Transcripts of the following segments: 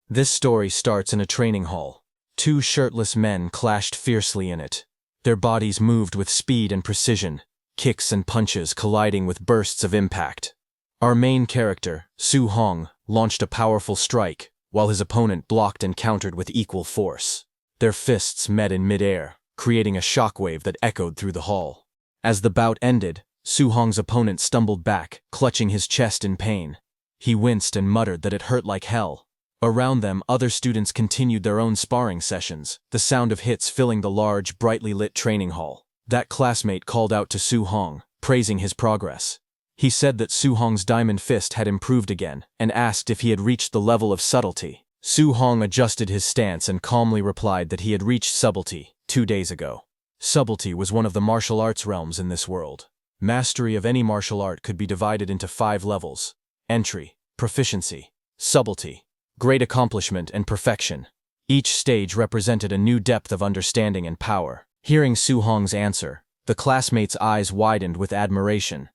This story starts in a training hall. Two shirtless men clashed fiercely in it. Their bodies moved with speed and precision, kicks and punches colliding with bursts of impact. Our main character, Su Hong, launched a powerful strike, while his opponent blocked and countered with equal force. Their fists met in midair, creating a shockwave that echoed through the hall. As the bout ended, Su Hong's opponent stumbled back, clutching his chest in pain. He winced and muttered that it hurt like hell. Around them, other students continued their own sparring sessions, the sound of hits filling the large, brightly lit training hall. That classmate called out to Su Hong, praising his progress. He said that Su Hong's diamond fist had improved again, and asked if he had reached the level of subtlety. Su Hong adjusted his stance and calmly replied that he had reached subtlety 2 days ago. Subtlety was one of the martial arts realms in this world. Mastery of any martial art could be divided into 5 levels: entry, proficiency, subtlety, great accomplishment, and perfection. Each stage represented a new depth of understanding and power. Hearing Su Hong's answer, the classmate's eyes widened with admiration.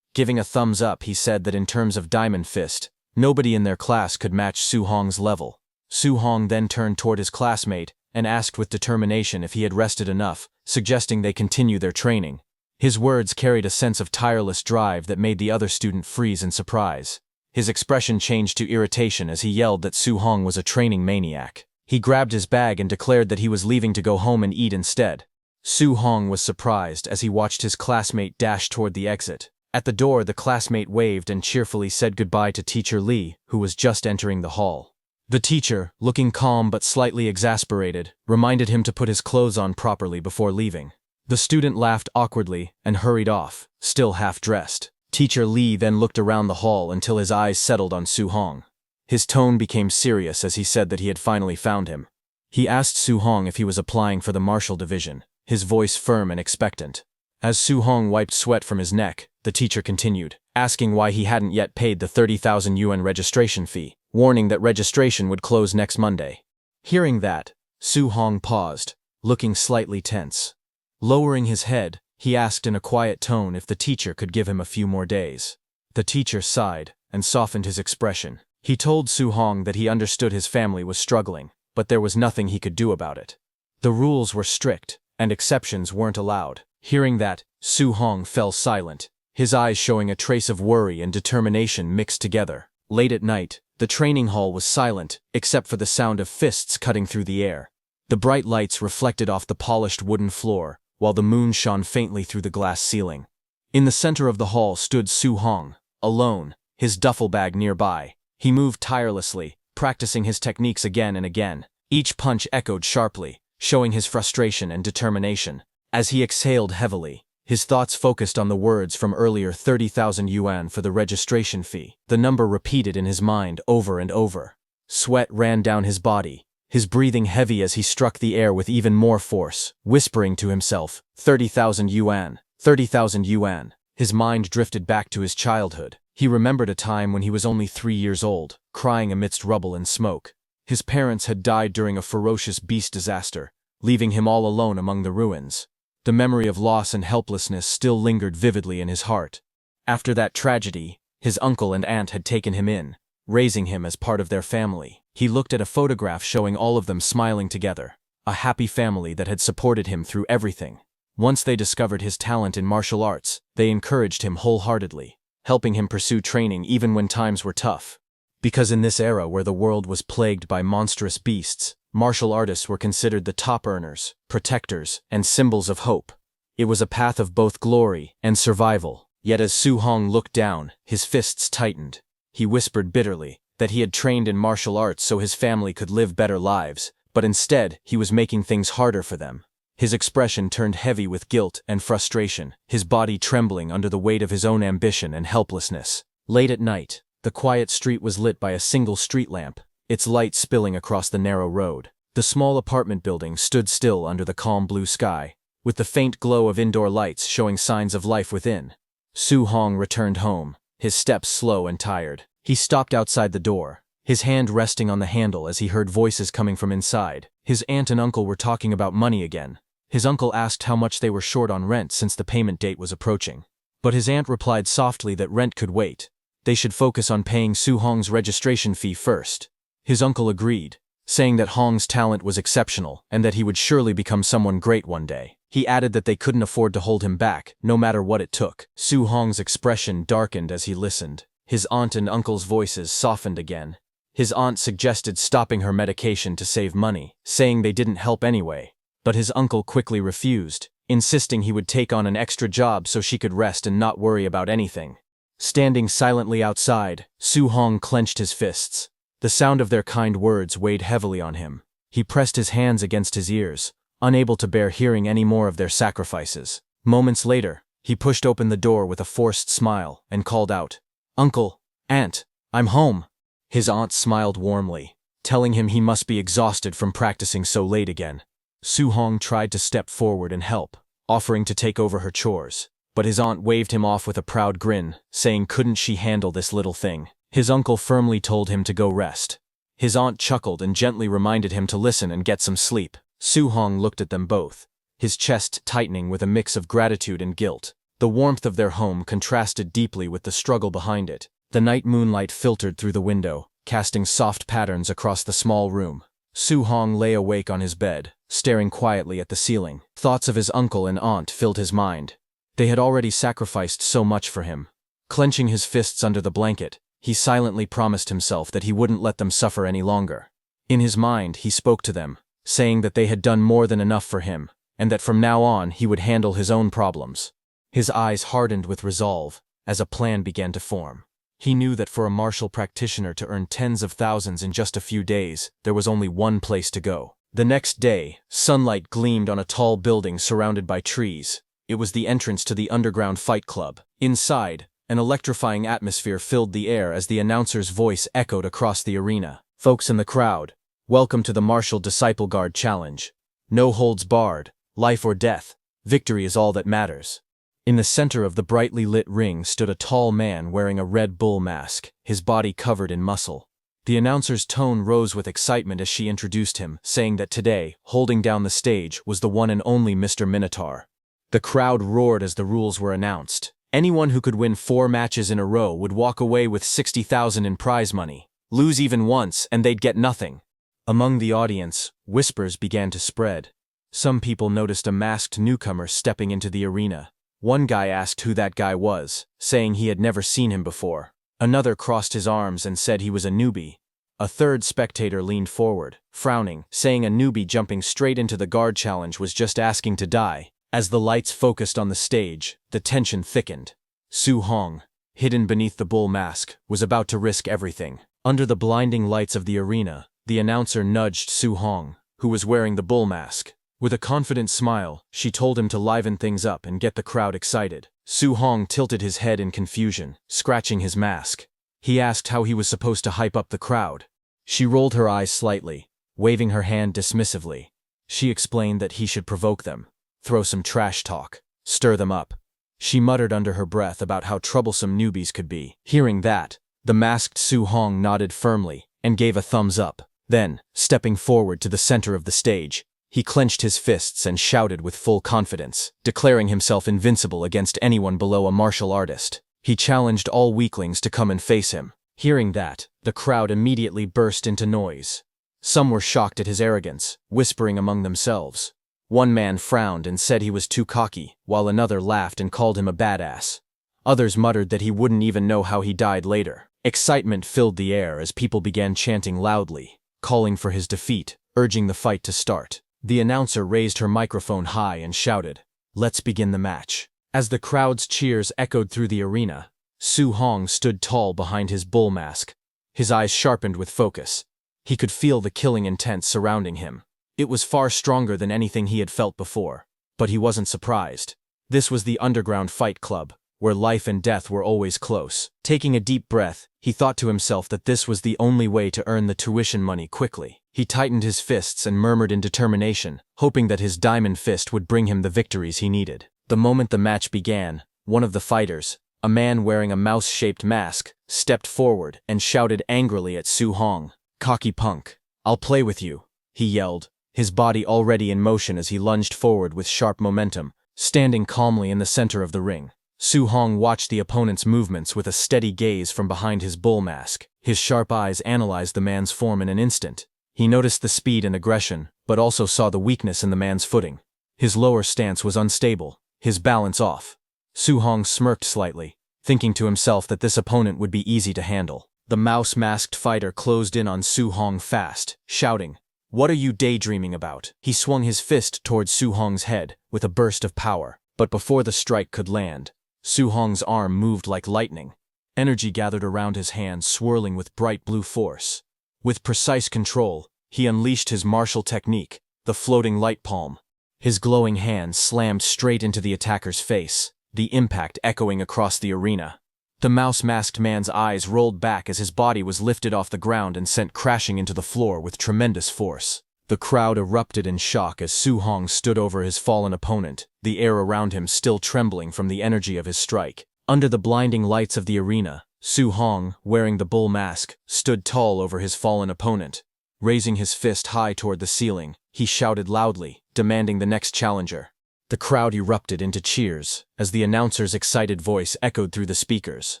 Giving a thumbs up, he said that in terms of diamond fist, nobody in their class could match Su Hong's level. Su Hong then turned toward his classmate and asked with determination if he had rested enough, suggesting they continue their training. His words carried a sense of tireless drive that made the other student freeze in surprise. His expression changed to irritation as he yelled that Su Hong was a training maniac. He grabbed his bag and declared that he was leaving to go home and eat instead. Su Hong was surprised as he watched his classmate dash toward the exit. At the door, the classmate waved and cheerfully said goodbye to Teacher Lee, who was just entering the hall. The teacher, looking calm but slightly exasperated, reminded him to put his clothes on properly before leaving. The student laughed awkwardly and hurried off, still half-dressed. Teacher Lee then looked around the hall until his eyes settled on Su Hong. His tone became serious as he said that he had finally found him. He asked Su Hong if he was applying for the martial division, his voice firm and expectant. As Su Hong wiped sweat from his neck, the teacher continued, asking why he hadn't yet paid the 30,000 yuan registration fee, warning that registration would close next Monday. Hearing that, Su Hong paused, looking slightly tense. Lowering his head, he asked in a quiet tone if the teacher could give him a few more days. The teacher sighed and softened his expression. He told Su Hong that he understood his family was struggling, but there was nothing he could do about it. The rules were strict, and exceptions weren't allowed. Hearing that, Su Hong fell silent, his eyes showing a trace of worry and determination mixed together. Late at night, the training hall was silent, except for the sound of fists cutting through the air. The bright lights reflected off the polished wooden floor, while the moon shone faintly through the glass ceiling. In the center of the hall stood Su Hong, alone, his duffel bag nearby. He moved tirelessly, practicing his techniques again and again. Each punch echoed sharply, showing his frustration and determination. As he exhaled heavily, his thoughts focused on the words from earlier: 30,000 yuan for the registration fee. The number repeated in his mind over and over. Sweat ran down his body, his breathing heavy as he struck the air with even more force, whispering to himself, 30,000 yuan, 30,000 yuan. His mind drifted back to his childhood. He remembered a time when he was only 3 years old, crying amidst rubble and smoke. His parents had died during a ferocious beast disaster, leaving him all alone among the ruins. The memory of loss and helplessness still lingered vividly in his heart. After that tragedy, his uncle and aunt had taken him in, raising him as part of their family. He looked at a photograph showing all of them smiling together, a happy family that had supported him through everything. Once they discovered his talent in martial arts, they encouraged him wholeheartedly, helping him pursue training even when times were tough. Because in this era where the world was plagued by monstrous beasts, martial artists were considered the top earners, protectors, and symbols of hope. It was a path of both glory and survival. Yet as Su Hong looked down, his fists tightened. He whispered bitterly that he had trained in martial arts so his family could live better lives, but instead he was making things harder for them. His expression turned heavy with guilt and frustration, his body trembling under the weight of his own ambition and helplessness. Late at night, the quiet street was lit by a single street lamp, its light spilling across the narrow road. The small apartment building stood still under the calm blue sky, with the faint glow of indoor lights showing signs of life within. Su Hong returned home, his steps slow and tired. He stopped outside the door, his hand resting on the handle as he heard voices coming from inside. His aunt and uncle were talking about money again. His uncle asked how much they were short on rent since the payment date was approaching. But his aunt replied softly that rent could wait. They should focus on paying Su Hong's registration fee first. His uncle agreed, saying that Hong's talent was exceptional and that he would surely become someone great one day. He added that they couldn't afford to hold him back, no matter what it took. Su Hong's expression darkened as he listened. His aunt and uncle's voices softened again. His aunt suggested stopping her medication to save money, saying they didn't help anyway. But his uncle quickly refused, insisting he would take on an extra job so she could rest and not worry about anything. Standing silently outside, Su Hong clenched his fists. The sound of their kind words weighed heavily on him. He pressed his hands against his ears, unable to bear hearing any more of their sacrifices. Moments later, he pushed open the door with a forced smile and called out, "Uncle, Aunt, I'm home." His aunt smiled warmly, telling him he must be exhausted from practicing so late again. Su Hong tried to step forward and help, offering to take over her chores. But his aunt waved him off with a proud grin, saying couldn't she handle this little thing. His uncle firmly told him to go rest. His aunt chuckled and gently reminded him to listen and get some sleep. Su Hong looked at them both, his chest tightening with a mix of gratitude and guilt. The warmth of their home contrasted deeply with the struggle behind it. The night moonlight filtered through the window, casting soft patterns across the small room. Su Hong lay awake on his bed, staring quietly at the ceiling. Thoughts of his uncle and aunt filled his mind. They had already sacrificed so much for him. Clenching his fists under the blanket, he silently promised himself that he wouldn't let them suffer any longer. In his mind, he spoke to them, saying that they had done more than enough for him, and that from now on he would handle his own problems. His eyes hardened with resolve, as a plan began to form. He knew that for a martial practitioner to earn tens of thousands in just a few days, there was only one place to go. The next day, sunlight gleamed on a tall building surrounded by trees. It was the entrance to the underground fight club. Inside, an electrifying atmosphere filled the air as the announcer's voice echoed across the arena. "Folks in the crowd, welcome to the Martial Disciple Guard Challenge. No holds barred, life or death, victory is all that matters." In the center of the brightly lit ring stood a tall man wearing a Red Bull mask, his body covered in muscle. The announcer's tone rose with excitement as she introduced him, saying that today, holding down the stage, was the one and only Mr. Minotaur. The crowd roared as the rules were announced. Anyone who could win 4 matches in a row would walk away with 60,000 in prize money. Lose even once, and they'd get nothing. Among the audience, whispers began to spread. Some people noticed a masked newcomer stepping into the arena. One guy asked who that guy was, saying he had never seen him before. Another crossed his arms and said he was a newbie. A third spectator leaned forward, frowning, saying a newbie jumping straight into the guard challenge was just asking to die. As the lights focused on the stage, the tension thickened. Su Hong, hidden beneath the bull mask, was about to risk everything. Under the blinding lights of the arena, the announcer nudged Su Hong, who was wearing the bull mask. With a confident smile, she told him to liven things up and get the crowd excited. Su Hong tilted his head in confusion, scratching his mask. He asked how he was supposed to hype up the crowd. She rolled her eyes slightly, waving her hand dismissively. She explained that he should provoke them, throw some trash talk, stir them up. She muttered under her breath about how troublesome newbies could be. Hearing that, the masked Su Hong nodded firmly and gave a thumbs up. Then, stepping forward to the center of the stage, he clenched his fists and shouted with full confidence, declaring himself invincible against anyone below a martial artist. He challenged all weaklings to come and face him. Hearing that, the crowd immediately burst into noise. Some were shocked at his arrogance, whispering among themselves. One man frowned and said he was too cocky, while another laughed and called him a badass. Others muttered that he wouldn't even know how he died later. Excitement filled the air as people began chanting loudly, calling for his defeat, urging the fight to start. The announcer raised her microphone high and shouted, "Let's begin the match." As the crowd's cheers echoed through the arena, Su Hong stood tall behind his bull mask, his eyes sharpened with focus. He could feel the killing intent surrounding him. It was far stronger than anything he had felt before, but he wasn't surprised. This was the underground fight club, where life and death were always close. Taking a deep breath, he thought to himself that this was the only way to earn the tuition money quickly. He tightened his fists and murmured in determination, hoping that his diamond fist would bring him the victories he needed. The moment the match began, one of the fighters, a man wearing a mouse-shaped mask, stepped forward and shouted angrily at Su Hong. "Cocky punk. I'll play with you," he yelled, his body already in motion as he lunged forward with sharp momentum, standing calmly in the center of the ring. Su Hong watched the opponent's movements with a steady gaze from behind his bull mask. His sharp eyes analyzed the man's form in an instant. He noticed the speed and aggression, but also saw the weakness in the man's footing. His lower stance was unstable, his balance off. Su Hong smirked slightly, thinking to himself that this opponent would be easy to handle. The mouse-masked fighter closed in on Su Hong fast, shouting, "What are you daydreaming about?" He swung his fist towards Su Hong's head with a burst of power, but before the strike could land, Su Hong's arm moved like lightning. Energy gathered around his hands, swirling with bright blue force. With precise control, he unleashed his martial technique, the floating light palm. His glowing hand slammed straight into the attacker's face, the impact echoing across the arena. The mouse-masked man's eyes rolled back as his body was lifted off the ground and sent crashing into the floor with tremendous force. The crowd erupted in shock as Su Hong stood over his fallen opponent, the air around him still trembling from the energy of his strike. Under the blinding lights of the arena, Su Hong, wearing the bull mask, stood tall over his fallen opponent. Raising his fist high toward the ceiling, he shouted loudly, demanding the next challenger. The crowd erupted into cheers as the announcer's excited voice echoed through the speakers.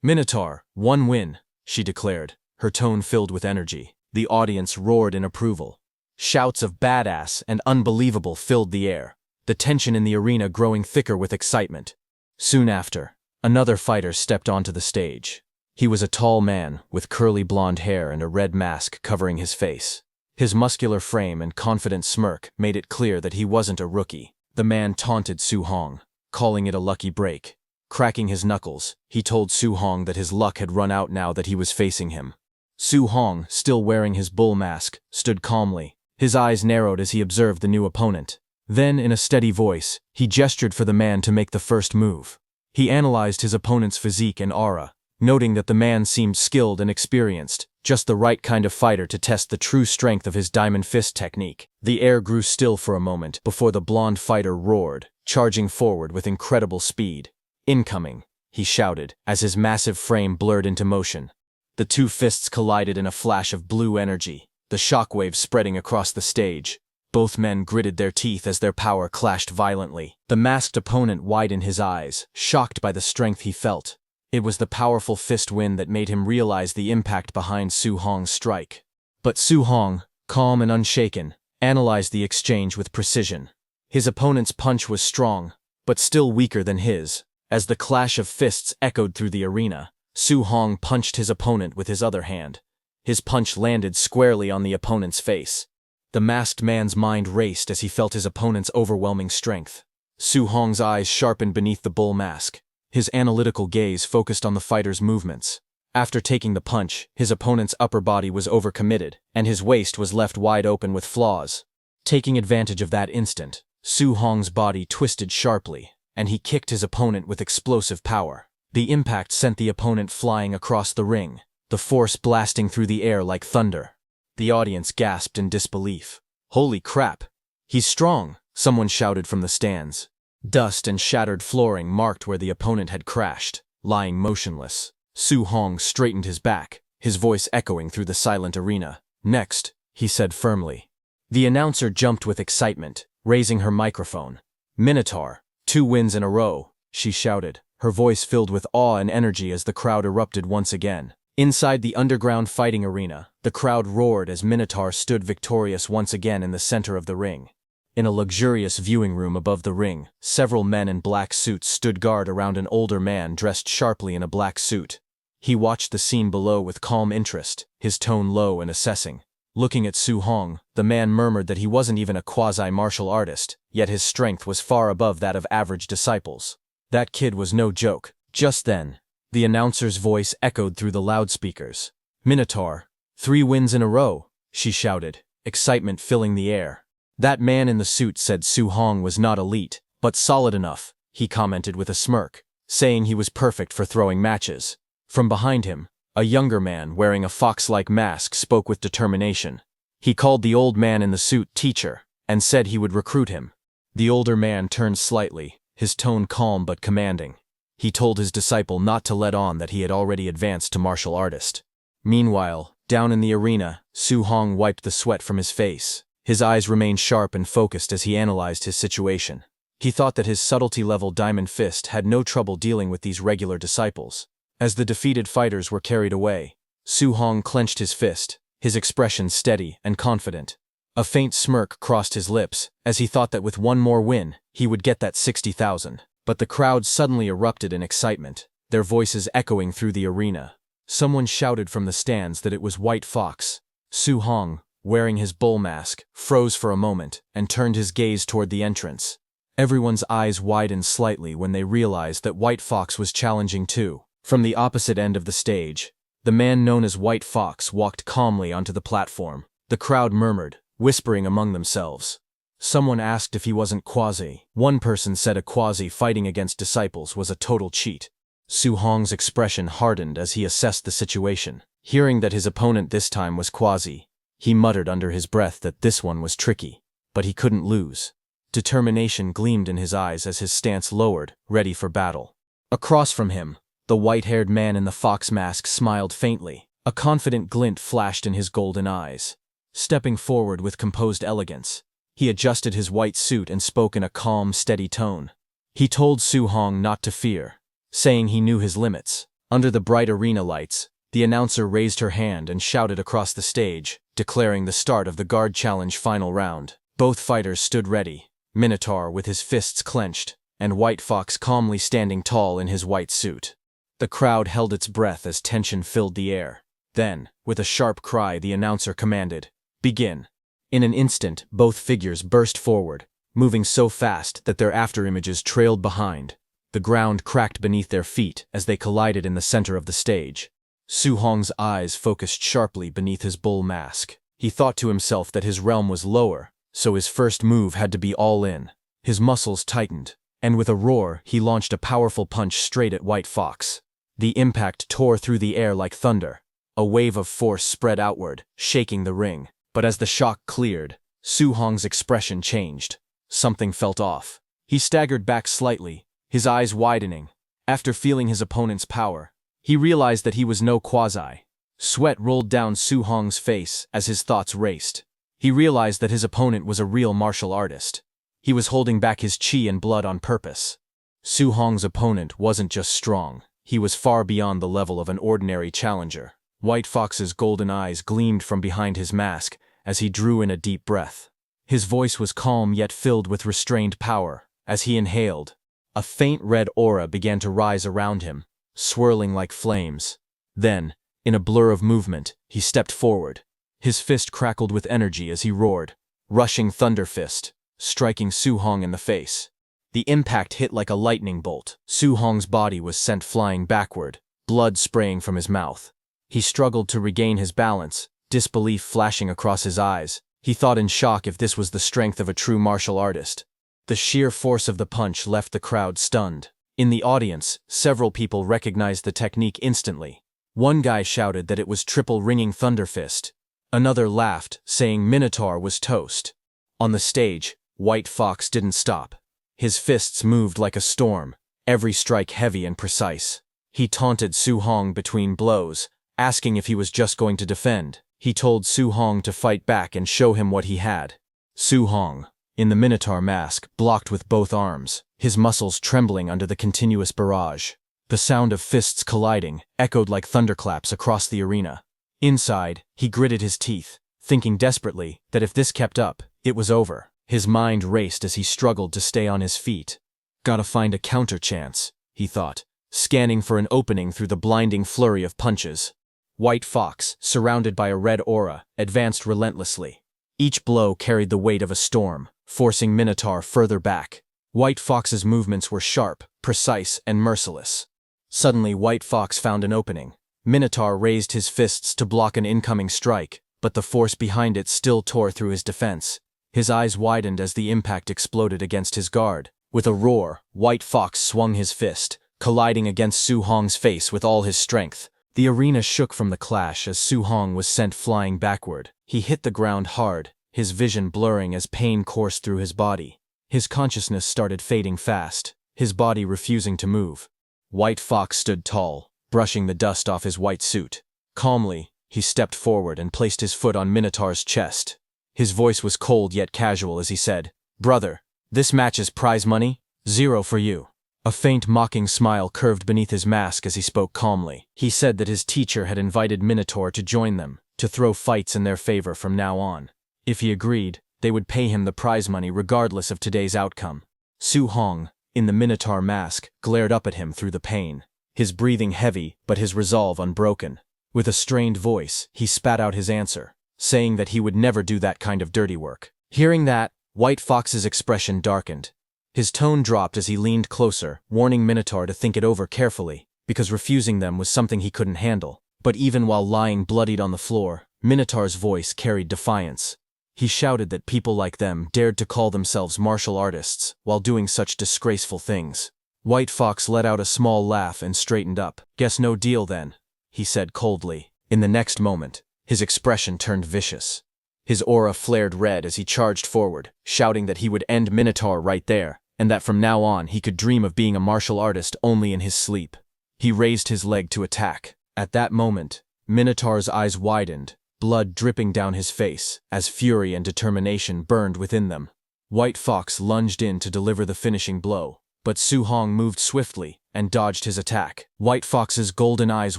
"Minotaur, 1 win," she declared, her tone filled with energy. The audience roared in approval. Shouts of "badass" and "unbelievable" filled the air, the tension in the arena growing thicker with excitement. Soon after, another fighter stepped onto the stage. He was a tall man with curly blonde hair and a red mask covering his face. His muscular frame and confident smirk made it clear that he wasn't a rookie. The man taunted Su Hong, calling it a lucky break. Cracking his knuckles, he told Su Hong that his luck had run out now that he was facing him. Su Hong, still wearing his bull mask, stood calmly. His eyes narrowed as he observed the new opponent. Then, in a steady voice, he gestured for the man to make the first move. He analyzed his opponent's physique and aura, noting that the man seemed skilled and experienced, just the right kind of fighter to test the true strength of his diamond fist technique. The air grew still for a moment before the blonde fighter roared, charging forward with incredible speed. "Incoming," he shouted, as his massive frame blurred into motion. The two fists collided in a flash of blue energy, the shockwaves spreading across the stage. Both men gritted their teeth as their power clashed violently. The masked opponent widened his eyes, shocked by the strength he felt. It was the powerful fist wind that made him realize the impact behind Su Hong's strike. But Su Hong, calm and unshaken, analyzed the exchange with precision. His opponent's punch was strong, but still weaker than his. As the clash of fists echoed through the arena, Su Hong punched his opponent with his other hand. His punch landed squarely on the opponent's face. The masked man's mind raced as he felt his opponent's overwhelming strength. Su Hong's eyes sharpened beneath the bull mask. His analytical gaze focused on the fighter's movements. After taking the punch, his opponent's upper body was overcommitted, and his waist was left wide open with flaws. Taking advantage of that instant, Su Hong's body twisted sharply, and he kicked his opponent with explosive power. The impact sent the opponent flying across the ring, the force blasting through the air like thunder. The audience gasped in disbelief. "Holy crap! He's strong!" someone shouted from the stands. Dust and shattered flooring marked where the opponent had crashed, lying motionless. Su Hong straightened his back, his voice echoing through the silent arena. "Next," he said firmly. The announcer jumped with excitement, raising her microphone. "Minotaur, 2 wins in a row," she shouted, her voice filled with awe and energy as the crowd erupted once again. Inside the underground fighting arena, the crowd roared as Minotaur stood victorious once again in the center of the ring. In a luxurious viewing room above the ring, several men in black suits stood guard around an older man dressed sharply in a black suit. He watched the scene below with calm interest, his tone low and assessing. Looking at Su Hong, the man murmured that he wasn't even a quasi-martial artist, yet his strength was far above that of average disciples. That kid was no joke. Just then, the announcer's voice echoed through the loudspeakers. "Minotaur, 3 wins in a row," she shouted, excitement filling the air. "That man in the suit said Su Hong was not elite, but solid enough," he commented with a smirk, saying he was perfect for throwing matches. From behind him, a younger man wearing a fox-like mask spoke with determination. He called the old man in the suit teacher, and said he would recruit him. The older man turned slightly, his tone calm but commanding. He told his disciple not to let on that he had already advanced to martial artist. Meanwhile, down in the arena, Su Hong wiped the sweat from his face. His eyes remained sharp and focused as he analyzed his situation. He thought that his subtlety-level diamond fist had no trouble dealing with these regular disciples. As the defeated fighters were carried away, Su Hong clenched his fist, his expression steady and confident. A faint smirk crossed his lips, as he thought that with one more win, he would get that 60,000. But the crowd suddenly erupted in excitement, their voices echoing through the arena. Someone shouted from the stands that it was White Fox. Su Hong, wearing his bull mask, froze for a moment and turned his gaze toward the entrance. Everyone's eyes widened slightly when they realized that White Fox was challenging too. From the opposite end of the stage, the man known as White Fox walked calmly onto the platform. The crowd murmured, whispering among themselves. Someone asked if he wasn't Quasi. One person said a Quasi fighting against disciples was a total cheat. Su Hong's expression hardened as he assessed the situation. Hearing that his opponent this time was Quasi, he muttered under his breath that this one was tricky, but he couldn't lose. Determination gleamed in his eyes as his stance lowered, ready for battle. Across from him, the white-haired man in the fox mask smiled faintly. A confident glint flashed in his golden eyes. Stepping forward with composed elegance, he adjusted his white suit and spoke in a calm, steady tone. He told Su Hong not to fear, saying he knew his limits. Under the bright arena lights, the announcer raised her hand and shouted across the stage, declaring the start of the guard challenge final round. Both fighters stood ready, Minotaur with his fists clenched, and White Fox calmly standing tall in his white suit. The crowd held its breath as tension filled the air. Then, with a sharp cry, the announcer commanded, "Begin." In an instant, both figures burst forward, moving so fast that their afterimages trailed behind. The ground cracked beneath their feet as they collided in the center of the stage. Su Hong's eyes focused sharply beneath his bull mask. He thought to himself that his realm was lower, so his first move had to be all in. His muscles tightened, and with a roar, he launched a powerful punch straight at White Fox. The impact tore through the air like thunder. A wave of force spread outward, shaking the ring. But as the shock cleared, Su Hong's expression changed. Something felt off. He staggered back slightly, his eyes widening. After feeling his opponent's power, he realized that he was no Quasi. Sweat rolled down Su Hong's face as his thoughts raced. He realized that his opponent was a real martial artist. He was holding back his chi and blood on purpose. Su Hong's opponent wasn't just strong, he was far beyond the level of an ordinary challenger. White Fox's golden eyes gleamed from behind his mask as he drew in a deep breath. His voice was calm yet filled with restrained power. As he inhaled, a faint red aura began to rise around him, swirling like flames. Then, in a blur of movement, he stepped forward. His fist crackled with energy as he roared, rushing thunder fist, striking Su Hong in the face. The impact hit like a lightning bolt. Su Hong's body was sent flying backward, blood spraying from his mouth. He struggled to regain his balance, disbelief flashing across his eyes. He thought in shock if this was the strength of a true martial artist. The sheer force of the punch left the crowd stunned. In the audience, several people recognized the technique instantly. One guy shouted that it was triple ringing thunder fist. Another laughed, saying Minotaur was toast. On the stage, White Fox didn't stop. His fists moved like a storm, every strike heavy and precise. He taunted Su Hong between blows, asking if he was just going to defend. He told Su Hong to fight back and show him what he had. Su Hong, in the Minotaur mask, blocked with both arms, his muscles trembling under the continuous barrage. The sound of fists colliding echoed like thunderclaps across the arena. Inside, he gritted his teeth, thinking desperately that if this kept up, it was over. His mind raced as he struggled to stay on his feet. Gotta find a counter chance, he thought, scanning for an opening through the blinding flurry of punches. White Fox, surrounded by a red aura, advanced relentlessly. Each blow carried the weight of a storm, forcing Minotaur further back. White Fox's movements were sharp, precise, and merciless. Suddenly, White Fox found an opening. Minotaur raised his fists to block an incoming strike, but the force behind it still tore through his defense. His eyes widened as the impact exploded against his guard. With a roar, White Fox swung his fist, colliding against Su Hong's face with all his strength. The arena shook from the clash as Su Hong was sent flying backward. He hit the ground hard, his vision blurring as pain coursed through his body. His consciousness started fading fast, his body refusing to move. White Fox stood tall, brushing the dust off his white suit. Calmly, he stepped forward and placed his foot on Minotaur's chest. His voice was cold yet casual as he said, "Brother, This match's prize money? 0 for you. A faint mocking smile curved beneath his mask as he spoke calmly. He said that his teacher had invited Minotaur to join them, to throw fights in their favor from now on. If he agreed, they would pay him the prize money regardless of today's outcome. Su Hong, in the Minotaur mask, glared up at him through the pane, his breathing heavy but his resolve unbroken. With a strained voice, he spat out his answer, saying that he would never do that kind of dirty work. Hearing that, White Fox's expression darkened. His tone dropped as he leaned closer, warning Minotaur to think it over carefully, because refusing them was something he couldn't handle. But even while lying bloodied on the floor, Minotaur's voice carried defiance. He shouted that people like them dared to call themselves martial artists while doing such disgraceful things. White Fox let out a small laugh and straightened up. "Guess no deal then," he said coldly. In the next moment, his expression turned vicious. His aura flared red as he charged forward, shouting that he would end Minotaur right there, and that from now on he could dream of being a martial artist only in his sleep. He raised his leg to attack. At that moment, Minotaur's eyes widened, blood dripping down his face, as fury and determination burned within them. White Fox lunged in to deliver the finishing blow, but Su Hong moved swiftly and dodged his attack. White Fox's golden eyes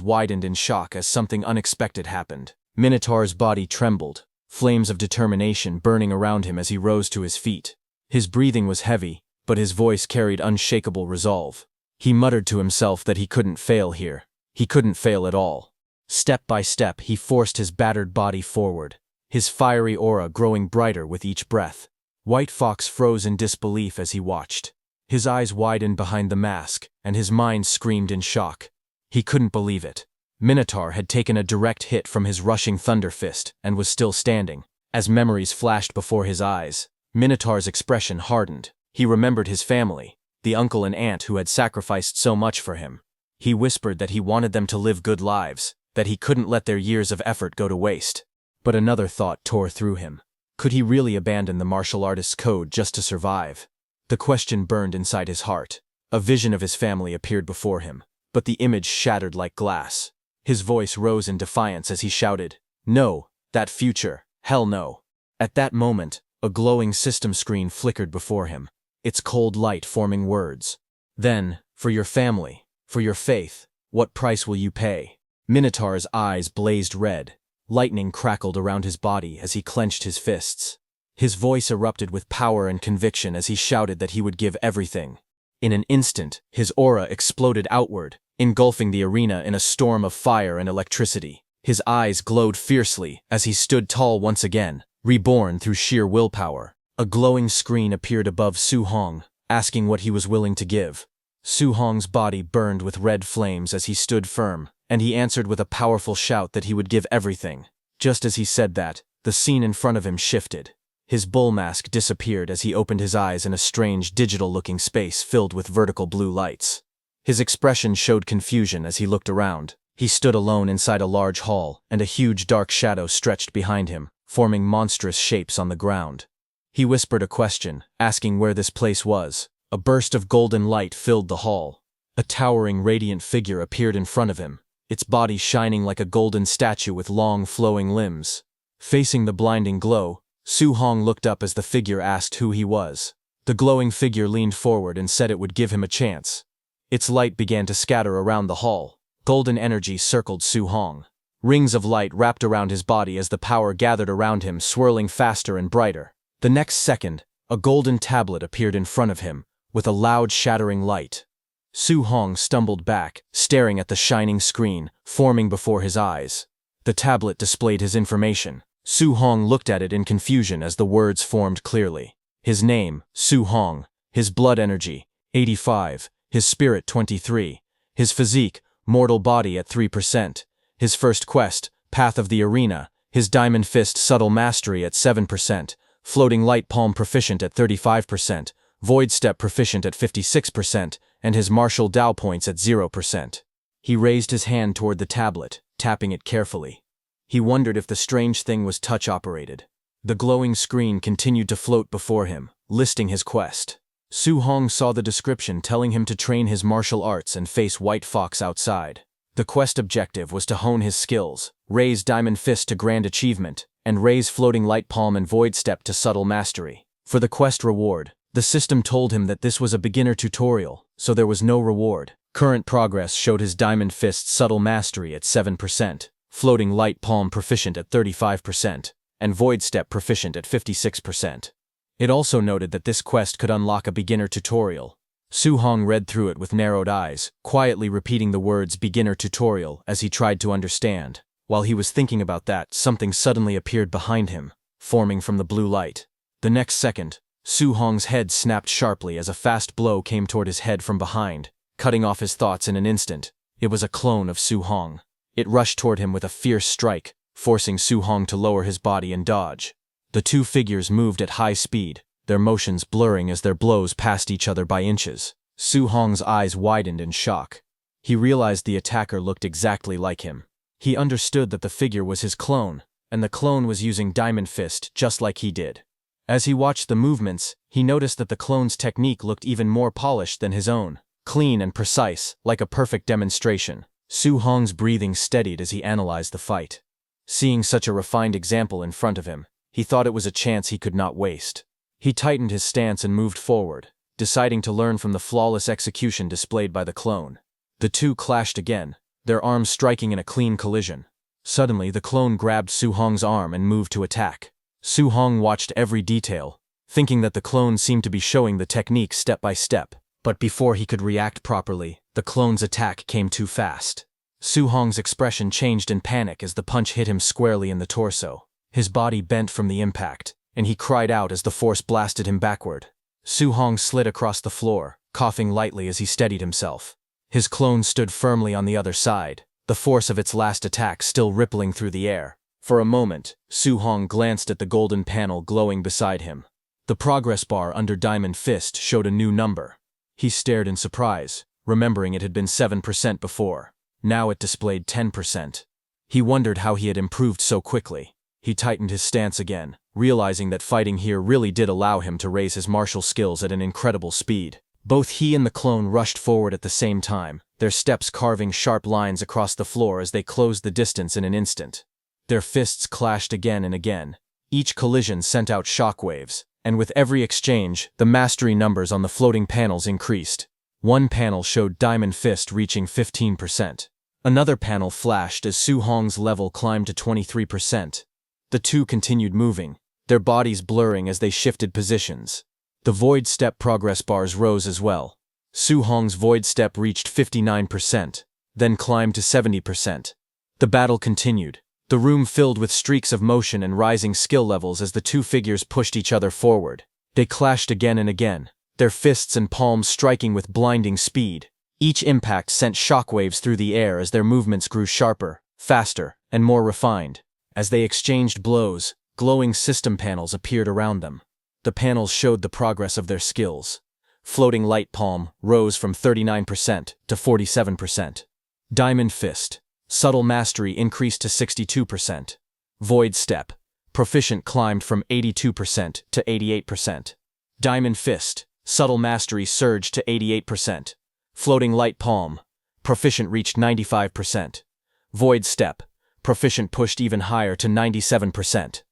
widened in shock as something unexpected happened. Minotaur's body trembled, flames of determination burning around him as he rose to his feet. His breathing was heavy, but his voice carried unshakable resolve. He muttered to himself that he couldn't fail here. He couldn't fail at all. Step by step, he forced his battered body forward, his fiery aura growing brighter with each breath. White Fox froze in disbelief as he watched. His eyes widened behind the mask, and his mind screamed in shock. He couldn't believe it. Minotaur had taken a direct hit from his rushing thunder fist and was still standing. As memories flashed before his eyes, Minotaur's expression hardened. He remembered his family, the uncle and aunt who had sacrificed so much for him. He whispered that he wanted them to live good lives, that he couldn't let their years of effort go to waste. But another thought tore through him. Could he really abandon the martial artist's code just to survive? The question burned inside his heart. A vision of his family appeared before him, but the image shattered like glass. His voice rose in defiance as he shouted, "No, that future, hell no." At that moment, a glowing system screen flickered before him, its cold light forming words. "Then, for your family, for your faith, what price will you pay?" Minotaur's eyes blazed red. Lightning crackled around his body as he clenched his fists. His voice erupted with power and conviction as he shouted that he would give everything. In an instant, his aura exploded outward, engulfing the arena in a storm of fire and electricity. His eyes glowed fiercely as he stood tall once again, reborn through sheer willpower. A glowing screen appeared above Su Hong, asking what he was willing to give. Su Hong's body burned with red flames as he stood firm, and he answered with a powerful shout that he would give everything. Just as he said that, the scene in front of him shifted. His bull mask disappeared as he opened his eyes in a strange digital-looking space filled with vertical blue lights. His expression showed confusion as he looked around. He stood alone inside a large hall, and a huge dark shadow stretched behind him, forming monstrous shapes on the ground. He whispered a question, asking where this place was. A burst of golden light filled the hall. A towering, radiant figure appeared in front of him, its body shining like a golden statue with long, flowing limbs. Facing the blinding glow, Su Hong looked up as the figure asked who he was. The glowing figure leaned forward and said it would give him a chance. Its light began to scatter around the hall. Golden energy circled Su Hong. Rings of light wrapped around his body as the power gathered around him, swirling faster and brighter. The next second, a golden tablet appeared in front of him, with a loud shattering light. Su Hong stumbled back, staring at the shining screen, forming before his eyes. The tablet displayed his information. Su Hong looked at it in confusion as the words formed clearly. His name, Su Hong. His blood energy, 85. His spirit, 23. His physique, mortal body at 3%. His first quest, Path of the Arena. His diamond fist subtle mastery at 7%. Floating light palm proficient at 35%. Void step proficient at 56%. And his martial Dao points at 0%. He raised his hand toward the tablet, tapping it carefully. He wondered if the strange thing was touch-operated. The glowing screen continued to float before him, listing his quest. Su Hong saw the description telling him to train his martial arts and face White Fox outside. The quest objective was to hone his skills, raise Diamond Fist to Grand Achievement, and raise Floating Light Palm and Void Step to Subtle Mastery. For the quest reward, The system told him that this was a beginner tutorial, so there was no reward. Current progress showed his Diamond Fist subtle mastery at 7%, Floating Light Palm proficient at 35%, and Void Step proficient at 56%. It also noted that this quest could unlock a beginner tutorial. Su Hong read through it with narrowed eyes, quietly repeating the words beginner tutorial as he tried to understand. While he was thinking about that, something suddenly appeared behind him, forming from the blue light. The next second, Su Hong's head snapped sharply as a fast blow came toward his head from behind, cutting off his thoughts in an instant. It was a clone of Su Hong. It rushed toward him with a fierce strike, forcing Su Hong to lower his body and dodge. The two figures moved at high speed, their motions blurring as their blows passed each other by inches. Su Hong's eyes widened in shock. He realized the attacker looked exactly like him. He understood that the figure was his clone, and the clone was using Diamond Fist just like he did. As he watched the movements, he noticed that the clone's technique looked even more polished than his own, clean and precise, like a perfect demonstration. Su Hong's breathing steadied as he analyzed the fight. Seeing such a refined example in front of him, he thought it was a chance he could not waste. He tightened his stance and moved forward, deciding to learn from the flawless execution displayed by the clone. The two clashed again, their arms striking in a clean collision. Suddenly, the clone grabbed Su Hong's arm and moved to attack. Su Hong watched every detail, thinking that the clone seemed to be showing the technique step by step. But before he could react properly, the clone's attack came too fast. Su Hong's expression changed in panic as the punch hit him squarely in the torso. His body bent from the impact, and he cried out as the force blasted him backward. Su Hong slid across the floor, coughing lightly as he steadied himself. His clone stood firmly on the other side, the force of its last attack still rippling through the air. For a moment, Su Hong glanced at the golden panel glowing beside him. The progress bar under Diamond Fist showed a new number. He stared in surprise, remembering it had been 7% before. Now it displayed 10%. He wondered how he had improved so quickly. He tightened his stance again, realizing that fighting here really did allow him to raise his martial skills at an incredible speed. Both he and the clone rushed forward at the same time, their steps carving sharp lines across the floor as they closed the distance in an instant. Their fists clashed again and again. Each collision sent out shockwaves, and with every exchange, the mastery numbers on the floating panels increased. One panel showed Diamond Fist reaching 15%. Another panel flashed as Su Hong's level climbed to 23%. The two continued moving, their bodies blurring as they shifted positions. The Void Step progress bars rose as well. Su Hong's Void Step reached 59%, then climbed to 70%. The battle continued, the room filled with streaks of motion and rising skill levels as the two figures pushed each other forward. They clashed again and again, their fists and palms striking with blinding speed. Each impact sent shockwaves through the air as their movements grew sharper, faster, and more refined. As they exchanged blows, glowing system panels appeared around them. The panels showed the progress of their skills. Floating Light Palm rose from 39% to 47%. Diamond Fist, subtle mastery increased to 62%. Void Step, proficient climbed from 82% to 88%. Diamond Fist, subtle mastery surged to 88%. Floating Light Palm, proficient reached 95%. Void Step, proficient pushed even higher to 97%.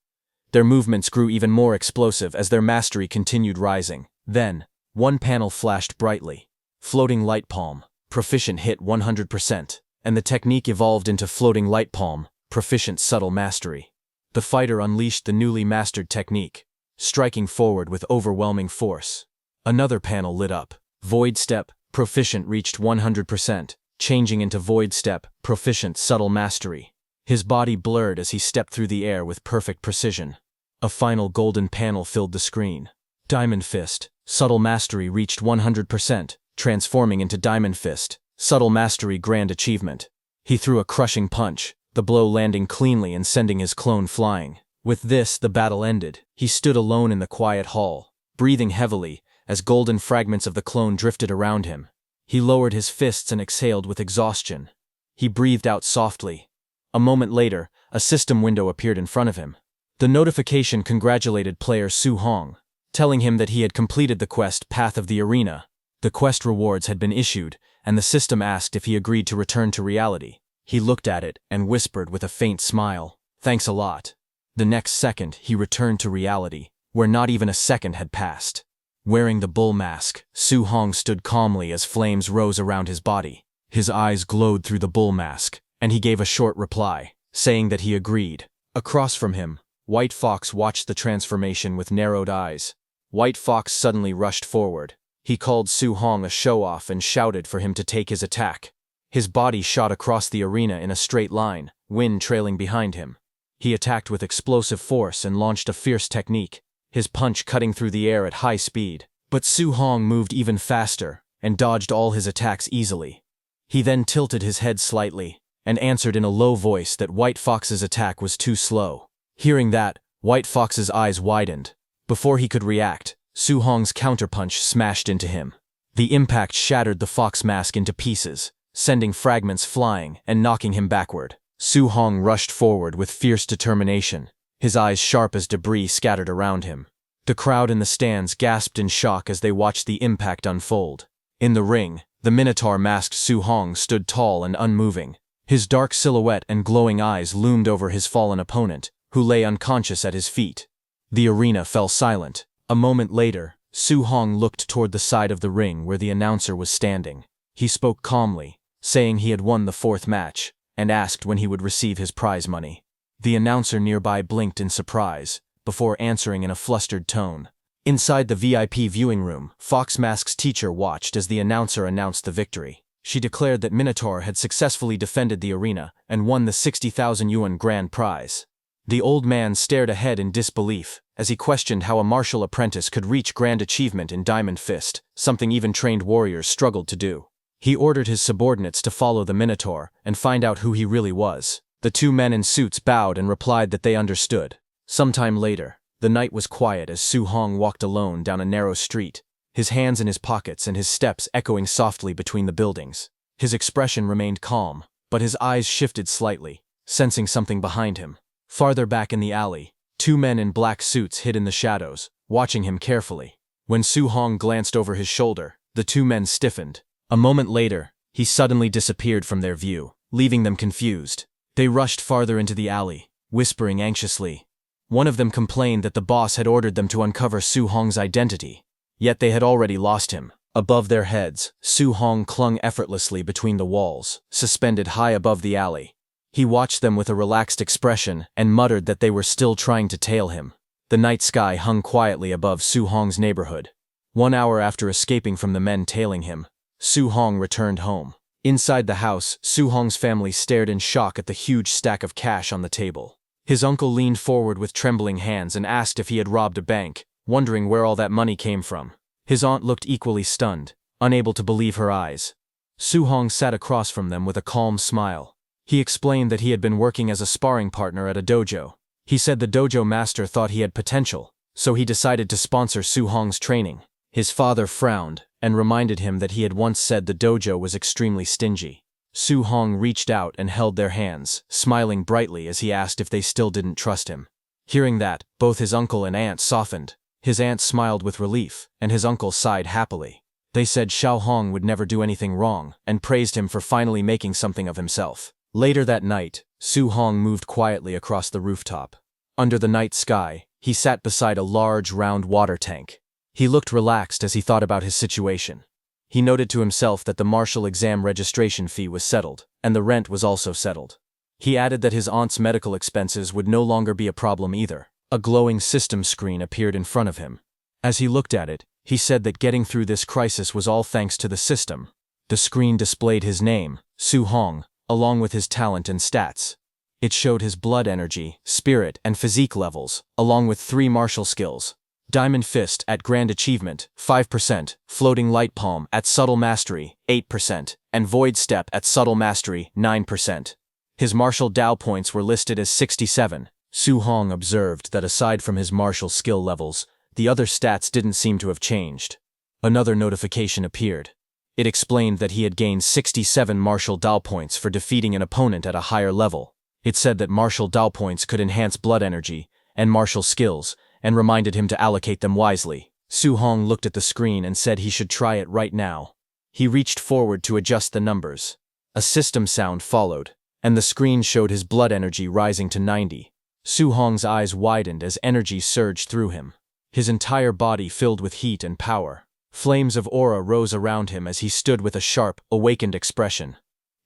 Their movements grew even more explosive as their mastery continued rising. Then, one panel flashed brightly. Floating Light Palm, proficient hit 100%, and the technique evolved into Floating Light Palm, proficient subtle mastery. The fighter unleashed the newly mastered technique, striking forward with overwhelming force. Another panel lit up. Void Step, proficient reached 100%, changing into Void Step, proficient subtle mastery. His body blurred as he stepped through the air with perfect precision. A final golden panel filled the screen. Diamond Fist, subtle mastery reached 100%, transforming into Diamond Fist, subtle mastery grand achievement. He threw a crushing punch, the blow landing cleanly and sending his clone flying. With this, the battle ended. He stood alone in the quiet hall, breathing heavily, as golden fragments of the clone drifted around him. He lowered his fists and exhaled with exhaustion. He breathed out softly. A moment later, a system window appeared in front of him. The notification congratulated player Su Hong, telling him that he had completed the quest Path of the Arena. The quest rewards had been issued, and the system asked if he agreed to return to reality. He looked at it and whispered with a faint smile, "Thanks a lot." The next second, he returned to reality, where not even a second had passed. Wearing the bull mask, Su Hong stood calmly as flames rose around his body. His eyes glowed through the bull mask, and he gave a short reply, saying that he agreed. Across from him, White Fox watched the transformation with narrowed eyes. White Fox suddenly rushed forward. He called Su Hong a show-off and shouted for him to take his attack. His body shot across the arena in a straight line, wind trailing behind him. He attacked with explosive force and launched a fierce technique, his punch cutting through the air at high speed. But Su Hong moved even faster and dodged all his attacks easily. He then tilted his head slightly and answered in a low voice that White Fox's attack was too slow. Hearing that, White Fox's eyes widened. Before he could react, Su Hong's counterpunch smashed into him. The impact shattered the fox mask into pieces, sending fragments flying and knocking him backward. Su Hong rushed forward with fierce determination, his eyes sharp as debris scattered around him. The crowd in the stands gasped in shock as they watched the impact unfold. In the ring, the Minotaur-masked Su Hong stood tall and unmoving. His dark silhouette and glowing eyes loomed over his fallen opponent, who lay unconscious at his feet. The arena fell silent. A moment later, Su Hong looked toward the side of the ring where the announcer was standing. He spoke calmly, saying he had won the fourth match, and asked when he would receive his prize money. The announcer nearby blinked in surprise, before answering in a flustered tone. Inside the VIP viewing room, Fox Mask's teacher watched as the announcer announced the victory. She declared that Minotaur had successfully defended the arena and won the 60,000 yuan grand prize. The old man stared ahead in disbelief as he questioned how a martial apprentice could reach grand achievement in Diamond Fist, something even trained warriors struggled to do. He ordered his subordinates to follow the Minotaur and find out who he really was. The two men in suits bowed and replied that they understood. Sometime later, the night was quiet as Su Hong walked alone down a narrow street, his hands in his pockets and his steps echoing softly between the buildings. His expression remained calm, but his eyes shifted slightly, sensing something behind him. Farther back in the alley, two men in black suits hid in the shadows, watching him carefully. When Su Hong glanced over his shoulder, the two men stiffened. A moment later, he suddenly disappeared from their view, leaving them confused. They rushed farther into the alley, whispering anxiously. One of them complained that the boss had ordered them to uncover Su Hong's identity, yet they had already lost him. Above their heads, Su Hong clung effortlessly between the walls, suspended high above the alley. He watched them with a relaxed expression and muttered that they were still trying to tail him. The night sky hung quietly above Su Hong's neighborhood. 1 hour after escaping from the men tailing him, Su Hong returned home. Inside the house, Su Hong's family stared in shock at the huge stack of cash on the table. His uncle leaned forward with trembling hands and asked if he had robbed a bank, wondering where all that money came from. His aunt looked equally stunned, unable to believe her eyes. Su Hong sat across from them with a calm smile. He explained that he had been working as a sparring partner at a dojo. He said the dojo master thought he had potential, so he decided to sponsor Su Hong's training. His father frowned and reminded him that he had once said the dojo was extremely stingy. Su Hong reached out and held their hands, smiling brightly as he asked if they still didn't trust him. Hearing that, both his uncle and aunt softened. His aunt smiled with relief, and his uncle sighed happily. They said Xiao Hong would never do anything wrong, and praised him for finally making something of himself. Later that night, Su Hong moved quietly across the rooftop. Under the night sky, he sat beside a large, round water tank. He looked relaxed as he thought about his situation. He noted to himself that the martial exam registration fee was settled, and the rent was also settled. He added that his aunt's medical expenses would no longer be a problem either. A glowing system screen appeared in front of him. As he looked at it, he said that getting through this crisis was all thanks to the system. The screen displayed his name, Su Hong, along with his talent and stats. It showed his blood energy, spirit, and physique levels, along with 3 martial skills. Diamond Fist at Grand Achievement, 5%, Floating Light Palm at Subtle Mastery, 8%, and Void Step at Subtle Mastery, 9%. His martial Dao points were listed as 67. Su Hong observed that aside from his martial skill levels, the other stats didn't seem to have changed. Another notification appeared. It explained that he had gained 67 martial Dao points for defeating an opponent at a higher level. It said that martial Dao points could enhance blood energy and martial skills, and reminded him to allocate them wisely. Su Hong looked at the screen and said he should try it right now. He reached forward to adjust the numbers. A system sound followed, and the screen showed his blood energy rising to 90. Su Hong's eyes widened as energy surged through him. his entire body filled with heat and power. Flames of aura rose around him as he stood with a sharp, awakened expression.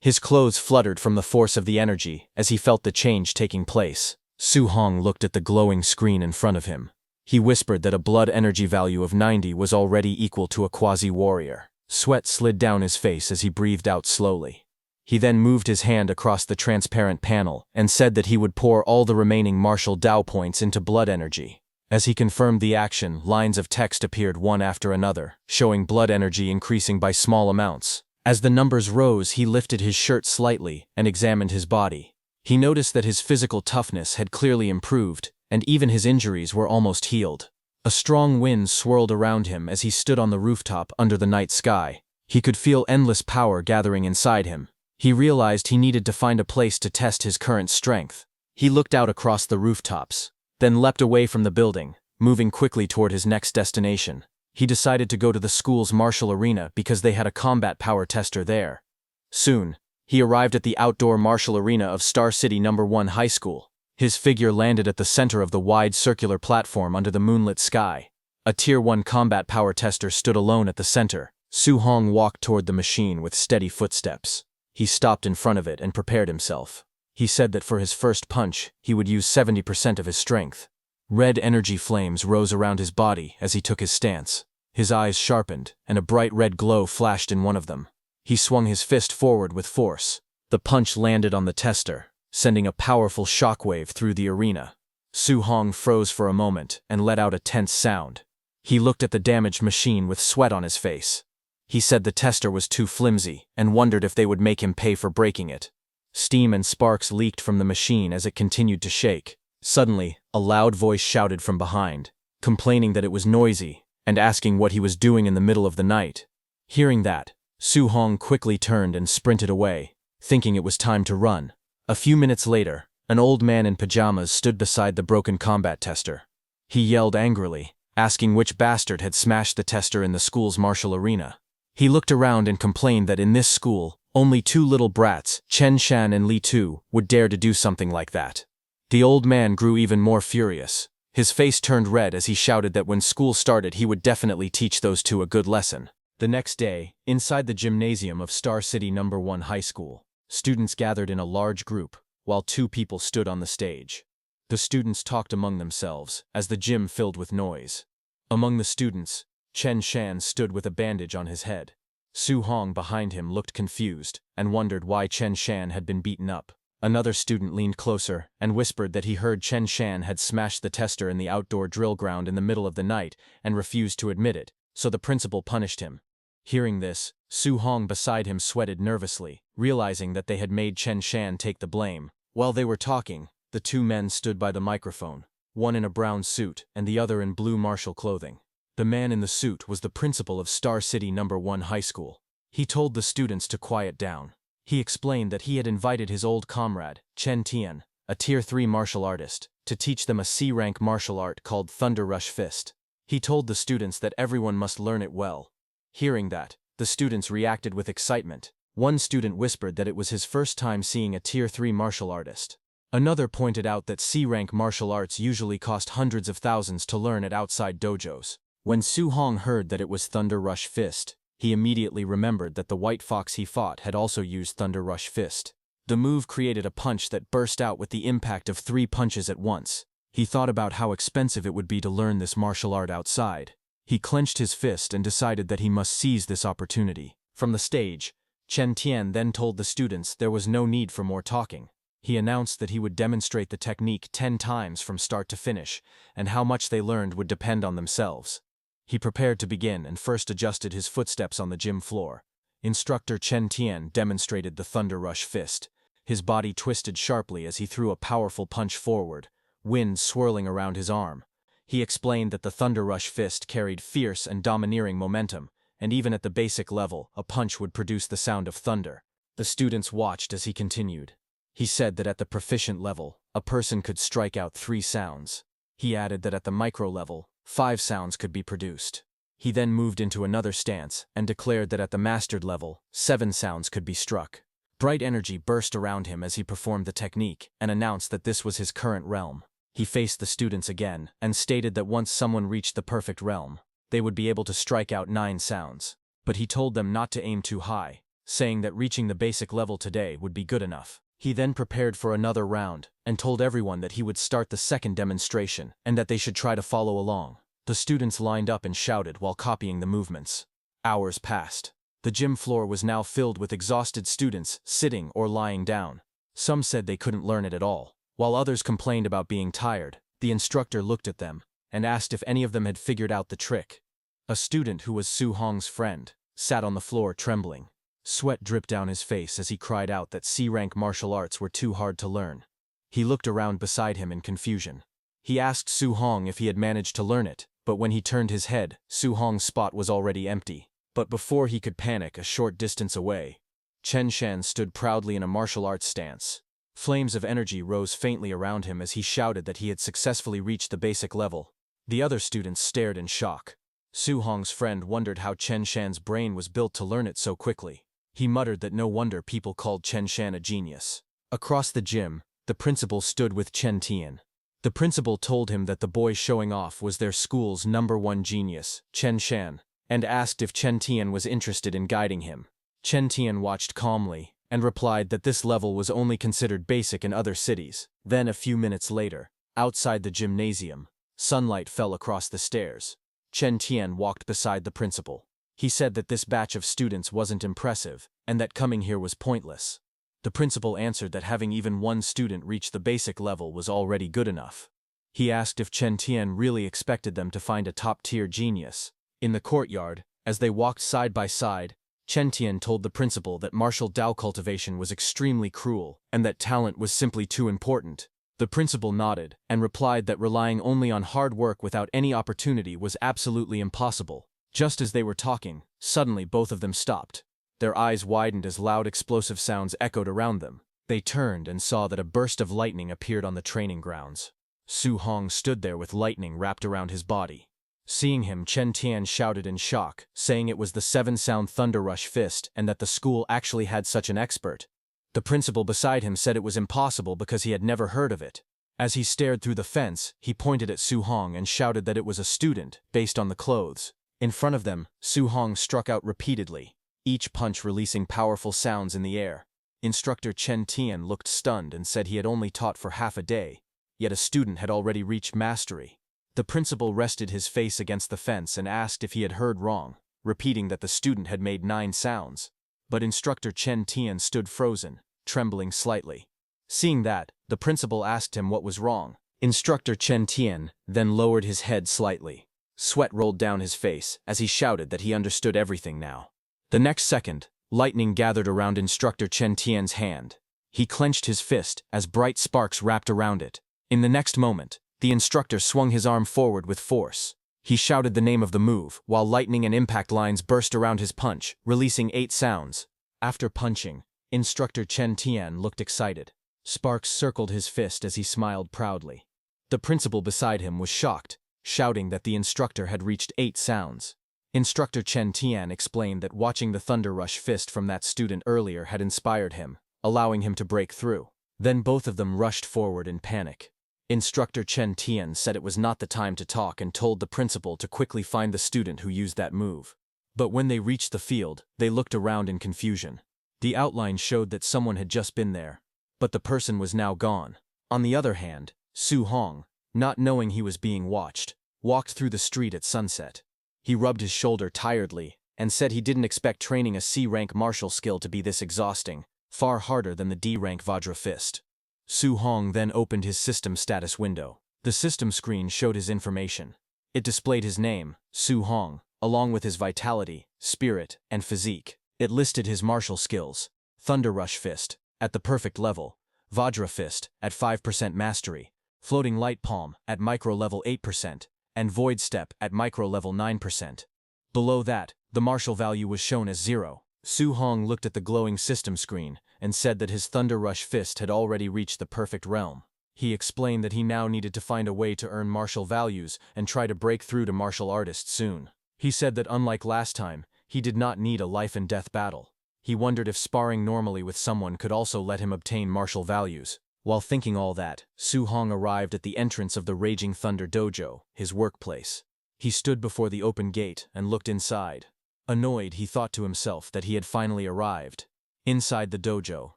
His clothes fluttered from the force of the energy as he felt the change taking place. Su Hong looked at the glowing screen in front of him. He whispered that a blood energy value of 90 was already equal to a quasi-warrior. Sweat slid down his face as he breathed out slowly. He then moved his hand across the transparent panel and said that he would pour all the remaining martial Dao points into blood energy. As he confirmed the action, lines of text appeared one after another, showing blood energy increasing by small amounts. As the numbers rose, he lifted his shirt slightly and examined his body. He noticed that his physical toughness had clearly improved, and even his injuries were almost healed. A strong wind swirled around him as he stood on the rooftop under the night sky. He could feel endless power gathering inside him. He realized he needed to find a place to test his current strength. He looked out across the rooftops, then leapt away from the building, moving quickly toward his next destination. He decided to go to the school's martial arena because they had a combat power tester there. Soon, he arrived at the outdoor martial arena of Star City No. 1 High School. His figure landed at the center of the wide circular platform under the moonlit sky. A Tier 1 combat power tester stood alone at the center. Su Hong walked toward the machine with steady footsteps. He stopped in front of it and prepared himself. He said that for his first punch, he would use 70% of his strength. Red energy flames rose around his body as he took his stance. His eyes sharpened, and a bright red glow flashed in one of them. He swung his fist forward with force. The punch landed on the tester, sending a powerful shockwave through the arena. Su Hong froze for a moment and let out a tense sound. He looked at the damaged machine with sweat on his face. He said the tester was too flimsy and wondered if they would make him pay for breaking it. Steam and sparks leaked from the machine as it continued to shake. Suddenly, a loud voice shouted from behind, complaining that it was noisy and asking what he was doing in the middle of the night. Hearing that, Su Hong quickly turned and sprinted away, thinking it was time to run. A few minutes later, an old man in pajamas stood beside the broken combat tester. He yelled angrily, asking which bastard had smashed the tester in the school's martial arena. He looked around and complained that in this school, only two little brats, Chen Shan and Li Tu, would dare to do something like that. The old man grew even more furious. His face turned red as he shouted that when school started he would definitely teach those two a good lesson. The next day, inside the gymnasium of Star City No. 1 High School, students gathered in a large group, while two people stood on the stage. The students talked among themselves as the gym filled with noise. Among the students, Chen Shan stood with a bandage on his head. Su Hong behind him looked confused and wondered why Chen Shan had been beaten up. Another student leaned closer and whispered that he heard Chen Shan had smashed the tester in the outdoor drill ground in the middle of the night and refused to admit it, so the principal punished him. Hearing this, Su Hong beside him sweated nervously, realizing that they had made Chen Shan take the blame. While they were talking, the two men stood by the microphone, one in a brown suit and the other in blue martial clothing. The man in the suit was the principal of Star City No. 1 High School. He told the students to quiet down. He explained that he had invited his old comrade, Chen Tian, a Tier 3 martial artist, to teach them a C-rank martial art called Thunder Rush Fist. He told the students that everyone must learn it well. Hearing that, the students reacted with excitement. One student whispered that it was his first time seeing a Tier 3 martial artist. Another pointed out that C-rank martial arts usually cost hundreds of thousands to learn at outside dojos. When Su Hong heard that it was Thunder Rush Fist, he immediately remembered that the white fox he fought had also used Thunder Rush Fist. The move created a punch that burst out with the impact of 3 punches at once. He thought about how expensive it would be to learn this martial art outside. He clenched his fist and decided that he must seize this opportunity. From the stage, Chen Tian then told the students there was no need for more talking. He announced that he would demonstrate the technique 10 times from start to finish, and how much they learned would depend on themselves. He prepared to begin and first adjusted his footsteps on the gym floor. Instructor Chen Tian demonstrated the Thunder Rush Fist. His body twisted sharply as he threw a powerful punch forward, wind swirling around his arm. He explained that the Thunder Rush Fist carried fierce and domineering momentum, and even at the basic level, a punch would produce the sound of thunder. The students watched as he continued. He said that at the proficient level, a person could strike out 3 sounds. He added that at the micro level, 5 sounds could be produced. He then moved into another stance and declared that at the mastered level, 7 sounds could be struck. Bright energy burst around him as he performed the technique and announced that this was his current realm. He faced the students again and stated that once someone reached the perfect realm, they would be able to strike out 9 sounds. But he told them not to aim too high, saying that reaching the basic level today would be good enough. He then prepared for another round and told everyone that he would start the second demonstration and that they should try to follow along. The students lined up and shouted while copying the movements. Hours passed. The gym floor was now filled with exhausted students sitting or lying down. Some said they couldn't learn it at all, while others complained about being tired. The instructor looked at them and asked if any of them had figured out the trick. A student who was Su Hong's friend sat on the floor trembling. Sweat dripped down his face as he cried out that C-rank martial arts were too hard to learn. He looked around beside him in confusion. He asked Su Hong if he had managed to learn it, but when he turned his head, Su Hong's spot was already empty. But before he could panic, a short distance away, Chen Shan stood proudly in a martial arts stance. Flames of energy rose faintly around him as he shouted that he had successfully reached the basic level. The other students stared in shock. Su Hong's friend wondered how Chen Shan's brain was built to learn it so quickly. He muttered that no wonder people called Chen Shan a genius. Across the gym, the principal stood with Chen Tian. The principal told him that the boy showing off was their school's #1 genius, Chen Shan, and asked if Chen Tian was interested in guiding him. Chen Tian watched calmly and replied that this level was only considered basic in other cities. Then a few minutes later, outside the gymnasium, sunlight fell across the stairs. Chen Tian walked beside the principal. He said that this batch of students wasn't impressive and that coming here was pointless. The principal answered that having even one student reach the basic level was already good enough. He asked if Chen Tian really expected them to find a top-tier genius. In the courtyard, as they walked side by side, Chen Tian told the principal that martial Dao cultivation was extremely cruel and that talent was simply too important. The principal nodded and replied that relying only on hard work without any opportunity was absolutely impossible. Just as they were talking, suddenly both of them stopped. Their eyes widened as loud explosive sounds echoed around them. They turned and saw that a burst of lightning appeared on the training grounds. Su Hong stood there with lightning wrapped around his body. Seeing him, Chen Tian shouted in shock, saying it was the 7-sound Thunder Rush Fist and that the school actually had such an expert. The principal beside him said it was impossible because he had never heard of it. As he stared through the fence, he pointed at Su Hong and shouted that it was a student, based on the clothes. In front of them, Su Hong struck out repeatedly, each punch releasing powerful sounds in the air. Instructor Chen Tian looked stunned and said he had only taught for half a day, yet a student had already reached mastery. The principal rested his face against the fence and asked if he had heard wrong, repeating that the student had made 9 sounds. But instructor Chen Tian stood frozen, trembling slightly. Seeing that, the principal asked him what was wrong. Instructor Chen Tian then lowered his head slightly. Sweat rolled down his face as he shouted that he understood everything now. The next second, lightning gathered around instructor Chen Tian's hand. He clenched his fist as bright sparks wrapped around it. In the next moment, the instructor swung his arm forward with force. He shouted the name of the move, while lightning and impact lines burst around his punch, releasing 8 sounds. After punching, instructor Chen Tian looked excited. Sparks circled his fist as he smiled proudly. The principal beside him was shocked, shouting that the instructor had reached 8 sounds. Instructor Chen Tian explained that watching the Thunder Rush Fist from that student earlier had inspired him, allowing him to break through. Then both of them rushed forward in panic. Instructor Chen Tian said it was not the time to talk and told the principal to quickly find the student who used that move. But when they reached the field, they looked around in confusion. The outline showed that someone had just been there, but the person was now gone. On the other hand, Su Hong, not knowing he was being watched, walked through the street at sunset. He rubbed his shoulder tiredly and said he didn't expect training a C-rank martial skill to be this exhausting, far harder than the D-rank Vajra Fist. Su Hong then opened his system status window. The system screen showed his information. It displayed his name, Su Hong, along with his vitality, spirit, and physique. It listed his martial skills: Thunder Rush Fist, at the perfect level; Vajra Fist, at 5% mastery; Floating Light Palm, at micro level 8%, and Void Step, at micro level 9%. Below that, the martial value was shown as 0. Su Hong looked at the glowing system screen and said that his Thunder Rush Fist had already reached the perfect realm. He explained that he now needed to find a way to earn martial values and try to break through to martial artist soon. He said that unlike last time, he did not need a life-and-death battle. He wondered if sparring normally with someone could also let him obtain martial values. While thinking all that, Su Hong arrived at the entrance of the Raging Thunder Dojo, his workplace. He stood before the open gate and looked inside. Annoyed, he thought to himself that he had finally arrived. Inside the dojo,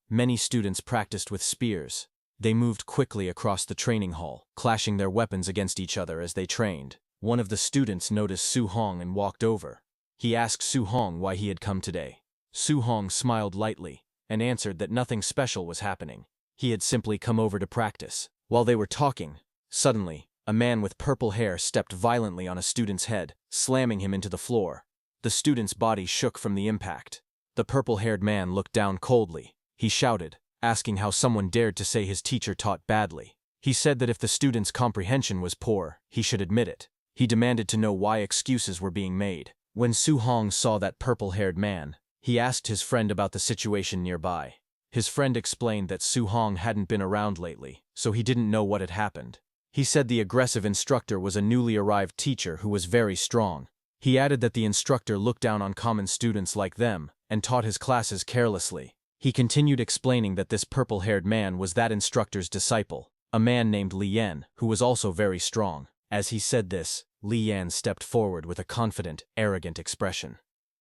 many students practiced with spears. They moved quickly across the training hall, clashing their weapons against each other as they trained. One of the students noticed Su Hong and walked over. He asked Su Hong why he had come today. Su Hong smiled lightly and answered that nothing special was happening. He had simply come over to practice. While they were talking, suddenly, a man with purple hair stepped violently on a student's head, slamming him into the floor. The student's body shook from the impact. The purple-haired man looked down coldly. He shouted, asking how someone dared to say his teacher taught badly. He said that if the student's comprehension was poor, he should admit it. He demanded to know why excuses were being made. When Su Hong saw that purple-haired man, he asked his friend about the situation nearby. His friend explained that Su Hong hadn't been around lately, so he didn't know what had happened. He said the aggressive instructor was a newly arrived teacher who was very strong. He added that the instructor looked down on common students like them and taught his classes carelessly. He continued explaining that this purple-haired man was that instructor's disciple, a man named Li Yan, who was also very strong. As he said this, Li Yan stepped forward with a confident, arrogant expression.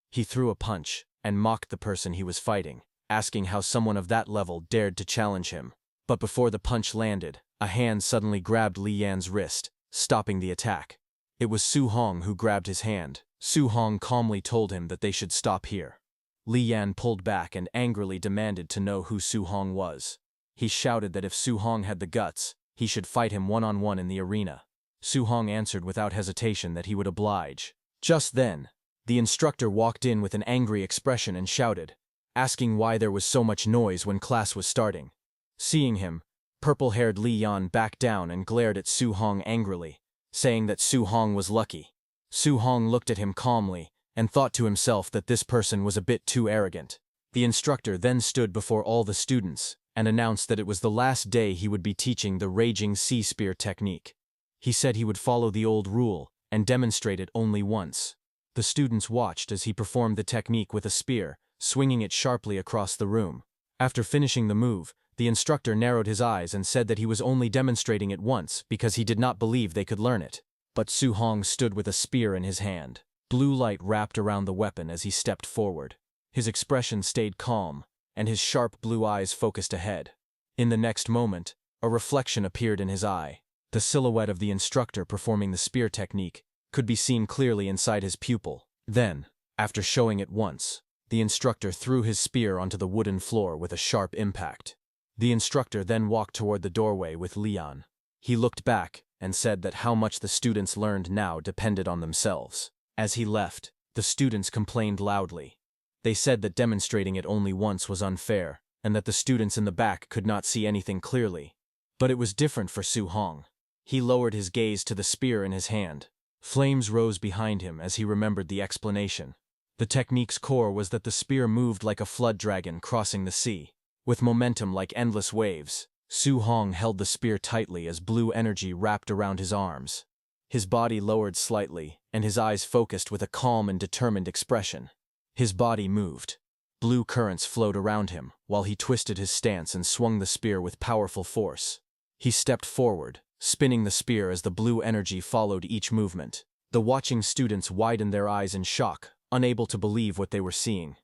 He threw a punch and mocked the person he was fighting, asking how someone of that level dared to challenge him. But before the punch landed, a hand suddenly grabbed Li Yan's wrist, stopping the attack. It was Su Hong who grabbed his hand. Su Hong calmly told him that they should stop here. Li Yan pulled back and angrily demanded to know who Su Hong was. He shouted that if Su Hong had the guts, he should fight him one-on-one in the arena. Su Hong answered without hesitation that he would oblige. Just then, the instructor walked in with an angry expression and shouted, asking why there was so much noise when class was starting. Seeing him, purple-haired Li Yan backed down and glared at Su Hong angrily, saying that Su Hong was lucky. Su Hong looked at him calmly and thought to himself that this person was a bit too arrogant. The instructor then stood before all the students and announced that it was the last day he would be teaching the Raging Sea Spear technique. He said he would follow the old rule and demonstrate it only once. The students watched as he performed the technique with a spear, swinging it sharply across the room. After finishing the move, the instructor narrowed his eyes and said that he was only demonstrating it once because he did not believe they could learn it. But Su Hong stood with a spear in his hand. Blue light wrapped around the weapon as he stepped forward. His expression stayed calm, and his sharp blue eyes focused ahead. In the next moment, a reflection appeared in his eye. The silhouette of the instructor performing the spear technique could be seen clearly inside his pupil. Then, after showing it once, the instructor threw his spear onto the wooden floor with a sharp impact. The instructor then walked toward the doorway with Li Yan. He looked back and said that how much the students learned now depended on themselves. As he left, the students complained loudly. They said that demonstrating it only once was unfair, and that the students in the back could not see anything clearly. But it was different for Su Hong. He lowered his gaze to the spear in his hand. Flames rose behind him as he remembered the explanation. The technique's core was that the spear moved like a flood dragon crossing the sea. With momentum like endless waves, Su Hong held the spear tightly as blue energy wrapped around his arms. His body lowered slightly, and his eyes focused with a calm and determined expression. His body moved. Blue currents flowed around him, while he twisted his stance and swung the spear with powerful force. He stepped forward, spinning the spear as the blue energy followed each movement. The watching students widened their eyes in shock, unable to believe what they were seeing.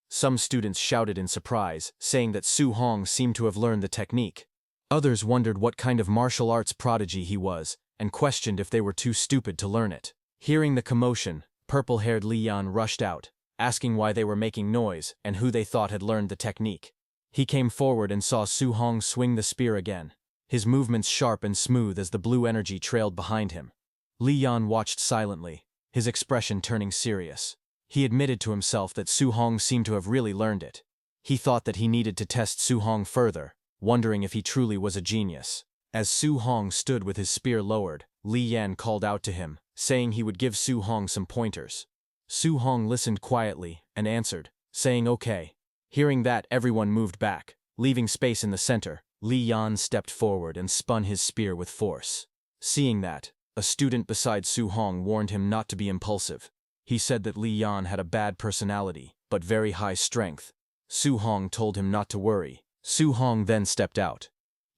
Some students shouted in surprise, saying that Su Hong seemed to have learned the technique. Others wondered what kind of martial arts prodigy he was, and questioned if they were too stupid to learn it. Hearing the commotion, purple-haired Li Yan rushed out, asking why they were making noise and who they thought had learned the technique. He came forward and saw Su Hong swing the spear again, his movements sharp and smooth as the blue energy trailed behind him. Li Yan watched silently, his expression turning serious. He admitted to himself that Su Hong seemed to have really learned it. He thought that he needed to test Su Hong further, wondering if he truly was a genius. As Su Hong stood with his spear lowered, Li Yan called out to him, saying he would give Su Hong some pointers. Su Hong listened quietly and answered, saying okay. Hearing that, everyone moved back. Leaving space in the center, Li Yan stepped forward and spun his spear with force. Seeing that, a student beside Su Hong warned him not to be impulsive. He said that Li Yan had a bad personality, but very high strength. Su Hong told him not to worry. Su Hong then stepped out.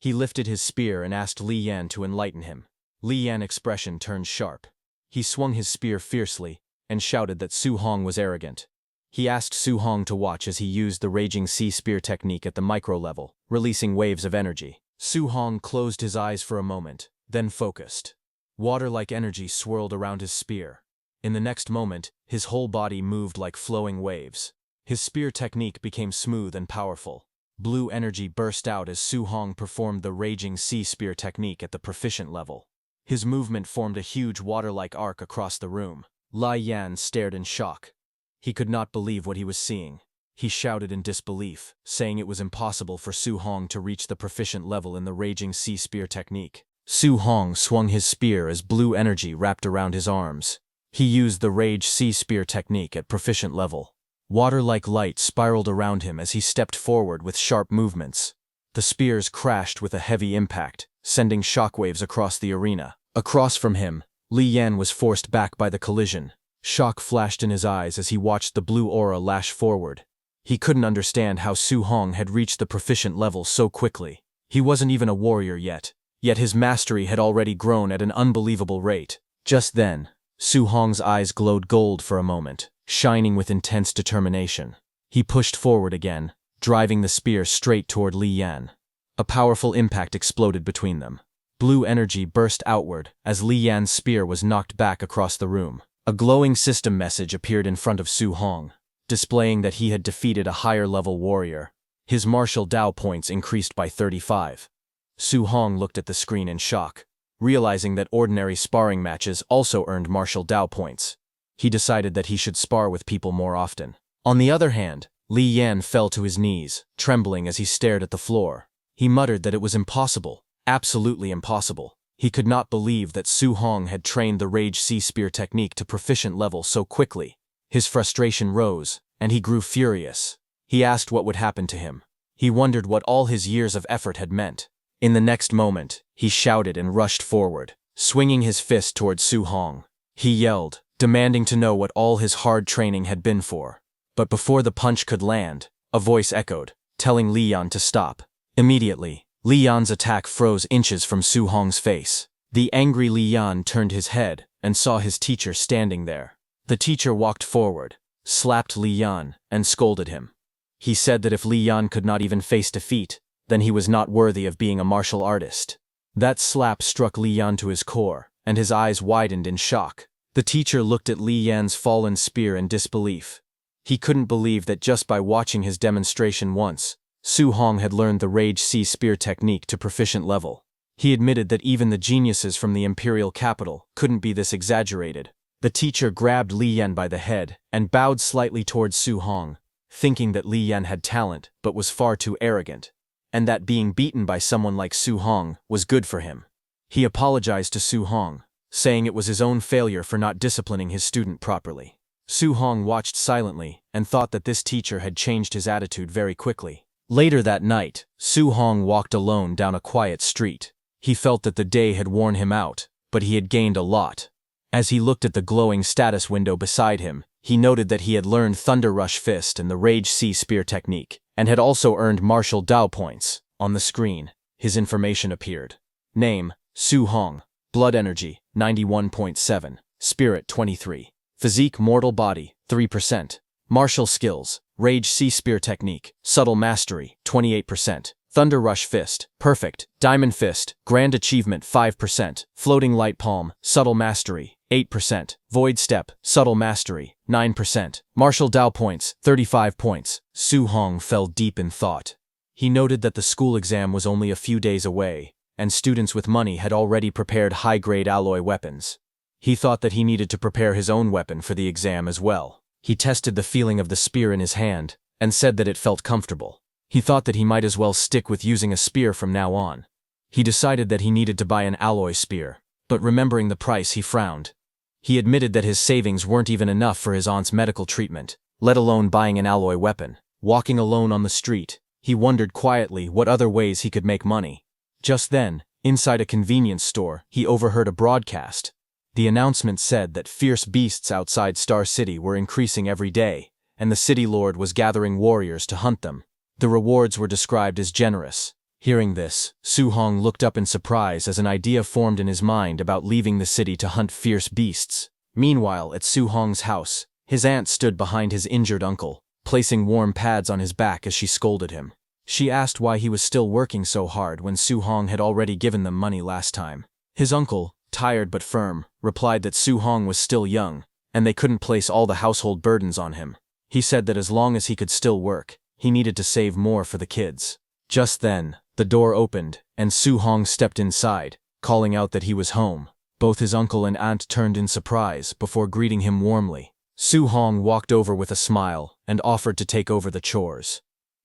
He lifted his spear and asked Li Yan to enlighten him. Li Yan's expression turned sharp. He swung his spear fiercely and shouted that Su Hong was arrogant. He asked Su Hong to watch as he used the Raging Sea Spear technique at the micro level, releasing waves of energy. Su Hong closed his eyes for a moment, then focused. Water-like energy swirled around his spear. In the next moment, his whole body moved like flowing waves. His spear technique became smooth and powerful. Blue energy burst out as Su Hong performed the Raging Sea Spear technique at the proficient level. His movement formed a huge water-like arc across the room. Li Yan stared in shock. He could not believe what he was seeing. He shouted in disbelief, saying it was impossible for Su Hong to reach the proficient level in the Raging Sea Spear technique. Su Hong swung his spear as blue energy wrapped around his arms. He used the Rage Sea Spear technique at proficient level. Water-like light spiraled around him as he stepped forward with sharp movements. The spears crashed with a heavy impact, sending shockwaves across the arena. Across from him, Li Yan was forced back by the collision. Shock flashed in his eyes as he watched the blue aura lash forward. He couldn't understand how Su Hong had reached the proficient level so quickly. He wasn't even a warrior yet his mastery had already grown at an unbelievable rate. Just then, Su Hong's eyes glowed gold for a moment, shining with intense determination. He pushed forward again, driving the spear straight toward Li Yan. A powerful impact exploded between them. Blue energy burst outward as Li Yan's spear was knocked back across the room. A glowing system message appeared in front of Su Hong, displaying that he had defeated a higher-level warrior. His martial Dao points increased by 35. Su Hong looked at the screen in shock, realizing that ordinary sparring matches also earned martial Dao points. He decided that he should spar with people more often. On the other hand, Li Yan fell to his knees, trembling as he stared at the floor. He muttered that it was impossible, absolutely impossible. He could not believe that Su Hong had trained the Rage Sea Spear technique to proficient level so quickly. His frustration rose, and he grew furious. He asked what would happen to him. He wondered what all his years of effort had meant. In the next moment, he shouted and rushed forward, swinging his fist toward Su Hong. He yelled, demanding to know what all his hard training had been for. But before the punch could land, a voice echoed, telling Li Yan to stop. Immediately, Li Yan's attack froze inches from Su Hong's face. The angry Li Yan turned his head and saw his teacher standing there. The teacher walked forward, slapped Li Yan, and scolded him. He said that if Li Yan could not even face defeat, then he was not worthy of being a martial artist. That slap struck Li Yan to his core, and his eyes widened in shock. The teacher looked at Li Yan's fallen spear in disbelief. He couldn't believe that just by watching his demonstration once, Su Hong had learned the Rage Sea Spear technique to proficient level. He admitted that even the geniuses from the imperial capital couldn't be this exaggerated. The teacher grabbed Li Yan by the head and bowed slightly towards Su Hong, thinking that Li Yan had talent but was far too arrogant, and that being beaten by someone like Su Hong was good for him. He apologized to Su Hong, saying it was his own failure for not disciplining his student properly. Su Hong watched silently and thought that this teacher had changed his attitude very quickly. Later that night, Su Hong walked alone down a quiet street. He felt that the day had worn him out, but he had gained a lot. As he looked at the glowing status window beside him, he noted that he had learned Thunder Rush Fist and the Rage Sea Spear technique, and had also earned martial Dao points. On the screen, his information appeared. Name, Su Hong. Blood energy, 91.7. Spirit, 23. Physique mortal body, 3%. Martial skills, Rage Sea Spear technique, subtle mastery, 28%. Thunder Rush Fist, perfect. Diamond Fist, grand achievement, 5%. Floating Light Palm, subtle mastery, 8%. Void Step, subtle mastery, 9%. Martial Dao points, 35 points. Su Hong fell deep in thought. He noted that the school exam was only a few days away, and students with money had already prepared high-grade alloy weapons. He thought that he needed to prepare his own weapon for the exam as well. He tested the feeling of the spear in his hand, and said that it felt comfortable. He thought that he might as well stick with using a spear from now on. He decided that he needed to buy an alloy spear, but remembering the price, he frowned. He admitted that his savings weren't even enough for his aunt's medical treatment, let alone buying an alloy weapon. Walking alone on the street, he wondered quietly what other ways he could make money. Just then, inside a convenience store, he overheard a broadcast. The announcement said that fierce beasts outside Star City were increasing every day, and the city lord was gathering warriors to hunt them. The rewards were described as generous. Hearing this, Su Hong looked up in surprise as an idea formed in his mind about leaving the city to hunt fierce beasts. Meanwhile, at Su Hong's house, his aunt stood behind his injured uncle, placing warm pads on his back as she scolded him. She asked why he was still working so hard when Su Hong had already given them money last time. His uncle, tired but firm, replied that Su Hong was still young, and they couldn't place all the household burdens on him. He said that as long as he could still work, he needed to save more for the kids. Just then, the door opened, and Su Hong stepped inside, calling out that he was home. Both his uncle and aunt turned in surprise before greeting him warmly. Su Hong walked over with a smile and offered to take over the chores.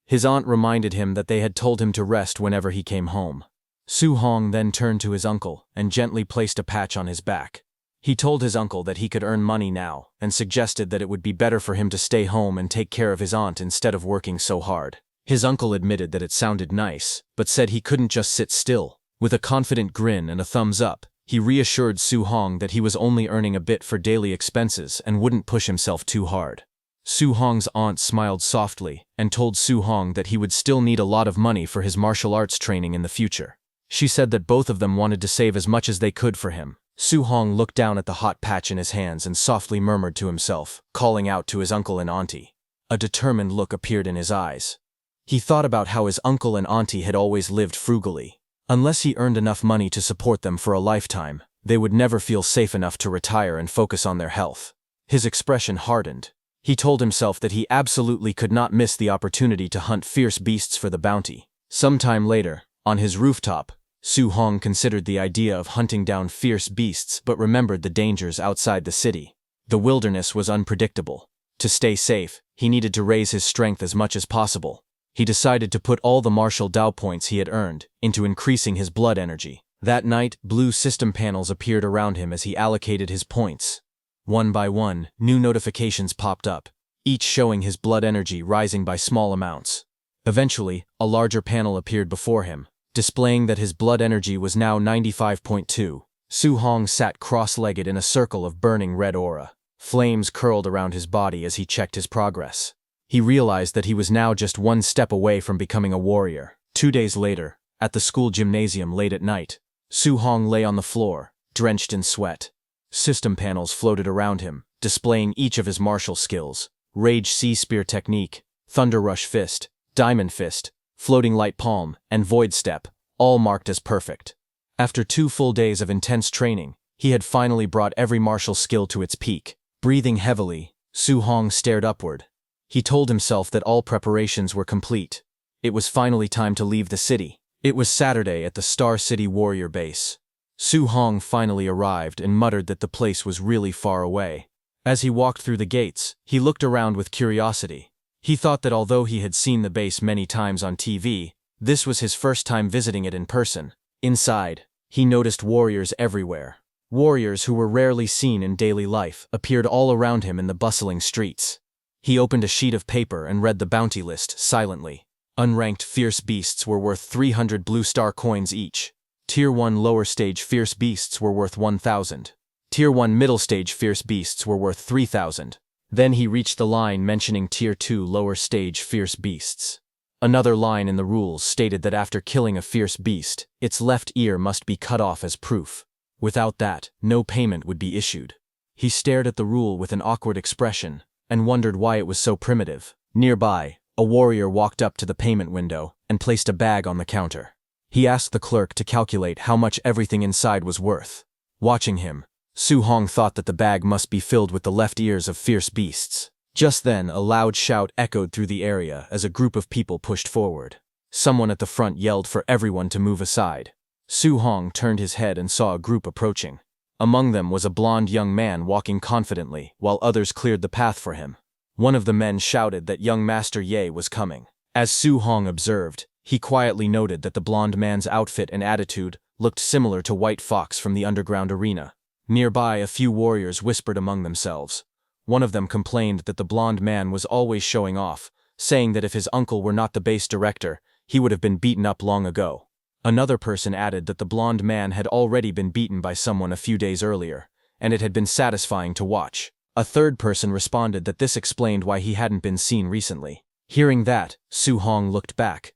His aunt reminded him that they had told him to rest whenever he came home. Su Hong then turned to his uncle and gently placed a patch on his back. He told his uncle that he could earn money now and suggested that it would be better for him to stay home and take care of his aunt instead of working so hard. His uncle admitted that it sounded nice, but said he couldn't just sit still. With a confident grin and a thumbs up, he reassured Su Hong that he was only earning a bit for daily expenses and wouldn't push himself too hard. Su Hong's aunt smiled softly and told Su Hong that he would still need a lot of money for his martial arts training in the future. She said that both of them wanted to save as much as they could for him. Su Hong looked down at the hot patch in his hands and softly murmured to himself, calling out to his uncle and auntie. A determined look appeared in his eyes. He thought about how his uncle and auntie had always lived frugally. Unless he earned enough money to support them for a lifetime, they would never feel safe enough to retire and focus on their health. His expression hardened. He told himself that he absolutely could not miss the opportunity to hunt fierce beasts for the bounty. Sometime later, on his rooftop, Su Hong considered the idea of hunting down fierce beasts but remembered the dangers outside the city. The wilderness was unpredictable. To stay safe, he needed to raise his strength as much as possible. He decided to put all the martial Dao points he had earned into increasing his blood energy. That night, blue system panels appeared around him as he allocated his points. One by one, new notifications popped up, each showing his blood energy rising by small amounts. Eventually, a larger panel appeared before him, displaying that his blood energy was now 95.2. Su Hong sat cross-legged in a circle of burning red aura. Flames curled around his body as he checked his progress. He realized that he was now just one step away from becoming a warrior. 2 days later, at the school gymnasium late at night, Su Hong lay on the floor, drenched in sweat. System panels floated around him, displaying each of his martial skills: Rage Sea Spear Technique, Thunder Rush Fist, Diamond Fist, Floating Light Palm, and Void Step, all marked as perfect. After 2 full days of intense training, he had finally brought every martial skill to its peak. Breathing heavily, Su Hong stared upward. He told himself that all preparations were complete. It was finally time to leave the city. It was Saturday at the Star City Warrior base. Su Hong finally arrived and muttered that the place was really far away. As he walked through the gates, he looked around with curiosity. He thought that although he had seen the base many times on TV, this was his first time visiting it in person. Inside, he noticed warriors everywhere. Warriors who were rarely seen in daily life appeared all around him in the bustling streets. He opened a sheet of paper and read the bounty list silently. Unranked fierce beasts were worth 300 blue star coins each. Tier 1 lower stage fierce beasts were worth 1,000. Tier 1 middle stage fierce beasts were worth 3,000. Then he reached the line mentioning Tier 2 lower stage fierce beasts. Another line in the rules stated that after killing a fierce beast, its left ear must be cut off as proof. Without that, no payment would be issued. He stared at the rule with an awkward expression and wondered why it was so primitive. Nearby, a warrior walked up to the payment window and placed a bag on the counter. He asked the clerk to calculate how much everything inside was worth. Watching him, Su Hong thought that the bag must be filled with the left ears of fierce beasts. Just then, a loud shout echoed through the area as a group of people pushed forward. Someone at the front yelled for everyone to move aside. Su Hong turned his head and saw a group approaching. Among them was a blond young man walking confidently, while others cleared the path for him. One of the men shouted that young Master Ye was coming. As Su Hong observed, he quietly noted that the blond man's outfit and attitude looked similar to White Fox from the underground arena. Nearby, a few warriors whispered among themselves. One of them complained that the blond man was always showing off, saying that if his uncle were not the base director, he would have been beaten up long ago. Another person added that the blond man had already been beaten by someone a few days earlier, and it had been satisfying to watch. A third person responded that this explained why he hadn't been seen recently. Hearing that, Su Hong looked back.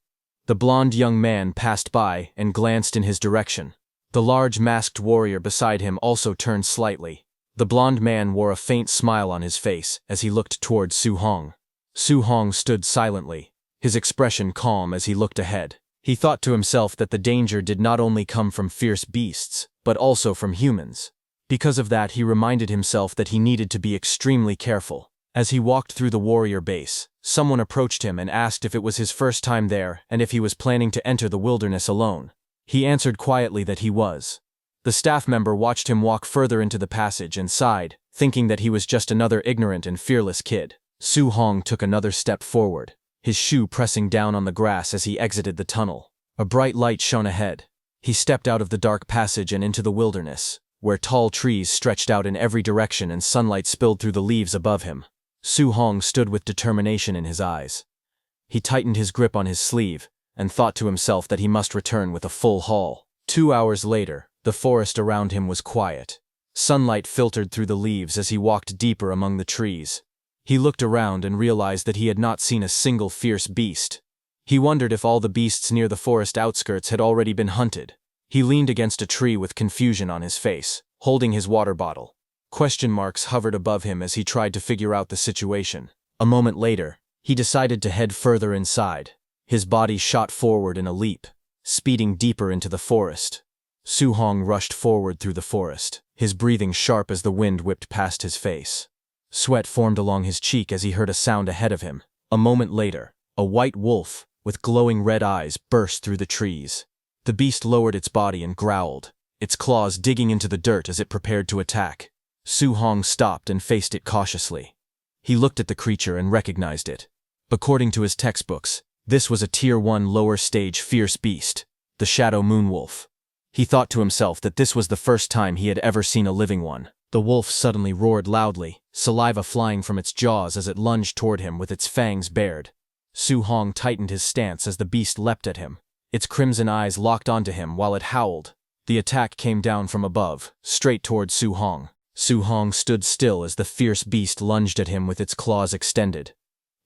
The blond young man passed by and glanced in his direction. The large masked warrior beside him also turned slightly. The blond man wore a faint smile on his face as he looked toward Su Hong. Su Hong stood silently, his expression calm as he looked ahead. He thought to himself that the danger did not only come from fierce beasts, but also from humans. Because of that, he reminded himself that he needed to be extremely careful. As he walked through the warrior base, someone approached him and asked if it was his first time there and if he was planning to enter the wilderness alone. He answered quietly that he was. The staff member watched him walk further into the passage and sighed, thinking that he was just another ignorant and fearless kid. Su Hong took another step forward, his shoe pressing down on the grass as he exited the tunnel. A bright light shone ahead. He stepped out of the dark passage and into the wilderness, where tall trees stretched out in every direction and sunlight spilled through the leaves above him. Su Hong stood with determination in his eyes. He tightened his grip on his sleeve and thought to himself that he must return with a full haul. 2 hours later, the forest around him was quiet. Sunlight filtered through the leaves as he walked deeper among the trees. He looked around and realized that he had not seen a single fierce beast. He wondered if all the beasts near the forest outskirts had already been hunted. He leaned against a tree with confusion on his face, holding his water bottle. Question marks hovered above him as he tried to figure out the situation. A moment later, he decided to head further inside. His body shot forward in a leap, speeding deeper into the forest. Su Hong rushed forward through the forest, his breathing sharp as the wind whipped past his face. Sweat formed along his cheek as he heard a sound ahead of him. A moment later, a white wolf, with glowing red eyes, burst through the trees. The beast lowered its body and growled, its claws digging into the dirt as it prepared to attack. Su Hong stopped and faced it cautiously. He looked at the creature and recognized it. According to his textbooks, this was a Tier 1 lower stage fierce beast, the Shadow Moonwolf. He thought to himself that this was the first time he had ever seen a living one. The wolf suddenly roared loudly, saliva flying from its jaws as it lunged toward him with its fangs bared. Su Hong tightened his stance as the beast leapt at him. Its crimson eyes locked onto him while it howled. The attack came down from above, straight toward Su Hong. Su Hong stood still as the fierce beast lunged at him with its claws extended.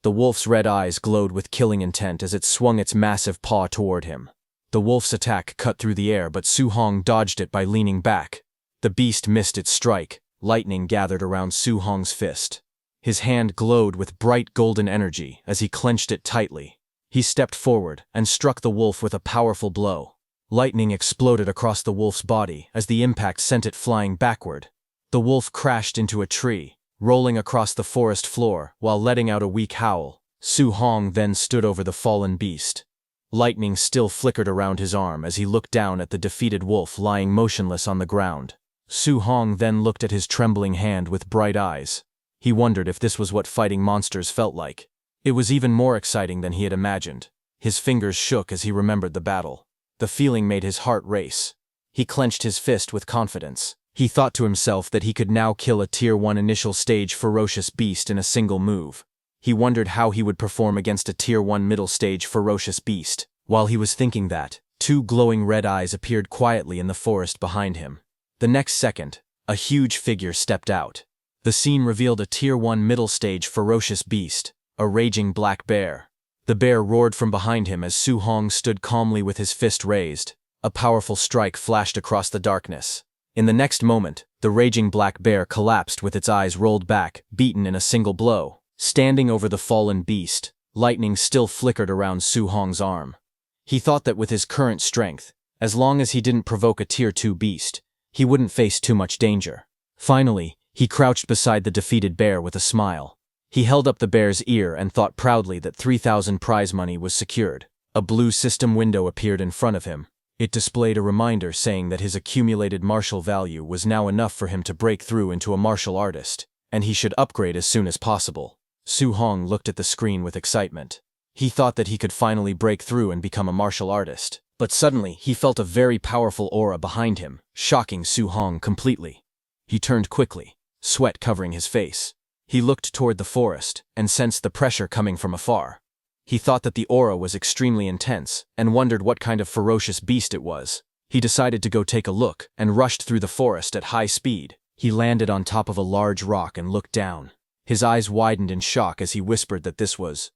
The wolf's red eyes glowed with killing intent as it swung its massive paw toward him. The wolf's attack cut through the air, but Su Hong dodged it by leaning back. The beast missed its strike. Lightning gathered around Su Hong's fist. His hand glowed with bright golden energy as he clenched it tightly. He stepped forward and struck the wolf with a powerful blow. Lightning exploded across the wolf's body as the impact sent it flying backward. The wolf crashed into a tree, rolling across the forest floor while letting out a weak howl. Su Hong then stood over the fallen beast. Lightning still flickered around his arm as he looked down at the defeated wolf lying motionless on the ground. Su Hong then looked at his trembling hand with bright eyes. He wondered if this was what fighting monsters felt like. It was even more exciting than he had imagined. His fingers shook as he remembered the battle. The feeling made his heart race. He clenched his fist with confidence. He thought to himself that he could now kill a Tier 1 initial stage ferocious beast in a single move. He wondered how he would perform against a Tier 1 middle stage ferocious beast. While he was thinking that, 2 glowing red eyes appeared quietly in the forest behind him. The next second, a huge figure stepped out. The scene revealed a Tier 1 middle stage ferocious beast, a raging black bear. The bear roared from behind him as Su Hong stood calmly with his fist raised. A powerful strike flashed across the darkness. In the next moment, the raging black bear collapsed with its eyes rolled back, beaten in a single blow. Standing over the fallen beast, lightning still flickered around Su Hong's arm. He thought that with his current strength, as long as he didn't provoke a Tier 2 beast, he wouldn't face too much danger. Finally, he crouched beside the defeated bear with a smile. He held up the bear's ear and thought proudly that 3,000 prize money was secured. A blue system window appeared in front of him. It displayed a reminder saying that his accumulated martial value was now enough for him to break through into a martial artist, and he should upgrade as soon as possible. Su Hong looked at the screen with excitement. He thought that he could finally break through and become a martial artist. But suddenly, he felt a very powerful aura behind him, shocking Su Hong completely. He turned quickly, sweat covering his face. He looked toward the forest and sensed the pressure coming from afar. He thought that the aura was extremely intense and wondered what kind of ferocious beast it was. He decided to go take a look and rushed through the forest at high speed. He landed on top of a large rock and looked down. His eyes widened in shock as he whispered that this was.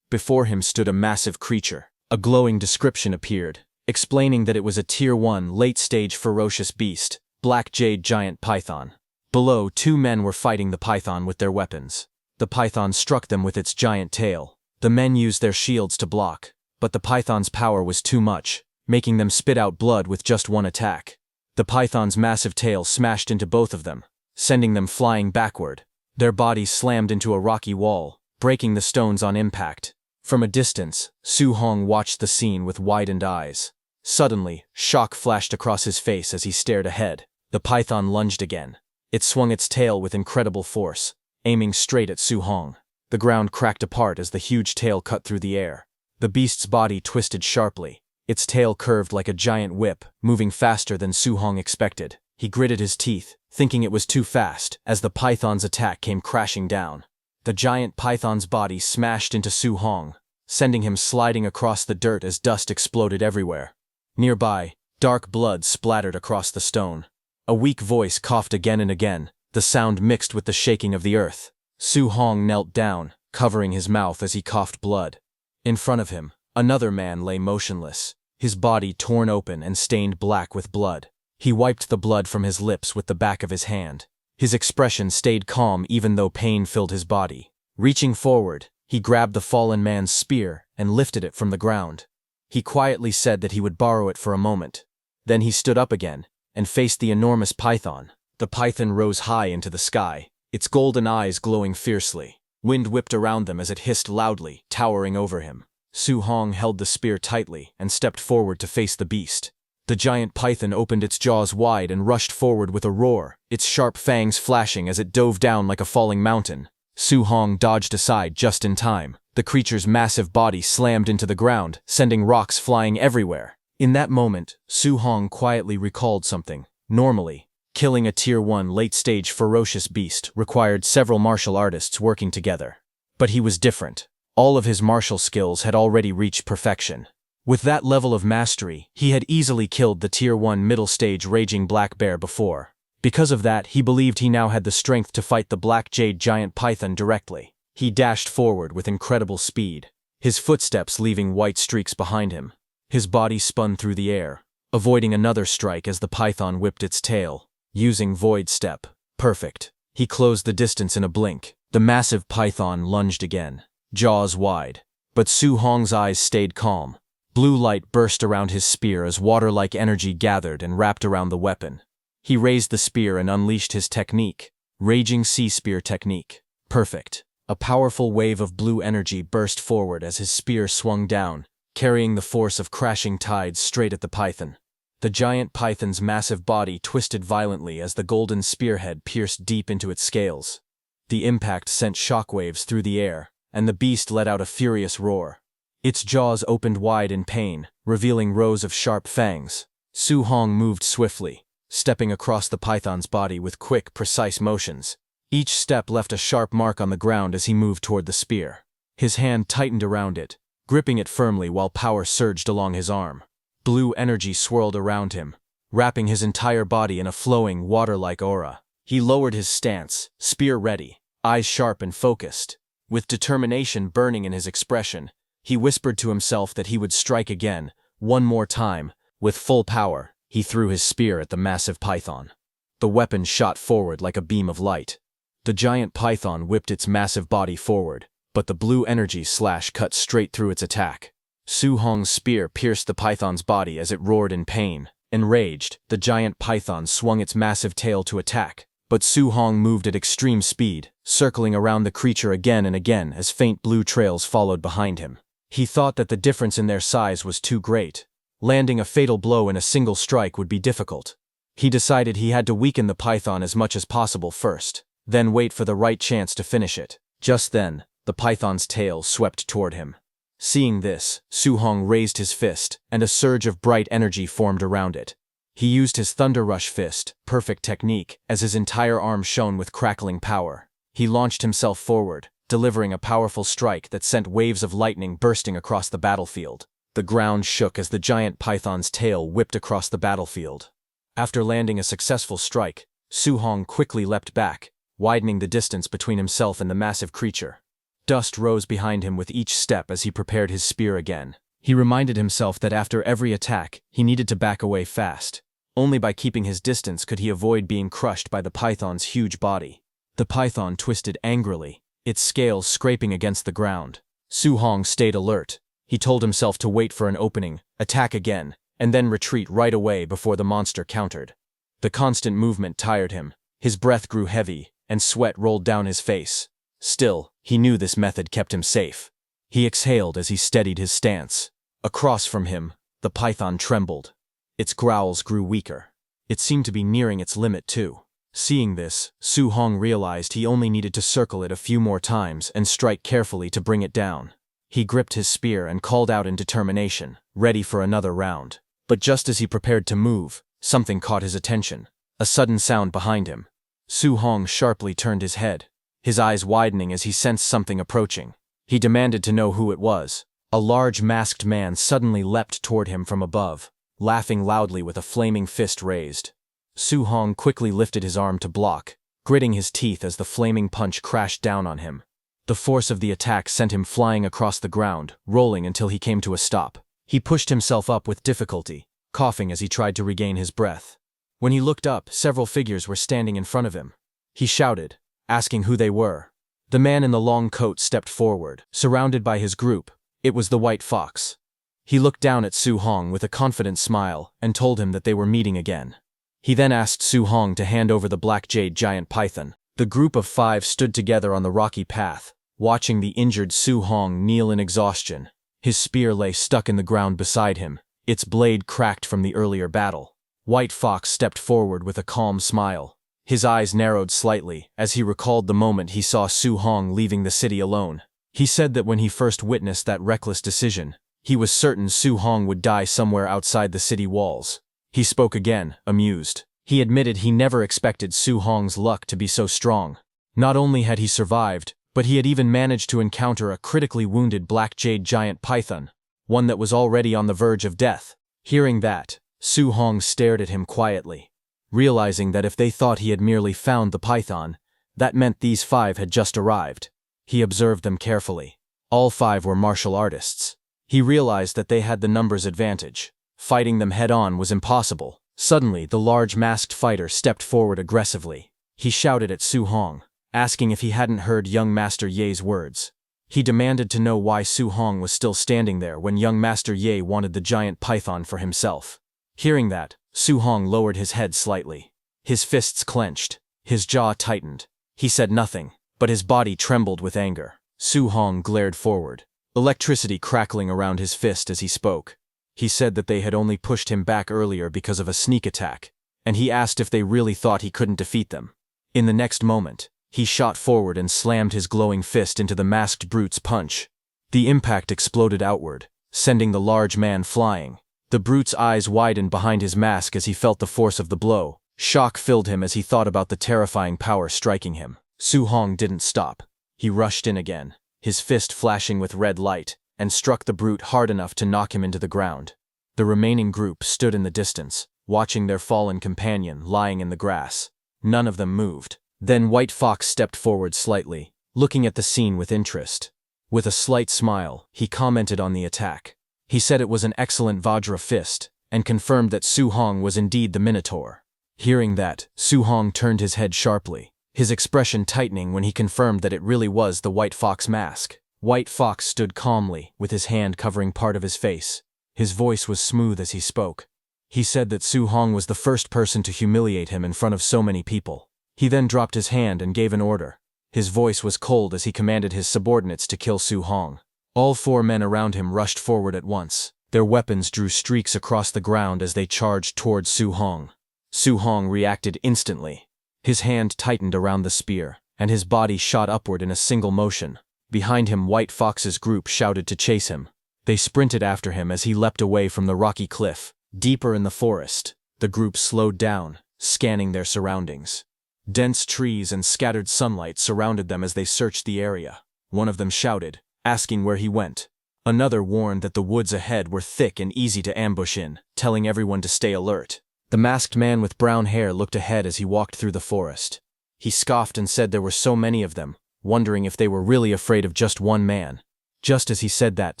Before him stood a massive creature, A glowing description appeared, explaining that it was a Tier 1 late-stage ferocious beast, black jade giant python. Below, 2 men were fighting the python with their weapons. The python struck them with its giant tail. The men used their shields to block, but the python's power was too much, making them spit out blood with just one attack. The python's massive tail smashed into both of them, sending them flying backward. Their bodies slammed into a rocky wall, breaking the stones on impact. From a distance, Su Hong watched the scene with widened eyes. Suddenly, shock flashed across his face as he stared ahead. The python lunged again. It swung its tail with incredible force, aiming straight at Su Hong. The ground cracked apart as the huge tail cut through the air. The beast's body twisted sharply. Its tail curved like a giant whip, moving faster than Su Hong expected. He gritted his teeth, thinking it was too fast, as the python's attack came crashing down. The giant python's body smashed into Su Hong, sending him sliding across the dirt as dust exploded everywhere. Nearby, dark blood splattered across the stone. A weak voice coughed again and again, the sound mixed with the shaking of the earth. Su Hong knelt down, covering his mouth as he coughed blood. In front of him, another man lay motionless, his body torn open and stained black with blood. He wiped the blood from his lips with the back of his hand. His expression stayed calm even though pain filled his body. Reaching forward, he grabbed the fallen man's spear and lifted it from the ground. He quietly said that he would borrow it for a moment. Then he stood up again and faced the enormous python. The python rose high into the sky, its golden eyes glowing fiercely. Wind whipped around them as it hissed loudly, towering over him. Su Hong held the spear tightly and stepped forward to face the beast. The giant python opened its jaws wide and rushed forward with a roar, its sharp fangs flashing as it dove down like a falling mountain. Su Hong dodged aside just in time. The creature's massive body slammed into the ground, sending rocks flying everywhere. In that moment, Su Hong quietly recalled something. Normally, killing a Tier 1 late-stage ferocious beast required several martial artists working together. But he was different. All of his martial skills had already reached perfection. With that level of mastery, he had easily killed the Tier 1 middle-stage raging black bear before. Because of that, he believed he now had the strength to fight the black jade giant python directly. He dashed forward with incredible speed, his footsteps leaving white streaks behind him. His body spun through the air, avoiding another strike as the python whipped its tail. Using void step. Perfect. He closed the distance in a blink. The massive python lunged again, jaws wide. But Su Hong's eyes stayed calm. Blue light burst around his spear as water-like energy gathered and wrapped around the weapon. He raised the spear and unleashed his technique, Raging Sea Spear technique. Perfect. A powerful wave of blue energy burst forward as his spear swung down, carrying the force of crashing tides straight at the python. The giant python's massive body twisted violently as the golden spearhead pierced deep into its scales. The impact sent shockwaves through the air, and the beast let out a furious roar. Its jaws opened wide in pain, revealing rows of sharp fangs. Su Hong moved swiftly, stepping across the python's body with quick, precise motions. Each step left a sharp mark on the ground as he moved toward the spear. His hand tightened around it, gripping it firmly while power surged along his arm. Blue energy swirled around him, wrapping his entire body in a flowing, water-like aura. He lowered his stance, spear ready, eyes sharp and focused. With determination burning in his expression, he whispered to himself that he would strike again, one more time. With full power, he threw his spear at the massive python. The weapon shot forward like a beam of light. The giant python whipped its massive body forward, but the blue energy slash cut straight through its attack. Su Hong's spear pierced the python's body as it roared in pain. Enraged, the giant python swung its massive tail to attack, but Su Hong moved at extreme speed, circling around the creature again and again as faint blue trails followed behind him. He thought that the difference in their size was too great. Landing a fatal blow in a single strike would be difficult. He decided he had to weaken the python as much as possible first, then wait for the right chance to finish it. Just then, the python's tail swept toward him. Seeing this, Su Hong raised his fist, and a surge of bright energy formed around it. He used his Thunder Rush fist, perfect technique, as his entire arm shone with crackling power. He launched himself forward, delivering a powerful strike that sent waves of lightning bursting across the battlefield. The ground shook as the giant python's tail whipped across the battlefield. After landing a successful strike, Su Hong quickly leapt back, widening the distance between himself and the massive creature. Dust rose behind him with each step as he prepared his spear again. He reminded himself that after every attack, he needed to back away fast. Only by keeping his distance could he avoid being crushed by the python's huge body. The python twisted angrily, its scales scraping against the ground. Su Hong stayed alert. He told himself to wait for an opening, attack again, and then retreat right away before the monster countered. The constant movement tired him. His breath grew heavy, and sweat rolled down his face. Still, he knew this method kept him safe. He exhaled as he steadied his stance. Across from him, the python trembled. Its growls grew weaker. It seemed to be nearing its limit too. Seeing this, Su Hong realized he only needed to circle it a few more times and strike carefully to bring it down. He gripped his spear and called out in determination, ready for another round. But just as he prepared to move, something caught his attention. A sudden sound behind him. Su Hong sharply turned his head, his eyes widening as he sensed something approaching. He demanded to know who it was. A large masked man suddenly leapt toward him from above, laughing loudly with a flaming fist raised. Su Hong quickly lifted his arm to block, gritting his teeth as the flaming punch crashed down on him. The force of the attack sent him flying across the ground, rolling until he came to a stop. He pushed himself up with difficulty, coughing as he tried to regain his breath. When he looked up, several figures were standing in front of him. He shouted, asking who they were. The man in the long coat stepped forward, surrounded by his group. It was the White Fox. He looked down at Su Hong with a confident smile and told him that they were meeting again. He then asked Su Hong to hand over the black jade giant python. The group of 5 stood together on the rocky path, watching the injured Su Hong kneel in exhaustion. His spear lay stuck in the ground beside him, its blade cracked from the earlier battle. White Fox stepped forward with a calm smile. His eyes narrowed slightly as he recalled the moment he saw Su Hong leaving the city alone. He said that when he first witnessed that reckless decision, he was certain Su Hong would die somewhere outside the city walls. He spoke again, amused. He admitted he never expected Su Hong's luck to be so strong. Not only had he survived, but he had even managed to encounter a critically wounded black jade giant python, one that was already on the verge of death. Hearing that, Su Hong stared at him quietly, realizing that if they thought he had merely found the python, that meant these 5 had just arrived. He observed them carefully. All 5 were martial artists. He realized that they had the numbers advantage. Fighting them head-on was impossible. Suddenly, the large masked fighter stepped forward aggressively. He shouted at Su Hong, asking if he hadn't heard young Master Ye's words. He demanded to know why Su Hong was still standing there when young Master Ye wanted the giant python for himself. Hearing that, Su Hong lowered his head slightly. His fists clenched. His jaw tightened. He said nothing, but his body trembled with anger. Su Hong glared forward, electricity crackling around his fist as he spoke. He said that they had only pushed him back earlier because of a sneak attack, and he asked if they really thought he couldn't defeat them. In the next moment, he shot forward and slammed his glowing fist into the masked brute's punch. The impact exploded outward, sending the large man flying. The brute's eyes widened behind his mask as he felt the force of the blow. Shock filled him as he thought about the terrifying power striking him. Su Hong didn't stop. He rushed in again, his fist flashing with red light, and struck the brute hard enough to knock him into the ground. The remaining group stood in the distance, watching their fallen companion lying in the grass. None of them moved. Then White Fox stepped forward slightly, looking at the scene with interest. With a slight smile, he commented on the attack. He said it was an excellent Vajra fist, and confirmed that Su Hong was indeed the Minotaur. Hearing that, Su Hong turned his head sharply, his expression tightening when he confirmed that it really was the White Fox mask. White Fox stood calmly, with his hand covering part of his face. His voice was smooth as he spoke. He said that Su Hong was the first person to humiliate him in front of so many people. He then dropped his hand and gave an order. His voice was cold as he commanded his subordinates to kill Su Hong. All 4 men around him rushed forward at once. Their weapons drew streaks across the ground as they charged towards Su Hong. Su Hong reacted instantly. His hand tightened around the spear, and his body shot upward in a single motion. Behind him, White Fox's group shouted to chase him. They sprinted after him as he leapt away from the rocky cliff. Deeper in the forest, the group slowed down, scanning their surroundings. Dense trees and scattered sunlight surrounded them as they searched the area. One of them shouted, asking where he went. Another warned that the woods ahead were thick and easy to ambush in, telling everyone to stay alert. The masked man with brown hair looked ahead as he walked through the forest. He scoffed and said there were so many of them, wondering if they were really afraid of just one man. Just as he said that,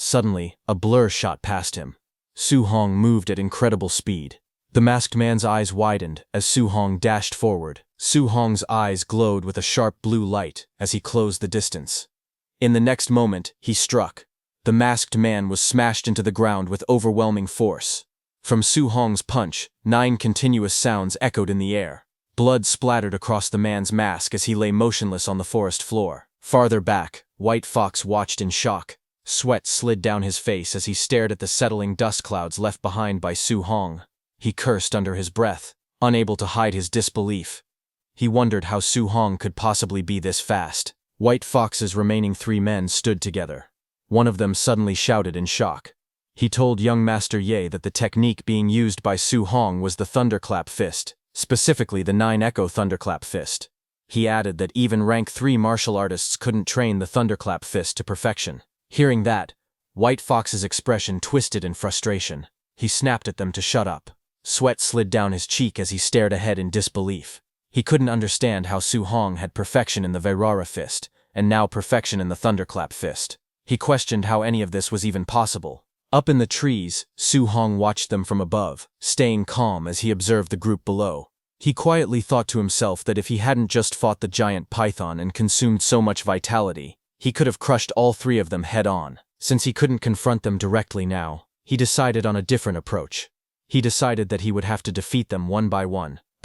suddenly, a blur shot past him. Su Hong moved at incredible speed. The masked man's eyes widened as Su Hong dashed forward. Su Hong's eyes glowed with a sharp blue light as he closed the distance. In the next moment, he struck. The masked man was smashed into the ground with overwhelming force. From Su Hong's punch, 9 continuous sounds echoed in the air. Blood splattered across the man's mask as he lay motionless on the forest floor. Farther back, White Fox watched in shock. Sweat slid down his face as he stared at the settling dust clouds left behind by Su Hong. He cursed under his breath, unable to hide his disbelief. He wondered how Su Hong could possibly be this fast. White Fox's remaining 3 men stood together. One of them suddenly shouted in shock. He told young Master Ye that the technique being used by Su Hong was the Thunderclap Fist, specifically the 9 Echo Thunderclap Fist. He added that even rank 3 martial artists couldn't train the Thunderclap Fist to perfection. Hearing that, White Fox's expression twisted in frustration. He snapped at them to shut up. Sweat slid down his cheek as he stared ahead in disbelief. He couldn't understand how Su Hong had perfection in the Vairara Fist, and now perfection in the Thunderclap Fist. He questioned how any of this was even possible. Up in the trees, Su Hong watched them from above, staying calm as he observed the group below. He quietly thought to himself that if he hadn't just fought the giant python and consumed so much vitality, he could have crushed all 3 of them head-on. Since he couldn't confront them directly now, he decided on a different approach. He decided that he would have to defeat them one by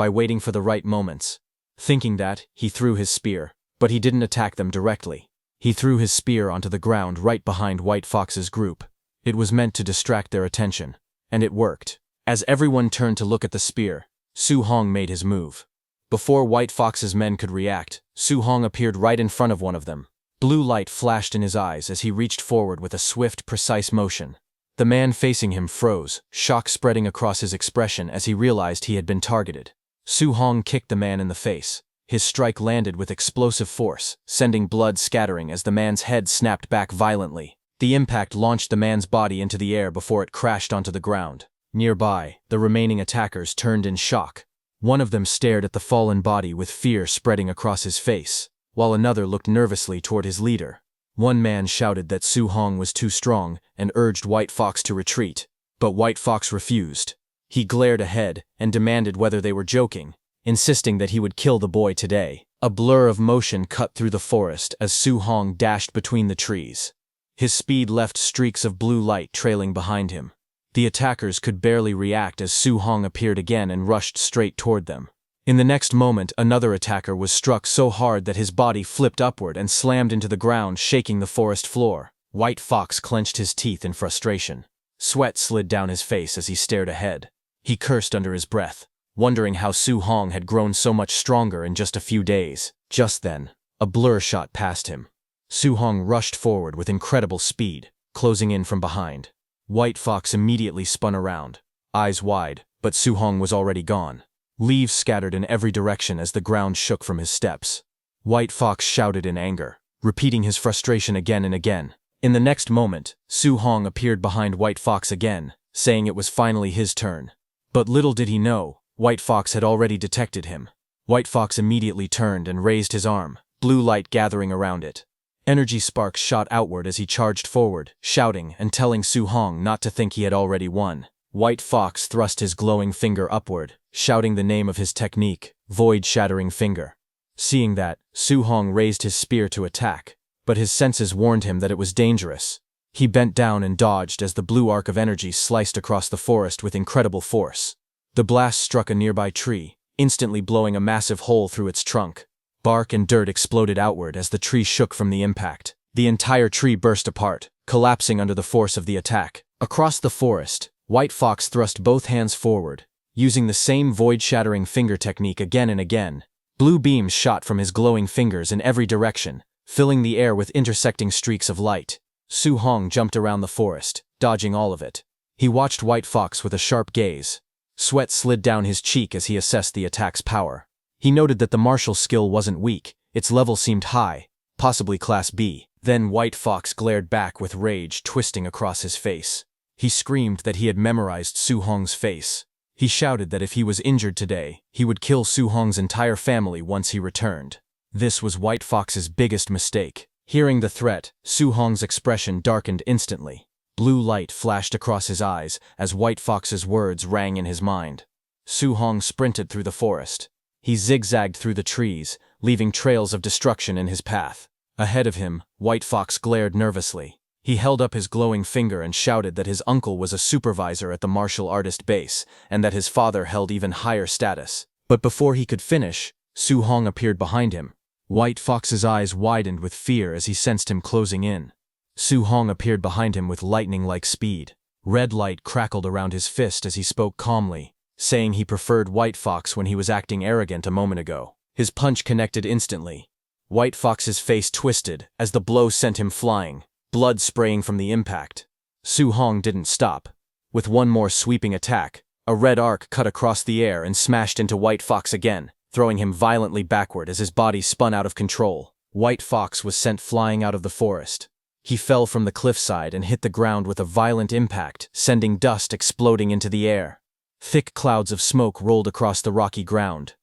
waiting for the right moments. Thinking that, he threw his spear, but he didn't attack them directly. He threw his spear onto the ground right behind White Fox's group. It was meant to distract their attention, and it worked. As everyone turned to look at the spear, Su Hong made his move. Before White Fox's men could react, Su Hong appeared right in front of one of them. Blue light flashed in his eyes as he reached forward with a swift, precise motion. The man facing him froze, shock spreading across his expression as he realized he had been targeted. Su Hong kicked the man in the face. His strike landed with explosive force, sending blood scattering as the man's head snapped back violently. The impact launched the man's body into the air before it crashed onto the ground. Nearby, the remaining attackers turned in shock. One of them stared at the fallen body with fear spreading across his face, while another looked nervously toward his leader. One man shouted that Su Hong was too strong and urged White Fox to retreat, but White Fox refused. He glared ahead and demanded whether they were joking, insisting that he would kill the boy today. A blur of motion cut through the forest as Su Hong dashed between the trees. His speed left streaks of blue light trailing behind him. The attackers could barely react as Su Hong appeared again and rushed straight toward them. In the next moment, another attacker was struck so hard that his body flipped upward and slammed into the ground, shaking the forest floor. White Fox clenched his teeth in frustration. Sweat slid down his face as he stared ahead. He cursed under his breath, wondering how Su Hong had grown so much stronger in just a few days. Just then, a blur shot past him. Su Hong rushed forward with incredible speed, closing in from behind. White Fox immediately spun around, eyes wide, but Su Hong was already gone. Leaves scattered in every direction as the ground shook from his steps. White Fox shouted in anger, repeating his frustration again and again. In the next moment, Su Hong appeared behind White Fox again, saying it was finally his turn. But little did he know, White Fox had already detected him. White Fox immediately turned and raised his arm, blue light gathering around it. Energy sparks shot outward as he charged forward, shouting and telling Su Hong not to think he had already won. White Fox thrust his glowing finger upward, shouting the name of his technique, Void-Shattering Finger. Seeing that, Su Hong raised his spear to attack, but his senses warned him that it was dangerous. He bent down and dodged as the blue arc of energy sliced across the forest with incredible force. The blast struck a nearby tree, instantly blowing a massive hole through its trunk. Bark and dirt exploded outward as the tree shook from the impact. The entire tree burst apart, collapsing under the force of the attack. Across the forest, White Fox thrust both hands forward, using the same void-shattering finger technique again and again. Blue beams shot from his glowing fingers in every direction, filling the air with intersecting streaks of light. Su Hong jumped around the forest, dodging all of it. He watched White Fox with a sharp gaze. Sweat slid down his cheek as he assessed the attack's power. He noted that the martial skill wasn't weak, its level seemed high, possibly Class B. Then White Fox glared back with rage twisting across his face. He screamed that he had memorized Su Hong's face. He shouted that if he was injured today, he would kill Su Hong's entire family once he returned. This was White Fox's biggest mistake. Hearing the threat, Su Hong's expression darkened instantly. Blue light flashed across his eyes as White Fox's words rang in his mind. Su Hong sprinted through the forest. He zigzagged through the trees, leaving trails of destruction in his path. Ahead of him, White Fox glared nervously. He held up his glowing finger and shouted that his uncle was a supervisor at the martial artist base, and that his father held even higher status. But before he could finish, Su Hong appeared behind him. White Fox's eyes widened with fear as he sensed him closing in. Su Hong appeared behind him with lightning-like speed. Red light crackled around his fist as he spoke calmly, saying he preferred White Fox when he was acting arrogant a moment ago. His punch connected instantly. White Fox's face twisted as the blow sent him flying, blood spraying from the impact. Su Hong didn't stop. With one more sweeping attack, a red arc cut across the air and smashed into White Fox again, throwing him violently backward as his body spun out of control. White Fox was sent flying out of the forest. He fell from the cliffside and hit the ground with a violent impact, sending dust exploding into the air. Thick clouds of smoke rolled across the rocky ground.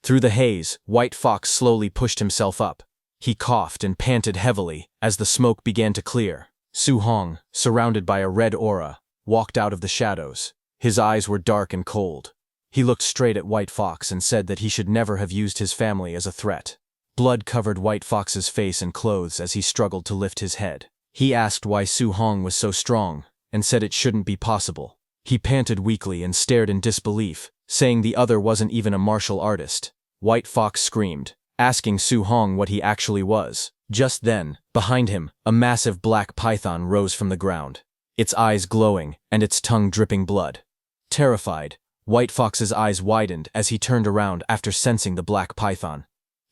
Through the haze, White Fox slowly pushed himself up. He coughed and panted heavily as the smoke began to clear. Su Hong, surrounded by a red aura, walked out of the shadows. His eyes were dark and cold. He looked straight at White Fox and said that he should never have used his family as a threat. Blood covered White Fox's face and clothes as he struggled to lift his head. He asked why Su Hong was so strong, and said it shouldn't be possible. He panted weakly and stared in disbelief, saying the other wasn't even a martial artist. White Fox screamed, asking Su Hong what he actually was. Just then, behind him, a massive black python rose from the ground, its eyes glowing and its tongue dripping blood. Terrified, White Fox's eyes widened as he turned around after sensing the black python.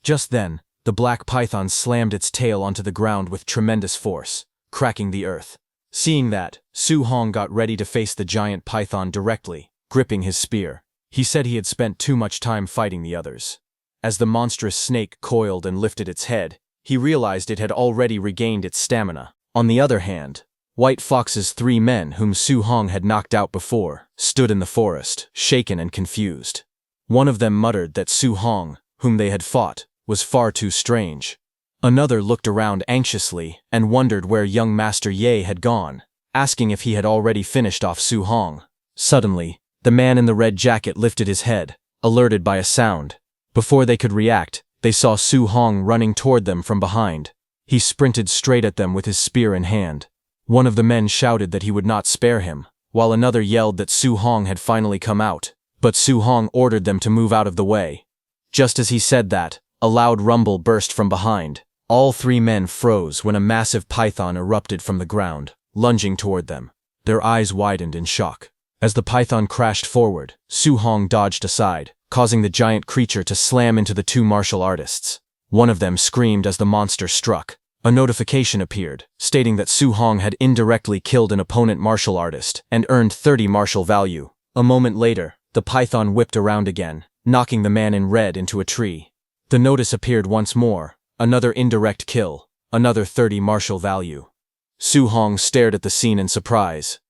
Just then, the black python slammed its tail onto the ground with tremendous force, cracking the earth. Seeing that, Su Hong got ready to face the giant python directly, gripping his spear. He said he had spent too much time fighting the others. As the monstrous snake coiled and lifted its head, he realized it had already regained its stamina. On the other hand, White Fox's 3 men whom Su Hong had knocked out before stood in the forest, shaken and confused. One of them muttered that Su Hong, whom they had fought, was far too strange. Another looked around anxiously and wondered where young Master Ye had gone, asking if he had already finished off Su Hong. Suddenly, the man in the red jacket lifted his head, alerted by a sound. Before they could react, they saw Su Hong running toward them from behind. He sprinted straight at them with his spear in hand. One of the men shouted that he would not spare him, while another yelled that Su Hong had finally come out, but Su Hong ordered them to move out of the way. Just as he said that, a loud rumble burst from behind. All 3 men froze when a massive python erupted from the ground, lunging toward them. Their eyes widened in shock. As the python crashed forward, Su Hong dodged aside, causing the giant creature to slam into the 2 martial artists. One of them screamed as the monster struck. A notification appeared, stating that Su Hong had indirectly killed an opponent martial artist and earned 30 martial value. A moment later, the python whipped around again, knocking the man in red into a tree. The notice appeared once more, another indirect kill, another 30 martial value. Su Hong stared at the scene in surprise.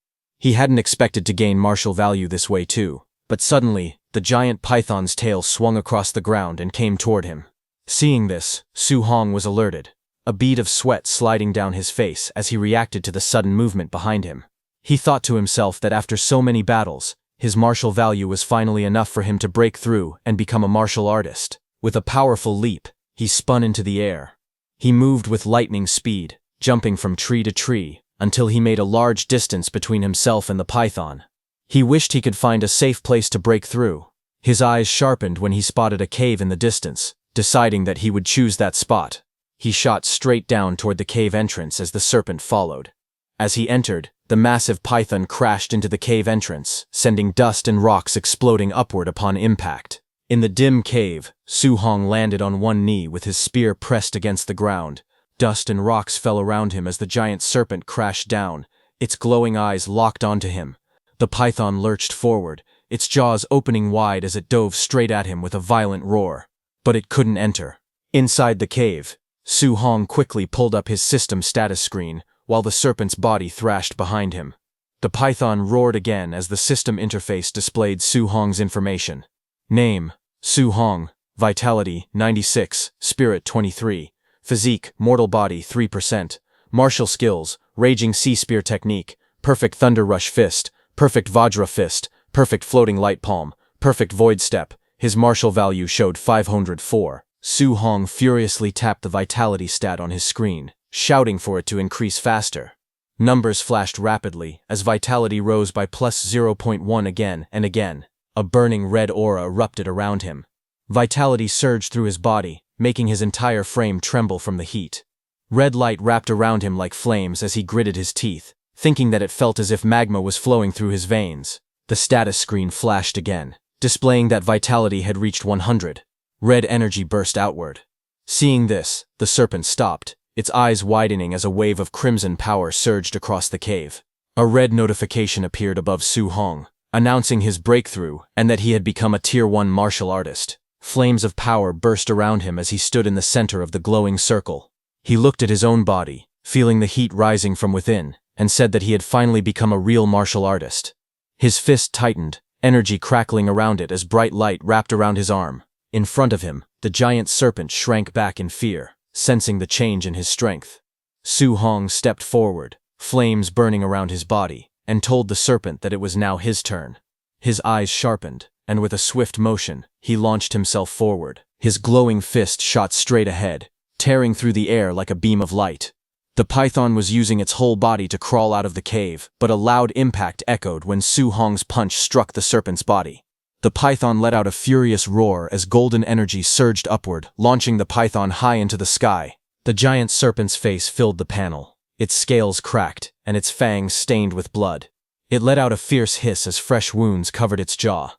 He hadn't expected to gain martial value this way too, but suddenly, the giant python's tail swung across the ground and came toward him. Seeing this, Su Hong was alerted, a bead of sweat sliding down his face as he reacted to the sudden movement behind him. He thought to himself that after so many battles, his martial value was finally enough for him to break through and become a martial artist. With a powerful leap, he spun into the air. He moved with lightning speed, jumping from tree to tree, until he made a large distance between himself and the python. He wished he could find a safe place to break through. His eyes sharpened when he spotted a cave in the distance, deciding that he would choose that spot. He shot straight down toward the cave entrance as the serpent followed. As he entered, the massive python crashed into the cave entrance, sending dust and rocks exploding upward upon impact. In the dim cave, Su Hong landed on one knee with his spear pressed against the ground. Dust and rocks fell around him as the giant serpent crashed down, its glowing eyes locked onto him. The python lurched forward, its jaws opening wide as it dove straight at him with a violent roar. But it couldn't enter. Inside the cave, Su Hong quickly pulled up his system status screen, while the serpent's body thrashed behind him. The python roared again as the system interface displayed Su Hong's information. Name: Su Hong, Vitality 96, Spirit 23, Physique, mortal body 3%. Martial skills, raging sea spear technique, perfect thunder rush fist, perfect vajra fist, perfect floating light palm, perfect void step. His martial value showed 504. Su Hong furiously tapped the vitality stat on his screen, shouting for it to increase faster. Numbers flashed rapidly as vitality rose by plus 0.1 again and again. A burning red aura erupted around him. Vitality surged through his body, making his entire frame tremble from the heat. Red light wrapped around him like flames as he gritted his teeth, thinking that it felt as if magma was flowing through his veins. The status screen flashed again, displaying that vitality had reached 100. Red energy burst outward. Seeing this, the serpent stopped, its eyes widening as a wave of crimson power surged across the cave. A red notification appeared above Su Hong, announcing his breakthrough and that he had become a Tier 1 martial artist. Flames of power burst around him as he stood in the center of the glowing circle. He looked at his own body, feeling the heat rising from within, and said that he had finally become a real martial artist. His fist tightened, energy crackling around it as bright light wrapped around his arm. In front of him, the giant serpent shrank back in fear, sensing the change in his strength. Su Hong stepped forward, flames burning around his body, and told the serpent that it was now his turn. His eyes sharpened, and with a swift motion, he launched himself forward. His glowing fist shot straight ahead, tearing through the air like a beam of light. The python was using its whole body to crawl out of the cave, but a loud impact echoed when Su Hong's punch struck the serpent's body. The python let out a furious roar as golden energy surged upward, launching the python high into the sky. The giant serpent's face filled the panel. Its scales cracked, and its fangs stained with blood. It let out a fierce hiss as fresh wounds covered its jaw.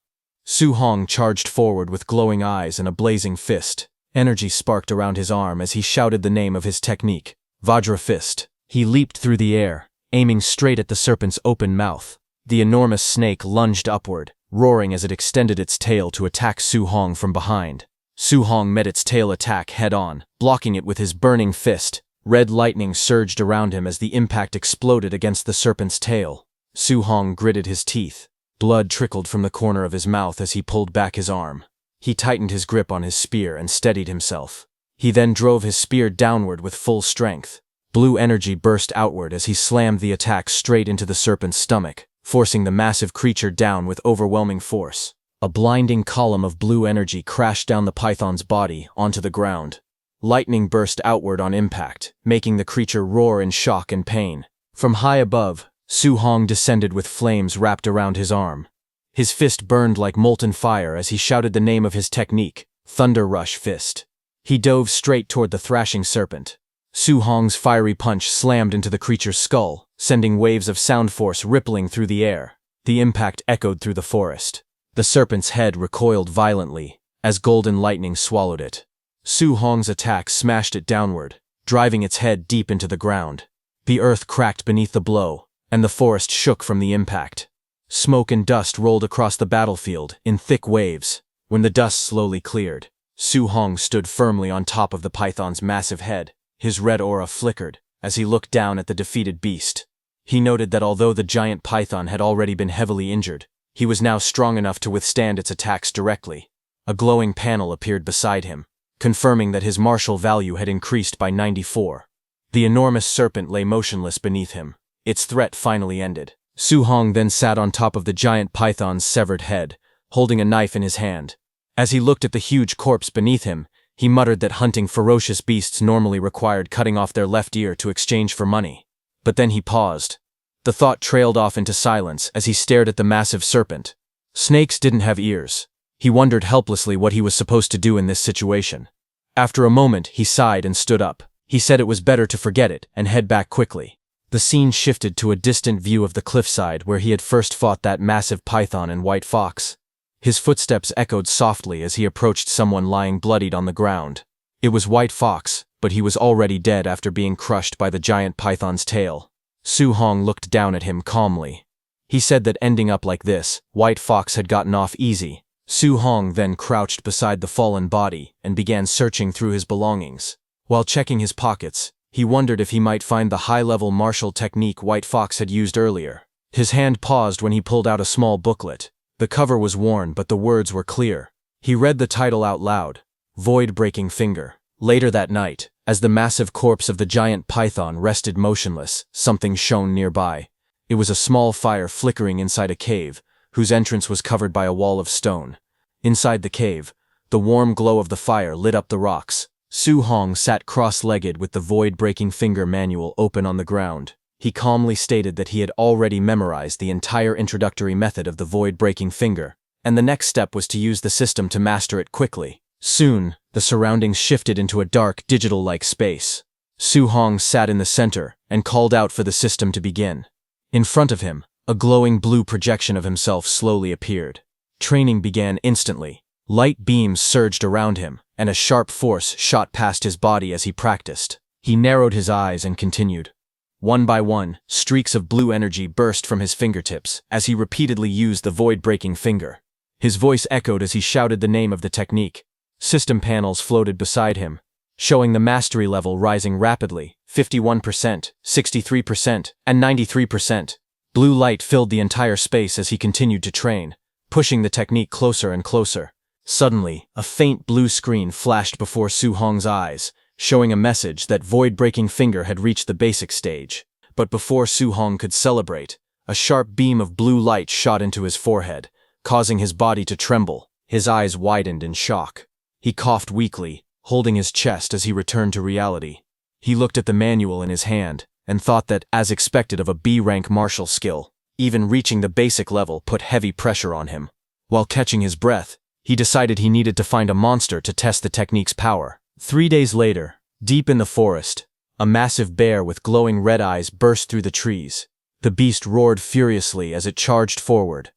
Su Hong charged forward with glowing eyes and a blazing fist. Energy sparked around his arm as he shouted the name of his technique, Vajra Fist. He leaped through the air, aiming straight at the serpent's open mouth. The enormous snake lunged upward, roaring as it extended its tail to attack Su Hong from behind. Su Hong met its tail attack head-on, blocking it with his burning fist. Red lightning surged around him as the impact exploded against the serpent's tail. Su Hong gritted his teeth. Blood trickled from the corner of his mouth as he pulled back his arm. He tightened his grip on his spear and steadied himself. He then drove his spear downward with full strength. Blue energy burst outward as he slammed the attack straight into the serpent's stomach, forcing the massive creature down with overwhelming force. A blinding column of blue energy crashed down the python's body onto the ground. Lightning burst outward on impact, making the creature roar in shock and pain. From high above, Su Hong descended with flames wrapped around his arm. His fist burned like molten fire as he shouted the name of his technique, Thunder Rush Fist. He dove straight toward the thrashing serpent. Su Hong's fiery punch slammed into the creature's skull, sending waves of sound force rippling through the air. The impact echoed through the forest. The serpent's head recoiled violently, as golden lightning swallowed it. Su Hong's attack smashed it downward, driving its head deep into the ground. The earth cracked beneath the blow, and the forest shook from the impact. Smoke and dust rolled across the battlefield in thick waves. When the dust slowly cleared, Su Hong stood firmly on top of the python's massive head. His red aura flickered as he looked down at the defeated beast. He noted that although the giant python had already been heavily injured, he was now strong enough to withstand its attacks directly. A glowing panel appeared beside him, confirming that his martial value had increased by 94. The enormous serpent lay motionless beneath him. Its threat finally ended. Su Hong then sat on top of the giant python's severed head, holding a knife in his hand. As he looked at the huge corpse beneath him, he muttered that hunting ferocious beasts normally required cutting off their left ear to exchange for money. But then he paused. The thought trailed off into silence as he stared at the massive serpent. Snakes didn't have ears. He wondered helplessly what he was supposed to do in this situation. After a moment, he sighed and stood up. He said it was better to forget it and head back quickly. The scene shifted to a distant view of the cliffside where he had first fought that massive python and white fox. His footsteps echoed softly as he approached someone lying bloodied on the ground. It was White Fox, but he was already dead after being crushed by the giant python's tail. Su Hong looked down at him calmly. He said that ending up like this, White Fox had gotten off easy. Su Hong then crouched beside the fallen body and began searching through his belongings. While checking his pockets, he wondered if he might find the high-level martial technique White Fox had used earlier. His hand paused when he pulled out a small booklet. The cover was worn, but the words were clear. He read the title out loud, Void Breaking Finger. Later that night, As the massive corpse of the giant python rested motionless, something shone nearby. It was a small fire flickering inside a cave, whose entrance was covered by a wall of stone. Inside the cave, the warm glow of the fire lit up the rocks. Su Hong sat cross-legged with the void-breaking finger manual open on the ground. He calmly stated that he had already memorized the entire introductory method of the void-breaking finger, and the next step was to use the system to master it quickly. Soon, the surroundings shifted into a dark, digital-like space. Su Hong sat in the center and called out for the system to begin. In front of him, a glowing blue projection of himself slowly appeared. Training began instantly. Light beams surged around him, and a sharp force shot past his body as he practiced. He narrowed his eyes and continued. One by one, streaks of blue energy burst from his fingertips as he repeatedly used the void-breaking finger. His voice echoed as he shouted the name of the technique. System panels floated beside him, showing the mastery level rising rapidly, 51%, 63%, and 93%. Blue light filled the entire space as he continued to train, pushing the technique closer and closer. Suddenly, a faint blue screen flashed before Su Hong's eyes, showing a message that void-breaking finger had reached the basic stage. But before Su Hong could celebrate, a sharp beam of blue light shot into his forehead, causing his body to tremble. His eyes widened in shock. He coughed weakly, holding his chest as he returned to reality. He looked at the manual in his hand and thought that, as expected of a B-rank martial skill, even reaching the basic level put heavy pressure on him. While catching his breath, he decided he needed to find a monster to test the technique's power. 3 days later, deep in the forest, a massive bear with glowing red eyes burst through the trees. The beast roared furiously as it charged forward.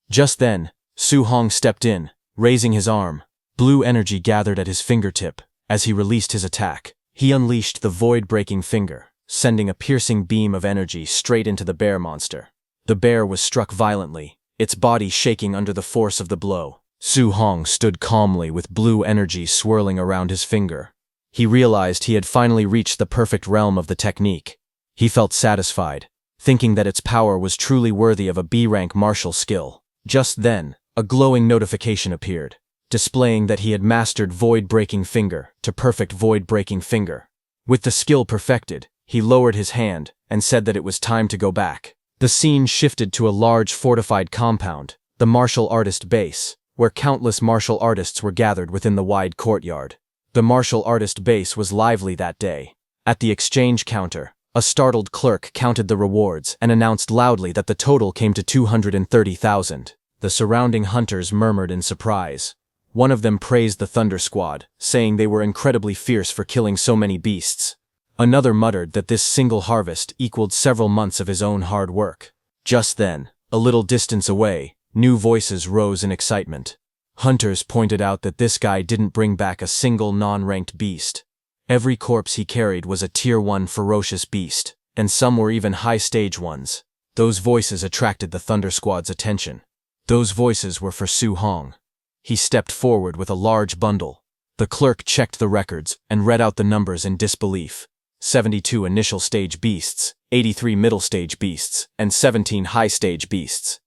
Just then, Su Hong stepped in, raising his arm. Blue energy gathered at his fingertip. As he released his attack, he unleashed the void-breaking finger, sending a piercing beam of energy straight into the bear monster. The bear was struck violently, its body shaking under the force of the blow. Su Hong stood calmly with blue energy swirling around his finger. He realized he had finally reached the perfect realm of the technique. He felt satisfied, thinking that its power was truly worthy of a B-rank martial skill. Just then, a glowing notification appeared, displaying that he had mastered void-breaking finger to perfect void-breaking finger. With the skill perfected, he lowered his hand and said that it was time to go back. The scene shifted to a large fortified compound, the martial artist base, where countless martial artists were gathered within the wide courtyard. The martial artist base was lively that day. At the exchange counter, a startled clerk counted the rewards and announced loudly that the total came to 230,000. The surrounding hunters murmured in surprise. One of them praised the Thunder Squad, saying they were incredibly fierce for killing so many beasts. Another muttered that this single harvest equaled several months of his own hard work. Just then, a little distance away, new voices rose in excitement. Hunters pointed out that this guy didn't bring back a single non-ranked beast. Every corpse he carried was a Tier 1 ferocious beast, and some were even high-stage ones. Those voices attracted the Thunder Squad's attention. Those voices were for Su Hong. He stepped forward with a large bundle. The clerk checked the records and read out the numbers in disbelief. 72 initial stage beasts, 83 middle stage beasts, and 17 high stage beasts.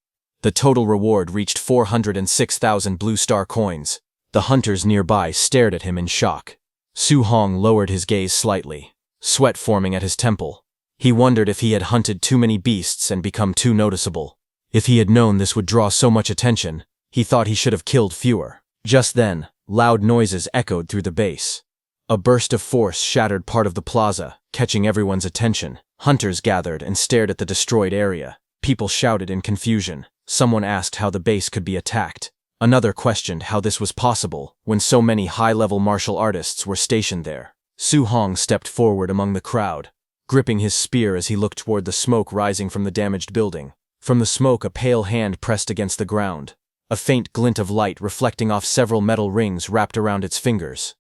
The total reward reached 406,000 blue star coins. The hunters nearby stared at him in shock. Su Hong lowered his gaze slightly, sweat forming at his temple. He wondered if he had hunted too many beasts and become too noticeable. If he had known this would draw so much attention, he thought he should have killed fewer. Just then, loud noises echoed through the base. A burst of force shattered part of the plaza, catching everyone's attention. Hunters gathered and stared at the destroyed area. People shouted in confusion. Someone asked how the base could be attacked. Another questioned how this was possible when so many high-level martial artists were stationed there. Su Hong stepped forward among the crowd, gripping his spear as he looked toward the smoke rising from the damaged building. From the smoke, a pale hand pressed against the ground, a faint glint of light reflecting off several metal rings wrapped around its fingers.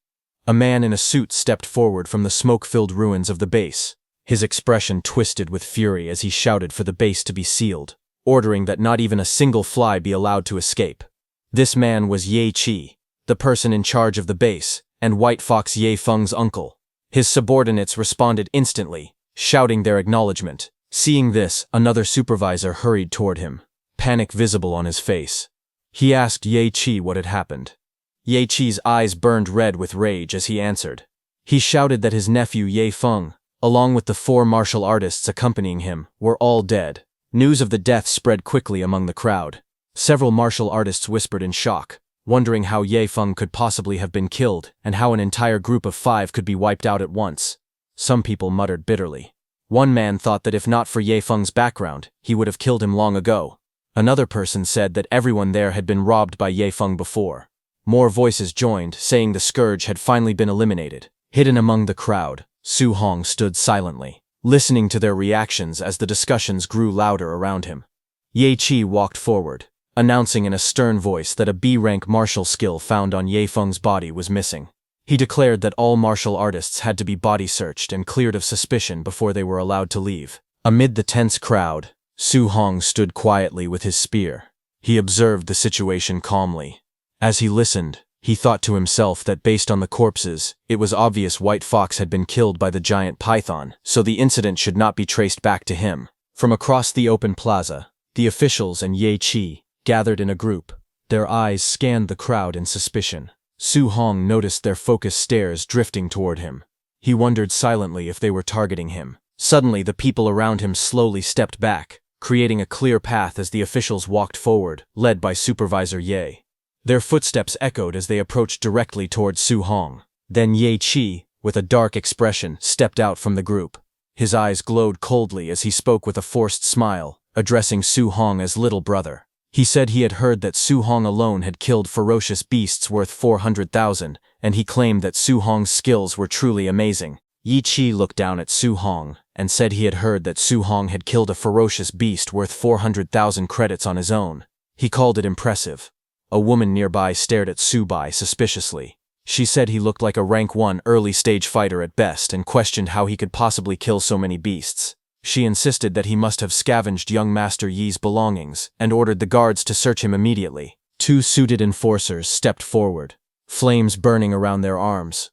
A man in a suit stepped forward from the smoke-filled ruins of the base. His expression twisted with fury as he shouted for the base to be sealed, ordering that not even a single fly be allowed to escape. This man was Ye Qi, the person in charge of the base, and White Fox Ye Feng's uncle. His subordinates responded instantly, shouting their acknowledgement. Seeing this, another supervisor hurried toward him, panic visible on his face. He asked Ye Qi what had happened. Ye Qi's eyes burned red with rage as he answered. He shouted that his nephew Ye Feng, along with the 4 martial artists accompanying him, were all dead. News of the death spread quickly among the crowd. Several martial artists whispered in shock, wondering how Ye Feng could possibly have been killed and how an entire group of 5 could be wiped out at once. Some people muttered bitterly. One man thought that if not for Ye Feng's background, he would have killed him long ago. Another person said that everyone there had been robbed by Ye Feng before. More voices joined, saying the scourge had finally been eliminated. Hidden among the crowd, Su Hong stood silently, listening to their reactions as the discussions grew louder around him. Ye Qi walked forward, announcing in a stern voice that a B-rank martial skill found on Ye Feng's body was missing. He declared that all martial artists had to be body searched and cleared of suspicion before they were allowed to leave. Amid the tense crowd, Su Hong stood quietly with his spear. He observed the situation calmly. As he listened, he thought to himself that based on the corpses, it was obvious White Fox had been killed by the giant python, so the incident should not be traced back to him. From across the open plaza, the officials and Ye Qi gathered in a group. Their eyes scanned the crowd in suspicion. Su Hong noticed their focused stares drifting toward him. He wondered silently if they were targeting him. Suddenly, the people around him slowly stepped back, creating a clear path as the officials walked forward, led by Supervisor Ye. Their footsteps echoed as they approached directly towards Su Hong. Then Ye Qi, with a dark expression, stepped out from the group. His eyes glowed coldly as he spoke with a forced smile, addressing Su Hong as little brother. He said he had heard that Su Hong alone had killed ferocious beasts worth 400,000, and he claimed that Su Hong's skills were truly amazing. Ye Qi looked down at Su Hong and said he had heard that Su Hong had killed a ferocious beast worth 400,000 credits on his own. He called it impressive. A woman nearby stared at Su Bai suspiciously. She said he looked like a rank 1 early-stage fighter at best and questioned how he could possibly kill so many beasts. She insisted that he must have scavenged young Master Yi's belongings and ordered the guards to search him immediately. 2 suited enforcers stepped forward, flames burning around their arms.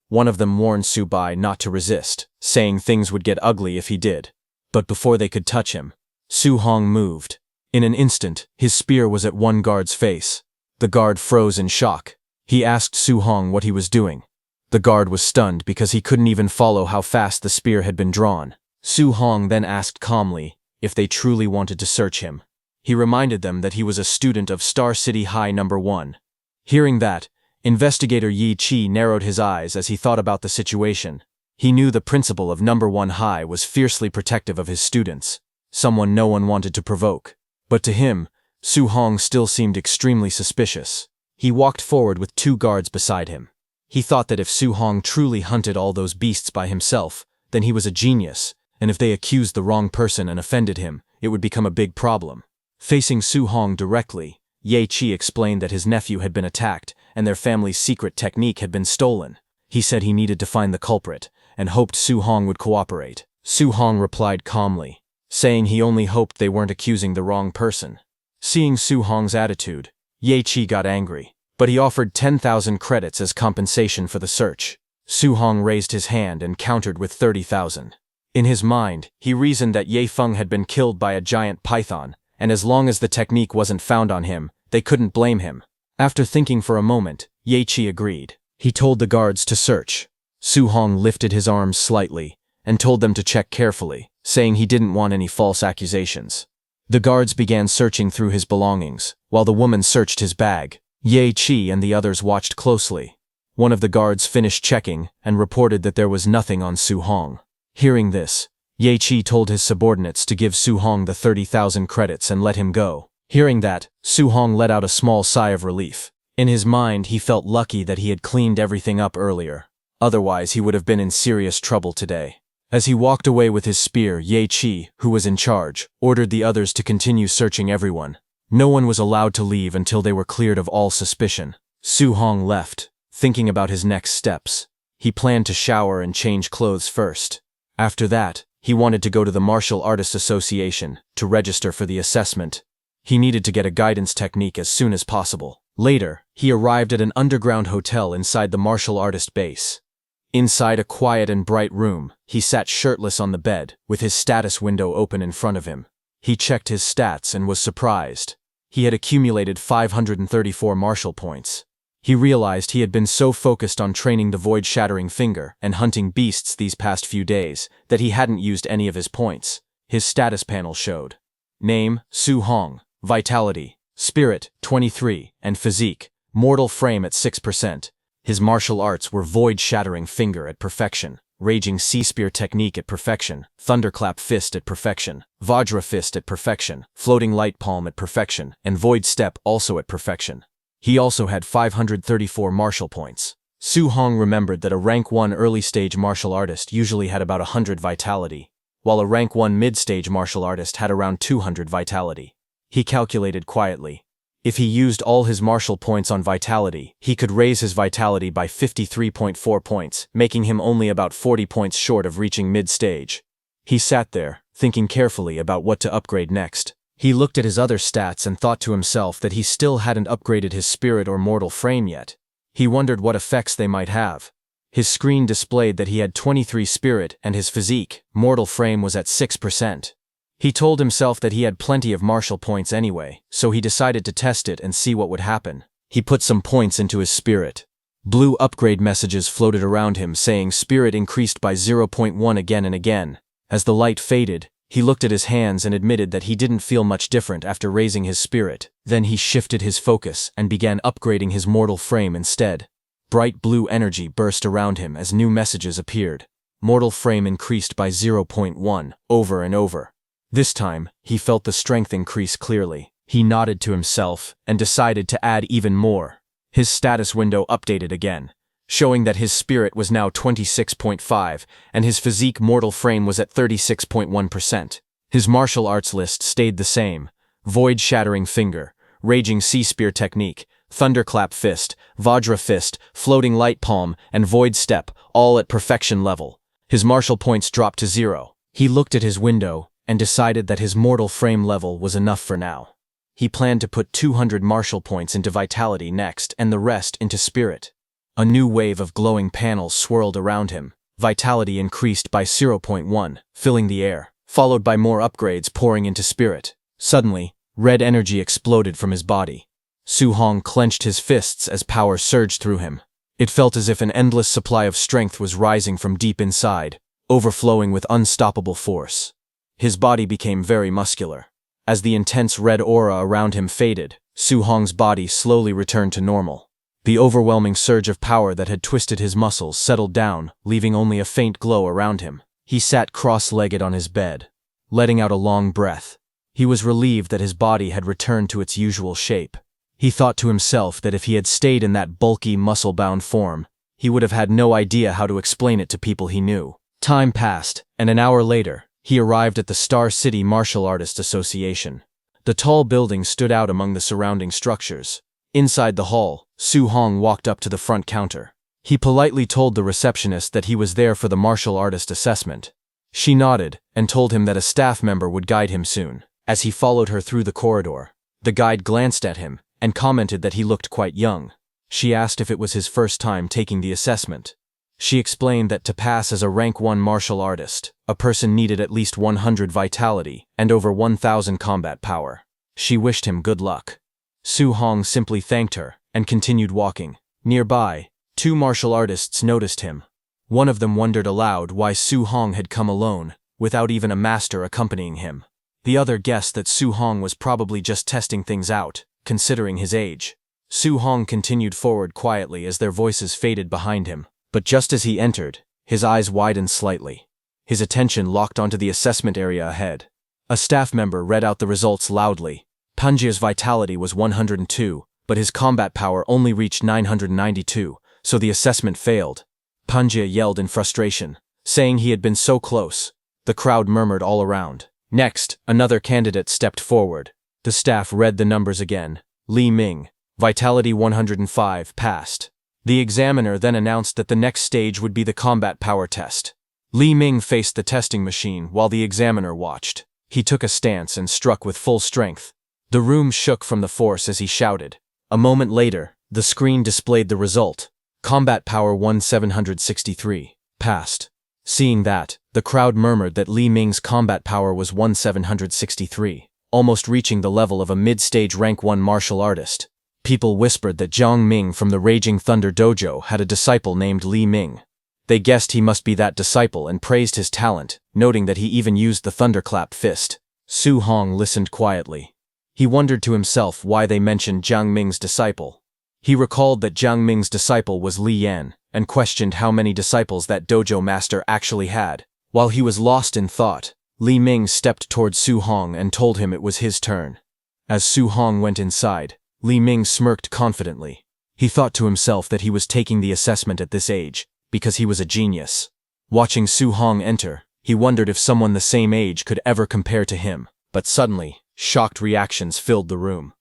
One of them warned Su Bai not to resist, saying things would get ugly if he did. But before they could touch him, Su Hong moved. In an instant, his spear was at one guard's face. The guard froze in shock. He asked Su Hong what he was doing. The guard was stunned because he couldn't even follow how fast the spear had been drawn. Su Hong then asked calmly if they truly wanted to search him. He reminded them that he was a student of Star City High No. 1. Hearing that, Investigator Ye Qi narrowed his eyes as he thought about the situation. He knew the principal of No. 1 High was fiercely protective of his students, someone no one wanted to provoke. But to him, Su Hong still seemed extremely suspicious. He walked forward with 2 guards beside him. He thought that if Su Hong truly hunted all those beasts by himself, then he was a genius, and if they accused the wrong person and offended him, it would become a big problem. Facing Su Hong directly, Ye Qi explained that his nephew had been attacked and their family's secret technique had been stolen. He said he needed to find the culprit and hoped Su Hong would cooperate. Su Hong replied calmly, saying he only hoped they weren't accusing the wrong person. Seeing Su Hong's attitude, Ye Qi got angry, but he offered 10,000 credits as compensation for the search. Su Hong raised his hand and countered with 30,000. In his mind, he reasoned that Ye Feng had been killed by a giant python, and as long as the technique wasn't found on him, they couldn't blame him. After thinking for a moment, Ye Qi agreed. He told the guards to search. Su Hong lifted his arms slightly and told them to check carefully, saying he didn't want any false accusations. The guards began searching through his belongings, while the woman searched his bag. Ye Qi and the others watched closely. One of the guards finished checking and reported that there was nothing on Su Hong. Hearing this, Ye Qi told his subordinates to give Su Hong the 30,000 credits and let him go. Hearing that, Su Hong let out a small sigh of relief. In his mind, he felt lucky that he had cleaned everything up earlier. Otherwise, he would have been in serious trouble today. As he walked away with his spear, Ye Qi, who was in charge, ordered the others to continue searching everyone. No one was allowed to leave until they were cleared of all suspicion. Su Hong left, thinking about his next steps. He planned to shower and change clothes first. After that, he wanted to go to the Martial Artists Association to register for the assessment. He needed to get a guidance technique as soon as possible. Later, he arrived at an underground hotel inside the martial artist base. Inside a quiet and bright room, he sat shirtless on the bed, with his status window open in front of him. He checked his stats and was surprised. He had accumulated 534 martial points. He realized he had been so focused on training the void-shattering finger and hunting beasts these past few days that he hadn't used any of his points. His status panel showed name, Su Hong, vitality, spirit, 23, and physique, mortal frame at 6%. His martial arts were void-shattering finger at perfection, raging sea spear technique at perfection, thunderclap fist at perfection, vajra fist at perfection, floating light palm at perfection, and void step also at perfection. He also had 534 martial points. Su Hong remembered that a rank 1 early-stage martial artist usually had about 100 vitality, while a rank 1 mid-stage martial artist had around 200 vitality. He calculated quietly. If he used all his martial points on vitality, he could raise his vitality by 53.4 points, making him only about 40 points short of reaching mid-stage. He sat there, thinking carefully about what to upgrade next. He looked at his other stats and thought to himself that he still hadn't upgraded his spirit or mortal frame yet. He wondered what effects they might have. His screen displayed that he had 23 spirit and his physique, mortal frame was at 6%. He told himself that he had plenty of martial points anyway, so he decided to test it and see what would happen. He put some points into his spirit. Blue upgrade messages floated around him saying spirit increased by 0.1 again and again. As the light faded, he looked at his hands and admitted that he didn't feel much different after raising his spirit. Then he shifted his focus and began upgrading his mortal frame instead. Bright blue energy burst around him as new messages appeared. Mortal frame increased by 0.1, over and over. This time, he felt the strength increase clearly. He nodded to himself and decided to add even more. His status window updated again, showing that his spirit was now 26.5 and his physique mortal frame was at 36.1%. His martial arts list stayed the same: void-shattering finger, raging sea spear technique, thunderclap fist, vajra fist, floating light palm, and void step, all at perfection level. His martial points dropped to 0. He looked at his window and decided that his mortal frame level was enough for now. He planned to put 200 martial points into vitality next and the rest into spirit. A new wave of glowing panels swirled around him. Vitality increased by 0.1, filling the air, followed by more upgrades pouring into spirit. Suddenly, red energy exploded from his body. Su Hong clenched his fists as power surged through him. It felt as if an endless supply of strength was rising from deep inside, overflowing with unstoppable force. His body became very muscular. As the intense red aura around him faded, Su Hong's body slowly returned to normal. The overwhelming surge of power that had twisted his muscles settled down, leaving only a faint glow around him. He sat cross-legged on his bed, letting out a long breath. He was relieved that his body had returned to its usual shape. He thought to himself that if he had stayed in that bulky, muscle-bound form, he would have had no idea how to explain it to people he knew. Time passed, and an hour later, he arrived at the Star City Martial Artists Association. The tall building stood out among the surrounding structures. Inside the hall, Su Hong walked up to the front counter. He politely told the receptionist that he was there for the martial artist assessment. She nodded and told him that a staff member would guide him soon. As he followed her through the corridor, the guide glanced at him and commented that he looked quite young. She asked if it was his first time taking the assessment. She explained that to pass as a rank 1 martial artist, a person needed at least 100 vitality and over 1,000 combat power. She wished him good luck. Su Hong simply thanked her and continued walking. Nearby, 2 martial artists noticed him. One of them wondered aloud why Su Hong had come alone, without even a master accompanying him. The other guessed that Su Hong was probably just testing things out, considering his age. Su Hong continued forward quietly as their voices faded behind him. But just as he entered, his eyes widened slightly. His attention locked onto the assessment area ahead. A staff member read out the results loudly. Panjia's vitality was 102, but his combat power only reached 992, so the assessment failed. Panjia yelled in frustration, saying he had been so close. The crowd murmured all around. Next, another candidate stepped forward. The staff read the numbers again. Li Ming, vitality 105, passed. The examiner then announced that the next stage would be the combat power test. Li Ming faced the testing machine while the examiner watched. He took a stance and struck with full strength. The room shook from the force as he shouted. A moment later, the screen displayed the result. Combat power 1763, passed. Seeing that, the crowd murmured that Li Ming's combat power was 1763, almost reaching the level of a mid-stage rank 1 martial artist. People whispered that Jiang Ming from the Raging Thunder Dojo had a disciple named Li Ming. They guessed he must be that disciple and praised his talent, noting that he even used the thunderclap fist. Su Hong listened quietly. He wondered to himself why they mentioned Jiang Ming's disciple. He recalled that Jiang Ming's disciple was Li Yan, and questioned how many disciples that dojo master actually had. While he was lost in thought, Li Ming stepped toward Su Hong and told him it was his turn. As Su Hong went inside, Li Ming smirked confidently. He thought to himself that he was taking the assessment at this age, because he was a genius. Watching Su Hong enter, he wondered if someone the same age could ever compare to him, but suddenly, shocked reactions filled the room.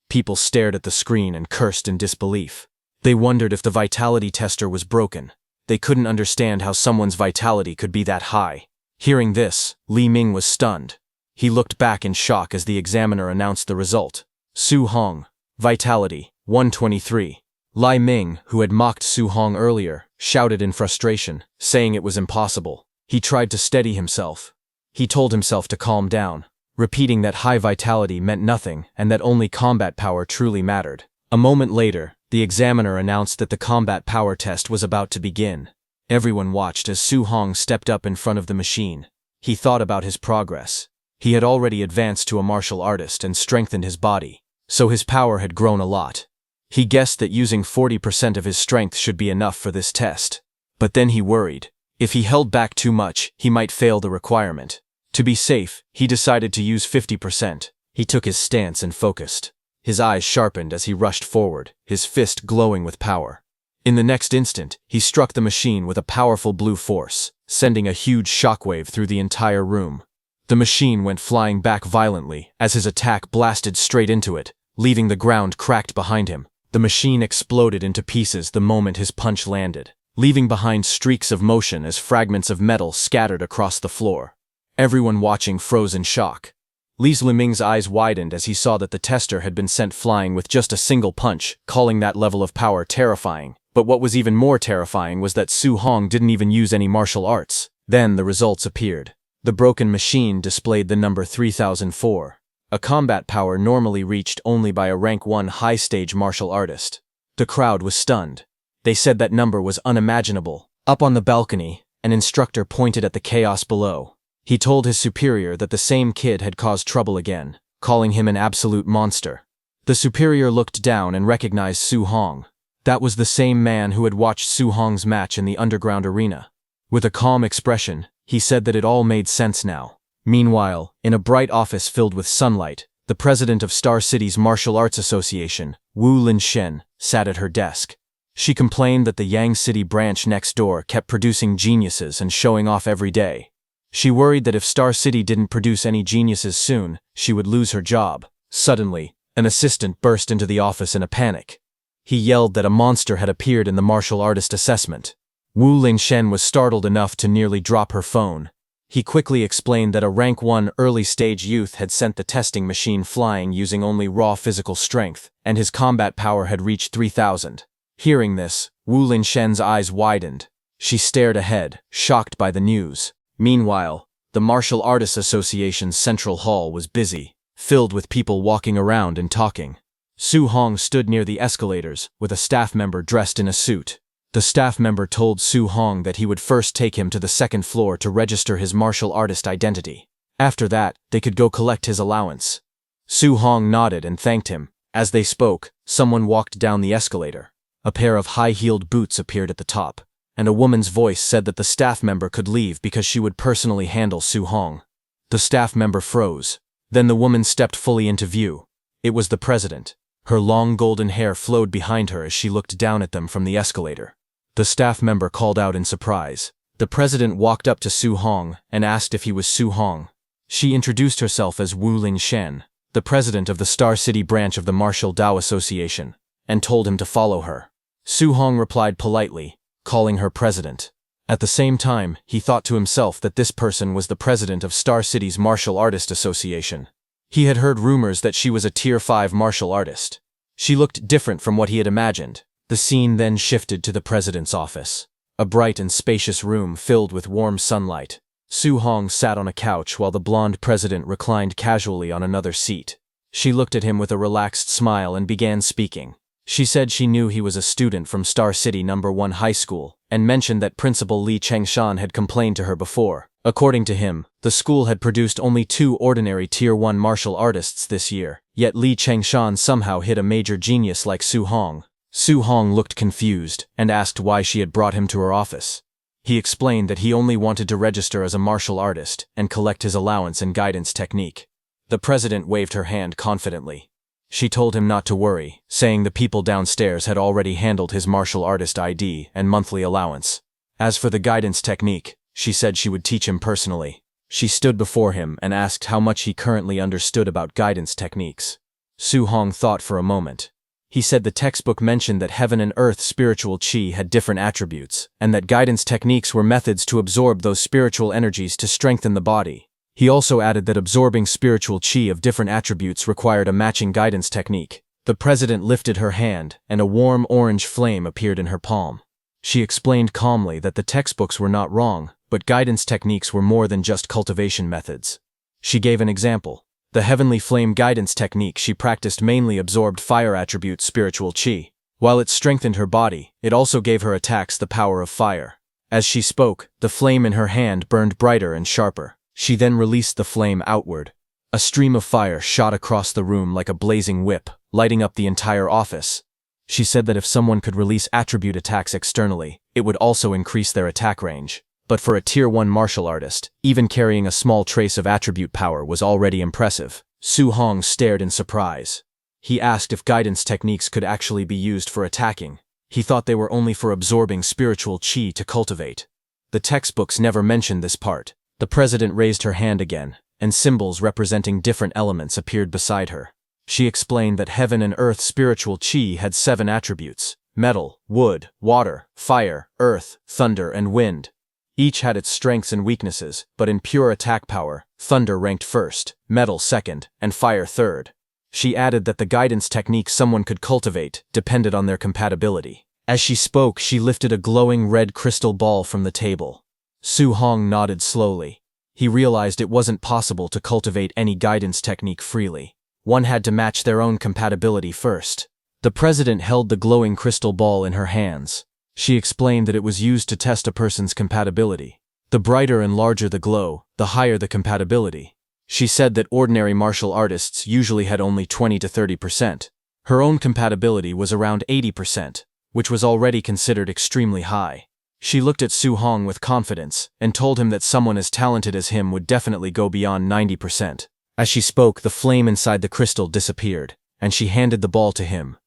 People stared at the screen and cursed in disbelief. They wondered if the vitality tester was broken. They couldn't understand how someone's vitality could be that high. Hearing this, Li Ming was stunned. He looked back in shock as the examiner announced the result. Su Hong, vitality, 123. Li Ming, who had mocked Su Hong earlier, shouted in frustration, saying it was impossible. He tried to steady himself. He told himself to calm down, repeating that high vitality meant nothing and that only combat power truly mattered. A moment later, the examiner announced that the combat power test was about to begin. Everyone watched as Su Hong stepped up in front of the machine. He thought about his progress. He had already advanced to a martial artist and strengthened his body, so his power had grown a lot. He guessed that using 40% of his strength should be enough for this test. But then he worried. If he held back too much, he might fail the requirement. To be safe, he decided to use 50%. He took his stance and focused. His eyes sharpened as he rushed forward, his fist glowing with power. In the next instant, he struck the machine with a powerful blue force, sending a huge shockwave through the entire room. The machine went flying back violently as his attack blasted straight into it, leaving the ground cracked behind him. The machine exploded into pieces the moment his punch landed, leaving behind streaks of motion as fragments of metal scattered across the floor. Everyone watching froze in shock. Li Ming's eyes widened as he saw that the tester had been sent flying with just a single punch, calling that level of power terrifying. But what was even more terrifying was that Su Hong didn't even use any martial arts. Then the results appeared. The broken machine displayed the number 3004, a combat power normally reached only by a rank 1 high-stage martial artist. The crowd was stunned. They said that number was unimaginable. Up on the balcony, an instructor pointed at the chaos below. He told his superior that the same kid had caused trouble again, calling him an absolute monster. The superior looked down and recognized Su Hong. That was the same man who had watched Su Hong's match in the underground arena. With a calm expression, he said that it all made sense now. Meanwhile, in a bright office filled with sunlight, the president of Star City's Martial Arts Association, Wu Linshen, sat at her desk. She complained that the Yang City branch next door kept producing geniuses and showing off every day. She worried that if Star City didn't produce any geniuses soon, she would lose her job. Suddenly, an assistant burst into the office in a panic. He yelled that a monster had appeared in the martial artist assessment. Wu Linshen was startled enough to nearly drop her phone. He quickly explained that a rank 1 early-stage youth had sent the testing machine flying using only raw physical strength, and his combat power had reached 3000. Hearing this, Wu Linshen's eyes widened. She stared ahead, shocked by the news. Meanwhile, the Martial Artists Association's central hall was busy, filled with people walking around and talking. Su Hong stood near the escalators, with a staff member dressed in a suit. The staff member told Su Hong that he would first take him to the second floor to register his martial artist identity. After that, they could go collect his allowance. Su Hong nodded and thanked him. As they spoke, someone walked down the escalator. A pair of high-heeled boots appeared at the top, and a woman's voice said that the staff member could leave because she would personally handle Su Hong. The staff member froze. Then the woman stepped fully into view. It was the president. Her long golden hair flowed behind her as she looked down at them from the escalator. The staff member called out in surprise. The president walked up to Su Hong and asked if he was Su Hong. She introduced herself as Wu Linshen, the president of the Star City branch of the Martial Dao Association, and told him to follow her. Su Hong replied politely, calling her president. At the same time, he thought to himself that this person was the president of Star City's Martial Artist Association. He had heard rumors that she was a Tier 5 martial artist. She looked different from what he had imagined. The scene then shifted to the president's office. A bright and spacious room filled with warm sunlight. Su Hong sat on a couch while the blonde president reclined casually on another seat. She looked at him with a relaxed smile and began speaking. She said she knew he was a student from Star City No. 1 High School, and mentioned that Principal Lee Chengshan had complained to her before. According to him, the school had produced only 2 ordinary Tier 1 martial artists this year, yet Lee Chengshan somehow hit a major genius like Su Hong. Su Hong looked confused, and asked why she had brought him to her office. He explained that he only wanted to register as a martial artist, and collect his allowance and guidance technique. The president waved her hand confidently. She told him not to worry, saying the people downstairs had already handled his martial artist ID and monthly allowance. As for the guidance technique, she said she would teach him personally. She stood before him and asked how much he currently understood about guidance techniques. Su Hong thought for a moment. He said the textbook mentioned that heaven and earth spiritual chi had different attributes, and that guidance techniques were methods to absorb those spiritual energies to strengthen the body. He also added that absorbing spiritual chi of different attributes required a matching guidance technique. The president lifted her hand, and a warm orange flame appeared in her palm. She explained calmly that the textbooks were not wrong, but guidance techniques were more than just cultivation methods. She gave an example. The heavenly flame guidance technique she practiced mainly absorbed fire attribute spiritual chi. While it strengthened her body, it also gave her attacks the power of fire. As she spoke, the flame in her hand burned brighter and sharper. She then released the flame outward. A stream of fire shot across the room like a blazing whip, lighting up the entire office. She said that if someone could release attribute attacks externally, it would also increase their attack range. But for a Tier 1 martial artist, even carrying a small trace of attribute power was already impressive. Su Hong stared in surprise. He asked if guidance techniques could actually be used for attacking. He thought they were only for absorbing spiritual chi to cultivate. The textbooks never mentioned this part. The president raised her hand again, and symbols representing different elements appeared beside her. She explained that heaven and earth spiritual chi had 7 attributes: metal, wood, water, fire, earth, thunder, and wind. Each had its strengths and weaknesses, but in pure attack power, thunder ranked first, metal second, and fire third. She added that the guidance technique someone could cultivate depended on their compatibility. As she spoke, she lifted a glowing red crystal ball from the table. Su Hong nodded slowly. He realized it wasn't possible to cultivate any guidance technique freely. One had to match their own compatibility first. The president held the glowing crystal ball in her hands. She explained that it was used to test a person's compatibility. The brighter and larger the glow, the higher the compatibility. She said that ordinary martial artists usually had only 20 to 30%. Her own compatibility was around 80%, which was already considered extremely high. She looked at Su Hong with confidence, and told him that someone as talented as him would definitely go beyond 90%. As she spoke, the flame inside the crystal disappeared, and she handed the ball to him.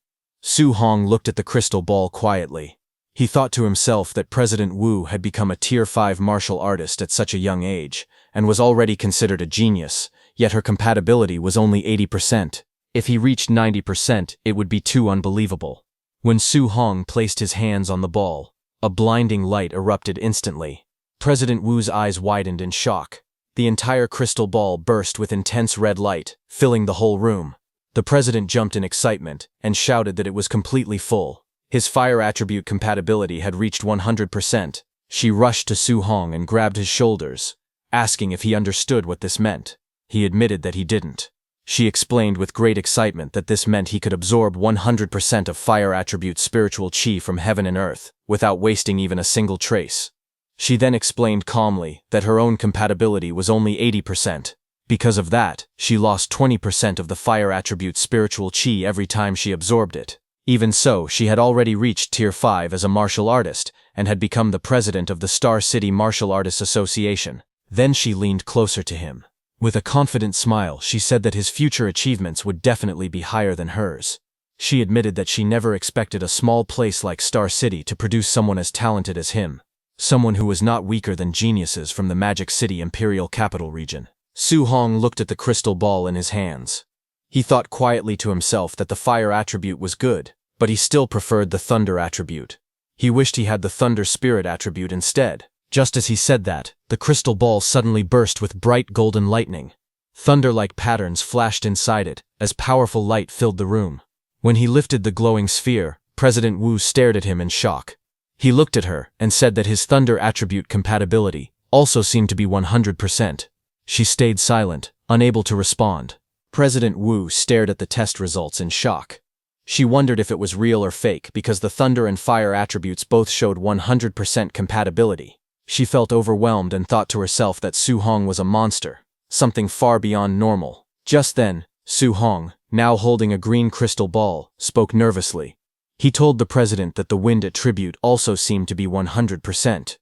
Su Hong looked at the crystal ball quietly. He thought to himself that President Wu had become a Tier 5 martial artist at such a young age, and was already considered a genius, yet her compatibility was only 80%. If he reached 90%, it would be too unbelievable. When Su Hong placed his hands on the ball, a blinding light erupted instantly. President Wu's eyes widened in shock. The entire crystal ball burst with intense red light, filling the whole room. The president jumped in excitement, and shouted that it was completely full. His fire attribute compatibility had reached 100%. She rushed to Su Hong and grabbed his shoulders, asking if he understood what this meant. He admitted that he didn't. She explained with great excitement that this meant he could absorb 100% of fire attribute spiritual chi from heaven and earth, without wasting even a single trace. She then explained calmly that her own compatibility was only 80%. Because of that, she lost 20% of the fire attribute spiritual chi every time she absorbed it. Even so, she had already reached Tier 5 as a martial artist, and had become the president of the Star City Martial Artists Association. Then she leaned closer to him. With a confident smile, she said that his future achievements would definitely be higher than hers. She admitted that she never expected a small place like Star City to produce someone as talented as him. Someone who was not weaker than geniuses from the Magic City Imperial Capital region. Su Hong looked at the crystal ball in his hands. He thought quietly to himself that the fire attribute was good, but he still preferred the thunder attribute. He wished he had the thunder spirit attribute instead. Just as he said that, the crystal ball suddenly burst with bright golden lightning. Thunder-like patterns flashed inside it, as powerful light filled the room. When he lifted the glowing sphere, President Wu stared at him in shock. He looked at her and said that his thunder attribute compatibility also seemed to be 100%. She stayed silent, unable to respond. President Wu stared at the test results in shock. She wondered if it was real or fake because the thunder and fire attributes both showed 100% compatibility. She felt overwhelmed and thought to herself that Su Hong was a monster, something far beyond normal. Just then, Su Hong, now holding a green crystal ball, spoke nervously. He told the president that the wind attribute also seemed to be 100%.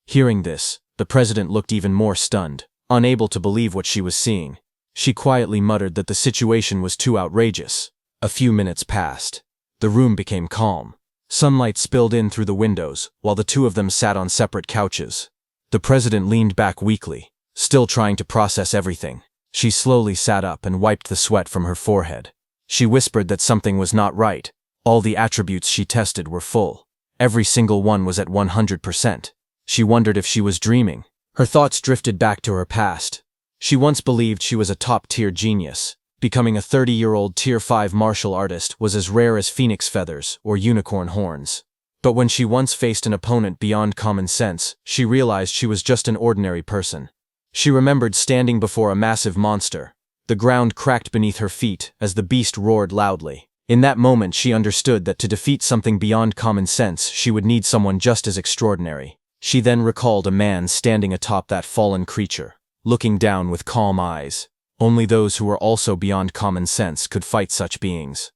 Hearing this, the president looked even more stunned, unable to believe what she was seeing. She quietly muttered that the situation was too outrageous. A few minutes passed. The room became calm. Sunlight spilled in through the windows, while the two of them sat on separate couches. The president leaned back weakly, still trying to process everything. She slowly sat up and wiped the sweat from her forehead. She whispered that something was not right. All the attributes she tested were full. Every single one was at 100%. She wondered if she was dreaming. Her thoughts drifted back to her past. She once believed she was a top-tier genius. Becoming a 30-year-old Tier 5 martial artist was as rare as phoenix feathers or unicorn horns. But when she once faced an opponent beyond common sense, she realized she was just an ordinary person. She remembered standing before a massive monster. The ground cracked beneath her feet as the beast roared loudly. In that moment she understood that to defeat something beyond common sense she would need someone just as extraordinary. She then recalled a man standing atop that fallen creature, looking down with calm eyes. Only those who were also beyond common sense could fight such beings.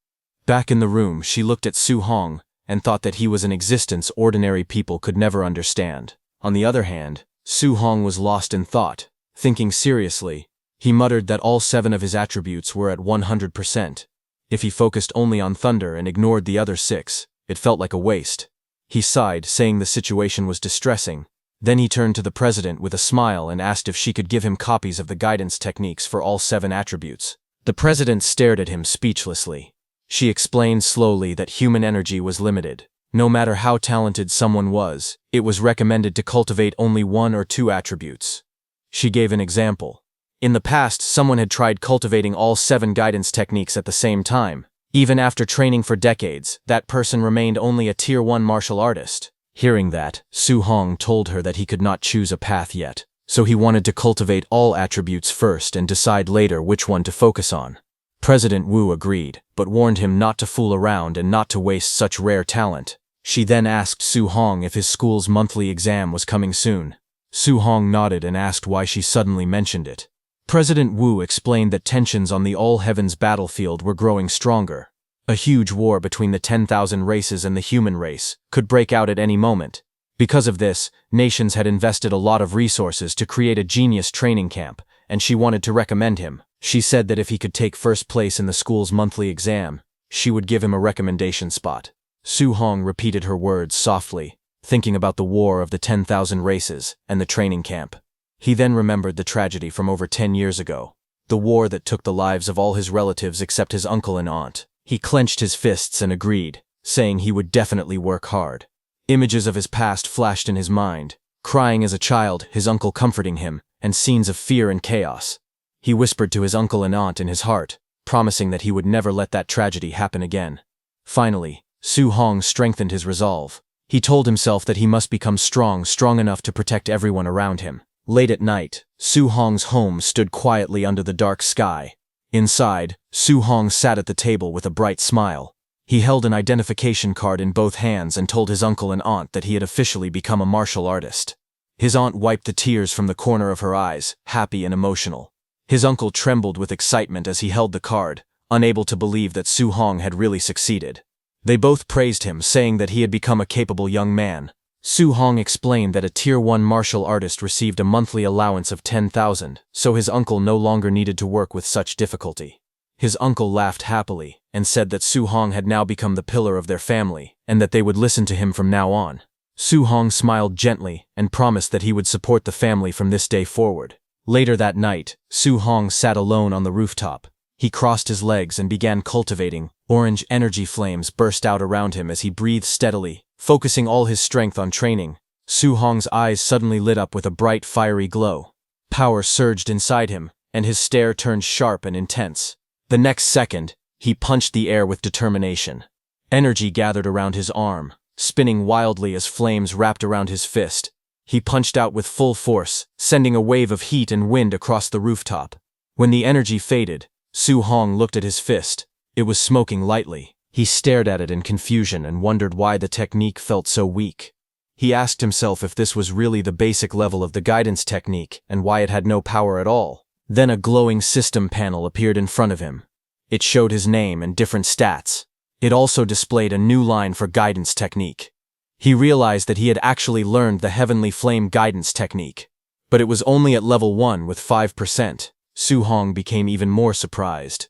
Back in the room, she looked at Su Hong and thought that he was an existence ordinary people could never understand. On the other hand, Su Hong was lost in thought. Thinking seriously, he muttered that all 7 of his attributes were at 100%. If he focused only on thunder and ignored the other 6, it felt like a waste. He sighed, saying the situation was distressing. Then he turned to the president with a smile and asked if she could give him copies of the guidance techniques for all 7 attributes. The president stared at him speechlessly. She explained slowly that human energy was limited. No matter how talented someone was, it was recommended to cultivate only 1 or 2 attributes. She gave an example. In the past, someone had tried cultivating all 7 guidance techniques at the same time. Even after training for decades, that person remained only a Tier 1 martial artist. Hearing that, Su Hong told her that he could not choose a path yet, so he wanted to cultivate all attributes first and decide later which one to focus on. President Wu agreed, but warned him not to fool around and not to waste such rare talent. She then asked Su Hong if his school's monthly exam was coming soon. Su Hong nodded and asked why she suddenly mentioned it. President Wu explained that tensions on the All-Heavens battlefield were growing stronger. A huge war between the 10,000 races and the human race could break out at any moment. Because of this, nations had invested a lot of resources to create a genius training camp, and she wanted to recommend him. She said that if he could take first place in the school's monthly exam, she would give him a recommendation spot. Su Hong repeated her words softly, thinking about the war of the 10,000 races and the training camp. He then remembered the tragedy from over 10 years ago, the war that took the lives of all his relatives except his uncle and aunt. He clenched his fists and agreed, saying he would definitely work hard. Images of his past flashed in his mind, crying as a child, his uncle comforting him, and scenes of fear and chaos. He whispered to his uncle and aunt in his heart, promising that he would never let that tragedy happen again. Finally, Su Hong strengthened his resolve. He told himself that he must become strong enough to protect everyone around him. Late at night, Su Hong's home stood quietly under the dark sky. Inside, Su Hong sat at the table with a bright smile. He held an identification card in both hands and told his uncle and aunt that he had officially become a martial artist. His aunt wiped the tears from the corner of her eyes, happy and emotional. His uncle trembled with excitement as he held the card, unable to believe that Su Hong had really succeeded. They both praised him, saying that he had become a capable young man. Su Hong explained that a Tier 1 martial artist received a monthly allowance of 10,000, so his uncle no longer needed to work with such difficulty. His uncle laughed happily and said that Su Hong had now become the pillar of their family and that they would listen to him from now on. Su Hong smiled gently and promised that he would support the family from this day forward. Later that night, Su Hong sat alone on the rooftop. He crossed his legs and began cultivating. Orange energy flames burst out around him as he breathed steadily, focusing all his strength on training. Su Hong's eyes suddenly lit up with a bright, fiery glow. Power surged inside him, and his stare turned sharp and intense. The next second, he punched the air with determination. Energy gathered around his arm, spinning wildly as flames wrapped around his fist. He punched out with full force, sending a wave of heat and wind across the rooftop. When the energy faded, Su Hong looked at his fist. It was smoking lightly, He stared at it in confusion and wondered why the technique felt so weak. He asked himself if this was really the basic level of the guidance technique and why it had no power at all. Then a glowing system panel appeared in front of him. It showed his name and different stats. It also displayed a new line for guidance technique. He realized that he had actually learned the Heavenly Flame guidance technique. But it was only at level 1 with 5%. Su Hong became even more surprised.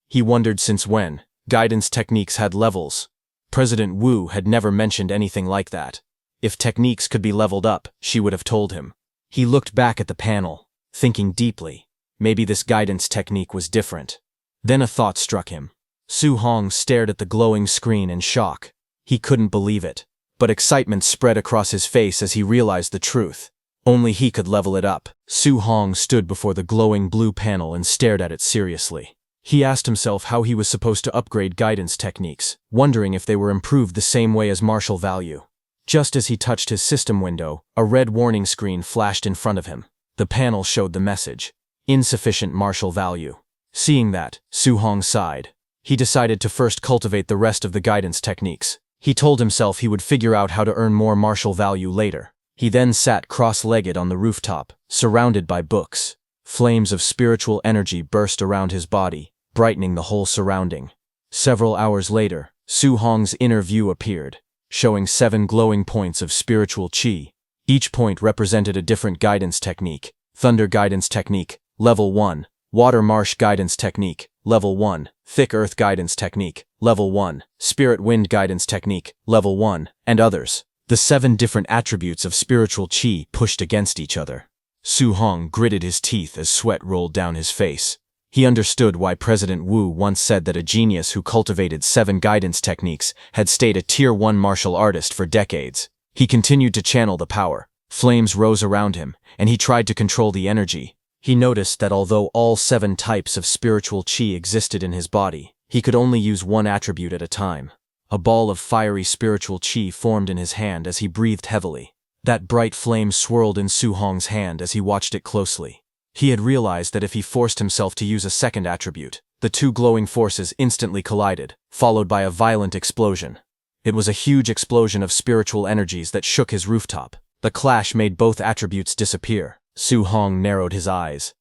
He wondered since when guidance techniques had levels. President Wu had never mentioned anything like that. If techniques could be leveled up, she would have told him. He looked back at the panel, thinking deeply. Maybe this guidance technique was different. Then a thought struck him. Su Hong stared at the glowing screen in shock. He couldn't believe it, but excitement spread across his face as he realized the truth. Only he could level it up. Su Hong stood before the glowing blue panel and stared at it seriously. He asked himself how he was supposed to upgrade guidance techniques, wondering if they were improved the same way as martial value. Just as he touched his system window, a red warning screen flashed in front of him. The panel showed the message: insufficient martial value. Seeing that, Su Hong sighed. He decided to first cultivate the rest of the guidance techniques. He told himself he would figure out how to earn more martial value later. He then sat cross-legged on the rooftop, surrounded by books. Flames of spiritual energy burst around his body, brightening the whole surrounding. Several hours later, Su Hong's inner view appeared, showing 7 glowing points of spiritual qi. Each point represented a different guidance technique. Thunder guidance technique, level 1. Water marsh guidance technique, level 1. Thick earth guidance technique, level 1. Spirit wind guidance technique, level 1, and others. The 7 different attributes of spiritual qi pushed against each other. Su Hong gritted his teeth as sweat rolled down his face. He understood why President Wu once said that a genius who cultivated 7 guidance techniques had stayed a Tier 1 martial artist for decades. He continued to channel the power. Flames rose around him, and he tried to control the energy. He noticed that although all 7 types of spiritual qi existed in his body, he could only use one attribute at a time. A ball of fiery spiritual qi formed in his hand as he breathed heavily. That bright flame swirled in Su Hong's hand as he watched it closely. He had realized that if he forced himself to use a second attribute, the 2 glowing forces instantly collided, followed by a violent explosion. It was a huge explosion of spiritual energies that shook his rooftop. The clash made both attributes disappear. Su Hong narrowed his eyes.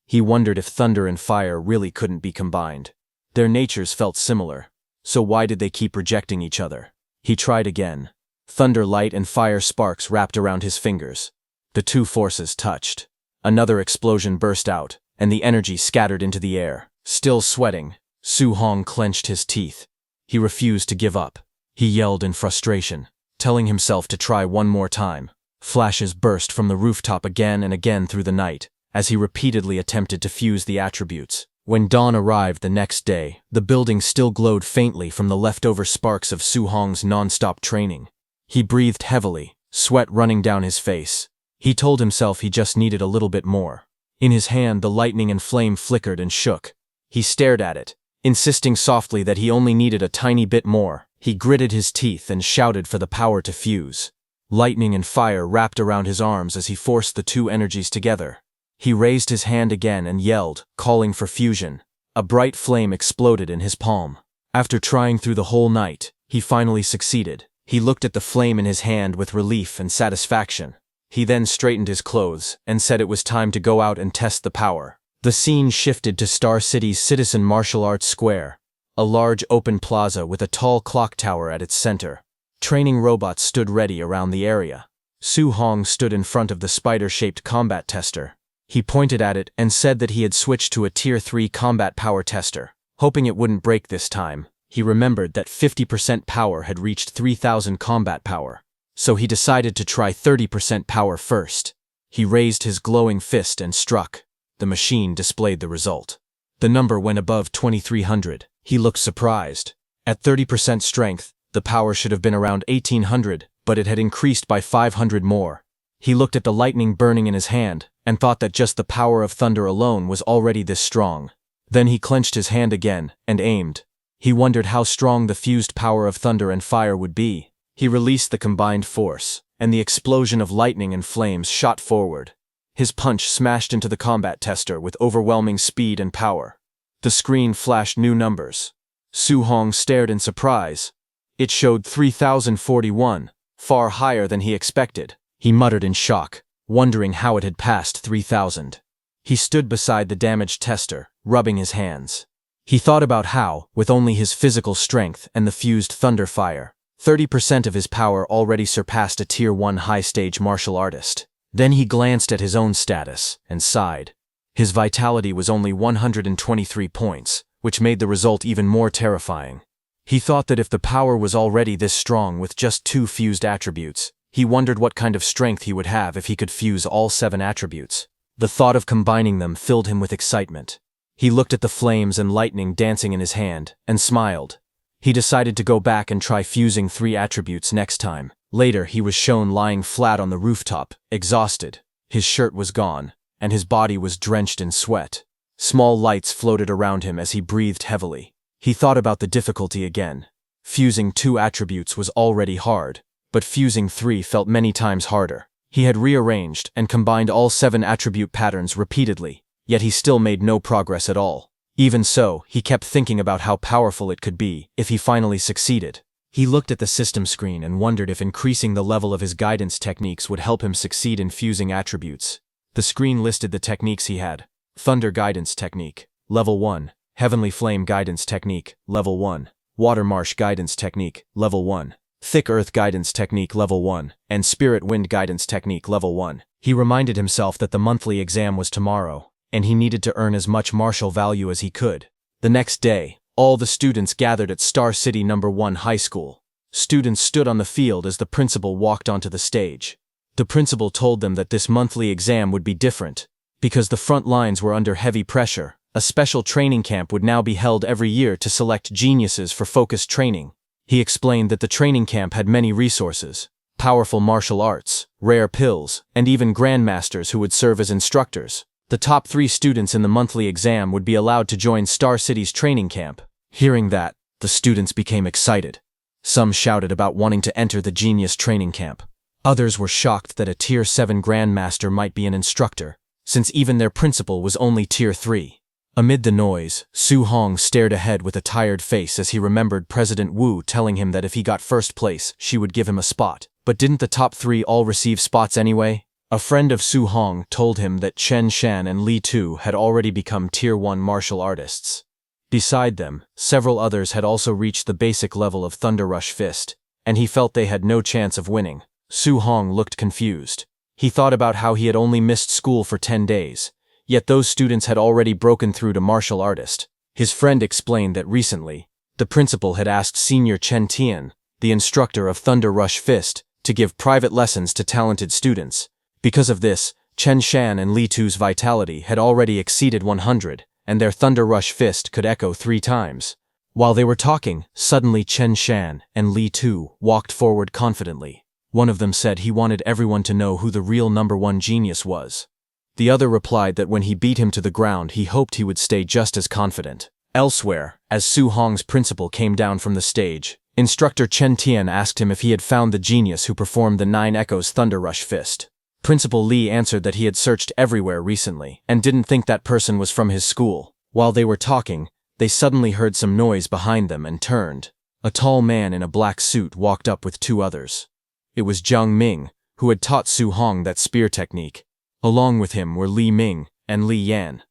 He wondered if thunder and fire really couldn't be combined. Their natures felt similar, so why did they keep rejecting each other? He tried again. Thunder light and fire sparks wrapped around his fingers. The 2 forces touched. Another explosion burst out, and the energy scattered into the air. Still sweating, Su Hong clenched his teeth. He refused to give up. He yelled in frustration, telling himself to try one more time. Flashes burst from the rooftop again and again through the night, as he repeatedly attempted to fuse the attributes. When dawn arrived the next day, the building still glowed faintly from the leftover sparks of Su Hong's non-stop training. He breathed heavily, sweat running down his face. He told himself he just needed a little bit more. In his hand, the lightning and flame flickered and shook. He stared at it, insisting softly that he only needed a tiny bit more. He gritted his teeth and shouted for the power to fuse. Lightning and fire wrapped around his arms as he forced the 2 energies together. He raised his hand again and yelled, calling for fusion. A bright flame exploded in his palm. After trying through the whole night, he finally succeeded. He looked at the flame in his hand with relief and satisfaction. He then straightened his clothes and said it was time to go out and test the power. The scene shifted to Star City's Citizen Martial Arts Square, a large open plaza with a tall clock tower at its center. Training robots stood ready around the area. Su Hong stood in front of the spider-shaped combat tester. He pointed at it and said that he had switched to a Tier 3 combat power tester. Hoping it wouldn't break this time, he remembered that 50% power had reached 3,000 combat power. So he decided to try 30% power first. He raised his glowing fist and struck. The machine displayed the result. The number went above 2,300. He looked surprised. At 30% strength, the power should have been around 1,800, but it had increased by 500 more. He looked at the lightning burning in his hand, and thought that just the power of thunder alone was already this strong. Then he clenched his hand again, and aimed. He wondered how strong the fused power of thunder and fire would be. He released the combined force, and the explosion of lightning and flames shot forward. His punch smashed into the combat tester with overwhelming speed and power. The screen flashed new numbers. Su Hong stared in surprise. It showed 3041, far higher than he expected. He muttered in shock, wondering how it had passed 3000. He stood beside the damaged tester, rubbing his hands. He thought about how, with only his physical strength and the fused thunder fire, 30% of his power already surpassed a Tier 1 high-stage martial artist. Then he glanced at his own status and sighed. His vitality was only 123 points, which made the result even more terrifying. He thought that if the power was already this strong with just 2 fused attributes, he wondered what kind of strength he would have if he could fuse all 7 attributes. The thought of combining them filled him with excitement. He looked at the flames and lightning dancing in his hand, and smiled. He decided to go back and try fusing 3 attributes next time. Later, he was shown lying flat on the rooftop, exhausted. His shirt was gone, and his body was drenched in sweat. Small lights floated around him as he breathed heavily. He thought about the difficulty again. Fusing 2 attributes was already hard, but fusing 3 felt many times harder. He had rearranged and combined all 7 attribute patterns repeatedly, yet he still made no progress at all. Even so, he kept thinking about how powerful it could be if he finally succeeded. He looked at the system screen and wondered if increasing the level of his guidance techniques would help him succeed in fusing attributes. The screen listed the techniques he had. Thunder Guidance Technique, Level 1. Heavenly Flame Guidance Technique, Level 1. Water Marsh Guidance Technique, Level 1. Thick Earth Guidance Technique Level 1, and Spirit Wind Guidance Technique Level 1. He reminded himself that the monthly exam was tomorrow, and he needed to earn as much martial value as he could. The next day, all the students gathered at Star City No. 1 High School. Students stood on the field as the principal walked onto the stage. The principal told them that this monthly exam would be different. Because the front lines were under heavy pressure, a special training camp would now be held every year to select geniuses for focused training. He explained that the training camp had many resources, powerful martial arts, rare pills, and even grandmasters who would serve as instructors. The top 3 students in the monthly exam would be allowed to join Star City's training camp. Hearing that, the students became excited. Some shouted about wanting to enter the genius training camp. Others were shocked that a Tier 7 grandmaster might be an instructor, since even their principal was only Tier 3. Amid the noise, Su Hong stared ahead with a tired face as he remembered President Wu telling him that if he got first place, she would give him a spot. But didn't the top 3 all receive spots anyway? A friend of Su Hong told him that Chen Shan and Li Tu had already become Tier 1 martial artists. Beside them, several others had also reached the basic level of Thunder Rush Fist, and he felt they had no chance of winning. Su Hong looked confused. He thought about how he had only missed school for 10 days. Yet those students had already broken through to martial artist. His friend explained that recently, the principal had asked Senior Chen Tian, the instructor of Thunder Rush Fist, to give private lessons to talented students. Because of this, Chen Shan and Li Tu's vitality had already exceeded 100, and their Thunder Rush Fist could echo 3 times. While they were talking, suddenly Chen Shan and Li Tu walked forward confidently. One of them said he wanted everyone to know who the real No. 1 genius was. The other replied that when he beat him to the ground he hoped he would stay just as confident. Elsewhere, as Su Hong's principal came down from the stage, instructor Chen Tian asked him if he had found the genius who performed the 9 Echoes Thunder Rush Fist. Principal Li answered that he had searched everywhere recently, and didn't think that person was from his school. While they were talking, they suddenly heard some noise behind them and turned. A tall man in a black suit walked up with 2 others. It was Jiang Ming, who had taught Su Hong that spear technique. Along with him were Li Ming and Li Yan.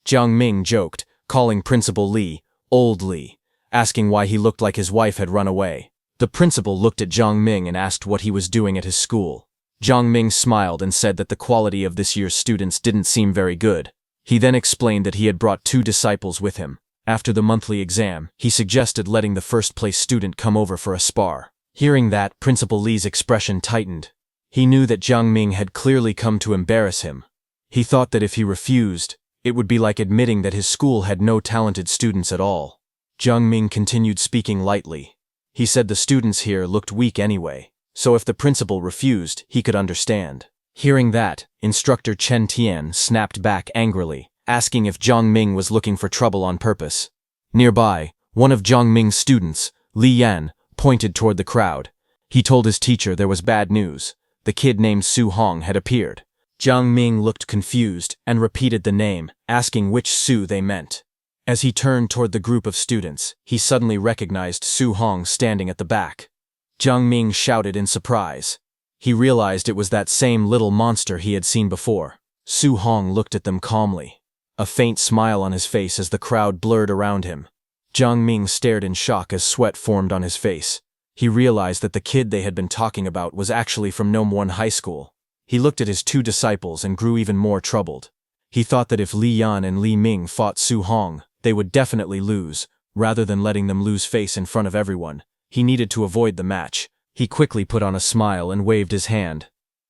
Jiang Ming joked, calling Principal Li, Old Li, asking why he looked like his wife had run away. The principal looked at Jiang Ming and asked what he was doing at his school. Jiang Ming smiled and said that the quality of this year's students didn't seem very good. He then explained that he had brought 2 disciples with him. After the monthly exam, he suggested letting the first-place student come over for a spar. Hearing that, Principal Li's expression tightened. He knew that Jiang Ming had clearly come to embarrass him. He thought that if he refused, it would be like admitting that his school had no talented students at all. Jiang Ming continued speaking lightly. He said the students here looked weak anyway, so if the principal refused, he could understand. Hearing that, instructor Chen Tian snapped back angrily, asking if Jiang Ming was looking for trouble on purpose. Nearby, one of Jiang Ming's students, Li Yan, pointed toward the crowd. He told his teacher there was bad news. The kid named Su Hong had appeared. Jiang Ming looked confused and repeated the name, asking which Su they meant. As he turned toward the group of students, he suddenly recognized Su Hong standing at the back. Jiang Ming shouted in surprise. He realized it was that same little monster he had seen before. Su Hong looked at them calmly, a faint smile on his face as the crowd blurred around him. Jiang Ming stared in shock as sweat formed on his face. He realized that the kid they had been talking about was actually from Nome High School. He looked at his two disciples and grew even more troubled. He thought that if Li Yan and Li Ming fought Su Hong, they would definitely lose. Rather than letting them lose face in front of everyone, he needed to avoid the match. He quickly put on a smile and waved his hand.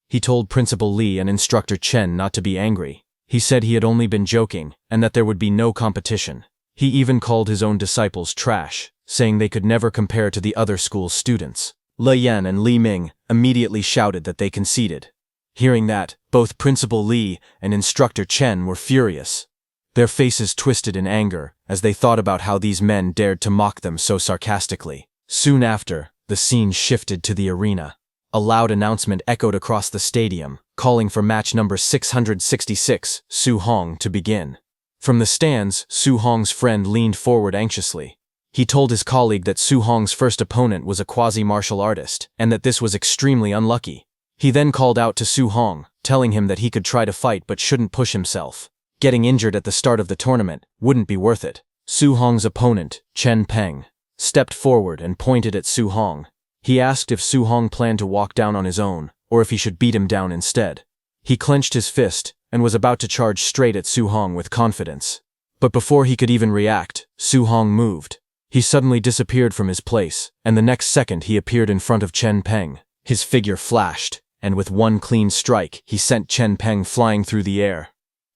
He told Principal Li and Instructor Chen not to be angry. He said he had only been joking and that there would be no competition. He even called his own disciples trash, saying they could never compare to the other school's students. Li Yan and Li Ming immediately shouted that they conceded. Hearing that, both Principal Li and Instructor Chen were furious. Their faces twisted in anger as they thought about how these men dared to mock them so sarcastically. Soon after, the scene shifted to the arena. A loud announcement echoed across the stadium, calling for match number 666, Su Hong, to begin. From the stands, Su Hong's friend leaned forward anxiously. He told his colleague that Su Hong's first opponent was a quasi-martial artist, and that this was extremely unlucky. He then called out to Su Hong, telling him that he could try to fight but shouldn't push himself. Getting injured at the start of the tournament wouldn't be worth it. Su Hong's opponent, Chen Peng, stepped forward and pointed at Su Hong. He asked if Su Hong planned to walk down on his own, or if he should beat him down instead. He clenched his fist and was about to charge straight at Su Hong with confidence. But before he could even react, Su Hong moved. He suddenly disappeared from his place, and the next second he appeared in front of Chen Peng. His figure flashed, and with one clean strike, he sent Chen Peng flying through the air.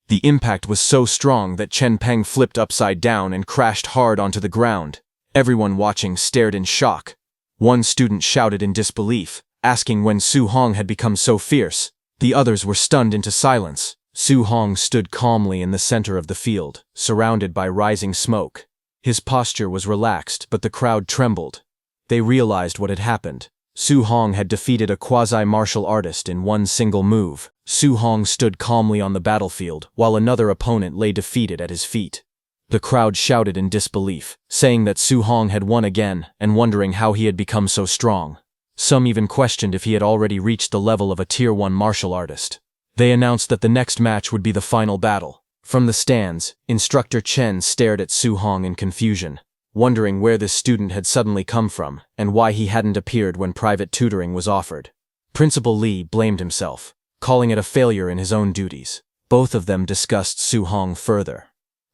The impact was so strong that Chen Peng flipped upside down and crashed hard onto the ground. Everyone watching stared in shock. One student shouted in disbelief, asking when Su Hong had become so fierce. The others were stunned into silence. Su Hong stood calmly in the center of the field, surrounded by rising smoke. His posture was relaxed, but the crowd trembled. They realized what had happened. Su Hong had defeated a quasi-martial artist in one single move. Su Hong stood calmly on the battlefield, while another opponent lay defeated at his feet. The crowd shouted in disbelief, saying that Su Hong had won again and wondering how he had become so strong. Some even questioned if he had already reached the level of a Tier 1 martial artist. They announced that the next match would be the final battle. From the stands, Instructor Chen stared at Su Hong in confusion, wondering where this student had suddenly come from and why he hadn't appeared when private tutoring was offered. Principal Li blamed himself, calling it a failure in his own duties. Both of them discussed Su Hong further.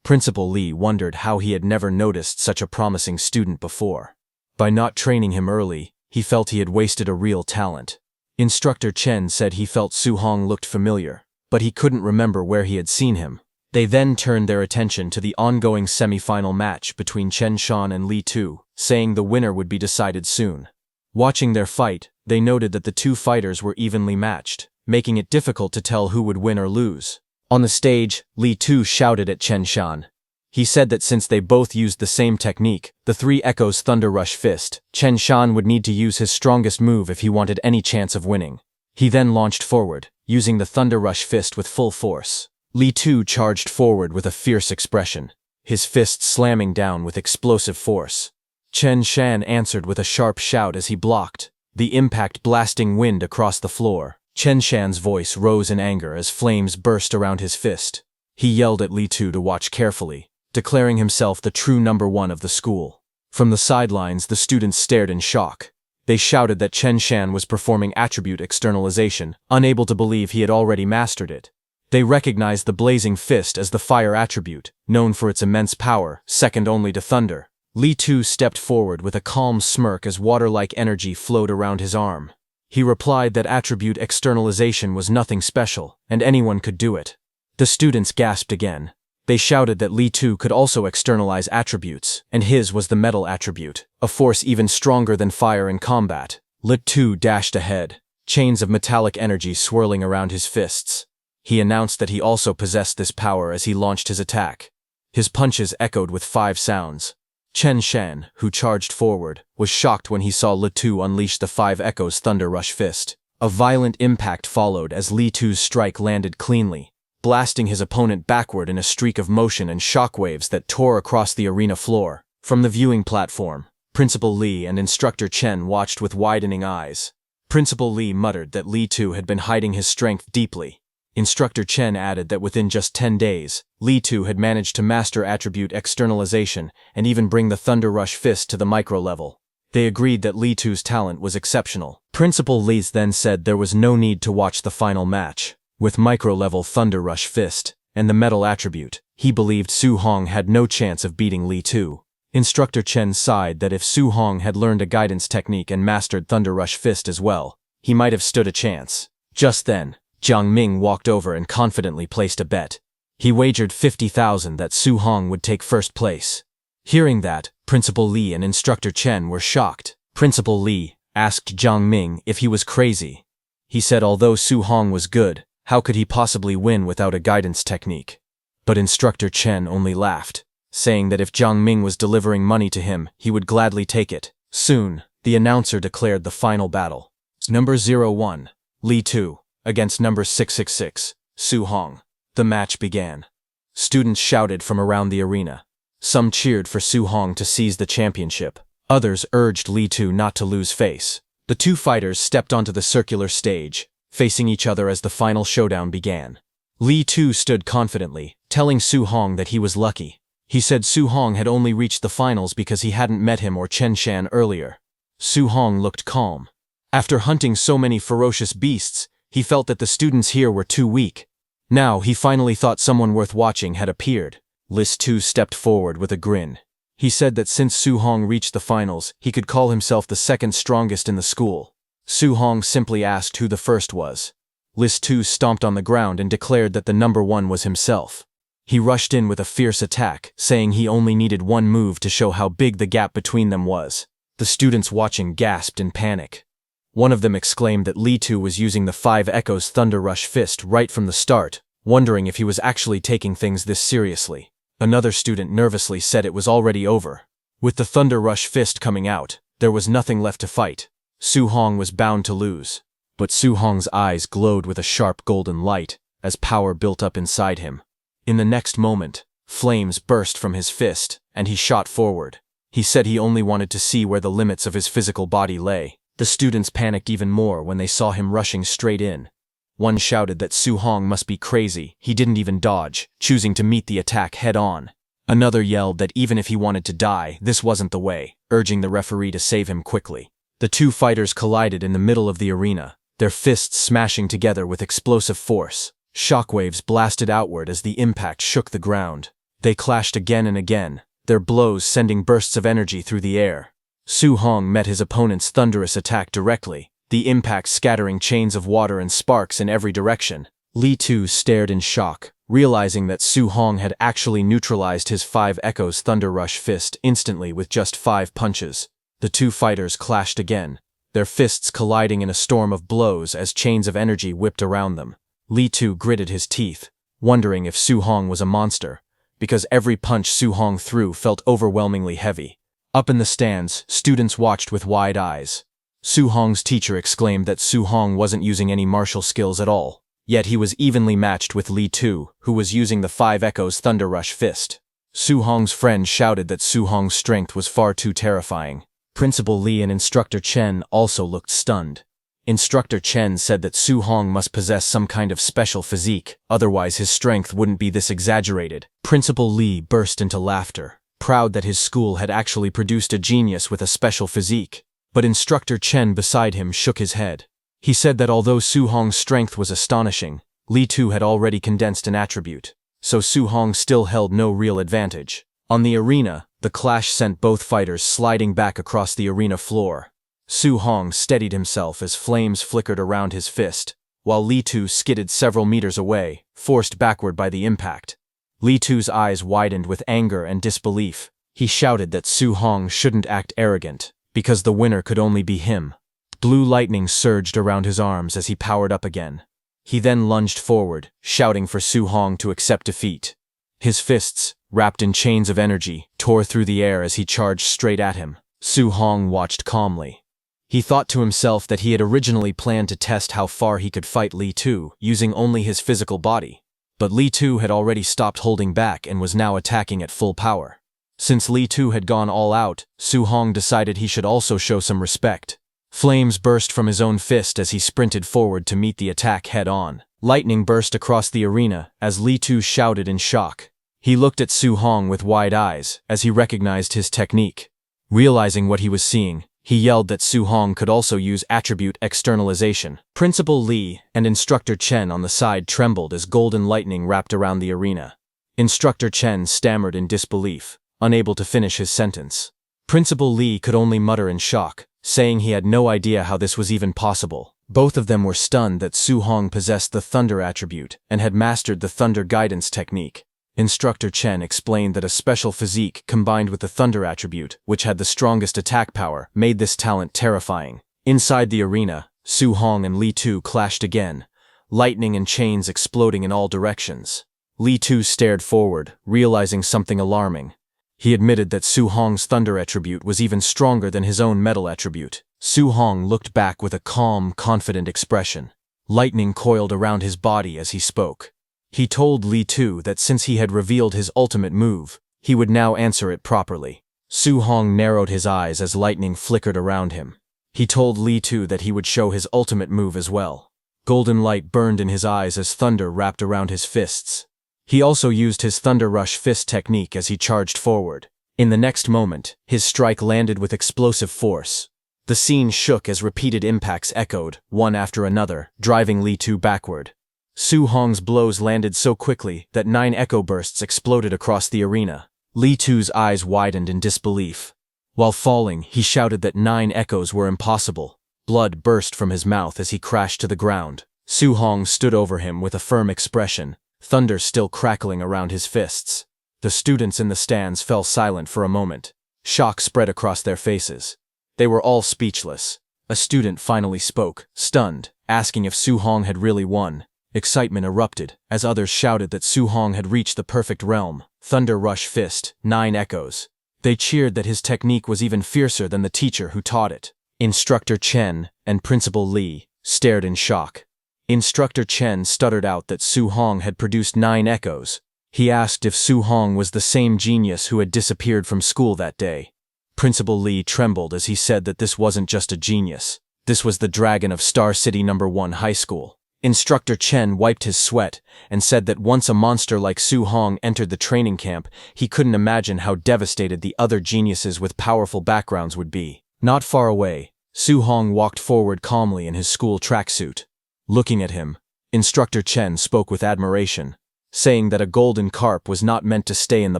Principal Li wondered how he had never noticed such a promising student before. By not training him early, he felt he had wasted a real talent. Instructor Chen said he felt Su Hong looked familiar, but he couldn't remember where he had seen him. They then turned their attention to the ongoing semi-final match between Chen Shan and Li Tu, saying the winner would be decided soon. Watching their fight, they noted that the two fighters were evenly matched, making it difficult to tell who would win or lose. On the stage, Li Tu shouted at Chen Shan. He said that since they both used the same technique, the Three Echoes Thunder Rush Fist, Chen Shan would need to use his strongest move if he wanted any chance of winning. He then launched forward, using the Thunder Rush Fist with full force. Li Tu charged forward with a fierce expression, his fist slamming down with explosive force. Chen Shan answered with a sharp shout as he blocked, the impact blasting wind across the floor. Chen Shan's voice rose in anger as flames burst around his fist. He yelled at Li Tu to watch carefully, declaring himself the true number one of the school. From the sidelines, the students stared in shock. They shouted that Chen Shan was performing attribute externalization, unable to believe he had already mastered it. They recognized the blazing fist as the fire attribute, known for its immense power, second only to thunder. Li Tu stepped forward with a calm smirk as water-like energy flowed around his arm. He replied that attribute externalization was nothing special, and anyone could do it. The students gasped again. They shouted that Li Tu could also externalize attributes, and his was the metal attribute, a force even stronger than fire in combat. Li Tu dashed ahead, chains of metallic energy swirling around his fists. He announced that he also possessed this power as he launched his attack. His punches echoed with 5 sounds. Chen Shan, who charged forward, was shocked when he saw Li Tu unleash the 5 Echoes Thunder Rush Fist. A violent impact followed as Li Tu's strike landed cleanly. blasting his opponent backward in a streak of motion and shockwaves that tore across the arena floor. From the viewing platform, Principal Lee and Instructor Chen watched with widening eyes. Principal Lee muttered that Lee Tu had been hiding his strength deeply. Instructor Chen added that within just 10 days, Lee Tu had managed to master attribute externalization and even bring the Thunder Rush Fist to the micro level. They agreed that Lee Tu's talent was exceptional. Principal Lee then said there was no need to watch the final match. With micro-level Thunder Rush Fist and the metal attribute, he believed Su Hong had no chance of beating Lee Tu. Instructor Chen sighed that if Su Hong had learned a guidance technique and mastered Thunder Rush Fist as well, he might have stood a chance. Just then, Jiang Ming walked over and confidently placed a bet. He wagered 50,000 that Su Hong would take first place. Hearing that, Principal Lee and Instructor Chen were shocked. Principal Lee asked Jiang Ming if he was crazy. He said although Su Hong was good, how could he possibly win without a guidance technique? But Instructor Chen only laughed, saying that if Jiang Ming was delivering money to him, he would gladly take it. Soon, the announcer declared the final battle. Number 01, Lee Tu, against number 666, Su Hong. The match began. Students shouted from around the arena. Some cheered for Su Hong to seize the championship. Others urged Lee Tu not to lose face. The two fighters stepped onto the circular stage, facing each other as the final showdown began. Lee Tu stood confidently, telling Su Hong that he was lucky. He said Su Hong had only reached the finals because he hadn't met him or Chen Shan earlier. Su Hong looked calm. After hunting so many ferocious beasts, he felt that the students here were too weak. Now he finally thought someone worth watching had appeared. Lis Tu stepped forward with a grin. He said that since Su Hong reached the finals, he could call himself the second strongest in the school. Su Hong simply asked who the first was. Lis Tu stomped on the ground and declared that the number one was himself. He rushed in with a fierce attack, saying he only needed one move to show how big the gap between them was. The students watching gasped in panic. One of them exclaimed that Lee Tu was using the 5 Echoes Thunder Rush Fist right from the start, wondering if he was actually taking things this seriously. Another student nervously said it was already over. With the Thunder Rush Fist coming out, there was nothing left to fight. Su Hong was bound to lose. But Su Hong's eyes glowed with a sharp golden light, as power built up inside him. In the next moment, flames burst from his fist, and he shot forward. He said he only wanted to see where the limits of his physical body lay. The students panicked even more when they saw him rushing straight in. One shouted that Su Hong must be crazy, he didn't even dodge, choosing to meet the attack head-on. Another yelled that even if he wanted to die, this wasn't the way, urging the referee to save him quickly. The two fighters collided in the middle of the arena, their fists smashing together with explosive force. Shockwaves blasted outward as the impact shook the ground. They clashed again and again, their blows sending bursts of energy through the air. Su Hong met his opponent's thunderous attack directly, the impact scattering chains of water and sparks in every direction. Lee Tu stared in shock, realizing that Su Hong had actually neutralized his 5 Echoes Thunder Rush Fist instantly with just 5 punches. The two fighters clashed again, their fists colliding in a storm of blows as chains of energy whipped around them. Lee Tu gritted his teeth, wondering if Su Hong was a monster, because every punch Su Hong threw felt overwhelmingly heavy. Up in the stands, students watched with wide eyes. Su Hong's teacher exclaimed that Su Hong wasn't using any martial skills at all, yet he was evenly matched with Lee Tu, who was using the 5 Echoes Thunder Rush Fist. Su Hong's friend shouted that Su Hong's strength was far too terrifying. Principal Lee and Instructor Chen also looked stunned. Instructor Chen said that Su Hong must possess some kind of special physique, otherwise his strength wouldn't be this exaggerated. Principal Lee burst into laughter, proud that his school had actually produced a genius with a special physique. But Instructor Chen beside him shook his head. He said that although Su Hong's strength was astonishing, Lee Tu had already condensed an attribute, so Su Hong still held no real advantage. On the arena, the clash sent both fighters sliding back across the arena floor. Su Hong steadied himself as flames flickered around his fist, while Lee Tu skidded several meters away, forced backward by the impact. Lee Tu's eyes widened with anger and disbelief. He shouted that Su Hong shouldn't act arrogant, because the winner could only be him. Blue lightning surged around his arms as he powered up again. He then lunged forward, shouting for Su Hong to accept defeat. His fists, wrapped in chains of energy, tore through the air as he charged straight at him. Su Hong watched calmly. He thought to himself that he had originally planned to test how far he could fight Lee Tu, using only his physical body. But Li Tu had already stopped holding back and was now attacking at full power. Since Li Tu had gone all out, Su Hong decided he should also show some respect. Flames burst from his own fist as he sprinted forward to meet the attack head-on. Lightning burst across the arena as Li Tu shouted in shock. He looked at Su Hong with wide eyes as he recognized his technique. Realizing what he was seeing, he yelled that Su Hong could also use attribute externalization. Principal Li and Instructor Chen on the side trembled as golden lightning wrapped around the arena. Instructor Chen stammered in disbelief, unable to finish his sentence. Principal Li could only mutter in shock, saying he had no idea how this was even possible. Both of them were stunned that Su Hong possessed the Thunder attribute and had mastered the Thunder guidance technique. Instructor Chen explained that a special physique combined with the Thunder attribute, which had the strongest attack power, made this talent terrifying. Inside the arena, Su Hong and Li Tu clashed again, lightning and chains exploding in all directions. Li Tu stared forward, realizing something alarming. He admitted that Su Hong's Thunder attribute was even stronger than his own Metal attribute. Su Hong looked back with a calm, confident expression. Lightning coiled around his body as he spoke. He told Li Tu that since he had revealed his ultimate move, he would now answer it properly. Su Hong narrowed his eyes as lightning flickered around him. He told Li Tu that he would show his ultimate move as well. Golden light burned in his eyes as thunder wrapped around his fists. He also used his Thunder Rush fist technique as he charged forward. In the next moment, his strike landed with explosive force. The scene shook as repeated impacts echoed, one after another, driving Li Tu backward. Su Hong's blows landed so quickly that 9 echo bursts exploded across the arena. Li Tu's eyes widened in disbelief. While falling, he shouted that 9 echoes were impossible. Blood burst from his mouth as he crashed to the ground. Su Hong stood over him with a firm expression, thunder still crackling around his fists. The students in the stands fell silent for a moment. Shock spread across their faces. They were all speechless. A student finally spoke, stunned, asking if Su Hong had really won. Excitement erupted as others shouted that Su Hong had reached the perfect realm. Thunder Rush Fist, 9 echoes. They cheered that his technique was even fiercer than the teacher who taught it. Instructor Chen and Principal Li stared in shock. Instructor Chen stuttered out that Su Hong had produced 9 echoes. He asked if Su Hong was the same genius who had disappeared from school that day. Principal Li trembled as he said that this wasn't just a genius. This was the dragon of Star City No. 1 High School. Instructor Chen wiped his sweat and said that once a monster like Su Hong entered the training camp, he couldn't imagine how devastated the other geniuses with powerful backgrounds would be. Not far away, Su Hong walked forward calmly in his school tracksuit. Looking at him, Instructor Chen spoke with admiration, saying that a golden carp was not meant to stay in the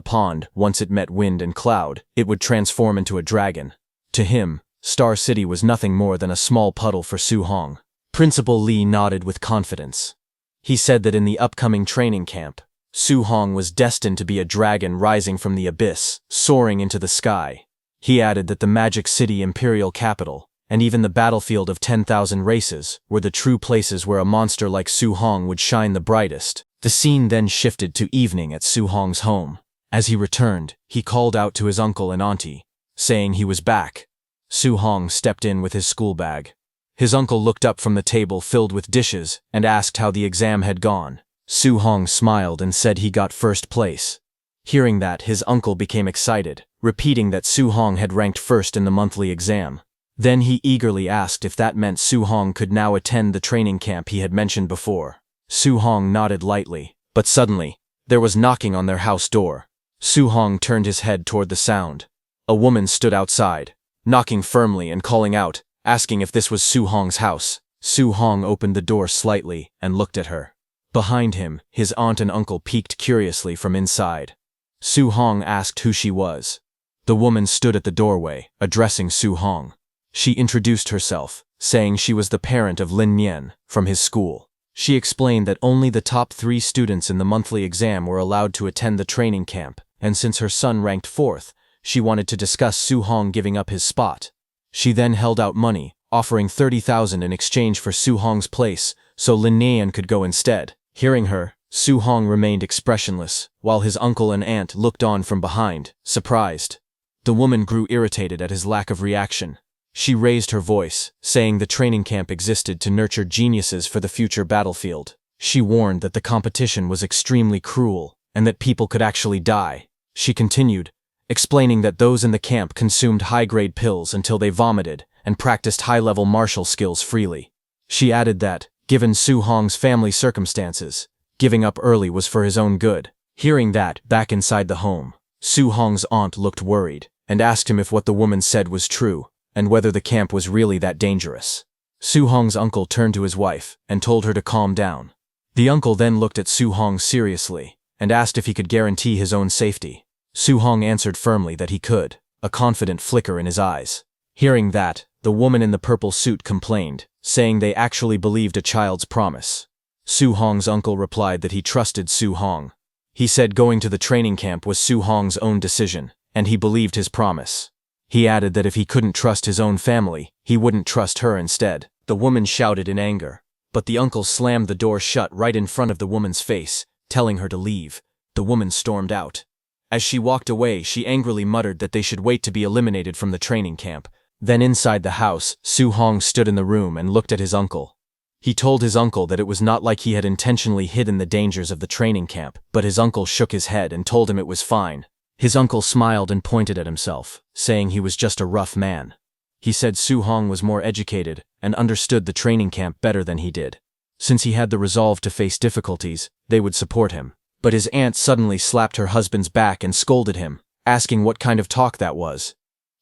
pond. Once it met wind and cloud, it would transform into a dragon. To him, Star City was nothing more than a small puddle for Su Hong. Principal Li nodded with confidence. He said that in the upcoming training camp, Su Hong was destined to be a dragon rising from the abyss, soaring into the sky. He added that the Magic City Imperial Capital, and even the battlefield of 10,000 races, were the true places where a monster like Su Hong would shine the brightest. The scene then shifted to evening at Su Hong's home. As he returned, he called out to his uncle and auntie, saying he was back. Su Hong stepped in with his school bag. His uncle looked up from the table filled with dishes and asked how the exam had gone. Su Hong smiled and said he got first place. Hearing that, his uncle became excited, repeating that Su Hong had ranked first in the monthly exam. Then he eagerly asked if that meant Su Hong could now attend the training camp he had mentioned before. Su Hong nodded lightly, but suddenly, there was knocking on their house door. Su Hong turned his head toward the sound. A woman stood outside, knocking firmly and calling out, asking if this was Su Hong's house. Su Hong opened the door slightly and looked at her. Behind him, his aunt and uncle peeked curiously from inside. Su Hong asked who she was. The woman stood at the doorway, addressing Su Hong. She introduced herself, saying she was the parent of Lin Nian, from his school. She explained that only the top 3 students in the monthly exam were allowed to attend the training camp, and since her son ranked 4th, she wanted to discuss Su Hong giving up his spot. She then held out money, offering 30,000 in exchange for Su Hong's place, so Lin Nian could go instead. Hearing her, Su Hong remained expressionless, while his uncle and aunt looked on from behind, surprised. The woman grew irritated at his lack of reaction. She raised her voice, saying the training camp existed to nurture geniuses for the future battlefield. She warned that the competition was extremely cruel and that people could actually die. She continued, explaining that those in the camp consumed high-grade pills until they vomited and practiced high-level martial skills freely. She added that, given Su Hong's family circumstances, giving up early was for his own good. Hearing that, back inside the home, Su Hong's aunt looked worried and asked him if what the woman said was true and whether the camp was really that dangerous. Su Hong's uncle turned to his wife and told her to calm down. The uncle then looked at Su Hong seriously and asked if he could guarantee his own safety. Su Hong answered firmly that he could, a confident flicker in his eyes. Hearing that, the woman in the purple suit complained, saying they actually believed a child's promise. Su Hong's uncle replied that he trusted Su Hong. He said going to the training camp was Su Hong's own decision, and he believed his promise. He added that if he couldn't trust his own family, he wouldn't trust her instead. The woman shouted in anger, but the uncle slammed the door shut right in front of the woman's face, telling her to leave. The woman stormed out. As she walked away, she angrily muttered that they should wait to be eliminated from the training camp. Then inside the house, Su Hong stood in the room and looked at his uncle. He told his uncle that it was not like he had intentionally hidden the dangers of the training camp, but his uncle shook his head and told him it was fine. His uncle smiled and pointed at himself, saying he was just a rough man. He said Su Hong was more educated and understood the training camp better than he did. Since he had the resolve to face difficulties, they would support him. But his aunt suddenly slapped her husband's back and scolded him, asking what kind of talk that was.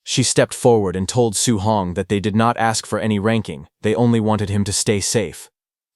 She stepped forward and told Su Hong that they did not ask for any ranking, they only wanted him to stay safe.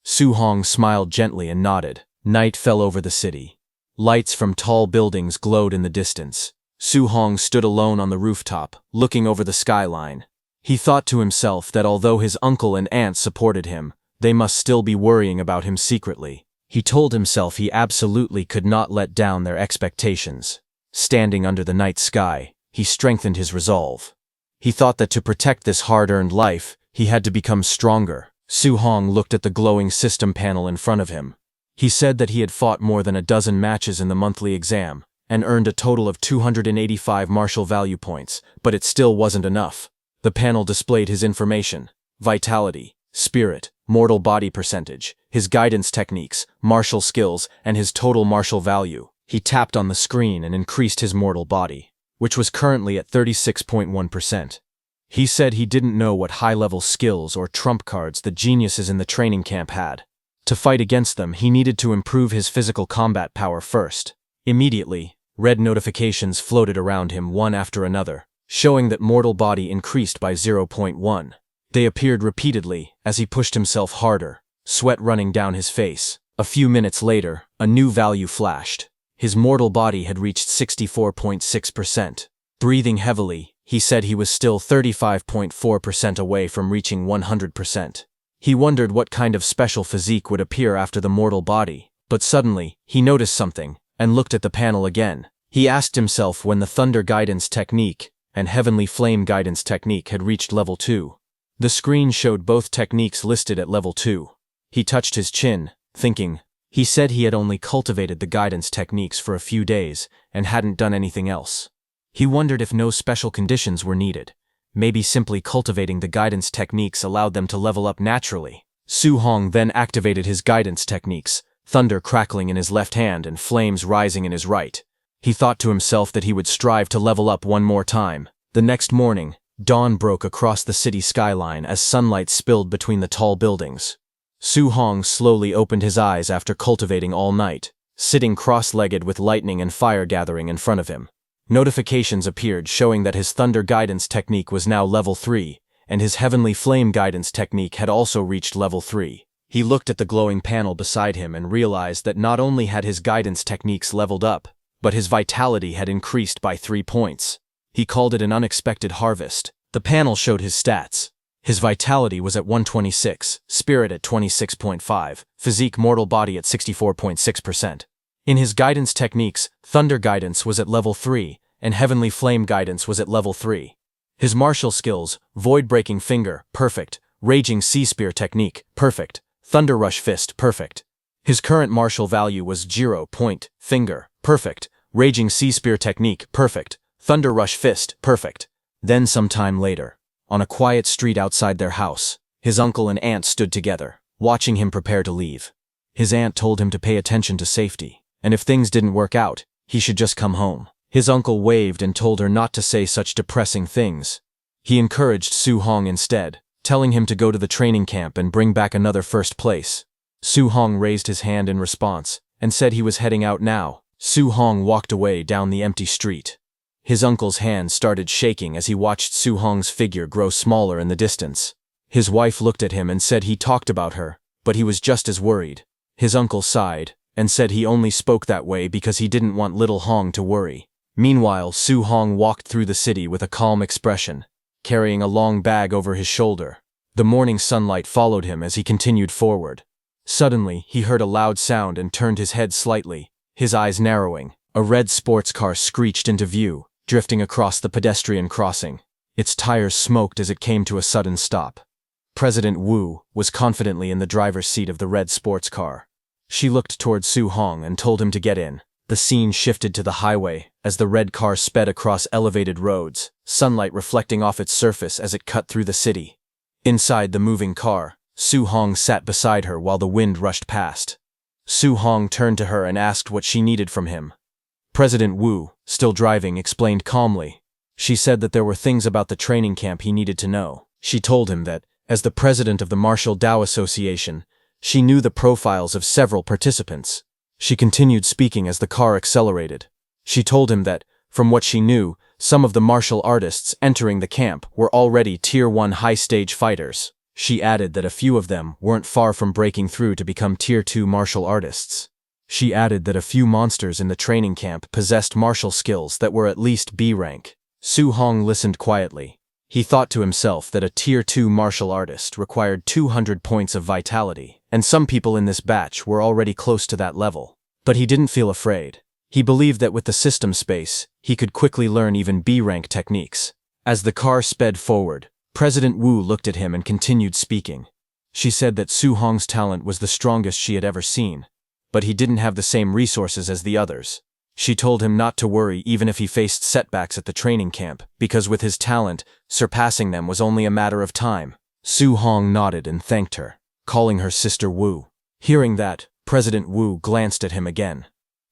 Su Hong smiled gently and nodded. Night fell over the city. Lights from tall buildings glowed in the distance. Su Hong stood alone on the rooftop, looking over the skyline. He thought to himself that although his uncle and aunt supported him, they must still be worrying about him secretly. He told himself he absolutely could not let down their expectations. Standing under the night sky, he strengthened his resolve. He thought that to protect this hard-earned life, he had to become stronger. Su Hong looked at the glowing system panel in front of him. He said that he had fought more than a dozen matches in the monthly exam, and earned a total of 285 martial value points, but it still wasn't enough. The panel displayed his information: vitality, spirit, mortal body percentage, his guidance techniques, martial skills, and his total martial value. He tapped on the screen and increased his mortal body, which was currently at 36.1%. He said he didn't know what high-level skills or trump cards the geniuses in the training camp had. To fight against them, he needed to improve his physical combat power first. Immediately, red notifications floated around him one after another, showing that mortal body increased by 0.1. They appeared repeatedly as he pushed himself harder, sweat running down his face. A few minutes later, a new value flashed. His mortal body had reached 64.6%. Breathing heavily, he said he was still 35.4% away from reaching 100%. He wondered what kind of special physique would appear after the mortal body, but suddenly, he noticed something and looked at the panel again. He asked himself when the Thunder Guidance Technique and Heavenly Flame Guidance Technique had reached level 2. The screen showed both techniques listed at level 2. He touched his chin, thinking. He said he had only cultivated the guidance techniques for a few days and hadn't done anything else. He wondered if no special conditions were needed. Maybe simply cultivating the guidance techniques allowed them to level up naturally. Su Hong then activated his guidance techniques, thunder crackling in his left hand and flames rising in his right. He thought to himself that he would strive to level up one more time. The next morning, dawn broke across the city skyline as sunlight spilled between the tall buildings. Su Hong slowly opened his eyes after cultivating all night, sitting cross-legged with lightning and fire gathering in front of him. Notifications appeared showing that his Thunder Guidance Technique was now level 3, and his Heavenly Flame Guidance Technique had also reached level 3. He looked at the glowing panel beside him and realized that not only had his guidance techniques leveled up, but his vitality had increased by 3 points. He called it an unexpected harvest. The panel showed his stats. His vitality was at 126, spirit at 26.5, physique mortal body at 64.6%. In his guidance techniques, Thunder Guidance was at level 3, and Heavenly Flame Guidance was at level 3. His martial skills, Void Breaking Finger, perfect, Raging Sea Spear Technique, perfect, Thunder Rush Fist, perfect. His current martial value was 0. Finger, perfect, Raging Sea Spear Technique, perfect, Thunder Rush Fist, perfect. Then some time later, on a quiet street outside their house, his uncle and aunt stood together, watching him prepare to leave. His aunt told him to pay attention to safety, and if things didn't work out, he should just come home. His uncle waved and told her not to say such depressing things. He encouraged Su Hong instead, telling him to go to the training camp and bring back another first place. Su Hong raised his hand in response and said he was heading out now. Su Hong walked away down the empty street. His uncle's hand started shaking as he watched Su Hong's figure grow smaller in the distance. His wife looked at him and said he talked about her, but he was just as worried. His uncle sighed and said he only spoke that way because he didn't want little Hong to worry. Meanwhile, Su Hong walked through the city with a calm expression, carrying a long bag over his shoulder. The morning sunlight followed him as he continued forward. Suddenly, he heard a loud sound and turned his head slightly, his eyes narrowing. A red sports car screeched into view, drifting across the pedestrian crossing. Its tires smoked as it came to a sudden stop. President Wu was confidently in the driver's seat of the red sports car. She looked toward Su Hong and told him to get in. The scene shifted to the highway as the red car sped across elevated roads, sunlight reflecting off its surface as it cut through the city. Inside the moving car, Su Hong sat beside her while the wind rushed past. Su Hong turned to her and asked what she needed from him. President Wu, still driving, explained calmly. She said that there were things about the training camp he needed to know. She told him that, as the president of the Martial Dao Association, she knew the profiles of several participants. She continued speaking as the car accelerated. She told him that, from what she knew, some of the martial artists entering the camp were already Tier 1 high-stage fighters. She added that a few of them weren't far from breaking through to become Tier 2 martial artists. She added that a few monsters in the training camp possessed martial skills that were at least B rank. Su Hong listened quietly. He thought to himself that a Tier 2 martial artist required 200 points of vitality, and some people in this batch were already close to that level. But he didn't feel afraid. He believed that with the system space, he could quickly learn even B-rank techniques. As the car sped forward, President Wu looked at him and continued speaking. She said that Su Hong's talent was the strongest she had ever seen, but he didn't have the same resources as the others. She told him not to worry even if he faced setbacks at the training camp, because with his talent, surpassing them was only a matter of time. Su Hong nodded and thanked her, calling her Sister Wu. Hearing that, President Wu glanced at him again.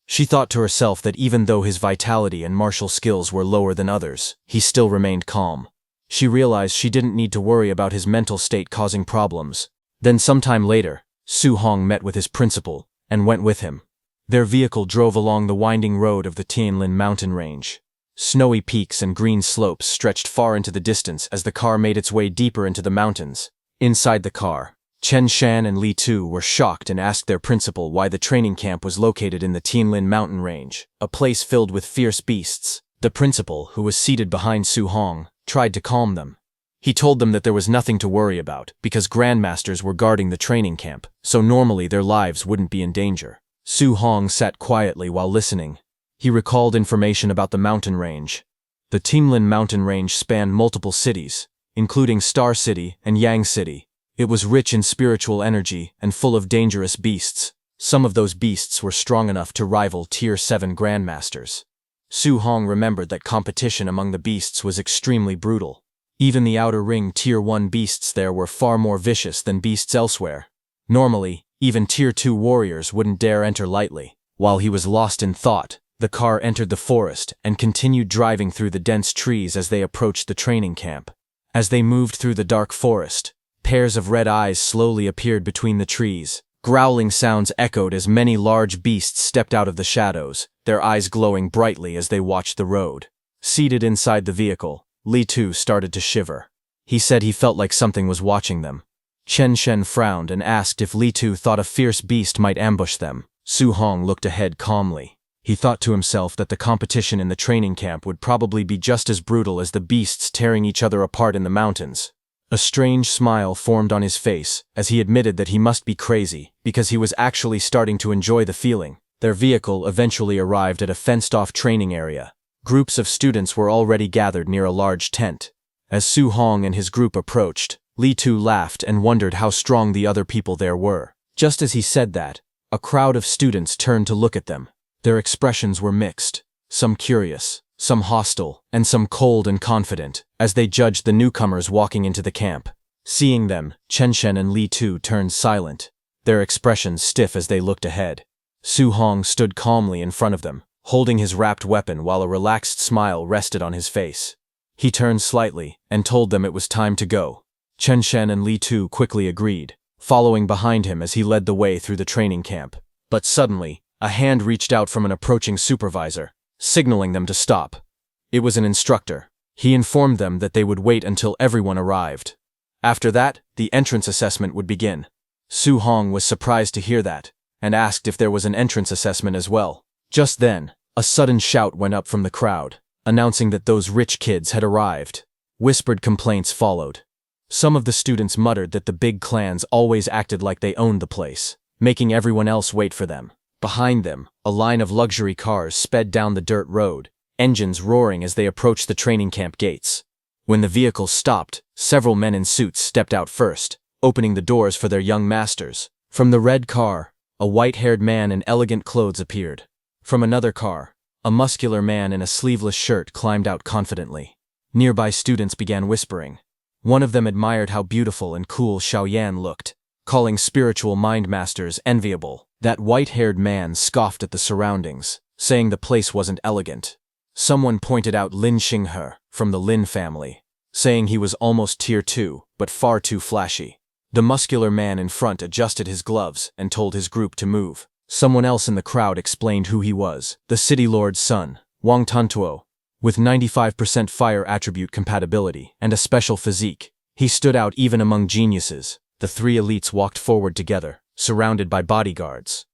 She thought to herself that even though his vitality and martial skills were lower than others, he still remained calm. She realized she didn't need to worry about his mental state causing problems. Then sometime later, Su Hong met with his principal and went with him. Their vehicle drove along the winding road of the Tianlin mountain range. Snowy peaks and green slopes stretched far into the distance as the car made its way deeper into the mountains. Inside the car, Chen Shan and Li Tu were shocked and asked their principal why the training camp was located in the Tianlin mountain range, a place filled with fierce beasts. The principal, who was seated behind Su Hong, tried to calm them. He told them that there was nothing to worry about because grandmasters were guarding the training camp, so normally their lives wouldn't be in danger. Su Hong sat quietly while listening. He recalled information about the mountain range. The Tianlin mountain range spanned multiple cities, including Star City and Yang City. It was rich in spiritual energy and full of dangerous beasts. Some of those beasts were strong enough to rival Tier 7 grandmasters. Su Hong remembered that competition among the beasts was extremely brutal. Even the outer ring Tier 1 beasts there were far more vicious than beasts elsewhere. Normally, even Tier 2 warriors wouldn't dare enter lightly. While he was lost in thought, the car entered the forest and continued driving through the dense trees as they approached the training camp. As they moved through the dark forest, pairs of red eyes slowly appeared between the trees. Growling sounds echoed as many large beasts stepped out of the shadows, their eyes glowing brightly as they watched the road. Seated inside the vehicle, Li Tu started to shiver. He said he felt like something was watching them. Chen Shen frowned and asked if Li Tu thought a fierce beast might ambush them. Su Hong looked ahead calmly. He thought to himself that the competition in the training camp would probably be just as brutal as the beasts tearing each other apart in the mountains. A strange smile formed on his face as he admitted that he must be crazy because he was actually starting to enjoy the feeling. Their vehicle eventually arrived at a fenced-off training area. Groups of students were already gathered near a large tent. As Su Hong and his group approached, Li Tu laughed and wondered how strong the other people there were. Just as he said that, a crowd of students turned to look at them. Their expressions were mixed, some curious, some hostile, and some cold and confident, as they judged the newcomers walking into the camp. Seeing them, Chen Shen and Li Tu turned silent. their expressions stiff as they looked ahead. Su Hong stood calmly in front of them, holding his wrapped weapon while a relaxed smile rested on his face. He turned slightly and told them it was time to go. Chen Shen and Li Tu quickly agreed, following behind him as he led the way through the training camp. But suddenly, a hand reached out from an approaching supervisor, signaling them to stop. It was an instructor. He informed them that they would wait until everyone arrived. After that, the entrance assessment would begin. Su Hong was surprised to hear that, and asked if there was an entrance assessment as well. Just then, a sudden shout went up from the crowd, announcing that those rich kids had arrived. Whispered complaints followed. Some of the students muttered that the big clans always acted like they owned the place, making everyone else wait for them. Behind them, a line of luxury cars sped down the dirt road, engines roaring as they approached the training camp gates. When the vehicles stopped, several men in suits stepped out first, opening the doors for their young masters. From the red car, a white-haired man in elegant clothes appeared. From another car, a muscular man in a sleeveless shirt climbed out confidently. Nearby students began whispering. One of them admired how beautiful and cool Xiaoyan looked, calling spiritual mind masters enviable. That white-haired man scoffed at the surroundings, saying the place wasn't elegant. Someone pointed out Lin Xinghe, from the Lin family, saying he was almost tier 2, but far too flashy. The muscular man in front adjusted his gloves and told his group to move. Someone else in the crowd explained who he was, the city lord's son, Wang Tantuo. With 95% fire attribute compatibility and a special physique, he stood out even among geniuses. The three elites walked forward together, surrounded by bodyguards.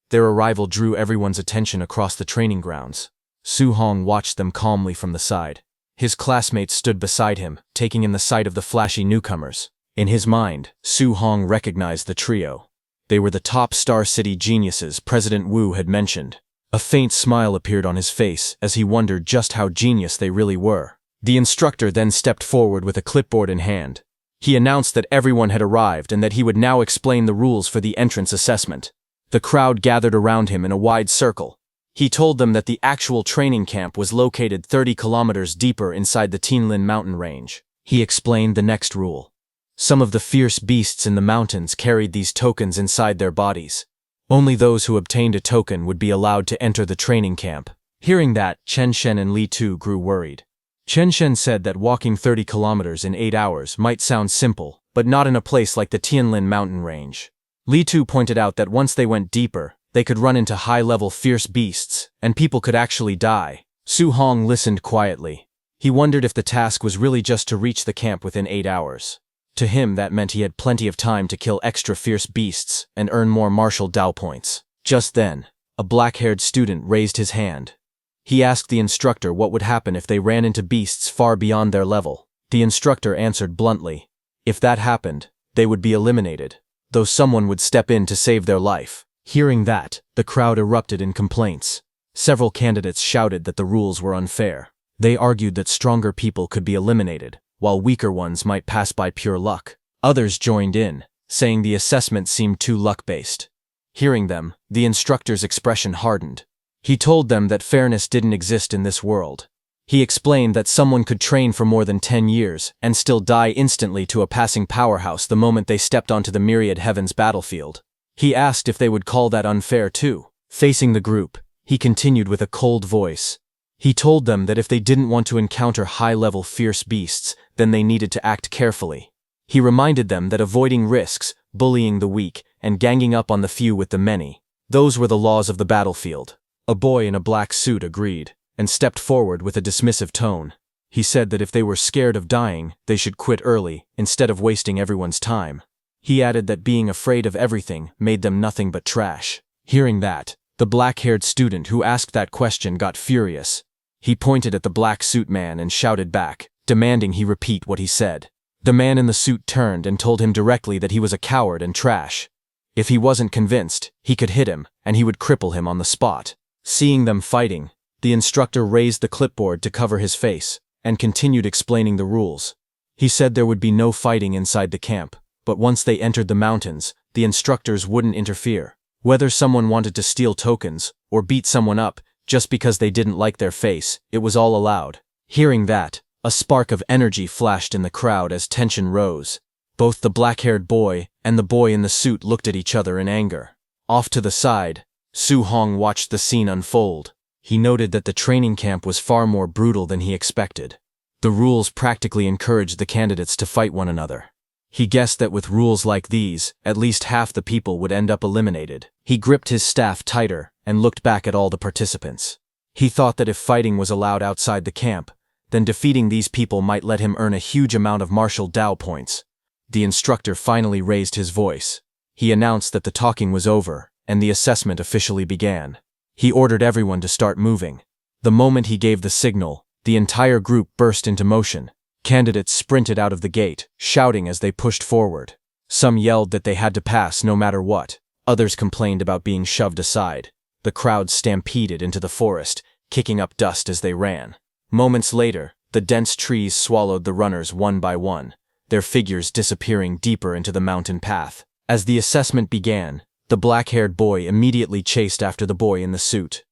Their arrival drew everyone's attention across the training grounds. Su Hong watched them calmly from the side. His classmates stood beside him, taking in the sight of the flashy newcomers. In his mind, Su Hong recognized the trio. They were the top Star City geniuses President Wu had mentioned. A faint smile appeared on his face as he wondered just how genius they really were. The instructor then stepped forward with a clipboard in hand. He announced that everyone had arrived and that he would now explain the rules for the entrance assessment. The crowd gathered around him in a wide circle. He told them that the actual training camp was located 30 kilometers deeper inside the Tianlin mountain range. He explained the next rule. Some of the fierce beasts in the mountains carried these tokens inside their bodies. Only those who obtained a token would be allowed to enter the training camp. Hearing that, Chen Shen and Li Tu grew worried. Chen Shen said that walking 30 kilometers in 8 hours might sound simple, but not in a place like the Tianlin mountain range. Li Tu pointed out that once they went deeper, they could run into high-level fierce beasts, and people could actually die. Su Hong listened quietly. He wondered if the task was really just to reach the camp within 8 hours. To him, that meant he had plenty of time to kill extra fierce beasts and earn more martial Dao points. Just then, a black-haired student raised his hand. He asked the instructor what would happen if they ran into beasts far beyond their level. The instructor answered bluntly, if that happened, they would be eliminated, though someone would step in to save their life. Hearing that, the crowd erupted in complaints. Several candidates shouted that the rules were unfair. They argued that stronger people could be eliminated, while weaker ones might pass by pure luck. Others joined in, saying the assessment seemed too luck-based. Hearing them, the instructor's expression hardened. He told them that fairness didn't exist in this world. He explained that someone could train for more than 10 years and still die instantly to a passing powerhouse the moment they stepped onto the myriad heavens battlefield. He asked if they would call that unfair too. Facing the group, he continued with a cold voice. He told them that if they didn't want to encounter high-level fierce beasts, then they needed to act carefully. He reminded them that avoiding risks, bullying the weak, and ganging up on the few with the many, those were the laws of the battlefield. A boy in a black suit agreed, and stepped forward with a dismissive tone. He said that if they were scared of dying, they should quit early, instead of wasting everyone's time. He added that being afraid of everything made them nothing but trash. Hearing that, the black-haired student who asked that question got furious. He pointed at the black suit man and shouted back, demanding he repeat what he said. The man in the suit turned and told him directly that he was a coward and trash. If he wasn't convinced, he could hit him, and he would cripple him on the spot. Seeing them fighting, the instructor raised the clipboard to cover his face, and continued explaining the rules. He said there would be no fighting inside the camp, but once they entered the mountains, the instructors wouldn't interfere. Whether someone wanted to steal tokens, or beat someone up, just because they didn't like their face, it was all allowed. Hearing that, a spark of energy flashed in the crowd as tension rose. Both the black-haired boy and the boy in the suit looked at each other in anger. Off to the side, Su Hong watched the scene unfold. He noted that the training camp was far more brutal than he expected. The rules practically encouraged the candidates to fight one another. He guessed that with rules like these, at least half the people would end up eliminated. He gripped his staff tighter and looked back at all the participants. He thought that if fighting was allowed outside the camp, then defeating these people might let him earn a huge amount of martial Dao points. The instructor finally raised his voice. He announced that the talking was over, and the assessment officially began. He ordered everyone to start moving. The moment he gave the signal, the entire group burst into motion. Candidates sprinted out of the gate, shouting as they pushed forward. Some yelled that they had to pass no matter what. Others complained about being shoved aside. The crowd stampeded into the forest, kicking up dust as they ran. Moments later, the dense trees swallowed the runners one by one, their figures disappearing deeper into the mountain path. As the assessment began, the black-haired boy immediately chased after the boy in the suit.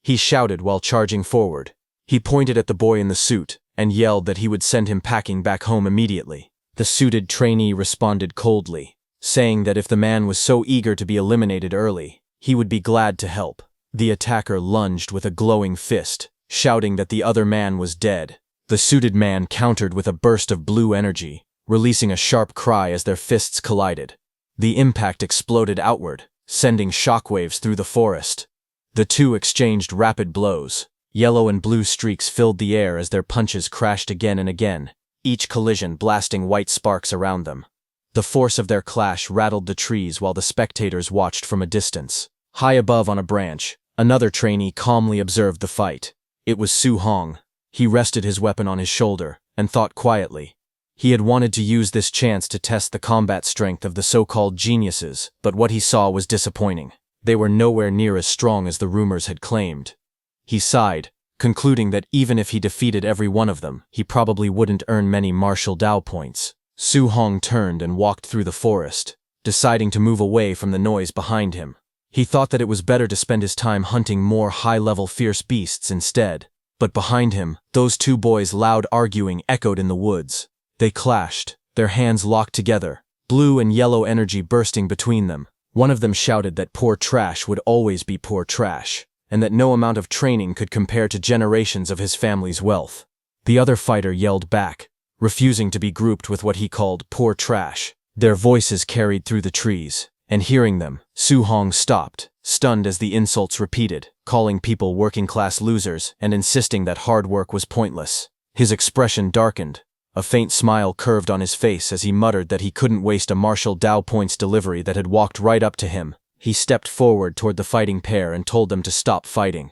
He shouted while charging forward. He pointed at the boy in the suit and yelled that he would send him packing back home immediately. The suited trainee responded coldly, saying that if the man was so eager to be eliminated early, he would be glad to help. The attacker lunged with a glowing fist, shouting that the other man was dead. The suited man countered with a burst of blue energy, releasing a sharp cry as their fists collided. The impact exploded outward, sending shockwaves through the forest. The two exchanged rapid blows. Yellow and blue streaks filled the air as their punches crashed again and again, each collision blasting white sparks around them. The force of their clash rattled the trees while the spectators watched from a distance. High above on a branch, another trainee calmly observed the fight. It was Su Hong. He rested his weapon on his shoulder and thought quietly. He had wanted to use this chance to test the combat strength of the so-called geniuses, but what he saw was disappointing. They were nowhere near as strong as the rumors had claimed. He sighed, concluding that even if he defeated every one of them, he probably wouldn't earn many martial Dao points. Su Hong turned and walked through the forest, deciding to move away from the noise behind him. He thought that it was better to spend his time hunting more high-level fierce beasts instead. But behind him, those two boys' loud arguing echoed in the woods. They clashed, their hands locked together, blue and yellow energy bursting between them. One of them shouted that poor trash would always be poor trash, and that no amount of training could compare to generations of his family's wealth. The other fighter yelled back, refusing to be grouped with what he called poor trash. Their voices carried through the trees, and hearing them, Su Hong stopped, stunned as the insults repeated, calling people working-class losers and insisting that hard work was pointless. His expression darkened. A faint smile curved on his face as he muttered that he couldn't waste a martial Dao points delivery that had walked right up to him. He stepped forward toward the fighting pair and told them to stop fighting.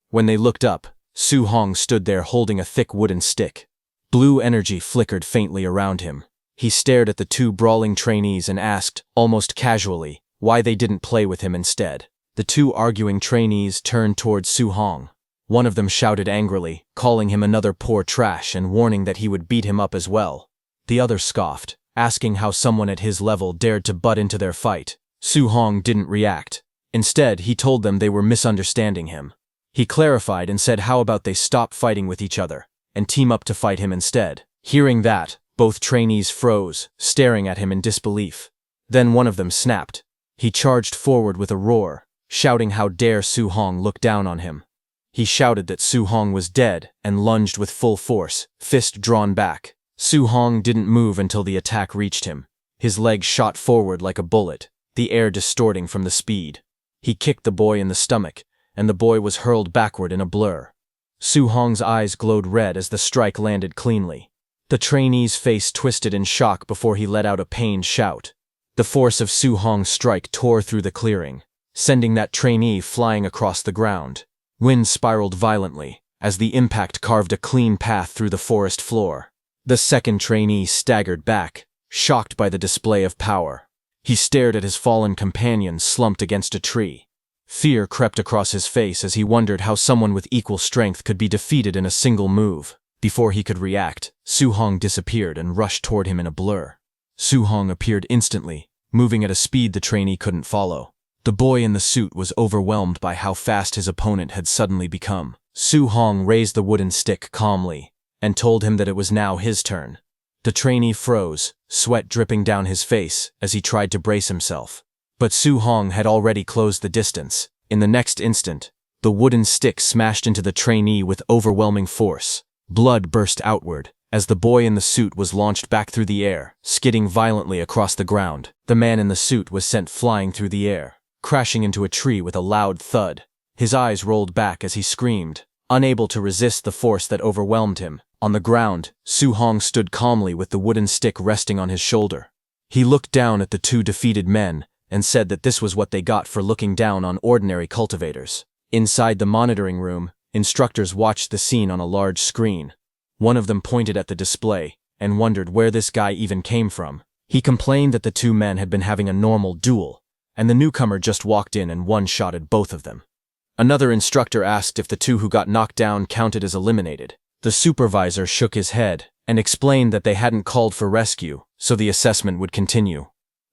When they looked up, Su Hong stood there holding a thick wooden stick. Blue energy flickered faintly around him. He stared at the two brawling trainees and asked, almost casually, why they didn't play with him instead. The two arguing trainees turned toward Su Hong. One of them shouted angrily, calling him another poor trash and warning that he would beat him up as well. The other scoffed, asking how someone at his level dared to butt into their fight. Su Hong didn't react. Instead, he told them they were misunderstanding him. He clarified and said how about they stop fighting with each other and team up to fight him instead. Hearing that, both trainees froze, staring at him in disbelief. Then one of them snapped. He charged forward with a roar, shouting how dare Su Hong look down on him. He shouted that Su Hong was dead and lunged with full force, fist drawn back. Su Hong didn't move until the attack reached him. His leg shot forward like a bullet, the air distorting from the speed. He kicked the boy in the stomach, and the boy was hurled backward in a blur. Su Hong's eyes glowed red as the strike landed cleanly. The trainee's face twisted in shock before he let out a pained shout. The force of Su Hong's strike tore through the clearing, sending that trainee flying across the ground. Wind spiraled violently, as the impact carved a clean path through the forest floor. The second trainee staggered back, shocked by the display of power. He stared at his fallen companion slumped against a tree. Fear crept across his face as he wondered how someone with equal strength could be defeated in a single move. Before he could react, Su Hong disappeared and rushed toward him in a blur. Su Hong appeared instantly, moving at a speed the trainee couldn't follow. The boy in the suit was overwhelmed by how fast his opponent had suddenly become. Su Hong raised the wooden stick calmly and told him that it was now his turn. The trainee froze, sweat dripping down his face as he tried to brace himself. But Su Hong had already closed the distance. In the next instant, the wooden stick smashed into the trainee with overwhelming force. Blood burst outward as the boy in the suit was launched back through the air, skidding violently across the ground. The man in the suit was sent flying through the air, crashing into a tree with a loud thud. His eyes rolled back as he screamed, unable to resist the force that overwhelmed him. On the ground, Su Hong stood calmly with the wooden stick resting on his shoulder. He looked down at the two defeated men and said that this was what they got for looking down on ordinary cultivators. Inside the monitoring room, instructors watched the scene on a large screen. One of them pointed at the display and wondered where this guy even came from. He complained that the two men had been having a normal duel, and the newcomer just walked in and one-shotted both of them. Another instructor asked if the two who got knocked down counted as eliminated. The supervisor shook his head and explained that they hadn't called for rescue, so the assessment would continue.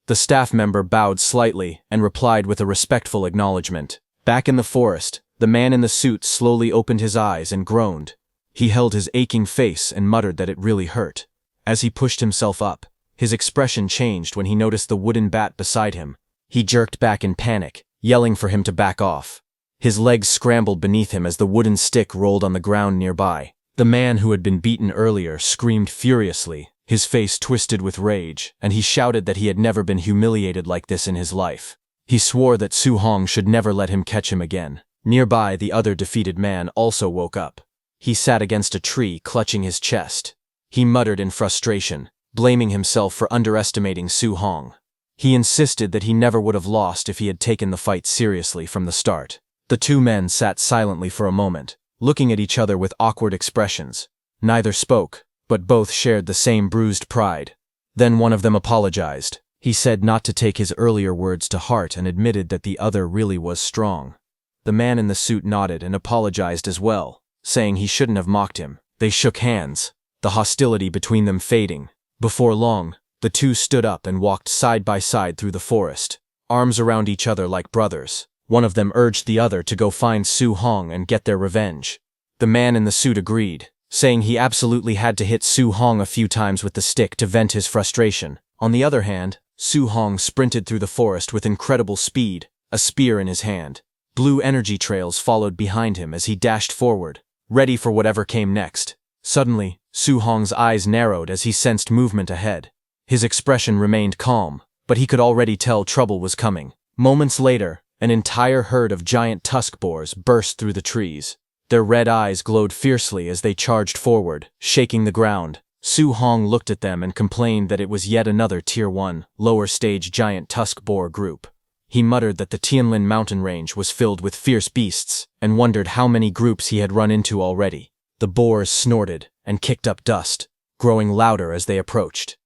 The staff member bowed slightly and replied with a respectful acknowledgement. Back in the forest, the man in the suit slowly opened his eyes and groaned. He held his aching face and muttered that it really hurt. As he pushed himself up, his expression changed when he noticed the wooden bat beside him. He jerked back in panic, yelling for him to back off. His legs scrambled beneath him as the wooden stick rolled on the ground nearby. The man who had been beaten earlier screamed furiously, his face twisted with rage, and he shouted that he had never been humiliated like this in his life. He swore that Su Hong should never let him catch him again. Nearby, the other defeated man also woke up. He sat against a tree, clutching his chest. He muttered in frustration, blaming himself for underestimating Su Hong. He insisted that he never would have lost if he had taken the fight seriously from the start. The two men sat silently for a moment, looking at each other with awkward expressions. Neither spoke, but both shared the same bruised pride. Then one of them apologized. He said not to take his earlier words to heart and admitted that the other really was strong. The man in the suit nodded and apologized as well, saying he shouldn't have mocked him. They shook hands, the hostility between them fading. Before long, the two stood up and walked side by side through the forest, arms around each other like brothers. One of them urged the other to go find Su Hong and get their revenge. The man in the suit agreed, saying he absolutely had to hit Su Hong a few times with the stick to vent his frustration. On the other hand, Su Hong sprinted through the forest with incredible speed, a spear in his hand. Blue energy trails followed behind him as he dashed forward, ready for whatever came next. Suddenly, Su Hong's eyes narrowed as he sensed movement ahead. His expression remained calm, but he could already tell trouble was coming. Moments later, an entire herd of giant tusk boars burst through the trees. Their red eyes glowed fiercely as they charged forward, shaking the ground. Su Hong looked at them and complained that it was yet another Tier 1, lower-stage giant tusk boar group. He muttered that the Tianlin mountain range was filled with fierce beasts, and wondered how many groups he had run into already. The boars snorted and kicked up dust, growing louder as they approached.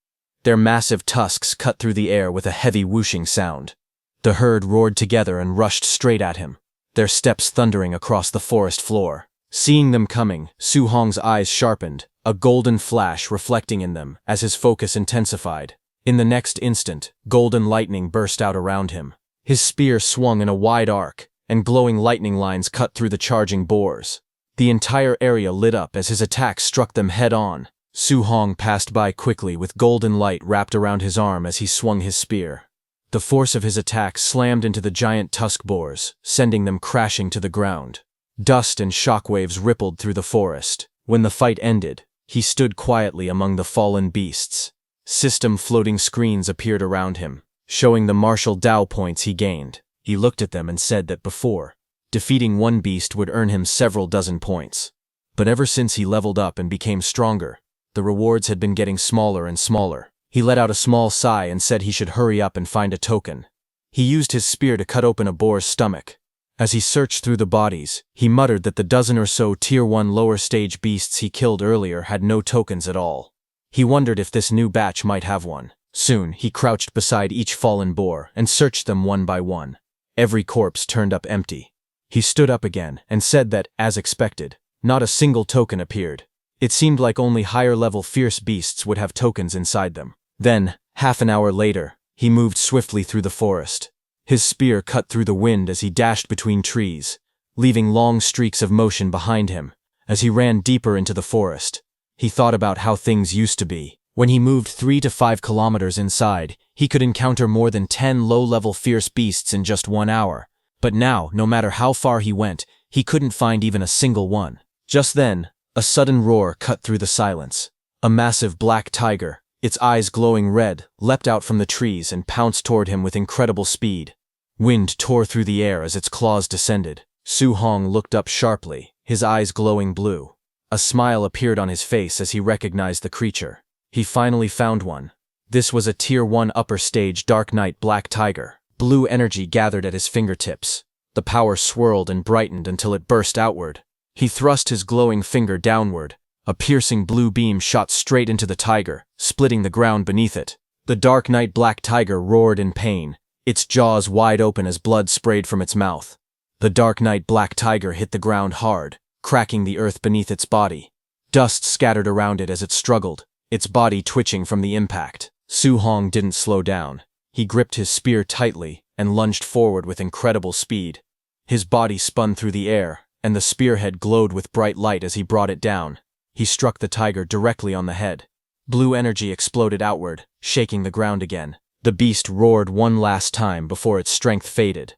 Their massive tusks cut through the air with a heavy whooshing sound. The herd roared together and rushed straight at him, their steps thundering across the forest floor. Seeing them coming, Su Hong's eyes sharpened, a golden flash reflecting in them as his focus intensified. In the next instant, golden lightning burst out around him. His spear swung in a wide arc, and glowing lightning lines cut through the charging boars. The entire area lit up as his attack struck them head-on. Su Hong passed by quickly with golden light wrapped around his arm as he swung his spear. The force of his attack slammed into the giant tusk boars, sending them crashing to the ground. Dust and shockwaves rippled through the forest. When the fight ended, he stood quietly among the fallen beasts. System floating screens appeared around him, showing the martial Dao points he gained. He looked at them and said that before, defeating one beast would earn him several dozen points. But ever since he leveled up and became stronger, the rewards had been getting smaller and smaller. He let out a small sigh and said he should hurry up and find a token. He used his spear to cut open a boar's stomach. As he searched through the bodies, he muttered that the dozen or so Tier 1 lower-stage beasts he killed earlier had no tokens at all. He wondered if this new batch might have one. Soon, he crouched beside each fallen boar and searched them one by one. Every corpse turned up empty. He stood up again and said that, as expected, not a single token appeared. It seemed like only higher-level fierce beasts would have tokens inside them. Then, half an hour later, he moved swiftly through the forest. His spear cut through the wind as he dashed between trees, leaving long streaks of motion behind him. As he ran deeper into the forest, he thought about how things used to be. When he moved 3 to 5 kilometers inside, he could encounter more than 10 low-level fierce beasts in just 1 hour. But now, no matter how far he went, he couldn't find even a single one. Just then, a sudden roar cut through the silence. A massive black tiger, its eyes glowing red, leapt out from the trees and pounced toward him with incredible speed. Wind tore through the air as its claws descended. Su Hong looked up sharply, his eyes glowing blue. A smile appeared on his face as he recognized the creature. He finally found one. This was a Tier 1 upper stage Dark Knight black tiger. Blue energy gathered at his fingertips. The power swirled and brightened until it burst outward. He thrust his glowing finger downward. A piercing blue beam shot straight into the tiger, splitting the ground beneath it. The Dark Knight black tiger roared in pain, its jaws wide open as blood sprayed from its mouth. The Dark Knight black tiger hit the ground hard, cracking the earth beneath its body. Dust scattered around it as it struggled, its body twitching from the impact. Su Hong didn't slow down. He gripped his spear tightly and lunged forward with incredible speed. His body spun through the air, and the spearhead glowed with bright light as he brought it down. He struck the tiger directly on the head. Blue energy exploded outward, shaking the ground again. The beast roared one last time before its strength faded.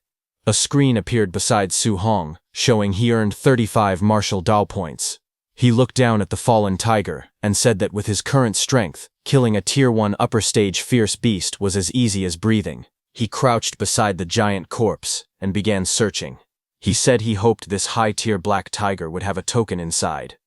A screen appeared beside Su Hong, showing he earned 35 martial Dao points. He looked down at the fallen tiger and said that with his current strength, killing a Tier 1 upper stage fierce beast was as easy as breathing. He crouched beside the giant corpse and began searching. He said he hoped this high-tier black tiger would have a token inside.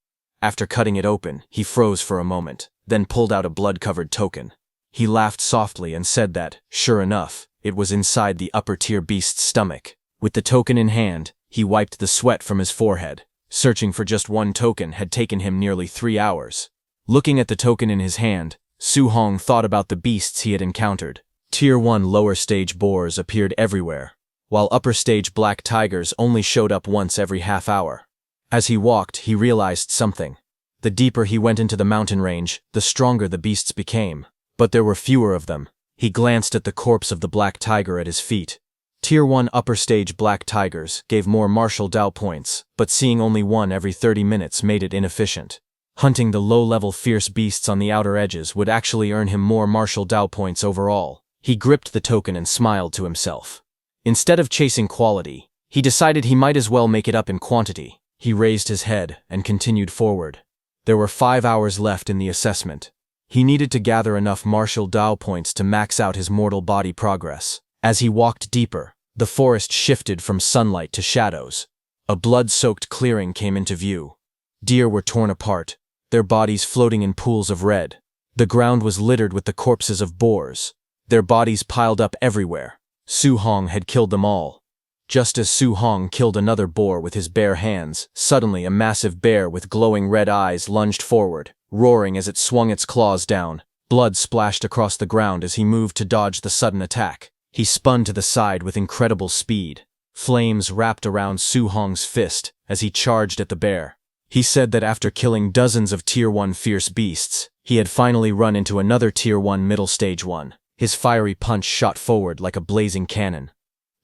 After cutting it open, he froze for a moment, then pulled out a blood-covered token. He laughed softly and said that, sure enough, it was inside the upper-tier beast's stomach. With the token in hand, he wiped the sweat from his forehead. Searching for just one token had taken him nearly 3 hours. Looking at the token in his hand, Su Hong thought about the beasts he had encountered. Tier 1 lower stage boars appeared everywhere, while upper stage black tigers only showed up once every half hour. As he walked, he realized something. The deeper he went into the mountain range, the stronger the beasts became. But there were fewer of them. He glanced at the corpse of the black tiger at his feet. Tier 1 upper stage black tigers gave more martial Dao points, but seeing only one every 30 minutes made it inefficient. Hunting the low-level fierce beasts on the outer edges would actually earn him more martial Dao points overall. He gripped the token and smiled to himself. Instead of chasing quality, he decided he might as well make it up in quantity. He raised his head and continued forward. There were 5 hours left in the assessment. He needed to gather enough martial Dao points to max out his mortal body progress. As he walked deeper, the forest shifted from sunlight to shadows. A blood-soaked clearing came into view. Deer were torn apart, their bodies floating in pools of red. The ground was littered with the corpses of boars, their bodies piled up everywhere. Su Hong had killed them all. Just as Su Hong killed another boar with his bare hands, suddenly a massive bear with glowing red eyes lunged forward, roaring as it swung its claws down. Blood splashed across the ground as he moved to dodge the sudden attack. He spun to the side with incredible speed. Flames wrapped around Su Hong's fist as he charged at the bear. He said that after killing dozens of Tier 1 fierce beasts, he had finally run into another Tier 1 middle stage one. His fiery punch shot forward like a blazing cannon.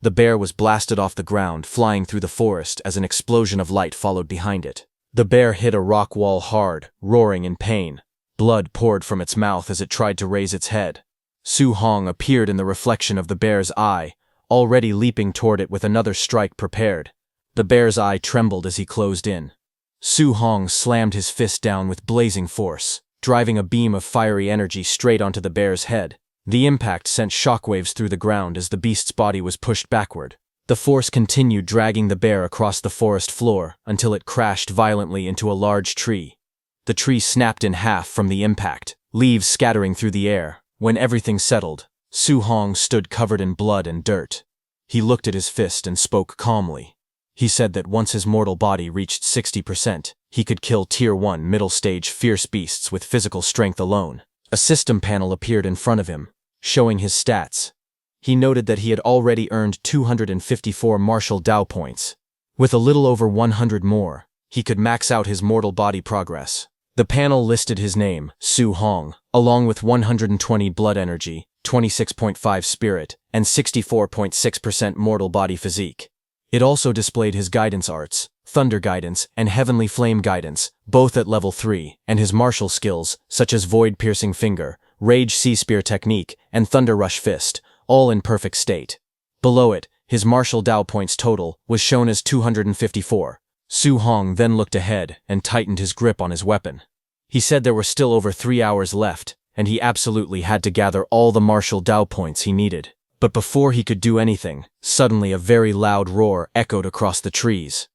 The bear was blasted off the ground, flying through the forest as an explosion of light followed behind it. The bear hit a rock wall hard, roaring in pain. Blood poured from its mouth as it tried to raise its head. Su Hong appeared in the reflection of the bear's eye, already leaping toward it with another strike prepared. The bear's eye trembled as he closed in. Su Hong slammed his fist down with blazing force, driving a beam of fiery energy straight onto the bear's head. The impact sent shockwaves through the ground as the beast's body was pushed backward. The force continued dragging the bear across the forest floor until it crashed violently into a large tree. The tree snapped in half from the impact, leaves scattering through the air. When everything settled, Su Hong stood covered in blood and dirt. He looked at his fist and spoke calmly. He said that once his mortal body reached 60%, he could kill Tier 1 middle-stage fierce beasts with physical strength alone. A system panel appeared in front of him, showing his stats. He noted that he had already earned 254 martial Dao points. With a little over 100 more, he could max out his mortal body progress. The panel listed his name, Su Hong, along with 120 blood energy, 26.5 spirit, and 64.6% mortal body physique. It also displayed his guidance arts, Thunder Guidance, and Heavenly Flame Guidance, both at level 3, and his martial skills, such as Void Piercing Finger, Rage Sea Spear Technique, and Thunder Rush Fist, all in perfect state. Below it, his martial Dao points total was shown as 254. Su Hong then looked ahead and tightened his grip on his weapon. He said there were still over 3 hours left, and he absolutely had to gather all the martial Dao points he needed. But before he could do anything, suddenly a very loud roar echoed across the trees.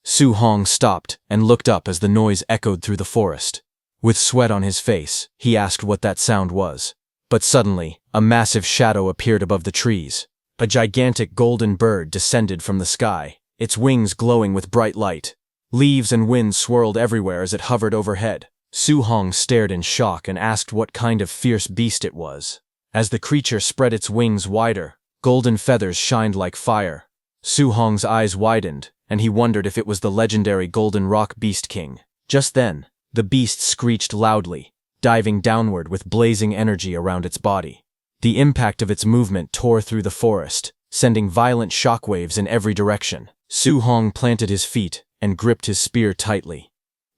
Su Hong stopped and looked up as the noise echoed through the forest. With sweat on his face, he asked what that sound was. But suddenly, a massive shadow appeared above the trees. A gigantic golden bird descended from the sky, its wings glowing with bright light. Leaves and wind swirled everywhere as it hovered overhead. Su Hong stared in shock and asked what kind of fierce beast it was. As the creature spread its wings wider, golden feathers shined like fire. Su Hong's eyes widened, and he wondered if it was the legendary Golden Rock Beast King. Just then, the beast screeched loudly, diving downward with blazing energy around its body. The impact of its movement tore through the forest, sending violent shockwaves in every direction. Su Hong planted his feet and gripped his spear tightly.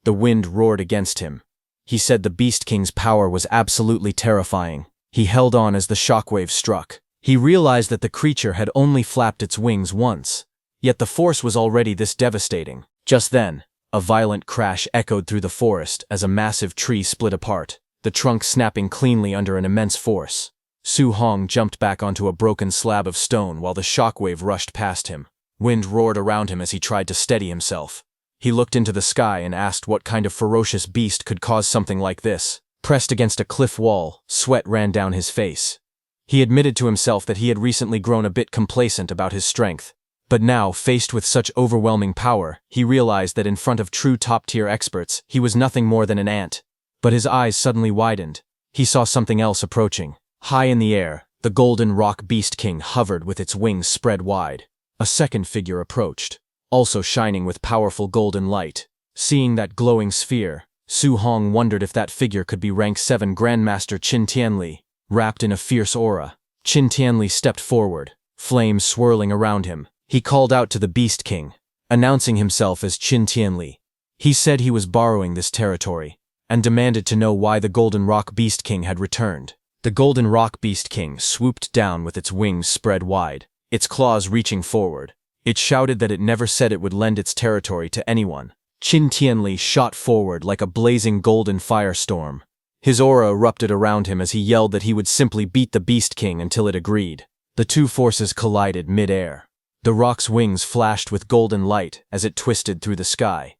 The wind roared against him. He said the Beast King's power was absolutely terrifying. He held on as the shockwave struck. He realized that the creature had only flapped its wings once, yet the force was already this devastating. Just then, a violent crash echoed through the forest as a massive tree split apart, the trunk snapping cleanly under an immense force. Su Hong jumped back onto a broken slab of stone while the shockwave rushed past him. Wind roared around him as he tried to steady himself. He looked into the sky and asked what kind of ferocious beast could cause something like this. Pressed against a cliff wall, sweat ran down his face. He admitted to himself that he had recently grown a bit complacent about his strength. But now, faced with such overwhelming power, he realized that in front of true top-tier experts, he was nothing more than an ant. But his eyes suddenly widened. He saw something else approaching. High in the air, the Golden Rock Beast King hovered with its wings spread wide. A second figure approached, also shining with powerful golden light. Seeing that glowing sphere, Su Hong wondered if that figure could be rank 7 Grandmaster Qin Tianli. Wrapped in a fierce aura, Qin Tianli stepped forward, flames swirling around him. He called out to the Beast King, announcing himself as Qin Tianli. He said he was borrowing this territory, and demanded to know why the Golden Rock Beast King had returned. The Golden Rock Beast King swooped down with its wings spread wide, its claws reaching forward. It shouted that it never said it would lend its territory to anyone. Qin Tianli shot forward like a blazing golden firestorm. His aura erupted around him as he yelled that he would simply beat the Beast King until it agreed. The two forces collided mid-air. The rock's wings flashed with golden light as it twisted through the sky.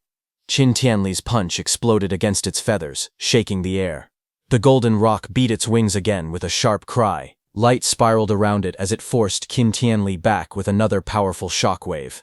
Qin Tianli's punch exploded against its feathers, shaking the air. The golden rock beat its wings again with a sharp cry. Light spiraled around it as it forced Qin Tianli back with another powerful shockwave.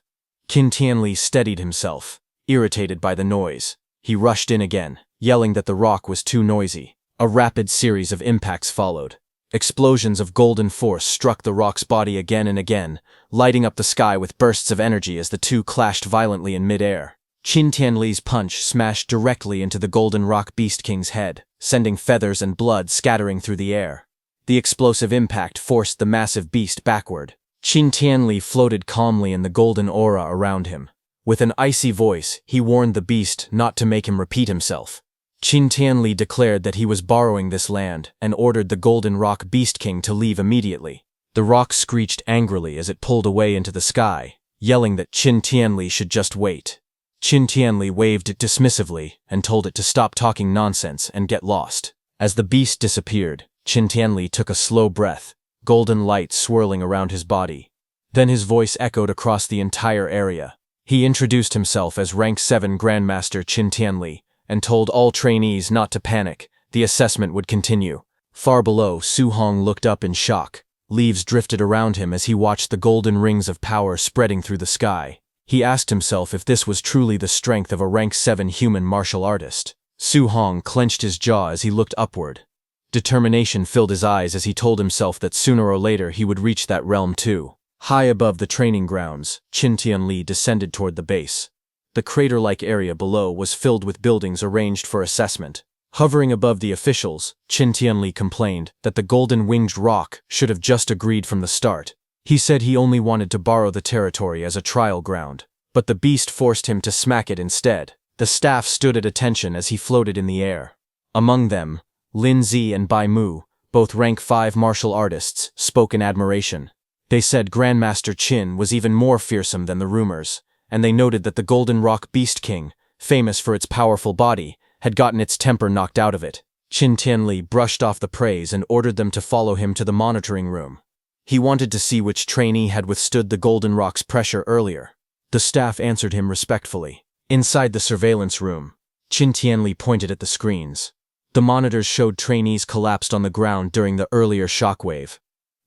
Qin Tianli steadied himself, irritated by the noise. He rushed in again, yelling that the rock was too noisy. A rapid series of impacts followed. Explosions of golden force struck the rock's body again and again, lighting up the sky with bursts of energy as the two clashed violently in mid-air. Qin Tianli's punch smashed directly into the Golden Rock Beast King's head, sending feathers and blood scattering through the air. The explosive impact forced the massive beast backward. Qin Tianli floated calmly in the golden aura around him. With an icy voice, he warned the beast not to make him repeat himself. Qin Tianli declared that he was borrowing this land and ordered the Golden Rock Beast King to leave immediately. The rock screeched angrily as it pulled away into the sky, yelling that Qin Tianli should just wait. Qin Tianli waved it dismissively and told it to stop talking nonsense and get lost. As the beast disappeared, Qin Tianli took a slow breath, golden light swirling around his body. Then his voice echoed across the entire area. He introduced himself as Rank 7 Grandmaster Qin Tianli and told all trainees not to panic. The assessment would continue. Far below, Su Hong looked up in shock. Leaves drifted around him as he watched the golden rings of power spreading through the sky. He asked himself if this was truly the strength of a Rank 7 human martial artist. Su Hong clenched his jaw as he looked upward. Determination filled his eyes as he told himself that sooner or later he would reach that realm too. High above the training grounds, Qin Tianli descended toward the base. The crater-like area below was filled with buildings arranged for assessment. Hovering above the officials, Qin Tianli complained that the golden-winged rock should have just agreed from the start. He said he only wanted to borrow the territory as a trial ground. but the beast forced him to smack it instead. The staff stood at attention as he floated in the air. Among them, Lin Zi and Bai Mu, both rank 5 martial artists, spoke in admiration. They said Grandmaster Qin was even more fearsome than the rumors, and they noted that the Golden Rock Beast King, famous for its powerful body, had gotten its temper knocked out of it. Qin Tianli brushed off the praise and ordered them to follow him to the monitoring room. He wanted to see which trainee had withstood the Golden Rock's pressure earlier. The staff answered him respectfully. Inside the surveillance room, Qin Tianli pointed at the screens. The monitors showed trainees collapsed on the ground during the earlier shockwave.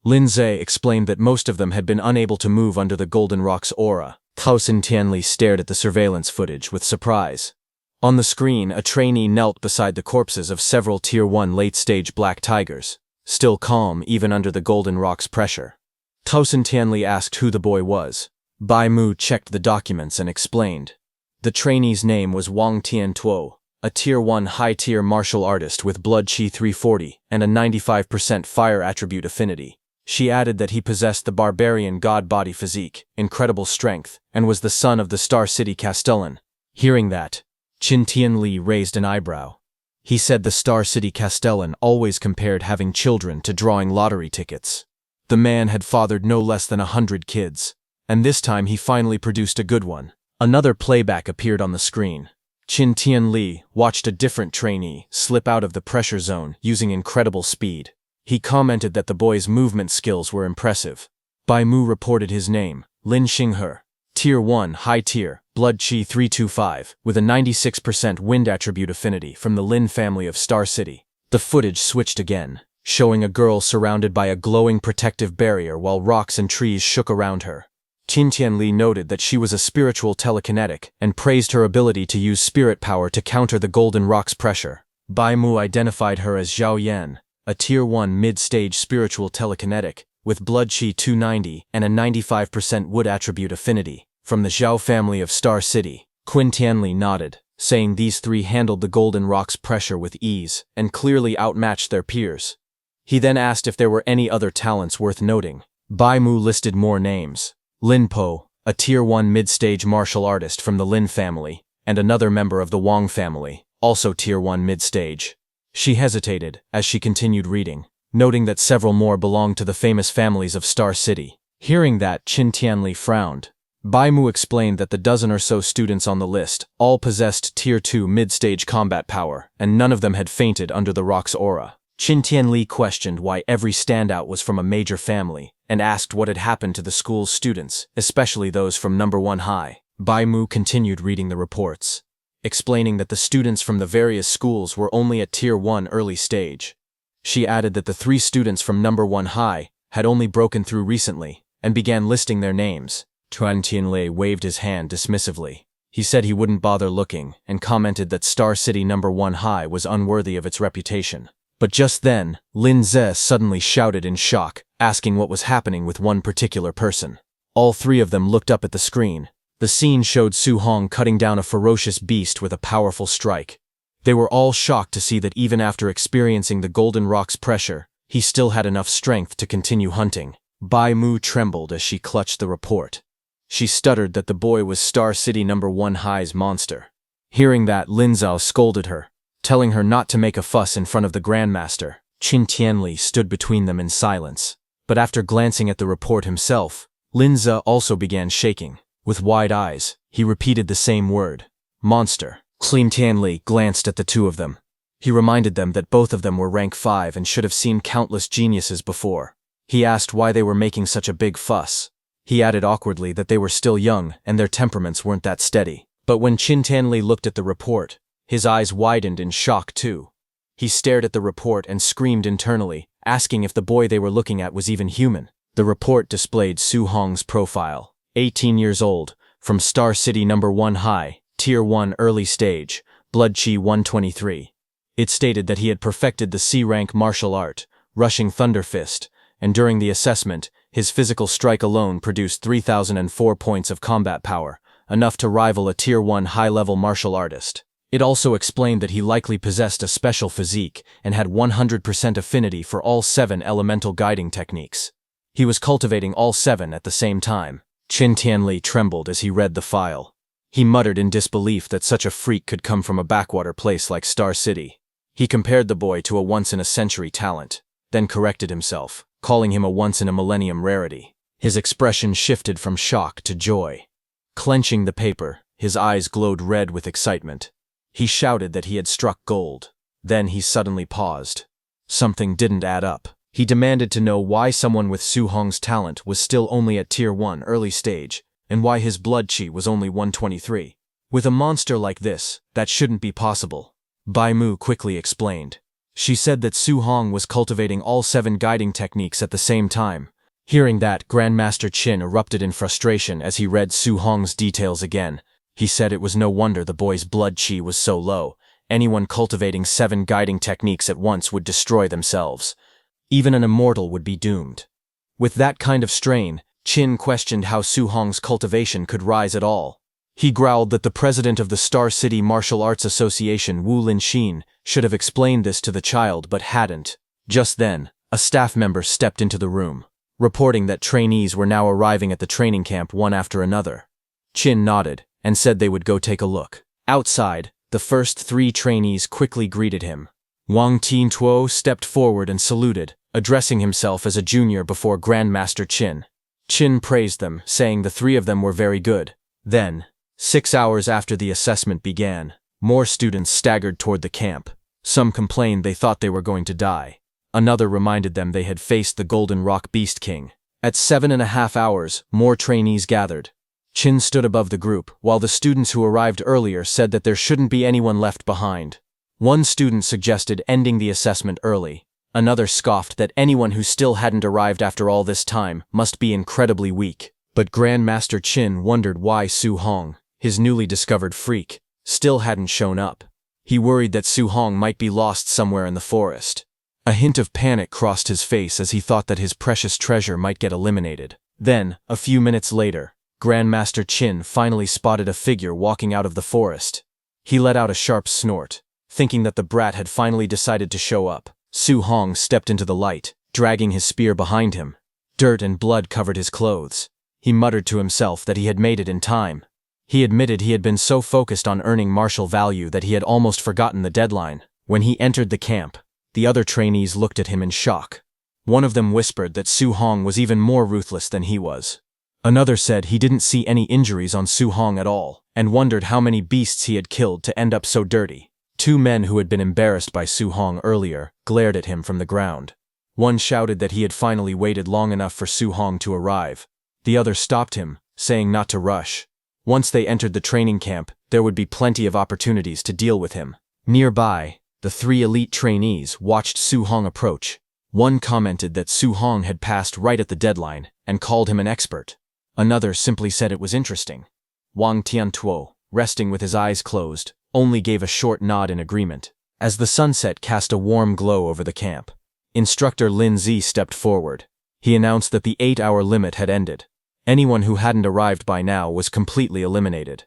Lin Zi explained that most of them had been unable to move under the Golden Rock's aura. Qin Tianli stared at the surveillance footage with surprise. On the screen, a trainee knelt beside the corpses of several Tier 1 late-stage black tigers, still calm even under the Golden Rock's pressure. Qin Tianli asked who the boy was. Bai Mu checked the documents and explained. The trainee's name was Wang Tiantuo, a Tier 1 high-tier martial artist with blood chi 340 and a 95% fire attribute affinity. She added that he possessed the barbarian god-body physique, incredible strength, and was the son of the Star City Castellan. Hearing that, Qin Tianli raised an eyebrow. He said the Star City Castellan always compared having children to drawing lottery tickets. The man had fathered no less than 100 kids, and this time he finally produced a good one. Another playback appeared on the screen. Qin Tianli watched a different trainee slip out of the pressure zone using incredible speed. He commented that the boy's movement skills were impressive. Bai Mu reported his name, Lin Xinghe, Tier 1 high tier, blood chi 325, with a 96% wind attribute affinity from the Lin family of Star City. The footage switched again, showing a girl surrounded by a glowing protective barrier while rocks and trees shook around her. Qin Tianli noted that she was a spiritual telekinetic and praised her ability to use spirit power to counter the Golden Rock's pressure. Bai Mu identified her as Zhao Yan, a Tier 1 mid-stage spiritual telekinetic, with blood chi 290 and a 95% wood attribute affinity, from the Zhao family of Star City. Qin Tianli nodded, saying these three handled the Golden Rock's pressure with ease and clearly outmatched their peers. He then asked if there were any other talents worth noting. Bai Mu listed more names. Lin Po, a Tier 1 mid-stage martial artist from the Lin family, and another member of the Wang family, also Tier 1 mid-stage. She hesitated as she continued reading, noting that several more belonged to the famous families of Star City. Hearing that, Qin Tianli frowned. Bai Mu explained that the dozen or so students on the list all possessed Tier 2 mid-stage combat power, and none of them had fainted under the rock's aura. Qin Tianli questioned why every standout was from a major family, and asked what had happened to the school's students, especially those from number 1 high. Bai Mu continued reading the reports, explaining that the students from the various schools were only at Tier 1 early stage. She added that the 3 students from number 1 high had only broken through recently, and began listing their names. Qin Tianli waved his hand dismissively. He said he wouldn't bother looking, and commented that Star City number 1 high was unworthy of its reputation. But just then, Lin Zi suddenly shouted in shock, asking what was happening with one particular person. All 3 of them looked up at the screen. The scene showed Su Hong cutting down a ferocious beast with a powerful strike. They were all shocked to see that even after experiencing the Golden Rock's pressure, he still had enough strength to continue hunting. Bai Mu trembled as she clutched the report. She stuttered that the boy was Star City number 1 high's monster. Hearing that, Lin Zhao scolded her, telling her not to make a fuss in front of the Grandmaster. Qin Tianli stood between them in silence. But after glancing at the report himself, Lin Zhao also began shaking. With wide eyes, he repeated the same word, monster. Qin Tianli glanced at the 2 of them. He reminded them that both of them were rank 5 and should have seen countless geniuses before. He asked why they were making such a big fuss. He added awkwardly that they were still young and their temperaments weren't that steady. But when Qin Tianli looked at the report, his eyes widened in shock too. He stared at the report and screamed internally, asking if the boy they were looking at was even human. The report displayed Su Hong's profile. 18 years old, from Star City number 1 high, Tier 1 early stage, blood chi 123. It stated that he had perfected the C-rank martial art, Rushing Thunder Fist, and during the assessment, his physical strike alone produced 3,004 points of combat power, enough to rival a Tier 1 high-level martial artist. It also explained that he likely possessed a special physique and had 100% affinity for all 7 elemental guiding techniques. He was cultivating all 7 at the same time. Qin Tianli trembled as he read the file. He muttered in disbelief that such a freak could come from a backwater place like Star City. He compared the boy to a once-in-a-century talent, then corrected himself, calling him a once-in-a-millennium rarity. His expression shifted from shock to joy. Clenching the paper, his eyes glowed red with excitement. He shouted that he had struck gold. Then he suddenly paused. Something didn't add up. He demanded to know why someone with Su Hong's talent was still only at Tier 1 early stage, and why his blood chi was only 123. With a monster like this, that shouldn't be possible. Bai Mu quickly explained. She said that Su Hong was cultivating all 7 guiding techniques at the same time. Hearing that, Grandmaster Qin erupted in frustration as he read Su Hong's details again. He said it was no wonder the boy's blood chi was so low. Anyone cultivating 7 guiding techniques at once would destroy themselves. Even an immortal would be doomed. With that kind of strain, Qin questioned how Su Hong's cultivation could rise at all. He growled that the president of the Star City Martial Arts Association, Wu Linxin, should have explained this to the child but hadn't. Just then, a staff member stepped into the room, reporting that trainees were now arriving at the training camp one after another. Qin nodded and said they would go take a look. Outside, the first 3 trainees quickly greeted him. Wang Tiantuo stepped forward and saluted, addressing himself as a junior before Grandmaster Qin. Qin praised them, saying the 3 of them were very good. Then, 6 hours after the assessment began, more students staggered toward the camp. Some complained they thought they were going to die. Another reminded them they had faced the Golden Rock Beast King. At 7.5 hours, more trainees gathered. Qin stood above the group, while the students who arrived earlier said that there shouldn't be anyone left behind. One student suggested ending the assessment early. Another scoffed that anyone who still hadn't arrived after all this time must be incredibly weak. But Grandmaster Qin wondered why Su Hong, his newly discovered freak, still hadn't shown up. He worried that Su Hong might be lost somewhere in the forest. A hint of panic crossed his face as he thought that his precious treasure might get eliminated. Then, a few minutes later, Grandmaster Qin finally spotted a figure walking out of the forest. He let out a sharp snort, thinking that the brat had finally decided to show up. Su Hong stepped into the light, dragging his spear behind him. Dirt and blood covered his clothes. He muttered to himself that he had made it in time. He admitted he had been so focused on earning martial value that he had almost forgotten the deadline. When he entered the camp, the other trainees looked at him in shock. One of them whispered that Su Hong was even more ruthless than he was. Another said he didn't see any injuries on Su Hong at all, and wondered how many beasts he had killed to end up so dirty. 2 men who had been embarrassed by Su Hong earlier glared at him from the ground. One shouted that he had finally waited long enough for Su Hong to arrive. The other stopped him, saying not to rush. Once they entered the training camp, there would be plenty of opportunities to deal with him. Nearby, the 3 elite trainees watched Su Hong approach. One commented that Su Hong had passed right at the deadline and called him an expert. Another simply said it was interesting. Wang Tiantuo, resting with his eyes closed, only gave a short nod in agreement. As the sunset cast a warm glow over the camp, Instructor Lin Zi stepped forward. He announced that the 8-hour limit had ended. Anyone who hadn't arrived by now was completely eliminated.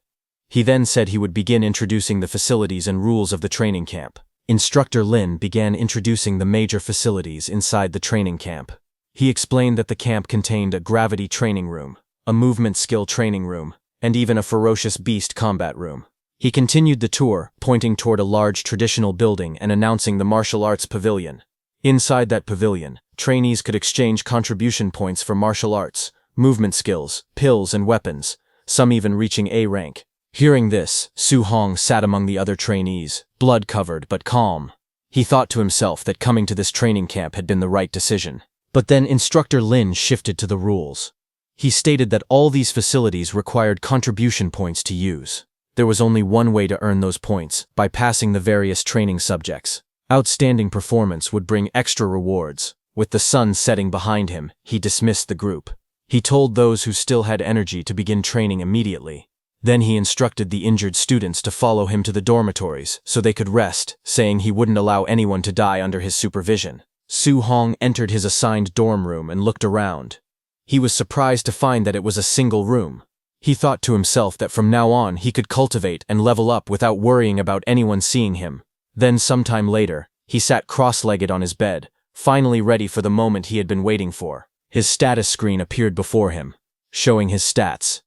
He then said he would begin introducing the facilities and rules of the training camp. Instructor Lin began introducing the major facilities inside the training camp. He explained that the camp contained a gravity training room, a movement skill training room, and even a ferocious beast combat room. He continued the tour, pointing toward a large traditional building and announcing the martial arts pavilion. Inside that pavilion, trainees could exchange contribution points for martial arts, movement skills, pills, and weapons, some even reaching A rank. Hearing this, Su Hong sat among the other trainees, blood-covered but calm. He thought to himself that coming to this training camp had been the right decision. But then Instructor Lin shifted to the rules. He stated that all these facilities required contribution points to use. There was only one way to earn those points, by passing the various training subjects. Outstanding performance would bring extra rewards. With the sun setting behind him, he dismissed the group. He told those who still had energy to begin training immediately. Then he instructed the injured students to follow him to the dormitories so they could rest, saying he wouldn't allow anyone to die under his supervision. Su Hong entered his assigned dorm room and looked around. He was surprised to find that it was a single room. He thought to himself that from now on he could cultivate and level up without worrying about anyone seeing him. Then sometime later, he sat cross-legged on his bed, finally ready for the moment he had been waiting for. His status screen appeared before him. showing his stats.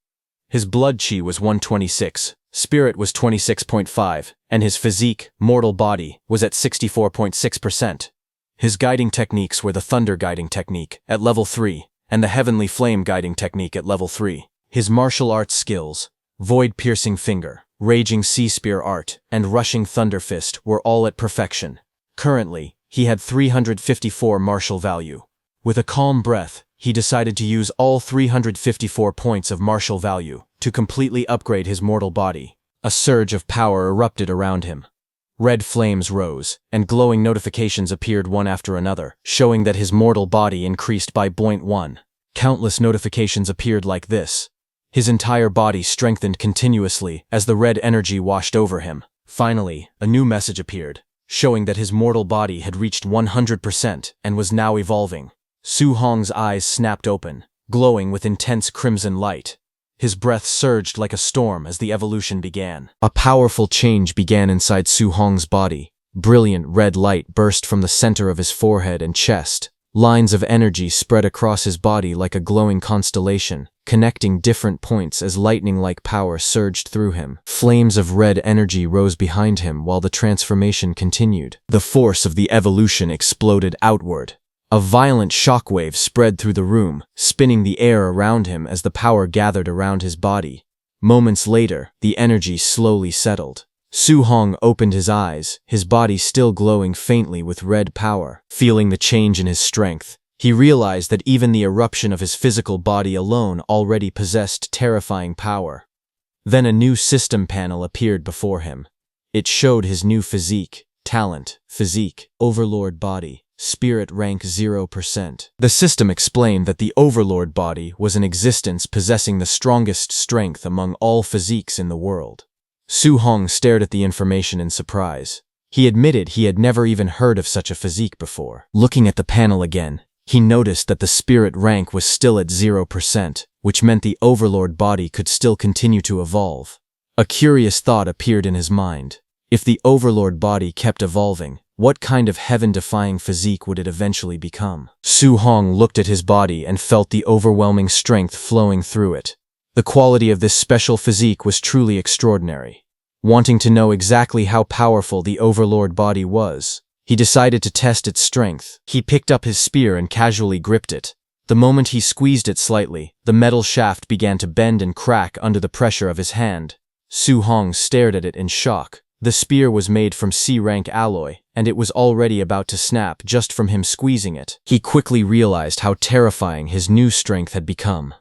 His blood chi was 126, spirit was 26.5, and his physique, mortal body, was at 64.6%. His guiding techniques were the thunder guiding technique at level 3 and the heavenly flame guiding technique at level 3. His martial arts skills, void piercing finger, raging sea spear art, and rushing thunder fist were all at perfection. Currently, he had 354 martial value. With a calm breath, he decided to use all 354 points of martial value to completely upgrade his mortal body. A surge of power erupted around him. Red flames rose, and glowing notifications appeared one after another, showing that his mortal body increased by 0.1. Countless notifications appeared like this. His entire body strengthened continuously as the red energy washed over him. Finally, a new message appeared, showing that his mortal body had reached 100% and was now evolving. Su Hong's eyes snapped open, glowing with intense crimson light. His breath surged like a storm as the evolution began. A powerful change began inside Su Hong's body. Brilliant red light burst from the center of his forehead and chest. Lines of energy spread across his body like a glowing constellation, connecting different points as lightning-like power surged through him. Flames of red energy rose behind him while the transformation continued. The force of the evolution exploded outward. A violent shockwave spread through the room, spinning the air around him as the power gathered around his body. Moments later, the energy slowly settled. Su Hong opened his eyes, his body still glowing faintly with red power. Feeling the change in his strength, he realized that even the eruption of his physical body alone already possessed terrifying power. Then a new system panel appeared before him. It showed his new physique, talent, physique, overlord body. Spirit rank 0%. The system explained that the Overlord body was an existence possessing the strongest strength among all physiques in the world. Su Hong stared at the information in surprise. He admitted he had never even heard of such a physique before. Looking at the panel again, he noticed that the spirit rank was still at 0%, which meant the Overlord body could still continue to evolve. A curious thought appeared in his mind. If the Overlord body kept evolving, what kind of heaven-defying physique would it eventually become? Su Hong looked at his body and felt the overwhelming strength flowing through it. The quality of this special physique was truly extraordinary. Wanting to know exactly how powerful the Overlord body was, he decided to test its strength. He picked up his spear and casually gripped it. The moment he squeezed it slightly, the metal shaft began to bend and crack under the pressure of his hand. Su Hong stared at it in shock. The spear was made from C-rank alloy, and it was already about to snap just from him squeezing it. He quickly realized how terrifying his new strength had become.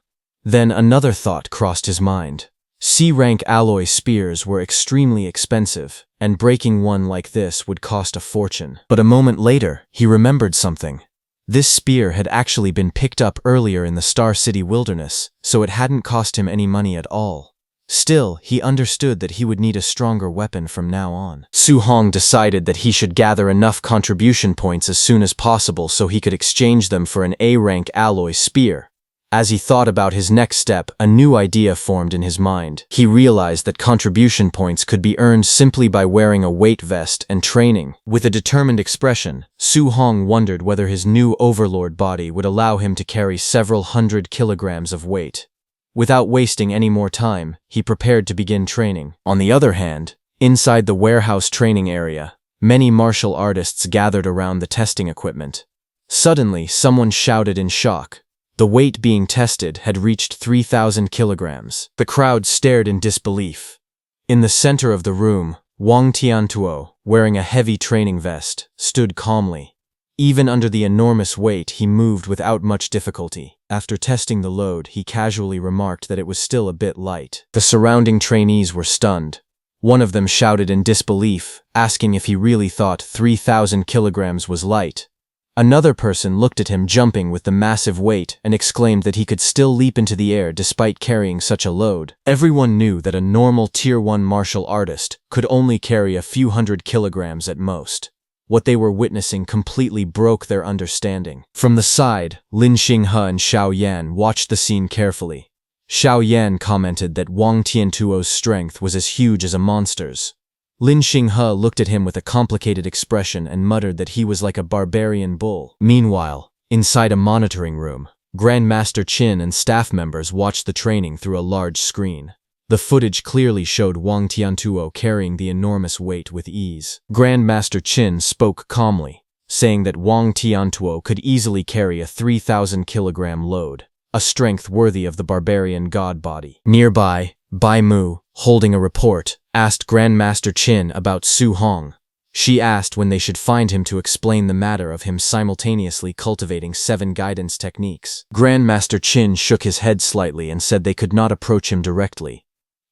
Then another thought crossed his mind. C-rank alloy spears were extremely expensive, and breaking one like this would cost a fortune. But a moment later, he remembered something. This spear had actually been picked up earlier in the Star City wilderness, so it hadn't cost him any money at all. Still, he understood that he would need a stronger weapon from now on. Su Hong decided that he should gather enough contribution points as soon as possible so he could exchange them for an A-rank alloy spear. As he thought about his next step, a new idea formed in his mind. He realized that contribution points could be earned simply by wearing a weight vest and training. With a determined expression, Su Hong wondered whether his new Overlord body would allow him to carry several hundred kilograms of weight. Without wasting any more time, he prepared to begin training. On the other hand, inside the warehouse training area, many martial artists gathered around the testing equipment. Suddenly, someone shouted in shock. The weight being tested had reached 3,000 kilograms. The crowd stared in disbelief. In the center of the room, Wang Tiantuo, wearing a heavy training vest, stood calmly. Even under the enormous weight, he moved without much difficulty. After testing the load, he casually remarked that it was still a bit light. The surrounding trainees were stunned. One of them shouted in disbelief, asking if he really thought 3,000 kilograms was light. Another person looked at him jumping with the massive weight and exclaimed that he could still leap into the air despite carrying such a load. Everyone knew that a normal Tier 1 martial artist could only carry a few hundred kilograms at most. What they were witnessing completely broke their understanding. From the side, Lin Xinghe and Xiao Yan watched the scene carefully. Xiao Yan commented that Wang Tiantuo's strength was as huge as a monster's. Lin Xinghe looked at him with a complicated expression and muttered that he was like a barbarian bull. Meanwhile, inside a monitoring room, Grandmaster Qin and staff members watched the training through a large screen. The footage clearly showed Wang Tiantuo carrying the enormous weight with ease. Grandmaster Qin spoke calmly, saying that Wang Tiantuo could easily carry a 3,000-kilogram load, a strength worthy of the barbarian god body. Nearby, Bai Mu, holding a report, asked Grandmaster Qin about Su Hong. She asked when they should find him to explain the matter of him simultaneously cultivating 7 guidance techniques. Grandmaster Qin shook his head slightly and said they could not approach him directly.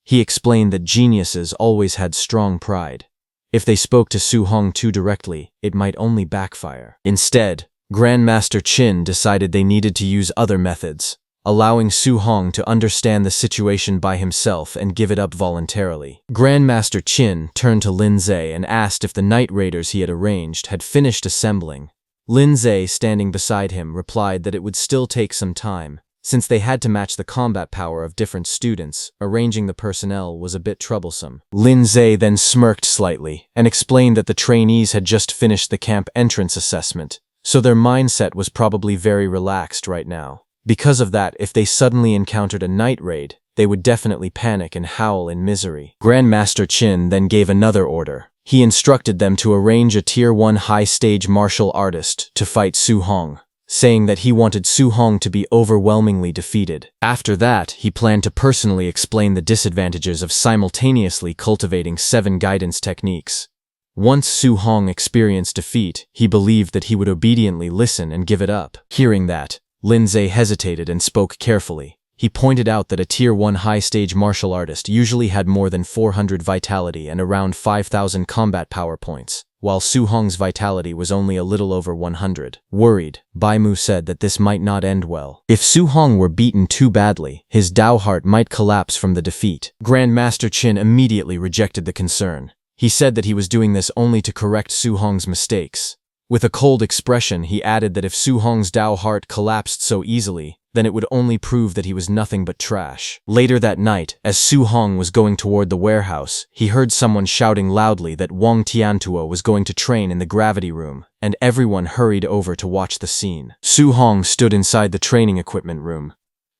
He explained that geniuses always had strong pride. If they spoke to Su Hong too directly, it might only backfire. Instead, Grandmaster Qin decided they needed to use other methods, allowing Su Hong to understand the situation by himself and give it up voluntarily. Grandmaster Qin turned to Lin Zhe and asked if the night raiders he had arranged had finished assembling. Lin Zhe, standing beside him, replied that it would still take some time. Since they had to match the combat power of different students, arranging the personnel was a bit troublesome. Lin Zhe then smirked slightly and explained that the trainees had just finished the camp entrance assessment, so their mindset was probably very relaxed right now. Because of that, if they suddenly encountered a night raid, they would definitely panic and howl in misery. Grandmaster Qin then gave another order. He instructed them to arrange a Tier 1 high-stage martial artist to fight Su Hong, saying that he wanted Su Hong to be overwhelmingly defeated. After that, he planned to personally explain the disadvantages of simultaneously cultivating 7 guidance techniques. Once Su Hong experienced defeat, he believed that he would obediently listen and give it up. Hearing that, Lin Zhe hesitated and spoke carefully. He pointed out that a Tier 1 high-stage martial artist usually had more than 400 vitality and around 5,000 combat power points, while Su Hong's vitality was only a little over 100. Worried, Bai Mu said that this might not end well. If Su Hong were beaten too badly, his Dao heart might collapse from the defeat. Grandmaster Qin immediately rejected the concern. He said that he was doing this only to correct Su Hong's mistakes. With a cold expression, he added that if Su Hong's Dao heart collapsed so easily, then it would only prove that he was nothing but trash. Later that night, as Su Hong was going toward the warehouse, he heard someone shouting loudly that Wang Tiantuo was going to train in the gravity room, and everyone hurried over to watch the scene. Su Hong stood inside the training equipment room.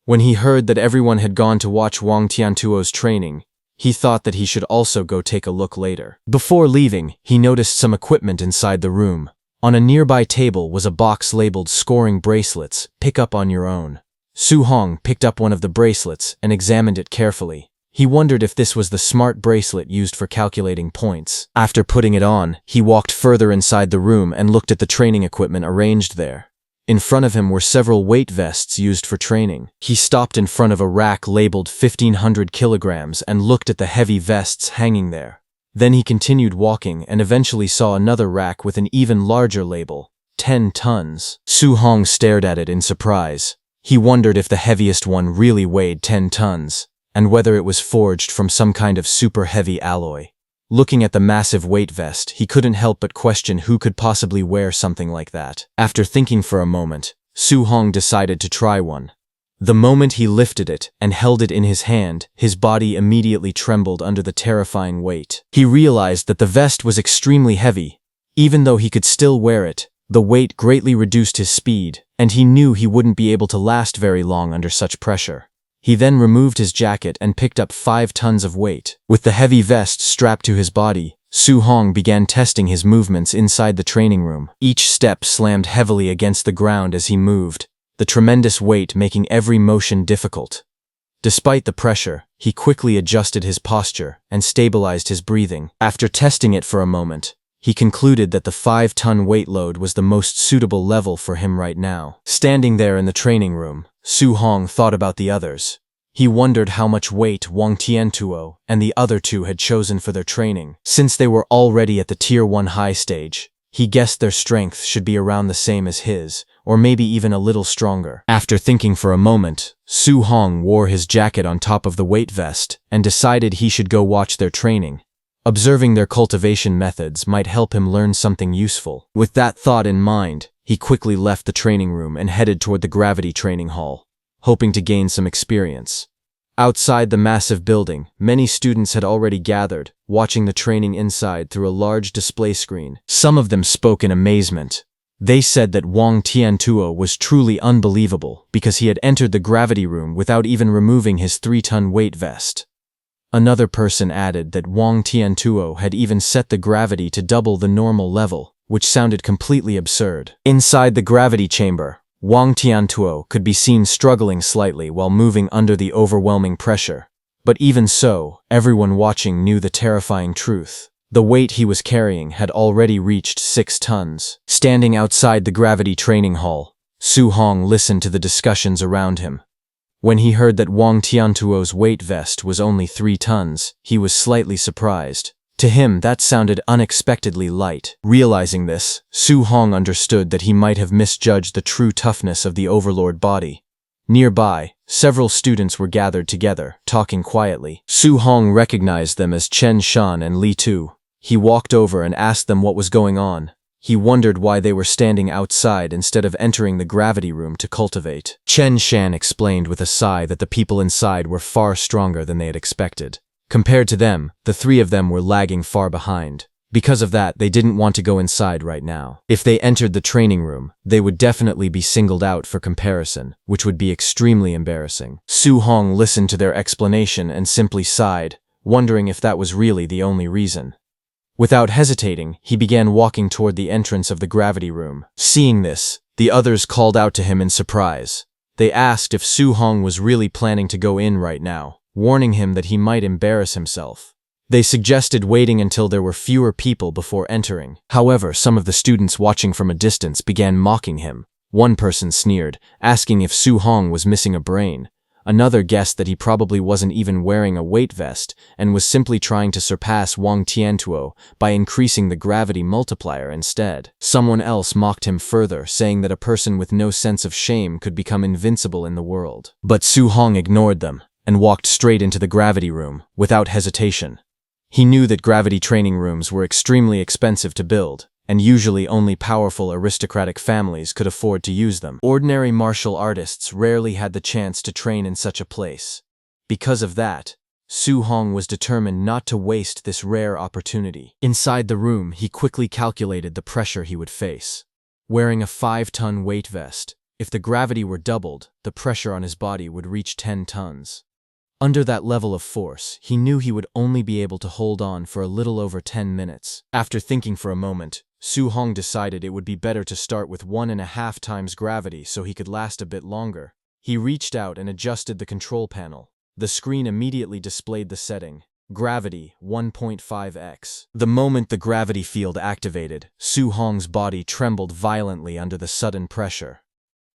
When he heard that everyone had gone to watch Wang Tiantuo's training, he thought that he should also go take a look later. Before leaving, he noticed some equipment inside the room. On a nearby table was a box labeled "Scoring Bracelets, pick up on your own." Su Hong picked up one of the bracelets and examined it carefully. He wondered if this was the smart bracelet used for calculating points. After putting it on, he walked further inside the room and looked at the training equipment arranged there. In front of him were several weight vests used for training. He stopped in front of a rack labeled 1,500 kilograms and looked at the heavy vests hanging there. Then he continued walking and eventually saw another rack with an even larger label, 10 tons. Su Hong stared at it in surprise. He wondered if the heaviest one really weighed 10 tons, and whether it was forged from some kind of super heavy alloy. Looking at the massive weight vest, he couldn't help but question who could possibly wear something like that. After thinking for a moment, Su Hong decided to try one. The moment he lifted it and held it in his hand, his body immediately trembled under the terrifying weight. He realized that the vest was extremely heavy. Even though he could still wear it, the weight greatly reduced his speed, and he knew he wouldn't be able to last very long under such pressure. He then removed his jacket and picked up 5 tons of weight. With the heavy vest strapped to his body, Su Hong began testing his movements inside the training room. Each step slammed heavily against the ground as he moved, the tremendous weight making every motion difficult. Despite the pressure, he quickly adjusted his posture and stabilized his breathing. After testing it for a moment, he concluded that the 5-ton weight load was the most suitable level for him right now. Standing there in the training room, Su Hong thought about the others. He wondered how much weight Wang Tiantuo and the other 2 had chosen for their training. Since they were already at the Tier 1 high stage, he guessed their strength should be around the same as his, or maybe even a little stronger. After thinking for a moment, Su Hong wore his jacket on top of the weight vest and decided he should go watch their training. Observing their cultivation methods might help him learn something useful. With that thought in mind, he quickly left the training room and headed toward the gravity training hall, hoping to gain some experience. Outside the massive building, many students had already gathered, watching the training inside through a large display screen. Some of them spoke in amazement. They said that Wang Tiantuo was truly unbelievable because he had entered the gravity room without even removing his 3-ton weight vest. Another person added that Wang Tiantuo had even set the gravity to double the normal level, which sounded completely absurd. Inside the gravity chamber, Wang Tiantuo could be seen struggling slightly while moving under the overwhelming pressure. But even so, everyone watching knew the terrifying truth. The weight he was carrying had already reached 6 tons. Standing outside the gravity training hall, Su Hong listened to the discussions around him. When he heard that Wang Tiantuo's weight vest was only 3 tons, he was slightly surprised. To him, that sounded unexpectedly light. Realizing this, Su Hong understood that he might have misjudged the true toughness of the overlord body. Nearby, several students were gathered together, talking quietly. Su Hong recognized them as Chen Shan and Li Tu. He walked over and asked them what was going on. He wondered why they were standing outside instead of entering the gravity room to cultivate. Chen Shan explained with a sigh that the people inside were far stronger than they had expected. Compared to them, the 3 of them were lagging far behind. Because of that, they didn't want to go inside right now. If they entered the training room, they would definitely be singled out for comparison, which would be extremely embarrassing. Su Hong listened to their explanation and simply sighed, wondering if that was really the only reason. Without hesitating, he began walking toward the entrance of the gravity room. Seeing this, the others called out to him in surprise. They asked if Su Hong was really planning to go in right now, warning him that he might embarrass himself. They suggested waiting until there were fewer people before entering. However, some of the students watching from a distance began mocking him. One person sneered, asking if Su Hong was missing a brain. Another guessed that he probably wasn't even wearing a weight vest and was simply trying to surpass Wang Tiantuo by increasing the gravity multiplier instead. Someone else mocked him further, saying that a person with no sense of shame could become invincible in the world. But Su Hong ignored them and walked straight into the gravity room, without hesitation. He knew that gravity training rooms were extremely expensive to build, and usually only powerful aristocratic families could afford to use them. Ordinary martial artists rarely had the chance to train in such a place. Because of that, Su Hong was determined not to waste this rare opportunity. Inside the room, he quickly calculated the pressure he would face. Wearing a 5-ton weight vest, if the gravity were doubled, the pressure on his body would reach 10 tons. Under that level of force, he knew he would only be able to hold on for a little over 10 minutes. After thinking for a moment, Su Hong decided it would be better to start with 1.5 times gravity so he could last a bit longer. He reached out and adjusted the control panel. The screen immediately displayed the setting: Gravity 1.5x. The moment the gravity field activated, Su Hong's body trembled violently under the sudden pressure.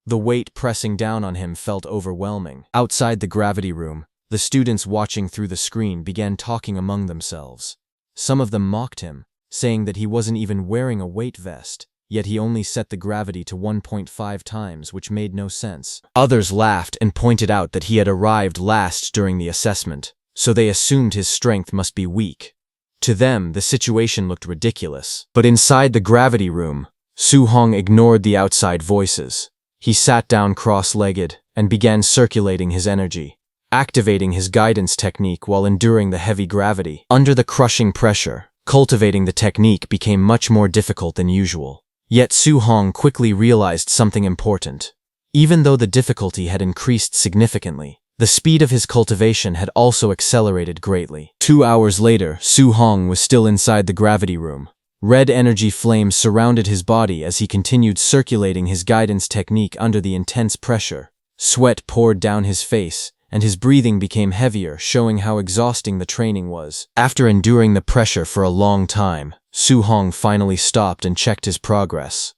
The weight pressing down on him felt overwhelming. Outside the gravity room, the students watching through the screen began talking among themselves. Some of them mocked him, saying that he wasn't even wearing a weight vest, yet he only set the gravity to 1.5 times, which made no sense. Others laughed and pointed out that he had arrived last during the assessment, so they assumed his strength must be weak. To them, the situation looked ridiculous. But inside the gravity room, Su Hong ignored the outside voices. He sat down cross-legged and began circulating his energy, activating his guidance technique while enduring the heavy gravity. Under the crushing pressure, cultivating the technique became much more difficult than usual. Yet Su Hong quickly realized something important. Even though the difficulty had increased significantly, the speed of his cultivation had also accelerated greatly. 2 hours later, Su Hong was still inside the gravity room. Red energy flames surrounded his body as he continued circulating his guidance technique under the intense pressure. Sweat poured down his face, and his breathing became heavier, showing how exhausting the training was. After enduring the pressure for a long time, Su Hong finally stopped and checked his progress.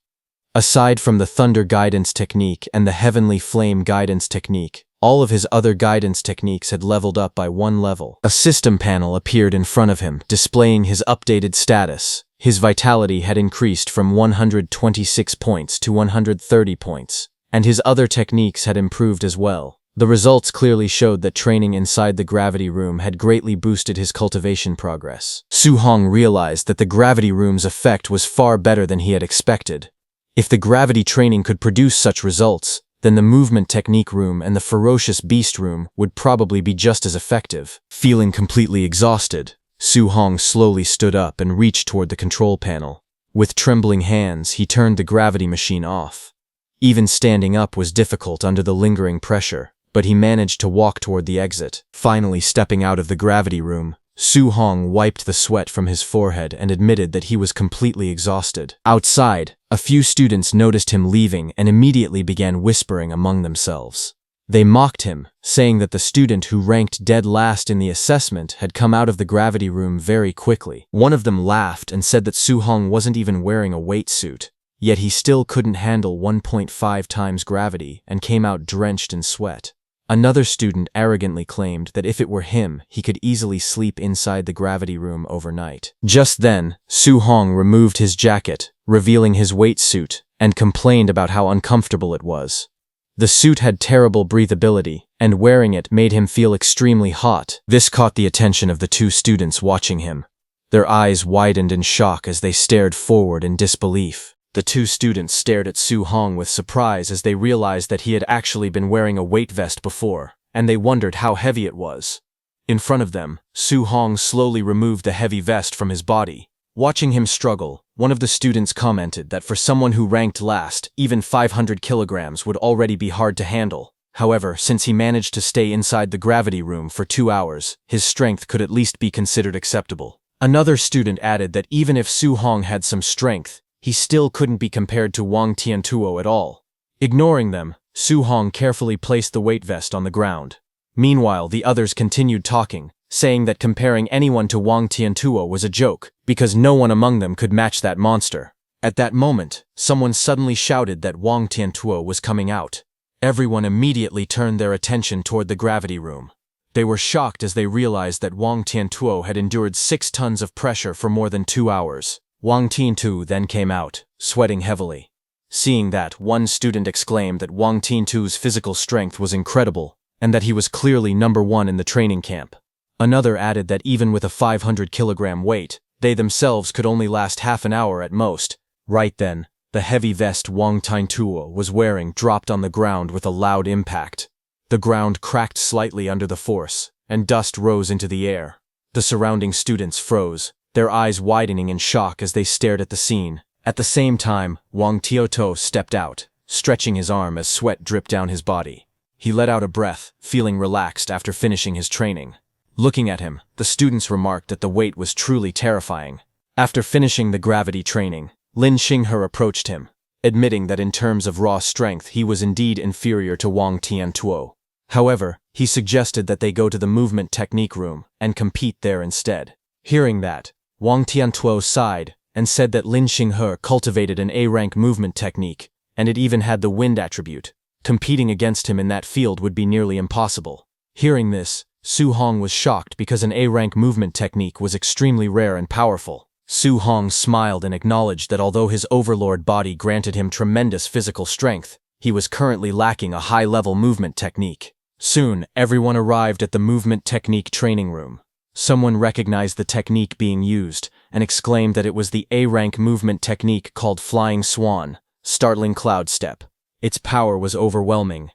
Aside from the Thunder Guidance Technique and the Heavenly Flame Guidance Technique, all of his other guidance techniques had leveled up by 1 level. A system panel appeared in front of him, displaying his updated status. His vitality had increased from 126 points to 130 points, and his other techniques had improved as well. The results clearly showed that training inside the gravity room had greatly boosted his cultivation progress. Su Hong realized that the gravity room's effect was far better than he had expected. If the gravity training could produce such results, then the movement technique room and the ferocious beast room would probably be just as effective. Feeling completely exhausted, Su Hong slowly stood up and reached toward the control panel. With trembling hands, he turned the gravity machine off. Even standing up was difficult under the lingering pressure, but he managed to walk toward the exit. Finally stepping out of the gravity room, Su-hong wiped the sweat from his forehead and admitted that he was completely exhausted. Outside, a few students noticed him leaving and immediately began whispering among themselves. They mocked him, saying that the student who ranked dead last in the assessment had come out of the gravity room very quickly. One of them laughed and said that Su-hong wasn't even wearing a weight suit, yet he still couldn't handle 1.5 times gravity and came out drenched in sweat. Another student arrogantly claimed that if it were him, he could easily sleep inside the gravity room overnight. Just then, Su-hong removed his jacket, revealing his weight suit, and complained about how uncomfortable it was. The suit had terrible breathability, and wearing it made him feel extremely hot. This caught the attention of the two students watching him. Their eyes widened in shock as they stared forward in disbelief. The two students stared at Su-hong with surprise as they realized that he had actually been wearing a weight vest before, and they wondered how heavy it was. In front of them, Su-hong slowly removed the heavy vest from his body. Watching him struggle, one of the students commented that for someone who ranked last, even 500 kilograms would already be hard to handle. However, since he managed to stay inside the gravity room for 2 hours, his strength could at least be considered acceptable. Another student added that even if Su-hong had some strength, he still couldn't be compared to Wang Tiantuo at all. Ignoring them, Su-hong carefully placed the weight vest on the ground. Meanwhile, the others continued talking, saying that comparing anyone to Wang Tiantuo was a joke, because no one among them could match that monster. At that moment, someone suddenly shouted that Wang Tiantuo was coming out. Everyone immediately turned their attention toward the gravity room. They were shocked as they realized that Wang Tiantuo had endured 6 tons of pressure for more than 2 hours. Wang Tiantuo then came out, sweating heavily. Seeing that, one student exclaimed that Wang Tiantuo's physical strength was incredible, and that he was clearly number 1 in the training camp. Another added that even with a 500-kilogram weight, they themselves could only last half an hour at most. Right then, the heavy vest Wang Tiantuo was wearing dropped on the ground with a loud impact. The ground cracked slightly under the force, and dust rose into the air. The surrounding students froze, their eyes widening in shock as they stared at the scene. At the same time, Wang Tiantuo stepped out, stretching his arm as sweat dripped down his body. He let out a breath, feeling relaxed after finishing his training. Looking at him, the students remarked that the weight was truly terrifying. After finishing the gravity training, Lin Xinghe approached him, admitting that in terms of raw strength he was indeed inferior to Wang Tiantuo. However, he suggested that they go to the movement technique room and compete there instead. Hearing that, Wang Tiantuo sighed and said that Lin Xinghe cultivated an A-rank movement technique, and it even had the wind attribute. Competing against him in that field would be nearly impossible. Hearing this, Su-hong was shocked because an A-rank movement technique was extremely rare and powerful. Su-hong smiled and acknowledged that although his overlord body granted him tremendous physical strength, he was currently lacking a high-level movement technique. Soon, everyone arrived at the movement technique training room. Someone recognized the technique being used and exclaimed that it was the A-rank movement technique called Flying Swan, Startling Cloud Step. Its power was overwhelming.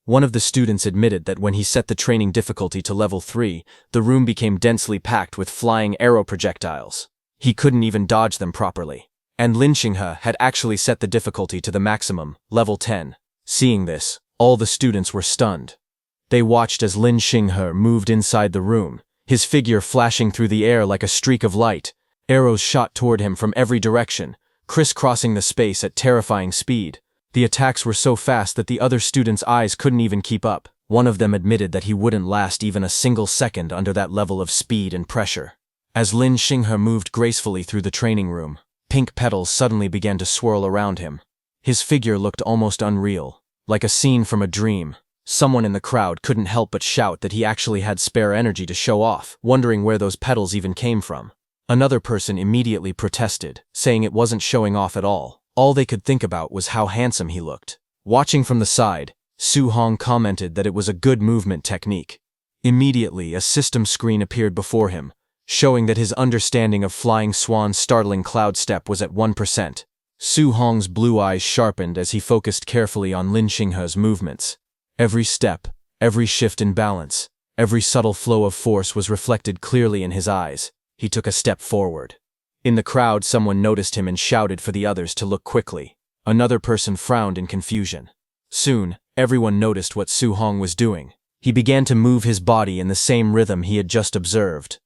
One of the students admitted that when he set the training difficulty to level 3, the room became densely packed with flying arrow projectiles. He couldn't even dodge them properly. And Lin Xinghe had actually set the difficulty to the maximum, level 10. Seeing this, all the students were stunned. They watched as Lin Xinghe moved inside the room, his figure flashing through the air like a streak of light. Arrows shot toward him from every direction, crisscrossing the space at terrifying speed. The attacks were so fast that the other students' eyes couldn't even keep up. One of them admitted that he wouldn't last even a single second under that level of speed and pressure. As Lin Xinghe moved gracefully through the training room, pink petals suddenly began to swirl around him. His figure looked almost unreal, like a scene from a dream. Someone in the crowd couldn't help but shout that he actually had spare energy to show off, wondering where those petals even came from. Another person immediately protested, saying it wasn't showing off at all. All they could think about was how handsome he looked. Watching from the side, Su-hong commented that it was a good movement technique. Immediately, a system screen appeared before him, showing that his understanding of Flying Swan's Startling Cloud Step was at 1%. Su-hong's blue eyes sharpened as he focused carefully on Lin Xinghe's movements. Every step, every shift in balance, every subtle flow of force was reflected clearly in his eyes. He took a step forward. In the crowd, someone noticed him and shouted for the others to look quickly. Another person frowned in confusion. Soon, everyone noticed what Su Hong was doing. He began to move his body in the same rhythm he had just observed.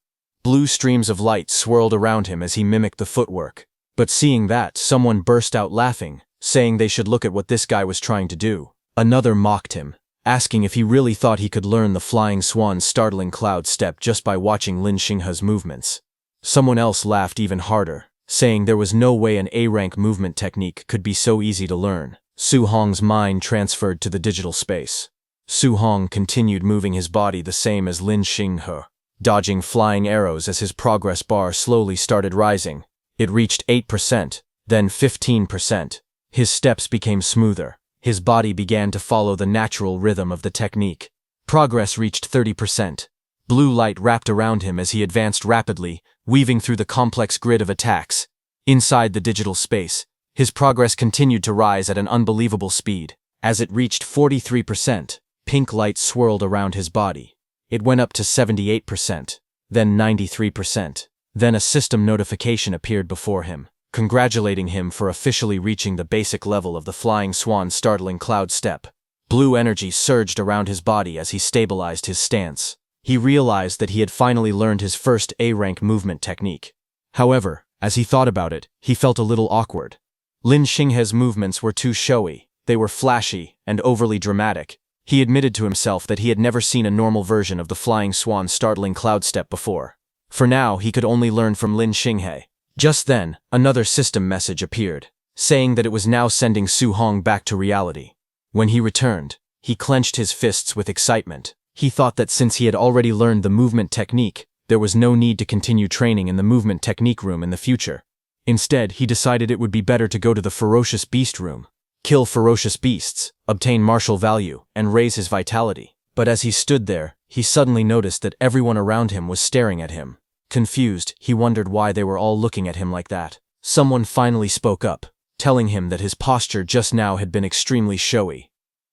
Blue streams of light swirled around him as he mimicked the footwork. But seeing that, someone burst out laughing, saying they should look at what this guy was trying to do. Another mocked him, asking if he really thought he could learn the flying swan's startling cloud step just by watching Lin Xinghe's movements. Someone else laughed even harder, saying there was no way an A-rank movement technique could be so easy to learn. Su Hong's mind transferred to the digital space. Su Hong continued moving his body the same as Lin Xinghe, dodging flying arrows as his progress bar slowly started rising. It reached 8%, then 15%. His steps became smoother. His body began to follow the natural rhythm of the technique. Progress reached 30%. Blue light wrapped around him as he advanced rapidly, weaving through the complex grid of attacks. Inside the digital space, his progress continued to rise at an unbelievable speed. As it reached 43%, pink light swirled around his body. It went up to 78%, then 93%. Then a system notification appeared before him, congratulating him for officially reaching the basic level of the flying swan's startling cloud step. Blue energy surged around his body as he stabilized his stance. He realized that he had finally learned his first A-rank movement technique. However, as he thought about it, he felt a little awkward. Lin Xinghe's movements were too showy, they were flashy and overly dramatic. He admitted to himself that he had never seen a normal version of the flying swan's startling cloud step before. For now, he could only learn from Lin Xinghe. Just then, another system message appeared, saying that it was now sending Su Hong back to reality. When he returned, he clenched his fists with excitement. He thought that since he had already learned the movement technique, there was no need to continue training in the movement technique room in the future. Instead, he decided it would be better to go to the ferocious beast room, kill ferocious beasts, obtain martial value, and raise his vitality. But as he stood there, he suddenly noticed that everyone around him was staring at him. Confused, he wondered why they were all looking at him like that. Someone finally spoke up, telling him that his posture just now had been extremely showy.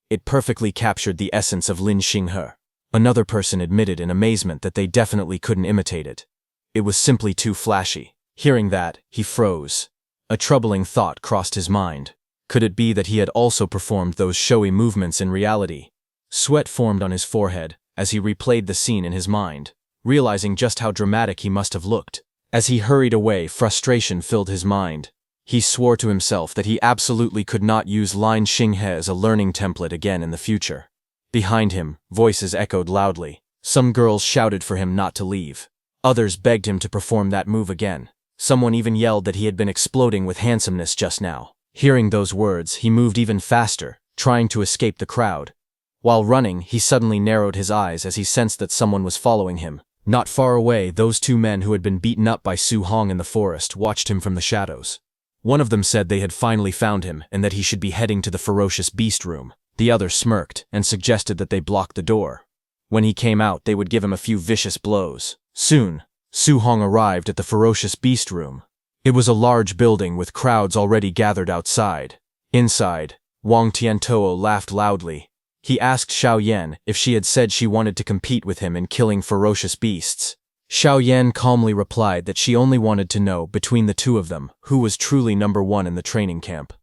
It perfectly captured the essence of Lin Xinghe. Another person admitted in amazement that they definitely couldn't imitate it. It was simply too flashy. Hearing that, he froze. A troubling thought crossed his mind. Could it be that he had also performed those showy movements in reality? Sweat formed on his forehead as he replayed the scene in his mind, realizing just how dramatic he must have looked. As he hurried away, frustration filled his mind. He swore to himself that he absolutely could not use Lin Xinghe as a learning template again in the future. Behind him, voices echoed loudly. Some girls shouted for him not to leave. Others begged him to perform that move again. Someone even yelled that he had been exploding with handsomeness just now. Hearing those words, he moved even faster, trying to escape the crowd. While running, he suddenly narrowed his eyes as he sensed that someone was following him. Not far away, those two men who had been beaten up by Su Hong in the forest watched him from the shadows. One of them said they had finally found him and that he should be heading to the ferocious beast room. The other smirked and suggested that they block the door. When he came out, they would give him a few vicious blows. Soon, Su Hong arrived at the ferocious beast room. It was a large building with crowds already gathered outside. Inside, Wang Tiantuo laughed loudly. He asked Xiao Yan if she had said she wanted to compete with him in killing ferocious beasts. Xiao Yan calmly replied that she only wanted to know, between the two of them, who was truly number one in the training camp.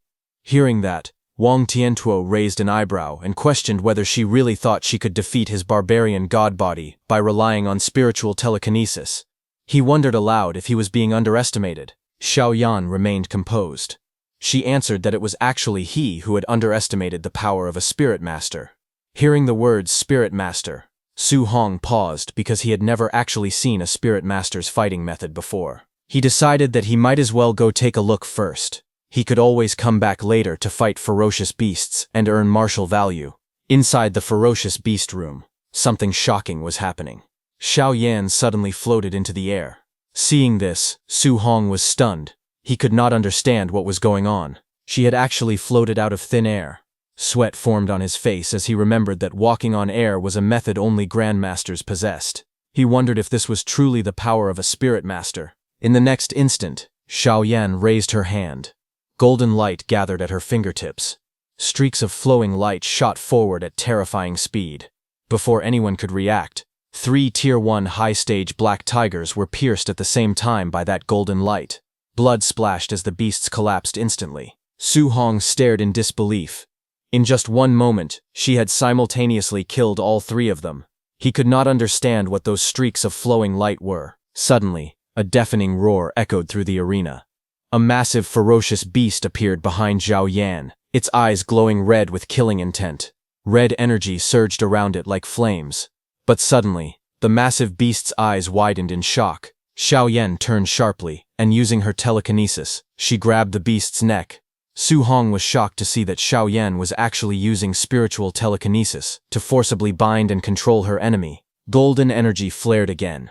Hearing that, Wang Tiantuo raised an eyebrow and questioned whether she really thought she could defeat his barbarian god body by relying on spiritual telekinesis. He wondered aloud if he was being underestimated. Xiao Yan remained composed. She answered that it was actually he who had underestimated the power of a spirit master. Hearing the words spirit master, Su Hong paused because he had never actually seen a spirit master's fighting method before. He decided that he might as well go take a look first. He could always come back later to fight ferocious beasts and earn martial value. Inside the ferocious beast room, something shocking was happening. Xiao Yan suddenly floated into the air. Seeing this, Su Hong was stunned. He could not understand what was going on. She had actually floated out of thin air. Sweat formed on his face as he remembered that walking on air was a method only grandmasters possessed. He wondered if this was truly the power of a spirit master. In the next instant, Xiao Yan raised her hand. Golden light gathered at her fingertips. Streaks of flowing light shot forward at terrifying speed. Before anyone could react, 3 Tier 1 high-stage black tigers were pierced at the same time by that golden light. Blood splashed as the beasts collapsed instantly. Su Hong stared in disbelief. In just one moment, she had simultaneously killed all three of them. He could not understand what those streaks of flowing light were. Suddenly, a deafening roar echoed through the arena. A massive, ferocious beast appeared behind Zhao Yan, its eyes glowing red with killing intent. Red energy surged around it like flames. But suddenly, the massive beast's eyes widened in shock. Xiao Yan turned sharply, and using her telekinesis, she grabbed the beast's neck. Su Hong was shocked to see that Xiao Yan was actually using spiritual telekinesis to forcibly bind and control her enemy. Golden energy flared again.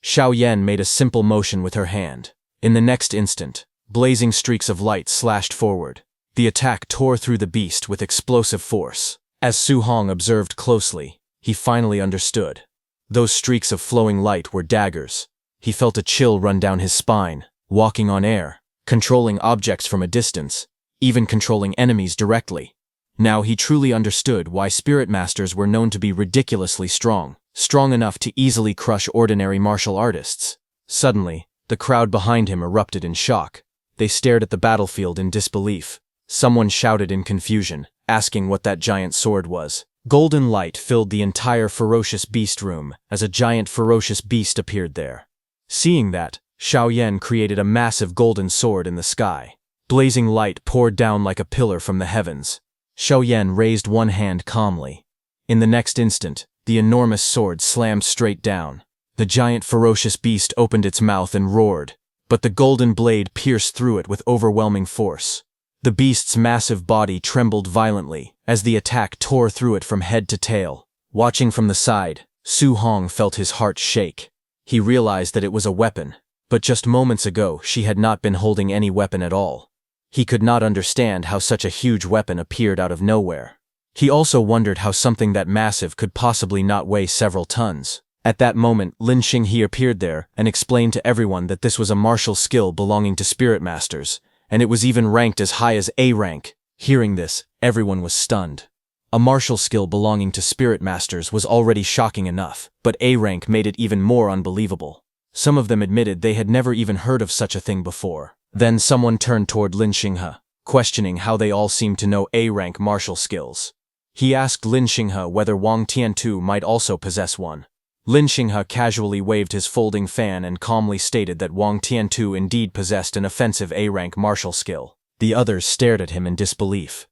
Xiao Yan made a simple motion with her hand. In the next instant, blazing streaks of light slashed forward. The attack tore through the beast with explosive force. As Su Hong observed closely, he finally understood. Those streaks of flowing light were daggers. He felt a chill run down his spine, walking on air, controlling objects from a distance, even controlling enemies directly. Now he truly understood why spirit masters were known to be ridiculously strong enough to easily crush ordinary martial artists. Suddenly, the crowd behind him erupted in shock. They stared at the battlefield in disbelief. Someone shouted in confusion, asking what that giant sword was. Golden light filled the entire ferocious beast room as a giant ferocious beast appeared there. Seeing that, Xiao Yan created a massive golden sword in the sky. Blazing light poured down like a pillar from the heavens. Xiao Yan raised one hand calmly. In the next instant, the enormous sword slammed straight down. The giant ferocious beast opened its mouth and roared, but the golden blade pierced through it with overwhelming force. The beast's massive body trembled violently as the attack tore through it from head to tail. Watching from the side, Su Hong felt his heart shake. He realized that it was a weapon, but just moments ago she had not been holding any weapon at all. He could not understand how such a huge weapon appeared out of nowhere. He also wondered how something that massive could possibly not weigh several tons. At that moment, Lin Xinghe appeared there and explained to everyone that this was a martial skill belonging to spirit masters, and it was even ranked as high as A rank. Hearing this, everyone was stunned. A martial skill belonging to spirit masters was already shocking enough, but A rank made it even more unbelievable. Some of them admitted they had never even heard of such a thing before. Then someone turned toward Lin Xinghe, questioning how they all seemed to know A rank martial skills. He asked Lin Xinghe whether Wang Tiantu might also possess one. Lin Xinghe casually waved his folding fan and calmly stated that Wang Tiantu indeed possessed an offensive A-rank martial skill. The others stared at him in disbelief.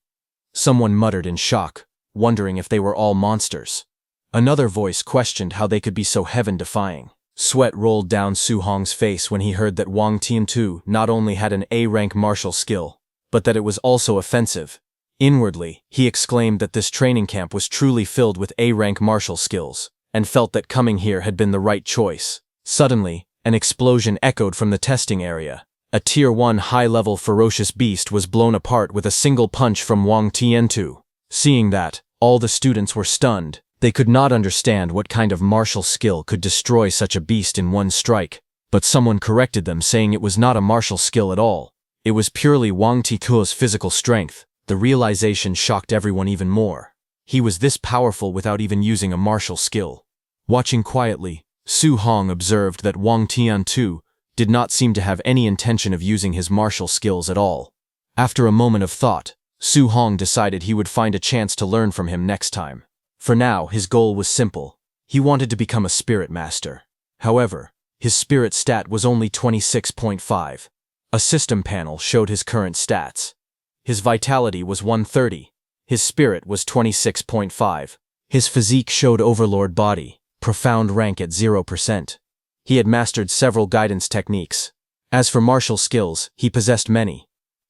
Someone muttered in shock, wondering if they were all monsters. Another voice questioned how they could be so heaven-defying. Sweat rolled down Su Hong's face when he heard that Wang Tiantu not only had an A-rank martial skill, but that it was also offensive. Inwardly, he exclaimed that this training camp was truly filled with A-rank martial skills, and felt that coming here had been the right choice. Suddenly, an explosion echoed from the testing area. A Tier 1 high-level ferocious beast was blown apart with a single punch from Wang Tiantu. Seeing that, all the students were stunned. They could not understand what kind of martial skill could destroy such a beast in one strike. But someone corrected them, saying it was not a martial skill at all. It was purely Wang Tiantu's physical strength. The realization shocked everyone even more. He was this powerful without even using a martial skill. Watching quietly, Su Hong observed that Wang Tiantu did not seem to have any intention of using his martial skills at all. After a moment of thought, Su Hong decided he would find a chance to learn from him next time. For now, his goal was simple. He wanted to become a spirit master. However, his spirit stat was only 26.5. A system panel showed his current stats. His vitality was 130. His spirit was 26.5. His physique showed overlord body, profound rank at 0%. He had mastered several guidance techniques. As for martial skills, he possessed many.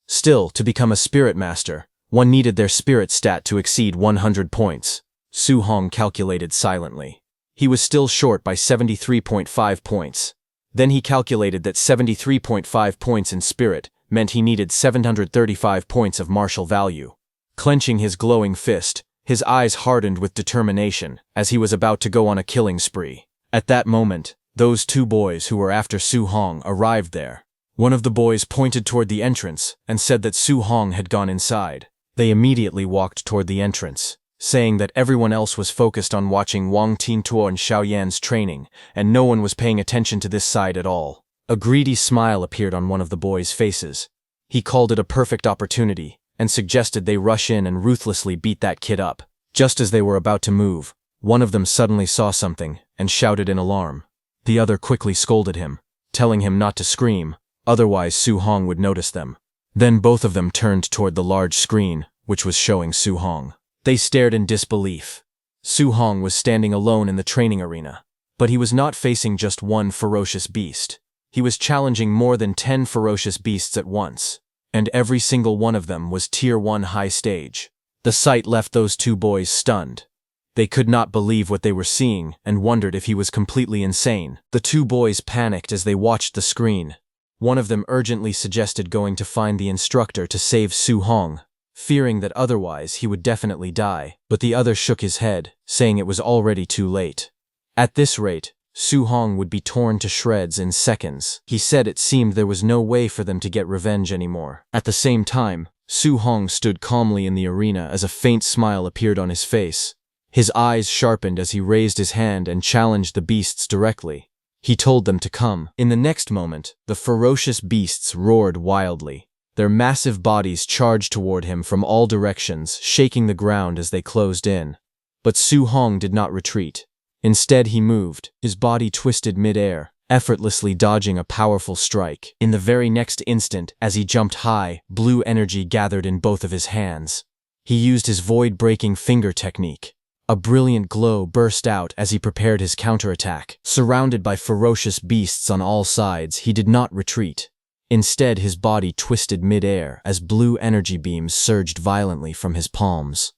Still, to become a spirit master, one needed their spirit stat to exceed 100 points. Su Hong calculated silently. He was still short by 73.5 points. Then he calculated that 73.5 points in spirit meant he needed 735 points of martial value. Clenching his glowing fist, his eyes hardened with determination as he was about to go on a killing spree. At that moment, those two boys who were after Su Hong arrived there. One of the boys pointed toward the entrance and said that Su Hong had gone inside. They immediately walked toward the entrance, saying that everyone else was focused on watching Wang Tiantu and Xiao Yan's training, and no one was paying attention to this side at all. A greedy smile appeared on one of the boys' faces. He called it a perfect opportunity and suggested they rush in and ruthlessly beat that kid up. Just as they were about to move, one of them suddenly saw something and shouted in alarm. The other quickly scolded him, telling him not to scream, otherwise Su Hong would notice them. Then both of them turned toward the large screen, which was showing Su Hong. They stared in disbelief. Su Hong was standing alone in the training arena, but he was not facing just one ferocious beast. He was challenging more than 10 ferocious beasts at once, and every single one of them was Tier 1 high stage. The sight left those two boys stunned. They could not believe what they were seeing and wondered if he was completely insane. The two boys panicked as they watched the screen. One of them urgently suggested going to find the instructor to save Su Hong, fearing that otherwise he would definitely die, but the other shook his head, saying it was already too late. At this rate, Su Hong would be torn to shreds in seconds. He said it seemed there was no way for them to get revenge anymore. At the same time, Su Hong stood calmly in the arena as a faint smile appeared on his face. His eyes sharpened as he raised his hand and challenged the beasts directly. He told them to come. In the next moment, the ferocious beasts roared wildly. Their massive bodies charged toward him from all directions, shaking the ground as they closed in. But Su Hong did not retreat. Instead, he moved, his body twisted mid-air, effortlessly dodging a powerful strike. In the very next instant, as he jumped high, blue energy gathered in both of his hands. He used his void-breaking finger technique. A brilliant glow burst out as he prepared his counterattack. Surrounded by ferocious beasts on all sides, he did not retreat. Instead, his body twisted mid-air as blue energy beams surged violently from his palms.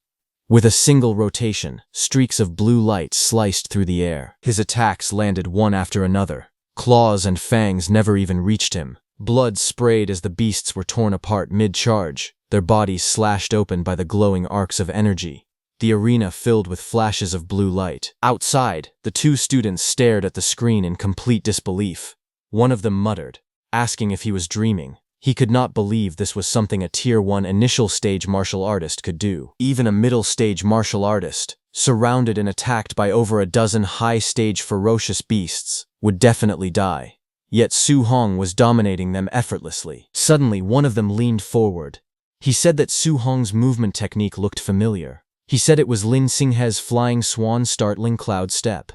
With a single rotation, streaks of blue light sliced through the air. His attacks landed one after another. Claws and fangs never even reached him. Blood sprayed as the beasts were torn apart mid-charge, their bodies slashed open by the glowing arcs of energy. The arena filled with flashes of blue light. Outside, the two students stared at the screen in complete disbelief. One of them muttered, asking if he was dreaming. He could not believe this was something a Tier 1 initial stage martial artist could do. Even a middle stage martial artist, surrounded and attacked by over a dozen high stage ferocious beasts, would definitely die. Yet Su Hong was dominating them effortlessly. Suddenly, one of them leaned forward. He said that Su Hong's movement technique looked familiar. He said it was Lin Xinghe's flying swan startling cloud step.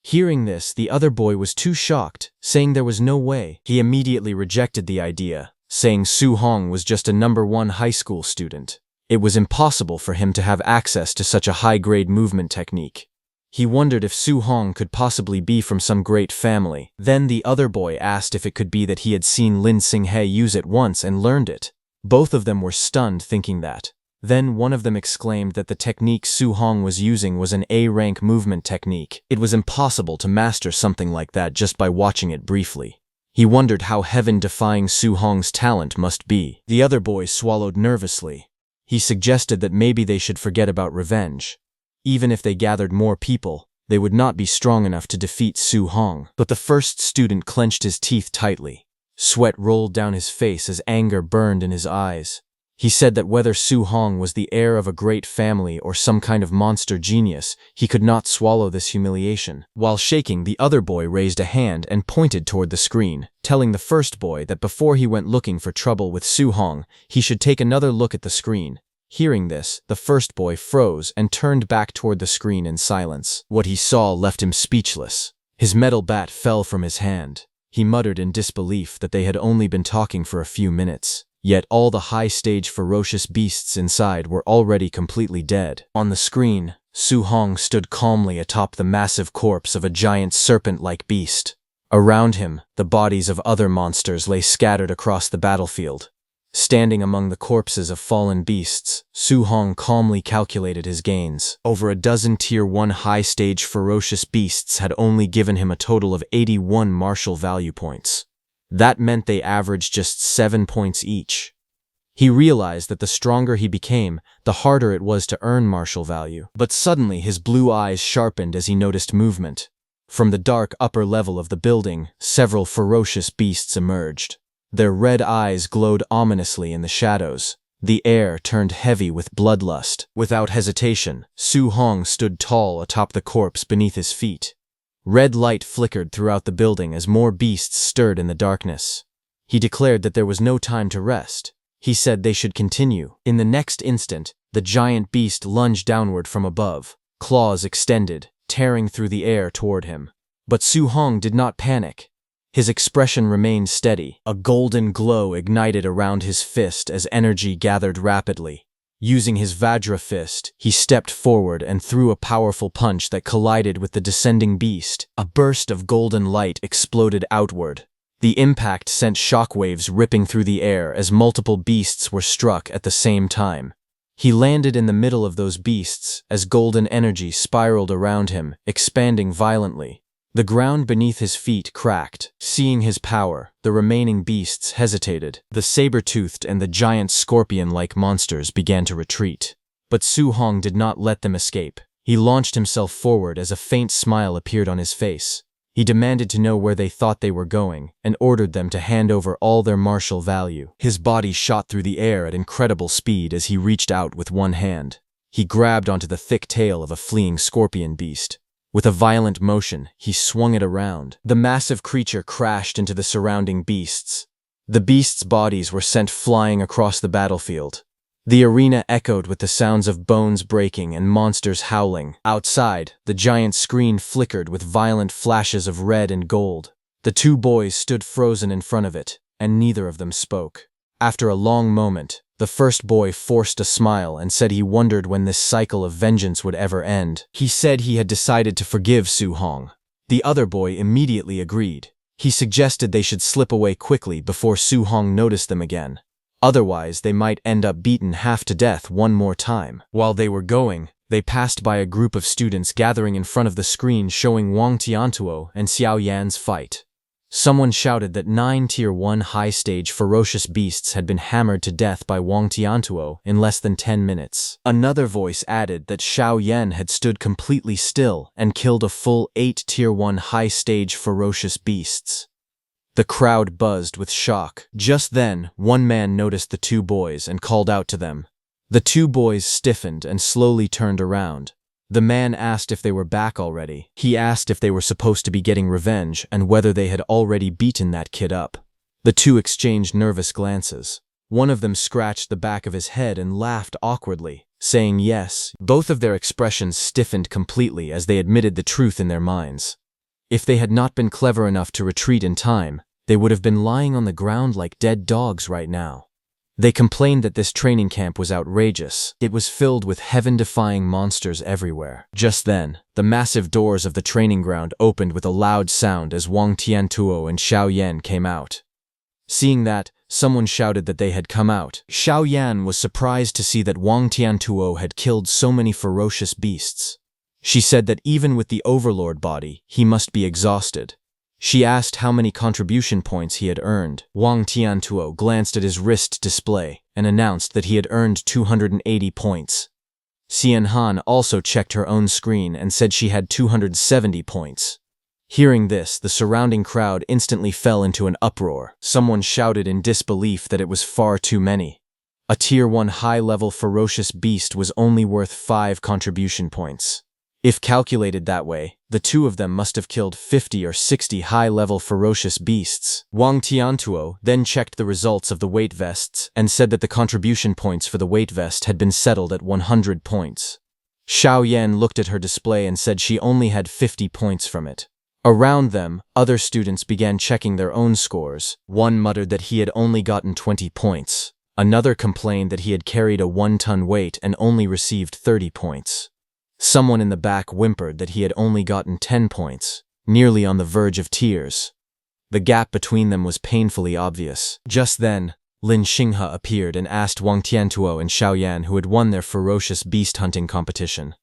Hearing this, the other boy was too shocked, saying there was no way. He immediately rejected the idea, saying Su Hong was just a number 1 high school student. It was impossible for him to have access to such a high-grade movement technique. He wondered if Su Hong could possibly be from some great family. Then the other boy asked if it could be that he had seen Lin Xinghe use it once and learned it. Both of them were stunned thinking that. Then one of them exclaimed that the technique Su Hong was using was an A-rank movement technique. It was impossible to master something like that just by watching it briefly. He wondered how heaven-defying Su Hong's talent must be. The other boy swallowed nervously. He suggested that maybe they should forget about revenge. Even if they gathered more people, they would not be strong enough to defeat Su Hong. But the first student clenched his teeth tightly. Sweat rolled down his face as anger burned in his eyes. He said that whether Su Hong was the heir of a great family or some kind of monster genius, he could not swallow this humiliation. While shaking, the other boy raised a hand and pointed toward the screen, telling the first boy that before he went looking for trouble with Su Hong, he should take another look at the screen. Hearing this, the first boy froze and turned back toward the screen in silence. What he saw left him speechless. His metal bat fell from his hand. He muttered in disbelief that they had only been talking for a few minutes. Yet all the high-stage ferocious beasts inside were already completely dead. On the screen, Su Hong stood calmly atop the massive corpse of a giant serpent-like beast. Around him, the bodies of other monsters lay scattered across the battlefield. Standing among the corpses of fallen beasts, Su Hong calmly calculated his gains. Over a dozen Tier 1 high-stage ferocious beasts had only given him a total of 81 martial value points. That meant they averaged just 7 points each. He realized that the stronger he became, the harder it was to earn martial value. But suddenly his blue eyes sharpened as he noticed movement. From the dark upper level of the building, several ferocious beasts emerged. Their red eyes glowed ominously in the shadows. The air turned heavy with bloodlust. Without hesitation, Su Hong stood tall atop the corpse beneath his feet. Red light flickered throughout the building as more beasts stirred in the darkness. He declared that there was no time to rest. He said they should continue. In the next instant, the giant beast lunged downward from above, claws extended, tearing through the air toward him. But Su Hong did not panic. His expression remained steady. A golden glow ignited around his fist as energy gathered rapidly. Using his Vajra fist, he stepped forward and threw a powerful punch that collided with the descending beast. A burst of golden light exploded outward. The impact sent shockwaves ripping through the air as multiple beasts were struck at the same time. He landed in the middle of those beasts as golden energy spiraled around him, expanding violently. The ground beneath his feet cracked. Seeing his power, the remaining beasts hesitated. The saber-toothed and the giant scorpion-like monsters began to retreat. But Su Hong did not let them escape. He launched himself forward as a faint smile appeared on his face. He demanded to know where they thought they were going, and ordered them to hand over all their martial value. His body shot through the air at incredible speed as he reached out with one hand. He grabbed onto the thick tail of a fleeing scorpion beast. With a violent motion, he swung it around. The massive creature crashed into the surrounding beasts. The beasts' bodies were sent flying across the battlefield. The arena echoed with the sounds of bones breaking and monsters howling. Outside, the giant screen flickered with violent flashes of red and gold. The two boys stood frozen in front of it, and neither of them spoke. After a long moment, the first boy forced a smile and said he wondered when this cycle of vengeance would ever end. He said he had decided to forgive Su Hong. The other boy immediately agreed. He suggested they should slip away quickly before Su Hong noticed them again. Otherwise, they might end up beaten half to death one more time. While they were going, they passed by a group of students gathering in front of the screen showing Wang Tiantuo and Xiao Yan's fight. Someone shouted that 9 Tier 1 high-stage ferocious beasts had been hammered to death by Wang Tiantuo in less than 10 minutes. Another voice added that Xiao Yan had stood completely still and killed a full 8 Tier 1 high-stage ferocious beasts. The crowd buzzed with shock. Just then, one man noticed the two boys and called out to them. The two boys stiffened and slowly turned around. The man asked if they were back already. He asked if they were supposed to be getting revenge and whether they had already beaten that kid up. The two exchanged nervous glances. One of them scratched the back of his head and laughed awkwardly, saying yes. Both of their expressions stiffened completely as they admitted the truth in their minds. If they had not been clever enough to retreat in time, they would have been lying on the ground like dead dogs right now. They complained that this training camp was outrageous. It was filled with heaven-defying monsters everywhere. Just then, the massive doors of the training ground opened with a loud sound as Wang Tiantuo and Xiao Yan came out. Seeing that, someone shouted that they had come out. Xiao Yan was surprised to see that Wang Tiantuo had killed so many ferocious beasts. She said that even with the overlord body, he must be exhausted. She asked how many contribution points he had earned. Wang Tiantuo glanced at his wrist display and announced that he had earned 280 points. Xian Han also checked her own screen and said she had 270 points. Hearing this, the surrounding crowd instantly fell into an uproar. Someone shouted in disbelief that it was far too many. A Tier 1 high-level ferocious beast was only worth 5 contribution points. If calculated that way, the two of them must have killed 50 or 60 high-level ferocious beasts. Wang Tiantuo then checked the results of the weight vests and said that the contribution points for the weight vest had been settled at 100 points. Xiao Yan looked at her display and said she only had 50 points from it. Around them, other students began checking their own scores. One muttered that he had only gotten 20 points. Another complained that he had carried a 1-ton weight and only received 30 points. Someone in the back whimpered that he had only gotten 10 points, nearly on the verge of tears. The gap between them was painfully obvious. Just then, Lin Xinghe appeared and asked Wang Tiantuo and Xiao Yan who had won their ferocious beast hunting competition.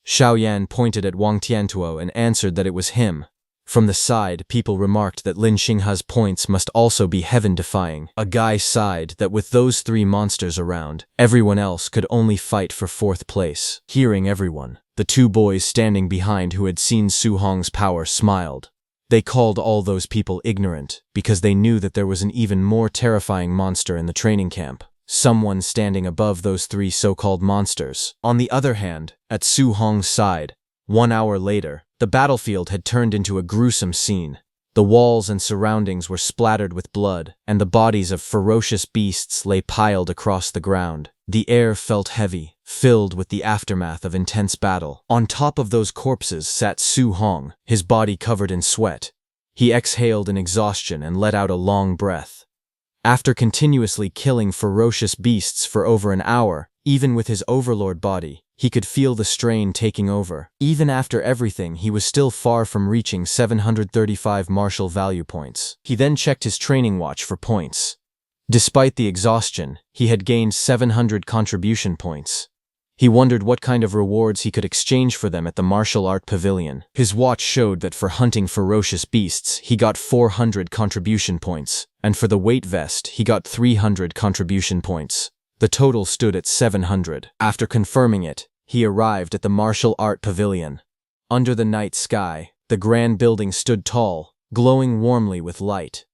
Xiao Yan pointed at Wang Tiantuo and answered that it was him. From the side, people remarked that Lin Xinghe's points must also be heaven-defying. A guy sighed that with those 3 monsters around, everyone else could only fight for 4th place. Hearing everyone, the 2 boys standing behind who had seen Su Hong's power smiled. They called all those people ignorant because they knew that there was an even more terrifying monster in the training camp. Someone standing above those 3 so-called monsters. On the other hand, at Su Hong's side, 1 hour later, The battlefield had turned into a gruesome scene. The walls and surroundings were splattered with blood, and the bodies of ferocious beasts lay piled across the ground. The air felt heavy, filled with the aftermath of intense battle. On top of those corpses sat Su Hong, his body covered in sweat. He exhaled in exhaustion and let out a long breath. After continuously killing ferocious beasts for over an hour, even with his overlord body, he could feel the strain taking over. Even after everything, he was still far from reaching 735 martial value points. He then checked his training watch for points. Despite the exhaustion, he had gained 700 contribution points. He wondered what kind of rewards he could exchange for them at the martial art pavilion. His watch showed that for hunting ferocious beasts, he got 400 contribution points, and for the weight vest, he got 300 contribution points. The total stood at 700. After confirming it, he arrived at the martial art pavilion. Under the night sky, the grand building stood tall, glowing warmly with light.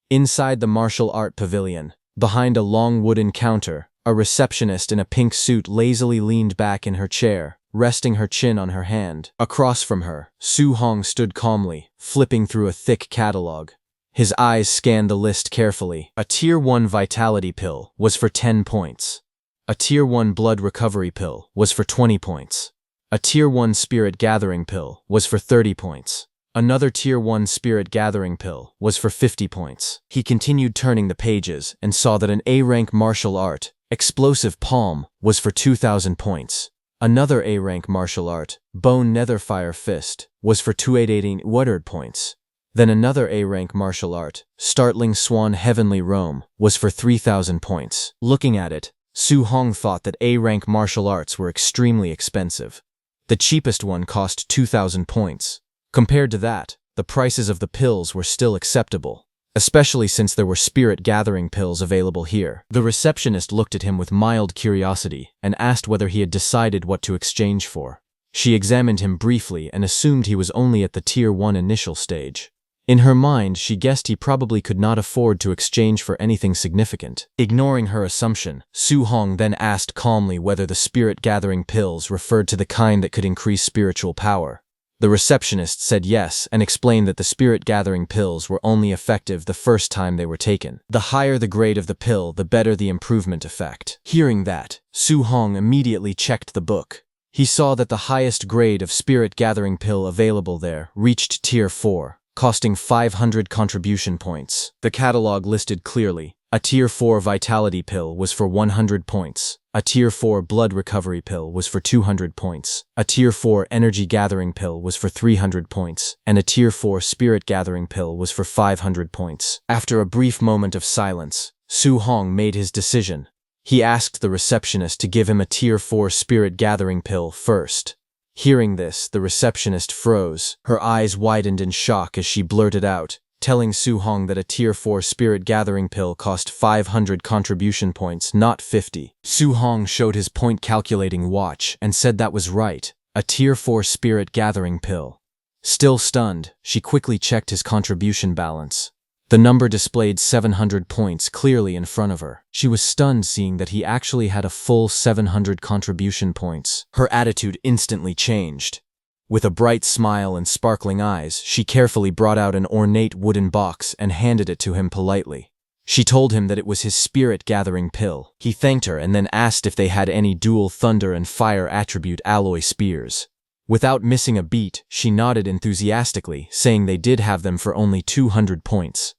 Inside the martial art pavilion, behind a long wooden counter, a receptionist in a pink suit lazily leaned back in her chair, resting her chin on her hand. Across from her, Su Hong stood calmly, flipping through a thick catalog. His eyes scanned the list carefully. A Tier 1 Vitality pill was for 10 points. A Tier 1 Blood Recovery pill was for 20 points. A Tier 1 Spirit Gathering pill was for 30 points. Another Tier 1 Spirit Gathering pill was for 50 points. He continued turning the pages and saw that an A-rank martial art, Explosive Palm, was for 2,000 points. Another A-rank martial art, Bone Netherfire Fist, was for 2,880 points. Then another A-rank martial art, Startling Swan Heavenly Roam, was for 3,000 points. Looking at it, Su Hong thought that A-rank martial arts were extremely expensive. The cheapest one cost 2,000 points. Compared to that, the prices of the pills were still acceptable, especially since there were spirit gathering pills available here. The receptionist looked at him with mild curiosity and asked whether he had decided what to exchange for. She examined him briefly and assumed he was only at the Tier 1 initial stage. In her mind, she guessed he probably could not afford to exchange for anything significant. Ignoring her assumption, Su Hong then asked calmly whether the spirit-gathering pills referred to the kind that could increase spiritual power. The receptionist said yes and explained that the spirit-gathering pills were only effective the first time they were taken. The higher the grade of the pill, the better the improvement effect. Hearing that, Su Hong immediately checked the book. He saw that the highest grade of spirit-gathering pill available there reached Tier 4. Costing 500 contribution points. The catalog listed clearly. A Tier 4 Vitality pill was for 100 points. A Tier 4 Blood Recovery pill was for 200 points. A Tier 4 Energy Gathering pill was for 300 points. And a Tier 4 Spirit Gathering pill was for 500 points. After a brief moment of silence, Su Hong made his decision. He asked the receptionist to give him a Tier 4 Spirit Gathering pill first. Hearing this, the receptionist froze. Her eyes widened in shock as she blurted out, telling Su Hong that a Tier 4 Spirit Gathering pill cost 500 contribution points, not 50. Su Hong showed his point-calculating watch and said that was right, a Tier 4 Spirit Gathering pill. Still stunned, she quickly checked his contribution balance. The number displayed 700 points clearly in front of her. She was stunned seeing that he actually had a full 700 contribution points. Her attitude instantly changed. With a bright smile and sparkling eyes, she carefully brought out an ornate wooden box and handed it to him politely. She told him that it was his spirit-gathering pill. He thanked her and then asked if they had any dual thunder and fire attribute alloy spears. Without missing a beat, she nodded enthusiastically, saying they did have them for only 200 points.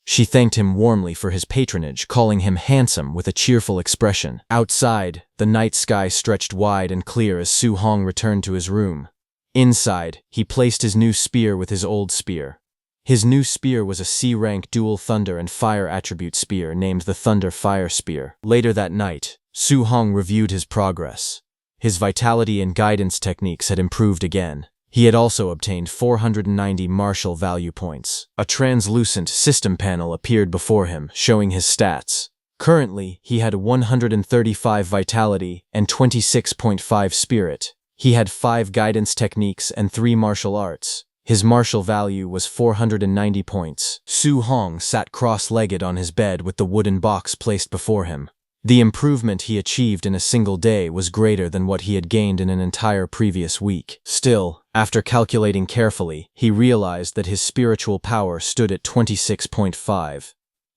She thanked him warmly for his patronage, calling him handsome with a cheerful expression. Outside, the night sky stretched wide and clear as Su Hong returned to his room. Inside, he placed his new spear with his old spear. His new spear was a C-rank dual thunder and fire attribute spear named the Thunder Fire Spear. Later that night, Su Hong reviewed his progress. His vitality and guidance techniques had improved again. He had also obtained 490 martial value points. A translucent system panel appeared before him, showing his stats. Currently, he had 135 vitality and 26.5 spirit. He had 5 guidance techniques and 3 martial arts. His martial value was 490 points. Su Hong sat cross-legged on his bed with the wooden box placed before him. The improvement he achieved in a single day was greater than what he had gained in an entire previous week. Still, after calculating carefully, he realized that his spiritual power stood at 26.5.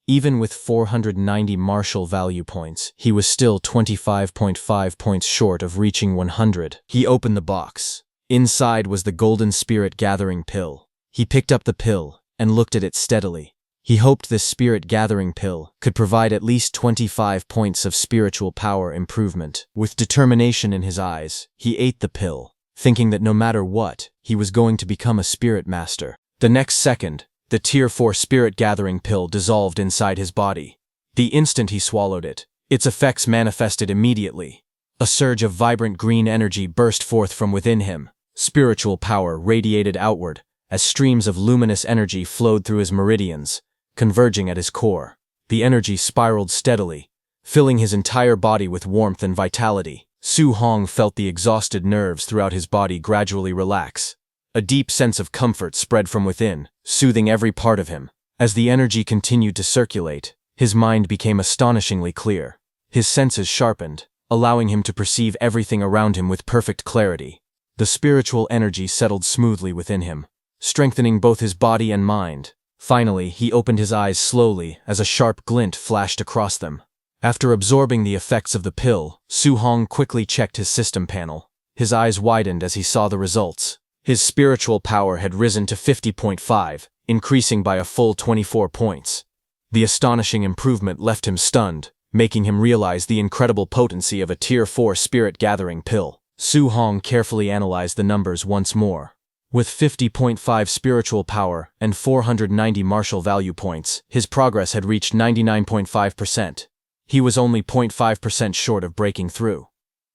Even with 490 martial value points, he was still 25.5 points short of reaching 100. He opened the box. Inside was the golden spirit gathering pill. He picked up the pill and looked at it steadily. He hoped this spirit gathering pill could provide at least 25 points of spiritual power improvement. With determination in his eyes, he ate the pill, thinking that no matter what, he was going to become a spirit master. The next second, the Tier 4 spirit gathering pill dissolved inside his body. The instant he swallowed it, its effects manifested immediately. A surge of vibrant green energy burst forth from within him. Spiritual power radiated outward as streams of luminous energy flowed through his meridians, converging at his core. The energy spiraled steadily, filling his entire body with warmth and vitality. Su Hong felt the exhausted nerves throughout his body gradually relax. A deep sense of comfort spread from within, soothing every part of him. As the energy continued to circulate, his mind became astonishingly clear. His senses sharpened, allowing him to perceive everything around him with perfect clarity. The spiritual energy settled smoothly within him, strengthening both his body and mind. Finally, he opened his eyes slowly as a sharp glint flashed across them. After absorbing the effects of the pill, Su Hong quickly checked his system panel. His eyes widened as he saw the results. His spiritual power had risen to 50.5, increasing by a full 24 points. The astonishing improvement left him stunned, making him realize the incredible potency of a Tier 4 spirit gathering pill. Su Hong carefully analyzed the numbers once more. With 50.5 spiritual power and 490 martial value points, his progress had reached 99.5%. He was only 0.5% short of breaking through.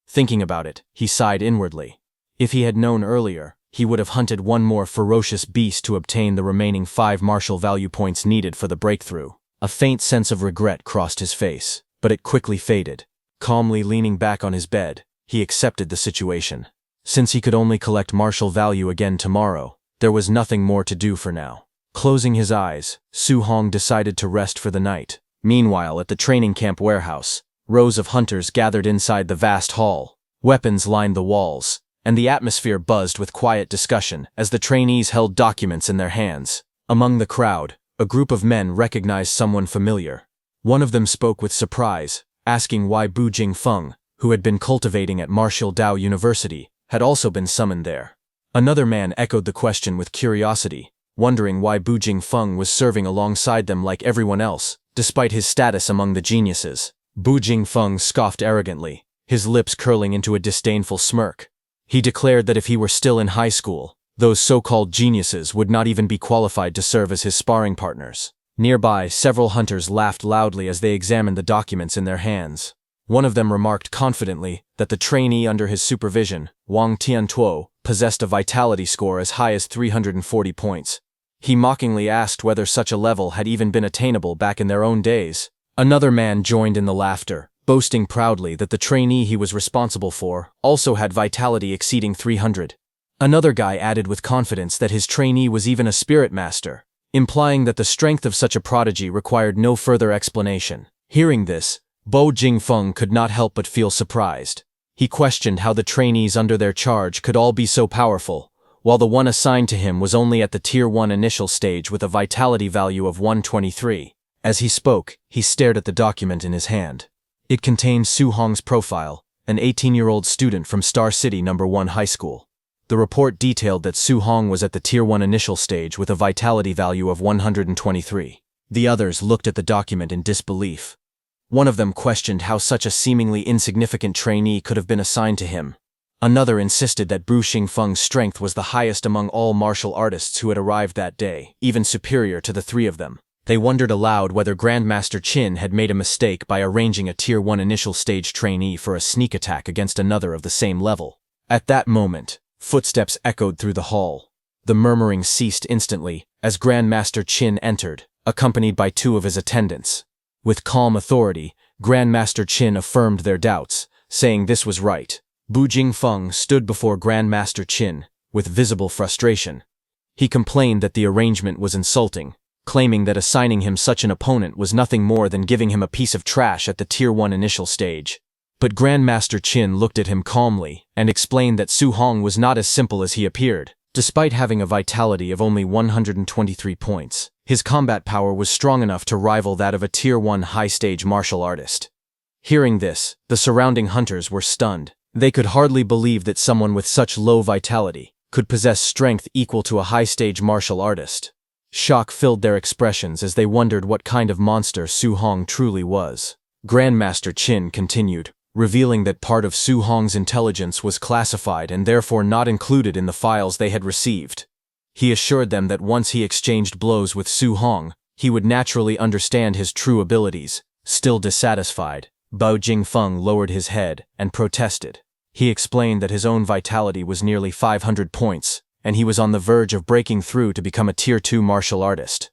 Thinking about it, he sighed inwardly. If he had known earlier, he would have hunted one more ferocious beast to obtain the remaining 5 martial value points needed for the breakthrough. A faint sense of regret crossed his face, but it quickly faded. Calmly leaning back on his bed, he accepted the situation. Since he could only collect martial value again tomorrow, there was nothing more to do for now. Closing his eyes, Su Hong decided to rest for the night. Meanwhile, at the training camp warehouse, rows of hunters gathered inside the vast hall. Weapons lined the walls, and the atmosphere buzzed with quiet discussion as the trainees held documents in their hands. Among the crowd, a group of men recognized someone familiar. One of them spoke with surprise, asking why Bu Jingfeng, who had been cultivating at Martial Dao University, had also been summoned there. Another man echoed the question with curiosity, wondering why Bu Jingfeng was serving alongside them like everyone else, despite his status among the geniuses. Bu Jingfeng scoffed arrogantly, his lips curling into a disdainful smirk. He declared that if he were still in high school, those so-called geniuses would not even be qualified to serve as his sparring partners. Nearby, several hunters laughed loudly as they examined the documents in their hands. One of them remarked confidently that the trainee under his supervision, Wang Tiantuo, possessed a vitality score as high as 340 points. He mockingly asked whether such a level had even been attainable back in their own days. Another man joined in the laughter, boasting proudly that the trainee he was responsible for also had vitality exceeding 300. Another guy added with confidence that his trainee was even a spirit master, implying that the strength of such a prodigy required no further explanation. Hearing this, Bu Jingfeng could not help but feel surprised. He questioned how the trainees under their charge could all be so powerful, while the one assigned to him was only at the Tier 1 initial stage with a vitality value of 123. As he spoke, he stared at the document in his hand. It contained Su Hong's profile, an 18-year-old student from Star City No. 1 High School. The report detailed that Su Hong was at the Tier 1 initial stage with a vitality value of 123. The others looked at the document in disbelief. One of them questioned how such a seemingly insignificant trainee could have been assigned to him. Another insisted that Bu Jingfeng's strength was the highest among all martial artists who had arrived that day, even superior to the three of them. They wondered aloud whether Grandmaster Qin had made a mistake by arranging a Tier 1 initial stage trainee for a sneak attack against another of the same level. At that moment, footsteps echoed through the hall. The murmuring ceased instantly as Grandmaster Qin entered, accompanied by 2 of his attendants. With calm authority, Grandmaster Qin affirmed their doubts, saying this was right. Bu Jingfeng stood before Grandmaster Qin, with visible frustration. He complained that the arrangement was insulting, claiming that assigning him such an opponent was nothing more than giving him a piece of trash at the Tier 1 initial stage. But Grandmaster Qin looked at him calmly and explained that Su Hong was not as simple as he appeared. Despite having a vitality of only 123 points, his combat power was strong enough to rival that of a Tier 1 high-stage martial artist. Hearing this, the surrounding hunters were stunned. They could hardly believe that someone with such low vitality could possess strength equal to a high-stage martial artist. Shock filled their expressions as they wondered what kind of monster Su Hong truly was. Grandmaster Qin continued, revealing that part of Su Hong's intelligence was classified and therefore not included in the files they had received. He assured them that once he exchanged blows with Su Hong, he would naturally understand his true abilities. Still dissatisfied, Bao Jingfeng lowered his head and protested. He explained that his own vitality was nearly 500 points, and he was on the verge of breaking through to become a Tier 2 martial artist.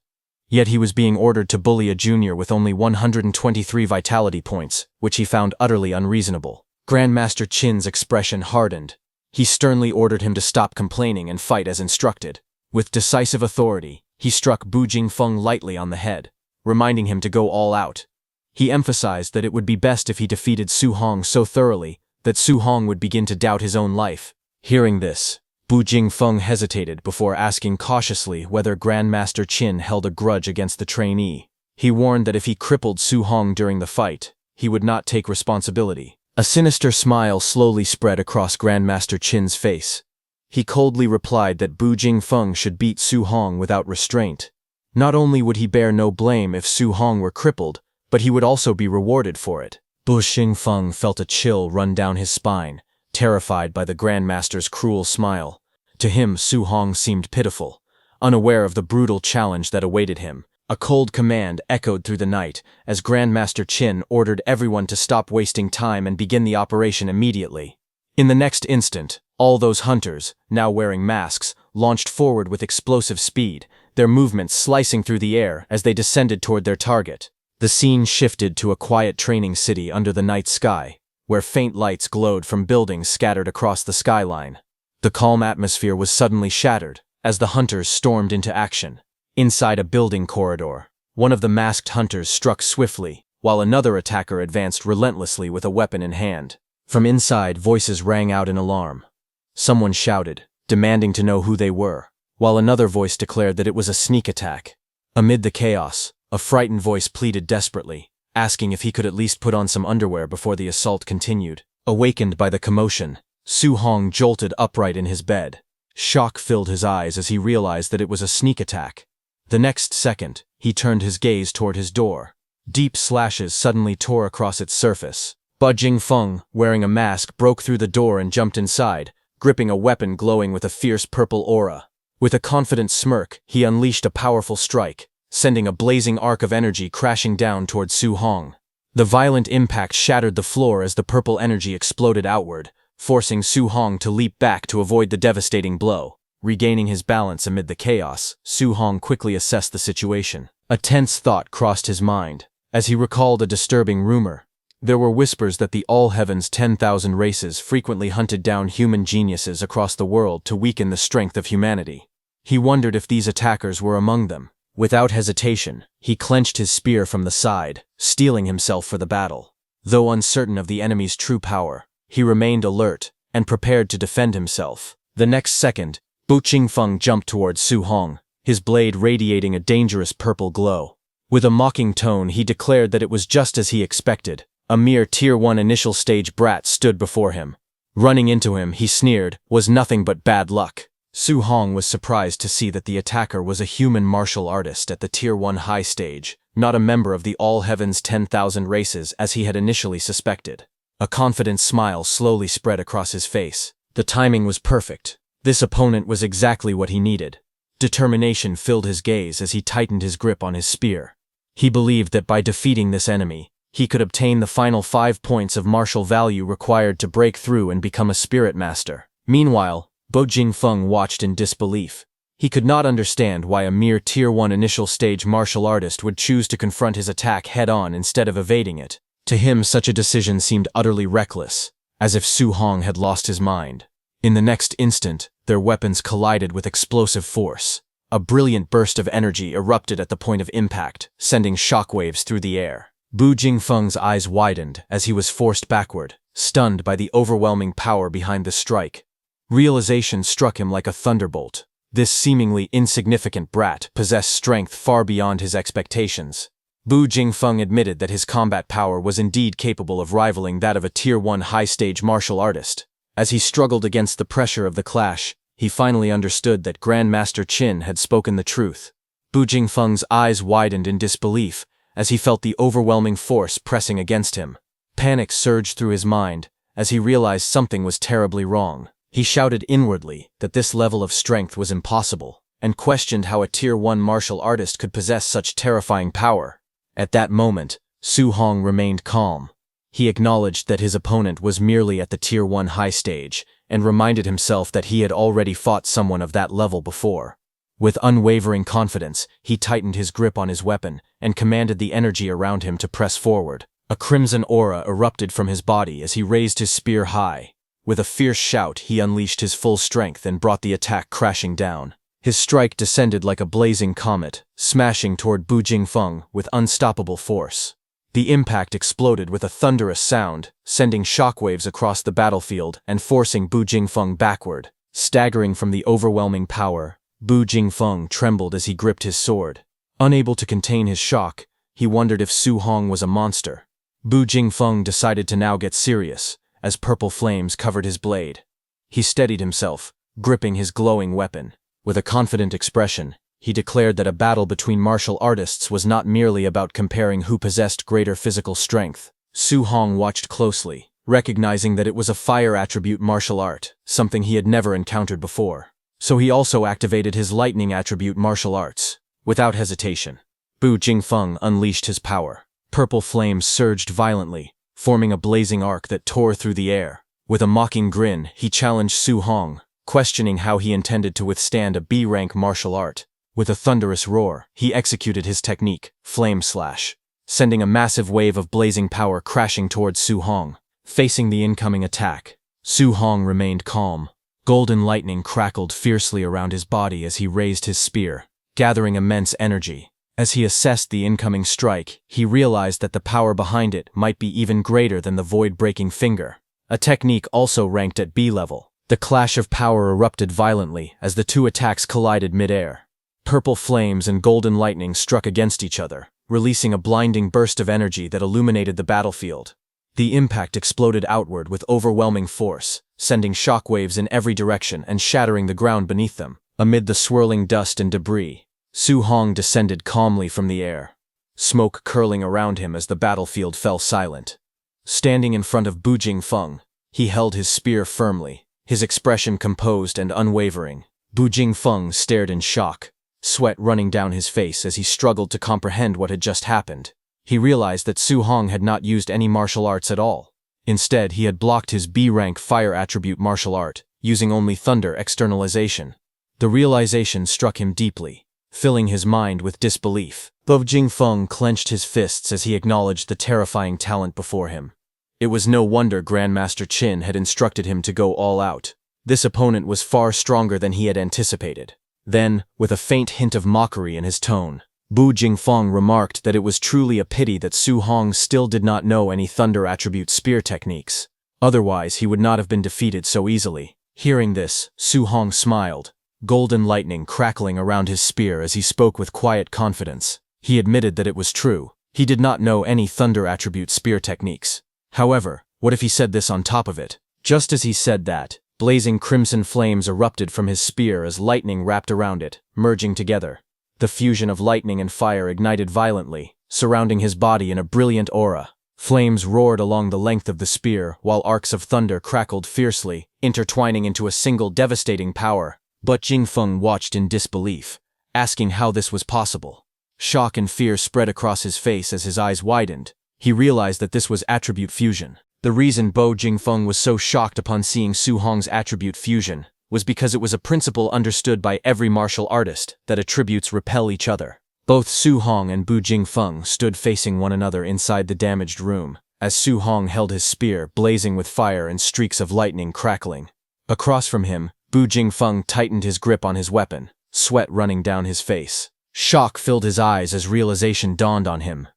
Yet he was being ordered to bully a junior with only 123 vitality points, which he found utterly unreasonable. Grandmaster Qin's expression hardened. He sternly ordered him to stop complaining and fight as instructed. With decisive authority, he struck Bu Jingfeng lightly on the head, reminding him to go all out. He emphasized that it would be best if he defeated Su Hong so thoroughly that Su Hong would begin to doubt his own life. Hearing this, Bu Jingfeng hesitated before asking cautiously whether Grandmaster Qin held a grudge against the trainee. He warned that if he crippled Su Hong during the fight, he would not take responsibility. A sinister smile slowly spread across Grandmaster Qin's face. He coldly replied that Bu Jingfeng should beat Su Hong without restraint. Not only would he bear no blame if Su Hong were crippled, but he would also be rewarded for it. Bu Jingfeng felt a chill run down his spine, terrified by the Grandmaster's cruel smile. To him, Su Hong seemed pitiful, unaware of the brutal challenge that awaited him. A cold command echoed through the night as Grandmaster Qin ordered everyone to stop wasting time and begin the operation immediately. In the next instant, all those hunters, now wearing masks, launched forward with explosive speed, their movements slicing through the air as they descended toward their target. The scene shifted to a quiet training city under the night sky, where faint lights glowed from buildings scattered across the skyline. The calm atmosphere was suddenly shattered as the hunters stormed into action. Inside a building corridor, one of the masked hunters struck swiftly, while another attacker advanced relentlessly with a weapon in hand. From inside, voices rang out in alarm. Someone shouted, demanding to know who they were, while another voice declared that it was a sneak attack. Amid the chaos, a frightened voice pleaded desperately, asking if he could at least put on some underwear before the assault continued. Awakened by the commotion, Su Hong jolted upright in his bed. Shock filled his eyes as he realized that it was a sneak attack. The next second, he turned his gaze toward his door. Deep slashes suddenly tore across its surface. Bu Jingfeng, wearing a mask, broke through the door and jumped inside, gripping a weapon glowing with a fierce purple aura. With a confident smirk, he unleashed a powerful strike, sending a blazing arc of energy crashing down toward Su Hong. The violent impact shattered the floor as the purple energy exploded outward, forcing Su Hong to leap back to avoid the devastating blow. Regaining his balance amid the chaos, Su Hong quickly assessed the situation. A tense thought crossed his mind, as he recalled a disturbing rumor. There were whispers that the All Heaven's 10,000 races frequently hunted down human geniuses across the world to weaken the strength of humanity. He wondered if these attackers were among them. Without hesitation, he clenched his spear from the side, steeling himself for the battle. Though uncertain of the enemy's true power, he remained alert and prepared to defend himself. The next second, Bu Jingfeng jumped towards Su Hong, his blade radiating a dangerous purple glow. With a mocking tone, he declared that it was just as he expected. A mere Tier 1 initial stage brat stood before him. Running into him, he sneered, was nothing but bad luck. Su Hong was surprised to see that the attacker was a human martial artist at the Tier 1 high stage, not a member of the All Heaven's 10,000 races as he had initially suspected. A confident smile slowly spread across his face. The timing was perfect. This opponent was exactly what he needed. Determination filled his gaze as he tightened his grip on his spear. He believed that by defeating this enemy, he could obtain the final 5 points of martial value required to break through and become a spirit master. Meanwhile, Bu Jingfeng watched in disbelief. He could not understand why a mere Tier 1 initial stage martial artist would choose to confront his attack head-on instead of evading it. To him, such a decision seemed utterly reckless, as if Su Hong had lost his mind. In the next instant, their weapons collided with explosive force. A brilliant burst of energy erupted at the point of impact, sending shockwaves through the air. Bu Jingfeng's eyes widened as he was forced backward, stunned by the overwhelming power behind the strike. Realization struck him like a thunderbolt. This seemingly insignificant brat possessed strength far beyond his expectations. Bu Jingfeng admitted that his combat power was indeed capable of rivaling that of a Tier 1 high-stage martial artist. As he struggled against the pressure of the clash, he finally understood that Grandmaster Qin had spoken the truth. Bu Jingfeng's eyes widened in disbelief as he felt the overwhelming force pressing against him. Panic surged through his mind as he realized something was terribly wrong. He shouted inwardly that this level of strength was impossible, and questioned how a Tier 1 martial artist could possess such terrifying power. At that moment, Su Hong remained calm. He acknowledged that his opponent was merely at the Tier 1 high stage, and reminded himself that he had already fought someone of that level before. With unwavering confidence, he tightened his grip on his weapon and commanded the energy around him to press forward. A crimson aura erupted from his body as he raised his spear high. With a fierce shout, he unleashed his full strength and brought the attack crashing down. His strike descended like a blazing comet, smashing toward Bu Jingfeng with unstoppable force. The impact exploded with a thunderous sound, sending shockwaves across the battlefield and forcing Bu Jingfeng backward. Staggering from the overwhelming power, Bu Jingfeng trembled as he gripped his sword. Unable to contain his shock, he wondered if Su Hong was a monster. Bu Jingfeng decided to now get serious, as purple flames covered his blade. He steadied himself, gripping his glowing weapon. With a confident expression, he declared that a battle between martial artists was not merely about comparing who possessed greater physical strength. Su Hong watched closely, recognizing that it was a fire attribute martial art, something he had never encountered before. So he also activated his lightning attribute martial arts. Without hesitation, Bu Jingfeng unleashed his power. Purple flames surged violently, forming a blazing arc that tore through the air. With a mocking grin, he challenged Su Hong, questioning how he intended to withstand a B-rank martial art. With a thunderous roar, he executed his technique, Flame Slash, sending a massive wave of blazing power crashing towards Su Hong. Facing the incoming attack, Su Hong remained calm. Golden lightning crackled fiercely around his body as he raised his spear, gathering immense energy. As he assessed the incoming strike, he realized that the power behind it might be even greater than the void-breaking finger. A technique also ranked at B level. The clash of power erupted violently as the two attacks collided mid-air. Purple flames and golden lightning struck against each other, releasing a blinding burst of energy that illuminated the battlefield. The impact exploded outward with overwhelming force, sending shockwaves in every direction and shattering the ground beneath them. Amid the swirling dust and debris, Su Hong descended calmly from the air, smoke curling around him as the battlefield fell silent. Standing in front of Bu Jingfeng, he held his spear firmly, his expression composed and unwavering. Bu Jingfeng stared in shock, sweat running down his face as he struggled to comprehend what had just happened. He realized that Su Hong had not used any martial arts at all. Instead, he had blocked his B-rank fire attribute martial art, using only thunder externalization. The realization struck him deeply, filling his mind with disbelief. Bu Jingfeng clenched his fists as he acknowledged the terrifying talent before him. It was no wonder Grandmaster Qin had instructed him to go all out. This opponent was far stronger than he had anticipated. Then, with a faint hint of mockery in his tone, Bu Jingfeng remarked that it was truly a pity that Su Hong still did not know any thunder attribute spear techniques. Otherwise, he would not have been defeated so easily. Hearing this, Su Hong smiled, golden lightning crackling around his spear as he spoke with quiet confidence. He admitted that it was true. He did not know any thunder attribute spear techniques. However, what if he said this on top of it? Just as he said that, blazing crimson flames erupted from his spear as lightning wrapped around it, merging together. The fusion of lightning and fire ignited violently, surrounding his body in a brilliant aura. Flames roared along the length of the spear, while arcs of thunder crackled fiercely, intertwining into a single devastating power. But Jingfeng watched in disbelief, asking how this was possible. Shock and fear spread across his face as his eyes widened. He realized that this was attribute fusion. The reason Bu Jingfeng was so shocked upon seeing Su Hong's attribute fusion was because it was a principle understood by every martial artist that attributes repel each other. Both Su Hong and Bu Jingfeng stood facing one another inside the damaged room, as Su Hong held his spear blazing with fire and streaks of lightning crackling. Across from him, Bu Jingfeng tightened his grip on his weapon, sweat running down his face. Shock filled his eyes as realization dawned on him.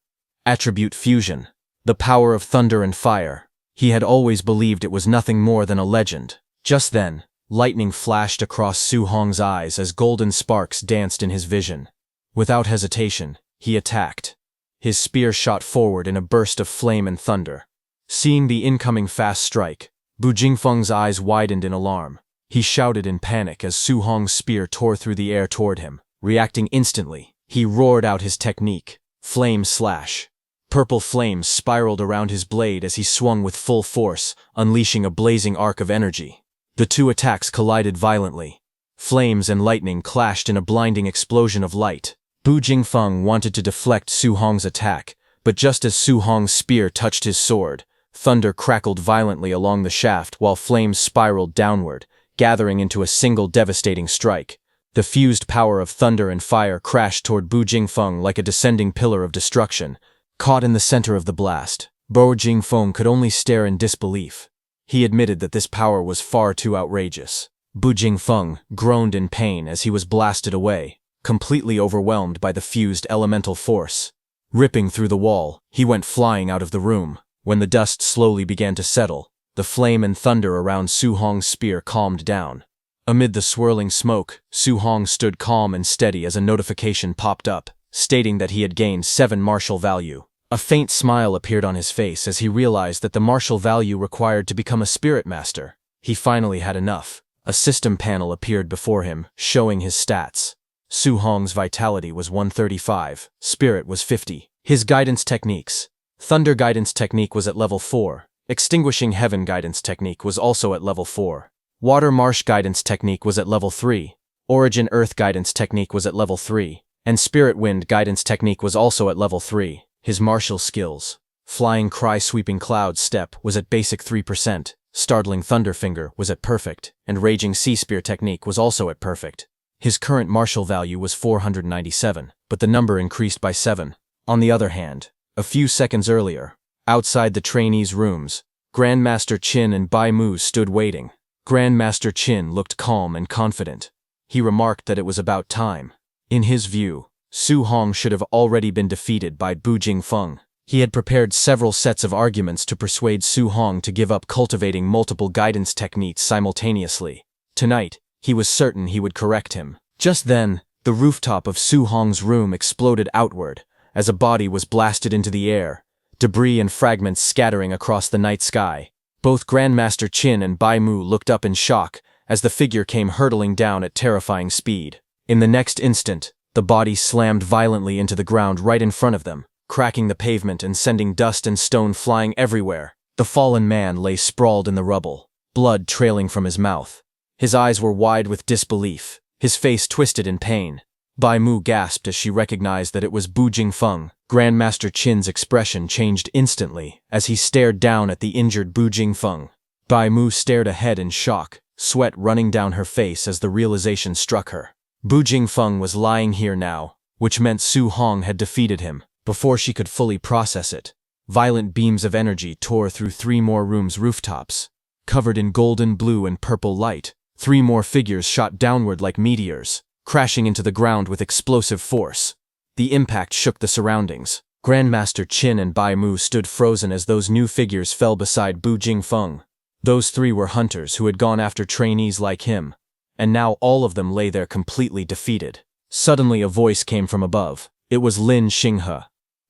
Attribute fusion. The power of thunder and fire. He had always believed it was nothing more than a legend. Just then, lightning flashed across Su Hong's eyes as golden sparks danced in his vision. Without hesitation, he attacked. His spear shot forward in a burst of flame and thunder. Seeing the incoming fast strike, Bu Jingfeng's eyes widened in alarm. He shouted in panic as Su Hong's spear tore through the air toward him. Reacting instantly, he roared out his technique, Flame Slash. Purple flames spiraled around his blade as he swung with full force, unleashing a blazing arc of energy. The two attacks collided violently. Flames and lightning clashed in a blinding explosion of light. Bu Jingfeng wanted to deflect Su Hong's attack, but just as Su Hong's spear touched his sword, thunder crackled violently along the shaft while flames spiraled downward, gathering into a single devastating strike. The fused power of thunder and fire crashed toward Bu Jingfeng like a descending pillar of destruction. Caught in the center of the blast, Bu Jingfeng could only stare in disbelief. He admitted that this power was far too outrageous. Bu Jingfeng groaned in pain as he was blasted away, completely overwhelmed by the fused elemental force. Ripping through the wall, he went flying out of the room. When the dust slowly began to settle, the flame and thunder around Su Hong's spear calmed down. Amid the swirling smoke, Su Hong stood calm and steady as a notification popped up, stating that he had gained 7 martial value. A faint smile appeared on his face as he realized that the martial value required to become a spirit master. He finally had enough. A system panel appeared before him, showing his stats. Su Hong's vitality was 135, spirit was 50. His guidance techniques. Thunder guidance technique was at level 4. Extinguishing heaven guidance technique was also at level 4. Water marsh guidance technique was at level 3. Origin earth guidance technique was at level 3. And spirit wind guidance technique was also at level 3. His martial skills. Flying cry sweeping cloud step was at basic 3%. Startling thunderfinger was at perfect, and raging sea spear technique was also at perfect. His current martial value was 497, but the number increased by 7. On the other hand, a few seconds earlier, outside the trainees' rooms, Grandmaster Qin and Bai Mu stood waiting. Grandmaster Qin looked calm and confident. He remarked that it was about time. In his view, Su Hong should have already been defeated by Bu Jingfeng. He had prepared several sets of arguments to persuade Su Hong to give up cultivating multiple guidance techniques simultaneously. Tonight, he was certain he would correct him. Just then, the rooftop of Su Hong's room exploded outward, as a body was blasted into the air, debris and fragments scattering across the night sky. Both Grandmaster Qin and Bai Mu looked up in shock as the figure came hurtling down at terrifying speed. In the next instant, the body slammed violently into the ground right in front of them, cracking the pavement and sending dust and stone flying everywhere. The fallen man lay sprawled in the rubble, blood trailing from his mouth. His eyes were wide with disbelief, his face twisted in pain. Bai Mu gasped as she recognized that it was Bu Jingfeng. Grandmaster Qin's expression changed instantly as he stared down at the injured Bu Jingfeng. Bai Mu stared ahead in shock, sweat running down her face as the realization struck her. Bu Jingfeng was lying here now, which meant Su Hong had defeated him. Before she could fully process it, violent beams of energy tore through 3 more rooms' rooftops. Covered in golden, blue, and purple light, 3 more figures shot downward like meteors, crashing into the ground with explosive force. The impact shook the surroundings. Grandmaster Qin and Bai Mu stood frozen as those new figures fell beside Bu Jingfeng. Those 3 were hunters who had gone after trainees like him, and now all of them lay there completely defeated. Suddenly a voice came from above. It was Lin Xinghe.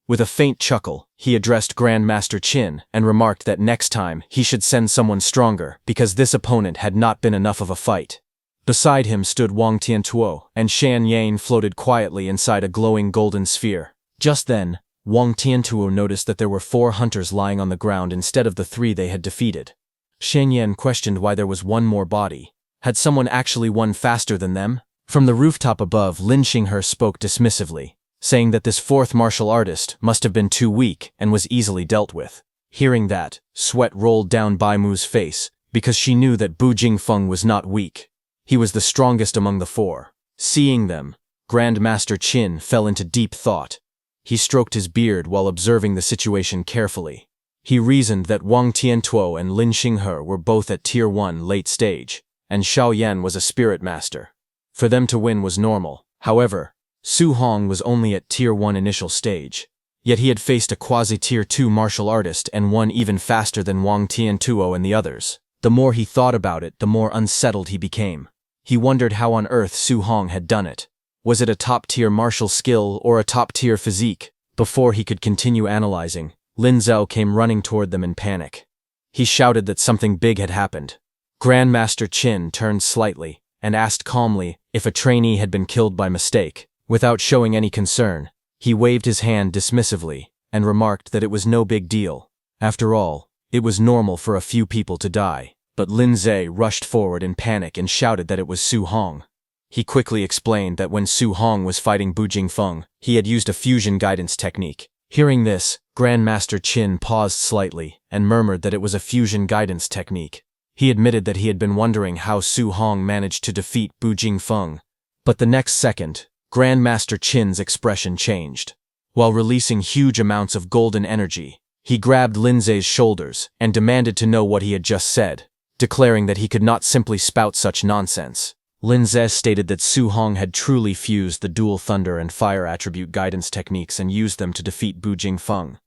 With a faint chuckle, he addressed Grandmaster Qin and remarked that next time he should send someone stronger because this opponent had not been enough of a fight. Beside him stood Wang Tiantuo, and Shan Yan floated quietly inside a glowing golden sphere. Just then, Wang Tiantuo noticed that there were 4 hunters lying on the ground instead of the 3 they had defeated. Shan Yan questioned why there was 1 more body. Had someone actually won faster than them? From the rooftop above, Lin Xinghe spoke dismissively, saying that this 4th martial artist must have been too weak and was easily dealt with. Hearing that, sweat rolled down Bai Mu's face, because she knew that Bu Jingfeng was not weak. He was the strongest among the 4. Seeing them, Grandmaster Qin fell into deep thought. He stroked his beard while observing the situation carefully. He reasoned that Wang Tiantuo and Lin Xinghe were both at Tier 1 late stage, and Xiao Yan was a spirit master. For them to win was normal. However, Su Hong was only at Tier 1 initial stage. Yet he had faced a quasi-Tier 2 martial artist and won even faster than Wang Tiantuo and the others. The more he thought about it, the more unsettled he became. He wondered how on earth Su Hong had done it. Was it a top-tier martial skill or a top-tier physique? Before he could continue analyzing, Lin Zhao came running toward them in panic. He shouted that something big had happened. Grandmaster Qin turned slightly and asked calmly if a trainee had been killed by mistake. Without showing any concern, he waved his hand dismissively and remarked that it was no big deal. After all, it was normal for a few people to die. But Lin Zhao rushed forward in panic and shouted that it was Su Hong. He quickly explained that when Su Hong was fighting Bu Jingfeng, he had used a fusion guidance technique. Hearing this, Grandmaster Qin paused slightly and murmured that it was a fusion guidance technique. He admitted that he had been wondering how Su Hong managed to defeat Bu Jingfeng. But the next second, Grandmaster Qin's expression changed. While releasing huge amounts of golden energy, he grabbed Lin Zhau's shoulders and demanded to know what he had just said, declaring that he could not simply spout such nonsense. Lin Zhao stated that Su Hong had truly fused the dual thunder and fire attribute guidance techniques and used them to defeat Bu Jingfeng.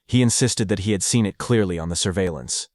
He insisted that he had seen it clearly on the surveillance.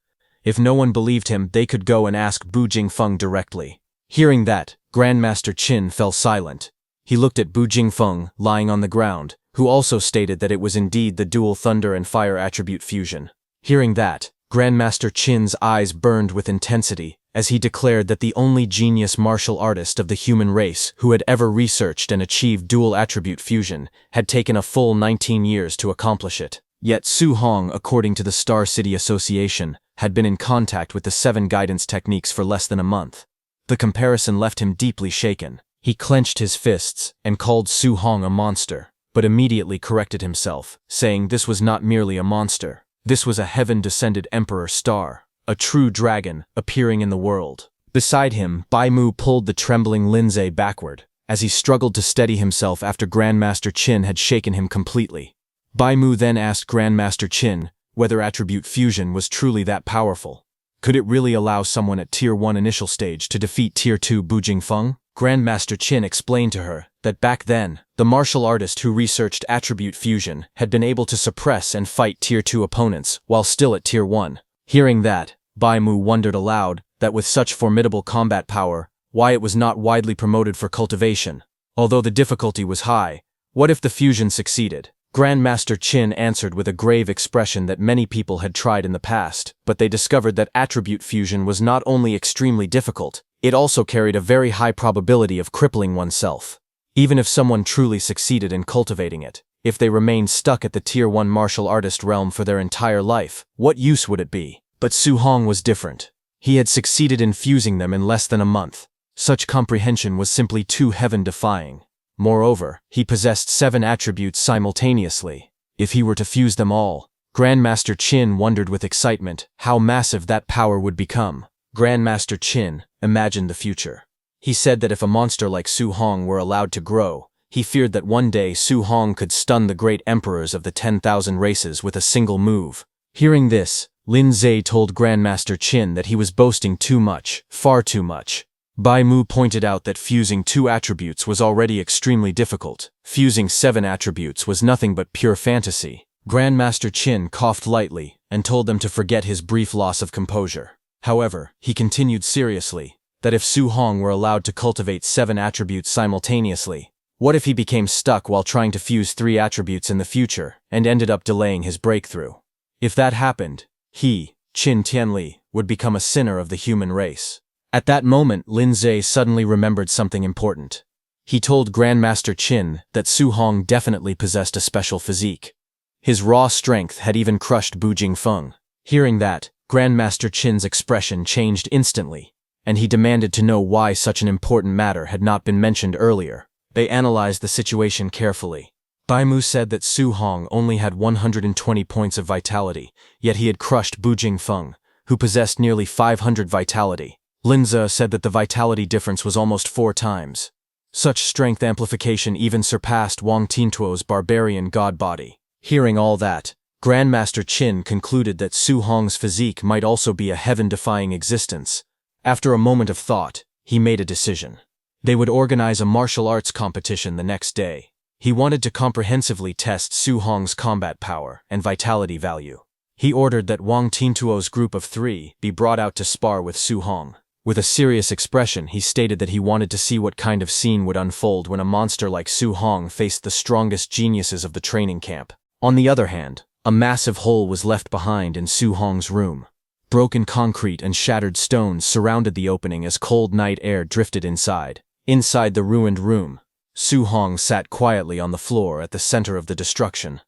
If no one believed him, they could go and ask Bu Jingfeng directly. Hearing that, Grandmaster Qin fell silent. He looked at Bu Jingfeng, lying on the ground, who also stated that it was indeed the dual thunder and fire attribute fusion. Hearing that, Grandmaster Qin's eyes burned with intensity as he declared that the only genius martial artist of the human race who had ever researched and achieved dual attribute fusion had taken a full 19 years to accomplish it. Yet Su Hong, according to the Star City Association, had been in contact with the 7 guidance techniques for less than a month. The comparison left him deeply shaken. He clenched his fists and called Su Hong a monster, but immediately corrected himself, saying this was not merely a monster. This was a heaven-descended Emperor Star, a true dragon appearing in the world. Beside him, Bai Mu pulled the trembling Lin Zhao backward, as he struggled to steady himself after Grandmaster Qin had shaken him completely. Bai Mu then asked Grandmaster Qin whether attribute fusion was truly that powerful. Could it really allow someone at Tier 1 initial stage to defeat Tier 2 Bu Jingfeng? Grandmaster Qin explained to her that back then, the martial artist who researched attribute fusion had been able to suppress and fight Tier 2 opponents while still at Tier 1. Hearing that, Bai Mu wondered aloud that with such formidable combat power, why it was not widely promoted for cultivation. Although the difficulty was high, what if the fusion succeeded? Grandmaster Qin answered with a grave expression that many people had tried in the past, but they discovered that attribute fusion was not only extremely difficult, it also carried a very high probability of crippling oneself. Even if someone truly succeeded in cultivating it, if they remained stuck at the Tier 1 martial artist realm for their entire life, what use would it be? But Su Hong was different. He had succeeded in fusing them in less than a month. Such comprehension was simply too heaven-defying. Moreover, he possessed 7 attributes simultaneously. If he were to fuse them all, Grandmaster Qin wondered with excitement how massive that power would become. Grandmaster Qin imagined the future. He said that if a monster like Su Hong were allowed to grow, he feared that one day Su Hong could stun the great emperors of the 10,000 races with a single move. Hearing this, Lin Zhao told Grandmaster Qin that he was boasting too much, far too much. Bai Mu pointed out that fusing 2 attributes was already extremely difficult. Fusing 7 attributes was nothing but pure fantasy. Grandmaster Qin coughed lightly and told them to forget his brief loss of composure. However, he continued seriously that if Su Hong were allowed to cultivate 7 attributes simultaneously, what if he became stuck while trying to fuse 3 attributes in the future and ended up delaying his breakthrough? If that happened, he, Qin Tianli, would become a sinner of the human race. At that moment, Lin Zhao suddenly remembered something important. He told Grandmaster Qin that Su Hong definitely possessed a special physique. His raw strength had even crushed Bu Jingfeng. Hearing that, Grandmaster Qin's expression changed instantly, and he demanded to know why such an important matter had not been mentioned earlier. They analyzed the situation carefully. Bai Mu said that Su Hong only had 120 points of vitality, yet he had crushed Bu Jingfeng, who possessed nearly 500 vitality. Lin Zhao said that the vitality difference was almost 4 times. Such strength amplification even surpassed Wang Tiantuo's barbarian god body. Hearing all that, Grandmaster Qin concluded that Su Hong's physique might also be a heaven-defying existence. After a moment of thought, he made a decision. They would organize a martial arts competition the next day. He wanted to comprehensively test Su Hong's combat power and vitality value. He ordered that Wang Tintuo's group of 3 be brought out to spar with Su Hong. With a serious expression, he stated that he wanted to see what kind of scene would unfold when a monster like Su Hong faced the strongest geniuses of the training camp. On the other hand, a massive hole was left behind in Su Hong's room. Broken concrete and shattered stones surrounded the opening as cold night air drifted inside. Inside the ruined room, Su Hong sat quietly on the floor at the center of the destruction.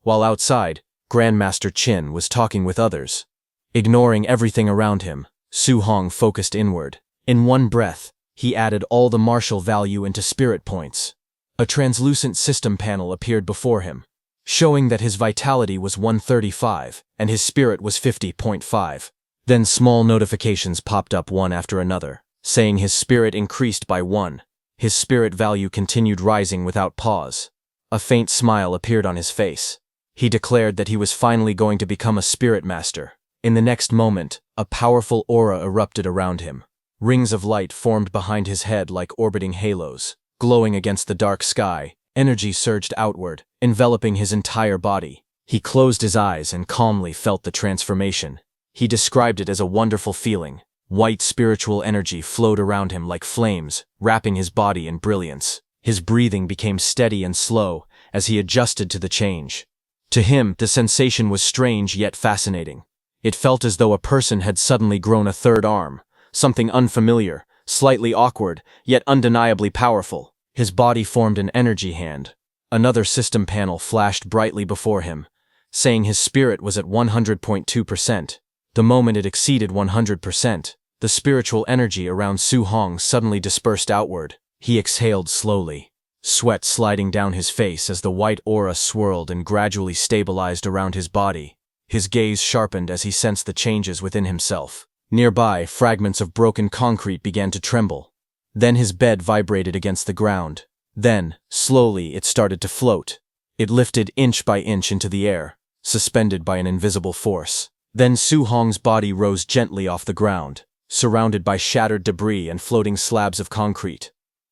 While outside, Grandmaster Qin was talking with others. Ignoring everything around him, Su Hong focused inward. In one breath, he added all the martial value into spirit points. A translucent system panel appeared before him, showing that his vitality was 135 and his spirit was 50.5. Then small notifications popped up one after another, saying his spirit increased by 1. His spirit value continued rising without pause. A faint smile appeared on his face. He declared that he was finally going to become a spirit master. In the next moment, a powerful aura erupted around him. Rings of light formed behind his head like orbiting halos. Glowing against the dark sky, energy surged outward, enveloping his entire body. He closed his eyes and calmly felt the transformation. He described it as a wonderful feeling. White spiritual energy flowed around him like flames, wrapping his body in brilliance. His breathing became steady and slow as he adjusted to the change. To him, the sensation was strange yet fascinating. It felt as though a person had suddenly grown a third arm, something unfamiliar, slightly awkward, yet undeniably powerful. His body formed an energy hand. Another system panel flashed brightly before him, saying his spirit was at 100.2%. The moment it exceeded 100%, the spiritual energy around Su Hong suddenly dispersed outward. He exhaled slowly, sweat sliding down his face as the white aura swirled and gradually stabilized around his body. His gaze sharpened as he sensed the changes within himself. Nearby, fragments of broken concrete began to tremble. Then his bed vibrated against the ground. Then, slowly, it started to float. It lifted inch by inch into the air, suspended by an invisible force. Then Su Hong's body rose gently off the ground, surrounded by shattered debris and floating slabs of concrete.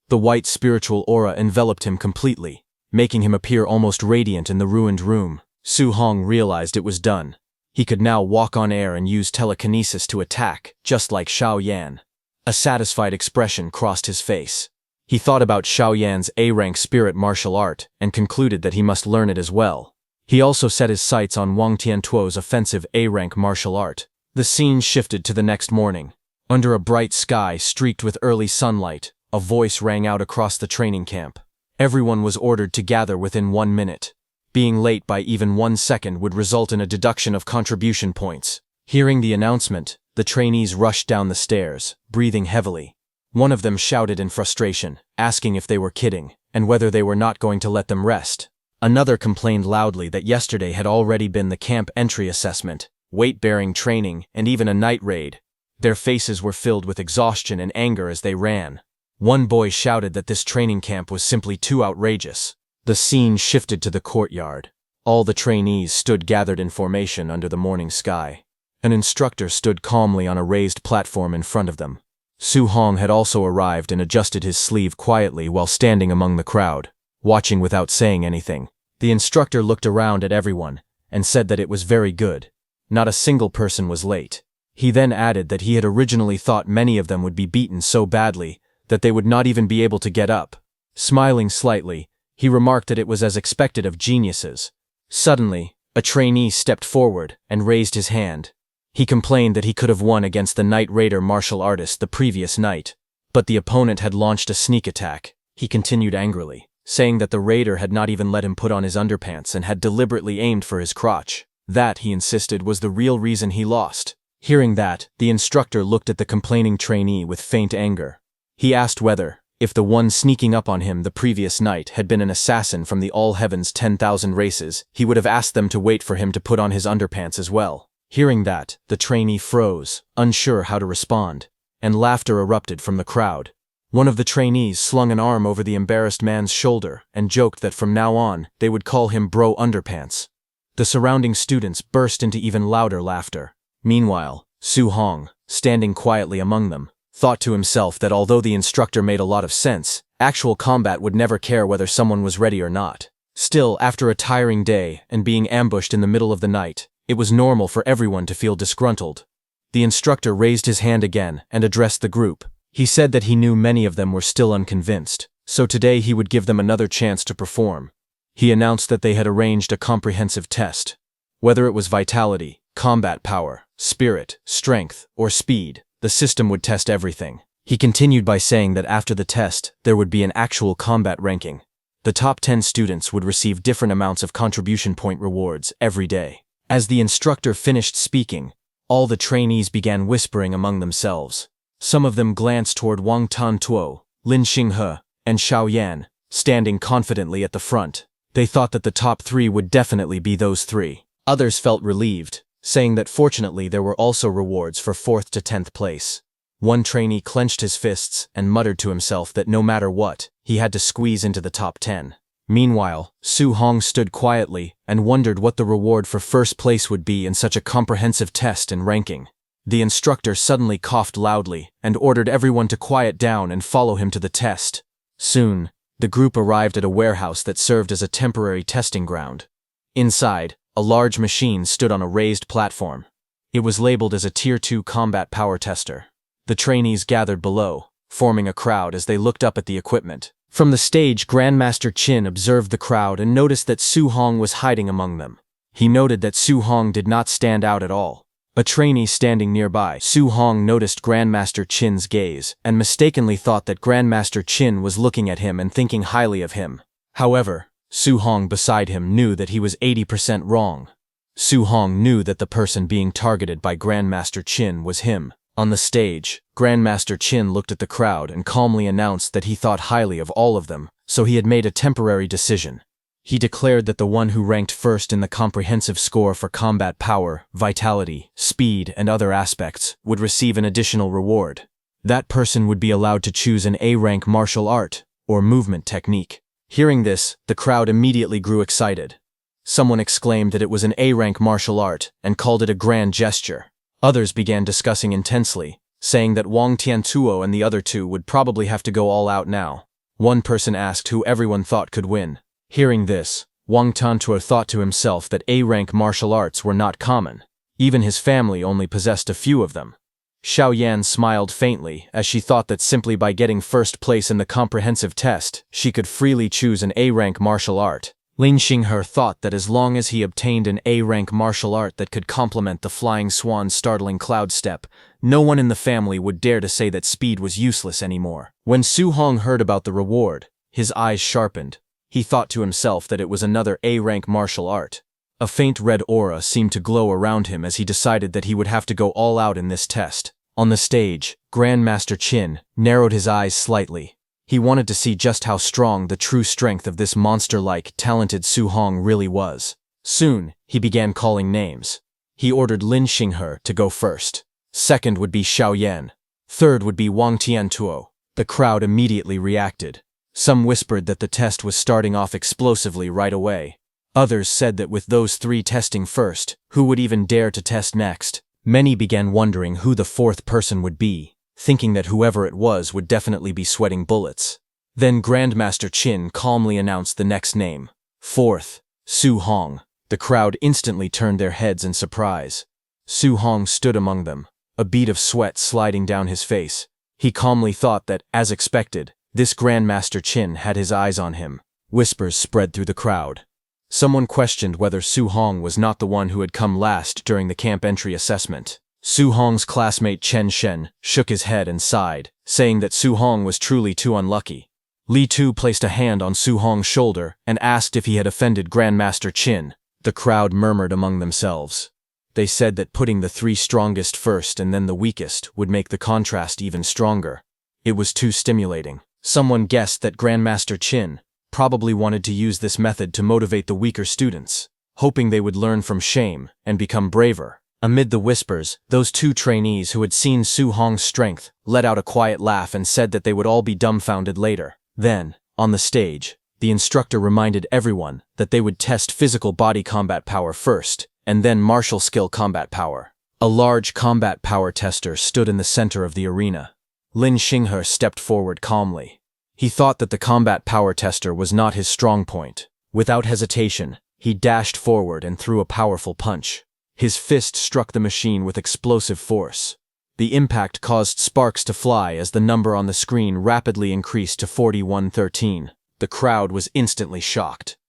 The white spiritual aura enveloped him completely, making him appear almost radiant in the ruined room. Su Hong realized it was done. He could now walk on air and use telekinesis to attack, just like Xiao Yan. A satisfied expression crossed his face. He thought about Xiao Yan's A-rank spirit martial art and concluded that he must learn it as well. He also set his sights on Wang Tiantuo's offensive A-rank martial art. The scene shifted to the next morning. Under a bright sky streaked with early sunlight, a voice rang out across the training camp. Everyone was ordered to gather within 1 minute. Being late by even 1 second would result in a deduction of contribution points. Hearing the announcement, the trainees rushed down the stairs, breathing heavily. One of them shouted in frustration, asking if they were kidding, and whether they were not going to let them rest. Another complained loudly that yesterday had already been the camp entry assessment, weight-bearing training, and even a night raid. Their faces were filled with exhaustion and anger as they ran. One boy shouted that this training camp was simply too outrageous. The scene shifted to the courtyard. All the trainees stood gathered in formation under the morning sky. An instructor stood calmly on a raised platform in front of them. Su Hong had also arrived and adjusted his sleeve quietly while standing among the crowd, watching without saying anything. The instructor looked around at everyone and said that it was very good. Not a single person was late. He then added that he had originally thought many of them would be beaten so badly that they would not even be able to get up. Smiling slightly, he remarked that it was as expected of geniuses. Suddenly, a trainee stepped forward and raised his hand. He complained that he could have won against the Night Raider martial artist the previous night, but the opponent had launched a sneak attack. He continued angrily, saying that the raider had not even let him put on his underpants and had deliberately aimed for his crotch. That, he insisted, was the real reason he lost. Hearing that, the instructor looked at the complaining trainee with faint anger. He asked whether, if the one sneaking up on him the previous night had been an assassin from the All Heaven's 10,000 races, he would have asked them to wait for him to put on his underpants as well. Hearing that, the trainee froze, unsure how to respond, and laughter erupted from the crowd. One of the trainees slung an arm over the embarrassed man's shoulder and joked that from now on, they would call him Bro Underpants. The surrounding students burst into even louder laughter. Meanwhile, Su Hong, standing quietly among them, thought to himself that although the instructor made a lot of sense, actual combat would never care whether someone was ready or not. Still, after a tiring day and being ambushed in the middle of the night, it was normal for everyone to feel disgruntled. The instructor raised his hand again and addressed the group. He said that he knew many of them were still unconvinced, so today he would give them another chance to perform. He announced that they had arranged a comprehensive test. Whether it was vitality, combat power, spirit, strength, or speed, the system would test everything. He continued by saying that after the test, there would be an actual combat ranking. The top 10 students would receive different amounts of contribution point rewards every day. As the instructor finished speaking, all the trainees began whispering among themselves. Some of them glanced toward Wang Tantuo, Lin Xinghe, and Xiao Yan, standing confidently at the front. They thought that the top 3 would definitely be those 3. Others felt relieved, saying that fortunately there were also rewards for 4th to 10th place. One trainee clenched his fists and muttered to himself that no matter what, he had to squeeze into the top 10. Meanwhile, Su Hong stood quietly and wondered what the reward for first place would be in such a comprehensive test and ranking. The instructor suddenly coughed loudly and ordered everyone to quiet down and follow him to the test. Soon, the group arrived at a warehouse that served as a temporary testing ground. Inside, a large machine stood on a raised platform. It was labeled as a Tier 2 combat power tester. The trainees gathered below, forming a crowd as they looked up at the equipment. From the stage, Grandmaster Qin observed the crowd and noticed that Su Hong was hiding among them. He noted that Su Hong did not stand out at all. A trainee standing nearby, Su Hong noticed Grandmaster Qin's gaze and mistakenly thought that Grandmaster Qin was looking at him and thinking highly of him. However, Su Hong beside him knew that he was 80% wrong. Su Hong knew that the person being targeted by Grandmaster Qin was him. On the stage, Grandmaster Qin looked at the crowd and calmly announced that he thought highly of all of them, so he had made a temporary decision. He declared that the one who ranked first in the comprehensive score for combat power, vitality, speed, and other aspects would receive an additional reward. That person would be allowed to choose an A-rank martial art or movement technique. Hearing this, the crowd immediately grew excited. Someone exclaimed that it was an A-rank martial art and called it a grand gesture. Others began discussing intensely, saying that Wang Tiantuo and the other 2 would probably have to go all out now. One person asked who everyone thought could win. Hearing this, Wang Tiantuo thought to himself that A-rank martial arts were not common. Even his family only possessed a few of them. Xiao Yan smiled faintly as she thought that simply by getting first place in the comprehensive test, she could freely choose an A-rank martial art. Lin Xinghe thought that as long as he obtained an A-rank martial art that could complement the Flying Swan's startling cloud step, no one in the family would dare to say that speed was useless anymore. When Su Hong heard about the reward, his eyes sharpened. He thought to himself that it was another A-rank martial art. A faint red aura seemed to glow around him as he decided that he would have to go all out in this test. On the stage, Grandmaster Qin narrowed his eyes slightly. He wanted to see just how strong the true strength of this monster-like, talented Su Hong really was. Soon, he began calling names. He ordered Lin Xinghe to go first. Second would be Xiao Yan. Third would be Wang Tiantuo. The crowd immediately reacted. Some whispered that the test was starting off explosively right away. Others said that with those 3 testing first, who would even dare to test next? Many began wondering who the 4th person would be, thinking that whoever it was would definitely be sweating bullets. Then Grandmaster Qin calmly announced the next name. 4th, Su Hong. The crowd instantly turned their heads in surprise. Su Hong stood among them, a bead of sweat sliding down his face. He calmly thought that, as expected, this Grandmaster Qin had his eyes on him. Whispers spread through the crowd. Someone questioned whether Su Hong was not the one who had come last during the camp entry assessment. Su Hong's classmate Chen Shen shook his head and sighed, saying that Su Hong was truly too unlucky. Li Tu placed a hand on Su Hong's shoulder and asked if he had offended Grandmaster Qin. The crowd murmured among themselves. They said that putting the 3 strongest first and then the weakest would make the contrast even stronger. It was too stimulating. Someone guessed that Grandmaster Qin probably wanted to use this method to motivate the weaker students, hoping they would learn from shame and become braver. Amid the whispers, those 2 trainees who had seen Su Hong's strength let out a quiet laugh and said that they would all be dumbfounded later. Then, on the stage, the instructor reminded everyone that they would test physical body combat power first, and then martial skill combat power. A large combat power tester stood in the center of the arena. Lin Xinghe stepped forward calmly. He thought that the combat power tester was not his strong point. Without hesitation, he dashed forward and threw a powerful punch. His fist struck the machine with explosive force. The impact caused sparks to fly as the number on the screen rapidly increased to 4113. The crowd was instantly shocked.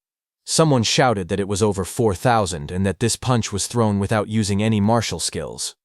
Someone shouted that it was over 4,000 and that this punch was thrown without using any martial skills.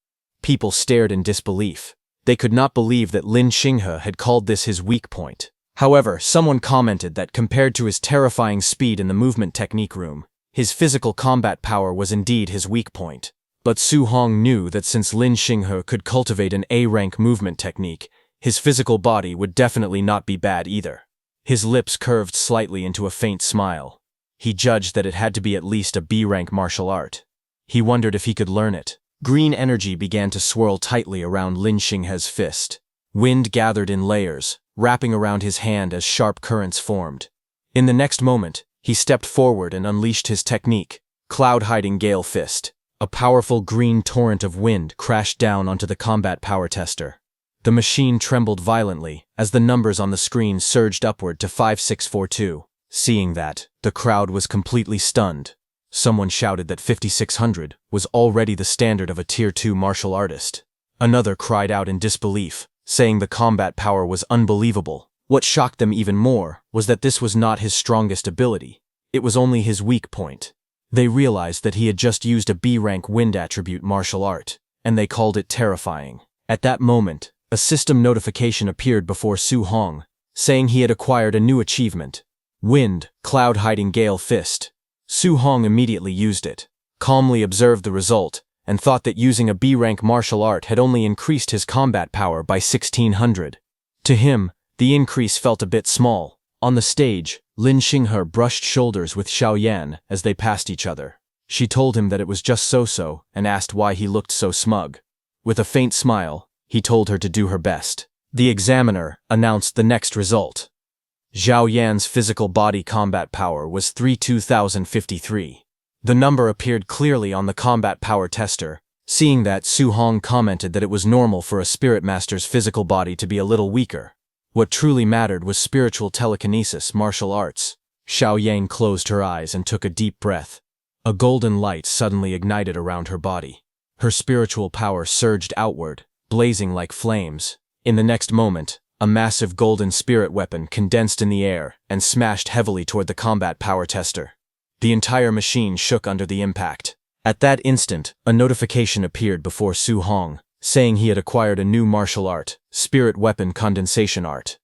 People stared in disbelief. They could not believe that Lin Xinghe had called this his weak point. However, someone commented that compared to his terrifying speed in the movement technique room, his physical combat power was indeed his weak point. But Su Hong knew that since Lin Xinghe could cultivate an A-rank movement technique, his physical body would definitely not be bad either. His lips curved slightly into a faint smile. He judged that it had to be at least a B-rank martial art. He wondered if he could learn it. Green energy began to swirl tightly around Lin Xinghe's fist. Wind gathered in layers, wrapping around his hand as sharp currents formed. In the next moment, he stepped forward and unleashed his technique, Cloud-Hiding Gale Fist. A powerful green torrent of wind crashed down onto the combat power tester. The machine trembled violently as the numbers on the screen surged upward to 5642. Seeing that, the crowd was completely stunned. Someone shouted that 5600 was already the standard of a Tier 2 martial artist. Another cried out in disbelief, saying the combat power was unbelievable. What shocked them even more was that this was not his strongest ability. It was only his weak point. They realized that he had just used a B-rank wind attribute martial art, and they called it terrifying. At that moment, a system notification appeared before Su Hong, saying he had acquired a new achievement. Wind, Cloud-Hiding Gale Fist. Su Hong immediately used it, calmly observed the result, and thought that using a B-rank martial art had only increased his combat power by 1600. To him, the increase felt a bit small. On the stage, Lin Xinghe brushed shoulders with Xiao Yan as they passed each other. She told him that it was just so-so and asked why he looked so smug. With a faint smile, he told her to do her best. The examiner announced the next result. Xiao Yan's physical body combat power was 32,053. The number appeared clearly on the combat power tester. Seeing that, Su Hong commented that it was normal for a spirit master's physical body to be a little weaker. What truly mattered was spiritual telekinesis, martial arts. Xiao Yan closed her eyes and took a deep breath. A golden light suddenly ignited around her body. Her spiritual power surged outward, blazing like flames. In the next moment, a massive golden spirit weapon condensed in the air and smashed heavily toward the combat power tester. The entire machine shook under the impact. At that instant, a notification appeared before Su Hong, saying he had acquired a new martial art, Spirit Weapon Condensation Art.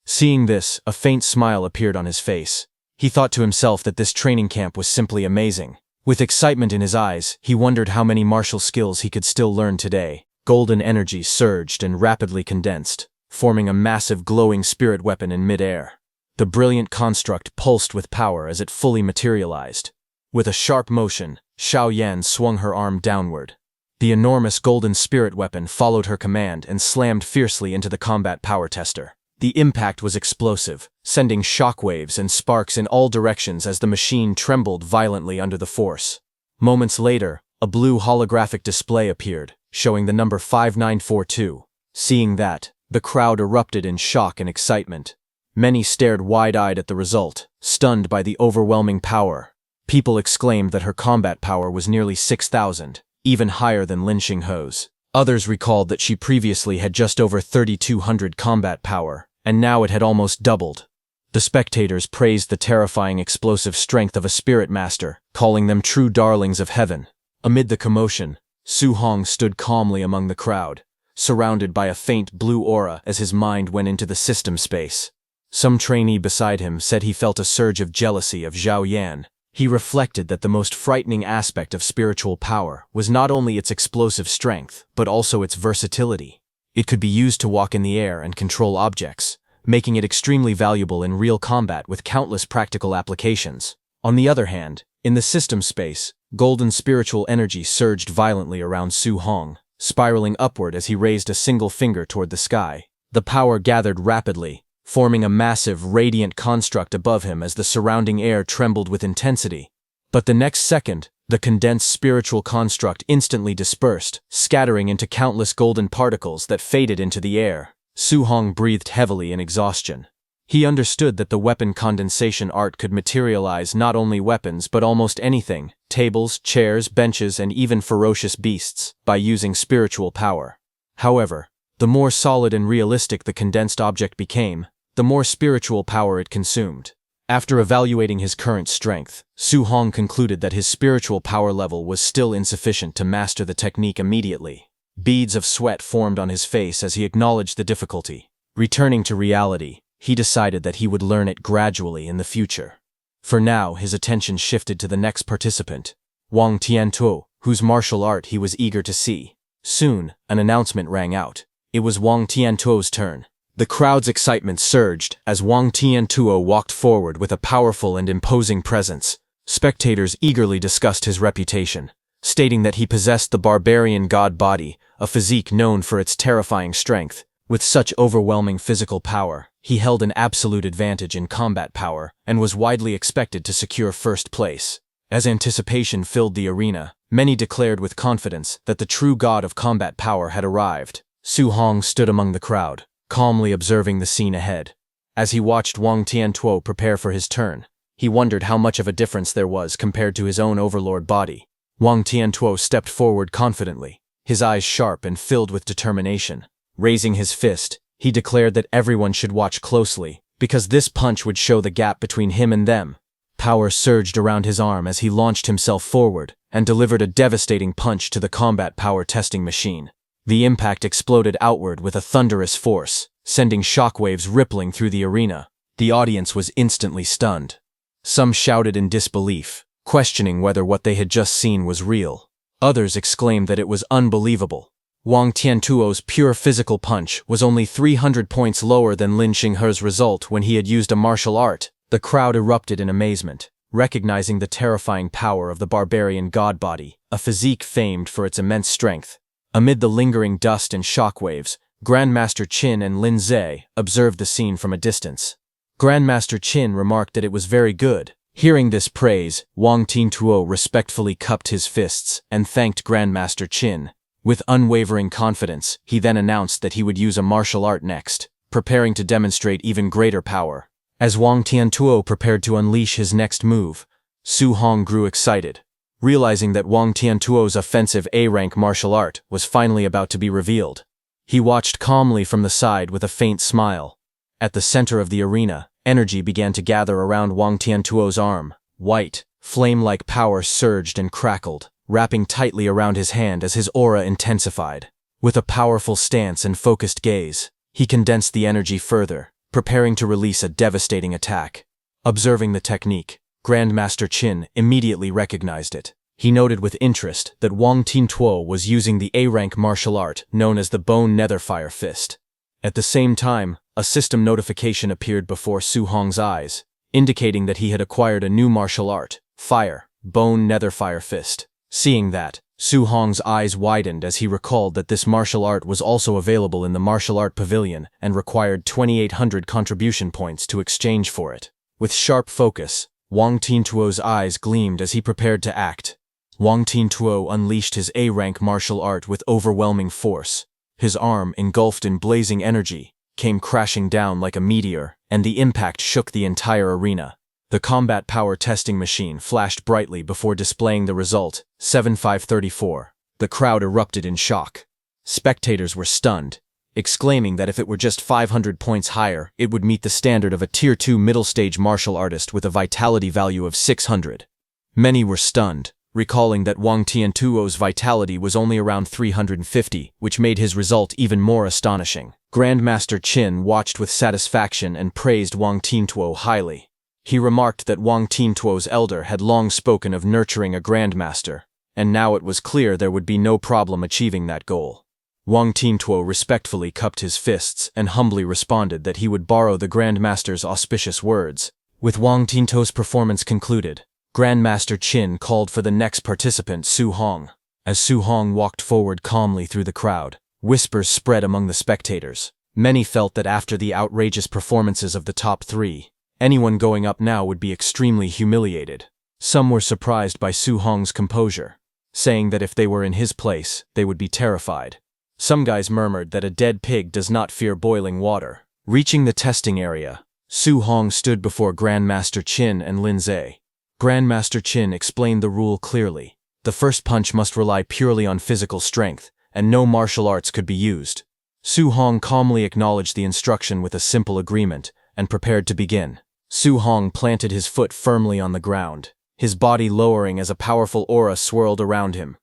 Seeing this, a faint smile appeared on his face. He thought to himself that this training camp was simply amazing. With excitement in his eyes, he wondered how many martial skills he could still learn today. Golden energy surged and rapidly condensed, forming a massive glowing spirit weapon in mid-air. The brilliant construct pulsed with power as it fully materialized. With a sharp motion, Xiao Yan swung her arm downward. The enormous golden spirit weapon followed her command and slammed fiercely into the combat power tester. The impact was explosive, sending shockwaves and sparks in all directions as the machine trembled violently under the force. Moments later, a blue holographic display appeared, showing the number 5942. Seeing that, the crowd erupted in shock and excitement. Many stared wide-eyed at the result, stunned by the overwhelming power. People exclaimed that her combat power was nearly 6,000. Even higher than Lin Xinghe's. Others recalled that she previously had just over 3,200 combat power, and now it had almost doubled. The spectators praised the terrifying explosive strength of a spirit master, calling them true darlings of heaven. Amid the commotion, Su Hong stood calmly among the crowd, surrounded by a faint blue aura as his mind went into the system space. Some trainee beside him said he felt a surge of jealousy of Xiao Yan. He reflected that the most frightening aspect of spiritual power was not only its explosive strength, but also its versatility. It could be used to walk in the air and control objects, making it extremely valuable in real combat with countless practical applications. On the other hand, in the system space, golden spiritual energy surged violently around Su Hong, spiraling upward as he raised a single finger toward the sky. The power gathered rapidly, forming a massive, radiant construct above him as the surrounding air trembled with intensity. But the next second, the condensed spiritual construct instantly dispersed, scattering into countless golden particles that faded into the air. Su Hong breathed heavily in exhaustion. He understood that the weapon condensation art could materialize not only weapons but almost anything, tables, chairs, benches, and even ferocious beasts, by using spiritual power. However, the more solid and realistic the condensed object became, the more spiritual power it consumed. After evaluating his current strength, Su Hong concluded that his spiritual power level was still insufficient to master the technique immediately. Beads of sweat formed on his face as he acknowledged the difficulty. Returning to reality, he decided that he would learn it gradually in the future. For now, his attention shifted to the next participant, Wang Tiantuo, whose martial art he was eager to see. Soon, an announcement rang out. It was Wang Tiantuo's turn. The crowd's excitement surged as Wang Tiantuo walked forward with a powerful and imposing presence. Spectators eagerly discussed his reputation, stating that he possessed the barbarian god body, a physique known for its terrifying strength. With such overwhelming physical power, he held an absolute advantage in combat power and was widely expected to secure first place. As anticipation filled the arena, many declared with confidence that the true god of combat power had arrived. Su Hong stood among the crowd, calmly observing the scene ahead. As he watched Wang Tiantuo prepare for his turn, he wondered how much of a difference there was compared to his own overlord body. Wang Tiantuo stepped forward confidently, his eyes sharp and filled with determination. Raising his fist, he declared that everyone should watch closely, because this punch would show the gap between him and them. Power surged around his arm as he launched himself forward and delivered a devastating punch to the combat power testing machine. The impact exploded outward with a thunderous force, sending shockwaves rippling through the arena. The audience was instantly stunned. Some shouted in disbelief, questioning whether what they had just seen was real. Others exclaimed that it was unbelievable. Wang Tiantuo's pure physical punch was only 300 points lower than Lin Xinghe's result when he had used a martial art. The crowd erupted in amazement, recognizing the terrifying power of the barbarian god body, a physique famed for its immense strength. Amid the lingering dust and shockwaves, Grandmaster Qin and Lin Ze observed the scene from a distance. Grandmaster Qin remarked that it was very good. Hearing this praise, Wang Tiantuo respectfully cupped his fists and thanked Grandmaster Qin. With unwavering confidence, he then announced that he would use a martial art next, preparing to demonstrate even greater power. As Wang Tiantuo prepared to unleash his next move, Su Hong grew excited, realizing that Wang Tiantuo's offensive A-rank martial art was finally about to be revealed. He watched calmly from the side with a faint smile. At the center of the arena, energy began to gather around Wang Tiantuo's arm. White, flame-like power surged and crackled, wrapping tightly around his hand as his aura intensified. With a powerful stance and focused gaze, he condensed the energy further, preparing to release a devastating attack. Observing the technique, Grandmaster Qin immediately recognized it. He noted with interest that Wang Tiantuo was using the A-rank martial art known as the Bone Netherfire Fist. At the same time, a system notification appeared before Su Hong's eyes, indicating that he had acquired a new martial art, Fire, Bone Netherfire Fist. Seeing that, Su Hong's eyes widened as he recalled that this martial art was also available in the martial art pavilion and required 2,800 contribution points to exchange for it. With sharp focus, Wang Tiantuo's eyes gleamed as he prepared to act. Wang Tiantuo unleashed his A-rank martial art with overwhelming force. His arm, engulfed in blazing energy, came crashing down like a meteor, and the impact shook the entire arena. The combat power testing machine flashed brightly before displaying the result, 7534. The crowd erupted in shock. Spectators were stunned, exclaiming that if it were just 500 points higher, it would meet the standard of a Tier 2 middle-stage martial artist with a vitality value of 600. Many were stunned, recalling that Wang Tiantuo's vitality was only around 350, which made his result even more astonishing. Grandmaster Qin watched with satisfaction and praised Wang Tiantuo highly. He remarked that Wang Tiantuo's elder had long spoken of nurturing a grandmaster, and now it was clear there would be no problem achieving that goal. Wang Tiantuo respectfully cupped his fists and humbly responded that he would borrow the grandmaster's auspicious words. With Wang Tiantuo's performance concluded, Grandmaster Qin called for the next participant, Su Hong. As Su Hong walked forward calmly through the crowd, whispers spread among the spectators. Many felt that after the outrageous performances of the top three, anyone going up now would be extremely humiliated. Some were surprised by Su Hong's composure, saying that if they were in his place, they would be terrified. Some guys murmured that a dead pig does not fear boiling water. Reaching the testing area, Su Hong stood before Grandmaster Qin and Lin Zhe. Grandmaster Qin explained the rule clearly. The first punch must rely purely on physical strength, and no martial arts could be used. Su Hong calmly acknowledged the instruction with a simple agreement, and prepared to begin. Su Hong planted his foot firmly on the ground, his body lowering as a powerful aura swirled around him.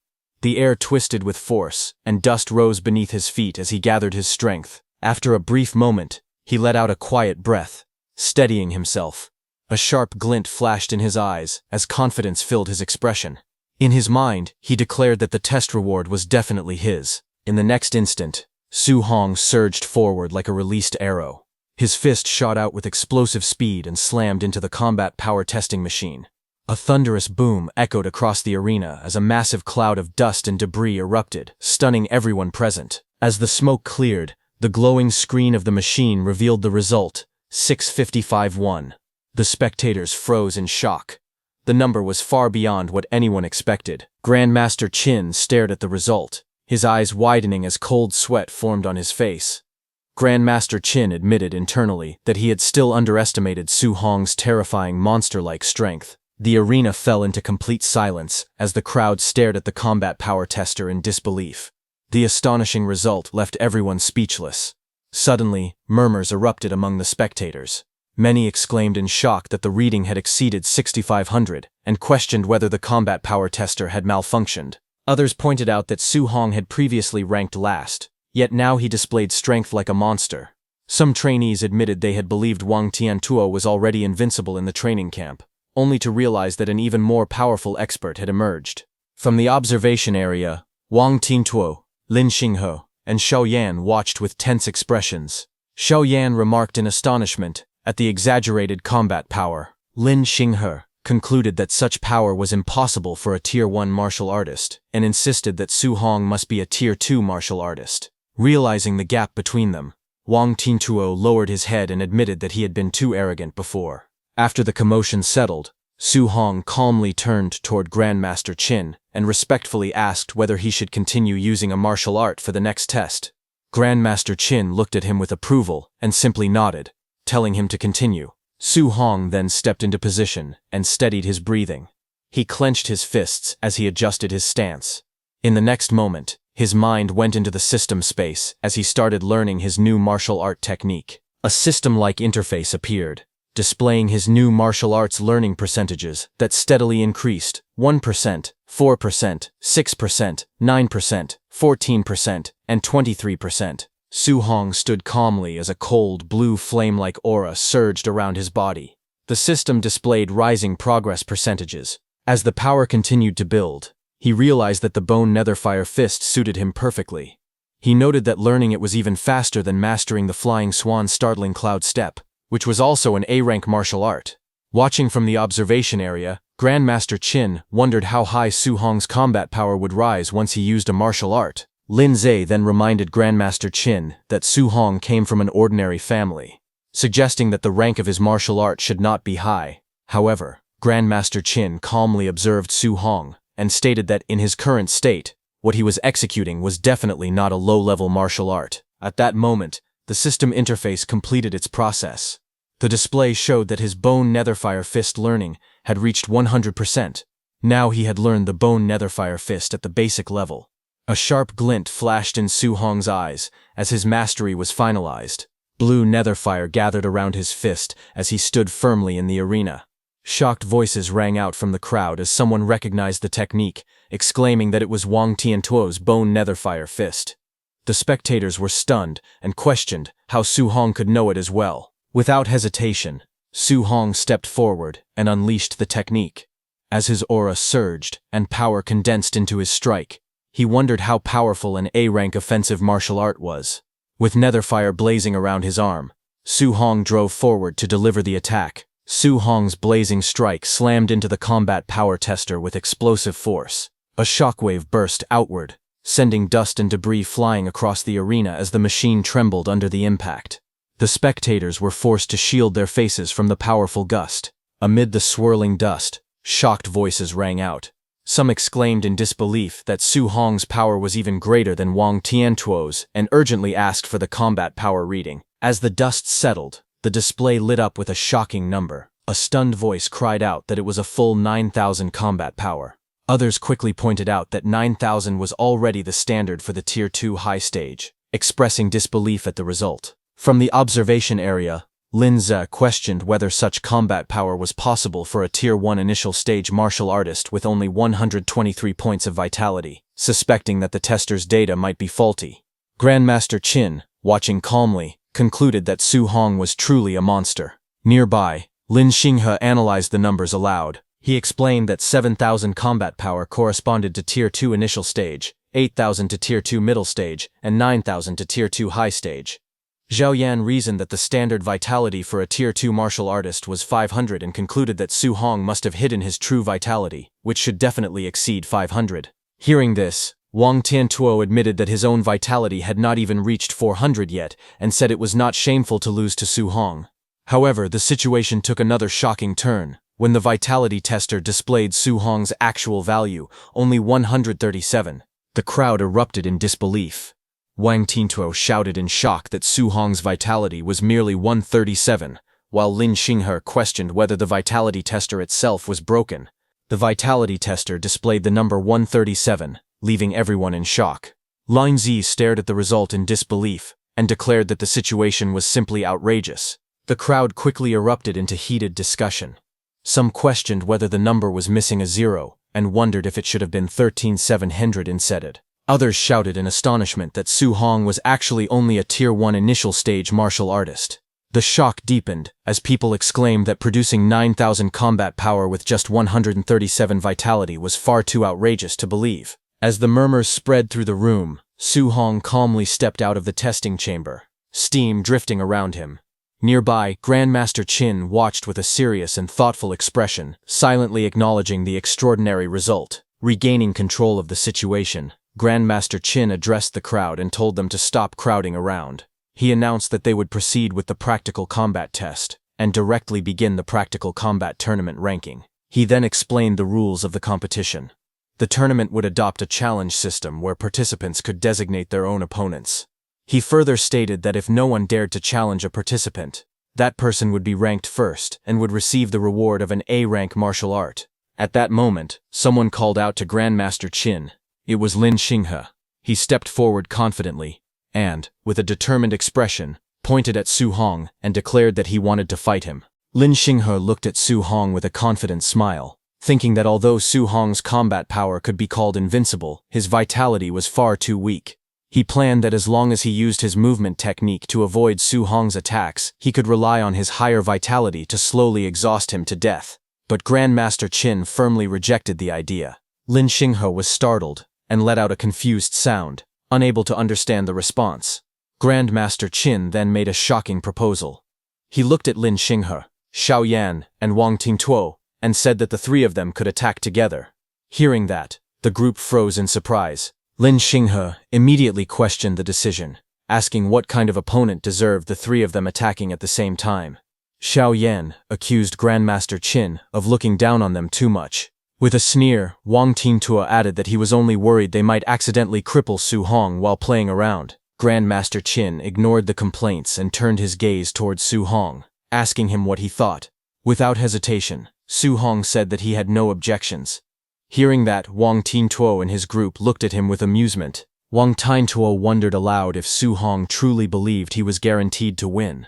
The air twisted with force, and dust rose beneath his feet as he gathered his strength. After a brief moment, he let out a quiet breath, steadying himself. A sharp glint flashed in his eyes as confidence filled his expression. In his mind, he declared that the test reward was definitely his. In the next instant, Su Hong surged forward like a released arrow. His fist shot out with explosive speed and slammed into the combat power testing machine. A thunderous boom echoed across the arena as a massive cloud of dust and debris erupted, stunning everyone present. As the smoke cleared, the glowing screen of the machine revealed the result, 655-1. The spectators froze in shock. The number was far beyond what anyone expected. Grandmaster Qin stared at the result, his eyes widening as cold sweat formed on his face. Grandmaster Qin admitted internally that he had still underestimated Su Hong's terrifying monster-like strength. The arena fell into complete silence as the crowd stared at the combat power tester in disbelief. The astonishing result left everyone speechless. Suddenly, murmurs erupted among the spectators. Many exclaimed in shock that the reading had exceeded 6,500 and questioned whether the combat power tester had malfunctioned. Others pointed out that Su Hong had previously ranked last, yet now he displayed strength like a monster. Some trainees admitted they had believed Wang Tiantuo was already invincible in the training camp, only to realize that an even more powerful expert had emerged. From the observation area, Wang Tiantuo, Lin Xinghe, and Xiao Yan watched with tense expressions. Xiao Yan remarked in astonishment at the exaggerated combat power. Lin Xinghe concluded that such power was impossible for a Tier 1 martial artist, and insisted that Su Hong must be a Tier 2 martial artist. Realizing the gap between them, Wang Tiantuo lowered his head and admitted that he had been too arrogant before. After the commotion settled, Su Hong calmly turned toward Grandmaster Qin and respectfully asked whether he should continue using a martial art for the next test. Grandmaster Qin looked at him with approval and simply nodded, telling him to continue. Su Hong then stepped into position and steadied his breathing. He clenched his fists as he adjusted his stance. In the next moment, his mind went into the system space as he started learning his new martial art technique. A system-like interface appeared, displaying his new martial arts learning percentages that steadily increased: 1%, 4%, 6%, 9%, 14%, and 23%. Su Hong stood calmly as a cold, blue flame-like aura surged around his body. The system displayed rising progress percentages. As the power continued to build, he realized that the bone netherfire fist suited him perfectly. He noted that learning it was even faster than mastering the flying swan startling cloud step, which was also an A-rank martial art. Watching from the observation area, Grandmaster Qin wondered how high Su Hong's combat power would rise once he used a martial art. Lin Zhe then reminded Grandmaster Qin that Su Hong came from an ordinary family, suggesting that the rank of his martial art should not be high. However, Grandmaster Qin calmly observed Su Hong and stated that in his current state, what he was executing was definitely not a low-level martial art. At that moment, the system interface completed its process. The display showed that his bone netherfire fist learning had reached 100%. Now he had learned the bone netherfire fist at the basic level. A sharp glint flashed in Su Hong's eyes as his mastery was finalized. Blue netherfire gathered around his fist as he stood firmly in the arena. Shocked voices rang out from the crowd as someone recognized the technique, exclaiming that it was Wang Tiantuo's bone netherfire fist. The spectators were stunned and questioned how Su Hong could know it as well. Without hesitation, Su Hong stepped forward and unleashed the technique. As his aura surged and power condensed into his strike, he wondered how powerful an A-rank offensive martial art was. With netherfire blazing around his arm, Su Hong drove forward to deliver the attack. Su Hong's blazing strike slammed into the combat power tester with explosive force. A shockwave burst outward, sending dust and debris flying across the arena as the machine trembled under the impact. The spectators were forced to shield their faces from the powerful gust. Amid the swirling dust, shocked voices rang out. Some exclaimed in disbelief that Su Hong's power was even greater than Wang Tiantuo's and urgently asked for the combat power reading. As the dust settled, the display lit up with a shocking number. A stunned voice cried out that it was a full 9,000 combat power. Others quickly pointed out that 9,000 was already the standard for the Tier 2 high stage, expressing disbelief at the result. From the observation area, Lin Ze questioned whether such combat power was possible for a Tier 1 initial stage martial artist with only 123 points of vitality, suspecting that the tester's data might be faulty. Grandmaster Qin, watching calmly, concluded that Su Hong was truly a monster. Nearby, Lin Xinghe analyzed the numbers aloud. He explained that 7,000 combat power corresponded to Tier 2 initial stage, 8,000 to Tier 2 middle stage, and 9,000 to Tier 2 high stage. Zhao Yan reasoned that the standard vitality for a Tier 2 martial artist was 500 and concluded that Su Hong must have hidden his true vitality, which should definitely exceed 500. Hearing this, Wang Tiantuo admitted that his own vitality had not even reached 400 yet and said it was not shameful to lose to Su Hong. However, the situation took another shocking turn. When the vitality tester displayed Su Hong's actual value, only 137, the crowd erupted in disbelief. Wang Tiantuo shouted in shock that Su Hong's vitality was merely 137, while Lin Xinghe questioned whether the vitality tester itself was broken. The vitality tester displayed the number 137, leaving everyone in shock. Lin Zi stared at the result in disbelief and declared that the situation was simply outrageous. The crowd quickly erupted into heated discussion. Some questioned whether the number was missing a zero and wondered if it should have been 13,700 instead. Others shouted in astonishment that Su Hong was actually only a Tier 1 initial stage martial artist. The shock deepened as people exclaimed that producing 9,000 combat power with just 137 vitality was far too outrageous to believe. As the murmurs spread through the room, Su Hong calmly stepped out of the testing chamber, steam drifting around him. Nearby, Grandmaster Qin watched with a serious and thoughtful expression, silently acknowledging the extraordinary result. Regaining control of the situation, Grandmaster Qin addressed the crowd and told them to stop crowding around. He announced that they would proceed with the practical combat test and directly begin the practical combat tournament ranking. He then explained the rules of the competition. The tournament would adopt a challenge system where participants could designate their own opponents. He further stated that if no one dared to challenge a participant, that person would be ranked first and would receive the reward of an A-rank martial art. At that moment, someone called out to Grandmaster Qin. It was Lin Xinghe. He stepped forward confidently and, with a determined expression, pointed at Su Hong and declared that he wanted to fight him. Lin Xinghe looked at Su Hong with a confident smile, thinking that although Su Hong's combat power could be called invincible, his vitality was far too weak. He planned that as long as he used his movement technique to avoid Su Hong's attacks, he could rely on his higher vitality to slowly exhaust him to death. But Grandmaster Qin firmly rejected the idea. Lin Xinghe was startled and let out a confused sound, unable to understand the response. Grandmaster Qin then made a shocking proposal. He looked at Lin Xinghe, Zhao Yan, and Wang Tiantuo, and said that the three of them could attack together. Hearing that, the group froze in surprise. Lin Xinghe immediately questioned the decision, asking what kind of opponent deserved the three of them attacking at the same time. Zhao Yan accused Grandmaster Qin of looking down on them too much. With a sneer, Wang Tiantuo added that he was only worried they might accidentally cripple Su Hong while playing around. Grandmaster Qin ignored the complaints and turned his gaze towards Su Hong, asking him what he thought. Without hesitation, Su Hong said that he had no objections. Hearing that, Wang Tiantuo and his group looked at him with amusement. Wang Tiantuo wondered aloud if Su Hong truly believed he was guaranteed to win.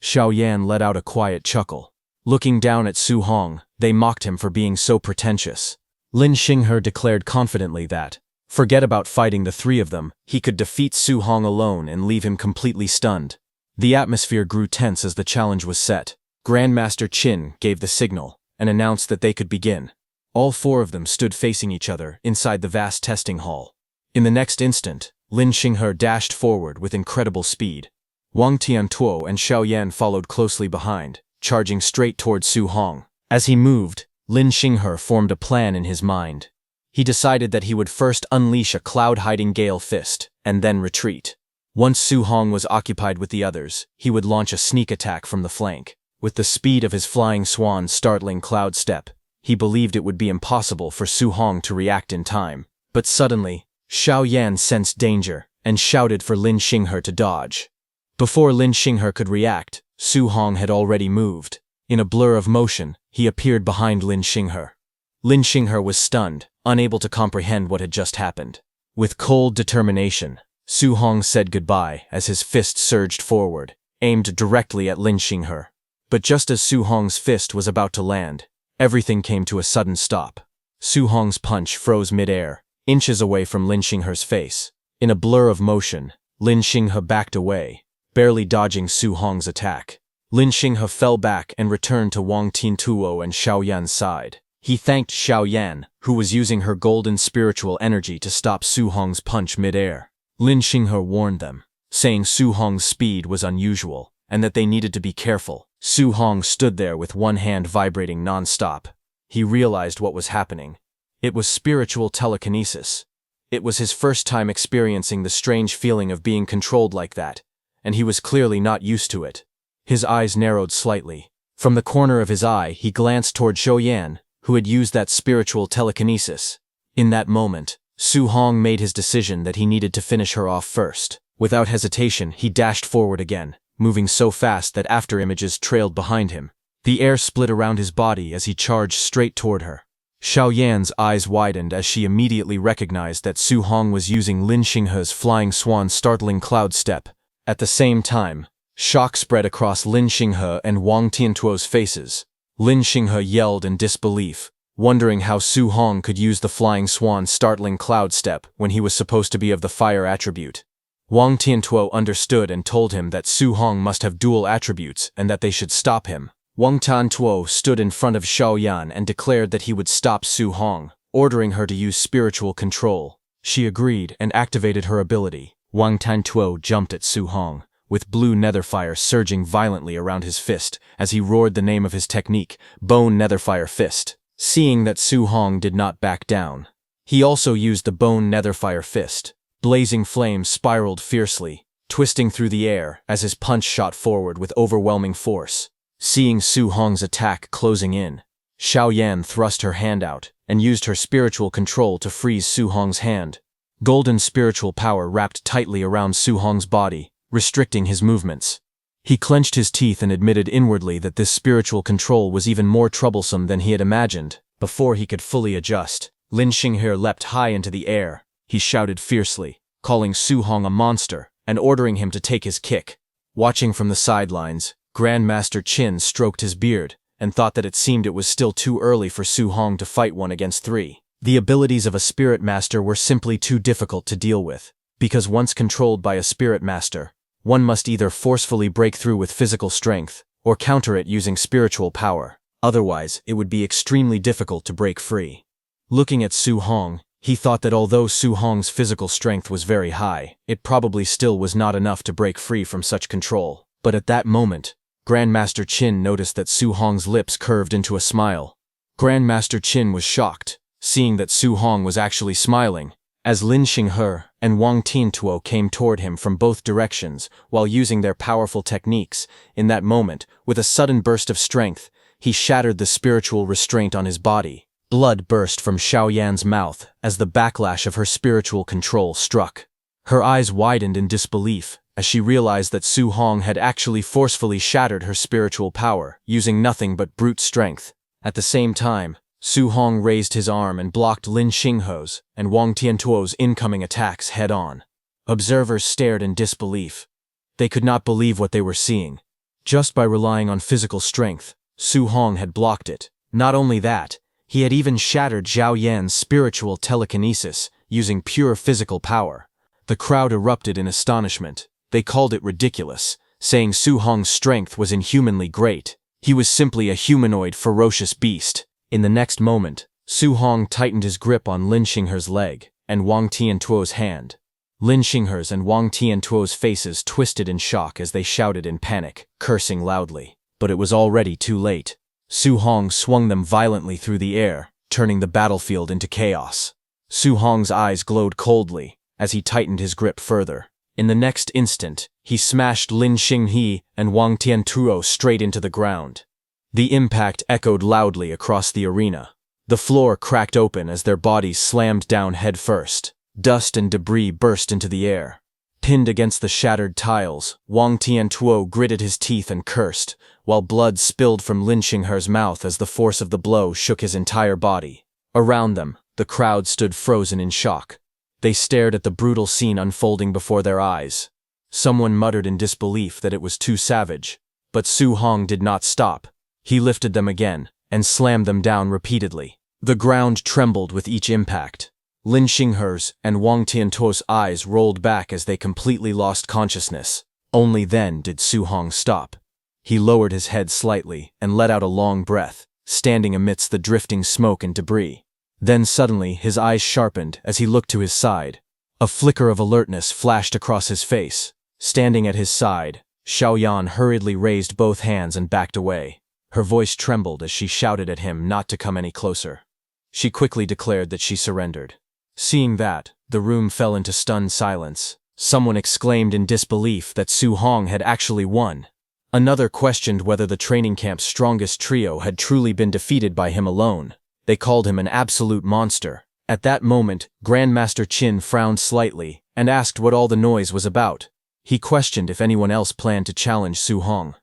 Zhao Yan let out a quiet chuckle. Looking down at Su Hong, they mocked him for being so pretentious. Lin Xinghe declared confidently that, forget about fighting the three of them, he could defeat Su Hong alone and leave him completely stunned. The atmosphere grew tense as the challenge was set. Grandmaster Qin gave the signal and announced that they could begin. All four of them stood facing each other inside the vast testing hall. In the next instant, Lin Xinghe dashed forward with incredible speed. Wang Tiantuo and Zhao Yan followed closely behind, charging straight towards Su Hong. As he moved, Lin Xinghe formed a plan in his mind. He decided that he would first unleash a cloud-hiding gale fist, and then retreat. Once Su Hong was occupied with the others, he would launch a sneak attack from the flank. With the speed of his flying swan startling Cloud Step, he believed it would be impossible for Su Hong to react in time. But suddenly, Xiao Yan sensed danger and shouted for Lin Xinghe to dodge. Before Lin Xinghe could react, Su Hong had already moved. In a blur of motion, he appeared behind Lin Xinghe. Lin Xinghe was stunned, unable to comprehend what had just happened. With cold determination, Su Hong said goodbye as his fist surged forward, aimed directly at Lin Xinghe. But just as Su Hong's fist was about to land, everything came to a sudden stop. Su Hong's punch froze mid-air, inches away from Lin Xinghe's face. In a blur of motion, Lin Xinghe backed away, barely dodging Su Hong's attack. Lin Xinghe fell back and returned to Wang Tiantuo and Xiao Yan's side. He thanked Xiao Yan, who was using her golden spiritual energy to stop Su Hong's punch mid-air. Lin Xinghe warned them, saying Su Hong's speed was unusual and that they needed to be careful. Su Hong stood there with one hand vibrating non-stop. He realized what was happening. It was spiritual telekinesis. It was his first time experiencing the strange feeling of being controlled like that, and he was clearly not used to it. His eyes narrowed slightly. From the corner of his eye, he glanced toward Xiao Yan, who had used that spiritual telekinesis. In that moment, Su Hong made his decision that he needed to finish her off first. Without hesitation, he dashed forward again, moving so fast that afterimages trailed behind him. The air split around his body as he charged straight toward her. Xiao Yan's eyes widened as she immediately recognized that Su Hong was using Lin Xinghe's flying swan startling cloud step. At the same time, shock spread across Lin Xinghe and Wang Tiantuo's faces. Lin Xinghe yelled in disbelief, wondering how Su Hong could use the flying swan startling cloud step when he was supposed to be of the fire attribute. Wang Tiantuo understood and told him that Su Hong must have dual attributes and that they should stop him. Wang Tiantuo stood in front of Xiao Yan and declared that he would stop Su Hong, ordering her to use spiritual control. She agreed and activated her ability. Wang Tiantuo jumped at Su Hong, with blue netherfire surging violently around his fist as he roared the name of his technique, Bone Netherfire Fist. Seeing that Su Hong did not back down, he also used the Bone Netherfire Fist. Blazing flames spiraled fiercely, twisting through the air as his punch shot forward with overwhelming force. Seeing Su Hong's attack closing in, Xiao Yan thrust her hand out and used her spiritual control to freeze Su Hong's hand. Golden spiritual power wrapped tightly around Su Hong's body, restricting his movements. He clenched his teeth and admitted inwardly that this spiritual control was even more troublesome than he had imagined. Before he could fully adjust, Lin Xinghe leapt high into the air. He shouted fiercely, calling Su Hong a monster and ordering him to take his kick. Watching from the sidelines, Grandmaster Qin stroked his beard and thought that it seemed it was still too early for Su Hong to fight 1 against 3. The abilities of a spirit master were simply too difficult to deal with, because once controlled by a spirit master, one must either forcefully break through with physical strength or counter it using spiritual power. Otherwise, it would be extremely difficult to break free. Looking at Su Hong, he thought that although Su Hong's physical strength was very high, it probably still was not enough to break free from such control. But at that moment, Grandmaster Qin noticed that Su Hong's lips curved into a smile. Grandmaster Qin was shocked, seeing that Su Hong was actually smiling, as Lin Xinghe and Wang Tiantuo came toward him from both directions while using their powerful techniques. In that moment, with a sudden burst of strength, he shattered the spiritual restraint on his body. Blood burst from Xiao Yan's mouth as the backlash of her spiritual control struck. Her eyes widened in disbelief as she realized that Su Hong had actually forcefully shattered her spiritual power, using nothing but brute strength. At the same time, Su Hong raised his arm and blocked Lin Xinghe's and Wang Tiantuo's incoming attacks head-on. Observers stared in disbelief. They could not believe what they were seeing. Just by relying on physical strength, Su Hong had blocked it. Not only that, he had even shattered Xiao Yan's spiritual telekinesis using pure physical power. The crowd erupted in astonishment. They called it ridiculous, saying Su Hong's strength was inhumanly great. He was simply a humanoid, ferocious beast. In the next moment, Su Hong tightened his grip on Lin Xinghe's leg and Wang Tiantuo's hand. Lin Xinghe's and Wang Tiantuo's faces twisted in shock as they shouted in panic, cursing loudly. But it was already too late. Su Hong swung them violently through the air, turning the battlefield into chaos. Su Hong's eyes glowed coldly as he tightened his grip further. In the next instant, he smashed Lin Xinghe and Wang Tiantuo straight into the ground. The impact echoed loudly across the arena. The floor cracked open as their bodies slammed down headfirst. Dust and debris burst into the air. Pinned against the shattered tiles, Wang Tiantuo gritted his teeth and cursed, while blood spilled from Lin Xinghe's mouth as the force of the blow shook his entire body. Around them, the crowd stood frozen in shock. They stared at the brutal scene unfolding before their eyes. Someone muttered in disbelief that it was too savage, but Su Hong did not stop. He lifted them again and slammed them down repeatedly. The ground trembled with each impact. Lin Xinghe's and Wang Tiantuo's eyes rolled back as they completely lost consciousness. Only then did Su Hong stop. He lowered his head slightly and let out a long breath, standing amidst the drifting smoke and debris. Then suddenly his eyes sharpened as he looked to his side. A flicker of alertness flashed across his face. Standing at his side, Xiaoyan hurriedly raised both hands and backed away. Her voice trembled as she shouted at him not to come any closer. She quickly declared that she surrendered. Seeing that, the room fell into stunned silence. Someone exclaimed in disbelief that Su Hong had actually won. Another questioned whether the training camp's strongest trio had truly been defeated by him alone. They called him an absolute monster. At that moment, Grandmaster Qin frowned slightly and asked what all the noise was about. He questioned if anyone else planned to challenge Su Hong.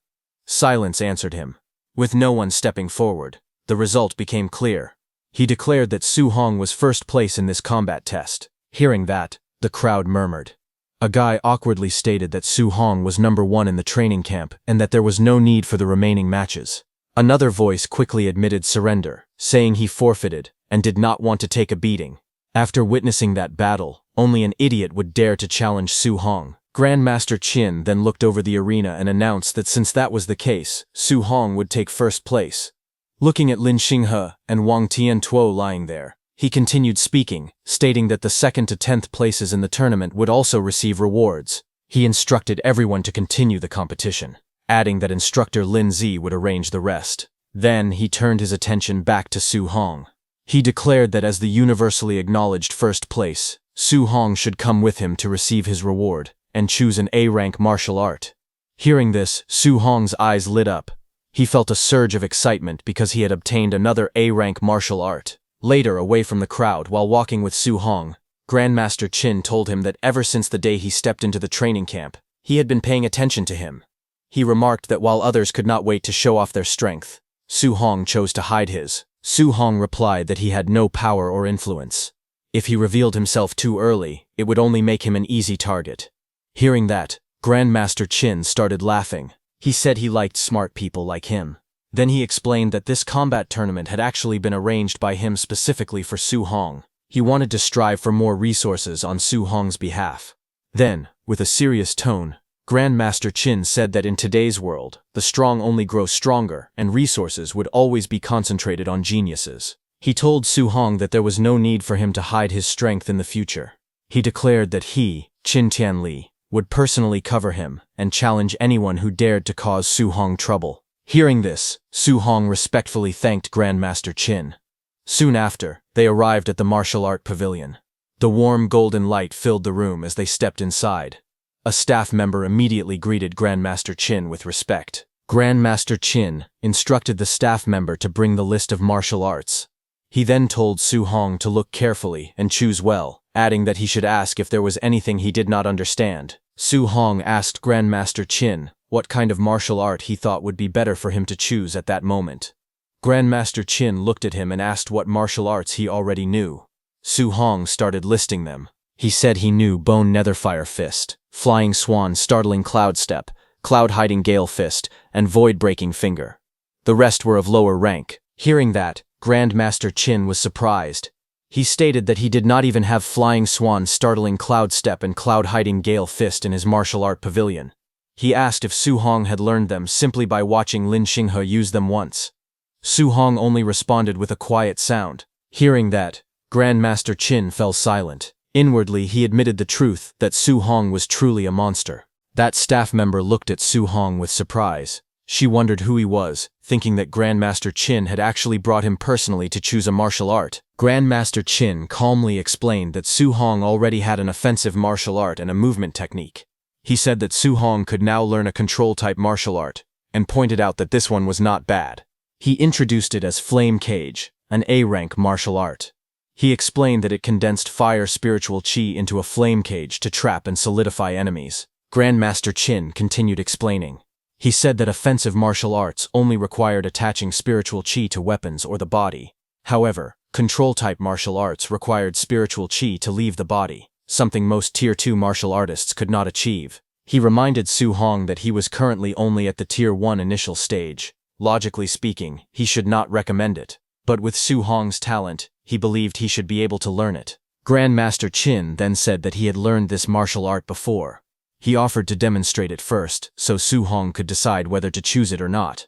Silence answered him. With no one stepping forward, the result became clear. He declared that Su Hong was first place in this combat test. Hearing that, the crowd murmured. A guy awkwardly stated that Su Hong was number 1 in the training camp and that there was no need for the remaining matches. Another voice quickly admitted surrender, saying he forfeited and did not want to take a beating. After witnessing that battle, only an idiot would dare to challenge Su Hong. Grandmaster Qin then looked over the arena and announced that since that was the case, Su Hong would take first place. Looking at Lin Xinghe and Wang Tiantuo lying there, he continued speaking, stating that the 2nd to 10th places in the tournament would also receive rewards. He instructed everyone to continue the competition, adding that instructor Lin Zi would arrange the rest. Then he turned his attention back to Su Hong. He declared that as the universally acknowledged first place, Su Hong should come with him to receive his reward and choose an A-rank martial art. Hearing this, Su Hong's eyes lit up. He felt a surge of excitement because he had obtained another A-rank martial art. Later, away from the crowd, while walking with Su Hong, Grandmaster Qin told him that ever since the day he stepped into the training camp, he had been paying attention to him. He remarked that while others could not wait to show off their strength, Su Hong chose to hide his. Su Hong replied that he had no power or influence. If he revealed himself too early, it would only make him an easy target. Hearing that, Grandmaster Qin started laughing. He said he liked smart people like him. Then he explained that this combat tournament had actually been arranged by him specifically for Su Hong. He wanted to strive for more resources on Su Hong's behalf. Then, with a serious tone, Grandmaster Qin said that in today's world, the strong only grow stronger and resources would always be concentrated on geniuses. He told Su Hong that there was no need for him to hide his strength in the future. He declared that he, Qin Tianli, would personally cover him and challenge anyone who dared to cause Su Hong trouble. Hearing this, Su Hong respectfully thanked Grandmaster Qin. Soon after, they arrived at the martial art pavilion. The warm golden light filled the room as they stepped inside. A staff member immediately greeted Grandmaster Qin with respect. Grandmaster Qin instructed the staff member to bring the list of martial arts. He then told Su Hong to look carefully and choose well, adding that he should ask if there was anything he did not understand. Su Hong asked Grandmaster Qin what kind of martial art he thought would be better for him to choose at that moment. Grandmaster Qin looked at him and asked what martial arts he already knew. Su Hong started listing them. He said he knew Bone Netherfire Fist, Flying Swan Startling Cloud Step, Cloud Hiding Gale Fist, and Void Breaking Finger. The rest were of lower rank. Hearing that, Grandmaster Qin was surprised. He stated that he did not even have Flying Swan Startling Cloud Step and Cloud Hiding Gale Fist in his martial art pavilion. He asked if Su Hong had learned them simply by watching Lin Xinghe use them once. Su Hong only responded with a quiet sound. Hearing that, Grandmaster Qin fell silent. Inwardly, he admitted the truth that Su Hong was truly a monster. That staff member looked at Su Hong with surprise. She wondered who he was, thinking that Grandmaster Qin had actually brought him personally to choose a martial art. Grandmaster Qin calmly explained that Su Hong already had an offensive martial art and a movement technique. He said that Su Hong could now learn a control-type martial art, and pointed out that this one was not bad. He introduced it as Flame Cage, an A-rank martial art. He explained that it condensed fire spiritual chi into a flame cage to trap and solidify enemies. Grandmaster Qin continued explaining. He said that offensive martial arts only required attaching spiritual chi to weapons or the body. However, control-type martial arts required spiritual chi to leave the body, something most Tier 2 martial artists could not achieve. He reminded Su Hong that he was currently only at the Tier 1 initial stage. Logically speaking, he should not recommend it. But with Su Hong's talent, he believed he should be able to learn it. Grandmaster Qin then said that he had learned this martial art before. He offered to demonstrate it first, so Su Hong could decide whether to choose it or not.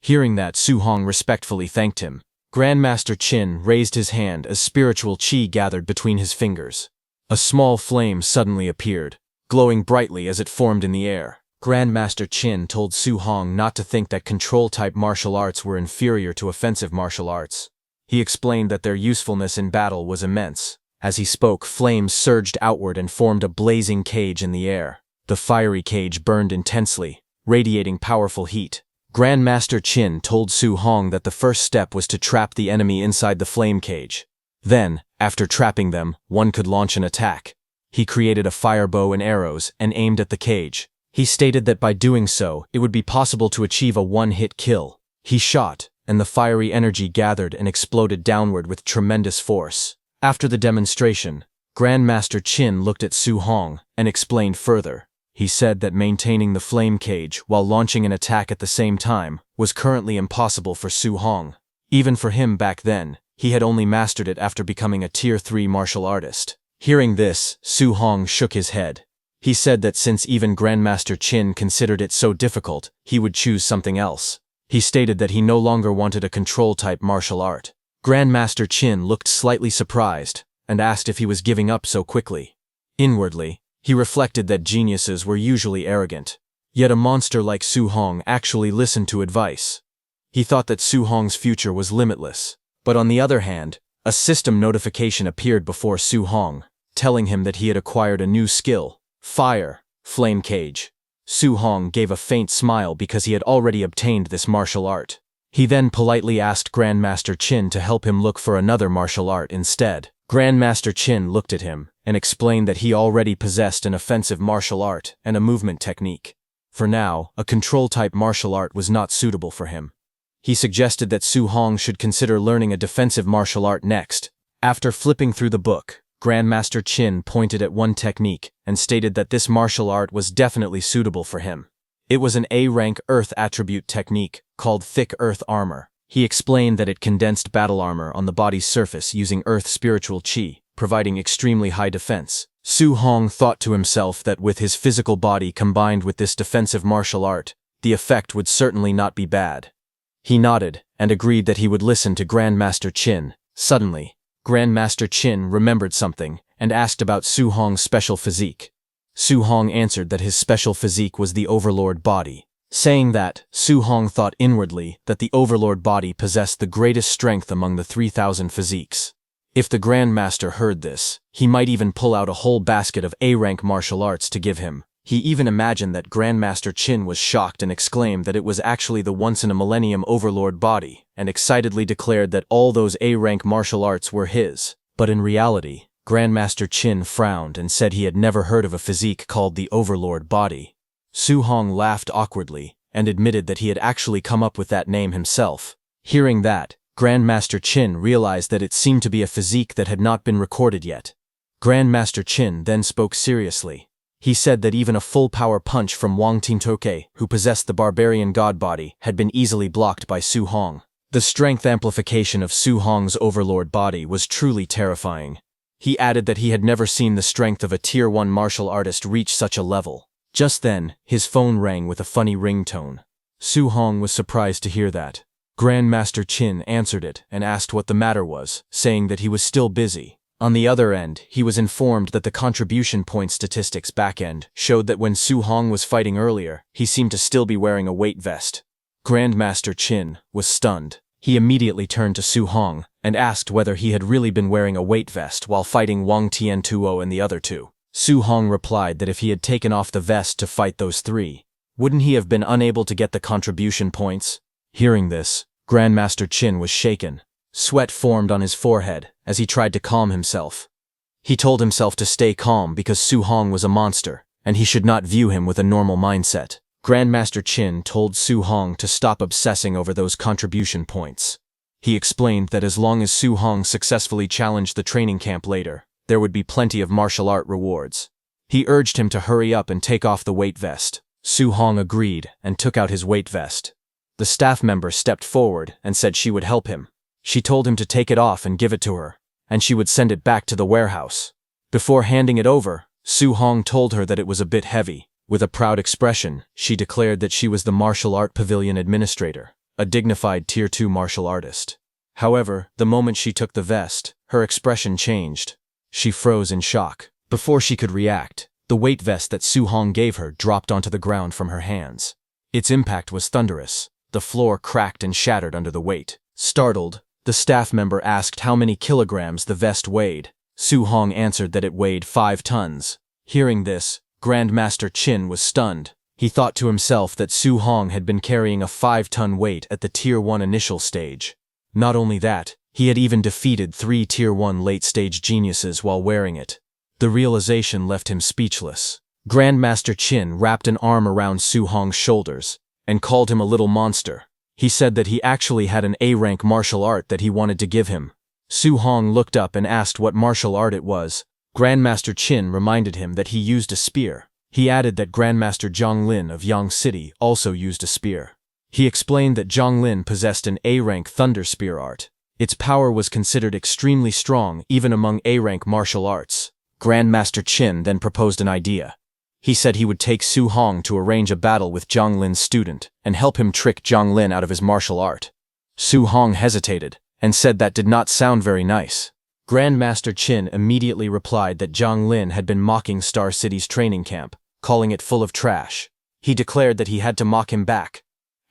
Hearing that, Su Hong respectfully thanked him. Grandmaster Qin raised his hand as spiritual chi gathered between his fingers. A small flame suddenly appeared, glowing brightly as it formed in the air. Grandmaster Qin told Su Hong not to think that control-type martial arts were inferior to offensive martial arts. He explained that their usefulness in battle was immense. As he spoke, flames surged outward and formed a blazing cage in the air. The fiery cage burned intensely, radiating powerful heat. Grandmaster Qin told Su Hong that the first step was to trap the enemy inside the flame cage. Then, after trapping them, one could launch an attack. He created a fire bow and arrows and aimed at the cage. He stated that by doing so, it would be possible to achieve a one-hit kill. He shot, and the fiery energy gathered and exploded downward with tremendous force. After the demonstration, Grandmaster Qin looked at Su Hong and explained further. He said that maintaining the flame cage while launching an attack at the same time was currently impossible for Su Hong. Even for him back then, he had only mastered it after becoming a Tier 3 martial artist. Hearing this, Su Hong shook his head. He said that since even Grandmaster Qin considered it so difficult, he would choose something else. He stated that he no longer wanted a control-type martial art. Grandmaster Qin looked slightly surprised and asked if he was giving up so quickly. Inwardly, he reflected that geniuses were usually arrogant. Yet a monster like Su Hong actually listened to advice. He thought that Su Hong's future was limitless. But on the other hand, a system notification appeared before Su Hong, telling him that he had acquired a new skill. Fire, flame cage. Su Hong gave a faint smile because he had already obtained this martial art. He then politely asked Grandmaster Qin to help him look for another martial art instead. Grandmaster Qin looked at him and explained that he already possessed an offensive martial art and a movement technique. For now, a control-type martial art was not suitable for him. He suggested that Su Hong should consider learning a defensive martial art next. After flipping through the book, Grandmaster Qin pointed at one technique and stated that this martial art was definitely suitable for him. It was an A-rank Earth attribute technique called Thick Earth Armor. He explained that it condensed battle armor on the body's surface using Earth spiritual chi, providing extremely high defense. Su Hong thought to himself that with his physical body combined with this defensive martial art, the effect would certainly not be bad. He nodded and agreed that he would listen to Grandmaster Qin. Suddenly, Grandmaster Qin remembered something and asked about Su Hong's special physique. Su Hong answered that his special physique was the Overlord body. Saying that, Su Hong thought inwardly that the Overlord body possessed the greatest strength among the 3,000 physiques. If the Grandmaster heard this, he might even pull out a whole basket of A-rank martial arts to give him. He even imagined that Grandmaster Qin was shocked and exclaimed that it was actually the once-in-a-millennium Overlord body, and excitedly declared that all those A-rank martial arts were his. But in reality, Grandmaster Qin frowned and said he had never heard of a physique called the Overlord body. Su Hong laughed awkwardly and admitted that he had actually come up with that name himself. Hearing that, Grandmaster Qin realized that it seemed to be a physique that had not been recorded yet. Grandmaster Qin then spoke seriously. He said that even a full-power punch from Wang Tintoke, who possessed the barbarian god body, had been easily blocked by Su Hong. The strength amplification of Su Hong's Overlord body was truly terrifying. He added that he had never seen the strength of a Tier 1 martial artist reach such a level. Just then, his phone rang with a funny ringtone. Su Hong was surprised to hear that. Grandmaster Qin answered it and asked what the matter was, saying that he was still busy. On the other end, he was informed that the contribution point statistics backend showed that when Su Hong was fighting earlier, he seemed to still be wearing a weight vest. Grandmaster Qin was stunned. He immediately turned to Su Hong and asked whether he had really been wearing a weight vest while fighting Wang Tiantuo and the other two. Su Hong replied that if he had taken off the vest to fight those three, wouldn't he have been unable to get the contribution points? Hearing this, Grandmaster Qin was shaken. Sweat formed on his forehead as he tried to calm himself. He told himself to stay calm because Su Hong was a monster, and he should not view him with a normal mindset. Grandmaster Qin told Su Hong to stop obsessing over those contribution points. He explained that as long as Su Hong successfully challenged the training camp later, there would be plenty of martial art rewards. He urged him to hurry up and take off the weight vest. Su Hong agreed and took out his weight vest. The staff member stepped forward and said she would help him. She told him to take it off and give it to her, and she would send it back to the warehouse. Before handing it over, Su Hong told her that it was a bit heavy. With a proud expression, she declared that she was the Martial Art Pavilion Administrator, a dignified Tier 2 martial artist. However, the moment she took the vest, her expression changed. She froze in shock. Before she could react, the weight vest that Su Hong gave her dropped onto the ground from her hands. Its impact was thunderous. The floor cracked and shattered under the weight. Startled, the staff member asked how many kilograms the vest weighed. Su Hong answered that it weighed 5 tons. Hearing this, Grandmaster Qin was stunned. He thought to himself that Su Hong had been carrying a 5-ton weight at the Tier 1 initial stage. Not only that, he had even defeated 3 Tier 1 late-stage geniuses while wearing it. The realization left him speechless. Grandmaster Qin wrapped an arm around Su Hong's shoulders and called him a little monster. He said that he actually had an A-rank martial art that he wanted to give him. Su Hong looked up and asked what martial art it was. Grandmaster Qin reminded him that he used a spear. He added that Grandmaster Zhang Lin of Yang City also used a spear. He explained that Zhang Lin possessed an A-rank thunder spear art. Its power was considered extremely strong even among A-rank martial arts. Grandmaster Qin then proposed an idea. He said he would take Su Hong to arrange a battle with Zhang Lin's student and help him trick Zhang Lin out of his martial art. Su Hong hesitated and said that did not sound very nice. Grandmaster Qin immediately replied that Zhang Lin had been mocking Star City's training camp, calling it full of trash. He declared that he had to mock him back.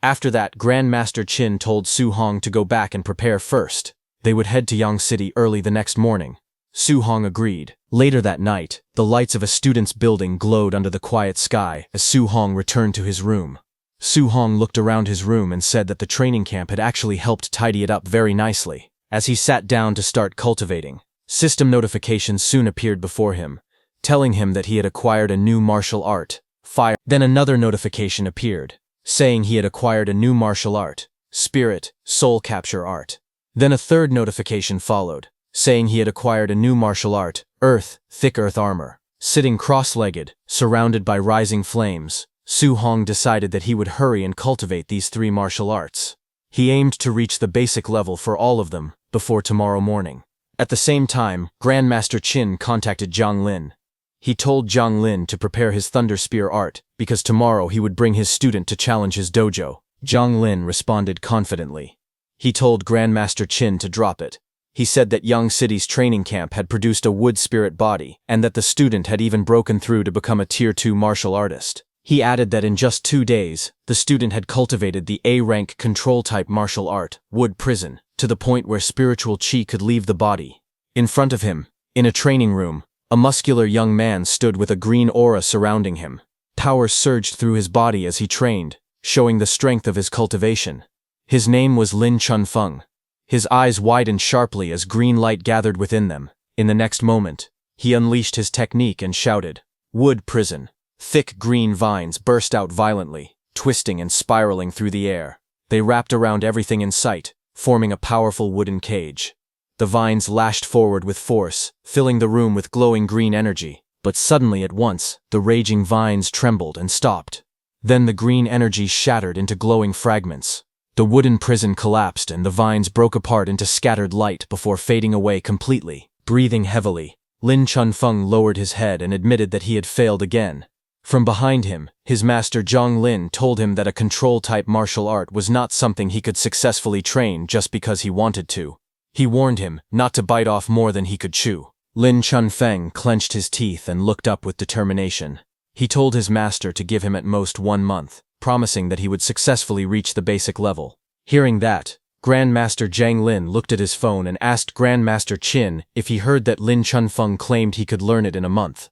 After that, Grandmaster Qin told Su Hong to go back and prepare first. They would head to Yang City early the next morning. Su Hong agreed. Later that night, the lights of a student's building glowed under the quiet sky as Su Hong returned to his room. Su Hong looked around his room and said that the training camp had actually helped tidy it up very nicely. As he sat down to start cultivating, system notifications soon appeared before him, telling him that he had acquired a new martial art, fire. Then another notification appeared, saying he had acquired a new martial art, spirit, soul capture art. Then a third notification followed, saying he had acquired a new martial art, earth, thick earth armor. Sitting cross-legged, surrounded by rising flames, Su Hong decided that he would hurry and cultivate these 3 martial arts. He aimed to reach the basic level for all of them before tomorrow morning. At the same time, Grandmaster Qin contacted Zhang Lin. He told Zhang Lin to prepare his Thunder Spear art because tomorrow he would bring his student to challenge his dojo. Zhang Lin responded confidently. He told Grandmaster Qin to drop it. He said that Yang City's training camp had produced a wood spirit body and that the student had even broken through to become a Tier 2 martial artist. He added that in just 2 days, the student had cultivated the A-rank control-type martial art, Wood Prison, to the point where spiritual chi could leave the body. In front of him, in a training room, a muscular young man stood with a green aura surrounding him. Power surged through his body as he trained, showing the strength of his cultivation. His name was Lin Chunfeng. His eyes widened sharply as green light gathered within them. In the next moment, he unleashed his technique and shouted, "Wood Prison." Thick green vines burst out violently, twisting and spiraling through the air. They wrapped around everything in sight, forming a powerful wooden cage. The vines lashed forward with force, filling the room with glowing green energy. But suddenly at once, the raging vines trembled and stopped. Then the green energy shattered into glowing fragments. The wooden prison collapsed and the vines broke apart into scattered light before fading away completely. Breathing heavily, Lin Chunfeng lowered his head and admitted that he had failed again. From behind him, his master Zhang Lin told him that a control-type martial art was not something he could successfully train just because he wanted to. He warned him not to bite off more than he could chew. Lin Chunfeng clenched his teeth and looked up with determination. He told his master to give him at most 1 month, promising that he would successfully reach the basic level. Hearing that, Grandmaster Zhang Lin looked at his phone and asked Grandmaster Qin if he heard that Lin Chunfeng claimed he could learn it in a month.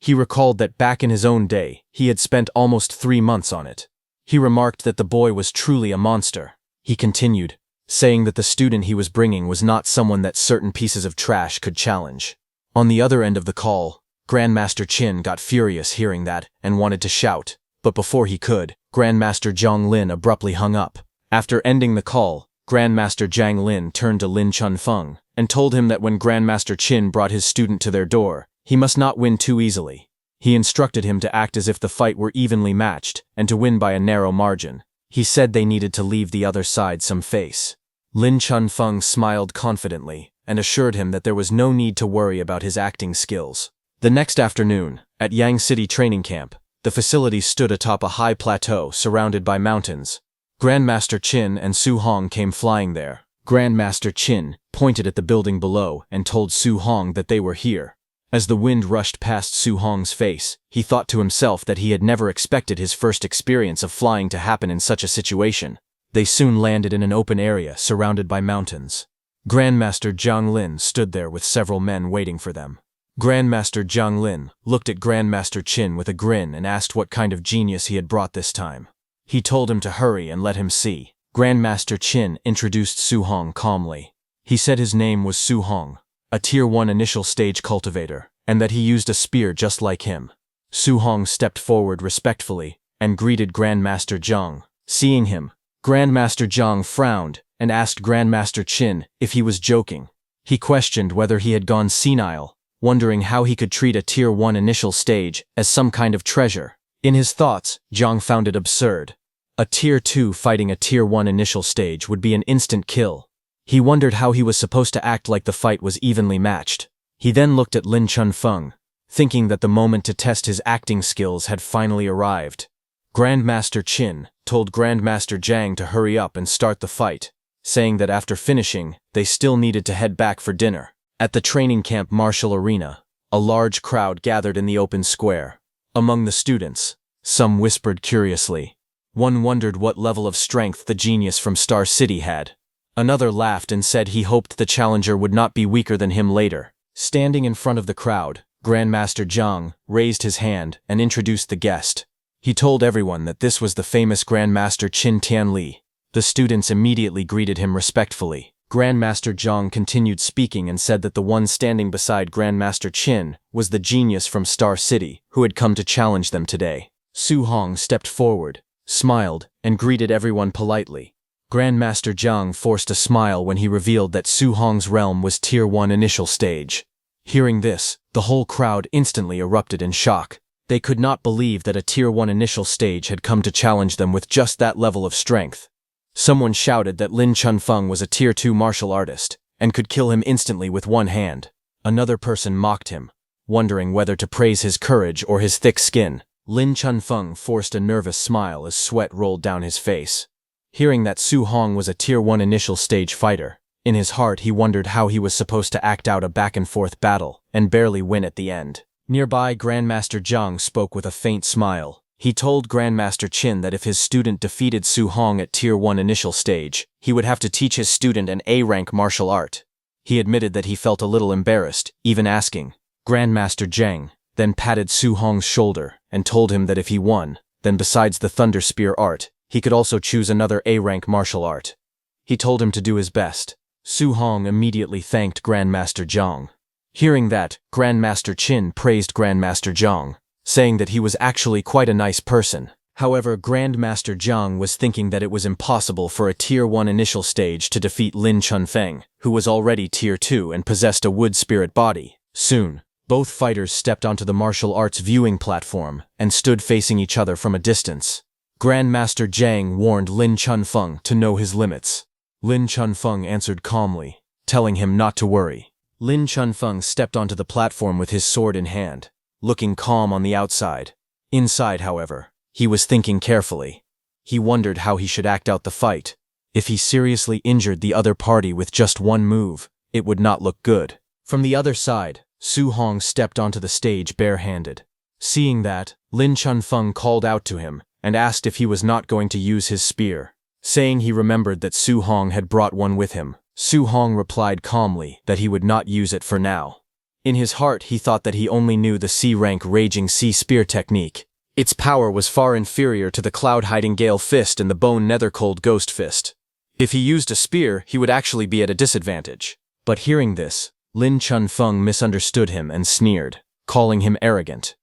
He recalled that back in his own day, he had spent almost 3 months on it. He remarked that the boy was truly a monster. He continued, saying that the student he was bringing was not someone that certain pieces of trash could challenge. On the other end of the call, Grandmaster Qin got furious hearing that and wanted to shout, but before he could, Grandmaster Zhang Lin abruptly hung up. After ending the call, Grandmaster Zhang Lin turned to Lin Chunfeng and told him that when Grandmaster Qin brought his student to their door, he must not win too easily. He instructed him to act as if the fight were evenly matched and to win by a narrow margin. He said they needed to leave the other side some face. Lin Chunfeng smiled confidently and assured him that there was no need to worry about his acting skills. The next afternoon, at Yang City training camp, the facility stood atop a high plateau surrounded by mountains. Grandmaster Qin and Su Hong came flying there. Grandmaster Qin pointed at the building below and told Su Hong that they were here. As the wind rushed past Su Hong's face, he thought to himself that he had never expected his first experience of flying to happen in such a situation. They soon landed in an open area surrounded by mountains. Grandmaster Zhang Lin stood there with several men waiting for them. Grandmaster Zhang Lin looked at Grandmaster Qin with a grin and asked what kind of genius he had brought this time. He told him to hurry and let him see. Grandmaster Qin introduced Su Hong calmly. He said his name was Su Hong, a Tier 1 initial stage cultivator, and that he used a spear just like him. Su Hong stepped forward respectfully and greeted Grandmaster Zhang. Seeing him, Grandmaster Zhang frowned and asked Grandmaster Qin if he was joking. He questioned whether he had gone senile, wondering how he could treat a Tier 1 initial stage as some kind of treasure. In his thoughts, Zhang found it absurd. A Tier 2 fighting a Tier 1 initial stage would be an instant kill. He wondered how he was supposed to act like the fight was evenly matched. He then looked at Lin Chunfeng, thinking that the moment to test his acting skills had finally arrived. Grandmaster Qin told Grandmaster Zhang to hurry up and start the fight, saying that after finishing, they still needed to head back for dinner. At the training camp martial arena, a large crowd gathered in the open square. Among the students, some whispered curiously. One wondered what level of strength the genius from Star City had. Another laughed and said he hoped the challenger would not be weaker than him later. Standing in front of the crowd, Grandmaster Zhang raised his hand and introduced the guest. He told everyone that this was the famous Grandmaster Qin Tianli. The students immediately greeted him respectfully. Grandmaster Zhang continued speaking and said that the one standing beside Grandmaster Qin was the genius from Star City who had come to challenge them today. Su Hong stepped forward, smiled, and greeted everyone politely. Grandmaster Zhang forced a smile when he revealed that Su Hong's realm was Tier 1 initial stage. Hearing this, the whole crowd instantly erupted in shock. They could not believe that a Tier 1 initial stage had come to challenge them with just that level of strength. Someone shouted that Lin Chunfeng was a Tier 2 martial artist and could kill him instantly with one hand. Another person mocked him, wondering whether to praise his courage or his thick skin. Lin Chunfeng forced a nervous smile as sweat rolled down his face. Hearing that Su Hong was a Tier 1 initial stage fighter, in his heart he wondered how he was supposed to act out a back-and-forth battle and barely win at the end. Nearby, Grandmaster Zhang spoke with a faint smile. He told Grandmaster Qin that if his student defeated Su Hong at Tier 1 initial stage, he would have to teach his student an A-rank martial art. He admitted that he felt a little embarrassed, even asking. Grandmaster Zhang then patted Su Hong's shoulder and told him that if he won, then besides the Thunder Spear art, he could also choose another A-rank martial art. He told him to do his best. Su Hong immediately thanked Grandmaster Zhang. Hearing that, Grandmaster Qin praised Grandmaster Zhang, saying that he was actually quite a nice person. However, Grandmaster Zhang was thinking that it was impossible for a Tier 1 initial stage to defeat Lin Chunfeng, who was already Tier 2 and possessed a wood spirit body. Soon, both fighters stepped onto the martial arts viewing platform and stood facing each other from a distance. Grandmaster Zhang warned Lin Chunfeng to know his limits. Lin Chunfeng answered calmly, telling him not to worry. Lin Chunfeng stepped onto the platform with his sword in hand, looking calm on the outside. Inside, however, he was thinking carefully. He wondered how he should act out the fight. If he seriously injured the other party with just one move, it would not look good. From the other side, Su Hong stepped onto the stage barehanded. Seeing that, Lin Chunfeng called out to him and asked if he was not going to use his spear. Saying he remembered that Su Hong had brought one with him, Su Hong replied calmly that he would not use it for now. In his heart, he thought that he only knew the C-rank Raging Sea Spear technique. Its power was far inferior to the Cloud Hiding Gale Fist and the Bone Nether Cold Ghost Fist. If he used a spear, he would actually be at a disadvantage. But hearing this, Lin Chunfeng misunderstood him and sneered, calling him arrogant.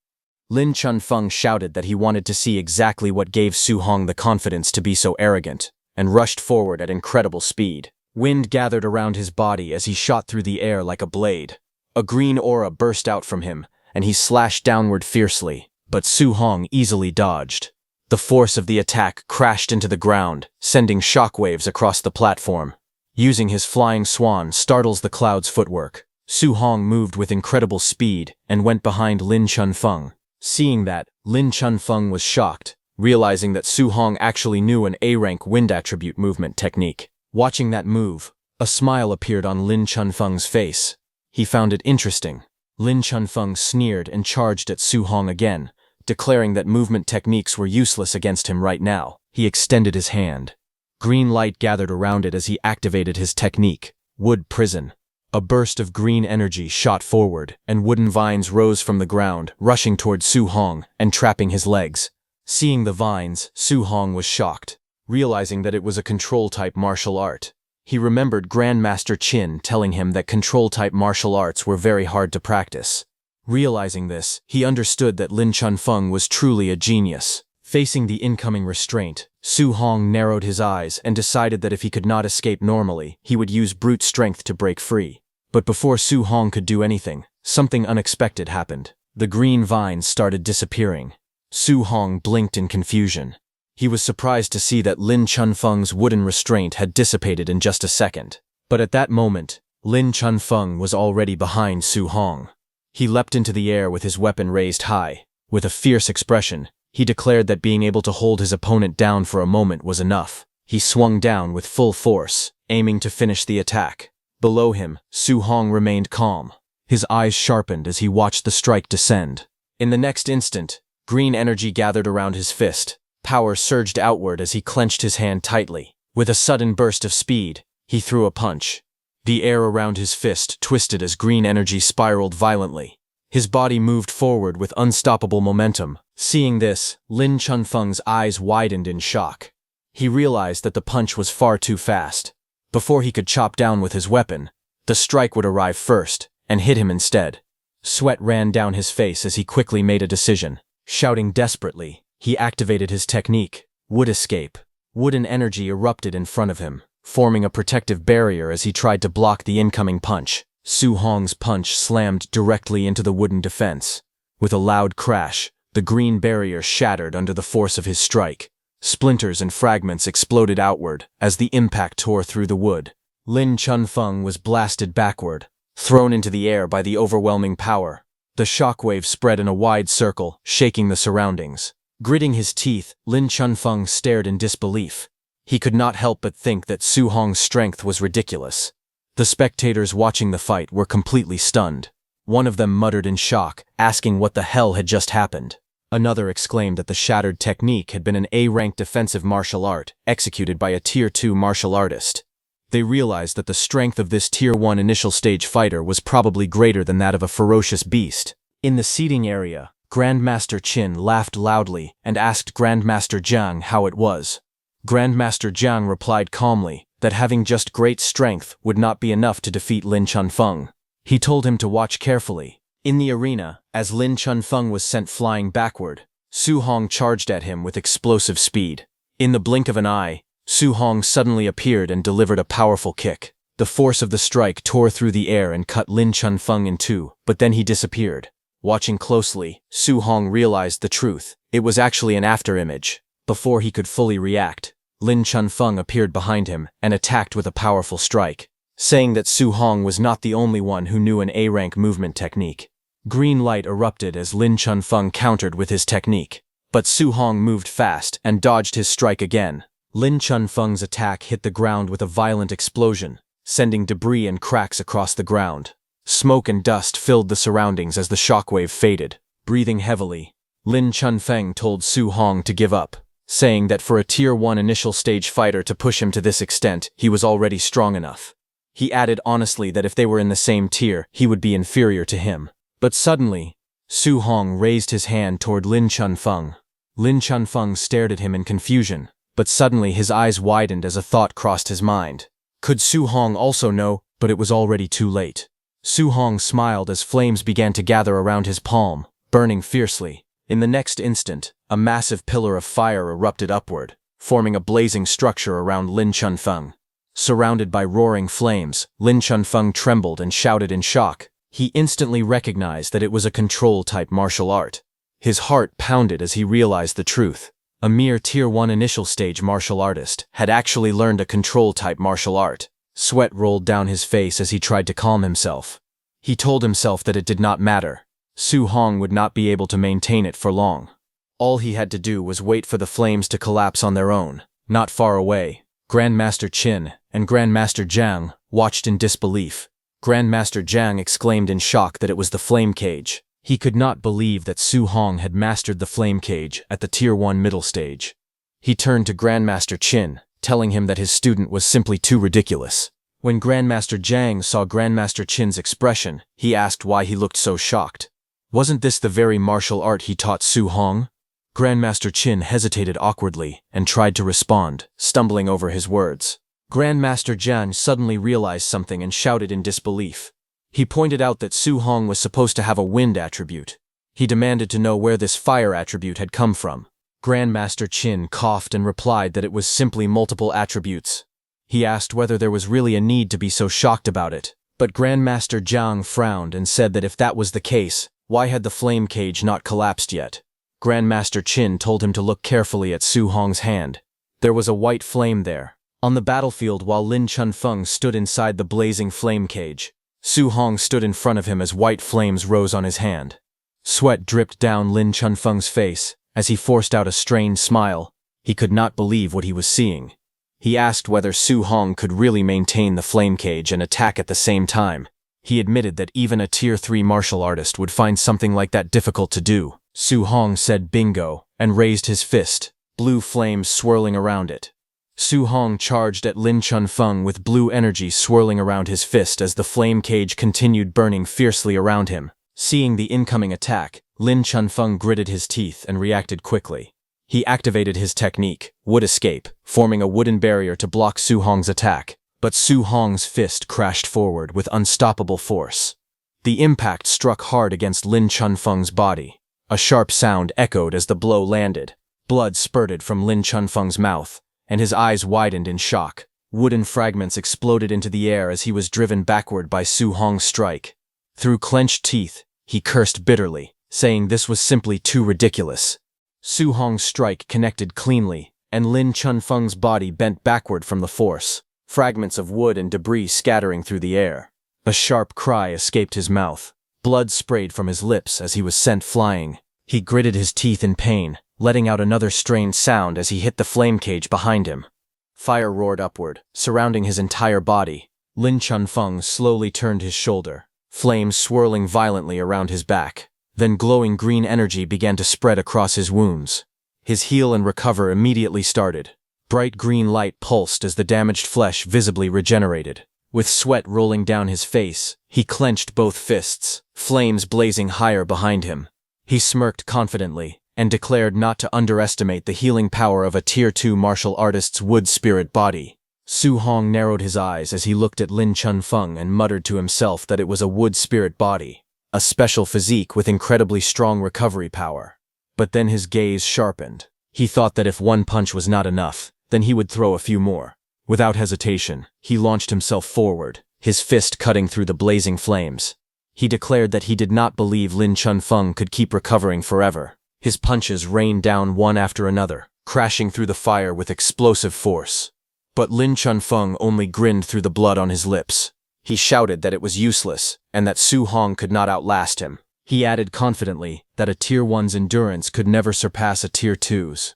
Lin Chunfeng shouted that he wanted to see exactly what gave Su Hong the confidence to be so arrogant, and rushed forward at incredible speed. Wind gathered around his body as he shot through the air like a blade. A green aura burst out from him, and he slashed downward fiercely, but Su Hong easily dodged. The force of the attack crashed into the ground, sending shockwaves across the platform. Using his flying swan startles the cloud's footwork, Su Hong moved with incredible speed and went behind Lin Chunfeng. Seeing that, Lin Chunfeng was shocked, realizing that Su Hong actually knew an A-rank wind attribute movement technique. Watching that move, a smile appeared on Lin Chunfeng's face. He found it interesting. Lin Chunfeng sneered and charged at Su Hong again, declaring that movement techniques were useless against him right now. He extended his hand. Green light gathered around it as he activated his technique, Wood Prison. A burst of green energy shot forward, and wooden vines rose from the ground, rushing toward Su Hong and trapping his legs. Seeing the vines, Su Hong was shocked, realizing that it was a control-type martial art. He remembered Grandmaster Qin telling him that control-type martial arts were very hard to practice. Realizing this, he understood that Lin Chunfeng was truly a genius. Facing the incoming restraint, Su Hong narrowed his eyes and decided that if he could not escape normally, he would use brute strength to break free. But before Su Hong could do anything, something unexpected happened. The green vines started disappearing. Su Hong blinked in confusion. He was surprised to see that Lin Chunfeng's wooden restraint had dissipated in just a second. But at that moment, Lin Chunfeng was already behind Su Hong. He leapt into the air with his weapon raised high. With a fierce expression, he declared that being able to hold his opponent down for a moment was enough. He swung down with full force, aiming to finish the attack. Below him, Su Hong remained calm. His eyes sharpened as he watched the strike descend. In the next instant, green energy gathered around his fist. Power surged outward as he clenched his hand tightly. With a sudden burst of speed, he threw a punch. The air around his fist twisted as green energy spiraled violently. His body moved forward with unstoppable momentum. Seeing this, Lin Chunfeng's eyes widened in shock. He realized that the punch was far too fast. Before he could chop down with his weapon, the strike would arrive first, and hit him instead. Sweat ran down his face as he quickly made a decision. Shouting desperately, he activated his technique, Wood Escape. Wooden energy erupted in front of him, forming a protective barrier as he tried to block the incoming punch. Su Hong's punch slammed directly into the wooden defense. With a loud crash, the green barrier shattered under the force of his strike. Splinters and fragments exploded outward as the impact tore through the wood. Lin Chunfeng was blasted backward, thrown into the air by the overwhelming power. The shockwave spread in a wide circle, shaking the surroundings. Gritting his teeth, Lin Chunfeng stared in disbelief. He could not help but think that Su Hong's strength was ridiculous. The spectators watching the fight were completely stunned. One of them muttered in shock, asking what the hell had just happened. Another exclaimed that the shattered technique had been an A-rank defensive martial art, executed by a Tier 2 martial artist. They realized that the strength of this Tier 1 initial stage fighter was probably greater than that of a ferocious beast. In the seating area, Grandmaster Qin laughed loudly and asked Grandmaster Jiang how it was. Grandmaster Jiang replied calmly that having just great strength would not be enough to defeat Lin Chunfeng. He told him to watch carefully. In the arena, as Lin Chunfeng was sent flying backward, Su Hong charged at him with explosive speed. In the blink of an eye, Su Hong suddenly appeared and delivered a powerful kick. The force of the strike tore through the air and cut Lin Chunfeng in two, but then he disappeared. Watching closely, Su Hong realized the truth. It was actually an afterimage. Before he could fully react, Lin Chunfeng appeared behind him and attacked with a powerful strike, saying that Su Hong was not the only one who knew an A-rank movement technique. Green light erupted as Lin Chunfeng countered with his technique, but Su Hong moved fast and dodged his strike again. Lin Chunfeng's attack hit the ground with a violent explosion, sending debris and cracks across the ground. Smoke and dust filled the surroundings as the shockwave faded. Breathing heavily, Lin Chunfeng told Su Hong to give up, saying that for a Tier 1 initial stage fighter to push him to this extent, he was already strong enough. He added honestly that if they were in the same tier, he would be inferior to him. But suddenly, Su Hong raised his hand toward Lin Chunfeng. Lin Chunfeng stared at him in confusion, but suddenly his eyes widened as a thought crossed his mind. Could Su Hong also know? But it was already too late. Su Hong smiled as flames began to gather around his palm, burning fiercely. In the next instant, a massive pillar of fire erupted upward, forming a blazing structure around Lin Chunfeng. Surrounded by roaring flames, Lin Chunfeng trembled and shouted in shock. He instantly recognized that it was a control-type martial art. His heart pounded as he realized the truth. A mere Tier 1 initial stage martial artist had actually learned a control-type martial art. Sweat rolled down his face as he tried to calm himself. He told himself that it did not matter. Su Hong would not be able to maintain it for long. All he had to do was wait for the flames to collapse on their own. Not far away, Grandmaster Qin and Grandmaster Jiang watched in disbelief. Grandmaster Jiang exclaimed in shock that it was the flame cage. He could not believe that Su Hong had mastered the flame cage at the Tier 1 middle stage. He turned to Grandmaster Qin, telling him that his student was simply too ridiculous. When Grandmaster Jiang saw Grandmaster Qin's expression, he asked why he looked so shocked. Wasn't this the very martial art he taught Su Hong? Grandmaster Qin hesitated awkwardly and tried to respond, stumbling over his words. Grandmaster Jiang suddenly realized something and shouted in disbelief. He pointed out that Su Hong was supposed to have a wind attribute. He demanded to know where this fire attribute had come from. Grandmaster Qin coughed and replied that it was simply multiple attributes. He asked whether there was really a need to be so shocked about it. But Grandmaster Jiang frowned and said that if that was the case, why had the flame cage not collapsed yet? Grandmaster Qin told him to look carefully at Su Hong's hand. There was a white flame there. On the battlefield while Lin Chunfeng stood inside the blazing flame cage, Su Hong stood in front of him as white flames rose on his hand. Sweat dripped down Lin Chunfeng's face as he forced out a strained smile. He could not believe what he was seeing. He asked whether Su Hong could really maintain the flame cage and attack at the same time. He admitted that even a Tier 3 martial artist would find something like that difficult to do. Su Hong said bingo and raised his fist, blue flames swirling around it. Su Hong charged at Lin Chunfeng with blue energy swirling around his fist as the flame cage continued burning fiercely around him. Seeing the incoming attack, Lin Chunfeng gritted his teeth and reacted quickly. He activated his technique, Wood Escape, forming a wooden barrier to block Su Hong's attack. But Su Hong's fist crashed forward with unstoppable force. The impact struck hard against Lin Chunfeng's body. A sharp sound echoed as the blow landed. Blood spurted from Lin Chunfeng's mouth, and his eyes widened in shock. Wooden fragments exploded into the air as he was driven backward by Su Hong's strike. Through clenched teeth, he cursed bitterly, saying this was simply too ridiculous. Su Hong's strike connected cleanly, and Lin Chunfeng's body bent backward from the force, fragments of wood and debris scattering through the air. A sharp cry escaped his mouth. Blood sprayed from his lips as he was sent flying. He gritted his teeth in pain, letting out another strained sound as he hit the flame cage behind him. Fire roared upward, surrounding his entire body. Lin Chunfeng slowly turned his shoulder, flames swirling violently around his back. Then glowing green energy began to spread across his wounds. His heal and recover immediately started. Bright green light pulsed as the damaged flesh visibly regenerated. With sweat rolling down his face, he clenched both fists, flames blazing higher behind him. He smirked confidently and declared not to underestimate the healing power of a Tier 2 martial artist's wood spirit body. Su Hong narrowed his eyes as he looked at Lin Chunfeng and muttered to himself that it was a wood spirit body, a special physique with incredibly strong recovery power. But then his gaze sharpened. He thought that if one punch was not enough, then he would throw a few more. Without hesitation, he launched himself forward, his fist cutting through the blazing flames. He declared that he did not believe Lin Chunfeng could keep recovering forever. His punches rained down one after another, crashing through the fire with explosive force. But Lin Chunfeng only grinned through the blood on his lips. He shouted that it was useless, and that Su Hong could not outlast him. He added confidently that a Tier 1's endurance could never surpass a Tier 2's.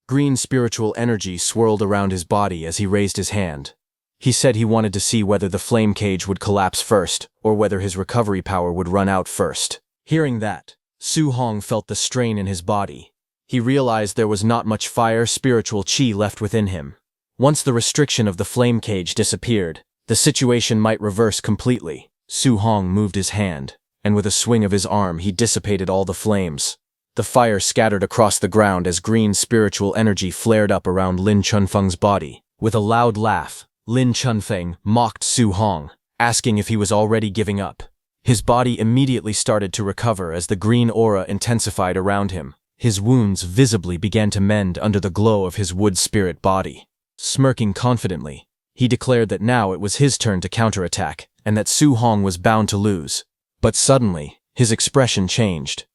Green spiritual energy swirled around his body as he raised his hand. He said he wanted to see whether the flame cage would collapse first, or whether his recovery power would run out first. Hearing that, Su Hong felt the strain in his body. He realized there was not much fire spiritual chi left within him. Once the restriction of the flame cage disappeared, the situation might reverse completely. Su Hong moved his hand, and with a swing of his arm he dissipated all the flames. The fire scattered across the ground as green spiritual energy flared up around Lin Chunfeng's body. With a loud laugh, Lin Chunfeng mocked Su Hong, asking if he was already giving up. His body immediately started to recover as the green aura intensified around him. His wounds visibly began to mend under the glow of his wood spirit body. Smirking confidently, he declared that now it was his turn to counterattack, and that Su Hong was bound to lose. But suddenly, his expression changed.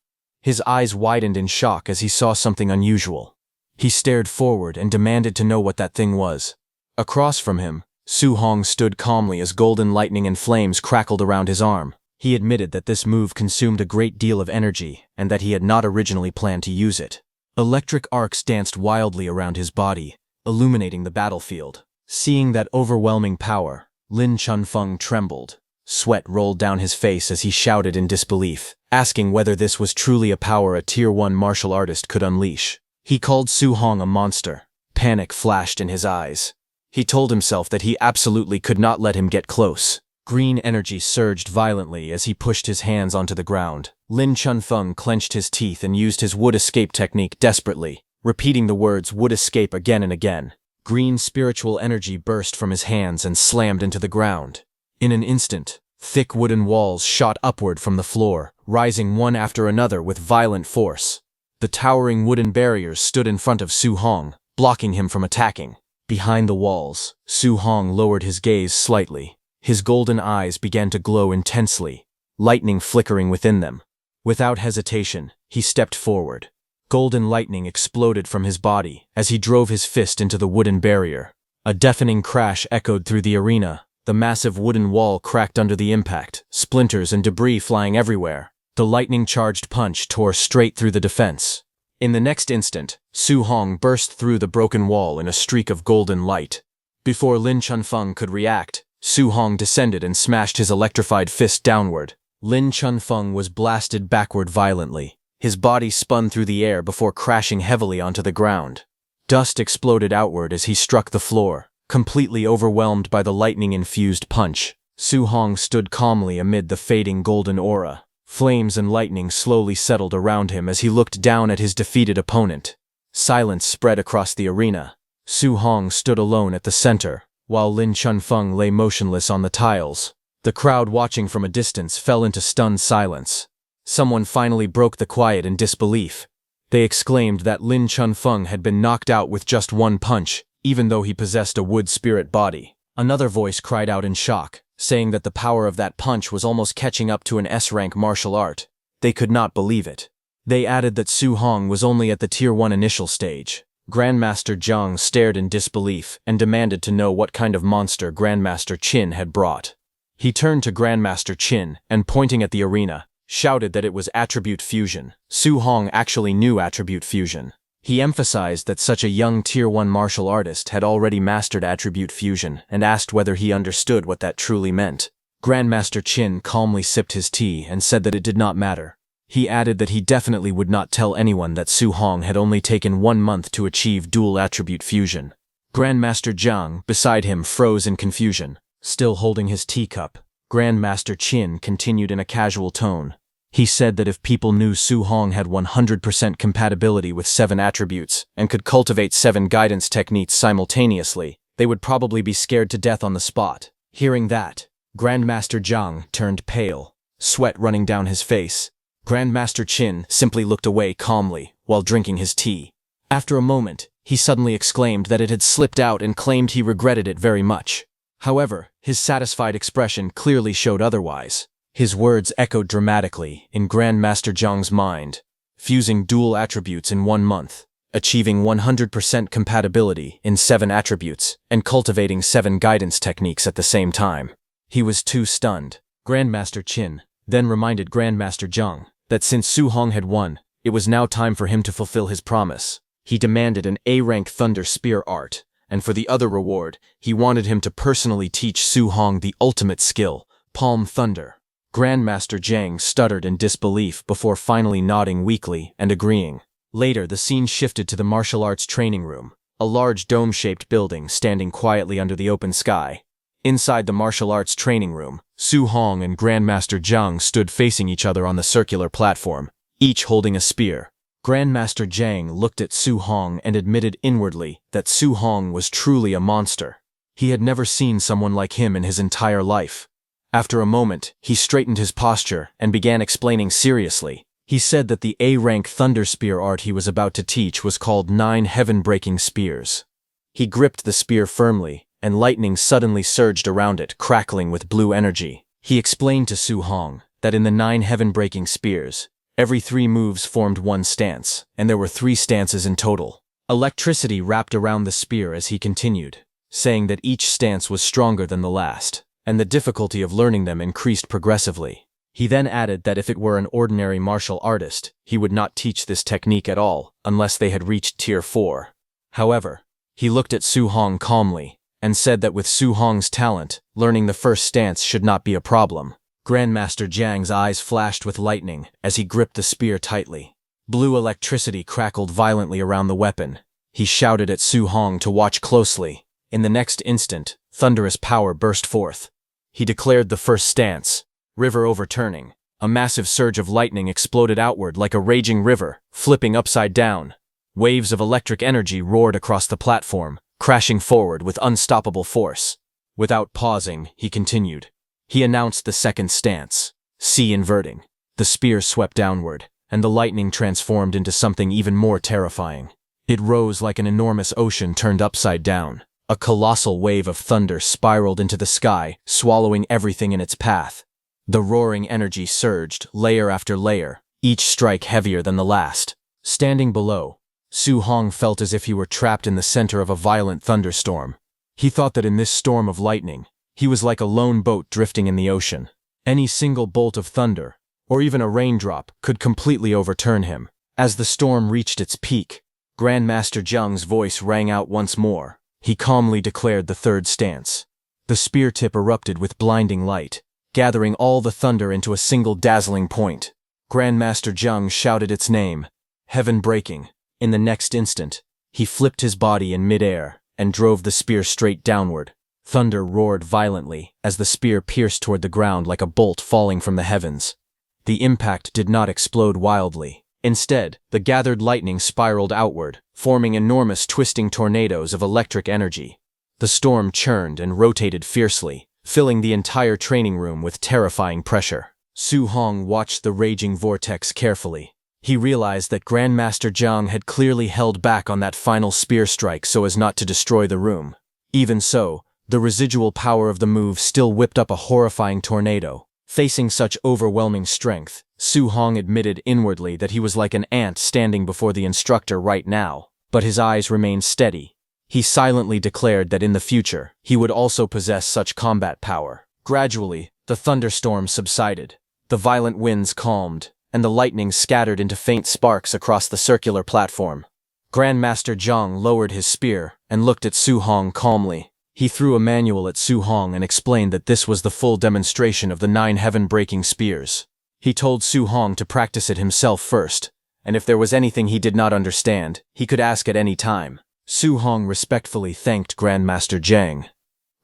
His eyes widened in shock as he saw something unusual. He stared forward and demanded to know what that thing was. Across from him, Su Hong stood calmly as golden lightning and flames crackled around his arm. He admitted that this move consumed a great deal of energy and that he had not originally planned to use it. Electric arcs danced wildly around his body, illuminating the battlefield. Seeing that overwhelming power, Lin Chunfeng trembled. Sweat rolled down his face as he shouted in disbelief, asking whether this was truly a power a Tier 1 martial artist could unleash. He called Su Hong a monster. Panic flashed in his eyes. He told himself that he absolutely could not let him get close. Green energy surged violently as he pushed his hands onto the ground. Lin Chunfeng clenched his teeth and used his wood escape technique desperately, repeating the words wood escape again and again. Green spiritual energy burst from his hands and slammed into the ground. In an instant, thick wooden walls shot upward from the floor, rising one after another with violent force. The towering wooden barriers stood in front of Su Hong, blocking him from attacking. Behind the walls, Su Hong lowered his gaze slightly. His golden eyes began to glow intensely, lightning flickering within them. Without hesitation, he stepped forward. Golden lightning exploded from his body as he drove his fist into the wooden barrier. A deafening crash echoed through the arena. The massive wooden wall cracked under the impact, splinters and debris flying everywhere. The lightning-charged punch tore straight through the defense. In the next instant, Su Hong burst through the broken wall in a streak of golden light. Before Lin Chunfeng could react, Su Hong descended and smashed his electrified fist downward. Lin Chunfeng was blasted backward violently. His body spun through the air before crashing heavily onto the ground. Dust exploded outward as he struck the floor, completely overwhelmed by the lightning-infused punch. Su Hong stood calmly amid the fading golden aura. Flames and lightning slowly settled around him as he looked down at his defeated opponent. Silence spread across the arena. Su Hong stood alone at the center, while Lin Chunfeng lay motionless on the tiles. The crowd watching from a distance fell into stunned silence. Someone finally broke the quiet in disbelief. They exclaimed that Lin Chunfeng had been knocked out with just one punch, even though he possessed a wood spirit body. Another voice cried out in shock, saying that the power of that punch was almost catching up to an S-rank martial art. They could not believe it. They added that Su Hong was only at the Tier 1 initial stage. Grandmaster Zhang stared in disbelief and demanded to know what kind of monster Grandmaster Qin had brought. He turned to Grandmaster Qin and, pointing at the arena, shouted that it was attribute fusion. Su Hong actually knew attribute fusion. He emphasized that such a young Tier 1 martial artist had already mastered attribute fusion and asked whether he understood what that truly meant. Grandmaster Qin calmly sipped his tea and said that it did not matter. He added that he definitely would not tell anyone that Su Hong had only taken 1 month to achieve dual attribute fusion. Grandmaster Zhang, beside him, froze in confusion. Still holding his teacup, Grandmaster Qin continued in a casual tone. He said that if people knew Su Hong had 100% compatibility with 7 attributes and could cultivate 7 guidance techniques simultaneously, they would probably be scared to death on the spot. Hearing that, Grandmaster Zhang turned pale, sweat running down his face. Grandmaster Qin simply looked away calmly while drinking his tea. After a moment, he suddenly exclaimed that it had slipped out and claimed he regretted it very much. However, his satisfied expression clearly showed otherwise. His words echoed dramatically in Grandmaster Zhang's mind. Fusing dual attributes in 1 month, achieving 100% compatibility in 7 attributes, and cultivating 7 guidance techniques at the same time. He was too stunned. Grandmaster Qin then reminded Grandmaster Zhang that since Su Hong had won, it was now time for him to fulfill his promise. He demanded an A-rank Thunder Spear art, and for the other reward, he wanted him to personally teach Su Hong the ultimate skill, Palm Thunder. Grandmaster Zhang stuttered in disbelief before finally nodding weakly and agreeing. Later, the scene shifted to the martial arts training room, a large dome-shaped building standing quietly under the open sky. Inside the martial arts training room, Su Hong and Grandmaster Zhang stood facing each other on the circular platform, each holding a spear. Grandmaster Jiang looked at Su Hong and admitted inwardly that Su Hong was truly a monster. He had never seen someone like him in his entire life. After a moment, he straightened his posture and began explaining seriously. He said that the A-rank Thunder Spear art he was about to teach was called 9 heaven-breaking spears. He gripped the spear firmly, and lightning suddenly surged around it, crackling with blue energy. He explained to Su Hong that in the 9 heaven-breaking spears, every 3 moves formed one stance, and there were 3 stances in total. Electricity wrapped around the spear as he continued, saying that each stance was stronger than the last, and the difficulty of learning them increased progressively. He then added that if it were an ordinary martial artist, he would not teach this technique at all unless they had reached Tier 4. However, he looked at Su Hong calmly and said that with Su Hong's talent, learning the first stance should not be a problem. Grandmaster Jiang's eyes flashed with lightning as he gripped the spear tightly. Blue electricity crackled violently around the weapon. He shouted at Su Hong to watch closely. In the next instant, thunderous power burst forth. He declared the first stance, river overturning. A massive surge of lightning exploded outward like a raging river, flipping upside down. Waves of electric energy roared across the platform, crashing forward with unstoppable force. Without pausing, he continued. He announced the second stance, sea inverting. The spear swept downward, and the lightning transformed into something even more terrifying. It rose like an enormous ocean turned upside down. A colossal wave of thunder spiraled into the sky, swallowing everything in its path. The roaring energy surged, layer after layer, each strike heavier than the last. Standing below, Su Hong felt as if he were trapped in the center of a violent thunderstorm. He thought that in this storm of lightning, he was like a lone boat drifting in the ocean. Any single bolt of thunder, or even a raindrop, could completely overturn him. As the storm reached its peak, Grandmaster Jiang's voice rang out once more. He calmly declared the third stance. The spear tip erupted with blinding light, gathering all the thunder into a single dazzling point. Grandmaster Jiang shouted its name, heaven breaking. In the next instant, he flipped his body in midair and drove the spear straight downward. Thunder roared violently as the spear pierced toward the ground like a bolt falling from the heavens. The impact did not explode wildly. Instead, the gathered lightning spiraled outward, forming enormous twisting tornadoes of electric energy. The storm churned and rotated fiercely, filling the entire training room with terrifying pressure. Su Hong watched the raging vortex carefully. He realized that Grandmaster Jiang had clearly held back on that final spear strike so as not to destroy the room. Even so, the residual power of the move still whipped up a horrifying tornado. Facing such overwhelming strength, Su Hong admitted inwardly that he was like an ant standing before the instructor right now, but his eyes remained steady. He silently declared that in the future, he would also possess such combat power. Gradually, the thunderstorm subsided. The violent winds calmed, and the lightning scattered into faint sparks across the circular platform. Grandmaster Jiang lowered his spear and looked at Su Hong calmly. He threw a manual at Su Hong and explained that this was the full demonstration of the 9 heaven-breaking spears. He told Su Hong to practice it himself first, and if there was anything he did not understand, he could ask at any time. Su Hong respectfully thanked Grandmaster Jiang.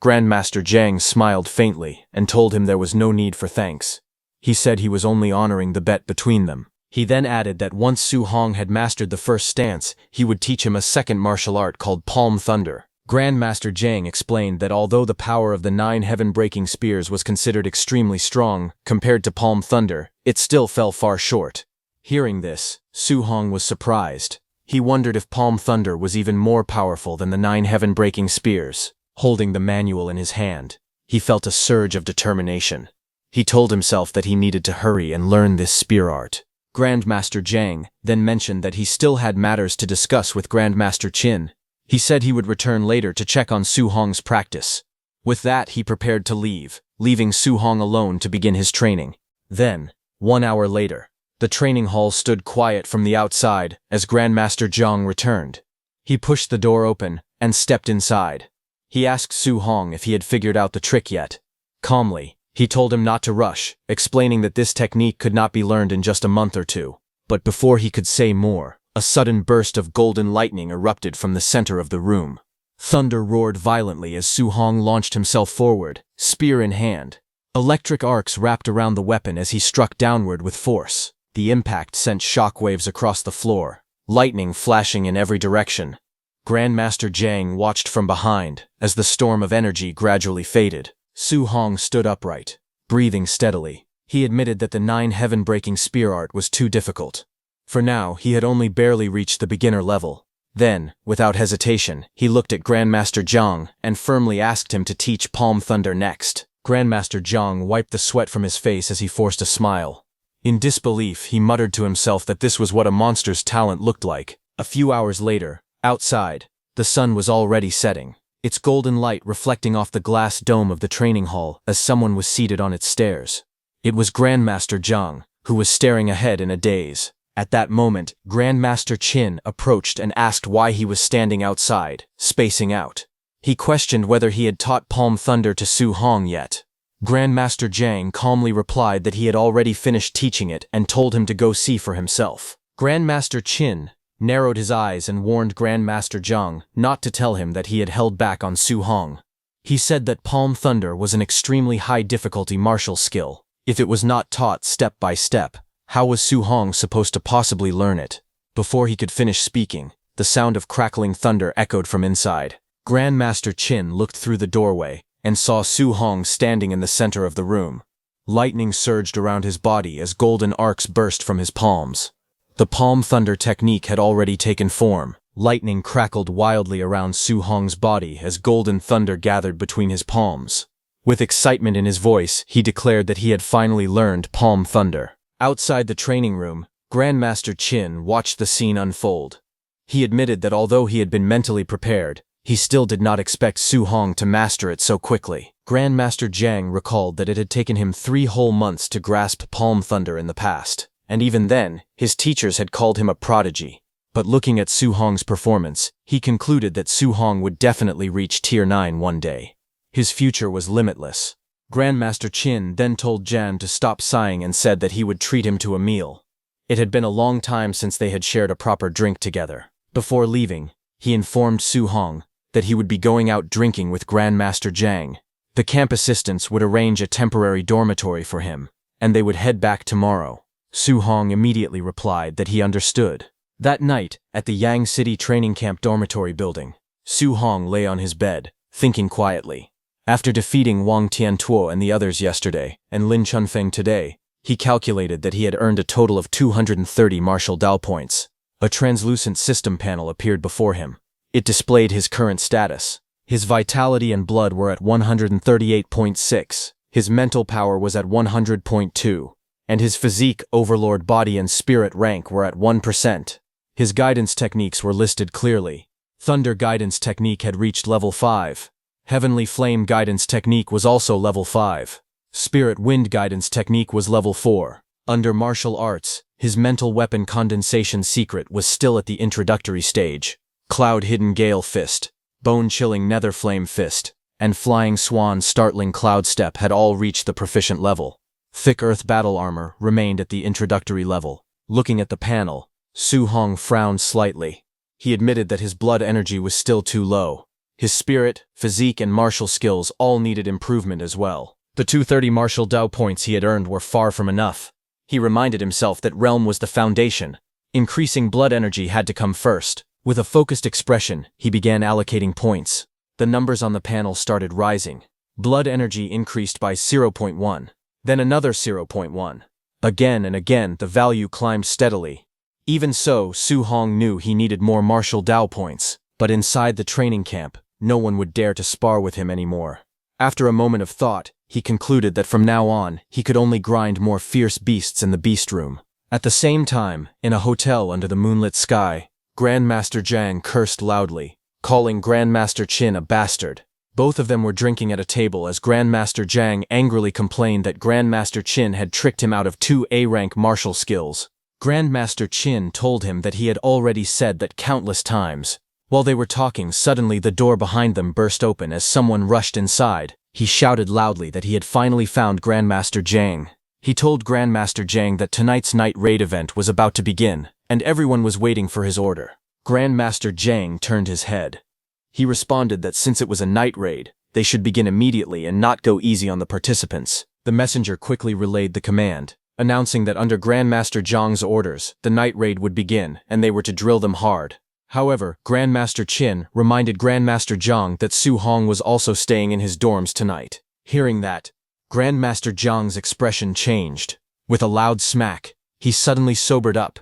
Grandmaster Jiang smiled faintly and told him there was no need for thanks. He said he was only honoring the bet between them. He then added that once Su Hong had mastered the first stance, he would teach him a second martial art called Palm Thunder. Grandmaster Jiang explained that although the power of the 9 heaven-breaking spears was considered extremely strong compared to Palm Thunder, it still fell far short. Hearing this, Su Hong was surprised. He wondered if Palm Thunder was even more powerful than the 9 heaven-breaking spears. Holding the manual in his hand, he felt a surge of determination. He told himself that he needed to hurry and learn this spear art. Grandmaster Jiang then mentioned that he still had matters to discuss with Grandmaster Qin. He said he would return later to check on Su Hong's practice. With that, he prepared to leave, leaving Su Hong alone to begin his training. Then, 1 hour later, the training hall stood quiet from the outside as Grandmaster Jiang returned. He pushed the door open and stepped inside. He asked Su Hong if he had figured out the trick yet. Calmly, he told him not to rush, explaining that this technique could not be learned in just a month or two. But before he could say more, a sudden burst of golden lightning erupted from the center of the room. Thunder roared violently as Su Hong launched himself forward, spear in hand. Electric arcs wrapped around the weapon as he struck downward with force. The impact sent shockwaves across the floor, lightning flashing in every direction. Grandmaster Zhang watched from behind as the storm of energy gradually faded. Su Hong stood upright, breathing steadily. He admitted that the 9 heaven-breaking spear art was too difficult. For now, he had only barely reached the beginner level. Then, without hesitation, he looked at Grandmaster Zhang and firmly asked him to teach Palm Thunder next. Grandmaster Zhang wiped the sweat from his face as he forced a smile. In disbelief, he muttered to himself that this was what a monster's talent looked like. A few hours later, outside, the sun was already setting, its golden light reflecting off the glass dome of the training hall as someone was seated on its stairs. It was Grandmaster Zhang, who was staring ahead in a daze. At that moment, Grandmaster Qin approached and asked why he was standing outside, spacing out. He questioned whether he had taught Palm Thunder to Su Hong yet. Grandmaster Zhang calmly replied that he had already finished teaching it and told him to go see for himself. Grandmaster Qin narrowed his eyes and warned Grandmaster Zhang not to tell him that he had held back on Su Hong. He said that Palm Thunder was an extremely high-difficulty martial skill. If it was not taught step by step, how was Su Hong supposed to possibly learn it? Before he could finish speaking, the sound of crackling thunder echoed from inside. Grandmaster Qin looked through the doorway and saw Su Hong standing in the center of the room. Lightning surged around his body as golden arcs burst from his palms. The Palm Thunder technique had already taken form. Lightning crackled wildly around Su Hong's body as golden thunder gathered between his palms. With excitement in his voice, he declared that he had finally learned Palm Thunder. Outside the training room, Grandmaster Qin watched the scene unfold. He admitted that although he had been mentally prepared, he still did not expect Su Hong to master it so quickly. Grandmaster Zhang recalled that it had taken him 3 whole months to grasp Palm Thunder in the past. And even then, his teachers had called him a prodigy. But looking at Su Hong's performance, he concluded that Su Hong would definitely reach Tier 9 one day. His future was limitless. Grandmaster Qin then told Jan to stop sighing and said that he would treat him to a meal. It had been a long time since they had shared a proper drink together. Before leaving, he informed Su Hong that he would be going out drinking with Grandmaster Zhang. The camp assistants would arrange a temporary dormitory for him, and they would head back tomorrow. Su Hong immediately replied that he understood. That night, at the Yang City Training Camp dormitory building, Su Hong lay on his bed, thinking quietly. After defeating Wang Tiantuo and the others yesterday, and Lin Chunfeng today, he calculated that he had earned a total of 230 martial Dao points. A translucent system panel appeared before him. It displayed his current status. His vitality and blood were at 138.6, his mental power was at 100.2, and his physique, overlord body and spirit rank were at 1%. His guidance techniques were listed clearly. Thunder guidance technique had reached level 5. Heavenly flame guidance technique was also level 5. Spirit wind guidance technique was level 4. Under martial arts, his mental weapon condensation secret was still at the introductory stage. Cloud hidden gale fist, bone chilling nether flame fist, and flying swan startling cloud step had all reached the proficient level. Thick earth battle armor remained at the introductory level. Looking at the panel, Su Hong frowned slightly. He admitted that his blood energy was still too low. His spirit, physique and martial skills all needed improvement as well. The 230 martial Dao points he had earned were far from enough. He reminded himself that realm was the foundation. Increasing blood energy had to come first. With a focused expression, he began allocating points. The numbers on the panel started rising. Blood energy increased by 0.1. Then another 0.1. Again and again, the value climbed steadily. Even so, Su Hong knew he needed more martial Dao points. But inside the training camp, no one would dare to spar with him anymore. After a moment of thought, he concluded that from now on, he could only grind more fierce beasts in the beast room. At the same time, in a hotel under the moonlit sky, Grandmaster Zhang cursed loudly, calling Grandmaster Qin a bastard. Both of them were drinking at a table as Grandmaster Zhang angrily complained that Grandmaster Qin had tricked him out of 2 A-rank martial skills. Grandmaster Qin told him that he had already said that countless times. While they were talking, suddenly the door behind them burst open as someone rushed inside. He shouted loudly that he had finally found Grandmaster Zhang. He told Grandmaster Zhang that tonight's night raid event was about to begin, and everyone was waiting for his order. Grandmaster Zhang turned his head. He responded that since it was a night raid, they should begin immediately and not go easy on the participants. The messenger quickly relayed the command. announcing that under Grandmaster Zhang's orders, the night raid would begin and they were to drill them hard. However, Grandmaster Qin reminded Grandmaster Zhang that Su Hong was also staying in his dorms tonight. Hearing that, Grandmaster Zhang's expression changed. With a loud smack, he suddenly sobered up.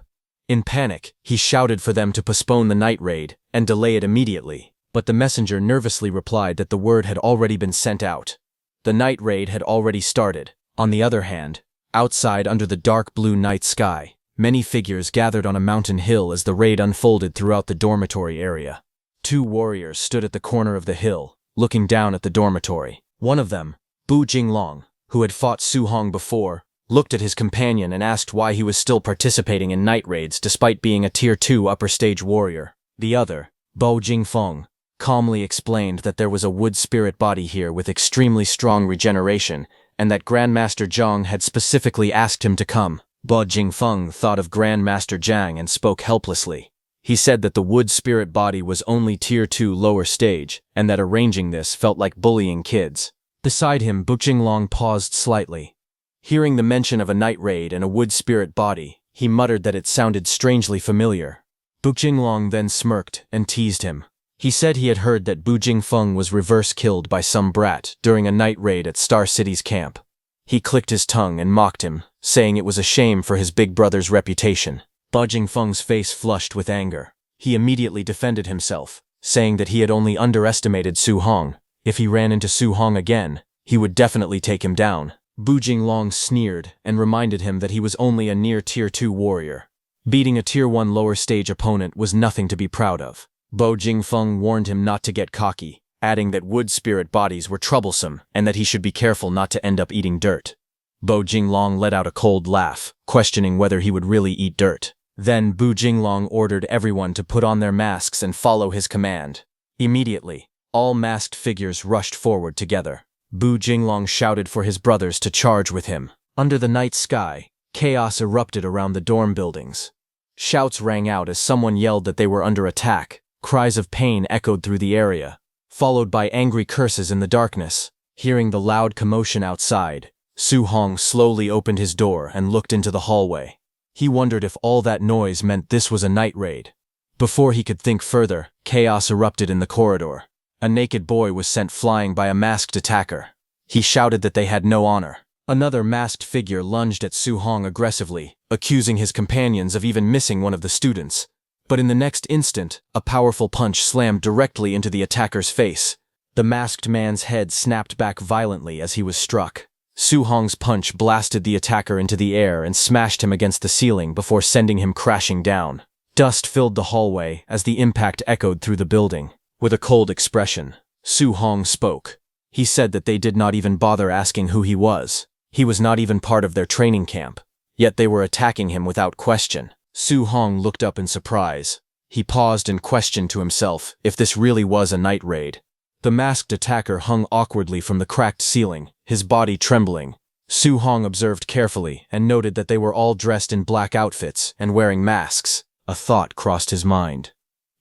In panic, he shouted for them to postpone the night raid and delay it immediately, but the messenger nervously replied that the word had already been sent out. The night raid had already started. On the other hand, outside under the dark blue night sky, many figures gathered on a mountain hill as the raid unfolded throughout the dormitory area. 2 warriors stood at the corner of the hill, looking down at the dormitory. One of them, Bu Jinglong, who had fought Su Hong before, looked at his companion and asked why he was still participating in night raids despite being a Tier 2 upper stage warrior. The other, Bo Jingfeng, calmly explained that there was a wood spirit body here with extremely strong regeneration and that Grandmaster Zhang had specifically asked him to come. Bo Jingfeng thought of Grandmaster Zhang and spoke helplessly. He said that the wood spirit body was only Tier 2 lower stage and that arranging this felt like bullying kids. Beside him, Bu Jinglong paused slightly. Hearing the mention of a night raid and a wood spirit body, he muttered that it sounded strangely familiar. Bu Jinglong then smirked and teased him. He said he had heard that Bu Jingfeng was reverse killed by some brat during a night raid at Star City's camp. He clicked his tongue and mocked him, saying it was a shame for his big brother's reputation. Bu Jingfeng's face flushed with anger. He immediately defended himself, saying that he had only underestimated Su Hong. If he ran into Su Hong again, he would definitely take him down. Bu Jinglong sneered and reminded him that he was only a near Tier 2 warrior. Beating a Tier 1 lower stage opponent was nothing to be proud of. Bo Jingfeng warned him not to get cocky, adding that wood spirit bodies were troublesome and that he should be careful not to end up eating dirt. Bo Jinglong let out a cold laugh, questioning whether he would really eat dirt. Then Bu Jinglong ordered everyone to put on their masks and follow his command. Immediately, all masked figures rushed forward together. Bu Jinglong shouted for his brothers to charge with him. Under the night sky, chaos erupted around the dorm buildings. Shouts rang out as someone yelled that they were under attack. Cries of pain echoed through the area, followed by angry curses in the darkness. Hearing the loud commotion outside, Su Hong slowly opened his door and looked into the hallway. He wondered if all that noise meant this was a night raid. Before he could think further, chaos erupted in the corridor. A naked boy was sent flying by a masked attacker. He shouted that they had no honor. Another masked figure lunged at Su Hong aggressively, accusing his companions of even missing one of the students. But in the next instant, a powerful punch slammed directly into the attacker's face. The masked man's head snapped back violently as he was struck. Su Hong's punch blasted the attacker into the air and smashed him against the ceiling before sending him crashing down. Dust filled the hallway as the impact echoed through the building. With a cold expression, Su Hong spoke. He said that they did not even bother asking who he was. He was not even part of their training camp. Yet they were attacking him without question. Su Hong looked up in surprise. He paused and questioned to himself if this really was a night raid. The masked attacker hung awkwardly from the cracked ceiling, his body trembling. Su Hong observed carefully and noted that they were all dressed in black outfits and wearing masks. A thought crossed his mind.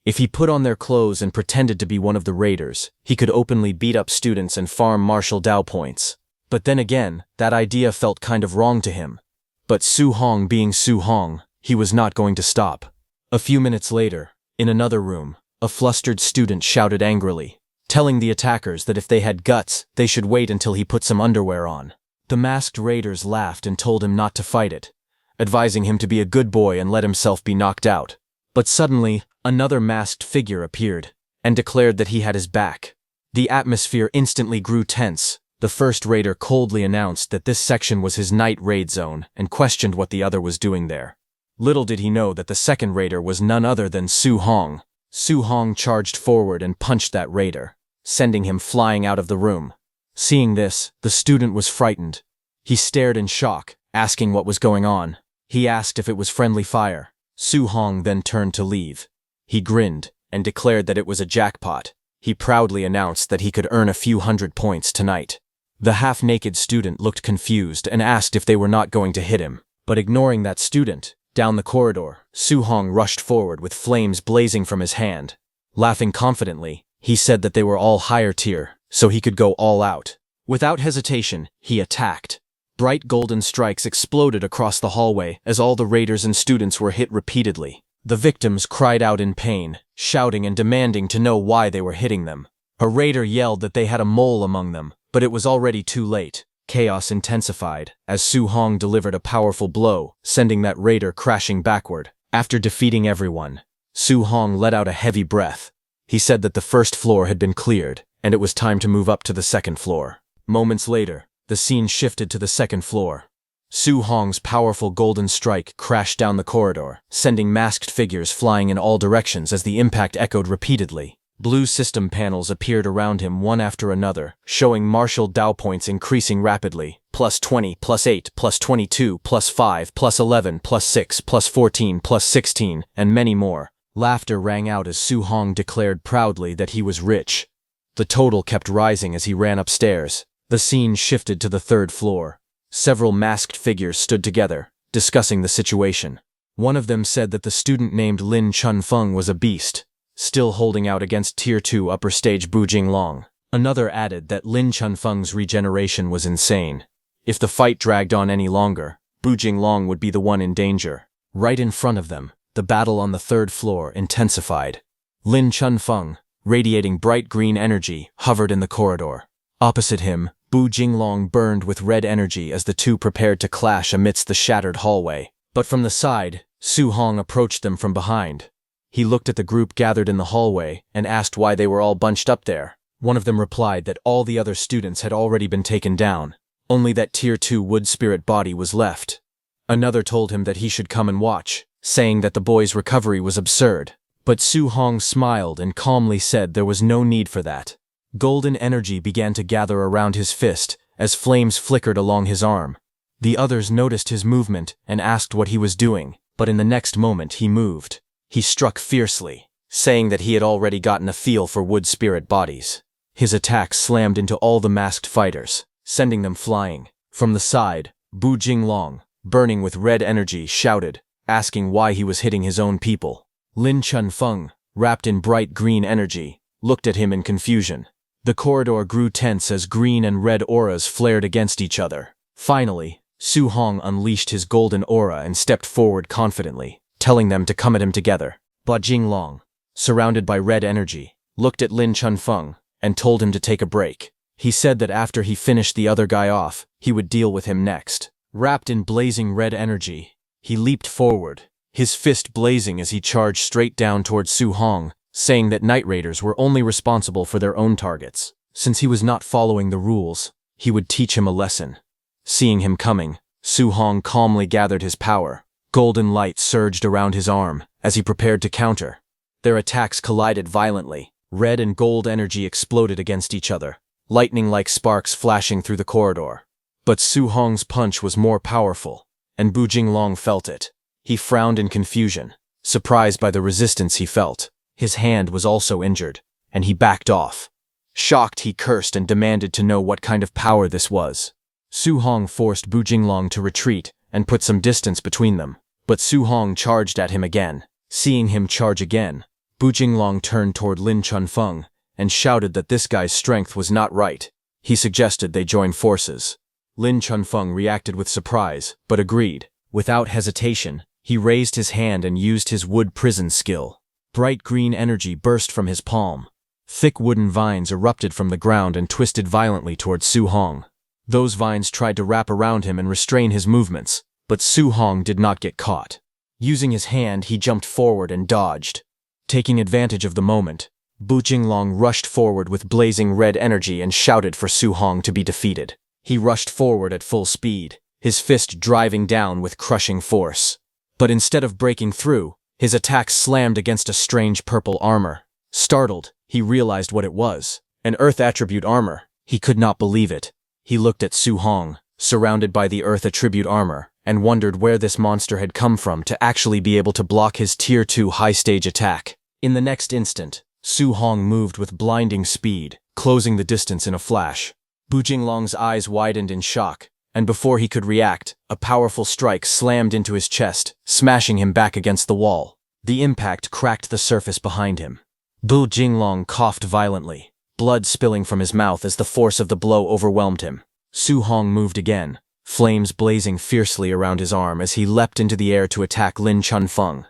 If he put on their clothes and pretended to be one of the raiders, he could openly beat up students and farm martial Dao points. But then again, that idea felt kind of wrong to him. But Su Hong being Su Hong, he was not going to stop. A few minutes later, in another room, a flustered student shouted angrily, telling the attackers that if they had guts, they should wait until he put some underwear on. The masked raiders laughed and told him not to fight it, advising him to be a good boy and let himself be knocked out. But suddenly, another masked figure appeared and declared that he had his back. The atmosphere instantly grew tense. The first raider coldly announced that this section was his night raid zone and questioned what the other was doing there. Little did he know that the second raider was none other than Su Hong. Su Hong charged forward and punched that raider, sending him flying out of the room. Seeing this, the student was frightened. He stared in shock, asking what was going on. He asked if it was friendly fire. Su Hong then turned to leave. He grinned and declared that it was a jackpot. He proudly announced that he could earn a few hundred points tonight. The half-naked student looked confused and asked if they were not going to hit him. But ignoring that student, down the corridor, Su Hong rushed forward with flames blazing from his hand. Laughing confidently, he said that they were all higher tier, so he could go all out. Without hesitation, he attacked. Bright golden strikes exploded across the hallway as all the raiders and students were hit repeatedly. The victims cried out in pain, shouting and demanding to know why they were hitting them. A raider yelled that they had a mole among them, but it was already too late. Chaos intensified as Su Hong delivered a powerful blow, sending that raider crashing backward. After defeating everyone, Su Hong let out a heavy breath. He said that the first floor had been cleared, and it was time to move up to the second floor. Moments later, the scene shifted to the second floor. Su Hong's powerful golden strike crashed down the corridor, sending masked figures flying in all directions as the impact echoed repeatedly. Blue system panels appeared around him one after another, showing martial Dao points increasing rapidly. +20, +8, +22, +5, +11, +6, +14, +16, and many more. Laughter rang out as Su Hong declared proudly that he was rich. The total kept rising as he ran upstairs. The scene shifted to the third floor. Several masked figures stood together, discussing the situation. One of them said that the student named Lin Chunfeng was a beast, still holding out against Tier 2 upper stage Bu Jinglong. Another added that Lin Chunfeng's regeneration was insane. If the fight dragged on any longer, Bu Jinglong would be the one in danger. Right in front of them, the battle on the third floor intensified. Lin Chunfeng, radiating bright green energy, hovered in the corridor. Opposite him, Bu Jinglong burned with red energy as the two prepared to clash amidst the shattered hallway. But from the side, Su Hong approached them from behind. He looked at the group gathered in the hallway and asked why they were all bunched up there. One of them replied that all the other students had already been taken down. Only that Tier 2 wood spirit body was left. Another told him that he should come and watch, saying that the boy's recovery was absurd. But Su Hong smiled and calmly said there was no need for that. Golden energy began to gather around his fist as flames flickered along his arm. The others noticed his movement and asked what he was doing, but in the next moment he moved. He struck fiercely, saying that he had already gotten a feel for wood spirit bodies. His attack slammed into all the masked fighters, sending them flying. From the side, Bu Jinglong, burning with red energy, shouted, asking why he was hitting his own people. Lin Chunfeng, wrapped in bright green energy, looked at him in confusion. The corridor grew tense as green and red auras flared against each other. Finally, Su Hong unleashed his golden aura and stepped forward confidently, telling them to come at him together. Bu Jinglong, surrounded by red energy, looked at Lin Chunfeng and told him to take a break. He said that after he finished the other guy off, he would deal with him next. Wrapped in blazing red energy, he leaped forward, his fist blazing as he charged straight down towards Su Hong, saying that Night Raiders were only responsible for their own targets. Since he was not following the rules, he would teach him a lesson. Seeing him coming, Su Hong calmly gathered his power. Golden light surged around his arm as he prepared to counter. Their attacks collided violently. Red and gold energy exploded against each other, lightning-like sparks flashing through the corridor. But Su Hong's punch was more powerful, and Bu Jinglong felt it. He frowned in confusion, surprised by the resistance he felt. His hand was also injured, and he backed off. Shocked, he cursed and demanded to know what kind of power this was. Su Hong forced Bu Jinglong to retreat and put some distance between them, but Su Hong charged at him again. Seeing him charge again, Bu Jinglong turned toward Lin Chunfeng and shouted that this guy's strength was not right. He suggested they join forces. Lin Chunfeng reacted with surprise, but agreed. Without hesitation, he raised his hand and used his wood prison skill. Bright green energy burst from his palm. Thick wooden vines erupted from the ground and twisted violently towards Su Hong. Those vines tried to wrap around him and restrain his movements, but Su Hong did not get caught. Using his hand, he jumped forward and dodged. Taking advantage of the moment, Bu Jinglong rushed forward with blazing red energy and shouted for Su Hong to be defeated. He rushed forward at full speed, his fist driving down with crushing force. But instead of breaking through, his attack slammed against a strange purple armor. Startled, he realized what it was. An Earth attribute armor. He could not believe it. He looked at Su Hong, surrounded by the Earth attribute armor, and wondered where this monster had come from to actually be able to block his Tier 2 high-stage attack. In the next instant, Su Hong moved with blinding speed, closing the distance in a flash. Bu Jinglong's eyes widened in shock, and before he could react, a powerful strike slammed into his chest, smashing him back against the wall. The impact cracked the surface behind him. Bu Jinglong coughed violently, blood spilling from his mouth as the force of the blow overwhelmed him. Su Hong moved again, flames blazing fiercely around his arm as he leapt into the air to attack Lin Chunfeng.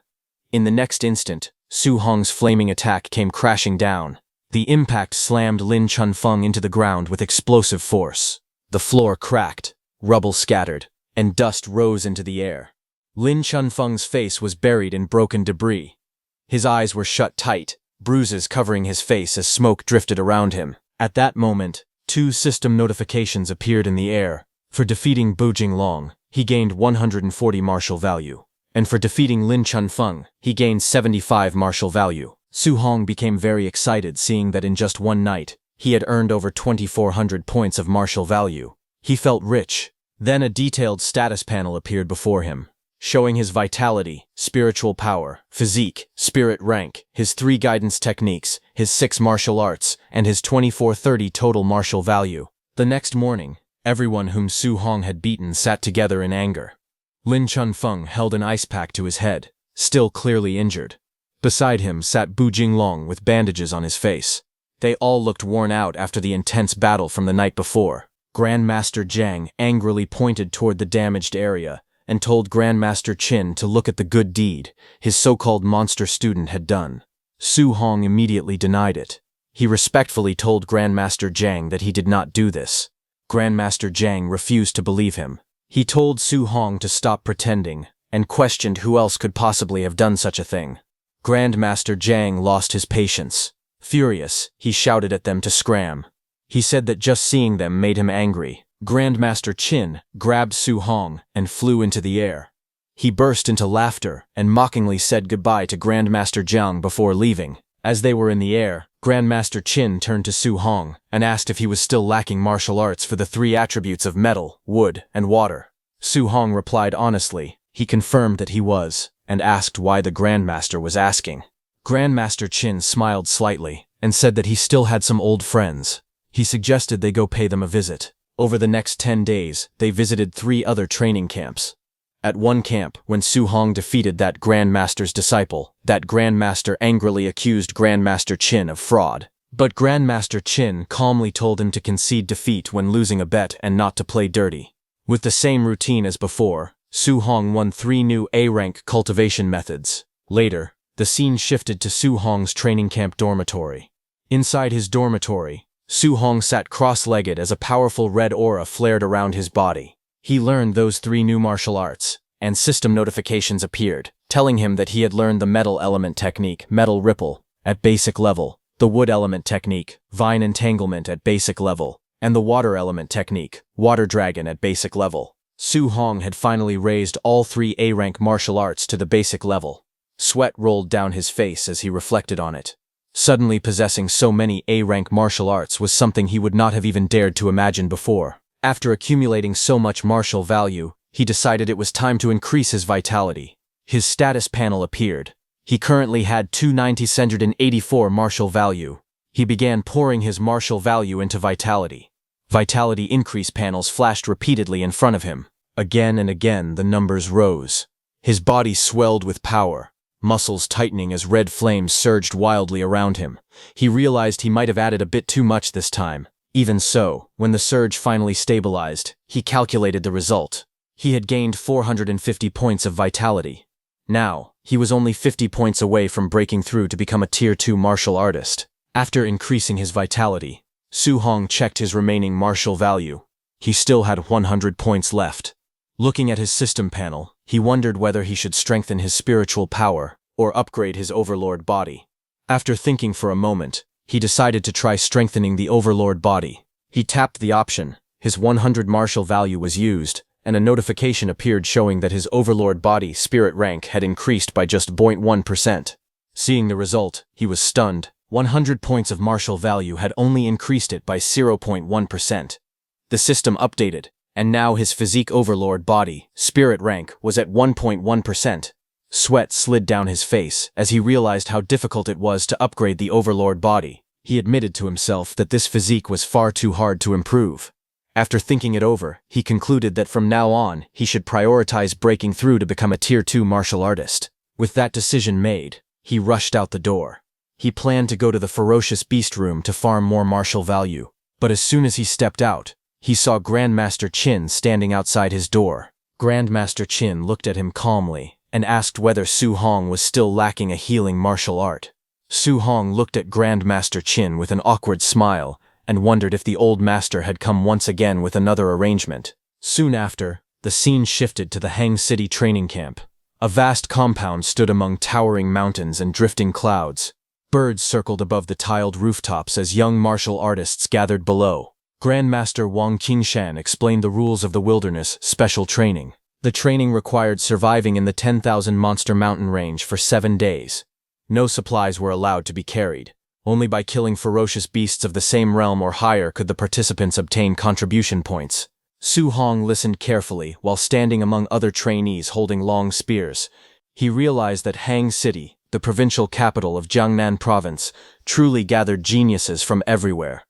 In the next instant, Su Hong's flaming attack came crashing down. The impact slammed Lin Chunfeng into the ground with explosive force. The floor cracked, rubble scattered, and dust rose into the air. Lin Chunfeng's face was buried in broken debris. His eyes were shut tight, bruises covering his face as smoke drifted around him. At that moment, 2 system notifications appeared in the air. For defeating Bu Jinglong, he gained 140 martial value. And for defeating Lin Chunfeng, he gained 75 martial value. Su Hong became very excited seeing that in just one night, he had earned over 2,400 points of martial value. He felt rich. Then a detailed status panel appeared before him, showing his vitality, spiritual power, physique, spirit rank, his 3 guidance techniques, his 6 martial arts, and his 2430 total martial value. The next morning, everyone whom Su Hong had beaten sat together in anger. Lin Chunfeng held an ice pack to his head, still clearly injured. Beside him sat Bu Jinglong with bandages on his face. They all looked worn out after the intense battle from the night before. Grandmaster Zhang angrily pointed toward the damaged area and told Grandmaster Qin to look at the good deed his so-called monster student had done. Su Hong immediately denied it. He respectfully told Grandmaster Zhang that he did not do this. Grandmaster Zhang refused to believe him. He told Su Hong to stop pretending and questioned who else could possibly have done such a thing. Grandmaster Zhang lost his patience. Furious, he shouted at them to scram. He said that just seeing them made him angry. Grandmaster Qin grabbed Su Hong and flew into the air. He burst into laughter and mockingly said goodbye to Grandmaster Zhang before leaving. As they were in the air, Grandmaster Qin turned to Su Hong and asked if he was still lacking martial arts for the 3 attributes of metal, wood, and water. Su Hong replied honestly. He confirmed that he was, and asked why the Grandmaster was asking. Grandmaster Qin smiled slightly and said that he still had some old friends. He suggested they go pay them a visit. Over the next 10 days, they visited 3 other training camps. At one camp, when Su Hong defeated that Grandmaster's disciple, that Grandmaster angrily accused Grandmaster Qin of fraud. But Grandmaster Qin calmly told him to concede defeat when losing a bet and not to play dirty. With the same routine as before, Su Hong won 3 new A-rank cultivation methods. Later, the scene shifted to Su Hong's training camp dormitory. Inside his dormitory, Su Hong sat cross-legged as a powerful red aura flared around his body. He learned those 3 new martial arts, and system notifications appeared, telling him that he had learned the metal element technique, Metal Repel, at basic level, the wood element technique, Vine Entanglement at basic level, and the water element technique, Water Dragon at basic level. Su Hong had finally raised all 3 A-rank martial arts to the basic level. Sweat rolled down his face as he reflected on it. Suddenly possessing so many A-rank martial arts was something he would not have even dared to imagine before. After accumulating so much martial value, he decided it was time to increase his vitality. His status panel appeared. He currently had 2,984 martial value. He began pouring his martial value into vitality. Vitality increase panels flashed repeatedly in front of him. Again and again the numbers rose. His body swelled with power, muscles tightening as red flames surged wildly around him. He realized he might have added a bit too much this time. Even so, when the surge finally stabilized, he calculated the result. He had gained 450 points of vitality. Now, he was only 50 points away from breaking through to become a Tier 2 martial artist. After increasing his vitality, Su Hong checked his remaining martial value. He still had 100 points left. Looking at his system panel, he wondered whether he should strengthen his spiritual power or upgrade his overlord body. After thinking for a moment, he decided to try strengthening the overlord body. He tapped the option, his 100 martial value was used, and a notification appeared showing that his overlord body spirit rank had increased by just 0.1%. Seeing the result, he was stunned. 100 points of martial value had only increased it by 0.1%. The system updated, and now his physique overlord body, spirit rank, was at 1.1%. Sweat slid down his face as he realized how difficult it was to upgrade the overlord body. He admitted to himself that this physique was far too hard to improve. After thinking it over, he concluded that from now on, he should prioritize breaking through to become a Tier 2 martial artist. With that decision made, he rushed out the door. He planned to go to the ferocious beast room to farm more martial value. But as soon as he stepped out, he saw Grandmaster Qin standing outside his door. Grandmaster Qin looked at him calmly and asked whether Su Hong was still lacking a healing martial art. Su Hong looked at Grandmaster Qin with an awkward smile and wondered if the old master had come once again with another arrangement. Soon after, the scene shifted to the Hang City training camp. A vast compound stood among towering mountains and drifting clouds. Birds circled above the tiled rooftops as young martial artists gathered below. Grandmaster Wang Qingshan explained the rules of the wilderness special training. The training required surviving in the 10,000 monster mountain range for 7 days. No supplies were allowed to be carried. Only by killing ferocious beasts of the same realm or higher could the participants obtain contribution points. Su Hong listened carefully while standing among other trainees holding long spears. He realized that Hang City, the provincial capital of Jiangnan Province, truly gathered geniuses from everywhere.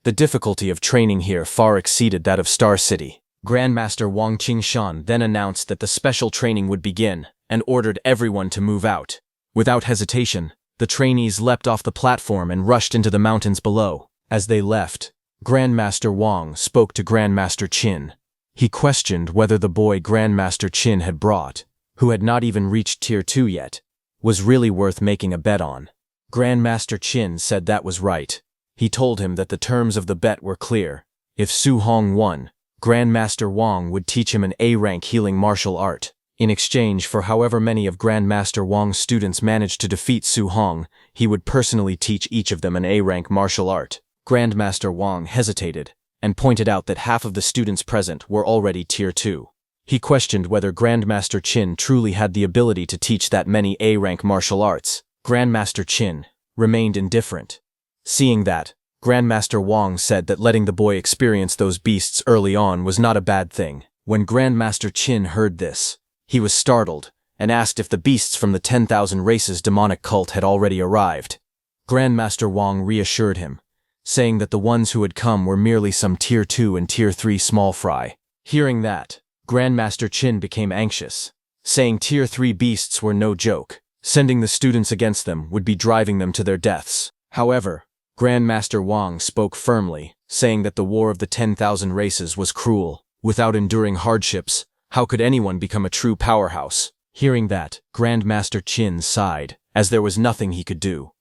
The difficulty of training here far exceeded that of Star City. Grandmaster Wang Qingshan then announced that the special training would begin and ordered everyone to move out. Without hesitation, the trainees leapt off the platform and rushed into the mountains below. As they left, Grandmaster Wang spoke to Grandmaster Qin. He questioned whether the boy Grandmaster Qin had brought, who had not even reached Tier 2 yet, was really worth making a bet on. Grandmaster Qin said that was right. He told him that the terms of the bet were clear. If Su Hong won, Grandmaster Wang would teach him an A-rank healing martial art. In exchange for however many of Grandmaster Wang's students managed to defeat Su Hong, he would personally teach each of them an A-rank martial art. Grandmaster Wang hesitated and pointed out that half of the students present were already Tier 2. He questioned whether Grandmaster Qin truly had the ability to teach that many A-rank martial arts. Grandmaster Qin remained indifferent. Seeing that, Grandmaster Wang said that letting the boy experience those beasts early on was not a bad thing. When Grandmaster Qin heard this, he was startled and asked if the beasts from the 10,000 races demonic cult had already arrived. Grandmaster Wang reassured him, saying that the ones who had come were merely some Tier 2 and Tier 3 small fry. Hearing that, Grandmaster Qin became anxious, saying Tier 3 beasts were no joke. Sending the students against them would be driving them to their deaths. However, Grandmaster Wang spoke firmly, saying that the war of the 10,000 races was cruel. Without enduring hardships, how could anyone become a true powerhouse? Hearing that, Grandmaster Qin sighed, as there was nothing he could do.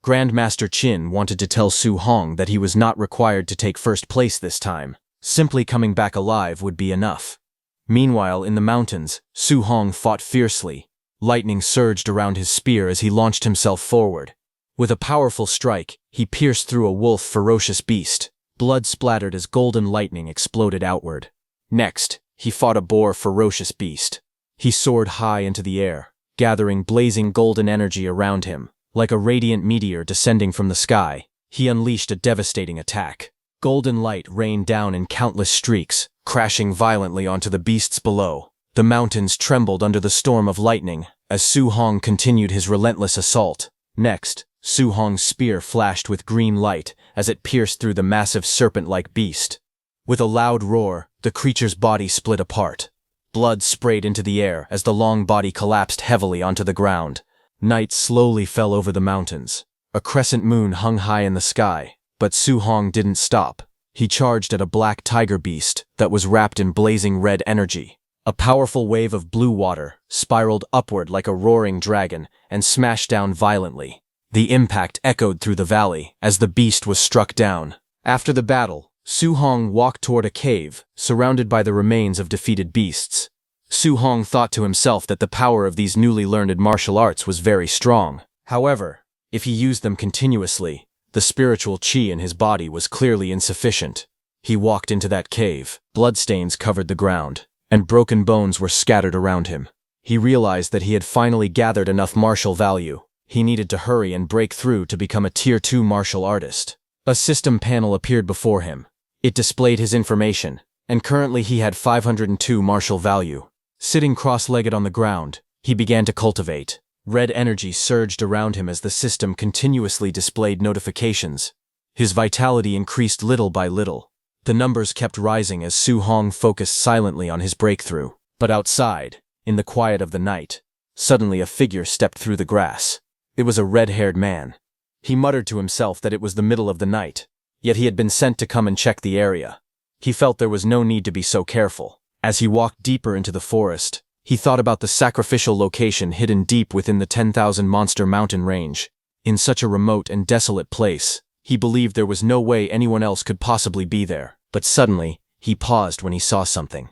Grandmaster Qin wanted to tell Su Hong that he was not required to take first place this time. Simply coming back alive would be enough. Meanwhile, in the mountains, Su Hong fought fiercely. Lightning surged around his spear as he launched himself forward. With a powerful strike, he pierced through a wolf ferocious beast. Blood splattered as golden lightning exploded outward. Next, he fought a boar ferocious beast. He soared high into the air, gathering blazing golden energy around him. Like a radiant meteor descending from the sky, he unleashed a devastating attack. Golden light rained down in countless streaks, crashing violently onto the beasts below. The mountains trembled under the storm of lightning as Su Hong continued his relentless assault. Next, Su Hong's spear flashed with green light as it pierced through the massive serpent-like beast. With a loud roar, the creature's body split apart. Blood sprayed into the air as the long body collapsed heavily onto the ground. Night slowly fell over the mountains. A crescent moon hung high in the sky, but Su Hong didn't stop. He charged at a black tiger beast that was wrapped in blazing red energy. A powerful wave of blue water spiraled upward like a roaring dragon and smashed down violently. The impact echoed through the valley as the beast was struck down. After the battle, Su Hong walked toward a cave, surrounded by the remains of defeated beasts. Su Hong thought to himself that the power of these newly learned martial arts was very strong. However, if he used them continuously, the spiritual qi in his body was clearly insufficient. He walked into that cave. Bloodstains covered the ground, and broken bones were scattered around him. He realized that he had finally gathered enough martial value. He needed to hurry and break through to become a Tier 2 martial artist. A system panel appeared before him. It displayed his information, and currently he had 502 martial value. Sitting cross-legged on the ground, he began to cultivate. Red energy surged around him as the system continuously displayed notifications. His vitality increased little by little. The numbers kept rising as Su Hong focused silently on his breakthrough. But outside, in the quiet of the night, suddenly a figure stepped through the grass. It was a red-haired man. He muttered to himself that it was the middle of the night, yet he had been sent to come and check the area. He felt there was no need to be so careful. As he walked deeper into the forest, he thought about the sacrificial location hidden deep within the 10,000 monster mountain range. In such a remote and desolate place, he believed there was no way anyone else could possibly be there. But suddenly, he paused when he saw something.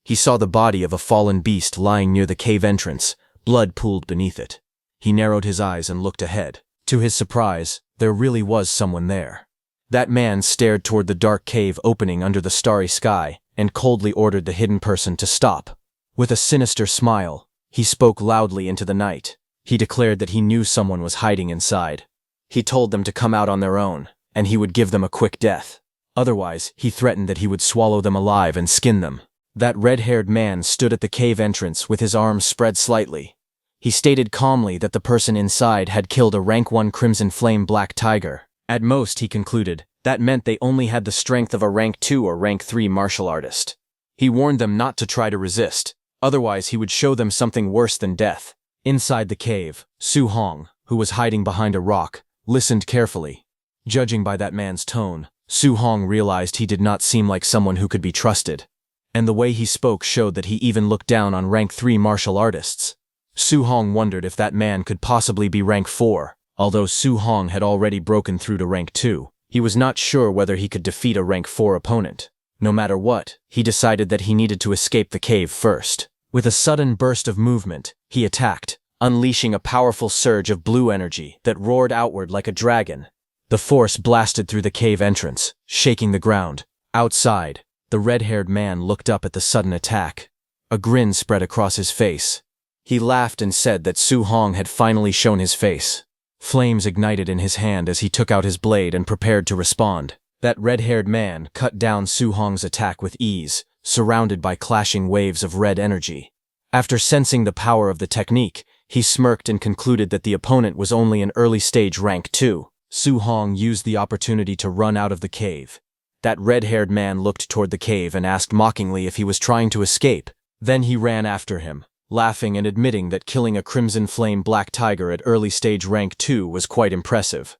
He saw the body of a fallen beast lying near the cave entrance, blood pooled beneath it. He narrowed his eyes and looked ahead. To his surprise, there really was someone there. That man stared toward the dark cave opening under the starry sky and coldly ordered the hidden person to stop. With a sinister smile, he spoke loudly into the night. He declared that he knew someone was hiding inside. He told them to come out on their own, and he would give them a quick death. Otherwise, he threatened that he would swallow them alive and skin them. That red-haired man stood at the cave entrance with his arms spread slightly. He stated calmly that the person inside had killed a rank 1 Crimson Flame Black Tiger. At most, he concluded, that meant they only had the strength of a rank 2 or rank 3 martial artist. He warned them not to try to resist, otherwise he would show them something worse than death. Inside the cave, Su Hong, who was hiding behind a rock, listened carefully. Judging by that man's tone, Su Hong realized he did not seem like someone who could be trusted. And the way he spoke showed that he even looked down on rank 3 martial artists. Su Hong wondered if that man could possibly be rank 4. Although Su Hong had already broken through to rank 2, he was not sure whether he could defeat a rank 4 opponent. No matter what, he decided that he needed to escape the cave first. With a sudden burst of movement, he attacked, unleashing a powerful surge of blue energy that roared outward like a dragon. The force blasted through the cave entrance, shaking the ground. Outside, the red-haired man looked up at the sudden attack. A grin spread across his face. He laughed and said that Su Hong had finally shown his face. Flames ignited in his hand as he took out his blade and prepared to respond. That red-haired man cut down Su Hong's attack with ease, surrounded by clashing waves of red energy. After sensing the power of the technique, he smirked and concluded that the opponent was only an early-stage rank 2. Su Hong used the opportunity to run out of the cave. That red-haired man looked toward the cave and asked mockingly if he was trying to escape. Then he ran after him, laughing and admitting that killing a Crimson Flame Black Tiger at early-stage rank 2 was quite impressive.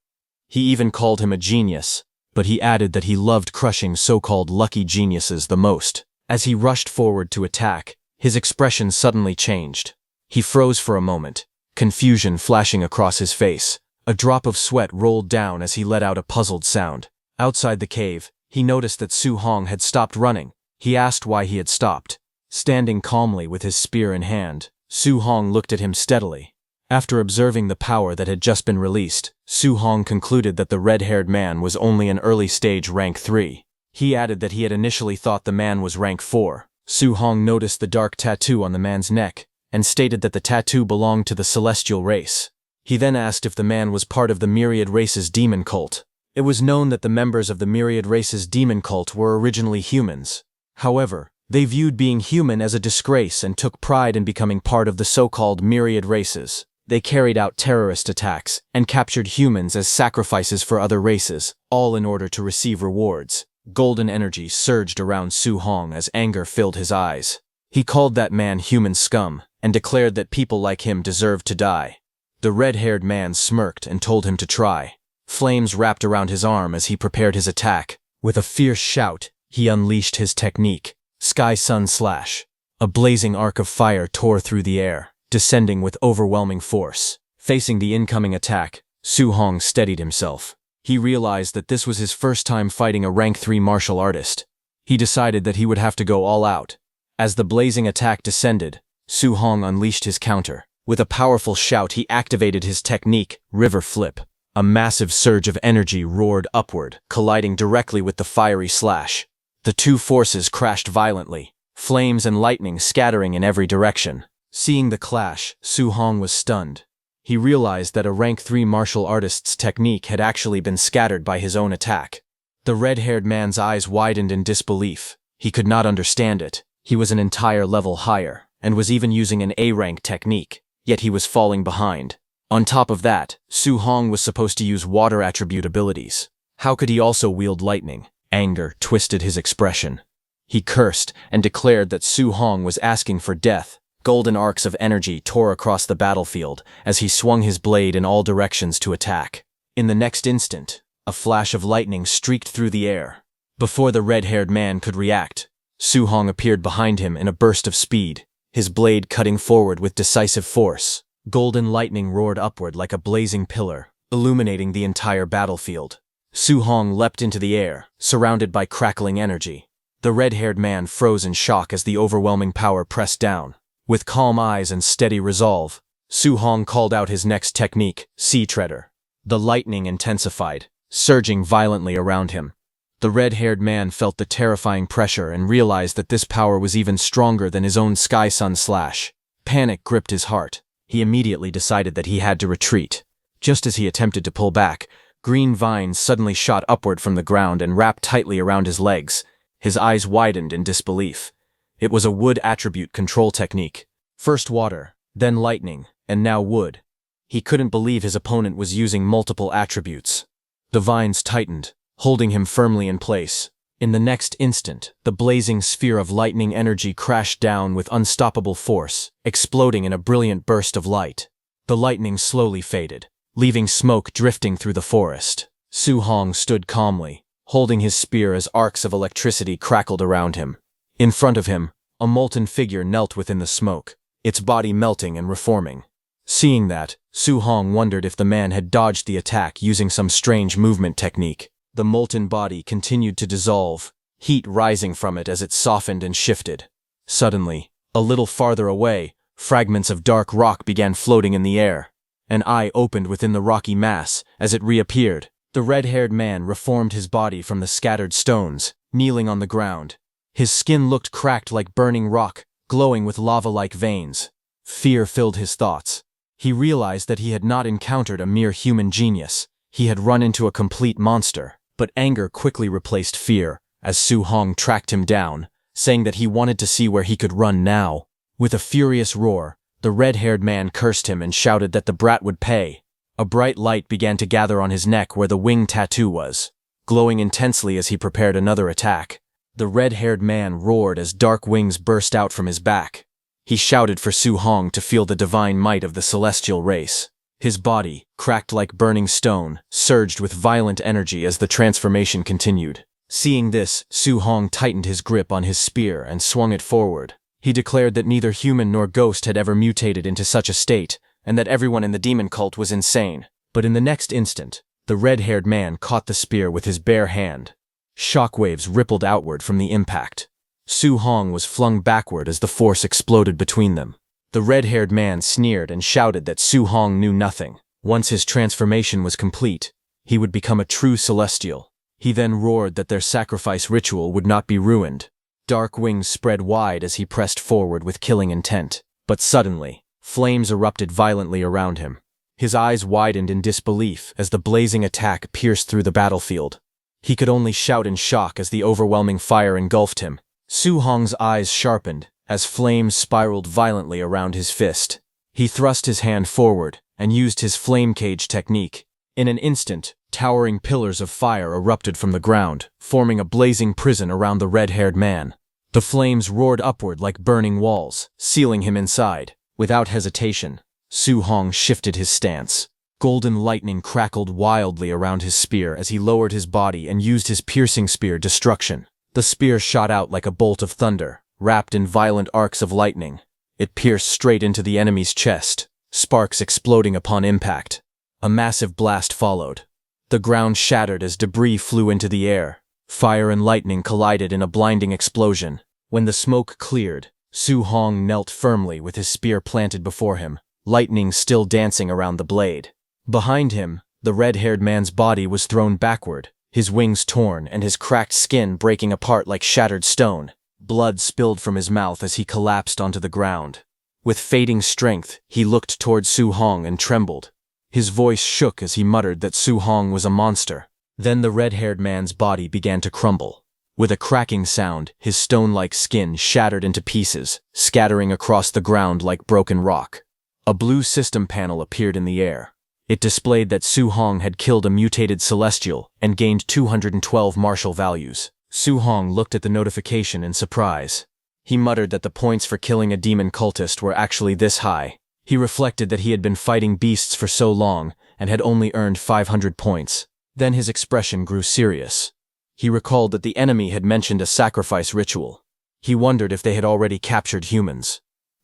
He even called him a genius, but he added that he loved crushing so-called lucky geniuses the most. As he rushed forward to attack, his expression suddenly changed. He froze for a moment, confusion flashing across his face. A drop of sweat rolled down as he let out a puzzled sound. Outside the cave, he noticed that Su Hong had stopped running. He asked why he had stopped. Standing calmly with his spear in hand, Su Hong looked at him steadily. After observing the power that had just been released, Su Hong concluded that the red-haired man was only an early-stage rank 3. He added that he had initially thought the man was rank 4. Su Hong noticed the dark tattoo on the man's neck, and stated that the tattoo belonged to the celestial race. He then asked if the man was part of the Myriad Race's demon cult. It was known that the members of the Myriad Race's demon cult were originally humans. However, they viewed being human as a disgrace and took pride in becoming part of the so-called Myriad Races. They carried out terrorist attacks and captured humans as sacrifices for other races, all in order to receive rewards. Golden energy surged around Su Hong as anger filled his eyes. He called that man human scum and declared that people like him deserved to die. The red-haired man smirked and told him to try. Flames wrapped around his arm as he prepared his attack. With a fierce shout, he unleashed his technique, Sky Sun Slash. A blazing arc of fire tore through the air, descending with overwhelming force. Facing the incoming attack, Su Hong steadied himself. He realized that this was his first time fighting a rank 3 martial artist. He decided that he would have to go all out. As the blazing attack descended, Su Hong unleashed his counter. With a powerful shout, he activated his technique, River Flip. A massive surge of energy roared upward, colliding directly with the fiery slash. The two forces crashed violently, flames and lightning scattering in every direction. Seeing the clash, Su Hong was stunned. He realized that a rank 3 martial artist's technique had actually been scattered by his own attack. The red-haired man's eyes widened in disbelief. He could not understand it. He was an entire level higher, and was even using an A-rank technique. Yet he was falling behind. On top of that, Su Hong was supposed to use water attribute abilities. How could he also wield lightning? Anger twisted his expression. He cursed and declared that Su Hong was asking for death. Golden arcs of energy tore across the battlefield as he swung his blade in all directions to attack. In the next instant, a flash of lightning streaked through the air. Before the red-haired man could react, Su Hong appeared behind him in a burst of speed, his blade cutting forward with decisive force. Golden lightning roared upward like a blazing pillar, illuminating the entire battlefield. Su Hong leapt into the air, surrounded by crackling energy. The red-haired man froze in shock as the overwhelming power pressed down. With calm eyes and steady resolve, Su Hong called out his next technique, Sea Treader. The lightning intensified, surging violently around him. The red-haired man felt the terrifying pressure and realized that this power was even stronger than his own Sky Sun Slash. Panic gripped his heart. He immediately decided that he had to retreat. Just as he attempted to pull back, green vines suddenly shot upward from the ground and wrapped tightly around his legs. His eyes widened in disbelief. It was a wood attribute control technique. First water, then lightning, and now wood. He couldn't believe his opponent was using multiple attributes. The vines tightened, holding him firmly in place. In the next instant, the blazing sphere of lightning energy crashed down with unstoppable force, exploding in a brilliant burst of light. The lightning slowly faded, leaving smoke drifting through the forest. Su Hong stood calmly, holding his spear as arcs of electricity crackled around him. In front of him, a molten figure knelt within the smoke, its body melting and reforming. Seeing that, Su Hong wondered if the man had dodged the attack using some strange movement technique. The molten body continued to dissolve, heat rising from it as it softened and shifted. Suddenly, a little farther away, fragments of dark rock began floating in the air. An eye opened within the rocky mass as it reappeared. The red-haired man reformed his body from the scattered stones, kneeling on the ground. His skin looked cracked like burning rock, glowing with lava-like veins. Fear filled his thoughts. He realized that he had not encountered a mere human genius. He had run into a complete monster. But anger quickly replaced fear, as Su Hong tracked him down, saying that he wanted to see where he could run now. With a furious roar, the red-haired man cursed him and shouted that the brat would pay. A bright light began to gather on his neck where the wing tattoo was, glowing intensely as he prepared another attack. The red-haired man roared as dark wings burst out from his back. He shouted for Su Hong to feel the divine might of the celestial race. His body, cracked like burning stone, surged with violent energy as the transformation continued. Seeing this, Su Hong tightened his grip on his spear and swung it forward. He declared that neither human nor ghost had ever mutated into such a state, and that everyone in the demon cult was insane. But in the next instant, the red-haired man caught the spear with his bare hand. Shockwaves rippled outward from the impact. Su Hong was flung backward as the force exploded between them. The red-haired man sneered and shouted that Su Hong knew nothing. Once his transformation was complete, he would become a true celestial. He then roared that their sacrifice ritual would not be ruined. Dark wings spread wide as he pressed forward with killing intent. But suddenly, flames erupted violently around him. His eyes widened in disbelief as the blazing attack pierced through the battlefield. He could only shout in shock as the overwhelming fire engulfed him. Su Hong's eyes sharpened as flames spiraled violently around his fist. He thrust his hand forward and used his flame cage technique. In an instant, towering pillars of fire erupted from the ground, forming a blazing prison around the red-haired man. The flames roared upward like burning walls, sealing him inside. Without hesitation, Su Hong shifted his stance. Golden lightning crackled wildly around his spear as he lowered his body and used his piercing spear Destruction. The spear shot out like a bolt of thunder, wrapped in violent arcs of lightning. It pierced straight into the enemy's chest, sparks exploding upon impact. A massive blast followed. The ground shattered as debris flew into the air. Fire and lightning collided in a blinding explosion. When the smoke cleared, Su Hong knelt firmly with his spear planted before him, lightning still dancing around the blade. Behind him, the red-haired man's body was thrown backward, his wings torn and his cracked skin breaking apart like shattered stone. Blood spilled from his mouth as he collapsed onto the ground. With fading strength, he looked toward Su Hong and trembled. His voice shook as he muttered that Su Hong was a monster. Then the red-haired man's body began to crumble. With a cracking sound, his stone-like skin shattered into pieces, scattering across the ground like broken rock. A blue system panel appeared in the air. It displayed that Su Hong had killed a mutated celestial and gained 212 martial values. Su Hong looked at the notification in surprise. He muttered that the points for killing a demon cultist were actually this high. He reflected that he had been fighting beasts for so long and had only earned 500 points. Then his expression grew serious. He recalled that the enemy had mentioned a sacrifice ritual. He wondered if they had already captured humans.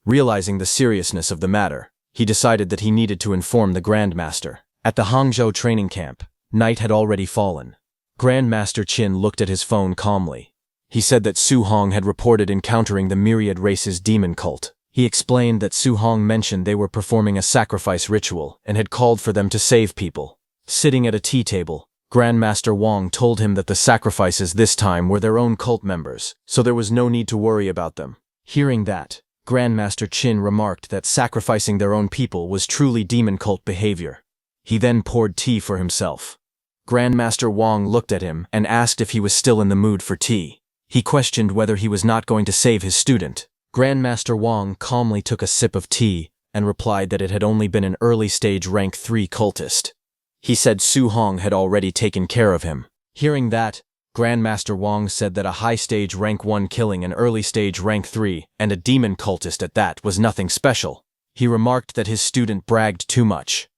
Realizing the seriousness of the matter, he decided that he needed to inform the Grandmaster. At the Hangzhou training camp, night had already fallen. Grandmaster Qin looked at his phone calmly. He said that Su Hong had reported encountering the myriad race's demon cult. He explained that Su Hong mentioned they were performing a sacrifice ritual and had called for them to save people. Sitting at a tea table, Grandmaster Wang told him that the sacrifices this time were their own cult members, so there was no need to worry about them. Hearing that, Grandmaster Qin remarked that sacrificing their own people was truly demon cult behavior. He then poured tea for himself. Grandmaster Wang looked at him and asked if he was still in the mood for tea. He questioned whether he was not going to save his student. Grandmaster Wang calmly took a sip of tea and replied that it had only been an early-stage rank 3 cultist. He said Su Hong had already taken care of him. Hearing that, Grandmaster Wang said that a high-stage rank 1 killing an early-stage rank 3 and a demon cultist at that was nothing special. He remarked that his student bragged too much.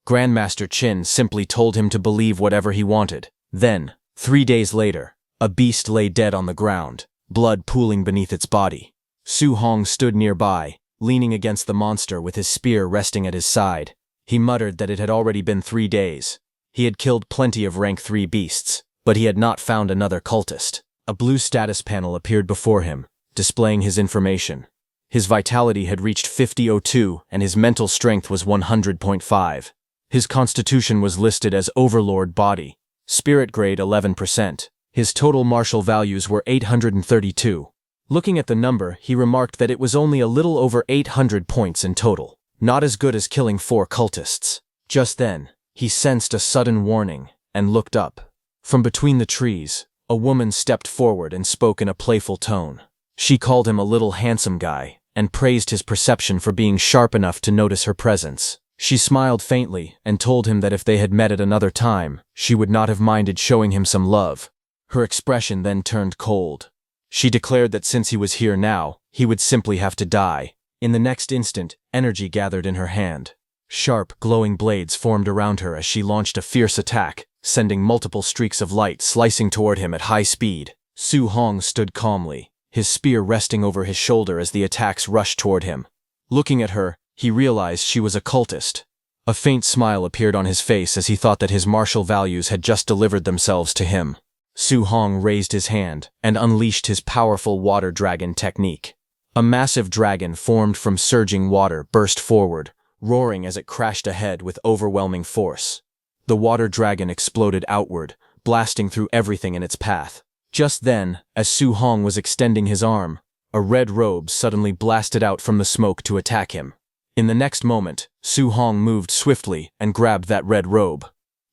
Grandmaster Qin simply told him to believe whatever he wanted. Then, 3 days later, a beast lay dead on the ground, blood pooling beneath its body. Su Hong stood nearby, leaning against the monster with his spear resting at his side. He muttered that it had already been 3 days. He had killed plenty of rank 3 beasts, but he had not found another cultist. A blue status panel appeared before him, displaying his information. His vitality had reached 5002 and his mental strength was 100.5. His constitution was listed as Overlord Body, Spirit Grade 11%. His total martial values were 832. Looking at the number, he remarked that it was only a little over 800 points in total. Not as good as killing 4 cultists. Just then, he sensed a sudden warning and looked up. From between the trees, a woman stepped forward and spoke in a playful tone. She called him a little handsome guy and praised his perception for being sharp enough to notice her presence. She smiled faintly and told him that if they had met at another time, she would not have minded showing him some love. Her expression then turned cold. She declared that since he was here now, he would simply have to die. In the next instant, energy gathered in her hand. Sharp, glowing blades formed around her as she launched a fierce attack, sending multiple streaks of light slicing toward him at high speed. Su Hong stood calmly, his spear resting over his shoulder as the attacks rushed toward him. Looking at her, he realized she was a cultist. A faint smile appeared on his face as he thought that his martial values had just delivered themselves to him. Su Hong raised his hand and unleashed his powerful water dragon technique. A massive dragon formed from surging water burst forward, roaring as it crashed ahead with overwhelming force. The water dragon exploded outward, blasting through everything in its path. Just then, as Su Hong was extending his arm, a red robe suddenly blasted out from the smoke to attack him. In the next moment, Su Hong moved swiftly and grabbed that red robe.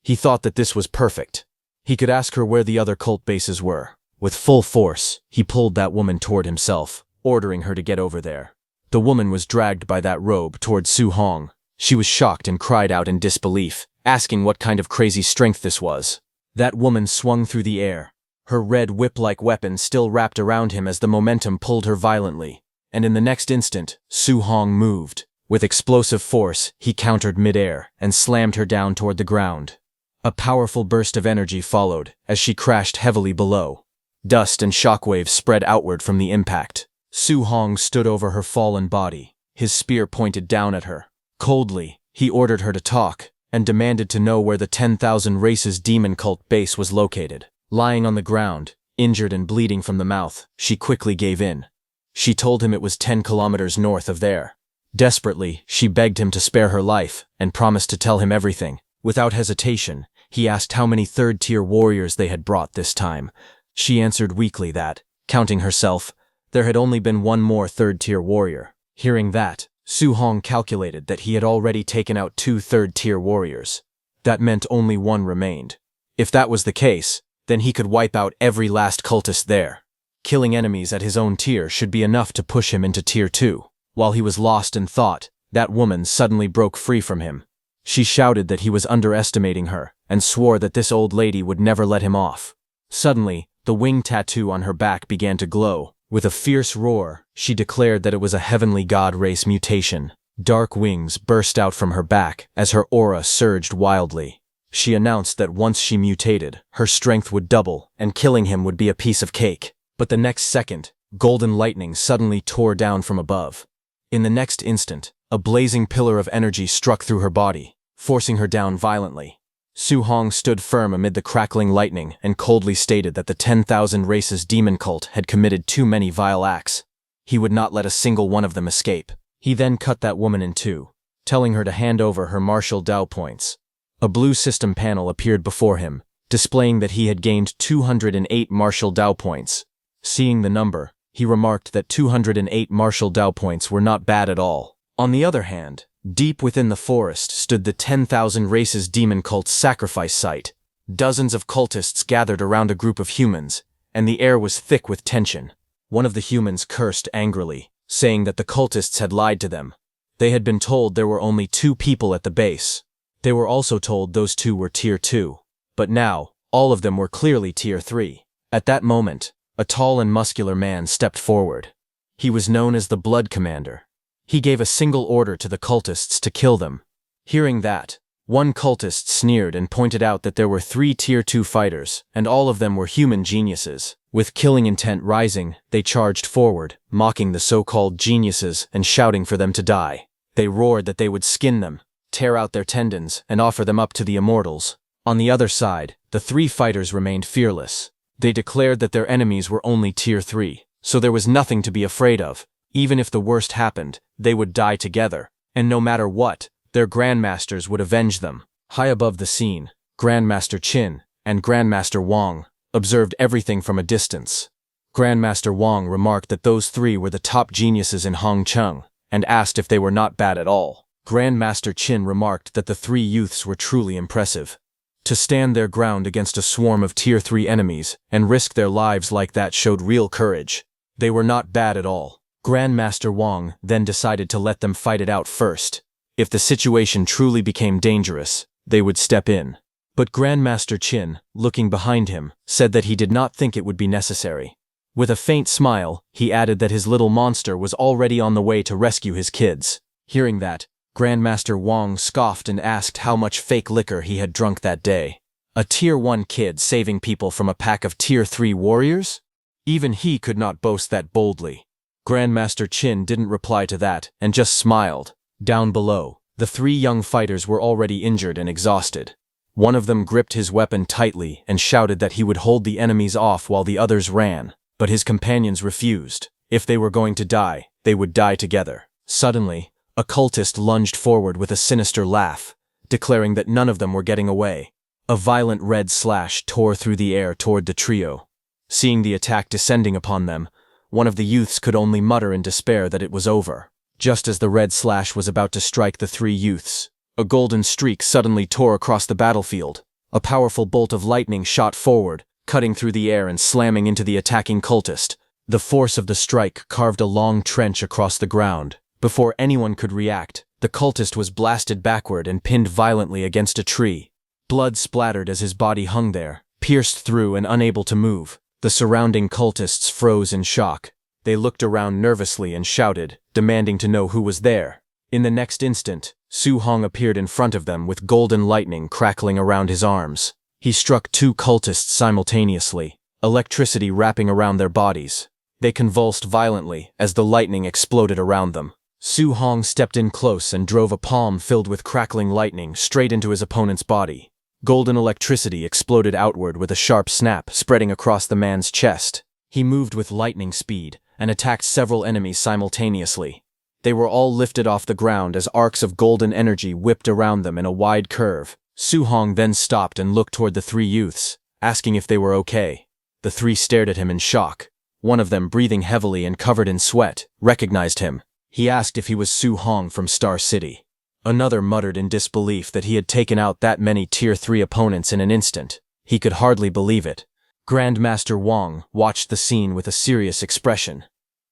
He thought that this was perfect. He could ask her where the other cult bases were. With full force, he pulled that woman toward himself, ordering her to get over there. The woman was dragged by that robe toward Su Hong. She was shocked and cried out in disbelief, asking what kind of crazy strength this was. That woman swung through the air, her red whip-like weapon still wrapped around him as the momentum pulled her violently. And in the next instant, Su Hong moved. With explosive force, he countered mid-air and slammed her down toward the ground. A powerful burst of energy followed as she crashed heavily below. Dust and shockwaves spread outward from the impact. Su Hong stood over her fallen body, his spear pointed down at her. Coldly, he ordered her to talk and demanded to know where the 10,000 Races demon cult base was located. Lying on the ground, injured and bleeding from the mouth, she quickly gave in. She told him it was 10 kilometers north of there. Desperately, she begged him to spare her life and promised to tell him everything. Without hesitation, he asked how many third-tier warriors they had brought this time. She answered weakly that, counting herself, there had only been one more third-tier warrior. Hearing that, Su Hong calculated that he had already taken out 2 third-tier warriors. That meant only one remained. If that was the case, then he could wipe out every last cultist there. Killing enemies at his own tier should be enough to push him into tier 2. While he was lost in thought, that woman suddenly broke free from him. She shouted that he was underestimating her and swore that this old lady would never let him off. Suddenly, the wing tattoo on her back began to glow. With a fierce roar, she declared that it was a heavenly god race mutation. Dark wings burst out from her back as her aura surged wildly. She announced that once she mutated, her strength would double, and killing him would be a piece of cake. But the next second, golden lightning suddenly tore down from above. In the next instant, a blazing pillar of energy struck through her body, forcing her down violently. Su Hong stood firm amid the crackling lightning and coldly stated that the 10,000 Races demon cult had committed too many vile acts. He would not let a single one of them escape. He then cut that woman in two, telling her to hand over her martial Dao points. A blue system panel appeared before him, displaying that he had gained 208 martial Dao points. Seeing the number, he remarked that 208 martial Dao points were not bad at all. On the other hand, deep within the forest stood the 10,000 Races demon cult's sacrifice site. Dozens of cultists gathered around a group of humans, and the air was thick with tension. One of the humans cursed angrily, saying that the cultists had lied to them. They had been told there were only 2 people at the base. They were also told those 2 were Tier 2. But now, all of them were clearly Tier 3. At that moment, a tall and muscular man stepped forward. He was known as the Blood Commander. He gave a single order to the cultists to kill them. Hearing that, one cultist sneered and pointed out that there were 3 Tier 2 fighters, and all of them were human geniuses. With killing intent rising, they charged forward, mocking the so-called geniuses and shouting for them to die. They roared that they would skin them, tear out their tendons, and offer them up to the immortals. On the other side, the 3 fighters remained fearless. They declared that their enemies were only Tier 3, so there was nothing to be afraid of. Even if the worst happened, they would die together, and no matter what, their grandmasters would avenge them. High above the scene, Grandmaster Qin and Grandmaster Wang observed everything from a distance. Grandmaster Wang remarked that those 3 were the top geniuses in Hongcheng, and asked if they were not bad at all. Grandmaster Qin remarked that the 3 youths were truly impressive. To stand their ground against a swarm of Tier 3 enemies and risk their lives like that showed real courage. They were not bad at all. Grandmaster Wang then decided to let them fight it out first. If the situation truly became dangerous, they would step in. But Grandmaster Qin, looking behind him, said that he did not think it would be necessary. With a faint smile, he added that his little monster was already on the way to rescue his kids. Hearing that, Grandmaster Wang scoffed and asked how much fake liquor he had drunk that day. A Tier 1 kid saving people from a pack of Tier 3 warriors? Even he could not boast that boldly. Grandmaster Qin didn't reply to that and just smiled. Down below, the 3 young fighters were already injured and exhausted. One of them gripped his weapon tightly and shouted that he would hold the enemies off while the others ran, but his companions refused. If they were going to die, they would die together. Suddenly, a cultist lunged forward with a sinister laugh, declaring that none of them were getting away. A violent red slash tore through the air toward the trio. Seeing the attack descending upon them, one of the youths could only mutter in despair that it was over. Just as the red slash was about to strike the 3 youths, a golden streak suddenly tore across the battlefield. A powerful bolt of lightning shot forward, cutting through the air and slamming into the attacking cultist. The force of the strike carved a long trench across the ground. Before anyone could react, the cultist was blasted backward and pinned violently against a tree. Blood splattered as his body hung there, pierced through and unable to move. The surrounding cultists froze in shock. They looked around nervously and shouted, demanding to know who was there. In the next instant, Su Hong appeared in front of them with golden lightning crackling around his arms. He struck 2 cultists simultaneously, electricity wrapping around their bodies. They convulsed violently as the lightning exploded around them. Su Hong stepped in close and drove a palm filled with crackling lightning straight into his opponent's body. Golden electricity exploded outward with a sharp snap spreading across the man's chest. He moved with lightning speed and attacked several enemies simultaneously. They were all lifted off the ground as arcs of golden energy whipped around them in a wide curve. Su Hong then stopped and looked toward the 3 youths, asking if they were okay. The 3 stared at him in shock. One of them, breathing heavily and covered in sweat, recognized him. He asked if he was Su Hong from Star City. Another muttered in disbelief that he had taken out that many Tier 3 opponents in an instant. He could hardly believe it. Grandmaster Wang watched the scene with a serious expression.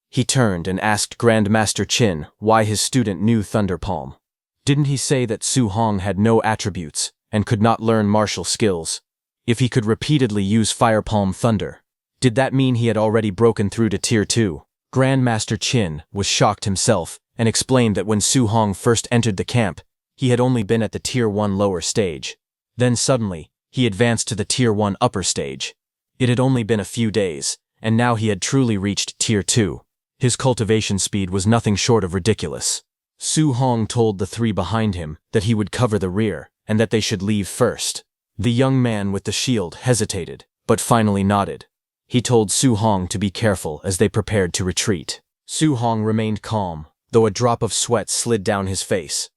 He turned and asked Grandmaster Qin why his student knew Thunder Palm. Didn't he say that Su Hong had no attributes and could not learn martial skills? If he could repeatedly use Fire Palm Thunder, did that mean he had already broken through to Tier 2? Grandmaster Qin was shocked himself and explained that when Su Hong first entered the camp, he had only been at the Tier 1 lower stage. Then suddenly, he advanced to the Tier 1 upper stage. It had only been a few days, and now he had truly reached Tier 2. His cultivation speed was nothing short of ridiculous. Su Hong told the three behind him that he would cover the rear, and that they should leave first. The young man with the shield hesitated, but finally nodded. He told Su Hong to be careful as they prepared to retreat. Su Hong remained calm, though a drop of sweat slid down his face.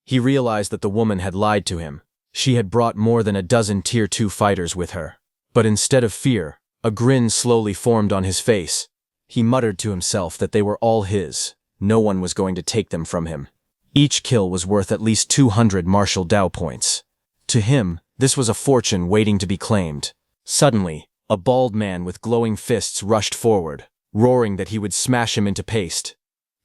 He realized that the woman had lied to him. She had brought more than a dozen Tier 2 fighters with her. But instead of fear, a grin slowly formed on his face. He muttered to himself that they were all his. No one was going to take them from him. Each kill was worth at least 200 martial Dao points. To him, this was a fortune waiting to be claimed. Suddenly, a bald man with glowing fists rushed forward, roaring that he would smash him into paste.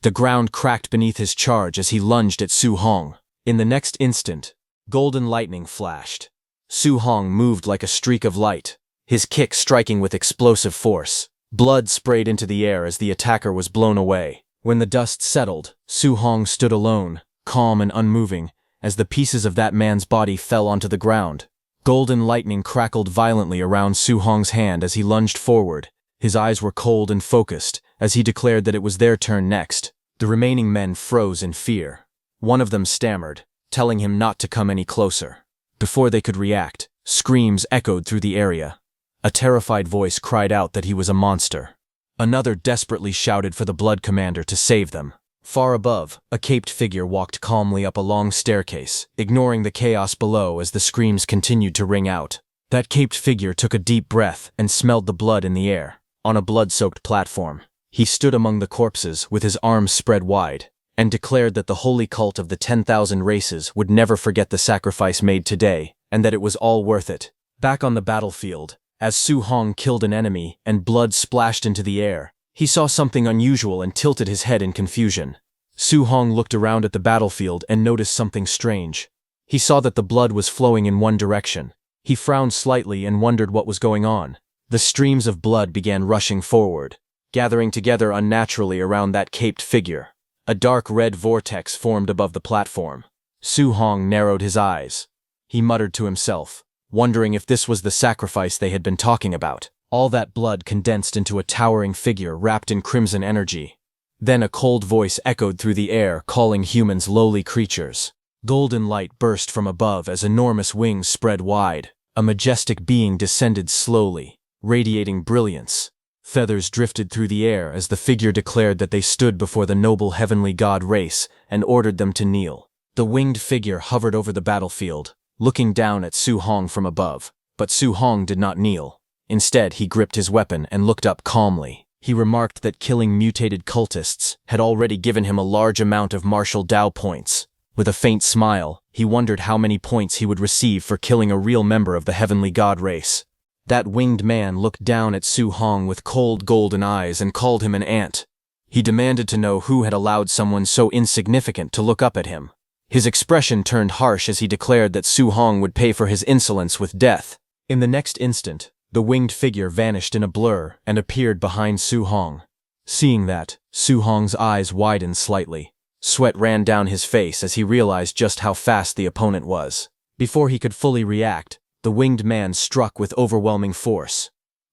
The ground cracked beneath his charge as he lunged at Su Hong. In the next instant, golden lightning flashed. Su Hong moved like a streak of light, his kick striking with explosive force. Blood sprayed into the air as the attacker was blown away. When the dust settled, Su Hong stood alone, calm and unmoving, as the pieces of that man's body fell onto the ground. Golden lightning crackled violently around Su Hong's hand as he lunged forward. His eyes were cold and focused, as he declared that it was their turn next. The remaining men froze in fear. One of them stammered, telling him not to come any closer. Before they could react, screams echoed through the area. A terrified voice cried out that he was a monster. Another desperately shouted for the Blood Commander to save them. Far above, a caped figure walked calmly up a long staircase, ignoring the chaos below as the screams continued to ring out. That caped figure took a deep breath and smelled the blood in the air. On a blood-soaked platform, he stood among the corpses with his arms spread wide, and declared that the holy cult of the 10,000 races would never forget the sacrifice made today, and that it was all worth it. Back on the battlefield, as Su Hong killed an enemy and blood splashed into the air, he saw something unusual and tilted his head in confusion. Su Hong looked around at the battlefield and noticed something strange. He saw that the blood was flowing in one direction. He frowned slightly and wondered what was going on. The streams of blood began rushing forward, gathering together unnaturally around that caped figure. A dark red vortex formed above the platform. Su Hong narrowed his eyes. He muttered to himself, wondering if this was the sacrifice they had been talking about. All that blood condensed into a towering figure wrapped in crimson energy. Then a cold voice echoed through the air, calling humans lowly creatures. Golden light burst from above as enormous wings spread wide. A majestic being descended slowly, radiating brilliance. Feathers drifted through the air as the figure declared that they stood before the noble heavenly god race and ordered them to kneel. The winged figure hovered over the battlefield, looking down at Su Hong from above. But Su Hong did not kneel. Instead, he gripped his weapon and looked up calmly. He remarked that killing mutated cultists had already given him a large amount of martial Dao points. With a faint smile, he wondered how many points he would receive for killing a real member of the heavenly god race. That winged man looked down at Su Hong with cold golden eyes and called him an ant. He demanded to know who had allowed someone so insignificant to look up at him. His expression turned harsh as he declared that Su Hong would pay for his insolence with death. In the next instant, the winged figure vanished in a blur and appeared behind Su Hong. Seeing that, Su Hong's eyes widened slightly. Sweat ran down his face as he realized just how fast the opponent was. Before he could fully react, the winged man struck with overwhelming force.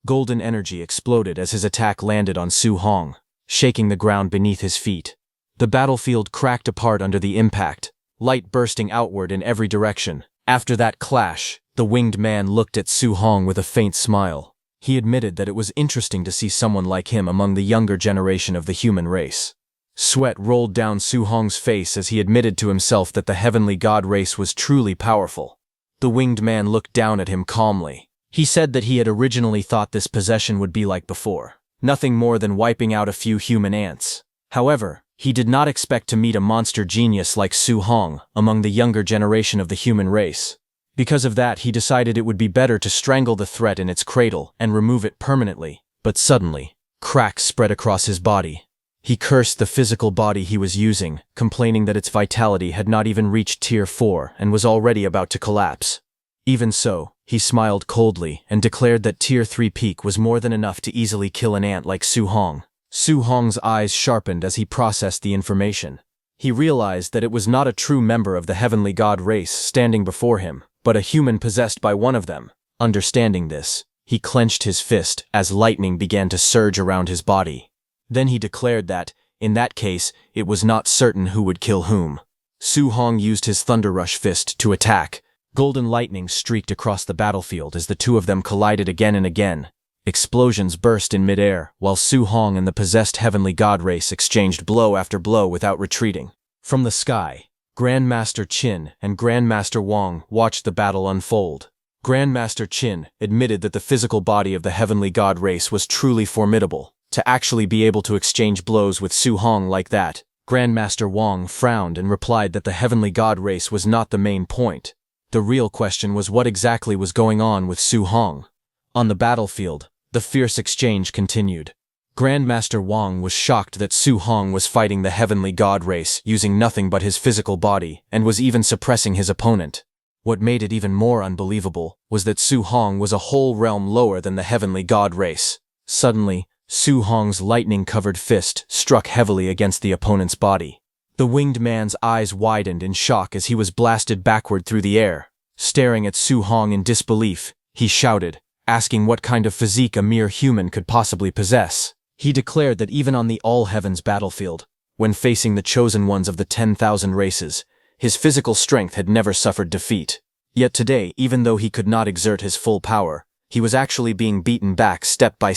Golden energy exploded as his attack landed on Su Hong, shaking the ground beneath his feet. The battlefield cracked apart under the impact, light bursting outward in every direction. After that clash, the winged man looked at Su Hong with a faint smile. He admitted that it was interesting to see someone like him among the younger generation of the human race. Sweat rolled down Su Hong's face as he admitted to himself that the heavenly god race was truly powerful. The winged man looked down at him calmly. He said that he had originally thought this possession would be like before, nothing more than wiping out a few human ants. However, he did not expect to meet a monster genius like Su Hong among the younger generation of the human race. Because of that, he decided it would be better to strangle the threat in its cradle and remove it permanently. But suddenly, cracks spread across his body. He cursed the physical body he was using, complaining that its vitality had not even reached Tier 4 and was already about to collapse. Even so, he smiled coldly and declared that Tier 3 peak was more than enough to easily kill an ant like Su Hong. Su Hong's eyes sharpened as he processed the information. He realized that it was not a true member of the heavenly god race standing before him, but a human possessed by one of them. Understanding this, he clenched his fist as lightning began to surge around his body. Then he declared that, in that case, it was not certain who would kill whom. Su Hong used his Thunder Rush fist to attack. Golden lightning streaked across the battlefield as the two of them collided again and again. Explosions burst in midair, while Su Hong and the possessed heavenly god race exchanged blow after blow without retreating. From the sky, Grandmaster Qin and Grandmaster Wang watched the battle unfold. Grandmaster Qin admitted that the physical body of the heavenly god race was truly formidable. To actually be able to exchange blows with Su Hong like that, Grandmaster Wang frowned and replied that the heavenly god race was not the main point. The real question was what exactly was going on with Su Hong. On the battlefield, the fierce exchange continued. Grandmaster Wang was shocked that Su Hong was fighting the heavenly god race using nothing but his physical body and was even suppressing his opponent. What made it even more unbelievable was that Su Hong was a whole realm lower than the heavenly god race. Suddenly, Su Hong's lightning-covered fist struck heavily against the opponent's body. The winged man's eyes widened in shock as he was blasted backward through the air. Staring at Su Hong in disbelief, he shouted, asking what kind of physique a mere human could possibly possess. He declared that even on the all-heavens battlefield, when facing the chosen ones of the 10,000 races, his physical strength had never suffered defeat. Yet today, even though he could not exert his full power, he was actually being beaten back step by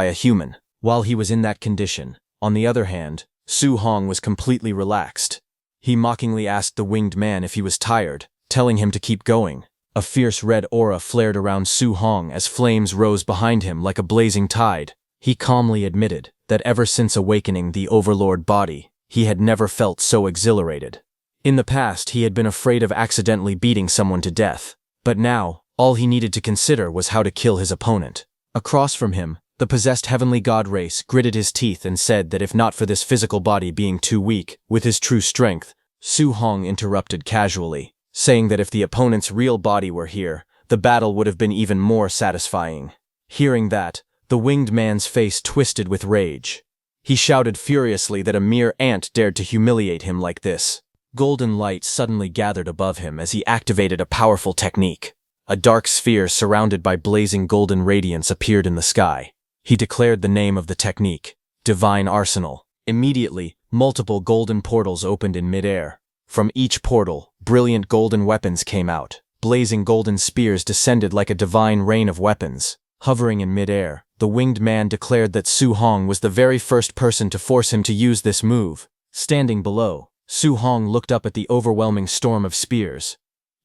a human. While he was in that condition, on the other hand, Su Hong was completely relaxed. He mockingly asked the winged man if he was tired, telling him to keep going. A fierce red aura flared around Su Hong as flames rose behind him like a blazing tide. He calmly admitted that ever since awakening the overlord body, he had never felt so exhilarated. In the past, he had been afraid of accidentally beating someone to death, but now, all he needed to consider was how to kill his opponent. Across from him, the possessed heavenly god race gritted his teeth and said that if not for this physical body being too weak, with his true strength, Su Hong interrupted casually, saying that if the opponent's real body were here, the battle would have been even more satisfying. Hearing that, the winged man's face twisted with rage. He shouted furiously that a mere ant dared to humiliate him like this. Golden light suddenly gathered above him as he activated a powerful technique. A dark sphere surrounded by blazing golden radiance appeared in the sky. He declared the name of the technique, Divine Arsenal. Immediately, multiple golden portals opened in midair. From each portal, brilliant golden weapons came out. Blazing golden spears descended like a divine rain of weapons. Hovering in midair, the winged man declared that Su Hong was the very first person to force him to use this move. Standing below, Su Hong looked up at the overwhelming storm of spears.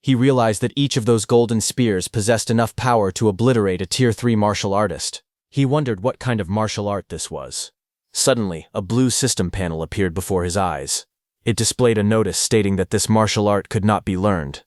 He realized that each of those golden spears possessed enough power to obliterate a Tier 3 martial artist. He wondered what kind of martial art this was. Suddenly, a blue system panel appeared before his eyes. It displayed a notice stating that this martial art could not be learned.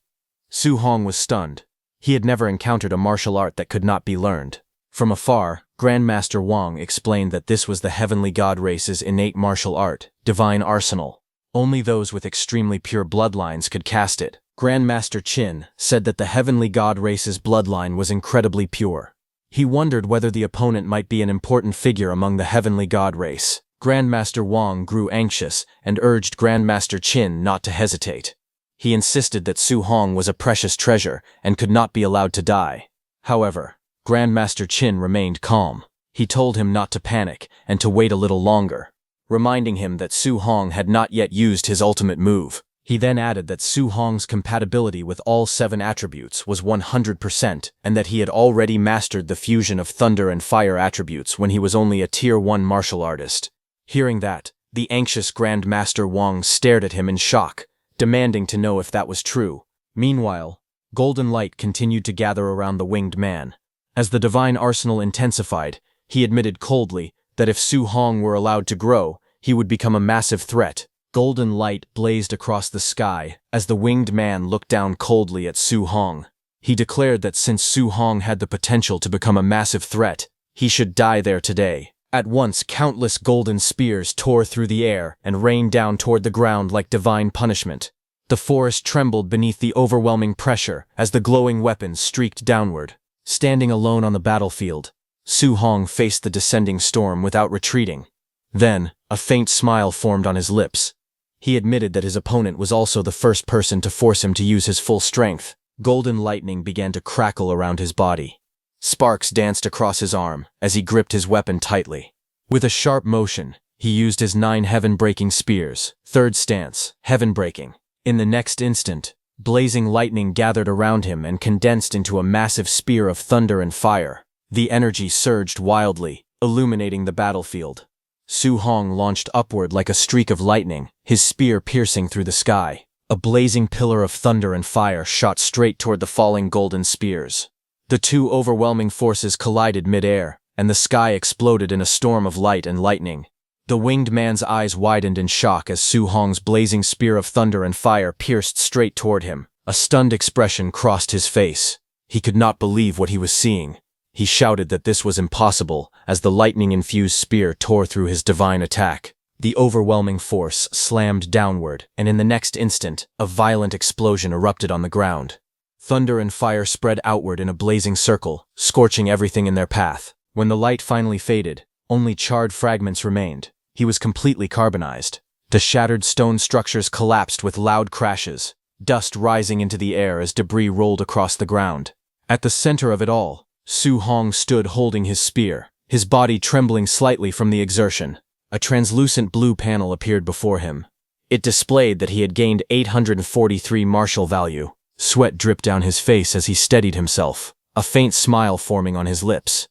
Su Hong was stunned. He had never encountered a martial art that could not be learned. From afar, Grandmaster Wang explained that this was the heavenly god race's innate martial art, Divine Arsenal. Only those with extremely pure bloodlines could cast it. Grandmaster Qin said that the heavenly god race's bloodline was incredibly pure. He wondered whether the opponent might be an important figure among the heavenly god race. Grandmaster Wang grew anxious and urged Grandmaster Qin not to hesitate. He insisted that Su Hong was a precious treasure and could not be allowed to die. However, Grandmaster Qin remained calm. He told him not to panic and to wait a little longer, reminding him that Su Hong had not yet used his ultimate move. He then added that Su Hong's compatibility with all 7 attributes was 100% and that he had already mastered the fusion of thunder and fire attributes when he was only a Tier 1 martial artist. Hearing that, the anxious Grandmaster Wang stared at him in shock, demanding to know if that was true. Meanwhile, golden light continued to gather around the winged man. As the divine arsenal intensified, he admitted coldly that if Su Hong were allowed to grow, he would become a massive threat. Golden light blazed across the sky as the winged man looked down coldly at Su Hong. He declared that since Su Hong had the potential to become a massive threat, he should die there today. At once, countless golden spears tore through the air and rained down toward the ground like divine punishment. The forest trembled beneath the overwhelming pressure as the glowing weapons streaked downward. Standing alone on the battlefield, Su Hong faced the descending storm without retreating. Then, a faint smile formed on his lips. He admitted that his opponent was also the first person to force him to use his full strength. Golden lightning began to crackle around his body. Sparks danced across his arm as he gripped his weapon tightly. With a sharp motion, he used his 9 heaven-breaking spears. Third stance, heaven-breaking. In the next instant, blazing lightning gathered around him and condensed into a massive spear of thunder and fire. The energy surged wildly, illuminating the battlefield. Su Hong launched upward like a streak of lightning, his spear piercing through the sky. A blazing pillar of thunder and fire shot straight toward the falling golden spears. The two overwhelming forces collided mid-air, and the sky exploded in a storm of light and lightning. The winged man's eyes widened in shock as Su Hong's blazing spear of thunder and fire pierced straight toward him. A stunned expression crossed his face. He could not believe what he was seeing. He shouted that this was impossible as the lightning-infused spear tore through his divine attack. The overwhelming force slammed downward, and in the next instant, a violent explosion erupted on the ground. Thunder and fire spread outward in a blazing circle, scorching everything in their path. When the light finally faded, only charred fragments remained. He was completely carbonized. The shattered stone structures collapsed with loud crashes, dust rising into the air as debris rolled across the ground. At the center of it all, Su Hong stood holding his spear, his body trembling slightly from the exertion. A translucent blue panel appeared before him. It displayed that he had gained 843 martial value. Sweat dripped down his face as he steadied himself, a faint smile forming on his lips.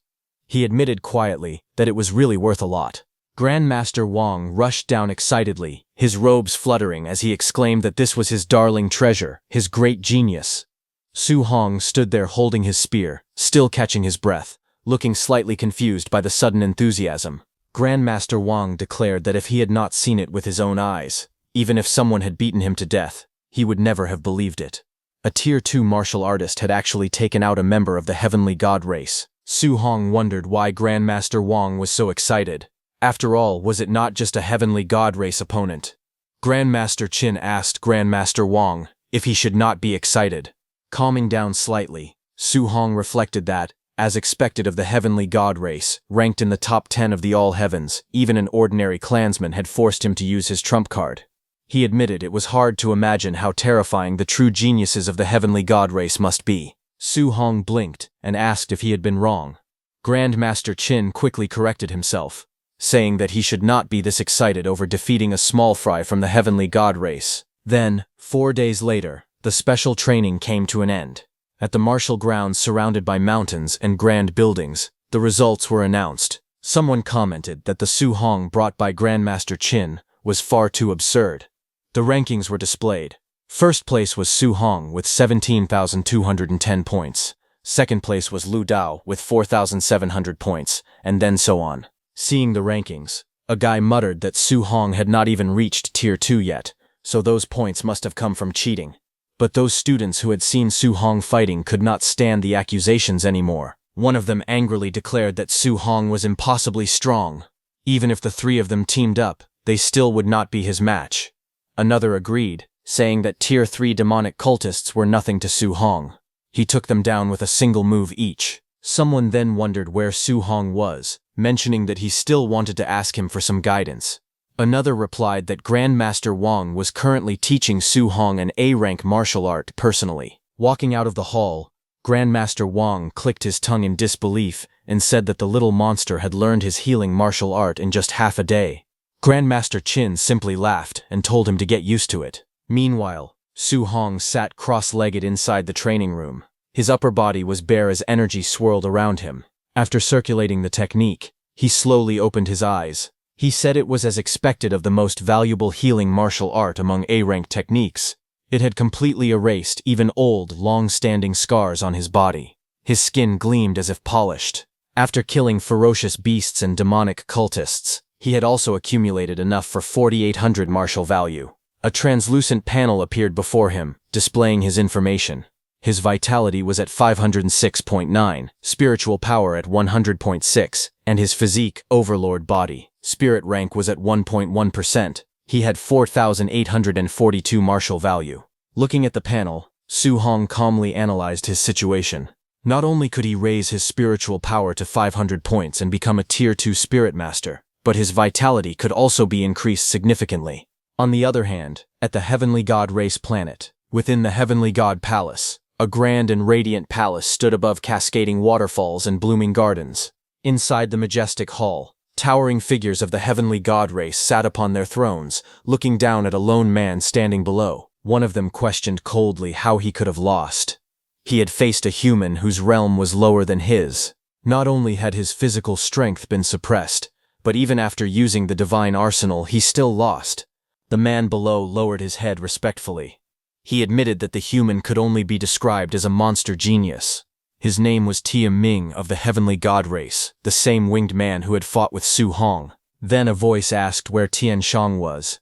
He admitted quietly that it was really worth a lot. Grandmaster Wang rushed down excitedly, his robes fluttering as he exclaimed that this was his darling treasure, his great genius. Su Hong stood there holding his spear, still catching his breath, looking slightly confused by the sudden enthusiasm. Grandmaster Wang declared that if he had not seen it with his own eyes, even if someone had beaten him to death, he would never have believed it. A Tier 2 martial artist had actually taken out a member of the heavenly god race. Su Hong wondered why Grandmaster Wang was so excited. After all, was it not just a heavenly god race opponent? Grandmaster Qin asked Grandmaster Wang if he should not be excited. Calming down slightly, Su Hong reflected that, as expected of the heavenly god race, ranked in the top 10 of the all heavens, even an ordinary clansman had forced him to use his trump card. He admitted it was hard to imagine how terrifying the true geniuses of the heavenly god race must be. Su Hong blinked and asked if he had been wrong. Grandmaster Qin quickly corrected himself, saying that he should not be this excited over defeating a small fry from the heavenly god race. Then, 4 days later, the special training came to an end. At the martial grounds surrounded by mountains and grand buildings, the results were announced. Someone commented that the Su Hong brought by Grandmaster Qin was far too absurd. The rankings were displayed. First place was Su Hong with 17,210 points. Second place was Lu Dao with 4,700 points, and then so on. Seeing the rankings, a guy muttered that Su Hong had not even reached Tier 2 yet, so those points must have come from cheating. But those students who had seen Su Hong fighting could not stand the accusations anymore. One of them angrily declared that Su Hong was impossibly strong. Even if the 3 of them teamed up, they still would not be his match. Another agreed, saying that Tier 3 demonic cultists were nothing to Su Hong. He took them down with a single move each. Someone then wondered where Su Hong was, mentioning that he still wanted to ask him for some guidance. Another replied that Grandmaster Wang was currently teaching Su Hong an A-rank martial art personally. Walking out of the hall, Grandmaster Wang clicked his tongue in disbelief and said that the little monster had learned his healing martial art in just half a day. Grandmaster Qin simply laughed and told him to get used to it. Meanwhile, Su Hong sat cross-legged inside the training room. His upper body was bare as energy swirled around him. After circulating the technique, he slowly opened his eyes. He said it was as expected of the most valuable healing martial art among A-rank techniques. It had completely erased even old, long-standing scars on his body. His skin gleamed as if polished. After killing ferocious beasts and demonic cultists, he had also accumulated enough for 4,800 martial value. A translucent panel appeared before him, displaying his information. His vitality was at 506.9, spiritual power at 100.6, and his physique, overlord body. Spirit rank was at 1.1%. He had 4,842 martial value. Looking at the panel, Su Hong calmly analyzed his situation. Not only could he raise his spiritual power to 500 points and become a Tier 2 Spirit Master, but his vitality could also be increased significantly. On the other hand, at the Heavenly God Race planet, within the Heavenly God Palace, A grand and radiant palace stood above cascading waterfalls and blooming gardens. Inside the majestic hall, towering figures of the heavenly god race sat upon their thrones, looking down at a lone man standing below. One of them questioned coldly how he could have lost. He had faced a human whose realm was lower than his. Not only had his physical strength been suppressed, but even after using the divine arsenal, he still lost. The man below lowered his head respectfully. He admitted that the human could only be described as a monster genius. His name was Tia Ming of the heavenly god race, the same winged man who had fought with Su Hong. Then a voice asked where Tian Shang was.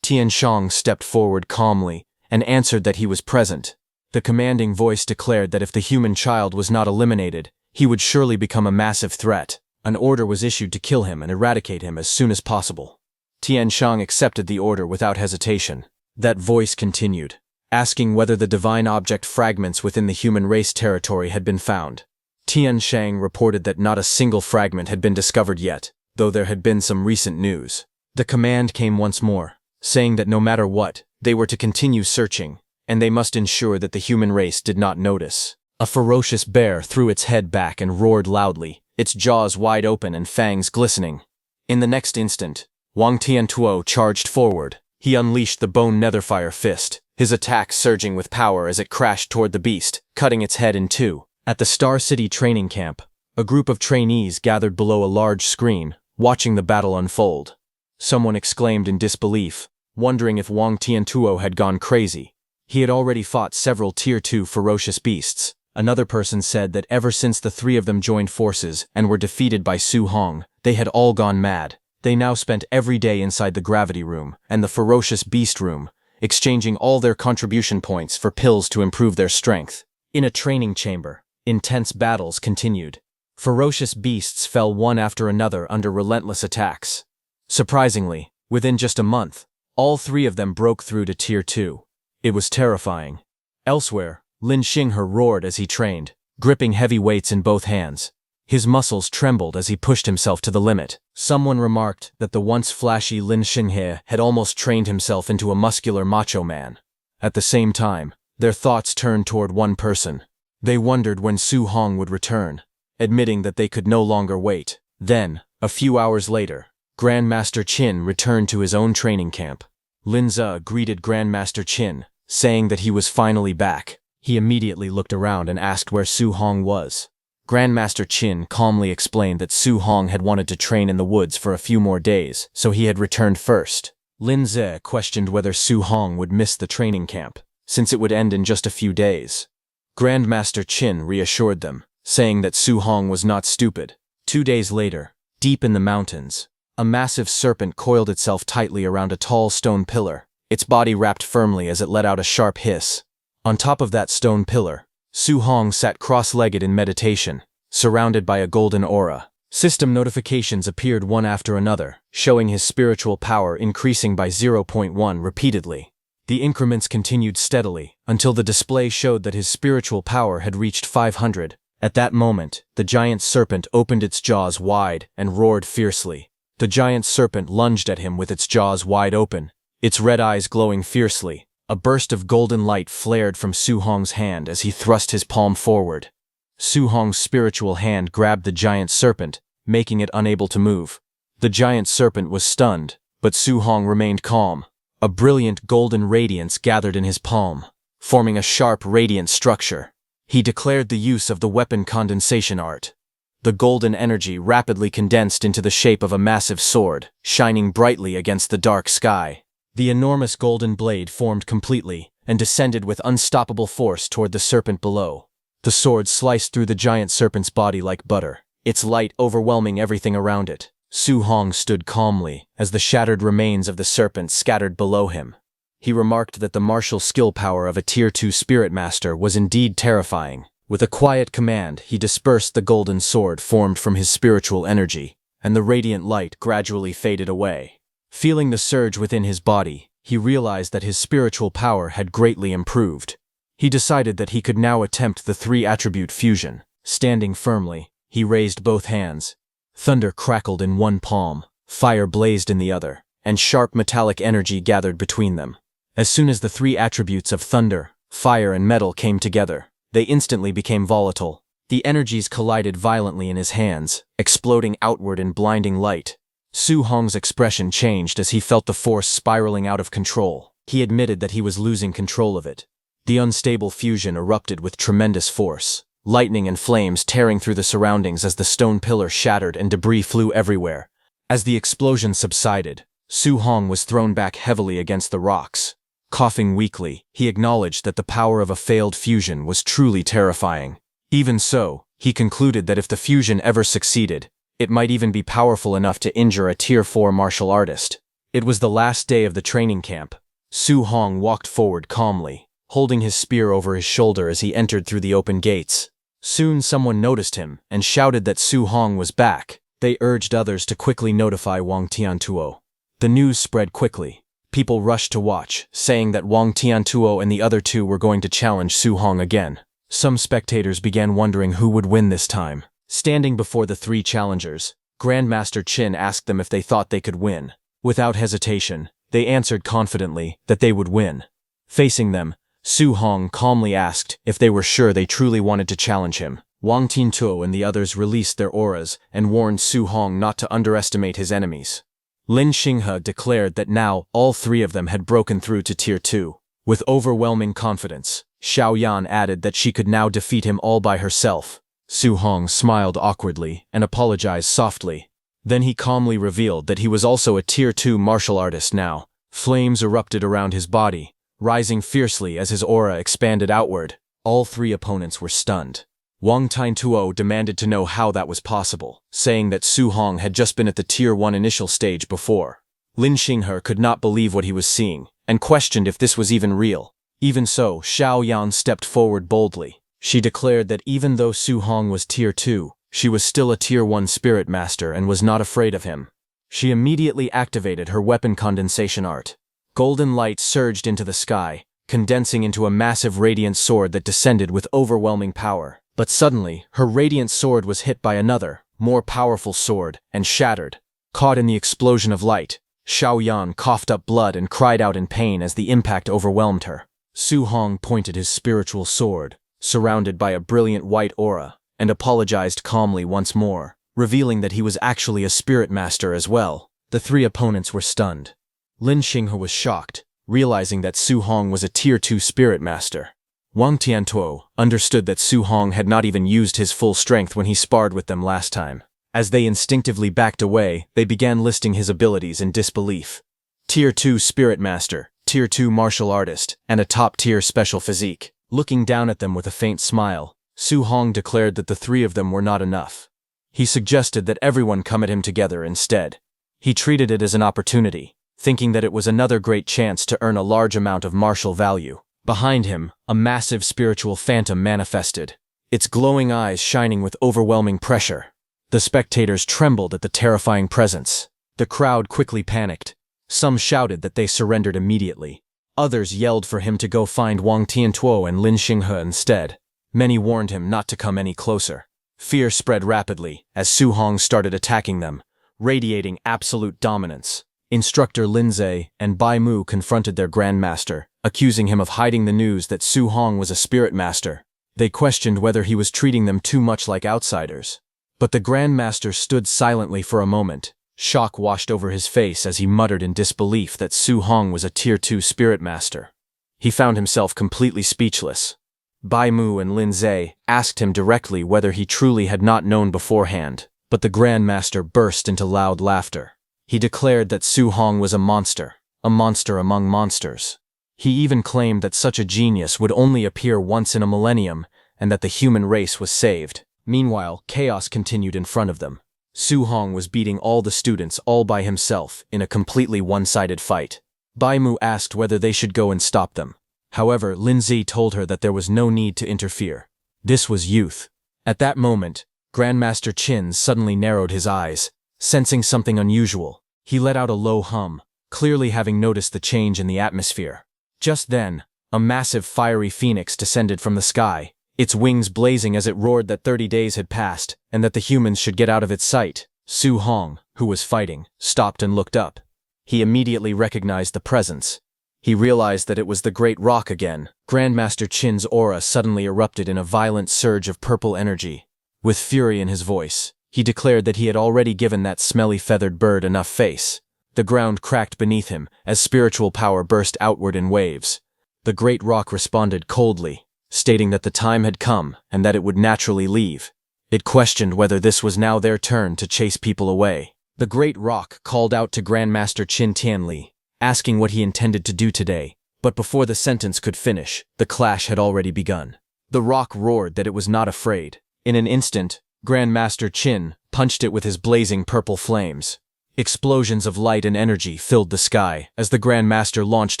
Tian Shang stepped forward calmly and answered that he was present. The commanding voice declared that if the human child was not eliminated, he would surely become a massive threat. An order was issued to kill him and eradicate him as soon as possible. Tian Shang accepted the order without hesitation. That voice continued, asking whether the divine object fragments within the human race territory had been found. Tian Shang reported that not a single fragment had been discovered yet, though there had been some recent news. The command came once more, saying that no matter what, they were to continue searching, and they must ensure that the human race did not notice. A ferocious bear threw its head back and roared loudly, its jaws wide open and fangs glistening. In the next instant, Wang Tiantuo charged forward. He unleashed the bone netherfire fist, his attack surging with power as it crashed toward the beast, cutting its head in two. At the Star City training camp, a group of trainees gathered below a large screen, watching the battle unfold. Someone exclaimed in disbelief, wondering if Wang Tiantuo had gone crazy. He had already fought several Tier 2 ferocious beasts. Another person said that ever since the three of them joined forces and were defeated by Su Hong, they had all gone mad. They now spent every day inside the gravity room and the ferocious beast room, exchanging all their contribution points for pills to improve their strength. In a training chamber, intense battles continued. Ferocious beasts fell one after another under relentless attacks. Surprisingly, within just a month, all three of them broke through to Tier 2. It was terrifying. Elsewhere, Lin Xinghe roared as he trained, gripping heavy weights in both hands. His muscles trembled as he pushed himself to the limit. Someone remarked that the once flashy Lin Xinghe had almost trained himself into a muscular macho man. At the same time, their thoughts turned toward one person. They wondered when Su Hong would return, admitting that they could no longer wait. Then, a few hours later, Grandmaster Qin returned to his own training camp. Lin Ze greeted Grandmaster Qin, saying that he was finally back. He immediately looked around and asked where Su Hong was. Grandmaster Qin calmly explained that Su Hong had wanted to train in the woods for a few more days, so he had returned first. Lin Ze questioned whether Su Hong would miss the training camp, since it would end in just a few days. Grandmaster Qin reassured them, saying that Su Hong was not stupid. 2 days later, deep in the mountains, a massive serpent coiled itself tightly around a tall stone pillar, its body wrapped firmly as it let out a sharp hiss. On top of that stone pillar, Su Hong sat cross-legged in meditation, surrounded by a golden aura. System notifications appeared one after another, showing his spiritual power increasing by 0.1 repeatedly. The increments continued steadily, until the display showed that his spiritual power had reached 500. At that moment, the giant serpent opened its jaws wide and roared fiercely. The giant serpent lunged at him with its jaws wide open, its red eyes glowing fiercely. A burst of golden light flared from Su Hong's hand as he thrust his palm forward. Su Hong's spiritual hand grabbed the giant serpent, making it unable to move. The giant serpent was stunned, but Su Hong remained calm. A brilliant golden radiance gathered in his palm, forming a sharp radiant structure. He declared the use of the weapon condensation art. The golden energy rapidly condensed into the shape of a massive sword, shining brightly against the dark sky. The enormous golden blade formed completely and descended with unstoppable force toward the serpent below. The sword sliced through the giant serpent's body like butter, its light overwhelming everything around it. Su Hong stood calmly as the shattered remains of the serpent scattered below him. He remarked that the martial skill power of a Tier 2 spirit master was indeed terrifying. With a quiet command, he dispersed the golden sword formed from his spiritual energy, and the radiant light gradually faded away. Feeling the surge within his body, he realized that his spiritual power had greatly improved. He decided that he could now attempt the 3-attribute fusion. Standing firmly, he raised both hands. Thunder crackled in one palm, fire blazed in the other, and sharp metallic energy gathered between them. As soon as the 3 attributes of thunder, fire, and metal came together, they instantly became volatile. The energies collided violently in his hands, exploding outward in blinding light. Su Hong's expression changed as he felt the force spiraling out of control. He admitted that he was losing control of it. The unstable fusion erupted with tremendous force, lightning and flames tearing through the surroundings as the stone pillar shattered and debris flew everywhere. As the explosion subsided, Su Hong was thrown back heavily against the rocks. Coughing weakly, he acknowledged that the power of a failed fusion was truly terrifying. Even so, he concluded that if the fusion ever succeeded, it might even be powerful enough to injure a Tier 4 martial artist. It was the last day of the training camp. Su Hong walked forward calmly, holding his spear over his shoulder as he entered through the open gates. Soon someone noticed him and shouted that Su Hong was back. They urged others to quickly notify Wang Tiantuo. The news spread quickly. People rushed to watch, saying that Wang Tiantuo and the other two were going to challenge Su Hong again. Some spectators began wondering who would win this time. Standing before the three challengers, Grandmaster Qin asked them if they thought they could win. Without hesitation, they answered confidently that they would win. Facing them, Su Hong calmly asked if they were sure they truly wanted to challenge him. Wang Tiantuo and the others released their auras and warned Su Hong not to underestimate his enemies. Lin Xinghe declared that now all three of them had broken through to Tier 2. With overwhelming confidence, Xiao Yan added that she could now defeat him all by herself. Su Hong smiled awkwardly and apologized softly. Then he calmly revealed that he was also a Tier 2 martial artist now. Flames erupted around his body, rising fiercely as his aura expanded outward. All three opponents were stunned. Wang Tiantuo demanded to know how that was possible, saying that Su Hong had just been at the Tier 1 initial stage before. Lin Xinghe could not believe what he was seeing, and questioned if this was even real. Even so, Xiao Yan stepped forward boldly. She declared that even though Su Hong was Tier 2, she was still a Tier 1 spirit master and was not afraid of him. She immediately activated her weapon condensation art. Golden light surged into the sky, condensing into a massive radiant sword that descended with overwhelming power. But suddenly, her radiant sword was hit by another, more powerful sword, and shattered. Caught in the explosion of light, Xiao Yan coughed up blood and cried out in pain as the impact overwhelmed her. Su Hong pointed his spiritual sword, surrounded by a brilliant white aura, and apologized calmly once more, revealing that he was actually a spirit master as well. The three opponents were stunned. Lin Xinghe was shocked, realizing that Su Hong was a Tier 2 spirit master. Wang Tiantuo understood that Su Hong had not even used his full strength when he sparred with them last time. As they instinctively backed away, they began listing his abilities in disbelief. Tier 2 Spirit Master, Tier 2 Martial Artist, and a top-tier special physique. Looking down at them with a faint smile, Su Hong declared that the three of them were not enough. He suggested that everyone come at him together instead. He treated it as an opportunity, thinking that it was another great chance to earn a large amount of martial value. Behind him, a massive spiritual phantom manifested, its glowing eyes shining with overwhelming pressure. The spectators trembled at the terrifying presence. The crowd quickly panicked. Some shouted that they surrendered immediately. Others yelled for him to go find Wang Tiantuo and Lin Xinghe instead. Many warned him not to come any closer. Fear spread rapidly as Su Hong started attacking them, radiating absolute dominance. Instructor Linze and Bai Mu confronted their grandmaster, accusing him of hiding the news that Su Hong was a spirit master. They questioned whether he was treating them too much like outsiders. But the grandmaster stood silently for a moment. Shock washed over his face as he muttered in disbelief that Su Hong was a Tier 2 spirit master. He found himself completely speechless. Bai Mu and Linze asked him directly whether he truly had not known beforehand, but the grandmaster burst into loud laughter. He declared that Su Hong was a monster among monsters. He even claimed that such a genius would only appear once in a millennium and that the human race was saved. Meanwhile, chaos continued in front of them. Su Hong was beating all the students all by himself in a completely one-sided fight. Bai Mu asked whether they should go and stop them. However, Linzi told her that there was no need to interfere. This was youth. At that moment, Grandmaster Qin suddenly narrowed his eyes, sensing something unusual. He let out a low hum, clearly having noticed the change in the atmosphere. Just then, a massive fiery phoenix descended from the sky, its wings blazing as it roared that 30 days had passed and that the humans should get out of its sight. Su Hong, who was fighting, stopped and looked up. He immediately recognized the presence. He realized that it was the Great Rock again. Grandmaster Qin's aura suddenly erupted in a violent surge of purple energy. With fury in his voice, he declared that he had already given that smelly feathered bird enough face. The ground cracked beneath him as spiritual power burst outward in waves. The Great Rock responded coldly, stating that the time had come and that it would naturally leave. It questioned whether this was now their turn to chase people away. The Great Rock called out to Grandmaster Qin Tianli, asking what he intended to do today, but before the sentence could finish, the clash had already begun. The rock roared that it was not afraid. In an instant, Grandmaster Qin punched it with his blazing purple flames. Explosions of light and energy filled the sky as the Grandmaster launched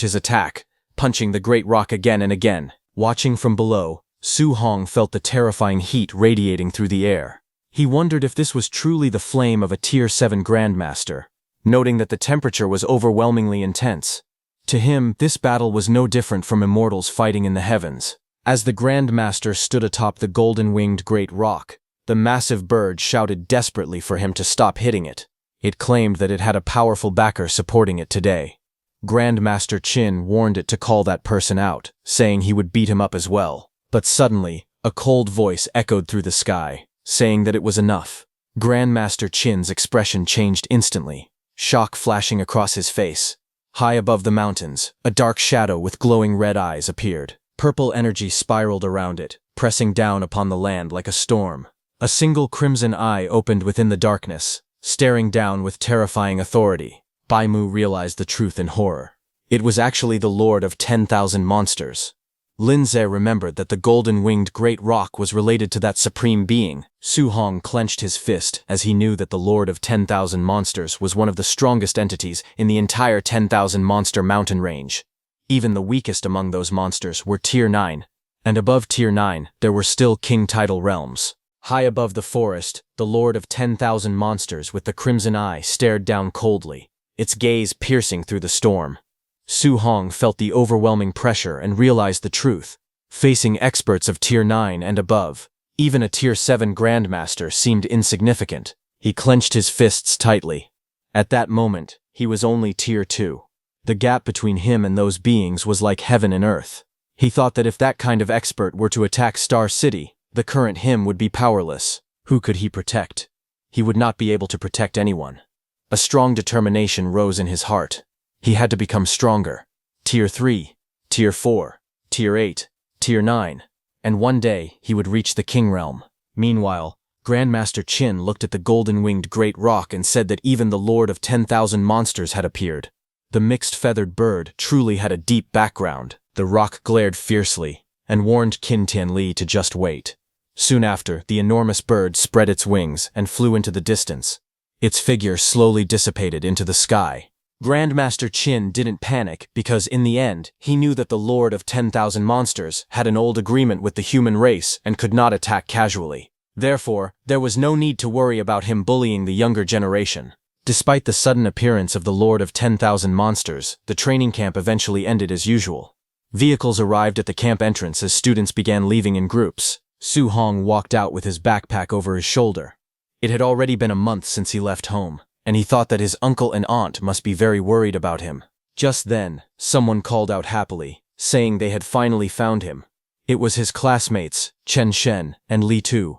his attack, punching the Great Rock again and again. Watching from below, Su Hong felt the terrifying heat radiating through the air. He wondered if this was truly the flame of a Tier 7 Grandmaster, noting that the temperature was overwhelmingly intense. To him, this battle was no different from immortals fighting in the heavens. As the Grandmaster stood atop the golden-winged Great Rock, the massive bird shouted desperately for him to stop hitting it. It claimed that it had a powerful backer supporting it today. Grandmaster Qin warned it to call that person out, saying he would beat him up as well. But suddenly, a cold voice echoed through the sky, saying that it was enough. Grandmaster Qin's expression changed instantly, shock flashing across his face. High above the mountains, a dark shadow with glowing red eyes appeared. Purple energy spiraled around it, pressing down upon the land like a storm. A single crimson eye opened within the darkness, staring down with terrifying authority. Bai Mu realized the truth in horror. It was actually the Lord of 10,000 Monsters. Linze remembered that the golden-winged Great Rock was related to that supreme being. Su Hong clenched his fist as he knew that the Lord of 10,000 Monsters was one of the strongest entities in the entire 10,000 Monster mountain range. Even the weakest among those monsters were Tier 9, and above Tier 9 there were still King Tidal realms. High above the forest, the Lord of 10,000 Monsters with the crimson eye stared down coldly, its gaze piercing through the storm. Su Hong felt the overwhelming pressure and realized the truth. Facing experts of Tier 9 and above, even a Tier 7 Grandmaster seemed insignificant. He clenched his fists tightly. At that moment, he was only Tier 2. The gap between him and those beings was like heaven and earth. He thought that if that kind of expert were to attack Star City, the current him would be powerless. Who could he protect? He would not be able to protect anyone. A strong determination rose in his heart. He had to become stronger. Tier 3, Tier 4, Tier 8, Tier 9, and one day he would reach the King Realm. Meanwhile, Grandmaster Qin looked at the golden-winged Great Rock and said that even the Lord of 10,000 Monsters had appeared. The mixed feathered bird truly had a deep background. The rock glared fiercely and warned Qin Tianli to just wait. Soon after, the enormous bird spread its wings and flew into the distance. Its figure slowly dissipated into the sky. Grandmaster Qin didn't panic because, in the end, he knew that the Lord of 10,000 Monsters had an old agreement with the human race and could not attack casually. Therefore, there was no need to worry about him bullying the younger generation. Despite the sudden appearance of the Lord of 10,000 Monsters, the training camp eventually ended as usual. Vehicles arrived at the camp entrance as students began leaving in groups. Su Hong walked out with his backpack over his shoulder. It had already been a month since he left home, and he thought that his uncle and aunt must be very worried about him. Just then, someone called out happily, saying they had finally found him. It was his classmates, Chen Shen and Li Tu.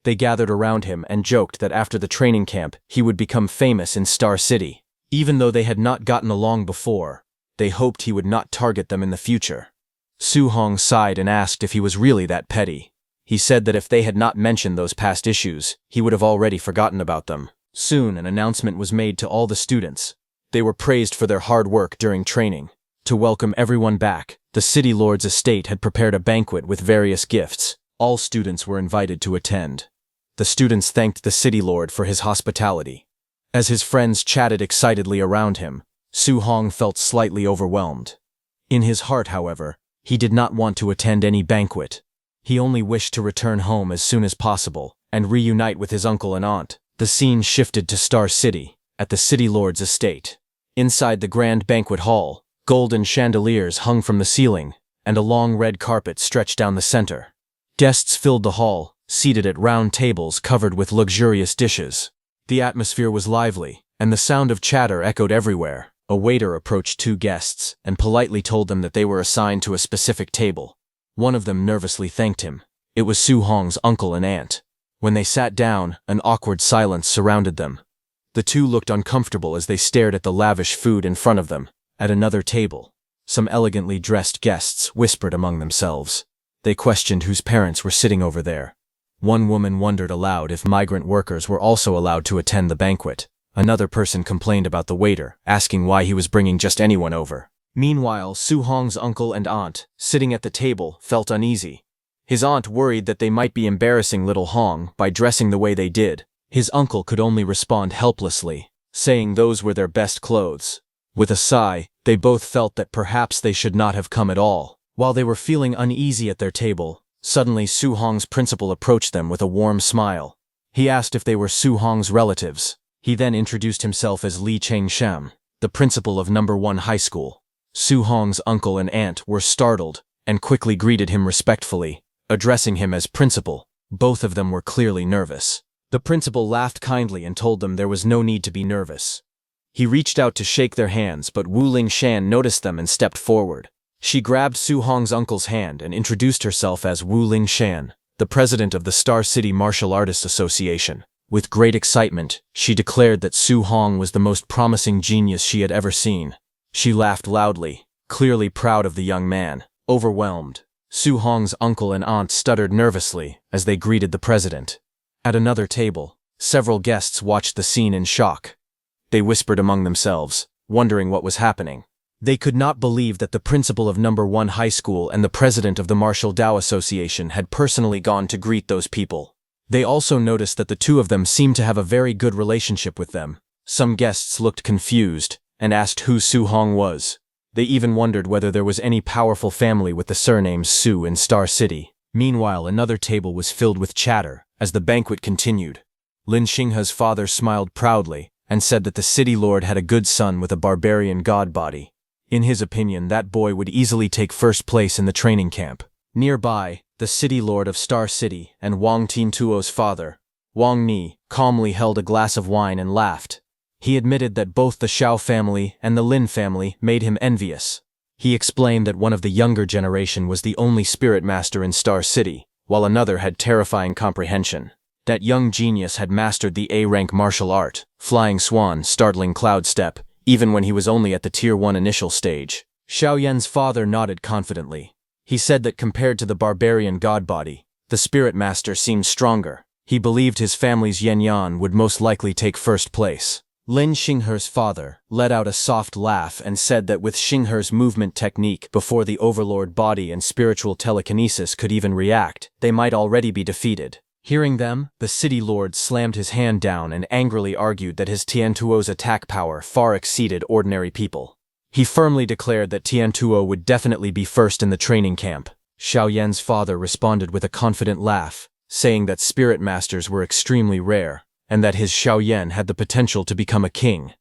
They gathered around him and joked that after the training camp, he would become famous in Star City. Even though they had not gotten along before, they hoped he would not target them in the future. Su Hong sighed and asked if he was really that petty. He said that if they had not mentioned those past issues, he would have already forgotten about them. Soon, an announcement was made to all the students. They were praised for their hard work during training. To welcome everyone back, the City Lord's estate had prepared a banquet with various gifts. All students were invited to attend. The students thanked the City Lord for his hospitality. As his friends chatted excitedly around him, Su Hong felt slightly overwhelmed. In his heart, however, he did not want to attend any banquet. He only wished to return home as soon as possible and reunite with his uncle and aunt. The scene shifted to Star City, at the City Lord's estate. Inside the grand banquet hall, golden chandeliers hung from the ceiling, and a long red carpet stretched down the center. Guests filled the hall, seated at round tables covered with luxurious dishes. The atmosphere was lively, and the sound of chatter echoed everywhere. A waiter approached two guests and politely told them that they were assigned to a specific table. One of them nervously thanked him. It was Su Hong's uncle and aunt. When they sat down, an awkward silence surrounded them. The two looked uncomfortable as they stared at the lavish food in front of them. At another table, some elegantly dressed guests whispered among themselves. They questioned whose parents were sitting over there. One woman wondered aloud if migrant workers were also allowed to attend the banquet. Another person complained about the waiter, asking why he was bringing just anyone over. Meanwhile, Su Hong's uncle and aunt, sitting at the table, felt uneasy. His aunt worried that they might be embarrassing little Hong by dressing the way they did. His uncle could only respond helplessly, saying those were their best clothes. With a sigh, they both felt that perhaps they should not have come at all. While they were feeling uneasy at their table, suddenly Su Hong's principal approached them with a warm smile. He asked if they were Su Hong's relatives. He then introduced himself as Li Chengsham, the principal of No. 1 High School. Su Hong's uncle and aunt were startled and quickly greeted him respectfully, addressing him as principal. Both of them were clearly nervous. The principal laughed kindly and told them there was no need to be nervous. He reached out to shake their hands, but Wu Lingshan noticed them and stepped forward. She grabbed Su Hong's uncle's hand and introduced herself as Wu Lingshan, the president of the Star City Martial Artists Association. With great excitement, she declared that Su Hong was the most promising genius she had ever seen. She laughed loudly, clearly proud of the young man. Overwhelmed, Su Hong's uncle and aunt stuttered nervously as they greeted the president. At another table, several guests watched the scene in shock. They whispered among themselves, wondering what was happening. They could not believe that the principal of No. 1 High School and the president of the Martial Dao Association had personally gone to greet those people. They also noticed that the two of them seemed to have a very good relationship with them. Some guests looked confused and asked who Su Hong was. They even wondered whether there was any powerful family with the surname Su in Star City. Meanwhile, another table was filled with chatter as the banquet continued. Lin Xinghe's father smiled proudly and said that the city lord had a good son with a barbarian god body. In his opinion, that boy would easily take first place in the training camp. Nearby, the city lord of Star City and Wang Tiantuo's father, Wang Ni, calmly held a glass of wine and laughed. He admitted that both the Xiao family and the Lin family made him envious. He explained that one of the younger generation was the only spirit master in Star City, while another had terrifying comprehension. That young genius had mastered the A-rank martial art, Flying Swan, Startling Cloud Step, even when he was only at the Tier 1 initial stage. Xiaoyan's father nodded confidently. He said that compared to the barbarian god body, the spirit master seemed stronger. He believed his family's Yanyan would most likely take first place. Lin Xinghe's father let out a soft laugh and said that with Xinghe's movement technique before the overlord body and spiritual telekinesis could even react, they might already be defeated. Hearing them, the city lord slammed his hand down and angrily argued that his Tiantuo's attack power far exceeded ordinary people. He firmly declared that Tiantuo would definitely be first in the training camp. Xiaoyan's father responded with a confident laugh, saying that spirit masters were extremely rare, and that his Xiaoyan had the potential to become a king.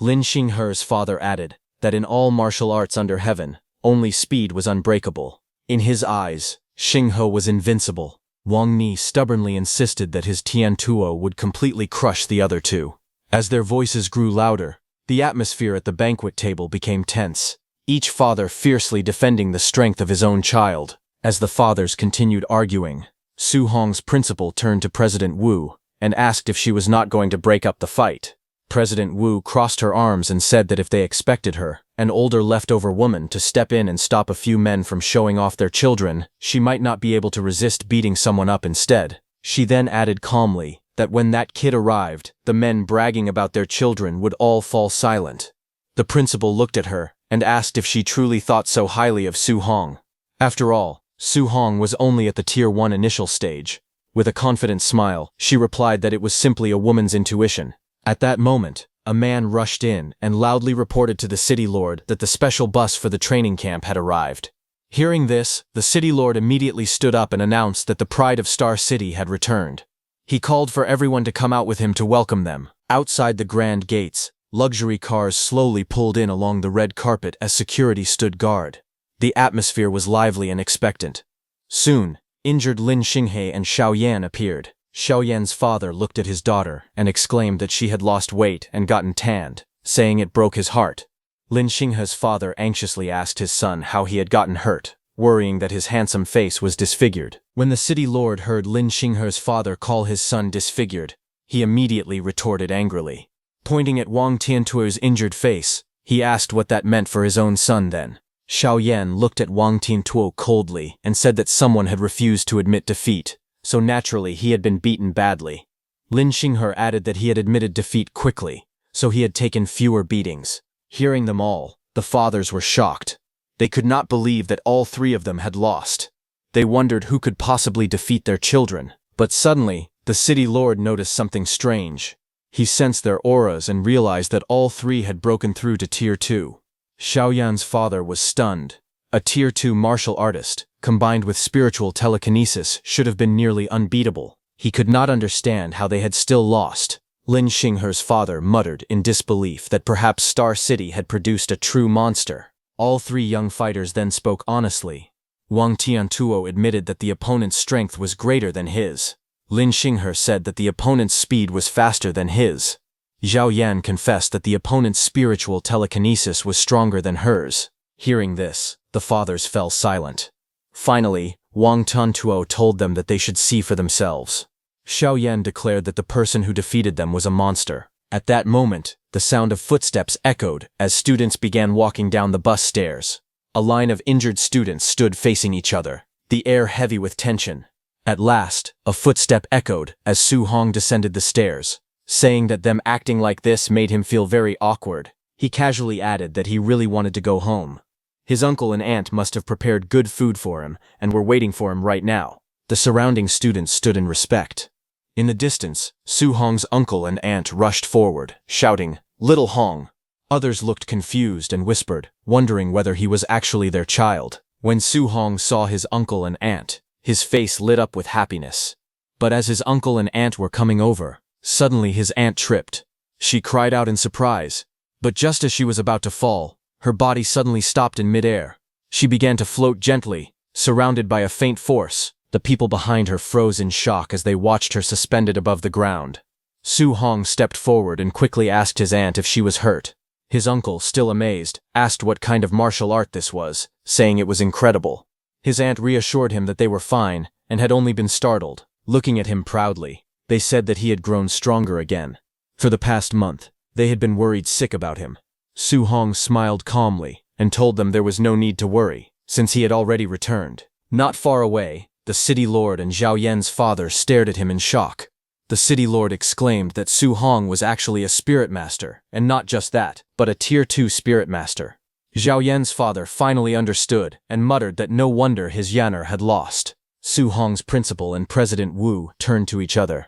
Lin Xinghe's father added that in all martial arts under heaven, only speed was unbreakable. In his eyes, Xinghe was invincible. Wang Ni stubbornly insisted that his Tiantuo would completely crush the other two. As their voices grew louder, the atmosphere at the banquet table became tense, each father fiercely defending the strength of his own child. As the fathers continued arguing, Su Hong's principal turned to President Wu and asked if she was not going to break up the fight. President Wu crossed her arms and said that if they expected her, an older leftover woman, to step in and stop a few men from showing off their children, she might not be able to resist beating someone up instead. She then added calmly that when that kid arrived, the men bragging about their children would all fall silent. The principal looked at her and asked if she truly thought so highly of Su Hong. After all, Su Hong was only at the Tier 1 initial stage. With a confident smile, she replied that it was simply a woman's intuition. At that moment, a man rushed in and loudly reported to the city lord that the special bus for the training camp had arrived. Hearing this, the city lord immediately stood up and announced that the pride of Star City had returned. He called for everyone to come out with him to welcome them. Outside the grand gates, luxury cars slowly pulled in along the red carpet as security stood guard. The atmosphere was lively and expectant. Soon, injured Lin Xinghe and Xiaoyan appeared. Xiaoyan's father looked at his daughter and exclaimed that she had lost weight and gotten tanned, saying it broke his heart. Lin Xinghe's father anxiously asked his son how he had gotten hurt, worrying that his handsome face was disfigured. When the city lord heard Lin Xinghe's father call his son disfigured, he immediately retorted angrily. Pointing at Wang Tiantuo's injured face, he asked what that meant for his own son then. Xiao Yan looked at Wang Tiantuo coldly and said that someone had refused to admit defeat, so naturally he had been beaten badly. Lin Xinghe added that he had admitted defeat quickly, so he had taken fewer beatings. Hearing them all, the fathers were shocked. They could not believe that all three of them had lost. They wondered who could possibly defeat their children. But suddenly, the city lord noticed something strange. He sensed their auras and realized that all three had broken through to Tier 2. Xiao Yan's father was stunned. A Tier 2 martial artist, combined with spiritual telekinesis, should have been nearly unbeatable. He could not understand how they had still lost. Lin Xinghe's father muttered in disbelief that perhaps Star City had produced a true monster. All three young fighters then spoke honestly. Wang Tiantuo admitted that the opponent's strength was greater than his. Lin Xinghe said that the opponent's speed was faster than his. Xiao Yan confessed that the opponent's spiritual telekinesis was stronger than hers. Hearing this, the fathers fell silent. Finally, Wang Tiantuo told them that they should see for themselves. Xiao Yan declared that the person who defeated them was a monster. At that moment, the sound of footsteps echoed as students began walking down the bus stairs. A line of injured students stood facing each other, the air heavy with tension. At last, a footstep echoed as Su Hong descended the stairs, saying that them acting like this made him feel very awkward. He casually added that he really wanted to go home. His uncle and aunt must have prepared good food for him and were waiting for him right now. The surrounding students stood in respect. In the distance, Su Hong's uncle and aunt rushed forward, shouting, "Little Hong!" Others looked confused and whispered, wondering whether he was actually their child. When Su Hong saw his uncle and aunt, his face lit up with happiness. But as his uncle and aunt were coming over, suddenly his aunt tripped. She cried out in surprise, but just as she was about to fall, her body suddenly stopped in midair. She began to float gently, surrounded by a faint force. The people behind her froze in shock as they watched her suspended above the ground. Su Hong stepped forward and quickly asked his aunt if she was hurt. His uncle, still amazed, asked what kind of martial art this was, saying it was incredible. His aunt reassured him that they were fine and had only been startled. Looking at him proudly, they said that he had grown stronger again. For the past month, they had been worried sick about him. Su Hong smiled calmly and told them there was no need to worry, since he had already returned. Not far away, the city lord and Xiao Yan's father stared at him in shock. The city lord exclaimed that Su Hong was actually a spirit master, and not just that, but a Tier 2 spirit master. Xiao Yan's father finally understood and muttered that no wonder his Yanner had lost. Su Hong's principal and President Wu turned to each other.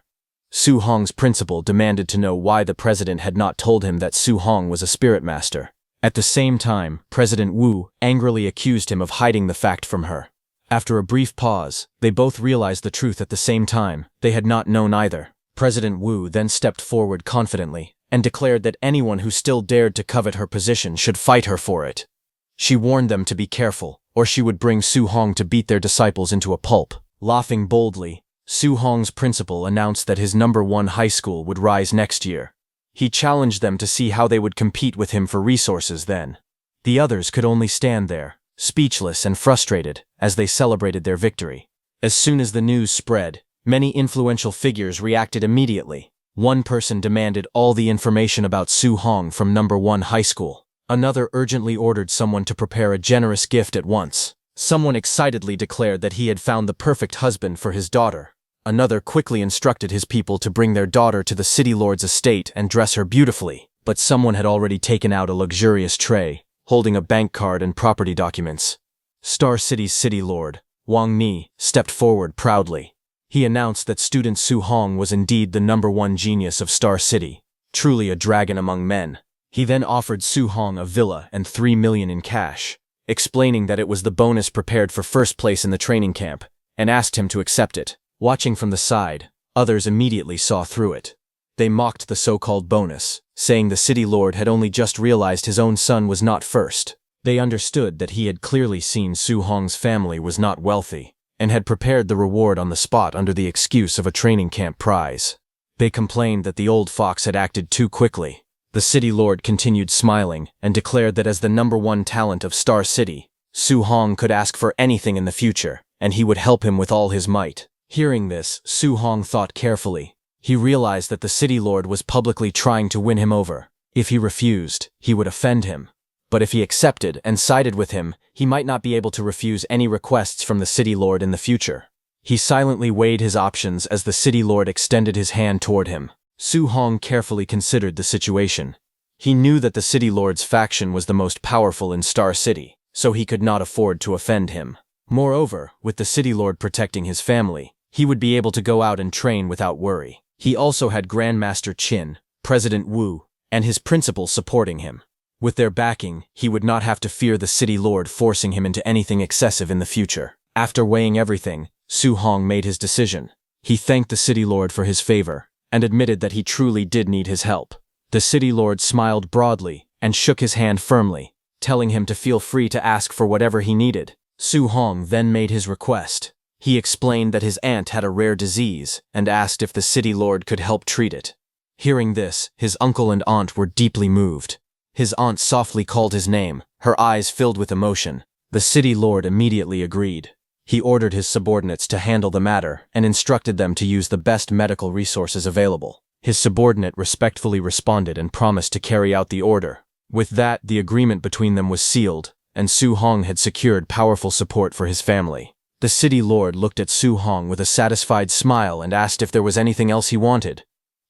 Su Hong's principal demanded to know why the president had not told him that Su Hong was a spirit master. At the same time, President Wu angrily accused him of hiding the fact from her. After a brief pause, they both realized the truth at the same time. They had not known either. President Wu then stepped forward confidently and declared that anyone who still dared to covet her position should fight her for it. She warned them to be careful, or she would bring Su Hong to beat their disciples into a pulp. Laughing boldly, Su Hong's principal announced that his #1 high school would rise next year. He challenged them to see how they would compete with him for resources then. The others could only stand there, speechless and frustrated, as they celebrated their victory. As soon as the news spread, many influential figures reacted immediately. One person demanded all the information about Su Hong from #1 high school. Another urgently ordered someone to prepare a generous gift at once. Someone excitedly declared that he had found the perfect husband for his daughter. Another quickly instructed his people to bring their daughter to the city lord's estate and dress her beautifully. But someone had already taken out a luxurious tray, holding a bank card and property documents. Star City's city lord, Wang Ni, stepped forward proudly. He announced that student Su Hong was indeed the #1 genius of Star City, truly a dragon among men. He then offered Su Hong a villa and 3 million in cash, explaining that it was the bonus prepared for first place in the training camp, and asked him to accept it. Watching from the side, others immediately saw through it. They mocked the so-called bonus, saying the city lord had only just realized his own son was not first. They understood that he had clearly seen Su Hong's family was not wealthy, and had prepared the reward on the spot under the excuse of a training camp prize. They complained that the old fox had acted too quickly. The The city lord continued smiling and declared that as the #1 talent of Star City, Su Hong could ask for anything in the future, and he would help him with all his might. Hearing this, Su Hong thought carefully. He realized that the city lord was publicly trying to win him over. If he refused, he would offend him. But if he accepted and sided with him, he might not be able to refuse any requests from the city lord in the future. He silently weighed his options as the city lord extended his hand toward him. Su Hong carefully considered the situation. He knew that the city lord's faction was the most powerful in Star City, so he could not afford to offend him. Moreover, with the city lord protecting his family, he would be able to go out and train without worry. He also had Grandmaster Qin, President Wu, and his principals supporting him. With their backing, he would not have to fear the city lord forcing him into anything excessive in the future. After weighing everything, Su Hong made his decision. He thanked the city lord for his favor, and admitted that he truly did need his help. The city lord smiled broadly and shook his hand firmly, telling him to feel free to ask for whatever he needed. Su Hong then made his request. He explained that his aunt had a rare disease and asked if the city lord could help treat it. Hearing this, his uncle and aunt were deeply moved. His aunt softly called his name, her eyes filled with emotion. The city lord immediately agreed. He ordered his subordinates to handle the matter and instructed them to use the best medical resources available. His subordinate respectfully responded and promised to carry out the order. With that, the agreement between them was sealed, and Su Hong had secured powerful support for his family. The city lord looked at Su Hong with a satisfied smile and asked if there was anything else he wanted.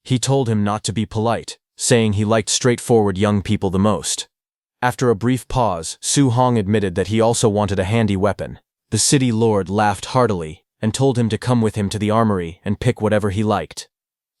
He told him not to be polite, saying he liked straightforward young people the most. After a brief pause, Su Hong admitted that he also wanted a handy weapon. The city lord laughed heartily and told him to come with him to the armory and pick whatever he liked.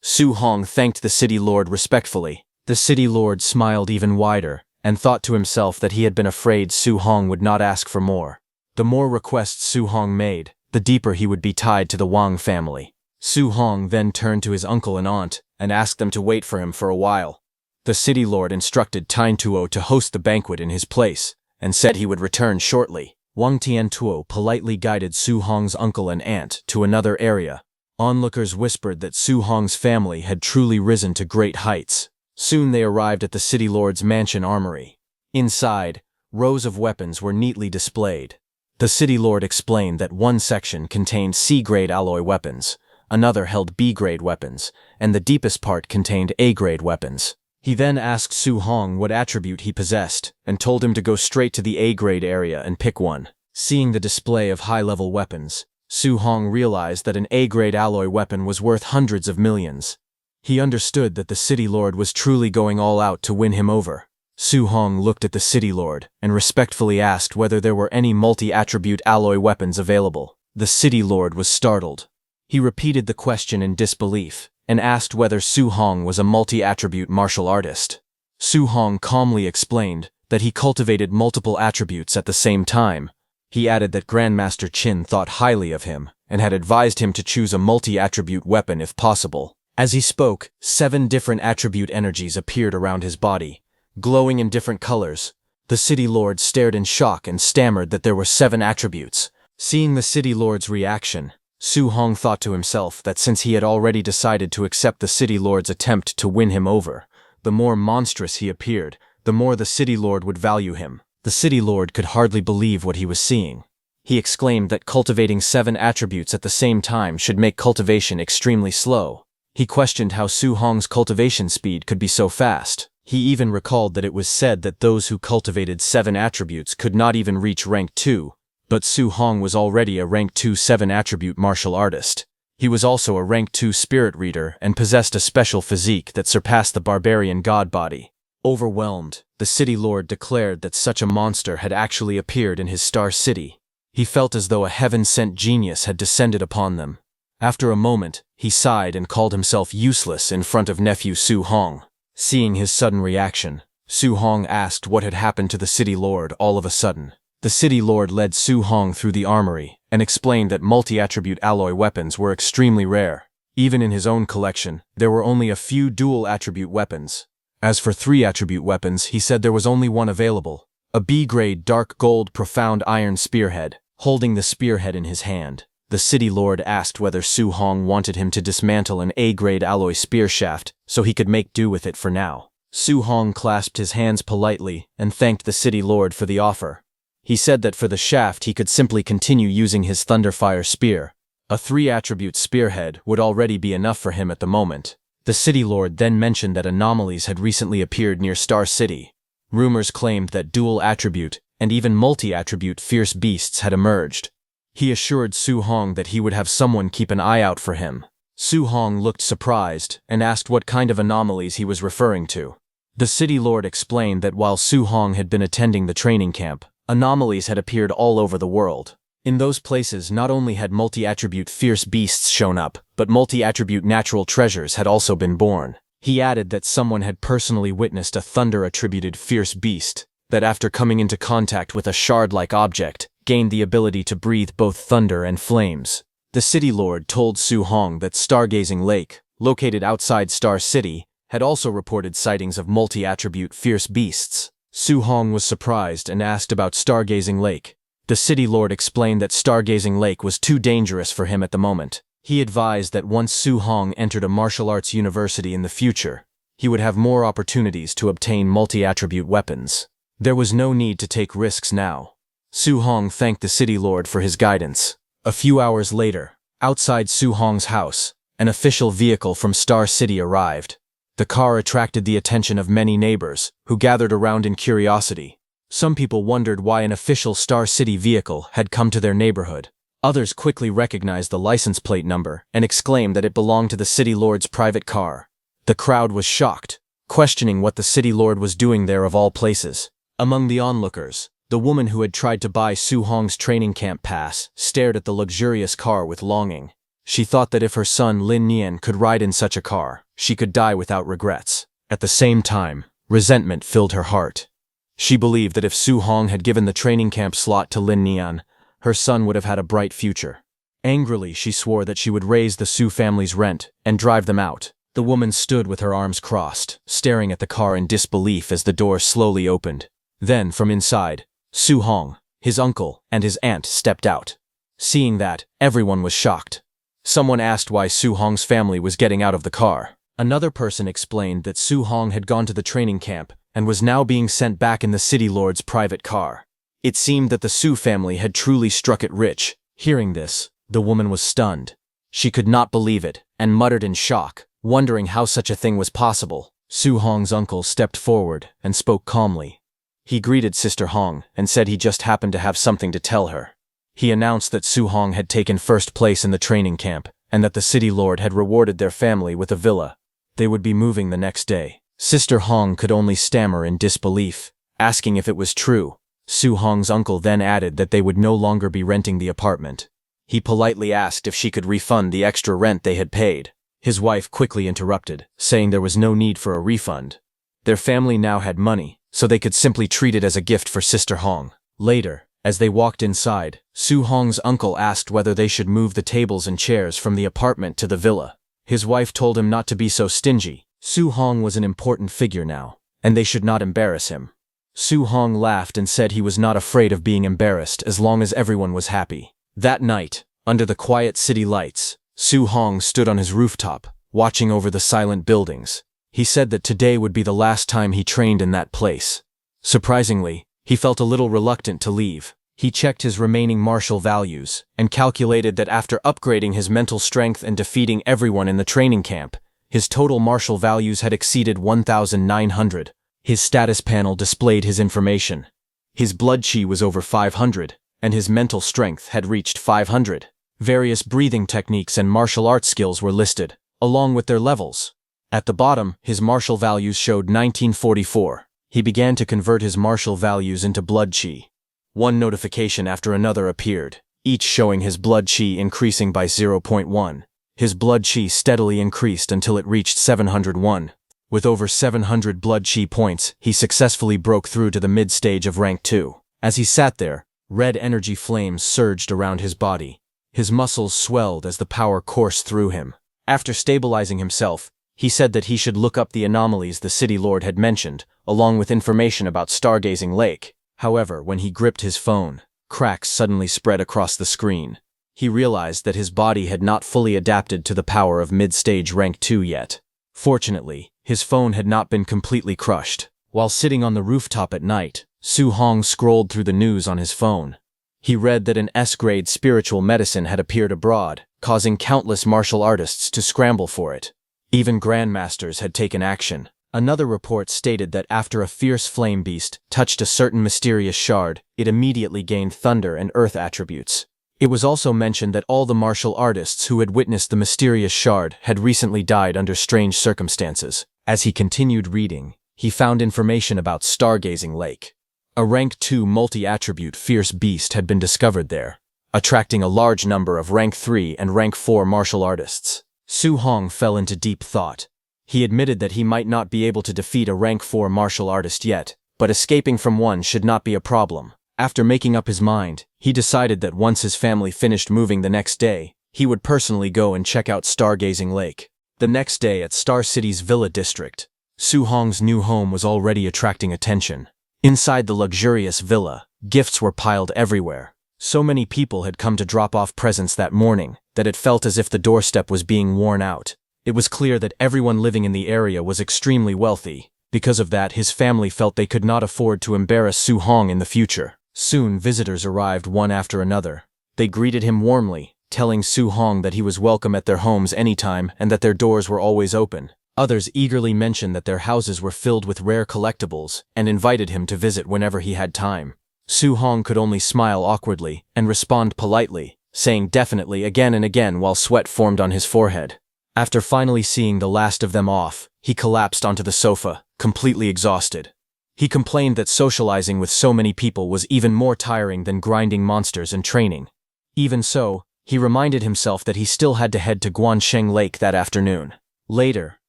Su Hong thanked the city lord respectfully. The city lord smiled even wider and thought to himself that he had been afraid Su Hong would not ask for more. The more requests Su Hong made, the deeper he would be tied to the Wang family. Su Hong then turned to his uncle and aunt and asked them to wait for him for a while. The city lord instructed Tine Tuo to host the banquet in his place and said he would return shortly. Wang Tiantuo politely guided Su Hong's uncle and aunt to another area. Onlookers whispered that Su Hong's family had truly risen to great heights. Soon they arrived at the city lord's mansion armory. Inside, rows of weapons were neatly displayed. The city lord explained that one section contained C-grade alloy weapons, another held B-grade weapons, and the deepest part contained A-grade weapons. He then asked Su Hong what attribute he possessed and told him to go straight to the A-grade area and pick one. Seeing the display of high-level weapons, Su Hong realized that an A-grade alloy weapon was worth hundreds of millions. He understood that the city lord was truly going all out to win him over. Su Hong looked at the city lord and respectfully asked whether there were any multi-attribute alloy weapons available. The city lord was startled. He repeated the question in disbelief and asked whether Su Hong was a multi-attribute martial artist. Su Hong calmly explained that he cultivated multiple attributes at the same time. He added that Grandmaster Qin thought highly of him and had advised him to choose a multi-attribute weapon if possible. As he spoke, 7 different attribute energies appeared around his body, glowing in different colors. The city lord stared in shock and stammered that there were 7 attributes. Seeing the city lord's reaction, Su Hong thought to himself that since he had already decided to accept the city lord's attempt to win him over, the more monstrous he appeared, the more the city lord would value him. The city lord could hardly believe what he was seeing. He exclaimed that cultivating 7 attributes at the same time should make cultivation extremely slow. He questioned how Su Hong's cultivation speed could be so fast. He even recalled that it was said that those who cultivated 7 attributes could not even reach rank 2, but Su Hong was already a rank 2 7-attribute martial artist. He was also a rank 2 spirit reader and possessed a special physique that surpassed the barbarian god body. Overwhelmed, the city lord declared that such a monster had actually appeared in his Star City. He felt as though a heaven-sent genius had descended upon them. After a moment, he sighed and called himself useless in front of nephew Su Hong. Seeing his sudden reaction, Su Hong asked what had happened to the city lord all of a sudden. The city lord led Su Hong through the armory and explained that multi-attribute alloy weapons were extremely rare. Even in his own collection, there were only a few dual-attribute weapons. As for 3-attribute weapons, he said there was only one available, a B-grade dark gold profound iron spearhead. Holding the spearhead in his hand, the city lord asked whether Su Hong wanted him to dismantle an A-grade alloy spear shaft so he could make do with it for now. Su Hong clasped his hands politely and thanked the city lord for the offer. He said that for the shaft he could simply continue using his Thunderfire spear. A 3-attribute spearhead would already be enough for him at the moment. The city lord then mentioned that anomalies had recently appeared near Star City. Rumors claimed that dual-attribute and even multi-attribute fierce beasts had emerged. He assured Su Hong that he would have someone keep an eye out for him. Su Hong looked surprised and asked what kind of anomalies he was referring to. The city lord explained that while Su Hong had been attending the training camp, anomalies had appeared all over the world. In those places, not only had multi-attribute fierce beasts shown up, but multi-attribute natural treasures had also been born. He added that someone had personally witnessed a thunder-attributed fierce beast that, after coming into contact with a shard-like object, gained the ability to breathe both thunder and flames. The city lord told Su Hong that Stargazing Lake, located outside Star City, had also reported sightings of multi-attribute fierce beasts. Su Hong was surprised and asked about Stargazing Lake. The city lord explained that Stargazing Lake was too dangerous for him at the moment. He advised that once Su Hong entered a martial arts university in the future, he would have more opportunities to obtain multi-attribute weapons. There was no need to take risks now. Su Hong thanked the city lord for his guidance. A few hours later, outside Su Hong's house, an official vehicle from Star City arrived. The car attracted the attention of many neighbors, who gathered around in curiosity. Some people wondered why an official Star City vehicle had come to their neighborhood. Others quickly recognized the license plate number and exclaimed that it belonged to the city lord's private car. The crowd was shocked, questioning what the city lord was doing there of all places. Among the onlookers, the woman who had tried to buy Su Hong's training camp pass stared at the luxurious car with longing. She thought that if her son Lin Nian could ride in such a car, she could die without regrets. At the same time, resentment filled her heart. She believed that if Su Hong had given the training camp slot to Lin Nian, her son would have had a bright future. Angrily, she swore that she would raise the Su family's rent and drive them out. The woman stood with her arms crossed, staring at the car in disbelief as the door slowly opened. Then, from inside, Su Hong, his uncle, and his aunt stepped out. Seeing that, everyone was shocked. Someone asked why Su Hong's family was getting out of the car. Another person explained that Su Hong had gone to the training camp and was now being sent back in the city lord's private car. It seemed that the Su family had truly struck it rich. Hearing this, the woman was stunned. She could not believe it and muttered in shock, wondering how such a thing was possible. Su Hong's uncle stepped forward and spoke calmly. He greeted Sister Hong and said he just happened to have something to tell her. He announced that Su Hong had taken first place in the training camp and that the city lord had rewarded their family with a villa. They would be moving the next day. Sister Hong could only stammer in disbelief, asking if it was true. Su Hong's uncle then added that they would no longer be renting the apartment. He politely asked if she could refund the extra rent they had paid. His wife quickly interrupted, saying there was no need for a refund. Their family now had money, so they could simply treat it as a gift for Sister Hong. Later, as they walked inside, Su Hong's uncle asked whether they should move the tables and chairs from the apartment to the villa. His wife told him not to be so stingy. Su Hong was an important figure now, and they should not embarrass him. Su Hong laughed and said he was not afraid of being embarrassed as long as everyone was happy. That night, under the quiet city lights, Su Hong stood on his rooftop, watching over the silent buildings. He said that today would be the last time he trained in that place. Surprisingly, he felt a little reluctant to leave. He checked his remaining martial values and calculated that after upgrading his mental strength and defeating everyone in the training camp, his total martial values had exceeded 1,900. His status panel displayed his information. His blood chi was over 500, and his mental strength had reached 500. Various breathing techniques and martial arts skills were listed, along with their levels. At the bottom, his martial values showed 1944. He began to convert his martial values into blood chi. One notification after another appeared, each showing his blood chi increasing by 0.1. His blood chi steadily increased until it reached 701. With over 700 blood chi points, he successfully broke through to the mid-stage of rank 2. As he sat there, red energy flames surged around his body. His muscles swelled as the power coursed through him. After stabilizing himself, he said that he should look up the anomalies the city lord had mentioned, along with information about Stargazing Lake. However, when he gripped his phone, cracks suddenly spread across the screen. He realized that his body had not fully adapted to the power of mid-stage rank 2 yet. Fortunately, his phone had not been completely crushed. While sitting on the rooftop at night, Su Hong scrolled through the news on his phone. He read that an S-grade spiritual medicine had appeared abroad, causing countless martial artists to scramble for it. Even grandmasters had taken action. Another report stated that after a fierce flame beast touched a certain mysterious shard, it immediately gained thunder and earth attributes. It was also mentioned that all the martial artists who had witnessed the mysterious shard had recently died under strange circumstances. As he continued reading, he found information about Stargazing Lake. A rank 2 multi-attribute fierce beast had been discovered there, attracting a large number of rank 3 and rank 4 martial artists. Su Hong fell into deep thought. He admitted that he might not be able to defeat a rank 4 martial artist yet, but escaping from one should not be a problem. After making up his mind, he decided that once his family finished moving the next day, he would personally go and check out Stargazing Lake. The next day at Star City's Villa District, Su Hong's new home was already attracting attention. Inside the luxurious villa, gifts were piled everywhere. So many people had come to drop off presents that morning that it felt as if the doorstep was being worn out. It was clear that everyone living in the area was extremely wealthy. Because of that, his family felt they could not afford to embarrass Su Hong in the future. Soon, visitors arrived one after another. They greeted him warmly, telling Su Hong that he was welcome at their homes anytime and that their doors were always open. Others eagerly mentioned that their houses were filled with rare collectibles and invited him to visit whenever he had time. Su Hong could only smile awkwardly and respond politely, saying definitely again and again while sweat formed on his forehead. After finally seeing the last of them off, he collapsed onto the sofa, completely exhausted. He complained that socializing with so many people was even more tiring than grinding monsters and training. Even so, he reminded himself that he still had to head to Guansheng Lake that afternoon. Later,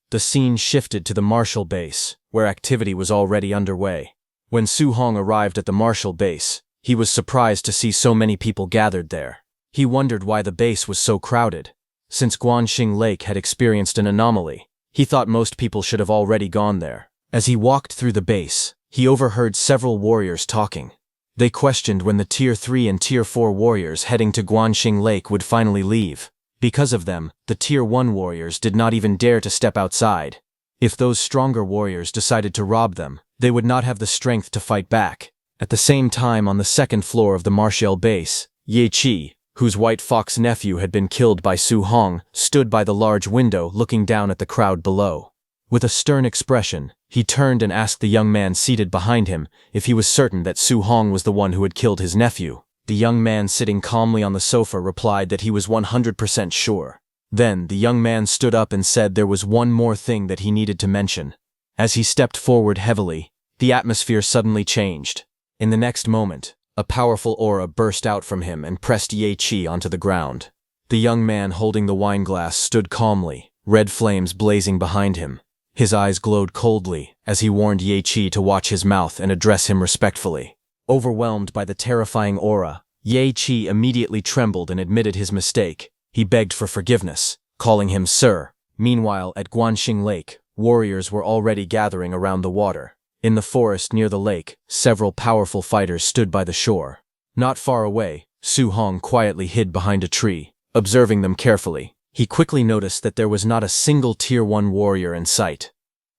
the scene shifted to the Martial Base, where activity was already underway. When Su Hong arrived at the Martial Base, he was surprised to see so many people gathered there. He wondered why the base was so crowded. Since Guanxing Lake had experienced an anomaly, he thought most people should have already gone there. As he walked through the base, he overheard several warriors talking. They questioned when the Tier 3 and Tier 4 warriors heading to Guanxing Lake would finally leave. Because of them, the Tier 1 warriors did not even dare to step outside. If those stronger warriors decided to rob them, they would not have the strength to fight back. At the same time, on the second floor of the Martial Base, Ye Qi, whose White Fox nephew had been killed by Su Hong, stood by the large window looking down at the crowd below. With a stern expression, he turned and asked the young man seated behind him if he was certain that Su Hong was the one who had killed his nephew. The young man sitting calmly on the sofa replied that he was 100% sure. Then, the young man stood up and said there was one more thing that he needed to mention. As he stepped forward heavily, the atmosphere suddenly changed. In the next moment, a powerful aura burst out from him and pressed Ye Qi onto the ground. The young man holding the wine glass stood calmly, red flames blazing behind him. His eyes glowed coldly as he warned Ye Qi to watch his mouth and address him respectfully. Overwhelmed by the terrifying aura, Ye Qi immediately trembled and admitted his mistake. He begged for forgiveness, calling him sir. Meanwhile, at Guanxing Lake, warriors were already gathering around the water. In the forest near the lake, several powerful fighters stood by the shore. Not far away, Su Hong quietly hid behind a tree, observing them carefully. He quickly noticed that there was not a single Tier 1 warrior in sight.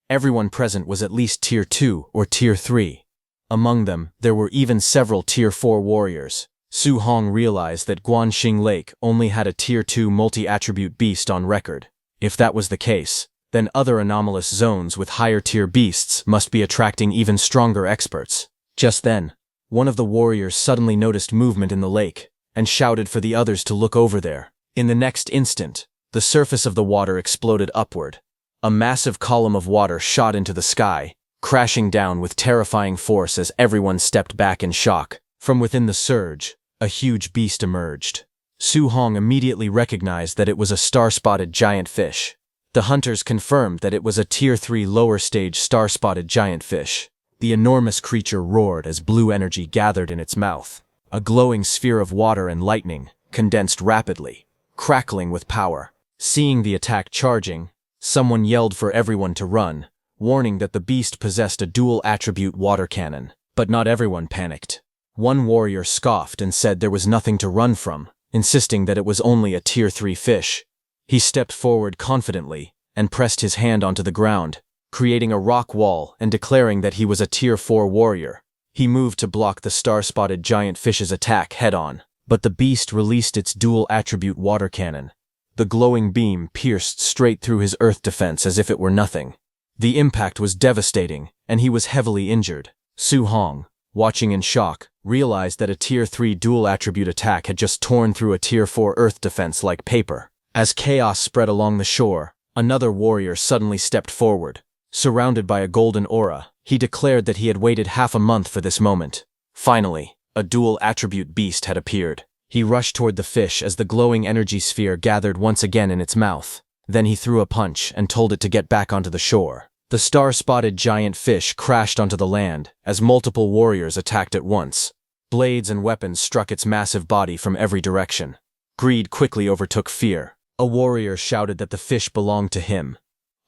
Everyone present was at least Tier 2 or Tier 3. Among them, there were even several Tier 4 warriors. Su Hong realized that Guanxing Lake only had a Tier 2 multi-attribute beast on record. If that was the case, then other anomalous zones with higher-tier beasts must be attracting even stronger experts. Just then, one of the warriors suddenly noticed movement in the lake and shouted for the others to look over there. In the next instant, the surface of the water exploded upward. A massive column of water shot into the sky, crashing down with terrifying force as everyone stepped back in shock. From within the surge, a huge beast emerged. Su Hong immediately recognized that it was a star-spotted giant fish. The hunters confirmed that it was a Tier 3 lower-stage star-spotted giant fish. The enormous creature roared as blue energy gathered in its mouth. A glowing sphere of water and lightning condensed rapidly, crackling with power. Seeing the attack charging, someone yelled for everyone to run, warning that the beast possessed a dual-attribute water cannon. But not everyone panicked. One warrior scoffed and said there was nothing to run from, insisting that it was only a Tier 3 fish. He stepped forward confidently and pressed his hand onto the ground, creating a rock wall and declaring that he was a Tier 4 warrior. He moved to block the star-spotted giant fish's attack head-on, but the beast released its dual-attribute water cannon. The glowing beam pierced straight through his earth defense as if it were nothing. The impact was devastating, and he was heavily injured. Su Hong, watching in shock, realized that a Tier 3 dual-attribute attack had just torn through a Tier 4 earth defense like paper. As chaos spread along the shore, another warrior suddenly stepped forward. Surrounded by a golden aura, he declared that he had waited half a month for this moment. Finally, a dual-attribute beast had appeared. He rushed toward the fish as the glowing energy sphere gathered once again in its mouth. Then he threw a punch and told it to get back onto the shore. The star-spotted giant fish crashed onto the land as multiple warriors attacked at once. Blades and weapons struck its massive body from every direction. Greed quickly overtook fear. A warrior shouted that the fish belonged to him.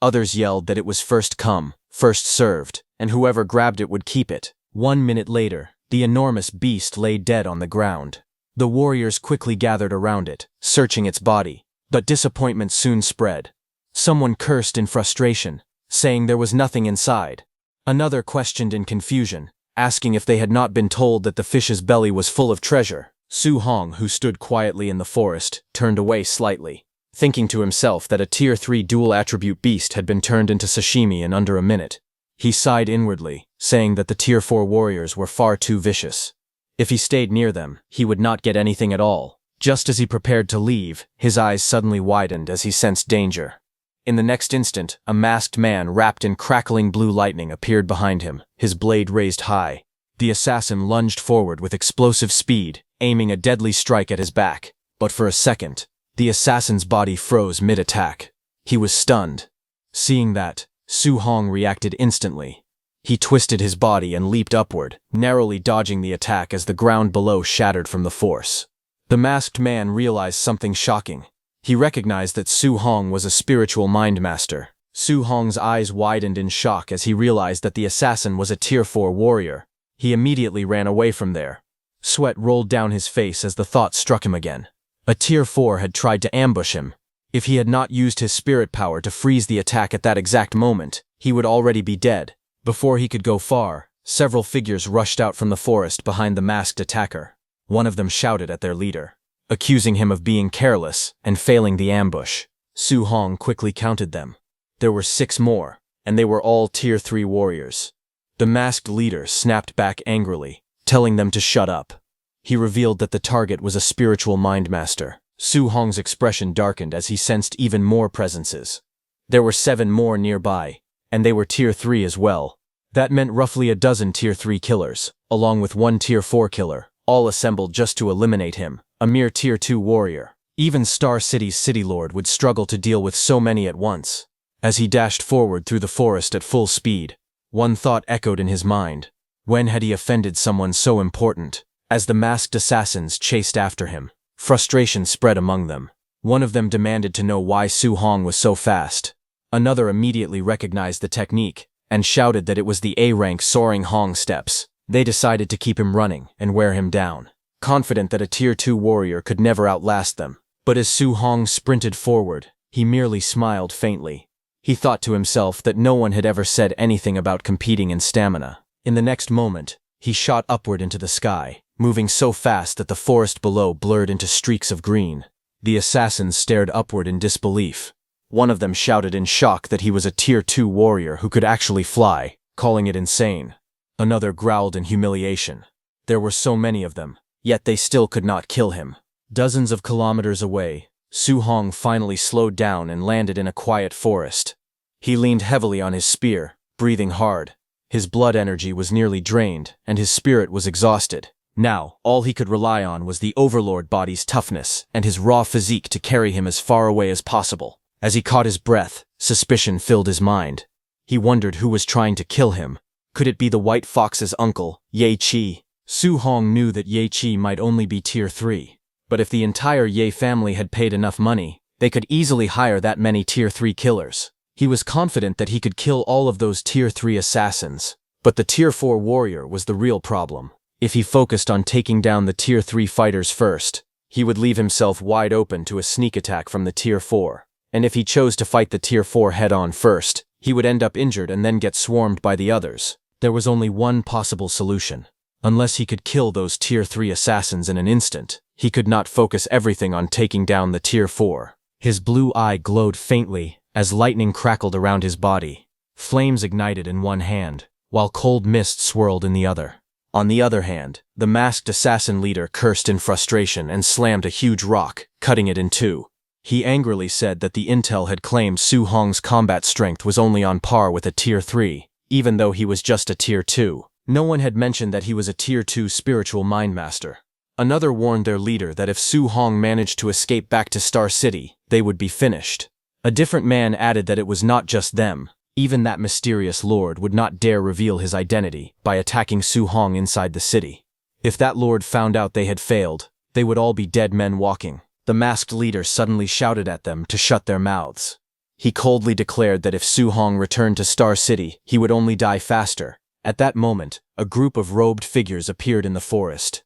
Others yelled that it was first come, first served, and whoever grabbed it would keep it. 1 minute later, the enormous beast lay dead on the ground. The warriors quickly gathered around it, searching its body, but disappointment soon spread. Someone cursed in frustration, saying there was nothing inside. Another questioned in confusion, asking if they had not been told that the fish's belly was full of treasure. Su Hong, who stood quietly in the forest, turned away slightly, thinking to himself that a Tier 3 dual-attribute beast had been turned into sashimi in under a minute. He sighed inwardly, saying that the Tier 4 warriors were far too vicious. If he stayed near them, he would not get anything at all. Just as he prepared to leave, his eyes suddenly widened as he sensed danger. In the next instant, a masked man wrapped in crackling blue lightning appeared behind him, his blade raised high. The assassin lunged forward with explosive speed, aiming a deadly strike at his back. But for a second, the assassin's body froze mid-attack. He was stunned. Seeing that, Su Hong reacted instantly. He twisted his body and leaped upward, narrowly dodging the attack as the ground below shattered from the force. The masked man realized something shocking. He recognized that Su Hong was a spiritual mind master. Su Hong's eyes widened in shock as he realized that the assassin was a Tier 4 warrior. He immediately ran away from there. Sweat rolled down his face as the thought struck him again. A Tier 4 had tried to ambush him. If he had not used his spirit power to freeze the attack at that exact moment, he would already be dead. Before he could go far, several figures rushed out from the forest behind the masked attacker. One of them shouted at their leader, accusing him of being careless and failing the ambush. Su Hong quickly counted them. There were 6 more, and they were all Tier 3 warriors. The masked leader snapped back angrily, telling them to shut up. He revealed that the target was a spiritual mind master. Su Hong's expression darkened as he sensed even more presences. There were 7 more nearby, and they were Tier 3 as well. That meant roughly a dozen Tier 3 killers, along with 1 Tier 4 killer, all assembled just to eliminate him, a mere Tier 2 warrior. Even Star City's city lord would struggle to deal with so many at once. As he dashed forward through the forest at full speed, one thought echoed in his mind. When had he offended someone so important? As the masked assassins chased after him, frustration spread among them. One of them demanded to know why Su Hong was so fast. Another immediately recognized the technique and shouted that it was the A-rank soaring Hong steps. They decided to keep him running and wear him down, confident that a Tier 2 warrior could never outlast them. But as Su Hong sprinted forward, he merely smiled faintly. He thought to himself that no one had ever said anything about competing in stamina. In the next moment, he shot upward into the sky, moving so fast that the forest below blurred into streaks of green. The assassins stared upward in disbelief. One of them shouted in shock that he was a Tier 2 warrior who could actually fly, calling it insane. Another growled in humiliation. There were so many of them, yet they still could not kill him. Dozens of kilometers away, Su Hong finally slowed down and landed in a quiet forest. He leaned heavily on his spear, breathing hard. His blood energy was nearly drained, and his spirit was exhausted. Now, all he could rely on was the Overlord body's toughness and his raw physique to carry him as far away as possible. As he caught his breath, suspicion filled his mind. He wondered who was trying to kill him. Could it be the White Fox's uncle, Ye Qi? Su Hong knew that Ye Qi might only be Tier 3. But if the entire Ye family had paid enough money, they could easily hire that many Tier 3 killers. He was confident that he could kill all of those Tier 3 assassins. But the Tier 4 warrior was the real problem. If he focused on taking down the Tier 3 fighters first, he would leave himself wide open to a sneak attack from the Tier 4. and if he chose to fight the Tier 4 head-on first, he would end up injured and then get swarmed by the others. There was only one possible solution. Unless he could kill those Tier 3 assassins in an instant, he could not focus everything on taking down the Tier 4. His blue eye glowed faintly as lightning crackled around his body. Flames ignited in one hand, while cold mist swirled in the other. On the other hand, the masked assassin leader cursed in frustration and slammed a huge rock, cutting it in two. He angrily said that the intel had claimed Su Hong's combat strength was only on par with a Tier 3, even though he was just a Tier 2. No one had mentioned that he was a Tier 2 spiritual mind master. Another warned their leader that if Su Hong managed to escape back to Star City, they would be finished. A different man added that it was not just them. Even that mysterious lord would not dare reveal his identity by attacking Su Hong inside the city. If that lord found out they had failed, they would all be dead men walking. The masked leader suddenly shouted at them to shut their mouths. He coldly declared that if Su Hong returned to Star City, he would only die faster. At that moment, a group of robed figures appeared in the forest.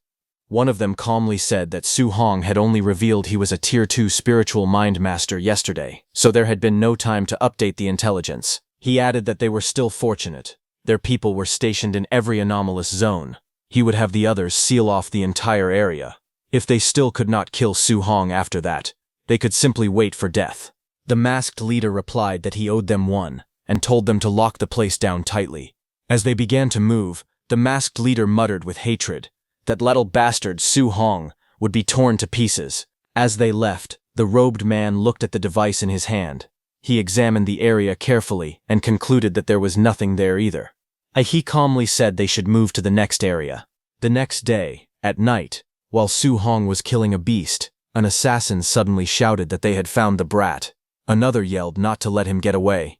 One of them calmly said that Su Hong had only revealed he was a Tier 2 spiritual mind master yesterday, so there had been no time to update the intelligence. He added that they were still fortunate. Their people were stationed in every anomalous zone. He would have the others seal off the entire area. If they still could not kill Su Hong after that, they could simply wait for death. The masked leader replied that he owed them one, and told them to lock the place down tightly. As they began to move, the masked leader muttered with hatred that little bastard Su Hong would be torn to pieces. As they left, the robed man looked at the device in his hand. He examined the area carefully and concluded that there was nothing there either. He calmly said they should move to the next area. The next day, at night, while Su Hong was killing a beast, an assassin suddenly shouted that they had found the brat. Another yelled not to let him get away.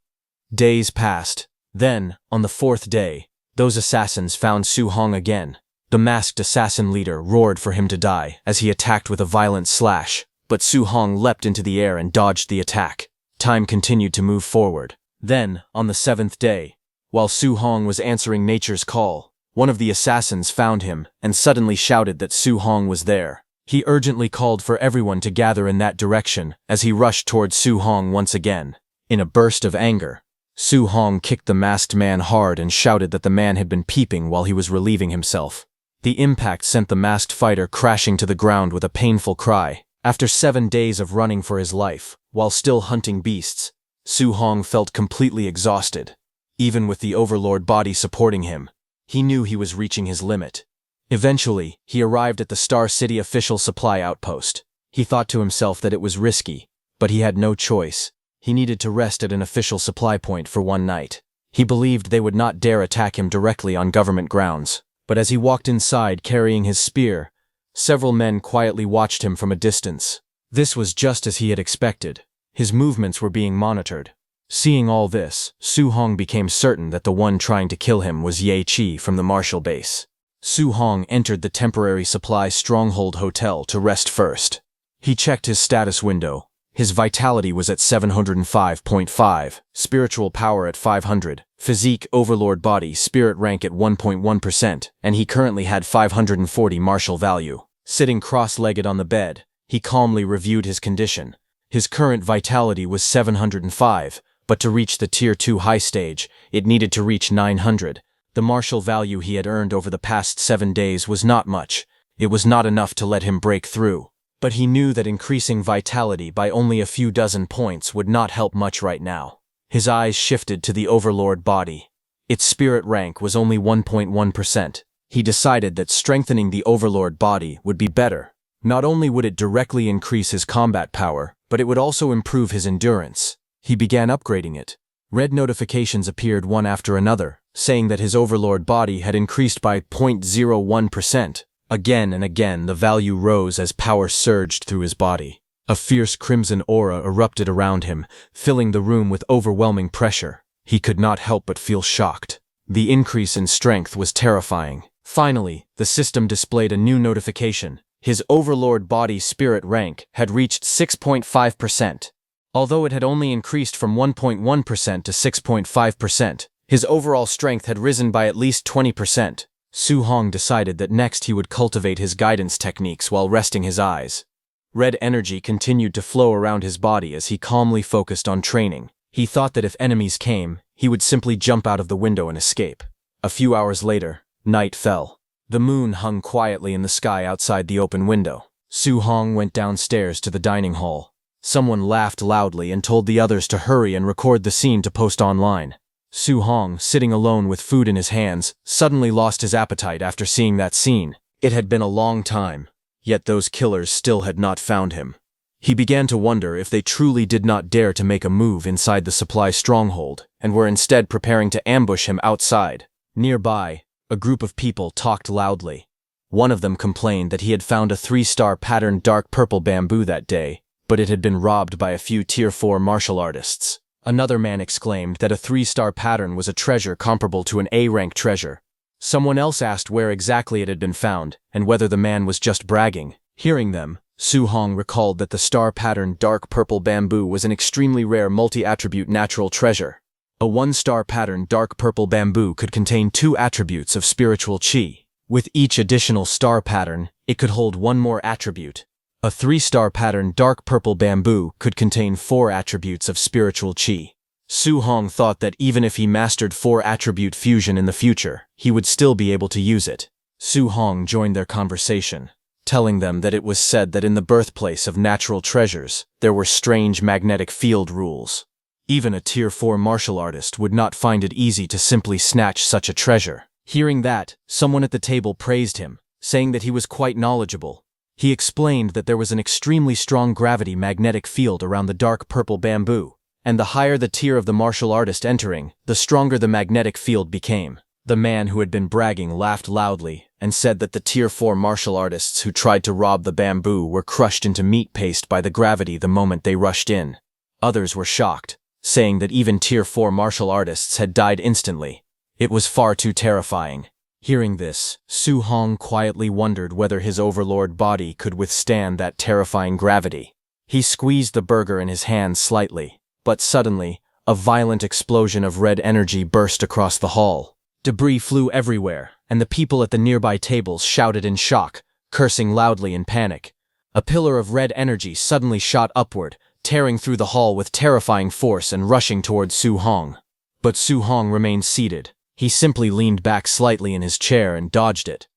Days passed. Then, on the fourth day, those assassins found Su Hong again. The masked assassin leader roared for him to die as he attacked with a violent slash, but Su Hong leapt into the air and dodged the attack. Time continued to move forward. Then, on the seventh day, while Su Hong was answering nature's call, one of the assassins found him and suddenly shouted that Su Hong was there. He urgently called for everyone to gather in that direction as he rushed towards Su Hong once again. In a burst of anger, Su Hong kicked the masked man hard and shouted that the man had been peeping while he was relieving himself. The impact sent the masked fighter crashing to the ground with a painful cry. After 7 days of running for his life, while still hunting beasts, Su Hong felt completely exhausted. Even with the Overlord body supporting him, he knew he was reaching his limit. Eventually, he arrived at the Star City official supply outpost. He thought to himself that it was risky, but he had no choice. He needed to rest at an official supply point for one night. He believed they would not dare attack him directly on government grounds. But as he walked inside carrying his spear, several men quietly watched him from a distance. This was just as he had expected. His movements were being monitored. Seeing all this, Su Hong became certain that the one trying to kill him was Ye Chi from the Martial base. Su Hong entered the temporary supply stronghold hotel to rest first. He checked his status window. His vitality was at 705.5, spiritual power at 500, physique overlord body spirit rank at 1.1%, and he currently had 540 martial value. Sitting cross-legged on the bed, he calmly reviewed his condition. His current vitality was 705, but to reach the Tier 2 high stage, it needed to reach 900. The martial value he had earned over the past 7 days was not much. It was not enough to let him break through. But he knew that increasing vitality by only a few dozen points would not help much right now. His eyes shifted to the Overlord body. Its spirit rank was only 1.1%. He decided that strengthening the Overlord body would be better. Not only would it directly increase his combat power, but it would also improve his endurance. He began upgrading it. Red notifications appeared one after another, saying that his Overlord body had increased by 0.01%. Again and again, the value rose as power surged through his body. A fierce crimson aura erupted around him, filling the room with overwhelming pressure. He could not help but feel shocked. The increase in strength was terrifying. Finally, the system displayed a new notification. His Overlord body spirit rank had reached 6.5%. Although it had only increased from 1.1% to 6.5%, his overall strength had risen by at least 20%. Su Hong decided that next he would cultivate his guidance techniques while resting his eyes. Red energy continued to flow around his body as he calmly focused on training. He thought that if enemies came, he would simply jump out of the window and escape. A few hours later, night fell. The moon hung quietly in the sky outside the open window. Su Hong went downstairs to the dining hall. Someone laughed loudly and told the others to hurry and record the scene to post online. Su Hong, sitting alone with food in his hands, suddenly lost his appetite after seeing that scene. It had been a long time, yet those killers still had not found him. He began to wonder if they truly did not dare to make a move inside the supply stronghold and were instead preparing to ambush him outside. Nearby, a group of people talked loudly. One of them complained that he had found a 3-star patterned dark purple bamboo that day, but it had been robbed by a few Tier 4 martial artists. Another man exclaimed that a 3-star pattern was a treasure comparable to an A-rank treasure. Someone else asked where exactly it had been found, and whether the man was just bragging. Hearing them, Su Hong recalled that the star-patterned dark purple bamboo was an extremely rare multi-attribute natural treasure. A 1-star patterned dark purple bamboo could contain 2 attributes of spiritual qi. With each additional star pattern, it could hold 1 more attribute. A 3-star patterned dark purple bamboo could contain 4 attributes of spiritual qi. Su Hong thought that even if he mastered 4-attribute fusion in the future, he would still be able to use it. Su Hong joined their conversation, telling them that it was said that in the birthplace of natural treasures, there were strange magnetic field rules. Even a Tier 4 martial artist would not find it easy to simply snatch such a treasure. Hearing that, someone at the table praised him, saying that he was quite knowledgeable. He explained that there was an extremely strong gravity magnetic field around the dark purple bamboo, and the higher the tier of the martial artist entering, the stronger the magnetic field became. The man who had been bragging laughed loudly and said that the Tier 4 martial artists who tried to rob the bamboo were crushed into meat paste by the gravity the moment they rushed in. Others were shocked, saying that even Tier 4 martial artists had died instantly. It was far too terrifying. Hearing this, Su Hong quietly wondered whether his overlord body could withstand that terrifying gravity. He squeezed the burger in his hand slightly, but suddenly, a violent explosion of red energy burst across the hall. Debris flew everywhere, and the people at the nearby tables shouted in shock, cursing loudly in panic. A pillar of red energy suddenly shot upward, tearing through the hall with terrifying force and rushing towards Su Hong. But Su Hong remained seated. He simply leaned back slightly in his chair and dodged it.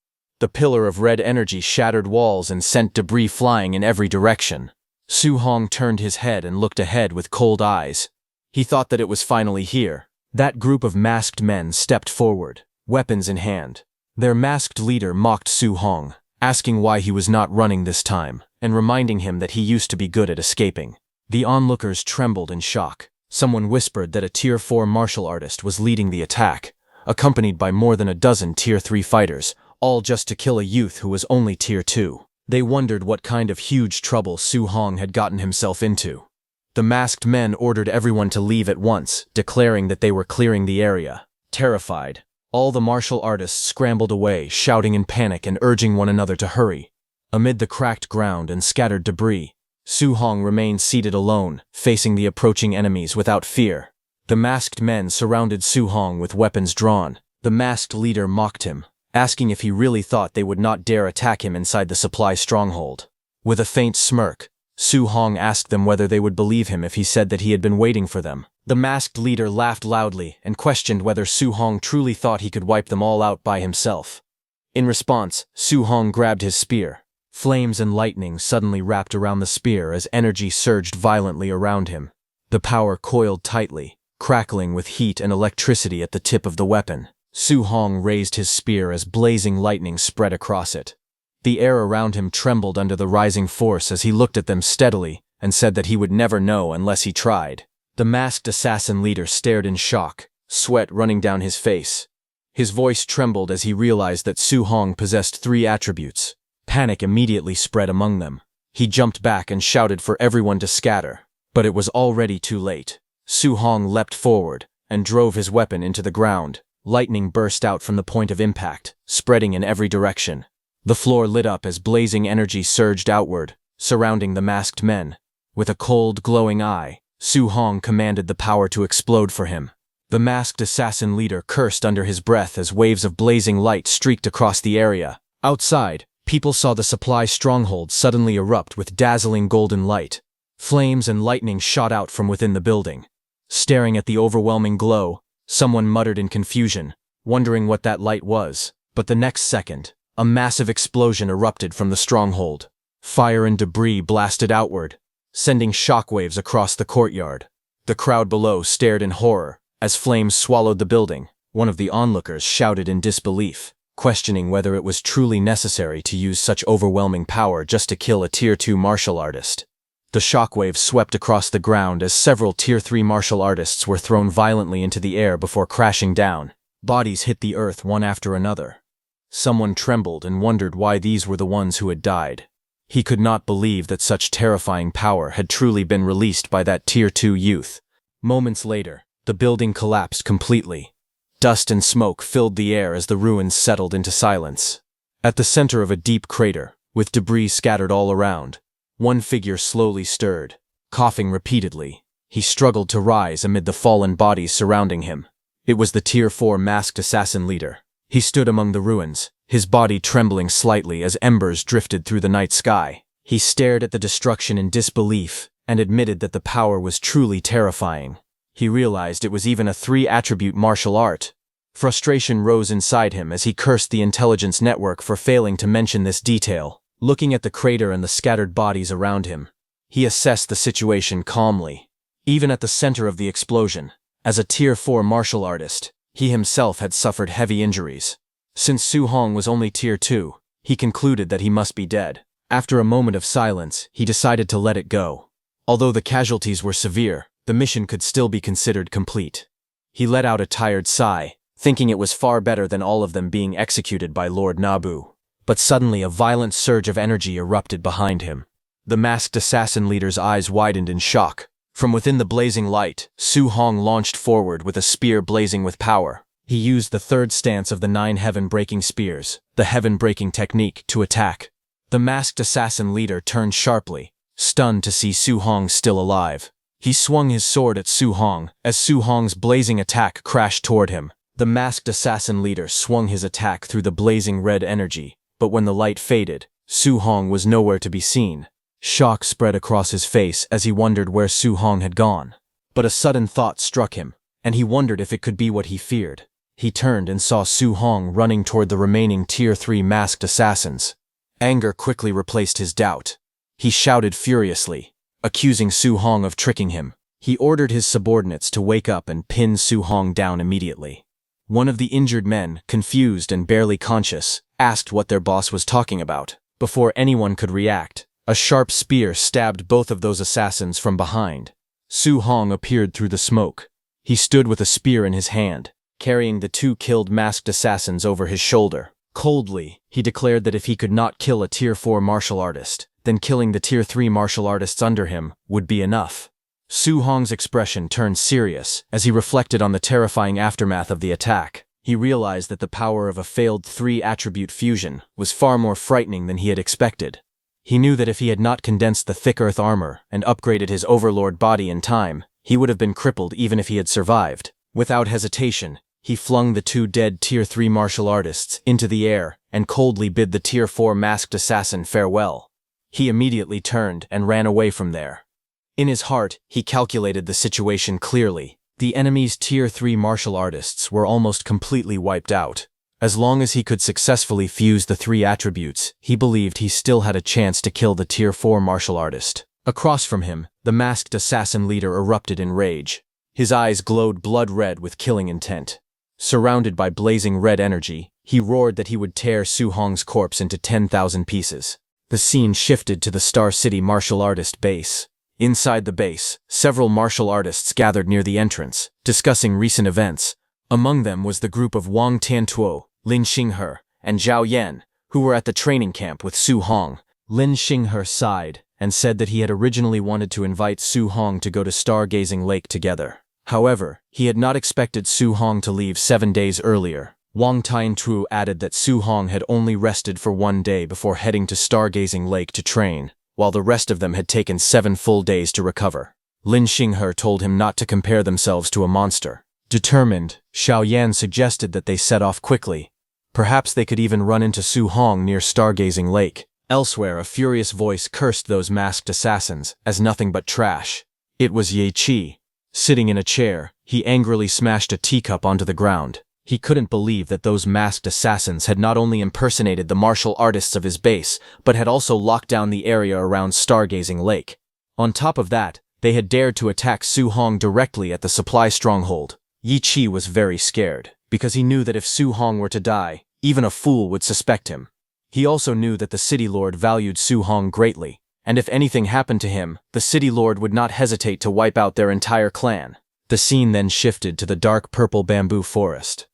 The pillar of red energy shattered walls and sent debris flying in every direction. Su Hong turned his head and looked ahead with cold eyes. He thought that it was finally here. That group of masked men stepped forward, weapons in hand. Their masked leader mocked Su Hong, asking why he was not running this time, and reminding him that he used to be good at escaping. The onlookers trembled in shock. Someone whispered that a Tier 4 martial artist was leading the attack, accompanied by more than a dozen Tier 3 fighters, all just to kill a youth who was only Tier 2. They wondered what kind of huge trouble Su Hong had gotten himself into. The masked men ordered everyone to leave at once, declaring that they were clearing the area. Terrified, all the martial artists scrambled away, shouting in panic and urging one another to hurry. Amid the cracked ground and scattered debris, Su Hong remained seated alone, facing the approaching enemies without fear. The masked men surrounded Su Hong with weapons drawn. The masked leader mocked him, asking if he really thought they would not dare attack him inside the supply stronghold. With a faint smirk, Su Hong asked them whether they would believe him if he said that he had been waiting for them. The masked leader laughed loudly and questioned whether Su Hong truly thought he could wipe them all out by himself. In response, Su Hong grabbed his spear. Flames and lightning suddenly wrapped around the spear as energy surged violently around him. The power coiled tightly, crackling with heat and electricity at the tip of the weapon. Su Hong raised his spear as blazing lightning spread across it. The air around him trembled under the rising force as he looked at them steadily and said that he would never know unless he tried. The masked assassin leader stared in shock, sweat running down his face. His voice trembled as he realized that Su Hong possessed 3 attributes. Panic immediately spread among them. He jumped back and shouted for everyone to scatter, but it was already too late. Su Hong leapt forward and drove his weapon into the ground. Lightning burst out from the point of impact, spreading in every direction. The floor lit up as blazing energy surged outward, surrounding the masked men. With a cold, glowing eye, Su Hong commanded the power to explode for him. The masked assassin leader cursed under his breath as waves of blazing light streaked across the area. Outside, People saw the supply stronghold suddenly erupt with dazzling golden light. Flames and lightning shot out from within the building. Staring at the overwhelming glow, someone muttered in confusion, wondering what that light was. But the next second, a massive explosion erupted from the stronghold. Fire and debris blasted outward, sending shockwaves across the courtyard. The crowd below stared in horror as flames swallowed the building. One of the onlookers shouted in disbelief, questioning whether it was truly necessary to use such overwhelming power just to kill a Tier 2 martial artist. The shockwaves swept across the ground as several Tier 3 martial artists were thrown violently into the air before crashing down. Bodies hit the earth one after another. Someone trembled and wondered why these were the ones who had died. He could not believe that such terrifying power had truly been released by that Tier 2 youth. Moments later, the building collapsed completely. Dust and smoke filled the air as the ruins settled into silence. At the center of a deep crater, with debris scattered all around, one figure slowly stirred, coughing repeatedly. He struggled to rise amid the fallen bodies surrounding him. It was the Tier 4 masked assassin leader. He stood among the ruins, his body trembling slightly as embers drifted through the night sky. He stared at the destruction in disbelief and admitted that the power was truly terrifying. He realized it was even a 3-attribute martial art. Frustration rose inside him as he cursed the intelligence network for failing to mention this detail. Looking at the crater and the scattered bodies around him, he assessed the situation calmly. Even at the center of the explosion, as a Tier 4 martial artist, he himself had suffered heavy injuries. Since Su Hong was only Tier 2, he concluded that he must be dead. After a moment of silence, he decided to let it go. Although the casualties were severe, the mission could still be considered complete. He let out a tired sigh, thinking it was far better than all of them being executed by Lord Nabu. But suddenly a violent surge of energy erupted behind him. The masked assassin leader's eyes widened in shock. From within the blazing light, Su Hong launched forward with a spear blazing with power. He used the third stance of the 9 heaven-breaking spears, the heaven-breaking technique, to attack. The masked assassin leader turned sharply, stunned to see Su Hong still alive. He swung his sword at Su Hong as Su Hong's blazing attack crashed toward him. The masked assassin leader swung his attack through the blazing red energy, but when the light faded, Su Hong was nowhere to be seen. Shock spread across his face as he wondered where Su Hong had gone. But a sudden thought struck him, and he wondered if it could be what he feared. He turned and saw Su Hong running toward the remaining Tier 3 masked assassins. Anger quickly replaced his doubt. He shouted furiously, accusing Su Hong of tricking him. He ordered his subordinates to wake up and pin Su Hong down immediately. One of the injured men, confused and barely conscious, asked what their boss was talking about. Before anyone could react, a sharp spear stabbed both of those assassins from behind. Su Hong appeared through the smoke. He stood with a spear in his hand, carrying the 2 killed masked assassins over his shoulder. Coldly, he declared that if he could not kill a Tier 4 martial artist, then killing the Tier 3 martial artists under him would be enough. Su Hong's expression turned serious as he reflected on the terrifying aftermath of the attack. He realized that the power of a failed 3-attribute fusion was far more frightening than he had expected. He knew that if he had not condensed the thick earth armor and upgraded his overlord body in time, he would have been crippled even if he had survived. Without hesitation, he flung the 2 dead Tier 3 martial artists into the air and coldly bid the Tier 4 masked assassin farewell. He immediately turned and ran away from there. In his heart, he calculated the situation clearly. The enemy's Tier 3 martial artists were almost completely wiped out. As long as he could successfully fuse the 3 attributes, he believed he still had a chance to kill the Tier 4 martial artist. Across from him, the masked assassin leader erupted in rage. His eyes glowed blood red with killing intent. Surrounded by blazing red energy, he roared that he would tear Su Hong's corpse into 10,000 pieces. The scene shifted to the Star City martial artist base. Inside the base, several martial artists gathered near the entrance, discussing recent events. Among them was the group of Wang Tiantuo, Lin Xinghe, and Zhao Yan, who were at the training camp with Su Hong. Lin Xinghe sighed and said that he had originally wanted to invite Su Hong to go to Stargazing Lake together. However, he had not expected Su Hong to leave 7 days earlier. Wang Tiantuo added that Su Hong had only rested for 1 day before heading to Stargazing Lake to train, while the rest of them had taken 7 full days to recover. Lin Xinghe told him not to compare themselves to a monster. Determined, Xiao Yan suggested that they set off quickly. Perhaps they could even run into Su Hong near Stargazing Lake. Elsewhere, a furious voice cursed those masked assassins as nothing but trash. It was Ye Qi. Sitting in a chair, he angrily smashed a teacup onto the ground. He couldn't believe that those masked assassins had not only impersonated the martial artists of his base, but had also locked down the area around Stargazing Lake. On top of that, they had dared to attack Su Hong directly at the supply stronghold. Ye Qi was very scared, because he knew that if Su Hong were to die, even a fool would suspect him. He also knew that the City Lord valued Su Hong greatly, and if anything happened to him, the City Lord would not hesitate to wipe out their entire clan. The scene then shifted to the dark purple bamboo forest.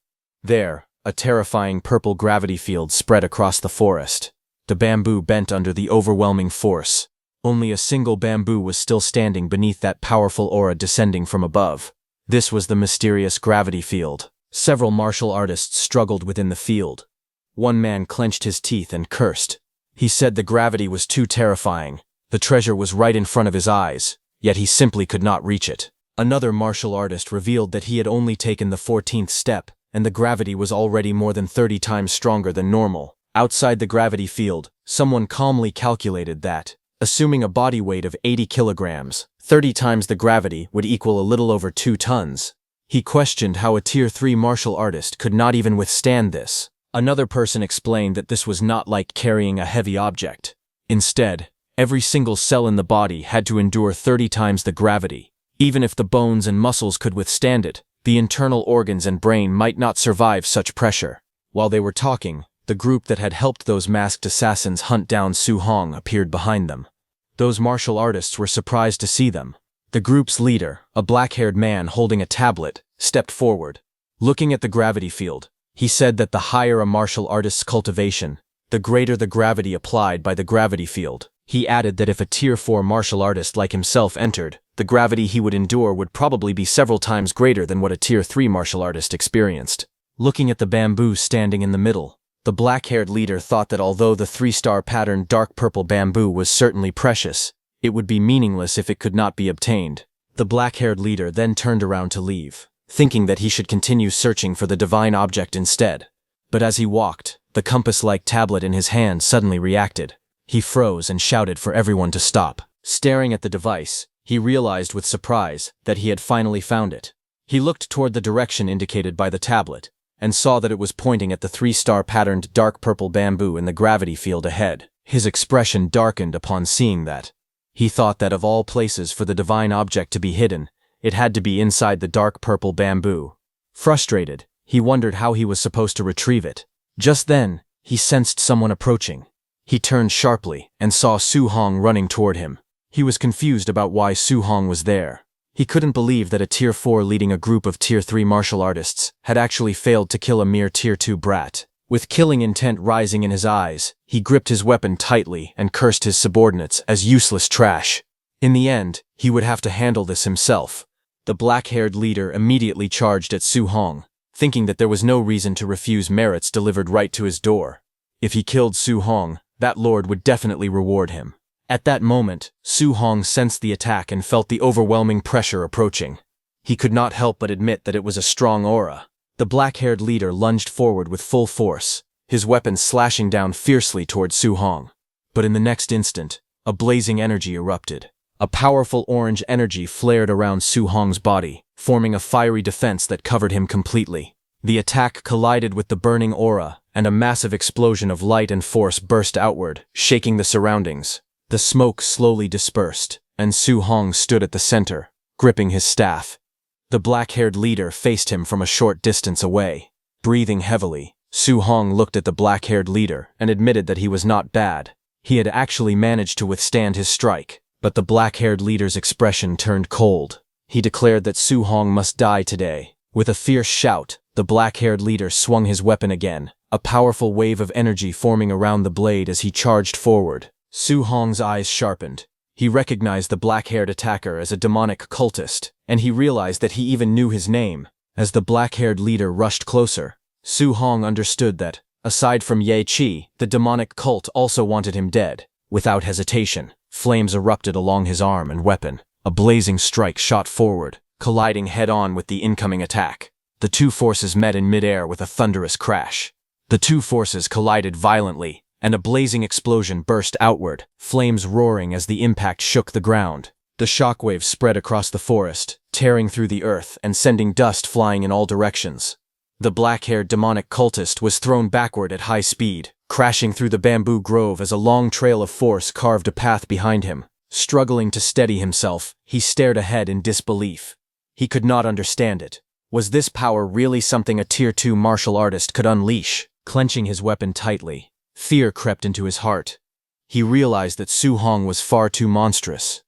There, a terrifying purple gravity field spread across the forest. The bamboo bent under the overwhelming force. Only a single bamboo was still standing beneath that powerful aura descending from above. This was the mysterious gravity field. Several martial artists struggled within the field. One man clenched his teeth and cursed. He said the gravity was too terrifying. The treasure was right in front of his eyes, yet he simply could not reach it. Another martial artist revealed that he had only taken the 14th step, and the gravity was already more than 30 times stronger than normal. Outside the gravity field, someone calmly calculated that, assuming a body weight of 80 kilograms, 30 times the gravity would equal a little over 2 tons. He questioned how a Tier 3 martial artist could not even withstand this. Another person explained that this was not like carrying a heavy object. Instead, every single cell in the body had to endure 30 times the gravity. Even if the bones and muscles could withstand it, the internal organs and brain might not survive such pressure. While they were talking, the group that had helped those masked assassins hunt down Su Hong appeared behind them. Those martial artists were surprised to see them. The group's leader, a black-haired man holding a tablet, stepped forward. Looking at the gravity field, he said that the higher a martial artist's cultivation, the greater the gravity applied by the gravity field. He added that if a Tier 4 martial artist like himself entered, the gravity he would endure would probably be several times greater than what a Tier 3 martial artist experienced. Looking at the bamboo standing in the middle, the black-haired leader thought that although the 3-star patterned dark purple bamboo was certainly precious, it would be meaningless if it could not be obtained. The black-haired leader then turned around to leave, thinking that he should continue searching for the divine object instead. But as he walked, the compass-like tablet in his hand suddenly reacted. He froze and shouted for everyone to stop. Staring at the device, he realized with surprise that he had finally found it. He looked toward the direction indicated by the tablet, and saw that it was pointing at the 3-star patterned dark purple bamboo in the gravity field ahead. His expression darkened upon seeing that. He thought that of all places for the divine object to be hidden, it had to be inside the dark purple bamboo. Frustrated, he wondered how he was supposed to retrieve it. Just then, he sensed someone approaching. He turned sharply and saw Su Hong running toward him. He was confused about why Su Hong was there. He couldn't believe that a Tier 4 leading a group of Tier 3 martial artists had actually failed to kill a mere Tier 2 brat. With killing intent rising in his eyes, he gripped his weapon tightly and cursed his subordinates as useless trash. In the end, he would have to handle this himself. The black-haired leader immediately charged at Su Hong, thinking that there was no reason to refuse merits delivered right to his door. If he killed Su Hong, that lord would definitely reward him. At that moment, Su Hong sensed the attack and felt the overwhelming pressure approaching. He could not help but admit that it was a strong aura. The black-haired leader lunged forward with full force, his weapon slashing down fiercely toward Su Hong. But in the next instant, a blazing energy erupted. A powerful orange energy flared around Su Hong's body, forming a fiery defense that covered him completely. The attack collided with the burning aura, and a massive explosion of light and force burst outward, shaking the surroundings. The smoke slowly dispersed, and Su Hong stood at the center, gripping his staff. The black-haired leader faced him from a short distance away. Breathing heavily, Su Hong looked at the black-haired leader and admitted that he was not bad. He had actually managed to withstand his strike, but the black-haired leader's expression turned cold. He declared that Su Hong must die today. With a fierce shout, the black-haired leader swung his weapon again, a powerful wave of energy forming around the blade as he charged forward. Su Hong's eyes sharpened. He recognized the black-haired attacker as a demonic cultist, and he realized that he even knew his name. As the black-haired leader rushed closer, Su Hong understood that, aside from Ye Qi, the demonic cult also wanted him dead. Without hesitation, flames erupted along his arm and weapon. A blazing strike shot forward, colliding head-on with the incoming attack. The two forces met in midair with a thunderous crash. The two forces collided violently, and a blazing explosion burst outward, flames roaring as the impact shook the ground. The shockwaves spread across the forest, tearing through the earth and sending dust flying in all directions. The black-haired demonic cultist was thrown backward at high speed, crashing through the bamboo grove as a long trail of force carved a path behind him. Struggling to steady himself, he stared ahead in disbelief. He could not understand it. Was this power really something a Tier 2 martial artist could unleash? Clenching his weapon tightly, fear crept into his heart. He realized that Su Hong was far too monstrous.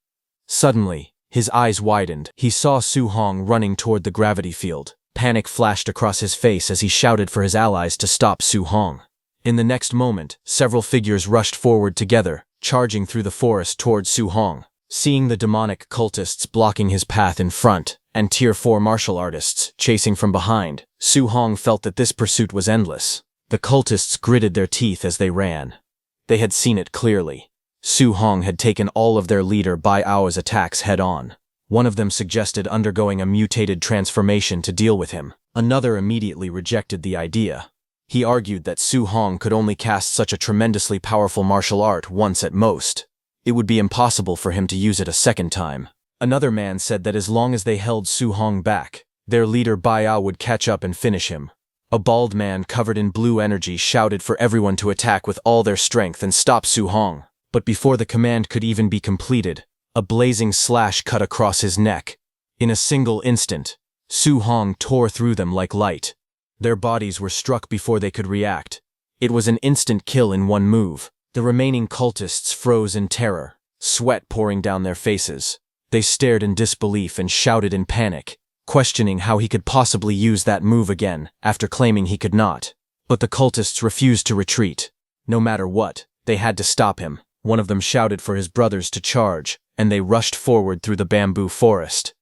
Suddenly, his eyes widened. He saw Su Hong running toward the gravity field. Panic flashed across his face as he shouted for his allies to stop Su Hong. In the next moment, several figures rushed forward together, charging through the forest toward Su Hong. Seeing the demonic cultists blocking his path in front, and Tier 4 martial artists chasing from behind, Su Hong felt that this pursuit was endless. The cultists gritted their teeth as they ran. They had seen it clearly. Su Hong had taken all of their leader Bai Ao's attacks head-on. One of them suggested undergoing a mutated transformation to deal with him. Another immediately rejected the idea. He argued that Su Hong could only cast such a tremendously powerful martial art once at most. It would be impossible for him to use it a second time. Another man said that as long as they held Su Hong back, their leader Bai Ao would catch up and finish him. A bald man covered in blue energy shouted for everyone to attack with all their strength and stop Su Hong. But before the command could even be completed, a blazing slash cut across his neck. In a single instant, Su Hong tore through them like light. Their bodies were struck before they could react. It was an instant kill in one move. The remaining cultists froze in terror, sweat pouring down their faces. They stared in disbelief and shouted in panic, questioning how he could possibly use that move again after claiming he could not. But the cultists refused to retreat. No matter what, they had to stop him. One of them shouted for his brothers to charge, and they rushed forward through the bamboo forest.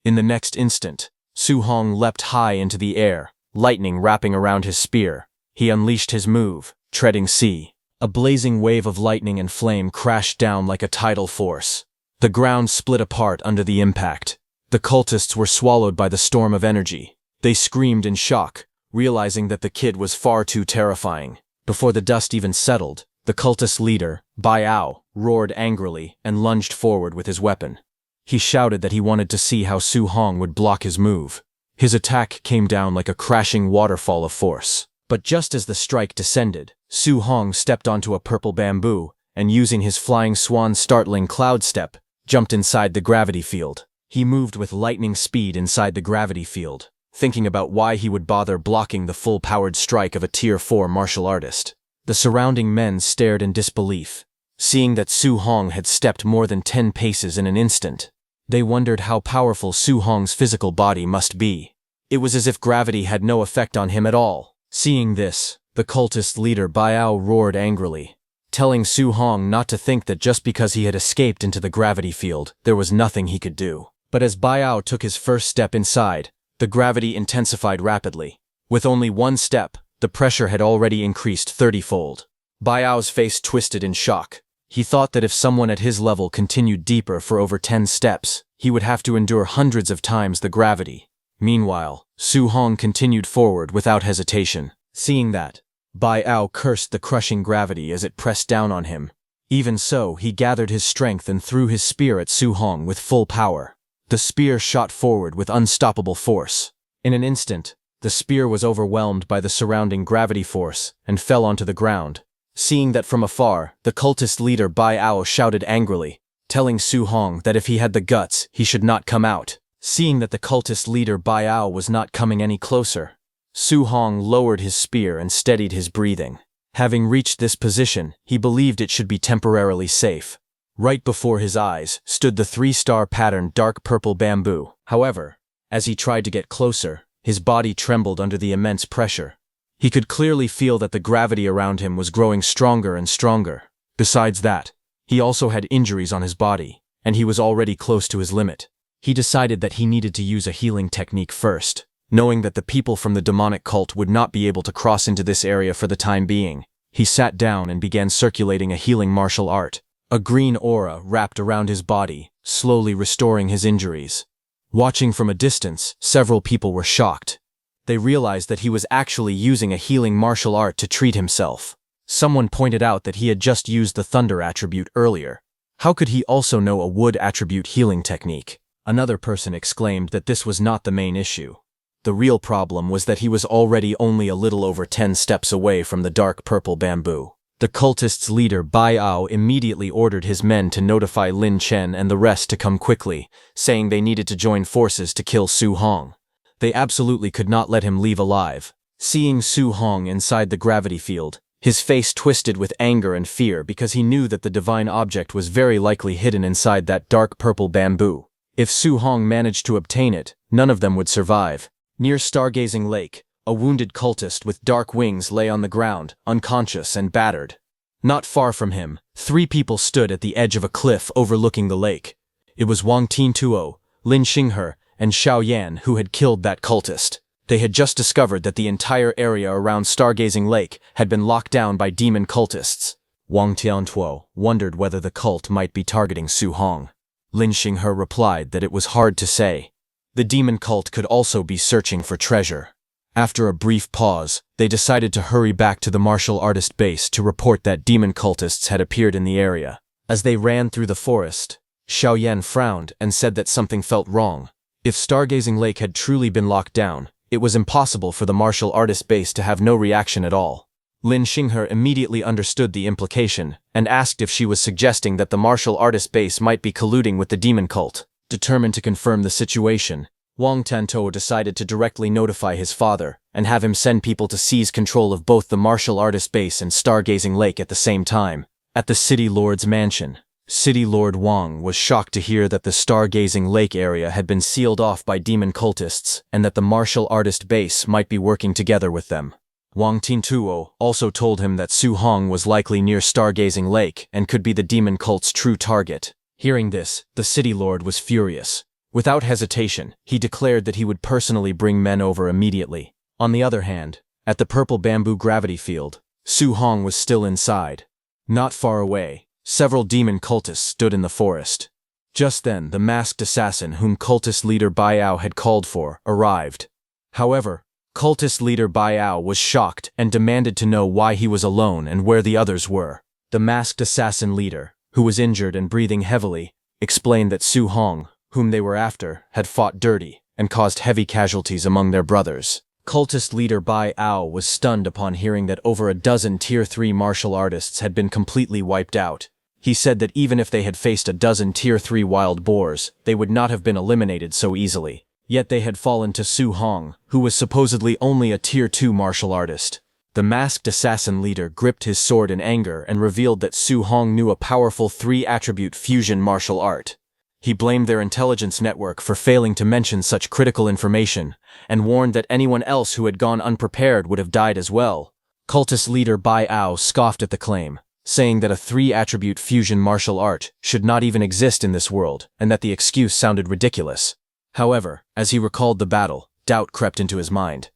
In the next instant, Su Hong leapt high into the air, lightning wrapping around his spear. He unleashed his move, treading sea. A blazing wave of lightning and flame crashed down like a tidal force. The ground split apart under the impact. The cultists were swallowed by the storm of energy. They screamed in shock, realizing that the kid was far too terrifying. Before the dust even settled, the cultist leader, Bai Ao, roared angrily and lunged forward with his weapon. He shouted that he wanted to see how Su Hong would block his move. His attack came down like a crashing waterfall of force. But just as the strike descended, Su Hong stepped onto a purple bamboo and, using his flying swan startling cloud step, jumped inside the gravity field. He moved with lightning speed inside the gravity field, thinking about why he would bother blocking the full-powered strike of a Tier 4 martial artist. The surrounding men stared in disbelief, seeing that Su Hong had stepped more than 10 paces in an instant. They wondered how powerful Su Hong's physical body must be. It was as if gravity had no effect on him at all. Seeing this, the cultist leader Bai Ao roared angrily, telling Su Hong not to think that just because he had escaped into the gravity field, there was nothing he could do. But as Bai Ao took his first step inside, the gravity intensified rapidly. With only one step, the pressure had already increased 30-fold. Bai Ao's face twisted in shock. He thought that if someone at his level continued deeper for over 10 steps, he would have to endure hundreds of times the gravity. Meanwhile, Su Hong continued forward without hesitation. Seeing that, Bai Ao cursed the crushing gravity as it pressed down on him. Even so, he gathered his strength and threw his spear at Su Hong with full power. The spear shot forward with unstoppable force. In an instant, the spear was overwhelmed by the surrounding gravity force and fell onto the ground. Seeing that from afar, the cultist leader Bai Ao shouted angrily, telling Su Hong that if he had the guts, he should not come out. Seeing that the cultist leader Bai Ao was not coming any closer, Su Hong lowered his spear and steadied his breathing. Having reached this position, he believed it should be temporarily safe. Right before his eyes stood the 3-star patterned dark purple bamboo. However, as he tried to get closer, his body trembled under the immense pressure. He could clearly feel that the gravity around him was growing stronger and stronger. Besides that, he also had injuries on his body, and he was already close to his limit. He decided that he needed to use a healing technique first. Knowing that the people from the demonic cult would not be able to cross into this area for the time being, he sat down and began circulating a healing martial art. A green aura wrapped around his body, slowly restoring his injuries. Watching from a distance, several people were shocked. They realized that he was actually using a healing martial art to treat himself. Someone pointed out that he had just used the thunder attribute earlier. How could he also know a wood attribute healing technique? Another person exclaimed that this was not the main issue. The real problem was that he was already only a little over 10 steps away from the dark purple bamboo. The cultists' leader Bai Ao immediately ordered his men to notify Lin Chen and the rest to come quickly, saying they needed to join forces to kill Su Hong. They absolutely could not let him leave alive. Seeing Su Hong inside the gravity field, his face twisted with anger and fear because he knew that the divine object was very likely hidden inside that dark purple bamboo. If Su Hong managed to obtain it, none of them would survive. Near Stargazing Lake, a wounded cultist with dark wings lay on the ground, unconscious and battered. Not far from him, 3 people stood at the edge of a cliff overlooking the lake. It was Wang Tintuo, Lin Xinghe, and Xiao Yan who had killed that cultist. They had just discovered that the entire area around Stargazing Lake had been locked down by demon cultists. Wang Tiantuo wondered whether the cult might be targeting Su Hong. Lin Xinghe replied that it was hard to say. The demon cult could also be searching for treasure. After a brief pause, they decided to hurry back to the martial artist base to report that demon cultists had appeared in the area. As they ran through the forest, Xiao Yan frowned and said that something felt wrong. If Stargazing Lake had truly been locked down, it was impossible for the martial artist base to have no reaction at all. Lin Xinghe immediately understood the implication and asked if she was suggesting that the martial artist base might be colluding with the demon cult. Determined to confirm the situation, Wang Tiantuo decided to directly notify his father and have him send people to seize control of both the martial artist base and Stargazing Lake at the same time. At the City Lord's mansion, City Lord Wang was shocked to hear that the Stargazing Lake area had been sealed off by demon cultists and that the martial artist base might be working together with them. Wang Tintuo also told him that Su Hong was likely near Stargazing Lake and could be the demon cult's true target. Hearing this, the City Lord was furious. Without hesitation, he declared that he would personally bring men over immediately. On the other hand, at the purple bamboo gravity field, Su Hong was still inside. Not far away, several demon cultists stood in the forest. Just then, the masked assassin whom cultist leader Bai Ao had called for arrived. However, cultist leader Bai Ao was shocked and demanded to know why he was alone and where the others were. The masked assassin leader, who was injured and breathing heavily, explained that Su Hong, whom they were after, had fought dirty and caused heavy casualties among their brothers. Cultist leader Bai Ao was stunned upon hearing that over a dozen Tier 3 martial artists had been completely wiped out. He said that even if they had faced a dozen Tier 3 wild boars, they would not have been eliminated so easily. Yet they had fallen to Su Hong, who was supposedly only a Tier 2 martial artist. The masked assassin leader gripped his sword in anger and revealed that Su Hong knew a powerful 3-attribute fusion martial art. He blamed their intelligence network for failing to mention such critical information, and warned that anyone else who had gone unprepared would have died as well. Cultist leader Bai Ao scoffed at the claim, saying that a 3-attribute fusion martial art should not even exist in this world, and that the excuse sounded ridiculous. However, as he recalled the battle, doubt crept into his mind.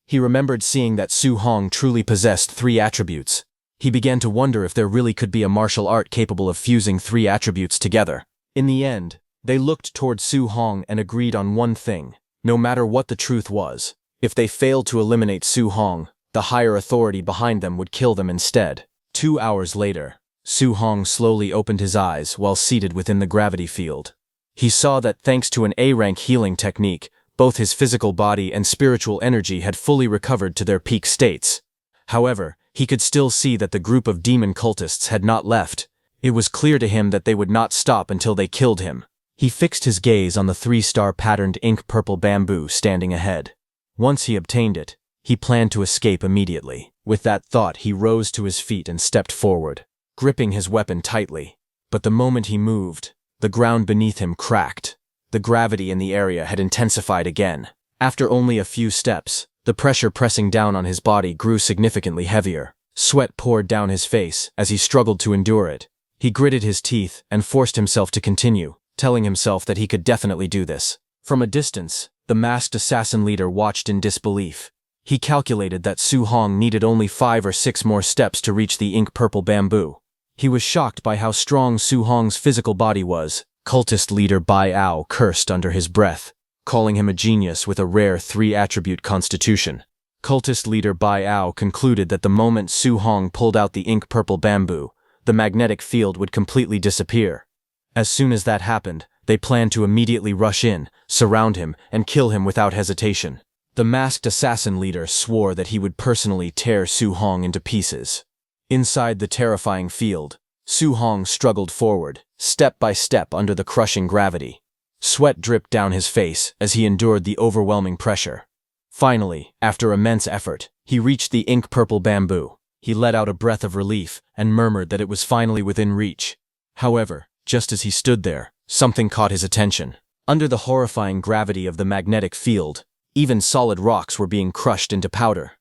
He remembered seeing that Su Hong truly possessed 3 attributes. He began to wonder if there really could be a martial art capable of fusing 3 attributes together. In the end, they looked toward Su Hong and agreed on one thing. No matter what the truth was, if they failed to eliminate Su Hong, the higher authority behind them would kill them instead. 2 hours later, Su Hong slowly opened his eyes while seated within the gravity field. He saw that thanks to an A-rank healing technique, both his physical body and spiritual energy had fully recovered to their peak states. However, he could still see that the group of demon cultists had not left. It was clear to him that they would not stop until they killed him. He fixed his gaze on the 3-star patterned ink purple bamboo standing ahead. Once he obtained it, he planned to escape immediately. With that thought, he rose to his feet and stepped forward, gripping his weapon tightly. But the moment he moved, the ground beneath him cracked. The gravity in the area had intensified again. After only a few steps, the pressure pressing down on his body grew significantly heavier. Sweat poured down his face as he struggled to endure it. He gritted his teeth and forced himself to continue, telling himself that he could definitely do this. From a distance, the masked assassin leader watched in disbelief. He calculated that Su Hong needed only 5 or 6 more steps to reach the ink purple bamboo. He was shocked by how strong Su Hong's physical body was. Cultist leader Bai Ao cursed under his breath. calling him a genius with a rare 3-attribute constitution. Cultist leader Bai Ao concluded that the moment Su Hong pulled out the ink-purple bamboo, the magnetic field would completely disappear. As soon as that happened, they planned to immediately rush in, surround him, and kill him without hesitation. The masked assassin leader swore that he would personally tear Su Hong into pieces. Inside the terrifying field, Su Hong struggled forward, step by step under the crushing gravity. Sweat dripped down his face as he endured the overwhelming pressure. Finally, after immense effort, he reached the ink-purple bamboo. He let out a breath of relief and murmured that it was finally within reach. However, just as he stood there, something caught his attention. Under the horrifying gravity of the magnetic field, even solid rocks were being crushed into powder.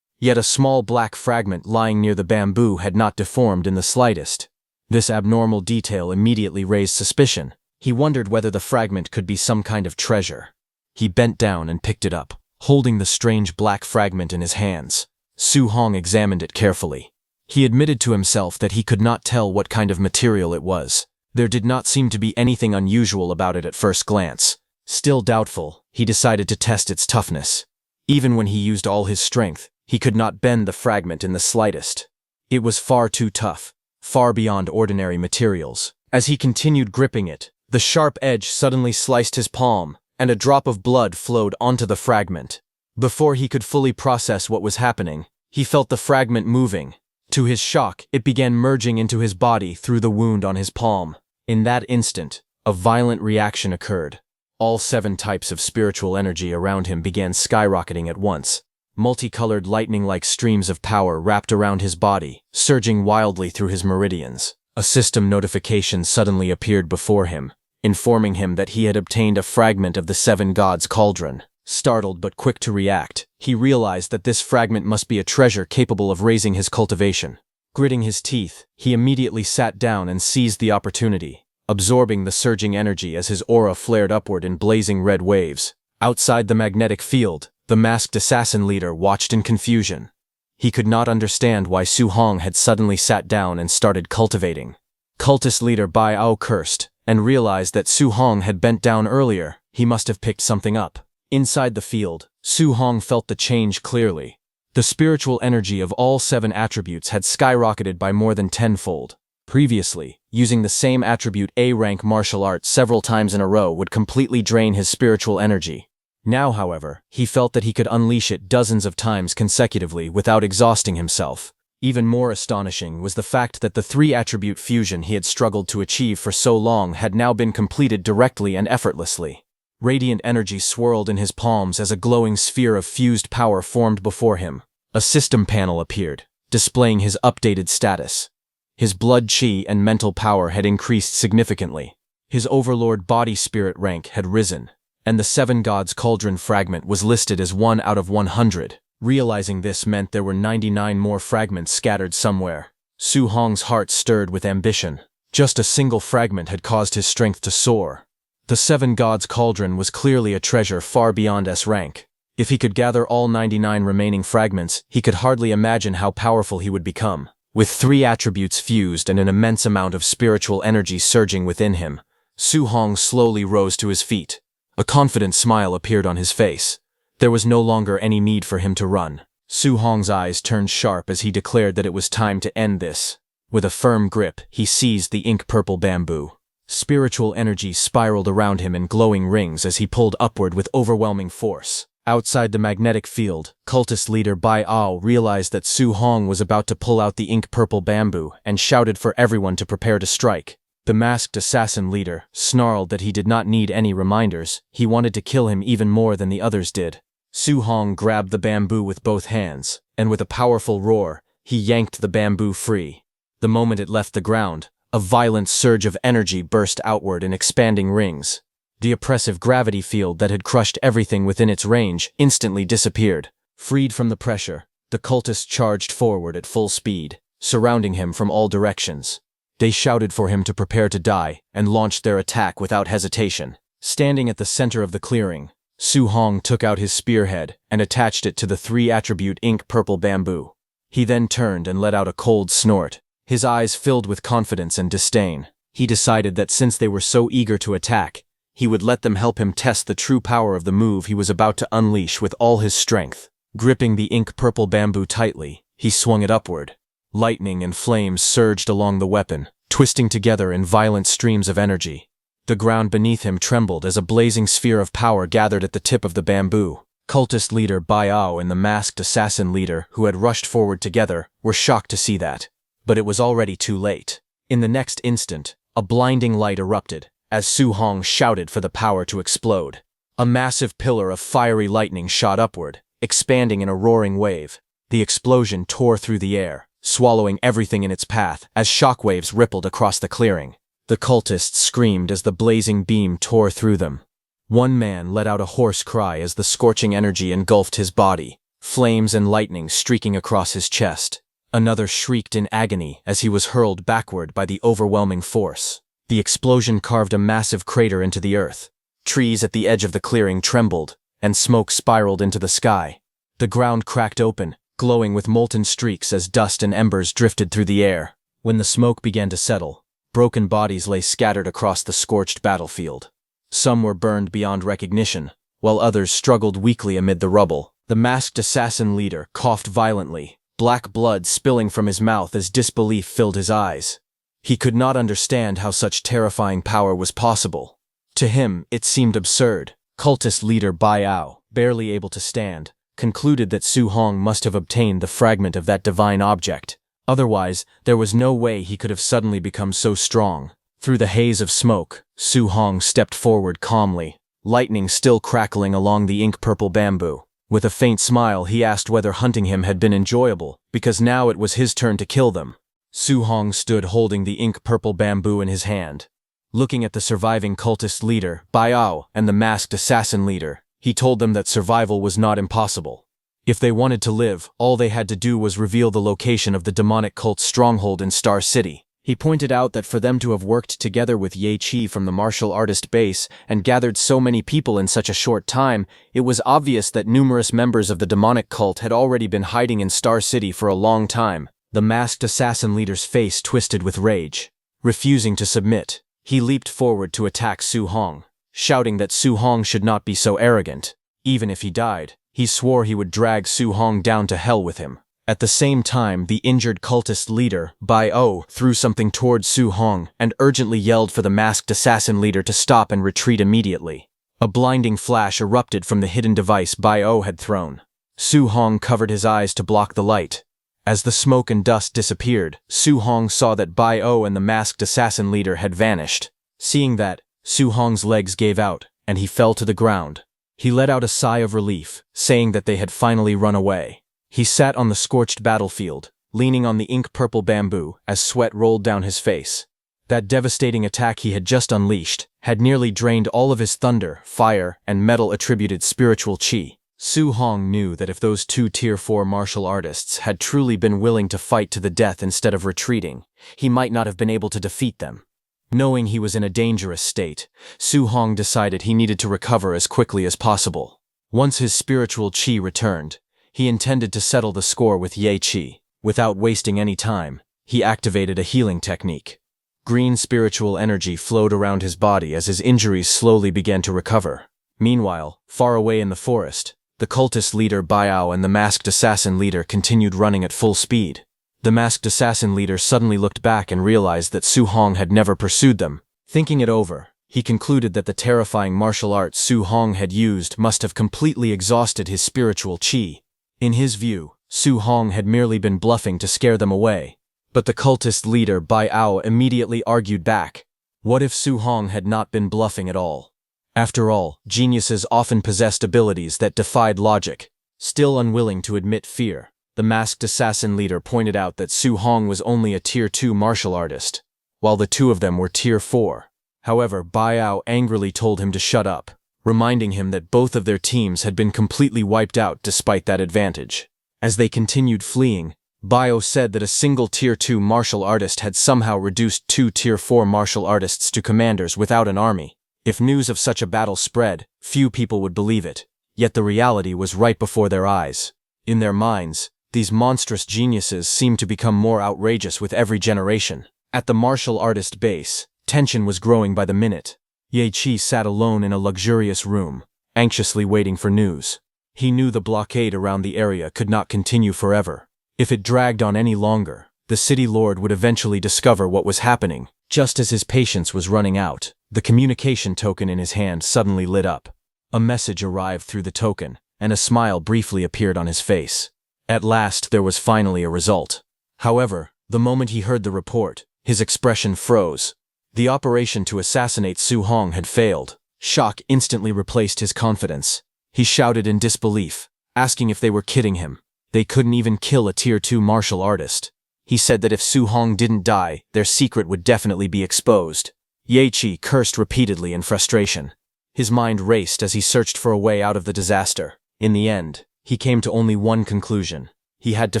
Yet a small black fragment lying near the bamboo had not deformed in the slightest. This abnormal detail immediately raised suspicion. He wondered whether the fragment could be some kind of treasure. He bent down and picked it up, holding the strange black fragment in his hands. Su Hong examined it carefully. He admitted to himself that he could not tell what kind of material it was. There did not seem to be anything unusual about it at first glance. Still doubtful, he decided to test its toughness. Even when he used all his strength, he could not bend the fragment in the slightest. It was far too tough, far beyond ordinary materials. As he continued gripping it, the sharp edge suddenly sliced his palm, and a drop of blood flowed onto the fragment. Before he could fully process what was happening, he felt the fragment moving. To his shock, it began merging into his body through the wound on his palm. In that instant, a violent reaction occurred. All 7 types of spiritual energy around him began skyrocketing at once. Multicolored lightning-like streams of power wrapped around his body, surging wildly through his meridians. A system notification suddenly appeared before him, informing him that he had obtained a fragment of the 7 gods' cauldron. Startled but quick to react, he realized that this fragment must be a treasure capable of raising his cultivation. Gritting his teeth, he immediately sat down and seized the opportunity, absorbing the surging energy as his aura flared upward in blazing red waves. Outside the magnetic field, the masked assassin leader watched in confusion. He could not understand why Su Hong had suddenly sat down and started cultivating. Cultist leader Bai Ao cursed, and realized that Su Hong had bent down earlier. He must have picked something up. Inside the field, Su Hong felt the change clearly. The spiritual energy of all 7 attributes had skyrocketed by more than 10-fold. Previously, using the same attribute A-rank martial arts several times in a row would completely drain his spiritual energy. Now, however, he felt that he could unleash it dozens of times consecutively without exhausting himself. Even more astonishing was the fact that the 3-attribute fusion he had struggled to achieve for so long had now been completed directly and effortlessly. Radiant energy swirled in his palms as a glowing sphere of fused power formed before him. A system panel appeared, displaying his updated status. His blood chi and mental power had increased significantly. His overlord body spirit rank had risen, and the 7 gods cauldron fragment was listed as 1 out of 100. Realizing this meant there were 99 more fragments scattered somewhere. Su Hong's heart stirred with ambition. Just a single fragment had caused his strength to soar. The 7 gods cauldron was clearly a treasure far beyond S rank. If he could gather all 99 remaining fragments, he could hardly imagine how powerful he would become. With 3 attributes fused and an immense amount of spiritual energy surging within him, Su Hong slowly rose to his feet. A confident smile appeared on his face. There was no longer any need for him to run. Su Hong's eyes turned sharp as he declared that it was time to end this. With a firm grip, he seized the ink-purple bamboo. Spiritual energy spiraled around him in glowing rings as he pulled upward with overwhelming force. Outside the magnetic field, cultist leader Bai Ao realized that Su Hong was about to pull out the ink-purple bamboo and shouted for everyone to prepare to strike. The masked assassin leader snarled that he did not need any reminders. He wanted to kill him even more than the others did. Su Hong grabbed the bamboo with both hands, and with a powerful roar, he yanked the bamboo free. The moment it left the ground, a violent surge of energy burst outward in expanding rings. The oppressive gravity field that had crushed everything within its range instantly disappeared. Freed from the pressure, the cultists charged forward at full speed, surrounding him from all directions. They shouted for him to prepare to die and launched their attack without hesitation. Standing at the center of the clearing, Su Hong took out his spearhead and attached it to the 3-attribute ink-purple bamboo. He then turned and let out a cold snort. His eyes filled with confidence and disdain. He decided that since they were so eager to attack, he would let them help him test the true power of the move he was about to unleash with all his strength. Gripping the ink-purple bamboo tightly, he swung it upward. Lightning and flames surged along the weapon, twisting together in violent streams of energy. The ground beneath him trembled as a blazing sphere of power gathered at the tip of the bamboo. Cultist leader Bai Ao and the masked assassin leader, who had rushed forward together, were shocked to see that. But it was already too late. In the next instant, a blinding light erupted, as Su Hong shouted for the power to explode. A massive pillar of fiery lightning shot upward, expanding in a roaring wave. The explosion tore through the air, swallowing everything in its path as shockwaves rippled across the clearing. The cultists screamed as the blazing beam tore through them. One man let out a hoarse cry as the scorching energy engulfed his body, flames and lightning streaking across his chest. Another shrieked in agony as he was hurled backward by the overwhelming force. The explosion carved a massive crater into the earth. Trees at the edge of the clearing trembled, and smoke spiraled into the sky. The ground cracked open, glowing with molten streaks as dust and embers drifted through the air. When the smoke began to settle, broken bodies lay scattered across the scorched battlefield. Some were burned beyond recognition, while others struggled weakly amid the rubble. The masked assassin leader coughed violently, black blood spilling from his mouth as disbelief filled his eyes. He could not understand how such terrifying power was possible. To him, it seemed absurd. Cultist leader Bai Ao, barely able to stand, concluded that Su Hong must have obtained the fragment of that divine object. Otherwise, there was no way he could have suddenly become so strong. Through the haze of smoke, Su Hong stepped forward calmly, lightning still crackling along the ink-purple bamboo. With a faint smile, he asked whether hunting him had been enjoyable, because now it was his turn to kill them. Su Hong stood holding the ink-purple bamboo in his hand. Looking at the surviving cultist leader, Bai Ao, and the masked assassin leader, he told them that survival was not impossible. If they wanted to live, all they had to do was reveal the location of the demonic cult's stronghold in Star City. He pointed out that for them to have worked together with Ye Qi from the martial artist base and gathered so many people in such a short time, it was obvious that numerous members of the demonic cult had already been hiding in Star City for a long time. The masked assassin leader's face twisted with rage. Refusing to submit, he leaped forward to attack Su Hong, shouting that Su Hong should not be so arrogant. Even if he died, he swore he would drag Su Hong down to hell with him. At the same time, the injured cultist leader, Bai Ao, threw something towards Su Hong and urgently yelled for the masked assassin leader to stop and retreat immediately. A blinding flash erupted from the hidden device Bai Ao had thrown. Su Hong covered his eyes to block the light. As the smoke and dust disappeared, Su Hong saw that Bai Ao and the masked assassin leader had vanished. Seeing that, Su Hong's legs gave out, and he fell to the ground. He let out a sigh of relief, saying that they had finally run away. He sat on the scorched battlefield, leaning on the ink-purple bamboo as sweat rolled down his face. That devastating attack he had just unleashed had nearly drained all of his thunder, fire, and metal-attributed spiritual qi. Su Hong knew that if those two Tier 4 martial artists had truly been willing to fight to the death instead of retreating, he might not have been able to defeat them. Knowing he was in a dangerous state, Su Hong decided he needed to recover as quickly as possible. Once his spiritual qi returned, he intended to settle the score with Ye Qi. Without wasting any time, he activated a healing technique. Green spiritual energy flowed around his body as his injuries slowly began to recover. Meanwhile, far away in the forest, the cultist leader Bai Ao and the masked assassin leader continued running at full speed. The masked assassin leader suddenly looked back and realized that Su Hong had never pursued them. Thinking it over, he concluded that the terrifying martial arts Su Hong had used must have completely exhausted his spiritual qi. In his view, Su Hong had merely been bluffing to scare them away. But the cultist leader Bai Ao immediately argued back. What if Su Hong had not been bluffing at all? After all, geniuses often possessed abilities that defied logic. Still unwilling to admit fear, the masked assassin leader pointed out that Su Hong was only a Tier 2 martial artist, while the two of them were Tier 4. However, Bai Ao angrily told him to shut up, reminding him that both of their teams had been completely wiped out despite that advantage. As they continued fleeing, Bai Ao said that a single Tier 2 martial artist had somehow reduced two Tier 4 martial artists to commanders without an army. If news of such a battle spread, few people would believe it, yet the reality was right before their eyes. In their minds, these monstrous geniuses seemed to become more outrageous with every generation. At the martial artist base, tension was growing by the minute. Ye Qi sat alone in a luxurious room, anxiously waiting for news. He knew the blockade around the area could not continue forever. If it dragged on any longer, the city lord would eventually discover what was happening. Just as his patience was running out, the communication token in his hand suddenly lit up. A message arrived through the token, and a smile briefly appeared on his face. At last there was finally a result. However, the moment he heard the report, his expression froze. The operation to assassinate Su Hong had failed. Shock instantly replaced his confidence. He shouted in disbelief, asking if they were kidding him. They couldn't even kill a Tier 2 martial artist. He said that if Su Hong didn't die, their secret would definitely be exposed. Ye Qi cursed repeatedly in frustration. His mind raced as he searched for a way out of the disaster. In the end, he came to only one conclusion. He had to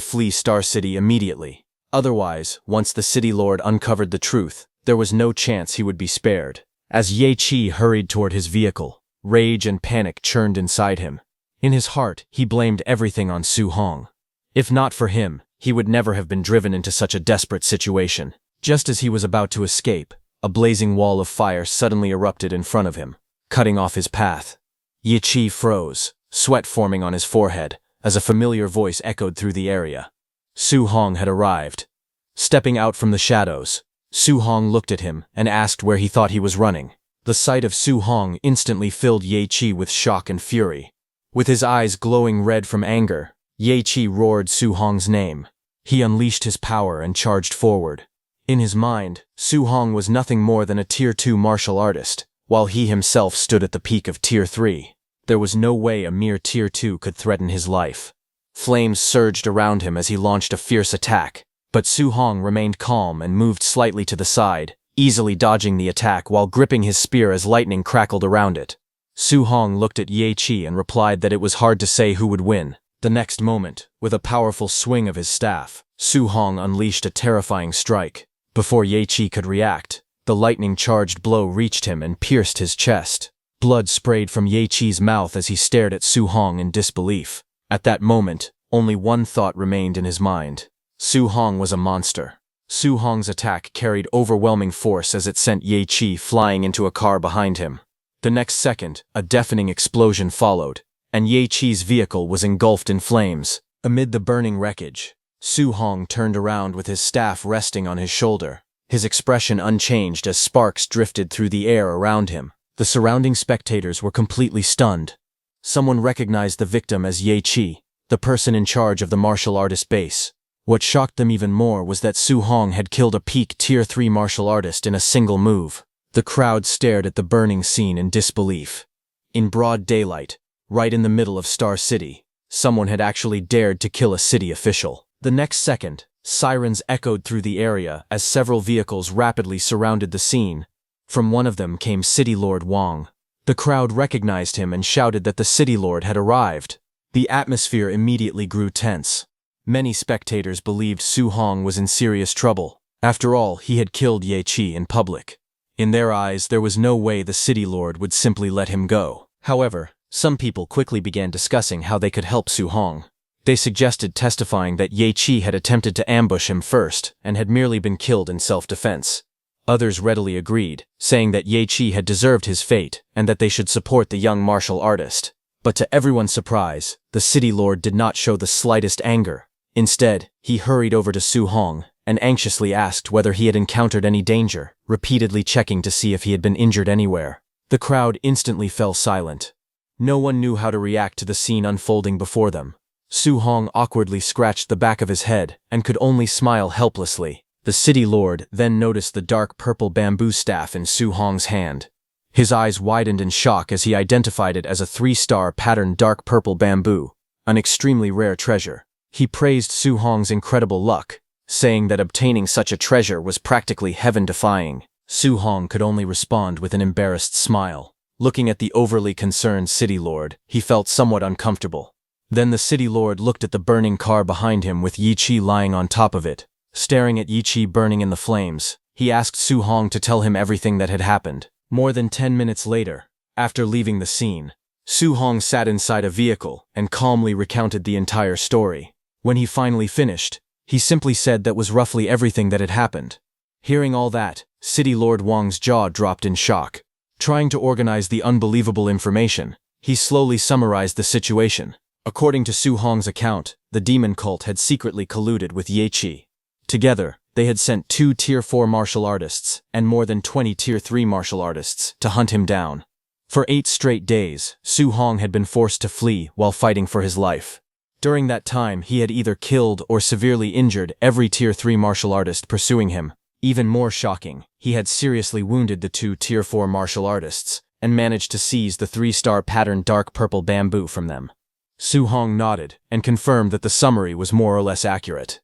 flee Star City immediately. Otherwise, once the city lord uncovered the truth, there was no chance he would be spared. As Ye Qi hurried toward his vehicle, rage and panic churned inside him. In his heart, he blamed everything on Su Hong. If not for him, he would never have been driven into such a desperate situation. Just as he was about to escape, a blazing wall of fire suddenly erupted in front of him, cutting off his path. Ye Qi froze, sweat forming on his forehead, as a familiar voice echoed through the area. Su Hong had arrived. Stepping out from the shadows, Su Hong looked at him and asked where he thought he was running. The sight of Su Hong instantly filled Ye Qi with shock and fury. With his eyes glowing red from anger, Ye Qi roared Su Hong's name. He unleashed his power and charged forward. In his mind, Su Hong was nothing more than a Tier 2 martial artist, while he himself stood at the peak of Tier 3. There was no way a mere Tier 2 could threaten his life. Flames surged around him as he launched a fierce attack, but Su Hong remained calm and moved slightly to the side, easily dodging the attack while gripping his spear as lightning crackled around it. Su Hong looked at Ye Qi and replied that it was hard to say who would win. The next moment, with a powerful swing of his staff, Su Hong unleashed a terrifying strike. Before Ye Qi could react, the lightning-charged blow reached him and pierced his chest. Blood sprayed from Ye Qi's mouth as he stared at Su Hong in disbelief. At that moment, only one thought remained in his mind. Su Hong was a monster. Su Hong's attack carried overwhelming force as it sent Ye Qi flying into a car behind him. The next second, a deafening explosion followed, and Ye Qi's vehicle was engulfed in flames. Amid the burning wreckage, Su Hong turned around with his staff resting on his shoulder, his expression unchanged as sparks drifted through the air around him. The surrounding spectators were completely stunned. Someone recognized the victim as Ye Qi, the person in charge of the martial artist base. What shocked them even more was that Su Hong had killed a peak Tier 3 martial artist in a single move. The crowd stared at the burning scene in disbelief. In broad daylight, right in the middle of Star City, someone had actually dared to kill a city official. The next second, sirens echoed through the area as several vehicles rapidly surrounded the scene. From one of them came City Lord Wang. The crowd recognized him and shouted that the City Lord had arrived. The atmosphere immediately grew tense. Many spectators believed Su Hong was in serious trouble. After all, he had killed Ye Qi in public. In their eyes, there was no way the City Lord would simply let him go. However, some people quickly began discussing how they could help Su Hong. They suggested testifying that Ye Qi had attempted to ambush him first and had merely been killed in self-defense. Others readily agreed, saying that Ye Qi had deserved his fate and that they should support the young martial artist. But to everyone's surprise, the City Lord did not show the slightest anger. Instead, he hurried over to Su Hong and anxiously asked whether he had encountered any danger, repeatedly checking to see if he had been injured anywhere. The crowd instantly fell silent. No one knew how to react to the scene unfolding before them. Su Hong awkwardly scratched the back of his head and could only smile helplessly. The City Lord then noticed the dark purple bamboo staff in Su Hong's hand. His eyes widened in shock as he identified it as a 3-star patterned dark purple bamboo, an extremely rare treasure. He praised Su Hong's incredible luck, saying that obtaining such a treasure was practically heaven-defying. Su Hong could only respond with an embarrassed smile. Looking at the overly concerned City Lord, he felt somewhat uncomfortable. Then the City Lord looked at the burning car behind him with Ye Qi lying on top of it. Staring at Ye Qi burning in the flames, he asked Su Hong to tell him everything that had happened. More than 10 minutes later, after leaving the scene, Su Hong sat inside a vehicle and calmly recounted the entire story. When he finally finished, he simply said that was roughly everything that had happened. Hearing all that, City Lord Wang's jaw dropped in shock. Trying to organize the unbelievable information, he slowly summarized the situation. According to Su Hong's account, the demon cult had secretly colluded with Ye Qi. Together, they had sent 2 Tier 4 martial artists and more than 20 Tier 3 martial artists to hunt him down. For 8 straight days, Su Hong had been forced to flee while fighting for his life. During that time, he had either killed or severely injured every Tier 3 martial artist pursuing him. Even more shocking, he had seriously wounded the 2 Tier 4 martial artists and managed to seize the 3-star patterned dark purple bamboo from them. Su Hong nodded and confirmed that the summary was more or less accurate.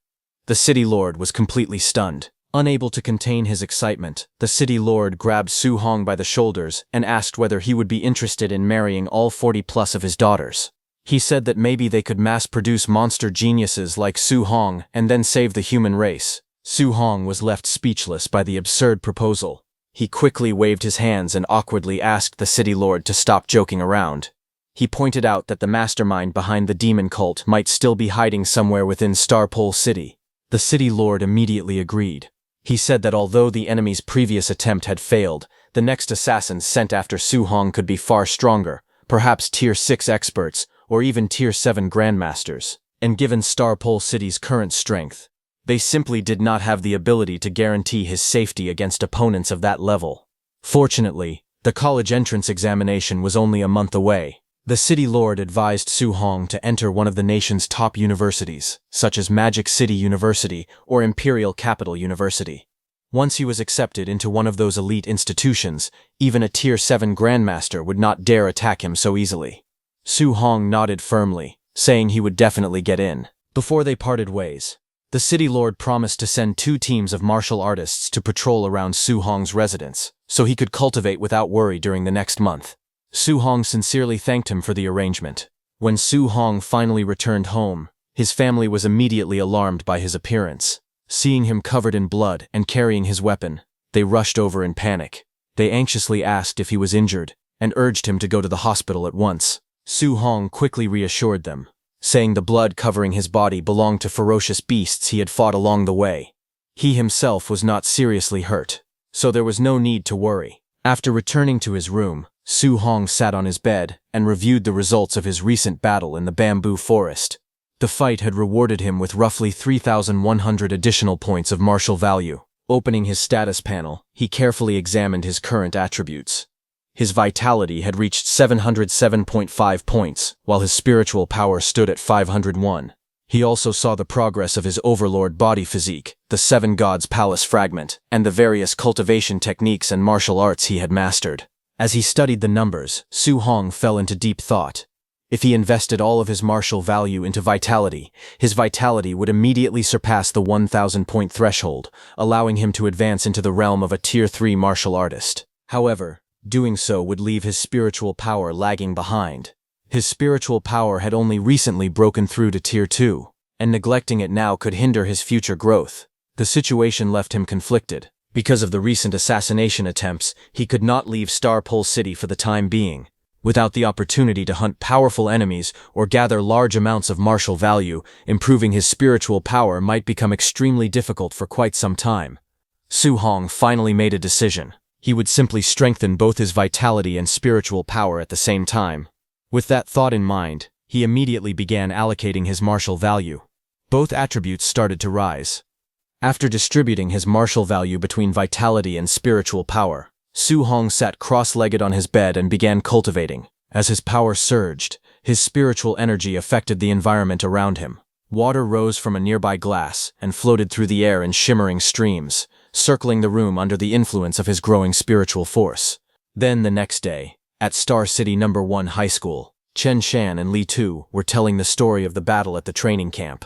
The city lord was completely stunned. Unable to contain his excitement, the city lord grabbed Su Hong by the shoulders and asked whether he would be interested in marrying all 40+ of his daughters. He said that maybe they could mass-produce monster geniuses like Su Hong and then save the human race. Su Hong was left speechless by the absurd proposal. He quickly waved his hands and awkwardly asked the city lord to stop joking around. He pointed out that the mastermind behind the demon cult might still be hiding somewhere within Starpole City. The city lord immediately agreed. He said that although the enemy's previous attempt had failed, the next assassins sent after Su Hong could be far stronger, perhaps Tier 6 experts or even Tier 7 grandmasters. And given Starpole City's current strength, they simply did not have the ability to guarantee his safety against opponents of that level. Fortunately, the college entrance examination was only a month away. The city lord advised Su Hong to enter one of the nation's top universities, such as Magic City University or Imperial Capital University. Once he was accepted into one of those elite institutions, even a Tier 7 grandmaster would not dare attack him so easily. Su Hong nodded firmly, saying he would definitely get in. Before they parted ways, the city lord promised to send 2 teams of martial artists to patrol around Su Hong's residence, so he could cultivate without worry during the next month. Su Hong sincerely thanked him for the arrangement. When Su Hong finally returned home, his family was immediately alarmed by his appearance. Seeing him covered in blood and carrying his weapon, they rushed over in panic. They anxiously asked if he was injured and urged him to go to the hospital at once. Su Hong quickly reassured them, saying the blood covering his body belonged to ferocious beasts he had fought along the way. He himself was not seriously hurt, so there was no need to worry. After returning to his room, Su Hong sat on his bed and reviewed the results of his recent battle in the bamboo forest. The fight had rewarded him with roughly 3,100 additional points of martial value. Opening his status panel, he carefully examined his current attributes. His vitality had reached 707.5 points, while his spiritual power stood at 501. He also saw the progress of his overlord body physique, the 7 Gods Palace fragment, and the various cultivation techniques and martial arts he had mastered. As he studied the numbers, Su Hong fell into deep thought. If he invested all of his martial value into vitality, his vitality would immediately surpass the 1,000-point threshold, allowing him to advance into the realm of a Tier 3 martial artist. However, doing so would leave his spiritual power lagging behind. His spiritual power had only recently broken through to Tier 2, and neglecting it now could hinder his future growth. The situation left him conflicted. Because of the recent assassination attempts, he could not leave Starpole City for the time being. Without the opportunity to hunt powerful enemies or gather large amounts of martial value, improving his spiritual power might become extremely difficult for quite some time. Su Hong finally made a decision. He would simply strengthen both his vitality and spiritual power at the same time. With that thought in mind, he immediately began allocating his martial value. Both attributes started to rise. After distributing his martial value between vitality and spiritual power, Su Hong sat cross-legged on his bed and began cultivating. As his power surged, his spiritual energy affected the environment around him. Water rose from a nearby glass and floated through the air in shimmering streams, circling the room under the influence of his growing spiritual force. Then the next day, at Star City No. 1 High School, Chen Shan and Li Tu were telling the story of the battle at the training camp.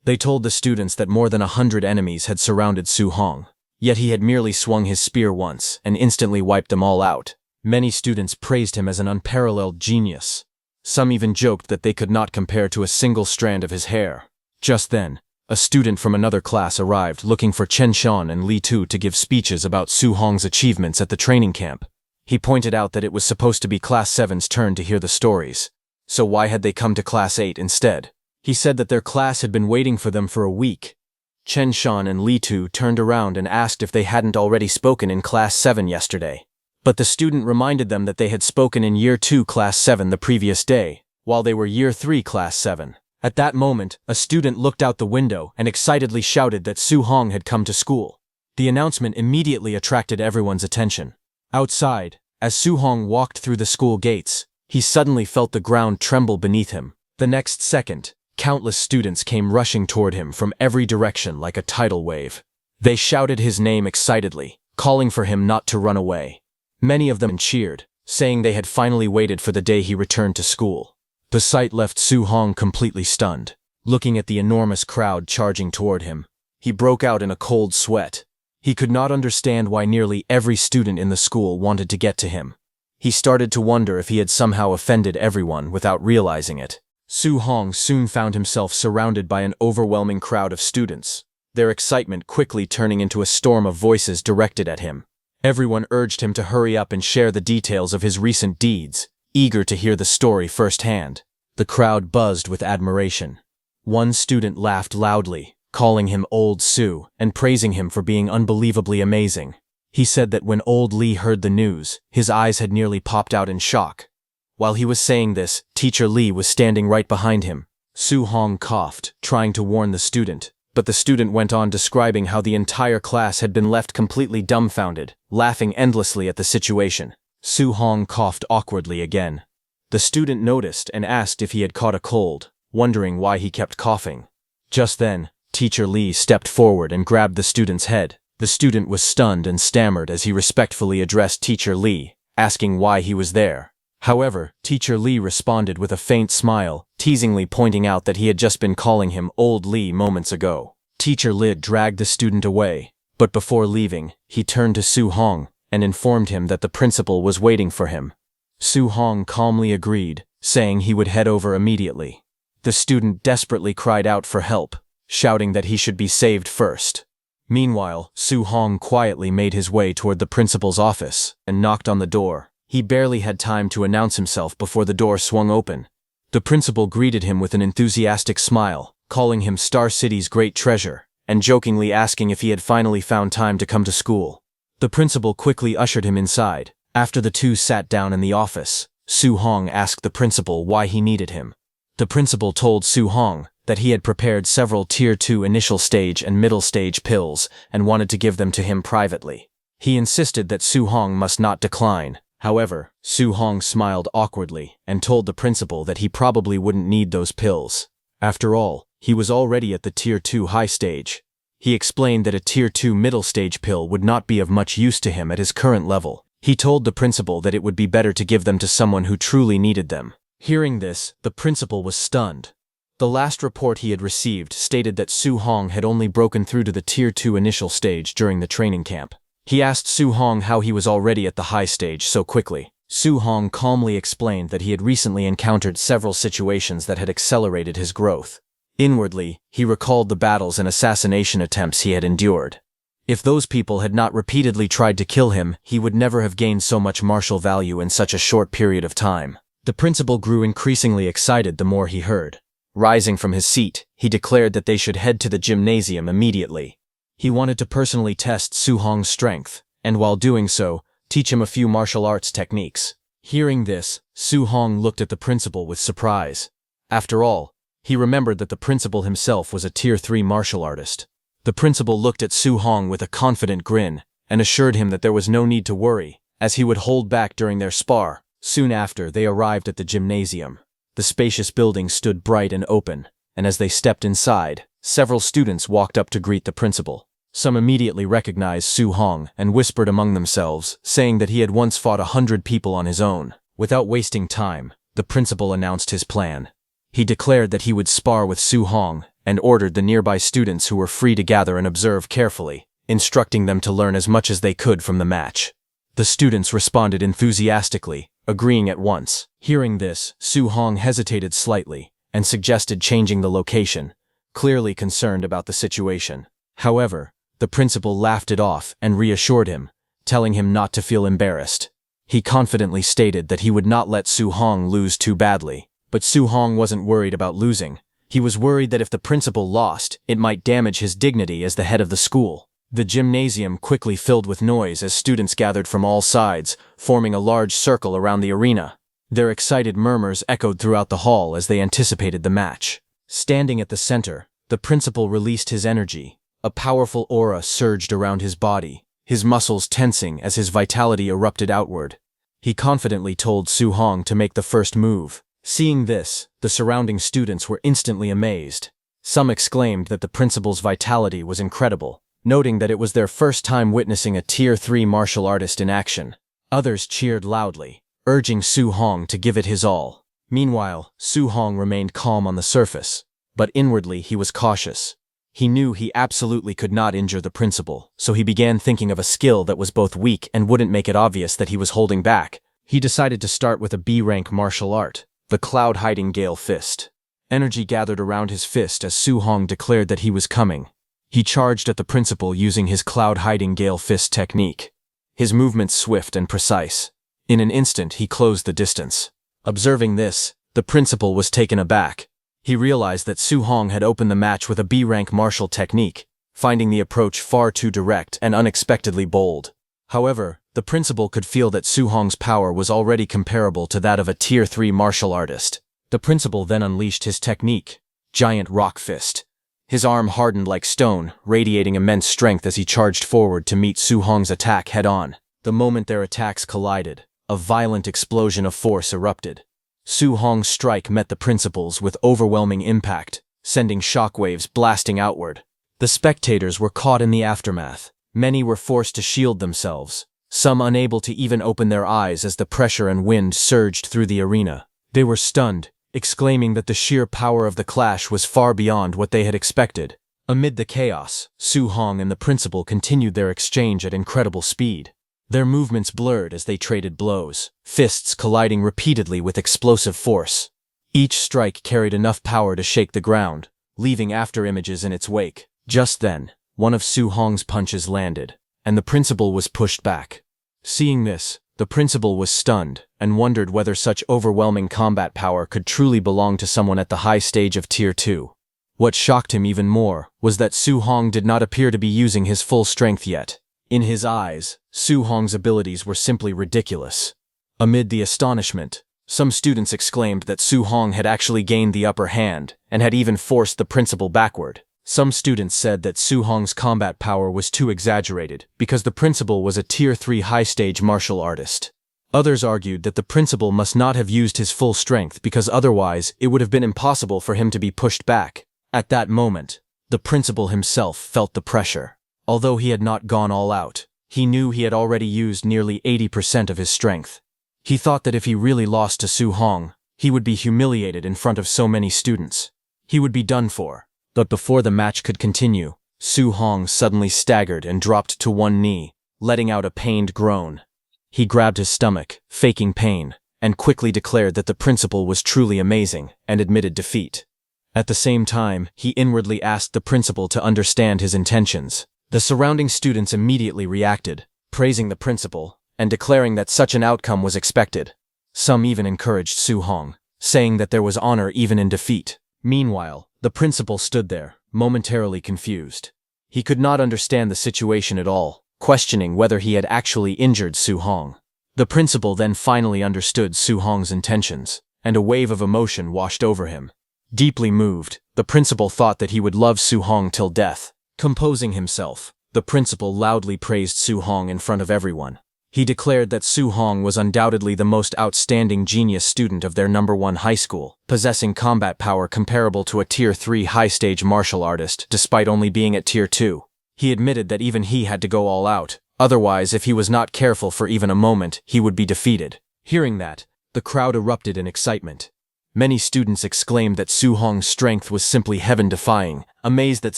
They told the students that more than 100 enemies had surrounded Su Hong, yet he had merely swung his spear once and instantly wiped them all out. Many students praised him as an unparalleled genius. Some even joked that they could not compare to a single strand of his hair. Just then, a student from another class arrived looking for Chen Shan and Li Tu to give speeches about Su Hong's achievements at the training camp. He pointed out that it was supposed to be Class 7's turn to hear the stories, so why had they come to Class 8 instead? He said that their class had been waiting for them for a week. Chen Shan and Li Tu turned around and asked if they hadn't already spoken in Class 7 yesterday. But the student reminded them that they had spoken in Year 2 Class 7 the previous day, while they were Year 3 Class 7. At that moment, a student looked out the window and excitedly shouted that Su Hong had come to school. The announcement immediately attracted everyone's attention. Outside, as Su Hong walked through the school gates, he suddenly felt the ground tremble beneath him. The next second, countless students came rushing toward him from every direction like a tidal wave. They shouted his name excitedly, calling for him not to run away. Many of them cheered, saying they had finally waited for the day he returned to school. The sight left Su Hong completely stunned. Looking at the enormous crowd charging toward him, he broke out in a cold sweat. He could not understand why nearly every student in the school wanted to get to him. He started to wonder if he had somehow offended everyone without realizing it. Su Hong soon found himself surrounded by an overwhelming crowd of students, their excitement quickly turning into a storm of voices directed at him. Everyone urged him to hurry up and share the details of his recent deeds, eager to hear the story firsthand. The crowd buzzed with admiration. One student laughed loudly, calling him Old Su and praising him for being unbelievably amazing. He said that when Old Lee heard the news, his eyes had nearly popped out in shock. While he was saying this, Teacher Lee was standing right behind him. Su Hong coughed, trying to warn the student, but the student went on describing how the entire class had been left completely dumbfounded, laughing endlessly at the situation. Su Hong coughed awkwardly again. The student noticed and asked if he had caught a cold, wondering why he kept coughing. Just then, Teacher Lee stepped forward and grabbed the student's head. The student was stunned and stammered as he respectfully addressed Teacher Lee, asking why he was there. However, Teacher Lee responded with a faint smile, teasingly pointing out that he had just been calling him Old Lee moments ago. Teacher Lee dragged the student away, but before leaving, he turned to Su Hong and informed him that the principal was waiting for him. Su Hong calmly agreed, saying he would head over immediately. The student desperately cried out for help, shouting that he should be saved first. Meanwhile, Su Hong quietly made his way toward the principal's office and knocked on the door. He barely had time to announce himself before the door swung open. The principal greeted him with an enthusiastic smile, calling him Star City's great treasure, and jokingly asking if he had finally found time to come to school. The principal quickly ushered him inside. After the two sat down in the office, Su Hong asked the principal why he needed him. The principal told Su Hong that he had prepared several Tier 2 initial stage and middle stage pills and wanted to give them to him privately. He insisted that Su Hong must not decline. However, Su Hong smiled awkwardly and told the principal that he probably wouldn't need those pills. After all, he was already at the Tier 2 high stage. He explained that a Tier 2 middle stage pill would not be of much use to him at his current level. He told the principal that it would be better to give them to someone who truly needed them. Hearing this, the principal was stunned. The last report he had received stated that Su Hong had only broken through to the Tier 2 initial stage during the training camp. He asked Su Hong how he was already at the high stage so quickly. Su Hong calmly explained that he had recently encountered several situations that had accelerated his growth. Inwardly, he recalled the battles and assassination attempts he had endured. If those people had not repeatedly tried to kill him, he would never have gained so much martial value in such a short period of time. The principal grew increasingly excited the more he heard. Rising from his seat, he declared that they should head to the gymnasium immediately. He wanted to personally test Su Hong's strength, and while doing so, teach him a few martial arts techniques. Hearing this, Su Hong looked at the principal with surprise. After all, he remembered that the principal himself was a Tier 3 martial artist. The principal looked at Su Hong with a confident grin and assured him that there was no need to worry, as he would hold back during their spar. Soon after, they arrived at the gymnasium. The spacious building stood bright and open, and as they stepped inside, several students walked up to greet the principal. Some immediately recognized Su Hong and whispered among themselves, saying that he had once fought 100 people on his own. Without wasting time, the principal announced his plan. He declared that he would spar with Su Hong and ordered the nearby students who were free to gather and observe carefully, instructing them to learn as much as they could from the match. The students responded enthusiastically, agreeing at once. Hearing this, Su Hong hesitated slightly and suggested changing the location, clearly concerned about the situation. However, the principal laughed it off and reassured him, telling him not to feel embarrassed. He confidently stated that he would not let Su Hong lose too badly. But Su Hong wasn't worried about losing. He was worried that if the principal lost, it might damage his dignity as the head of the school. The gymnasium quickly filled with noise as students gathered from all sides, forming a large circle around the arena. Their excited murmurs echoed throughout the hall as they anticipated the match. Standing at the center, the principal released his energy. A powerful aura surged around his body, his muscles tensing as his vitality erupted outward. He confidently told Su Hong to make the first move. Seeing this, the surrounding students were instantly amazed. Some exclaimed that the principal's vitality was incredible, noting that it was their first time witnessing a Tier 3 martial artist in action. Others cheered loudly, urging Su Hong to give it his all. Meanwhile, Su Hong remained calm on the surface, but inwardly he was cautious. He knew he absolutely could not injure the principal, so he began thinking of a skill that was both weak and wouldn't make it obvious that he was holding back. He decided to start with a B-rank martial art, the Cloud-Hiding Gale Fist. Energy gathered around his fist as Su Hong declared that he was coming. He charged at the principal using his Cloud-Hiding Gale Fist technique. His movements swift and precise. In an instant, he closed the distance. Observing this, the principal was taken aback. He realized that Su Hong had opened the match with a B-rank martial technique, finding the approach far too direct and unexpectedly bold. However, the principal could feel that Su Hong's power was already comparable to that of a Tier 3 martial artist. The principal then unleashed his technique, Giant Rock Fist. His arm hardened like stone, radiating immense strength as he charged forward to meet Su Hong's attack head-on. The moment their attacks collided, a violent explosion of force erupted. Su Hong's strike met the principal's with overwhelming impact, sending shockwaves blasting outward. The spectators were caught in the aftermath. Many were forced to shield themselves, some unable to even open their eyes as the pressure and wind surged through the arena. They were stunned, exclaiming that the sheer power of the clash was far beyond what they had expected. Amid the chaos, Su Hong and the principal continued their exchange at incredible speed. Their movements blurred as they traded blows, fists colliding repeatedly with explosive force. Each strike carried enough power to shake the ground, leaving afterimages in its wake. Just then, one of Su Hong's punches landed, and the principal was pushed back. Seeing this, the principal was stunned and wondered whether such overwhelming combat power could truly belong to someone at the high stage of Tier 2. What shocked him even more was that Su Hong did not appear to be using his full strength yet. In his eyes, Su Hong's abilities were simply ridiculous. Amid the astonishment, some students exclaimed that Su Hong had actually gained the upper hand and had even forced the principal backward. Some students said that Su Hong's combat power was too exaggerated because the principal was a Tier 3 high-stage martial artist. Others argued that the principal must not have used his full strength because otherwise it would have been impossible for him to be pushed back. At that moment, the principal himself felt the pressure. Although he had not gone all out, he knew he had already used nearly 80% of his strength. He thought that if he really lost to Su Hong, he would be humiliated in front of so many students. He would be done for. But before the match could continue, Su Hong suddenly staggered and dropped to one knee, letting out a pained groan. He grabbed his stomach, faking pain, and quickly declared that the principal was truly amazing and admitted defeat. At the same time, he inwardly asked the principal to understand his intentions. The surrounding students immediately reacted, praising the principal and declaring that such an outcome was expected. Some even encouraged Su Hong, saying that there was honor even in defeat. Meanwhile, the principal stood there, momentarily confused. He could not understand the situation at all, questioning whether he had actually injured Su Hong. The principal then finally understood Su Hong's intentions, and a wave of emotion washed over him. Deeply moved, the principal thought that he would love Su Hong till death. Composing himself, the principal loudly praised Su Hong in front of everyone. He declared that Su Hong was undoubtedly the most outstanding genius student of their #1 high school, possessing combat power comparable to a Tier 3 high-stage martial artist despite only being at Tier 2. He admitted that even he had to go all out, otherwise if he was not careful for even a moment, he would be defeated. Hearing that, the crowd erupted in excitement. Many students exclaimed that Su Hong's strength was simply heaven-defying, amazed that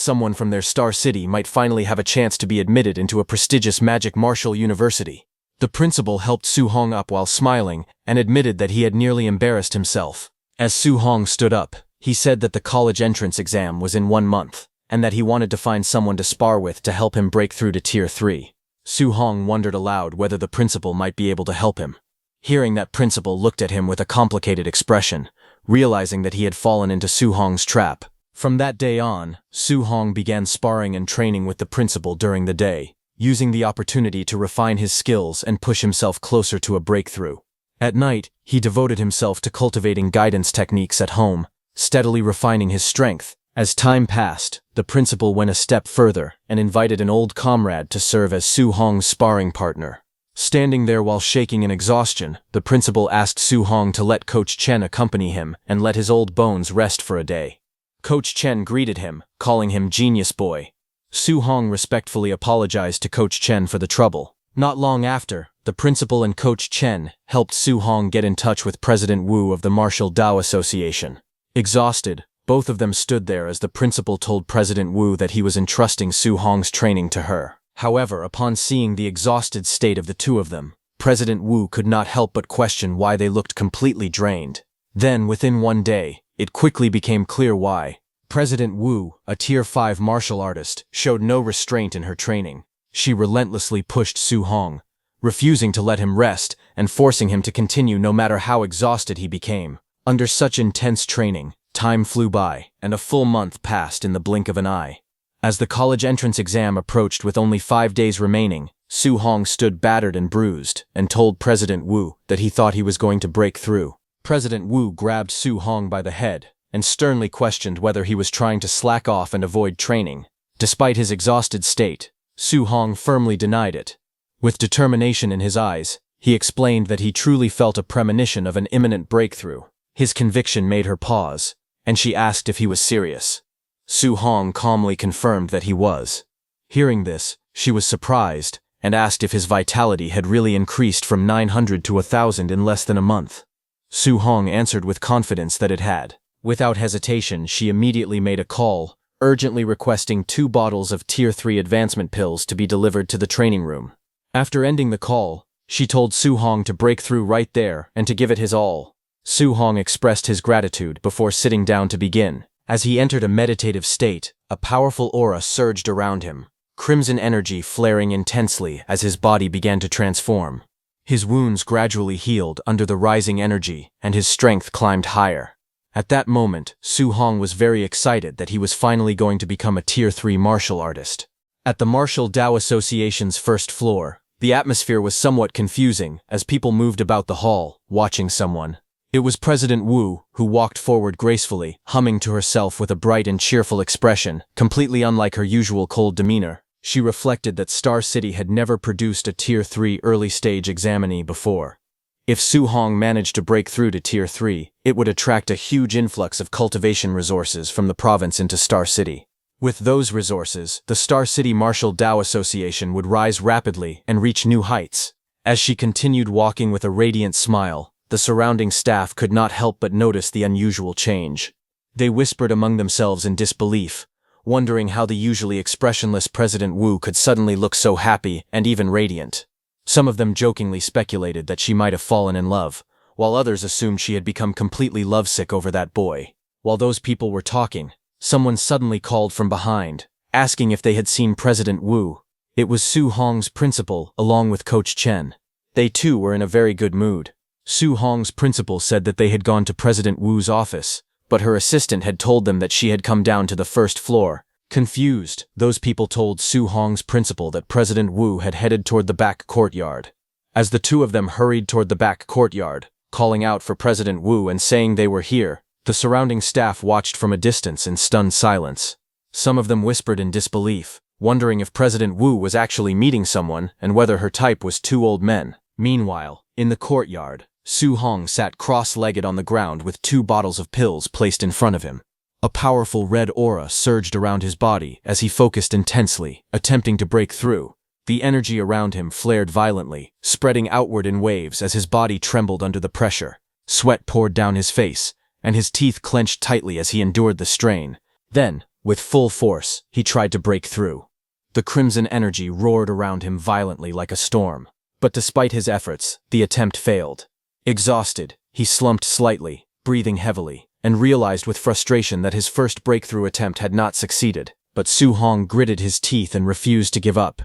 someone from their star city might finally have a chance to be admitted into a prestigious magic martial university. The principal helped Su Hong up while smiling and admitted that he had nearly embarrassed himself. As Su Hong stood up, he said that the college entrance exam was in 1 month, and that he wanted to find someone to spar with to help him break through to Tier 3. Su Hong wondered aloud whether the principal might be able to help him. Hearing that, principal looked at him with a complicated expression, realizing that he had fallen into Su Hong's trap. From that day on, Su Hong began sparring and training with the principal during the day, using the opportunity to refine his skills and push himself closer to a breakthrough. At night, he devoted himself to cultivating guidance techniques at home, steadily refining his strength. As time passed, the principal went a step further and invited an old comrade to serve as Su Hong's sparring partner. Standing there while shaking in exhaustion, the principal asked Su Hong to let Coach Chen accompany him and let his old bones rest for a day. Coach Chen greeted him, calling him Genius Boy. Su Hong respectfully apologized to Coach Chen for the trouble. Not long after, the principal and Coach Chen helped Su Hong get in touch with President Wu of the Martial Dao Association. Exhausted, both of them stood there as the principal told President Wu that he was entrusting Su Hong's training to her. However, upon seeing the exhausted state of the two of them, President Wu could not help but question why they looked completely drained. Then, within one day, it quickly became clear why. President Wu, a Tier 5 martial artist, showed no restraint in her training. She relentlessly pushed Su Hong, refusing to let him rest and forcing him to continue no matter how exhausted he became. Under such intense training, time flew by, and a full month passed in the blink of an eye. As the college entrance exam approached with only 5 days remaining, Su Hong stood battered and bruised and told President Wu that he thought he was going to break through. President Wu grabbed Su Hong by the head and sternly questioned whether he was trying to slack off and avoid training. Despite his exhausted state, Su Hong firmly denied it. With determination in his eyes, he explained that he truly felt a premonition of an imminent breakthrough. His conviction made her pause, and she asked if he was serious. Su Hong calmly confirmed that he was. Hearing this, she was surprised and asked if his vitality had really increased from 900 to 1,000 in less than a month. Su Hong answered with confidence that it had. Without hesitation, she immediately made a call, urgently requesting 2 bottles of Tier 3 advancement pills to be delivered to the training room. After ending the call, she told Su Hong to break through right there and to give it his all. Su Hong expressed his gratitude before sitting down to begin. As he entered a meditative state, a powerful aura surged around him, crimson energy flaring intensely as his body began to transform. His wounds gradually healed under the rising energy, and his strength climbed higher. At that moment, Su Hong was very excited that he was finally going to become a Tier 3 martial artist. At the Martial Dao Association's first floor, the atmosphere was somewhat confusing as people moved about the hall, watching someone. It was President Wu, who walked forward gracefully, humming to herself with a bright and cheerful expression, completely unlike her usual cold demeanor. She reflected that Star City had never produced a Tier 3 early-stage examinee before. If Su Hong managed to break through to Tier 3, it would attract a huge influx of cultivation resources from the province into Star City. With those resources, the Star City Martial Dao Association would rise rapidly and reach new heights. As she continued walking with a radiant smile, the surrounding staff could not help but notice the unusual change. They whispered among themselves in disbelief, wondering how the usually expressionless President Wu could suddenly look so happy and even radiant. Some of them jokingly speculated that she might have fallen in love, while others assumed she had become completely lovesick over that boy. While those people were talking, someone suddenly called from behind, asking if they had seen President Wu. It was Su Hong's principal, along with Coach Chen. They too were in a very good mood. Su Hong's principal said that they had gone to President Wu's office, but her assistant had told them that she had come down to the first floor. Confused, those people told Su Hong's principal that President Wu had headed toward the back courtyard. As the two of them hurried toward the back courtyard, calling out for President Wu and saying they were here, the surrounding staff watched from a distance in stunned silence. Some of them whispered in disbelief, wondering if President Wu was actually meeting someone and whether her type was 2 old men. Meanwhile, in the courtyard, Su Hong sat cross-legged on the ground with 2 bottles of pills placed in front of him. A powerful red aura surged around his body as he focused intensely, attempting to break through. The energy around him flared violently, spreading outward in waves as his body trembled under the pressure. Sweat poured down his face, and his teeth clenched tightly as he endured the strain. Then, with full force, he tried to break through. The crimson energy roared around him violently like a storm. But despite his efforts, the attempt failed. Exhausted, he slumped slightly, breathing heavily, and realized with frustration that his first breakthrough attempt had not succeeded. But Su Hong gritted his teeth and refused to give up.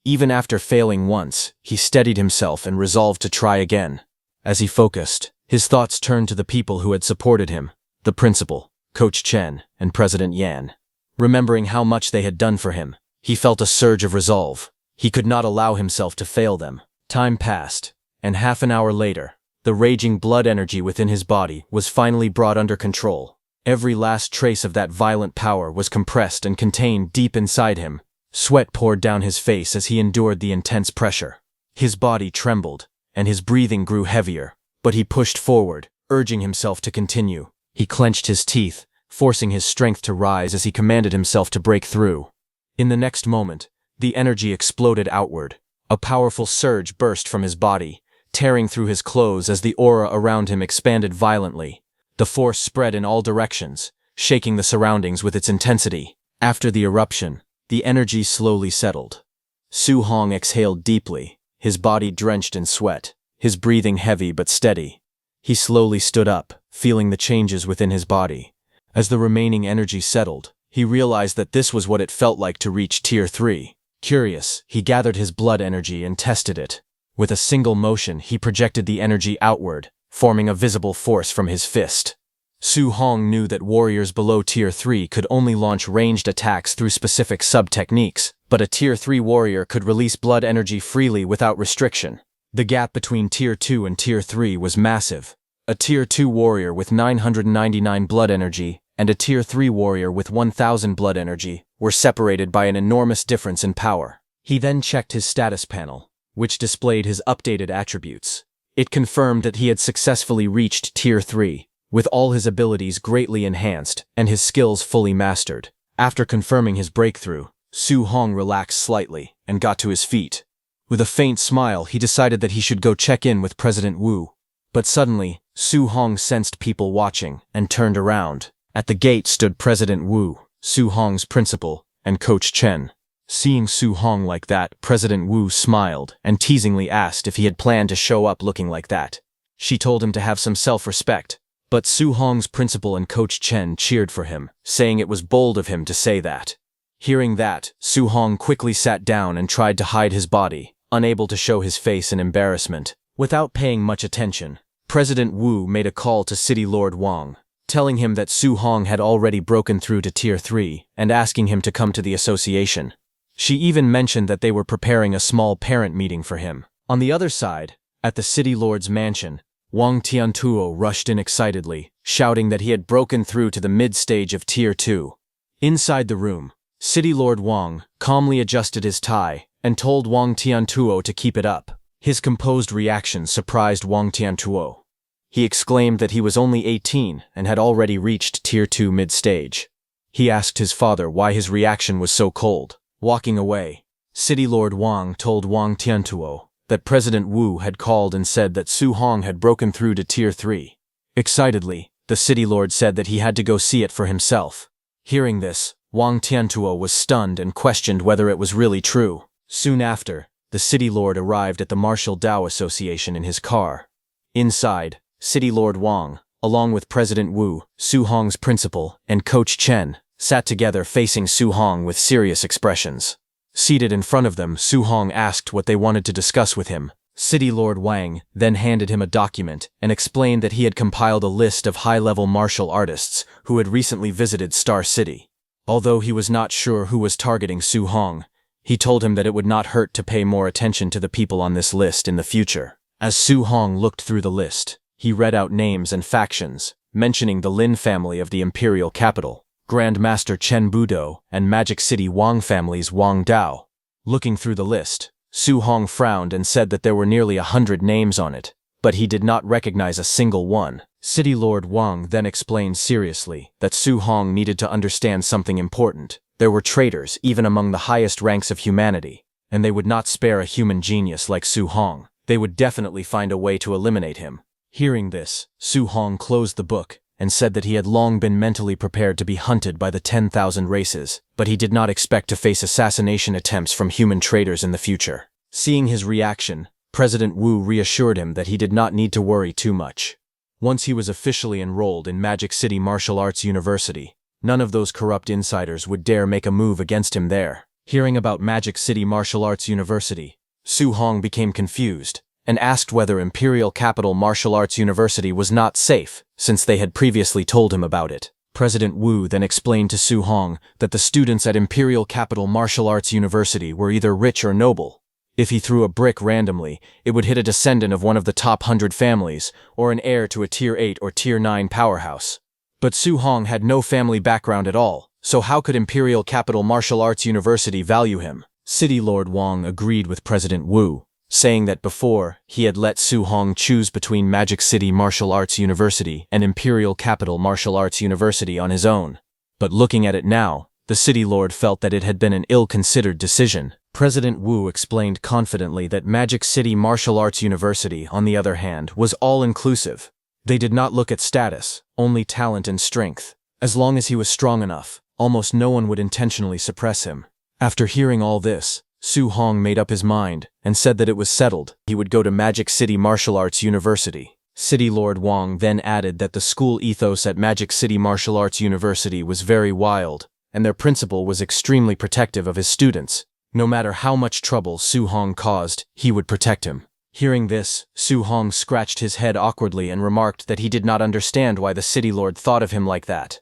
Even after failing once, he steadied himself and resolved to try again. As he focused, his thoughts turned to the people who had supported him, the principal. Coach Chen, and President Yan. Remembering how much they had done for him, he felt a surge of resolve. He could not allow himself to fail them. Time passed, and half an hour later, the raging blood energy within his body was finally brought under control. Every last trace of that violent power was compressed and contained deep inside him. Sweat poured down his face as he endured the intense pressure. His body trembled, and his breathing grew heavier, but he pushed forward, urging himself to continue. He clenched his teeth, forcing his strength to rise as he commanded himself to break through. In the next moment, the energy exploded outward. A powerful surge burst from his body, tearing through his clothes as the aura around him expanded violently. The force spread in all directions, shaking the surroundings with its intensity. After the eruption, the energy slowly settled. Su Hong exhaled deeply, his body drenched in sweat, his breathing heavy but steady. He slowly stood up, feeling the changes within his body. As the remaining energy settled, he realized that this was what it felt like to reach Tier 3. Curious, he gathered his blood energy and tested it. With a single motion, he projected the energy outward, forming a visible force from his fist. Su Hong knew that warriors below Tier 3 could only launch ranged attacks through specific sub-techniques, but a Tier 3 warrior could release blood energy freely without restriction. The gap between Tier 2 and Tier 3 was massive. A Tier 2 warrior with 999 blood energy and a Tier 3 warrior with 1000 blood energy were separated by an enormous difference in power. He then checked his status panel, which displayed his updated attributes. It confirmed that he had successfully reached Tier 3, with all his abilities greatly enhanced and his skills fully mastered. After confirming his breakthrough, Su Hong relaxed slightly and got to his feet. With a faint smile, he decided that he should go check in with President Wu. But suddenly, Su Hong sensed people watching and turned around. At the gate stood President Wu, Su Hong's principal, and Coach Chen. Seeing Su Hong like that, President Wu smiled and teasingly asked if he had planned to show up looking like that. She told him to have some self-respect, but Su Hong's principal and Coach Chen cheered for him, saying it was bold of him to say that. Hearing that, Su Hong quickly sat down and tried to hide his body, unable to show his face in embarrassment. Without paying much attention, President Wu made a call to City Lord Wang, telling him that Su Hong had already broken through to Tier 3 and asking him to come to the association. She even mentioned that they were preparing a small parent meeting for him. On the other side, at the City Lord's mansion, Wang Tiantuo rushed in excitedly, shouting that he had broken through to the mid-stage of Tier 2. Inside the room, City Lord Wang calmly adjusted his tie and told Wang Tiantuo to keep it up. His composed reaction surprised Wang Tiantuo. He exclaimed that he was only 18 and had already reached Tier 2 mid-stage. He asked his father why his reaction was so cold. Walking away, City Lord Wang told Wang Tiantuo that President Wu had called and said that Su Hong had broken through to Tier 3. Excitedly, the City Lord said that he had to go see it for himself. Hearing this, Wang Tiantuo was stunned and questioned whether it was really true. Soon after, the City Lord arrived at the Martial Dao Association in his car. Inside, City Lord Wang, along with President Wu, Su Hong's principal, and Coach Chen, sat together facing Su Hong with serious expressions. Seated in front of them, Su Hong asked what they wanted to discuss with him. City Lord Wang then handed him a document and explained that he had compiled a list of high-level martial artists who had recently visited Star City. Although he was not sure who was targeting Su Hong, he told him that it would not hurt to pay more attention to the people on this list in the future. As Su Hong looked through the list, he read out names and factions, mentioning the Lin family of the imperial capital, Grand Master Chen Budo, and Magic City Wang family's Wang Dao. Looking through the list, Su Hong frowned and said that there were nearly 100 names on it, but he did not recognize a single one. City Lord Wang then explained seriously that Su Hong needed to understand something important. There were traitors even among the highest ranks of humanity, and they would not spare a human genius like Su Hong. They would definitely find a way to eliminate him. Hearing this, Su Hong closed the book and said that he had long been mentally prepared to be hunted by the 10,000 races, but he did not expect to face assassination attempts from human traitors in the future. Seeing his reaction, President Wu reassured him that he did not need to worry too much. Once he was officially enrolled in Magic City Martial Arts University, none of those corrupt insiders would dare make a move against him there. Hearing about Magic City Martial Arts University, Su Hong became confused and asked whether Imperial Capital Martial Arts University was not safe, since they had previously told him about it. President Wu then explained to Su Hong that the students at Imperial Capital Martial Arts University were either rich or noble. If he threw a brick randomly, it would hit a descendant of one of the top 100 families, or an heir to a Tier 8 or Tier 9 powerhouse. But Su Hong had no family background at all, so how could Imperial Capital Martial Arts University value him? City Lord Wang agreed with President Wu, saying that before, he had let Su Hong choose between Magic City Martial Arts University and Imperial Capital Martial Arts University on his own. But looking at it now, the City Lord felt that it had been an ill-considered decision. President Wu explained confidently that Magic City Martial Arts University, on the other hand, was all-inclusive. They did not look at status, only talent and strength. As long as he was strong enough, almost no one would intentionally suppress him. After hearing all this, Su Hong made up his mind and said that it was settled. He would go to Magic City Martial Arts University. City Lord Wang then added that the school ethos at Magic City Martial Arts University was very wild, and their principal was extremely protective of his students. No matter how much trouble Su Hong caused, he would protect him. Hearing this, Su Hong scratched his head awkwardly and remarked that he did not understand why the City Lord thought of him like that.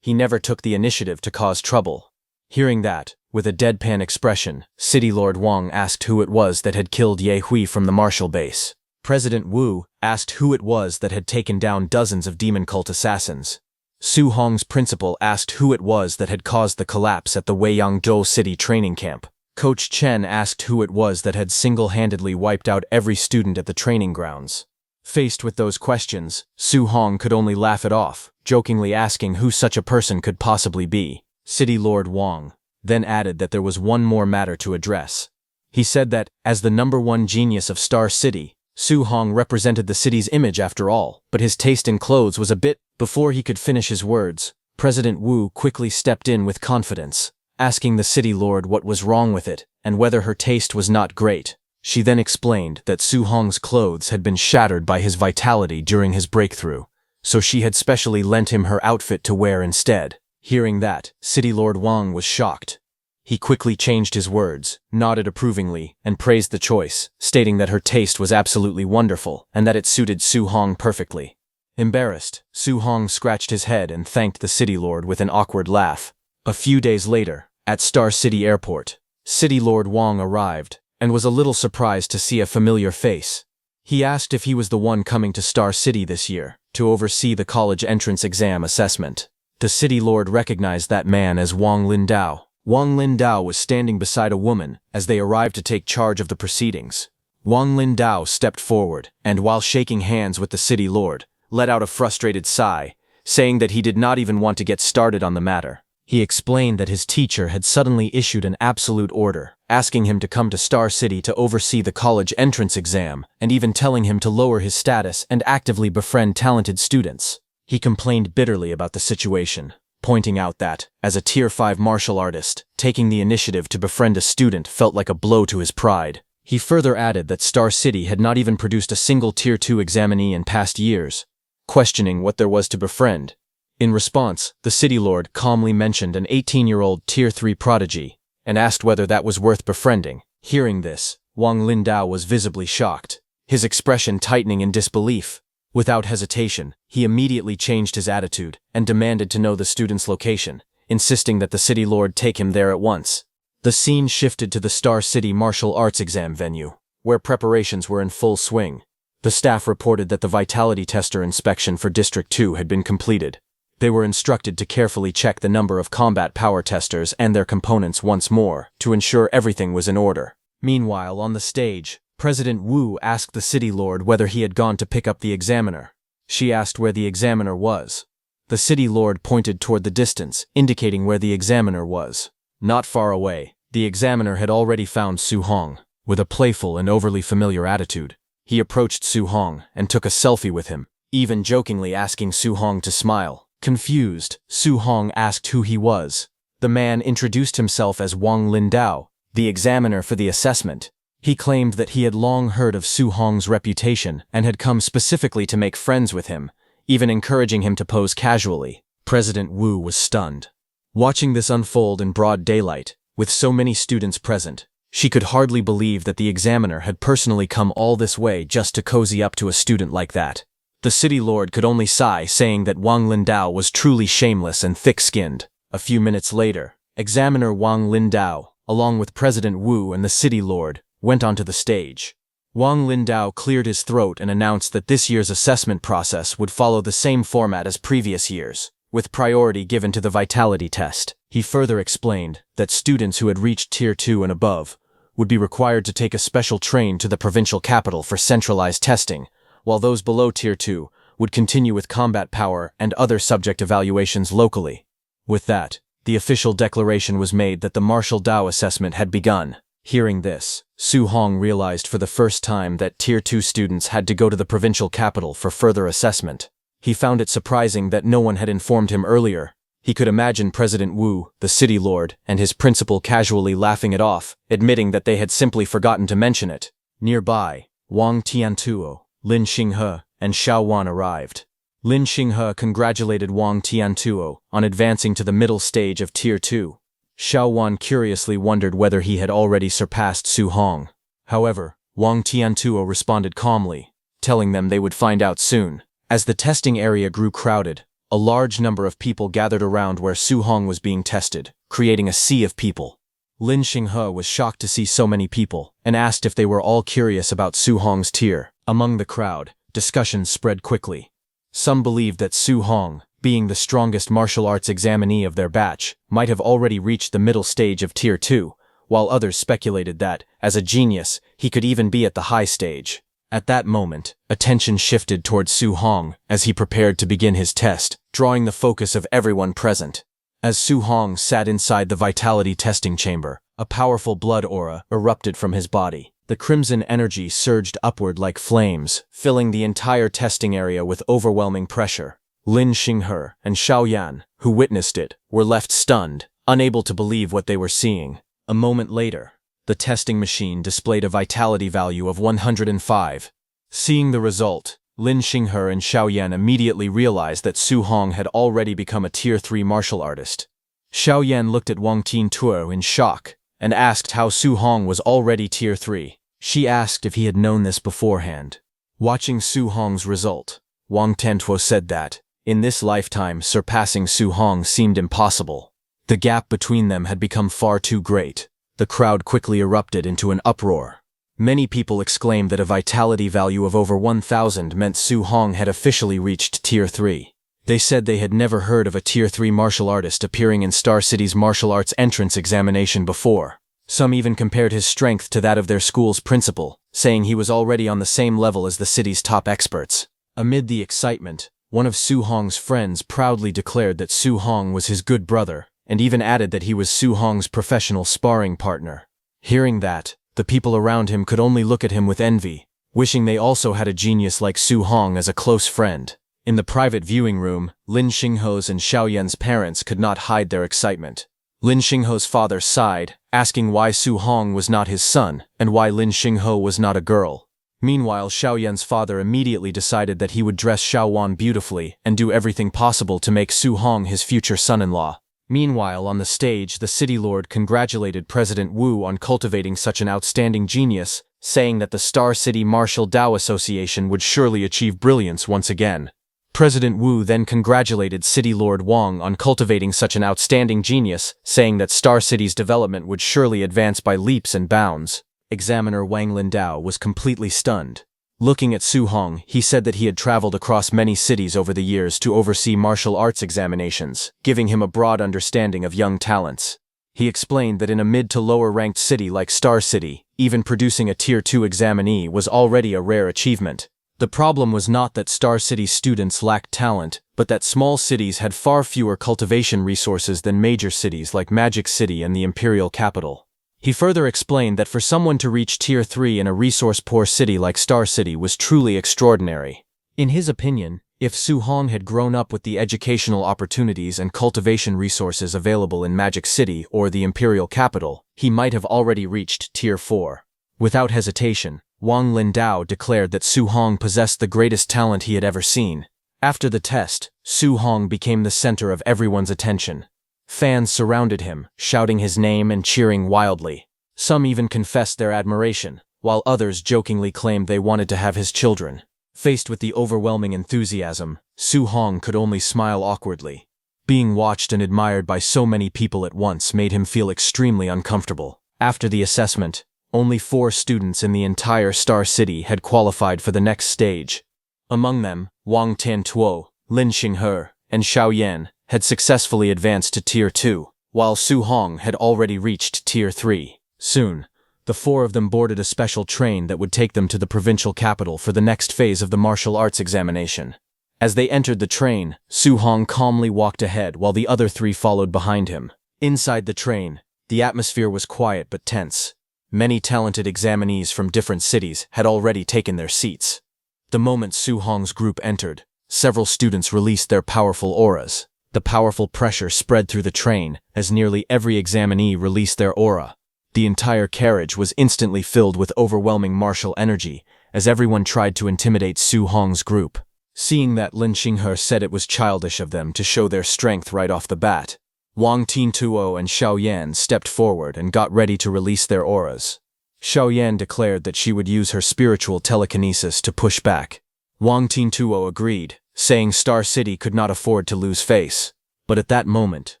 He never took the initiative to cause trouble. Hearing that, with a deadpan expression, City Lord Wang asked who it was that had killed Ye Hui from the martial base. President Wu asked who it was that had taken down dozens of demon cult assassins. Su Hong's principal asked who it was that had caused the collapse at the Weiyangzhou City training camp. Coach Chen asked who it was that had single-handedly wiped out every student at the training grounds. Faced with those questions, Su Hong could only laugh it off, jokingly asking who such a person could possibly be. City Lord Wang then added that there was one more matter to address. He said that, as the #1 genius of Star City, Su Hong represented the city's image after all, but his taste in clothes was a bit. Before he could finish his words, President Wu quickly stepped in with confidence, asking the City Lord what was wrong with it and whether her taste was not great. She then explained that Su Hong's clothes had been shattered by his vitality during his breakthrough, so she had specially lent him her outfit to wear instead. Hearing that, City Lord Wang was shocked. He quickly changed his words, nodded approvingly, and praised the choice, stating that her taste was absolutely wonderful and that it suited Su Hong perfectly. Embarrassed, Su Hong scratched his head and thanked the City Lord with an awkward laugh. A few days later, at Star City Airport, City Lord Wang arrived and was a little surprised to see a familiar face. He asked if he was the one coming to Star City this year to oversee the college entrance exam assessment. The City Lord recognized that man as Wang Lindao. Wang Lindao was standing beside a woman as they arrived to take charge of the proceedings. Wang Lindao stepped forward and, while shaking hands with the City Lord, let out a frustrated sigh, saying that he did not even want to get started on the matter. He explained that his teacher had suddenly issued an absolute order, asking him to come to Star City to oversee the college entrance exam, and even telling him to lower his status and actively befriend talented students. He complained bitterly about the situation, pointing out that, as a Tier 5 martial artist, taking the initiative to befriend a student felt like a blow to his pride. He further added that Star City had not even produced a single Tier 2 examinee in past years, questioning what there was to befriend. In response, the City Lord calmly mentioned an 18-year-old Tier 3 prodigy, and asked whether that was worth befriending. Hearing this, Wang Lindao was visibly shocked, his expression tightening in disbelief. Without hesitation, he immediately changed his attitude and demanded to know the student's location, insisting that the City Lord take him there at once. The scene shifted to the Star City martial arts exam venue, where preparations were in full swing. The staff reported that the vitality tester inspection for District 2 had been completed. They were instructed to carefully check the number of combat power testers and their components once more to ensure everything was in order. Meanwhile, on the stage, President Wu asked the City Lord whether he had gone to pick up the examiner. She asked where the examiner was. The City Lord pointed toward the distance, indicating where the examiner was. Not far away, the examiner had already found Su Hong. With a playful and overly familiar attitude, he approached Su Hong and took a selfie with him, even jokingly asking Su Hong to smile. Confused, Su Hong asked who he was. The man introduced himself as Wang Lindao, the examiner for the assessment. He claimed that he had long heard of Su Hong's reputation and had come specifically to make friends with him, even encouraging him to pose casually. President Wu was stunned. Watching this unfold in broad daylight, with so many students present, she could hardly believe that the examiner had personally come all this way just to cozy up to a student like that. The city lord could only sigh, saying that Wang Lindao was truly shameless and thick-skinned. A few minutes later, examiner Wang Lindao, along with President Wu and the city lord, went onto the stage. Wang Lindao cleared his throat and announced that this year's assessment process would follow the same format as previous years, with priority given to the vitality test. He further explained that students who had reached Tier 2 and above would be required to take a special train to the provincial capital for centralized testing, while those below Tier 2 would continue with combat power and other subject evaluations locally. With that, the official declaration was made that the martial Dao assessment had begun. Hearing this, Su Hong realized for the first time that Tier 2 students had to go to the provincial capital for further assessment. He found it surprising that no one had informed him earlier. He could imagine President Wu, the city lord, and his principal casually laughing it off, admitting that they had simply forgotten to mention it. Nearby, Wang Tiantuo, Lin Xinghe, and Xiao Wan arrived. Lin Xinghe congratulated Wang Tiantuo on advancing to the middle stage of Tier 2. Xiao Wan curiously wondered whether he had already surpassed Su Hong. However, Wang Tiantuo responded calmly, telling them they would find out soon. As the testing area grew crowded, a large number of people gathered around where Su Hong was being tested, creating a sea of people. Lin Xinghe was shocked to see so many people, and asked if they were all curious about Su Hong's tier. Among the crowd, discussions spread quickly. Some believed that Su Hong, being the strongest martial arts examinee of their batch, might have already reached the middle stage of Tier 2, while others speculated that, as a genius, he could even be at the high stage. At that moment, attention shifted towards Su Hong as he prepared to begin his test, drawing the focus of everyone present. As Su Hong sat inside the vitality testing chamber, a powerful blood aura erupted from his body. The crimson energy surged upward like flames, filling the entire testing area with overwhelming pressure. Lin Xinghe and Xiao Yan, who witnessed it, were left stunned, unable to believe what they were seeing. A moment later, the testing machine displayed a vitality value of 105. Seeing the result, Lin Xinghe and Xiao Yan immediately realized that Su Hong had already become a Tier 3 martial artist. Xiao Yan looked at Wang Tiantuo in shock and asked how Su Hong was already Tier 3. She asked if he had known this beforehand. Watching Su Hong's result, Wang Tiantuo said that, in this lifetime, surpassing Su Hong seemed impossible. The gap between them had become far too great. The crowd quickly erupted into an uproar. Many people exclaimed that a vitality value of over 1,000 meant Su Hong had officially reached Tier 3. They said they had never heard of a Tier 3 martial artist appearing in Star City's martial arts entrance examination before. Some even compared his strength to that of their school's principal, saying he was already on the same level as the city's top experts. Amid the excitement, one of Su Hong's friends proudly declared that Su Hong was his good brother, and even added that he was Su Hong's professional sparring partner. Hearing that, the people around him could only look at him with envy, wishing they also had a genius like Su Hong as a close friend. In the private viewing room, Lin Xinghe's and Xiao Yan's parents could not hide their excitement. Lin Xinghe's father sighed, asking why Su Hong was not his son, and why Lin Xinghe was not a girl. Meanwhile, Xiao Yan's father immediately decided that he would dress Xiao Wan beautifully and do everything possible to make Su Hong his future son-in-law. Meanwhile, on the stage, the city lord congratulated President Wu on cultivating such an outstanding genius, saying that the Star City Martial Dao Association would surely achieve brilliance once again. President Wu then congratulated City Lord Wang on cultivating such an outstanding genius, saying that Star City's development would surely advance by leaps and bounds. Examiner Wang Lindao was completely stunned. Looking at Su Hong, he said that he had traveled across many cities over the years to oversee martial arts examinations, giving him a broad understanding of young talents. He explained that in a mid to lower ranked city like Star City, even producing a Tier 2 examinee was already a rare achievement. The problem was not that Star City students lacked talent, but that small cities had far fewer cultivation resources than major cities like Magic City and the imperial capital. He further explained that for someone to reach Tier 3 in a resource-poor city like Star City was truly extraordinary. In his opinion, if Su Hong had grown up with the educational opportunities and cultivation resources available in Magic City or the imperial capital, he might have already reached Tier 4. Without hesitation, Wang Lindao declared that Su Hong possessed the greatest talent he had ever seen. After the test, Su Hong became the center of everyone's attention. Fans surrounded him, shouting his name and cheering wildly. Some even confessed their admiration, while others jokingly claimed they wanted to have his children. Faced with the overwhelming enthusiasm, Su Hong could only smile awkwardly. Being watched and admired by so many people at once made him feel extremely uncomfortable. After the assessment, only 4 students in the entire Star City had qualified for the next stage. Among them, Wang Tiantuo, Lin Xinghe, and Xiao Yan had successfully advanced to Tier 2, while Su Hong had already reached Tier 3. Soon, the 4 of them boarded a special train that would take them to the provincial capital for the next phase of the martial arts examination. As they entered the train, Su Hong calmly walked ahead while the other 3 followed behind him. Inside the train, the atmosphere was quiet but tense. Many talented examinees from different cities had already taken their seats. The moment Su Hong's group entered, several students released their powerful auras. The powerful pressure spread through the train as nearly every examinee released their aura. The entire carriage was instantly filled with overwhelming martial energy as everyone tried to intimidate Su Hong's group. Seeing that, Lin Xinghe said it was childish of them to show their strength right off the bat. Wang Tiantuo and Xiao Yan stepped forward and got ready to release their auras. Xiao Yan declared that she would use her spiritual telekinesis to push back. Wang Tiantuo agreed, saying Star City could not afford to lose face. But at that moment,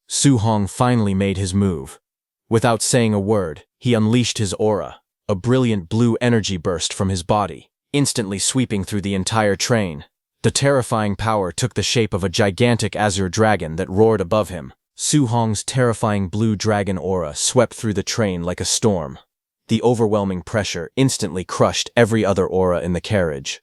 Su Hong finally made his move. Without saying a word, he unleashed his aura. A brilliant blue energy burst from his body, instantly sweeping through the entire train. The terrifying power took the shape of a gigantic azure dragon that roared above him. Su Hong's terrifying blue dragon aura swept through the train like a storm. The overwhelming pressure instantly crushed every other aura in the carriage.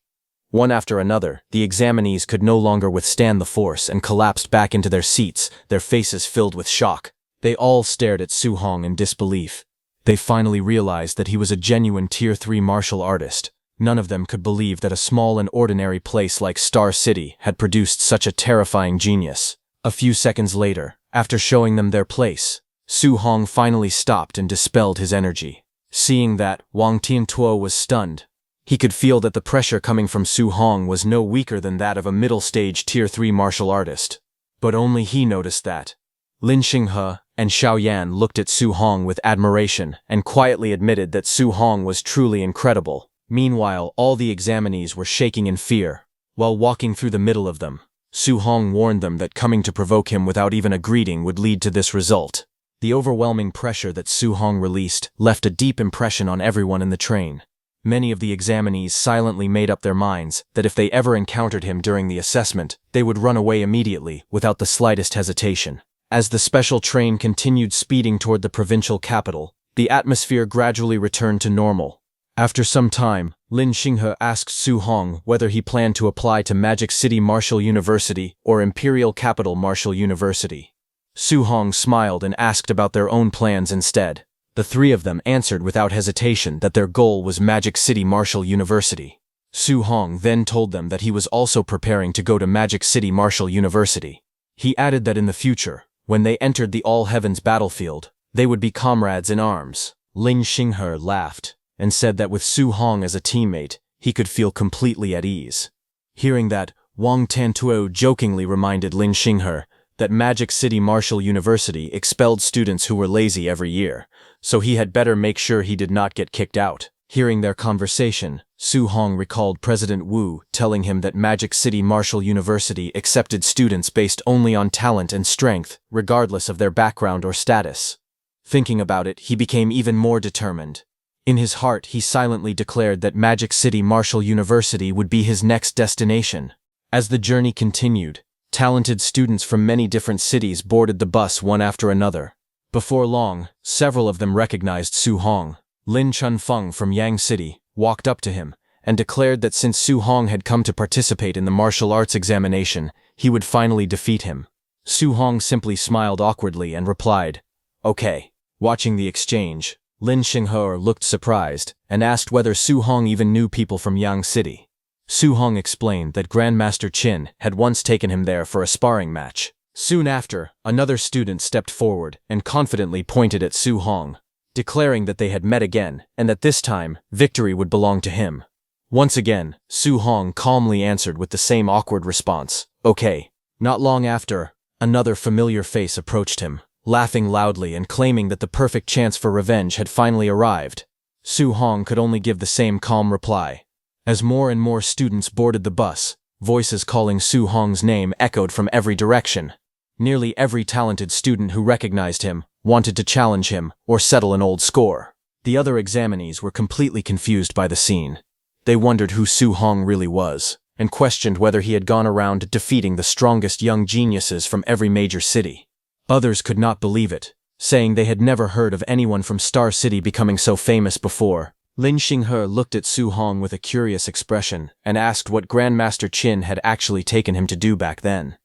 One after another, the examinees could no longer withstand the force and collapsed back into their seats, their faces filled with shock. They all stared at Su Hong in disbelief. They finally realized that he was a genuine Tier 3 martial artist. None of them could believe that a small and ordinary place like Star City had produced such a terrifying genius. A few seconds later, after showing them their place, Su Hong finally stopped and dispelled his energy. Seeing that, Wang Tiantuo was stunned. He could feel that the pressure coming from Su Hong was no weaker than that of a middle-stage Tier 3 martial artist. But only he noticed that. Lin Xinghe and Xiao Yan looked at Su Hong with admiration and quietly admitted that Su Hong was truly incredible. Meanwhile, all the examinees were shaking in fear. While walking through the middle of them, Su Hong warned them that coming to provoke him without even a greeting would lead to this result. The overwhelming pressure that Su Hong released left a deep impression on everyone in the train. Many of the examinees silently made up their minds that if they ever encountered him during the assessment, they would run away immediately without the slightest hesitation. As the special train continued speeding toward the provincial capital, the atmosphere gradually returned to normal. After some time, Lin Xinghe asked Su Hong whether he planned to apply to Magic City Martial University or Imperial Capital Martial University. Su Hong smiled and asked about their own plans instead. The 3 of them answered without hesitation that their goal was Magic City Martial University. Su Hong then told them that he was also preparing to go to Magic City Martial University. He added that in the future, when they entered the All Heavens battlefield, they would be comrades in arms. Lin Xinghe laughed and said that with Su Hong as a teammate, he could feel completely at ease. Hearing that, Wang Tiantuo jokingly reminded Lin Xinghe that Magic City Martial University expelled students who were lazy every year, so he had better make sure he did not get kicked out. Hearing their conversation, Su Hong recalled President Wu telling him that Magic City Martial University accepted students based only on talent and strength, regardless of their background or status. Thinking about it, he became even more determined. In his heart, he silently declared that Magic City Martial University would be his next destination. As the journey continued, talented students from many different cities boarded the bus one after another. Before long, several of them recognized Su Hong. Lin Chunfeng from Yang City walked up to him and declared that since Su Hong had come to participate in the martial arts examination, he would finally defeat him. Su Hong simply smiled awkwardly and replied, "Okay." Watching the exchange, Lin Xinghe looked surprised and asked whether Su Hong even knew people from Yang City. Su Hong explained that Grandmaster Qin had once taken him there for a sparring match. Soon after, another student stepped forward and confidently pointed at Su Hong, declaring that they had met again and that this time, victory would belong to him. Once again, Su Hong calmly answered with the same awkward response, "Okay." Not long after, another familiar face approached him, laughing loudly and claiming that the perfect chance for revenge had finally arrived. Su Hong could only give the same calm reply, As more and more students boarded the bus, voices calling Su Hong's name echoed from every direction. Nearly every talented student who recognized him wanted to challenge him or settle an old score. The other examinees were completely confused by the scene. They wondered who Su Hong really was, and questioned whether he had gone around defeating the strongest young geniuses from every major city. Others could not believe it, saying they had never heard of anyone from Star City becoming so famous before. Lin Xinghe looked at Su Hong with a curious expression and asked what Grandmaster Qin had actually taken him to do back then.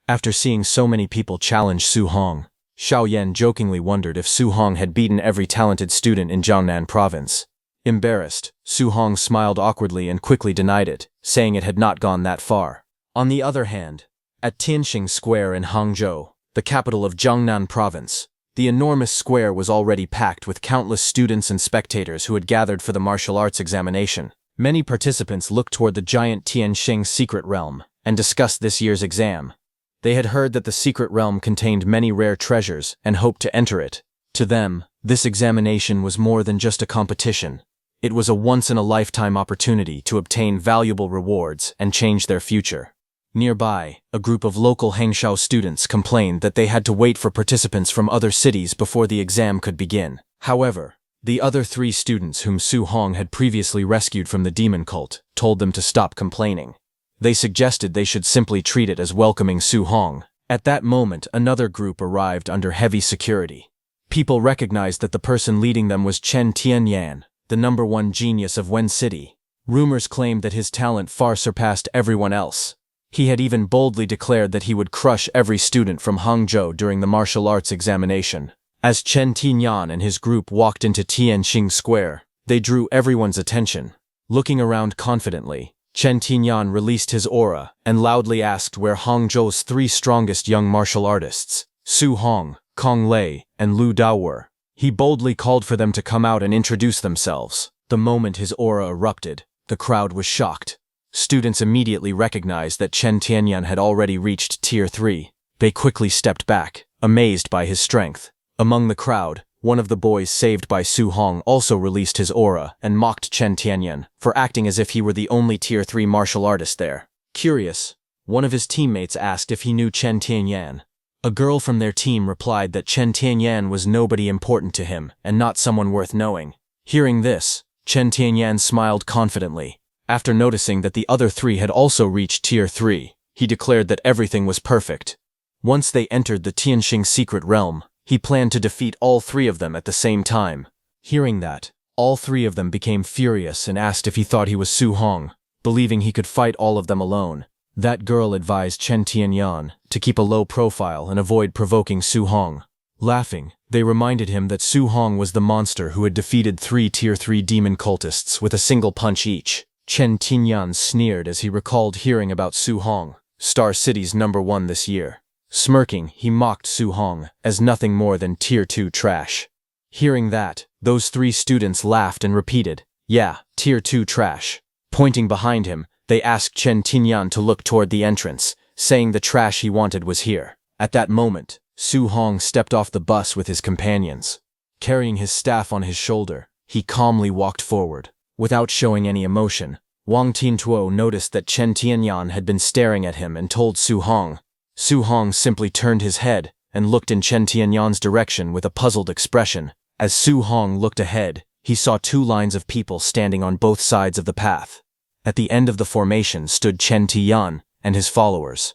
After seeing so many people challenge Su Hong, Xiao Yan jokingly wondered if Su Hong had beaten every talented student in Jiangnan province. Embarrassed, Su Hong smiled awkwardly and quickly denied it, saying it had not gone that far. On the other hand, at Tianxing Square in Hangzhou, the capital of Jiangnan province, the enormous square was already packed with countless students and spectators who had gathered for the martial arts examination. Many participants looked toward the giant Tianxing secret realm and discussed this year's exam. They had heard that the secret realm contained many rare treasures and hoped to enter it. To them, this examination was more than just a competition. It was a once-in-a-lifetime opportunity to obtain valuable rewards and change their future. Nearby, a group of local Hangzhou students complained that they had to wait for participants from other cities before the exam could begin. However, the other 3 students whom Su Hong had previously rescued from the demon cult told them to stop complaining. They suggested they should simply treat it as welcoming Su Hong. At that moment, another group arrived under heavy security. People recognized that the person leading them was Chen Tianyan, the #1 genius of Wen City. Rumors claimed that his talent far surpassed everyone else. He had even boldly declared that he would crush every student from Hangzhou during the martial arts examination. As Chen Tianyan and his group walked into Tianxing Square, they drew everyone's attention. Looking around confidently, Chen Tianyan released his aura and loudly asked where Hangzhou's 3 strongest young martial artists, Su Hong, Kong Lei, and Lu Dao were. He boldly called for them to come out and introduce themselves. The moment his aura erupted, the crowd was shocked. Students immediately recognized that Chen Tianyan had already reached Tier 3. They quickly stepped back, amazed by his strength. Among the crowd, one of the boys saved by Su Hong also released his aura and mocked Chen Tianyan for acting as if he were the only Tier 3 martial artist there. Curious, one of his teammates asked if he knew Chen Tianyan. A girl from their team replied that Chen Tianyan was nobody important to him and not someone worth knowing. Hearing this, Chen Tianyan smiled confidently. After noticing that the other 3 had also reached Tier 3, he declared that everything was perfect. Once they entered the Tianxing secret realm, he planned to defeat all 3 of them at the same time. Hearing that, all 3 of them became furious and asked if he thought he was Su Hong, believing he could fight all of them alone. That girl advised Chen Tianyan to keep a low profile and avoid provoking Su Hong. Laughing, they reminded him that Su Hong was the monster who had defeated 3 Tier 3 demon cultists with a single punch each. Chen Tianyan sneered as he recalled hearing about Su Hong, Star City's #1 this year. Smirking, he mocked Su Hong as nothing more than Tier 2 trash. Hearing that, those 3 students laughed and repeated, "Yeah, Tier 2 trash." Pointing behind him, they asked Chen Tianyan to look toward the entrance, saying the trash he wanted was here. At that moment, Su Hong stepped off the bus with his companions. Carrying his staff on his shoulder, he calmly walked forward. Without showing any emotion, Wang Tiantuo noticed that Chen Tianyan had been staring at him and told Su Hong. Su Hong simply turned his head and looked in Chen Tianyan's direction with a puzzled expression. As Su Hong looked ahead, he saw 2 lines of people standing on both sides of the path. At the end of the formation stood Chen Tian and his followers.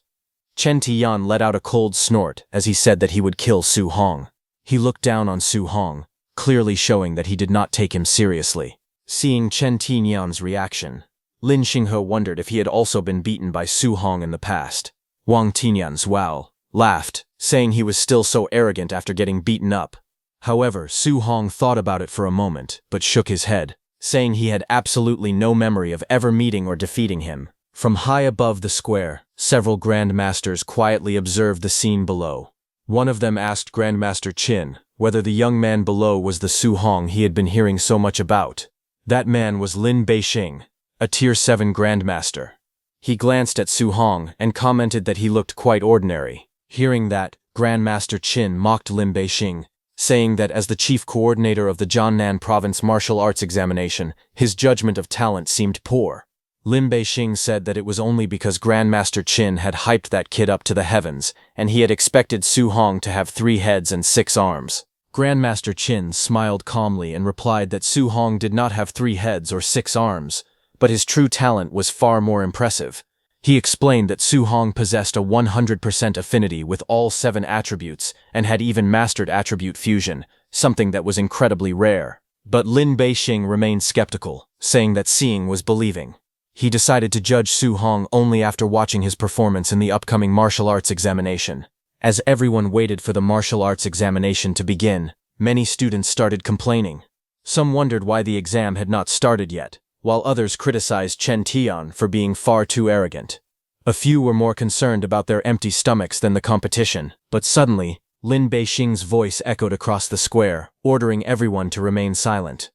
Chen Tian let out a cold snort as he said that he would kill Su Hong. He looked down on Su Hong, clearly showing that he did not take him seriously. Seeing Chen Tianyan's reaction, Lin Xinghe wondered if he had also been beaten by Su Hong in the past. Wang Tianyan's wow laughed, saying he was still so arrogant after getting beaten up. However, Su Hong thought about it for a moment, but shook his head, saying he had absolutely no memory of ever meeting or defeating him. From high above the square, several grandmasters quietly observed the scene below. One of them asked Grandmaster Qin whether the young man below was the Su Hong he had been hearing so much about. That man was Lin Beixing, a Tier 7 Grandmaster. He glanced at Su Hong and commented that he looked quite ordinary. Hearing that, Grandmaster Qin mocked Lin Beixing, saying that as the chief coordinator of the Jiangnan province martial arts examination, his judgment of talent seemed poor. Lin Beixing said that it was only because Grandmaster Qin had hyped that kid up to the heavens, and he had expected Su Hong to have 3 heads and 6 arms. Grandmaster Qin smiled calmly and replied that Su Hong did not have 3 heads or 6 arms, but his true talent was far more impressive. He explained that Su Hong possessed a 100% affinity with all 7 attributes and had even mastered attribute fusion, something that was incredibly rare. But Lin Beixing remained skeptical, saying that seeing was believing. He decided to judge Su Hong only after watching his performance in the upcoming martial arts examination. As everyone waited for the martial arts examination to begin, many students started complaining. Some wondered why the exam had not started yet, while others criticized Chen Tian for being far too arrogant. A few were more concerned about their empty stomachs than the competition, but suddenly, Lin Beixing's voice echoed across the square, ordering everyone to remain silent.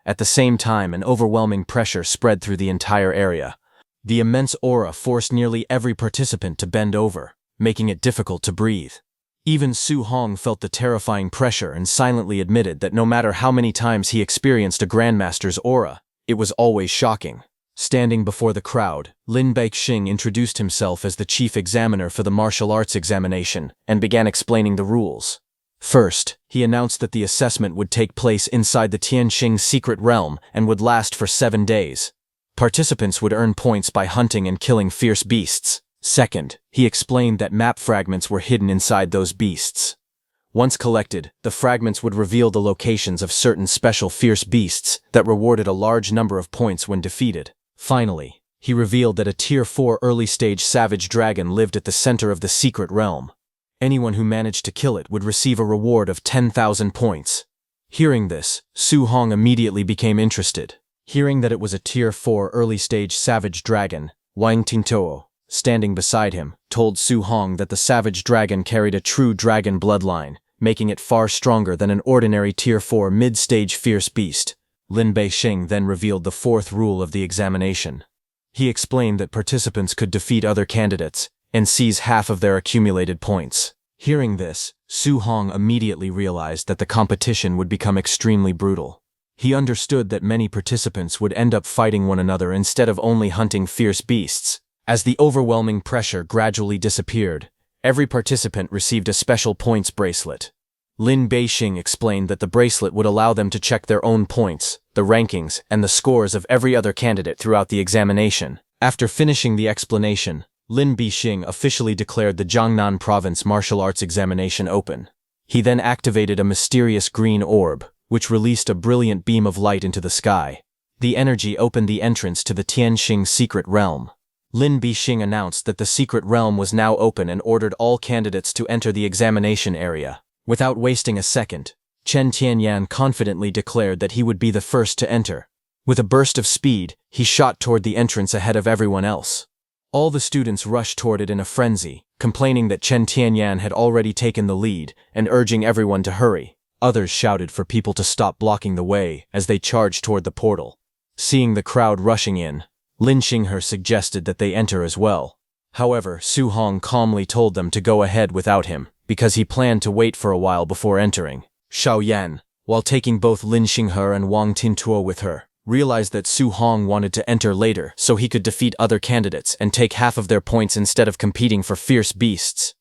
At the same time, an overwhelming pressure spread through the entire area. The immense aura forced nearly every participant to bend over, making it difficult to breathe. Even Su Hong felt the terrifying pressure and silently admitted that no matter how many times he experienced a grandmaster's aura, it was always shocking. Standing before the crowd, Lin Beixing introduced himself as the chief examiner for the martial arts examination and began explaining the rules. First, he announced that the assessment would take place inside the Tianxing secret realm and would last for 7 days. Participants would earn points by hunting and killing fierce beasts. Second, he explained that map fragments were hidden inside those beasts. Once collected, the fragments would reveal the locations of certain special fierce beasts that rewarded a large number of points when defeated. Finally, he revealed that a Tier 4 early-stage savage dragon lived at the center of the secret realm. Anyone who managed to kill it would receive a reward of 10,000 points. Hearing this, Su Hong immediately became interested. Hearing that it was a Tier 4 early-stage savage dragon, Wang Tingtuo, standing beside him, told Su Hong that the savage dragon carried a true dragon bloodline, making it far stronger than an ordinary Tier 4 mid-stage fierce beast. Lin Beixing then revealed the 4th rule of the examination. He explained that participants could defeat other candidates and seize half of their accumulated points. Hearing this, Su Hong immediately realized that the competition would become extremely brutal. He understood that many participants would end up fighting one another instead of only hunting fierce beasts. As the overwhelming pressure gradually disappeared, every participant received a special points bracelet. Lin Beixing explained that the bracelet would allow them to check their own points, the rankings, and the scores of every other candidate throughout the examination. After finishing the explanation, Lin Beixing officially declared the Jiangnan Province martial arts examination open. He then activated a mysterious green orb, which released a brilliant beam of light into the sky. The energy opened the entrance to the Tianxing secret realm. Lin Beixing announced that the secret realm was now open and ordered all candidates to enter the examination area. Without wasting a second, Chen Tianyan confidently declared that he would be the first to enter. With a burst of speed, he shot toward the entrance ahead of everyone else. All the students rushed toward it in a frenzy, complaining that Chen Tianyan had already taken the lead and urging everyone to hurry. Others shouted for people to stop blocking the way as they charged toward the portal. Seeing the crowd rushing in, Lin Xinghe suggested that they enter as well. However, Su Hong calmly told them to go ahead without him, because he planned to wait for a while before entering. Xiao Yan, while taking both Lin Xinghe and Wang Tingtuo with her, realized that Su Hong wanted to enter later so he could defeat other candidates and take half of their points instead of competing for fierce beasts.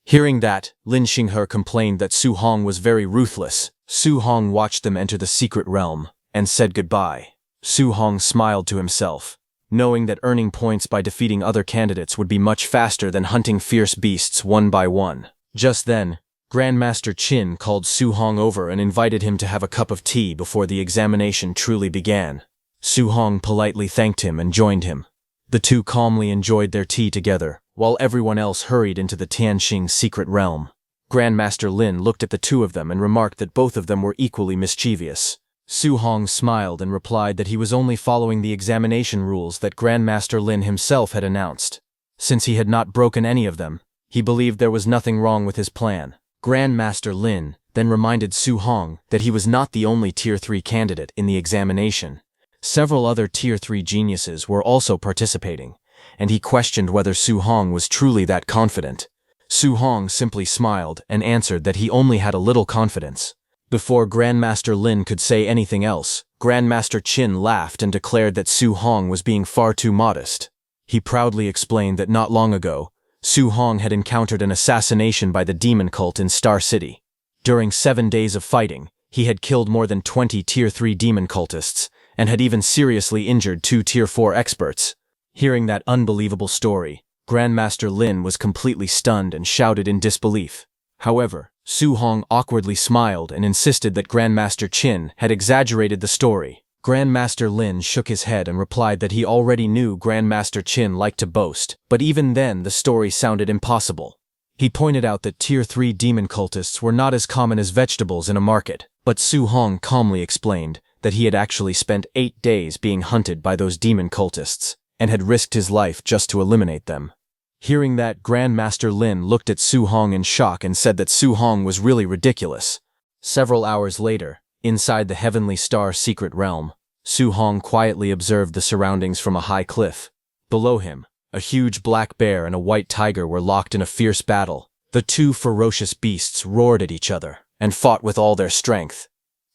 Hearing that, Lin Xinghe complained that Su Hong was very ruthless. Su Hong watched them enter the secret realm and said goodbye. Su Hong smiled to himself, knowing that earning points by defeating other candidates would be much faster than hunting fierce beasts one by one. Just then, Grandmaster Qin called Su Hong over and invited him to have a cup of tea before the examination truly began. Su Hong politely thanked him and joined him. The two calmly enjoyed their tea together, while everyone else hurried into the Tianxing secret realm. Grandmaster Lin looked at the two of them and remarked that both of them were equally mischievous. Su Hong smiled and replied that he was only following the examination rules that Grandmaster Lin himself had announced. Since he had not broken any of them, he believed there was nothing wrong with his plan. Grandmaster Lin then reminded Su Hong that he was not the only Tier 3 candidate in the examination. Several other Tier 3 geniuses were also participating, and he questioned whether Su Hong was truly that confident. Su Hong simply smiled and answered that he only had a little confidence. Before Grandmaster Lin could say anything else, Grandmaster Qin laughed and declared that Su Hong was being far too modest. He proudly explained that not long ago, Su Hong had encountered an assassination by the demon cult in Star City. During 7 days of fighting, he had killed more than 20 Tier 3 demon cultists, and had even seriously injured 2 Tier 4 experts. Hearing that unbelievable story, Grandmaster Lin was completely stunned and shouted in disbelief. However, Su Hong awkwardly smiled and insisted that Grandmaster Qin had exaggerated the story. Grandmaster Lin shook his head and replied that he already knew Grandmaster Qin liked to boast, but even then the story sounded impossible. He pointed out that Tier 3 demon cultists were not as common as vegetables in a market, but Su Hong calmly explained that he had actually spent 8 days being hunted by those demon cultists, and had risked his life just to eliminate them. Hearing that, Grandmaster Lin looked at Su Hong in shock and said that Su Hong was really ridiculous. Several hours later, inside the Heavenly Star secret realm, Su Hong quietly observed the surroundings from a high cliff. Below him, a huge black bear and a white tiger were locked in a fierce battle. The 2 ferocious beasts roared at each other and fought with all their strength.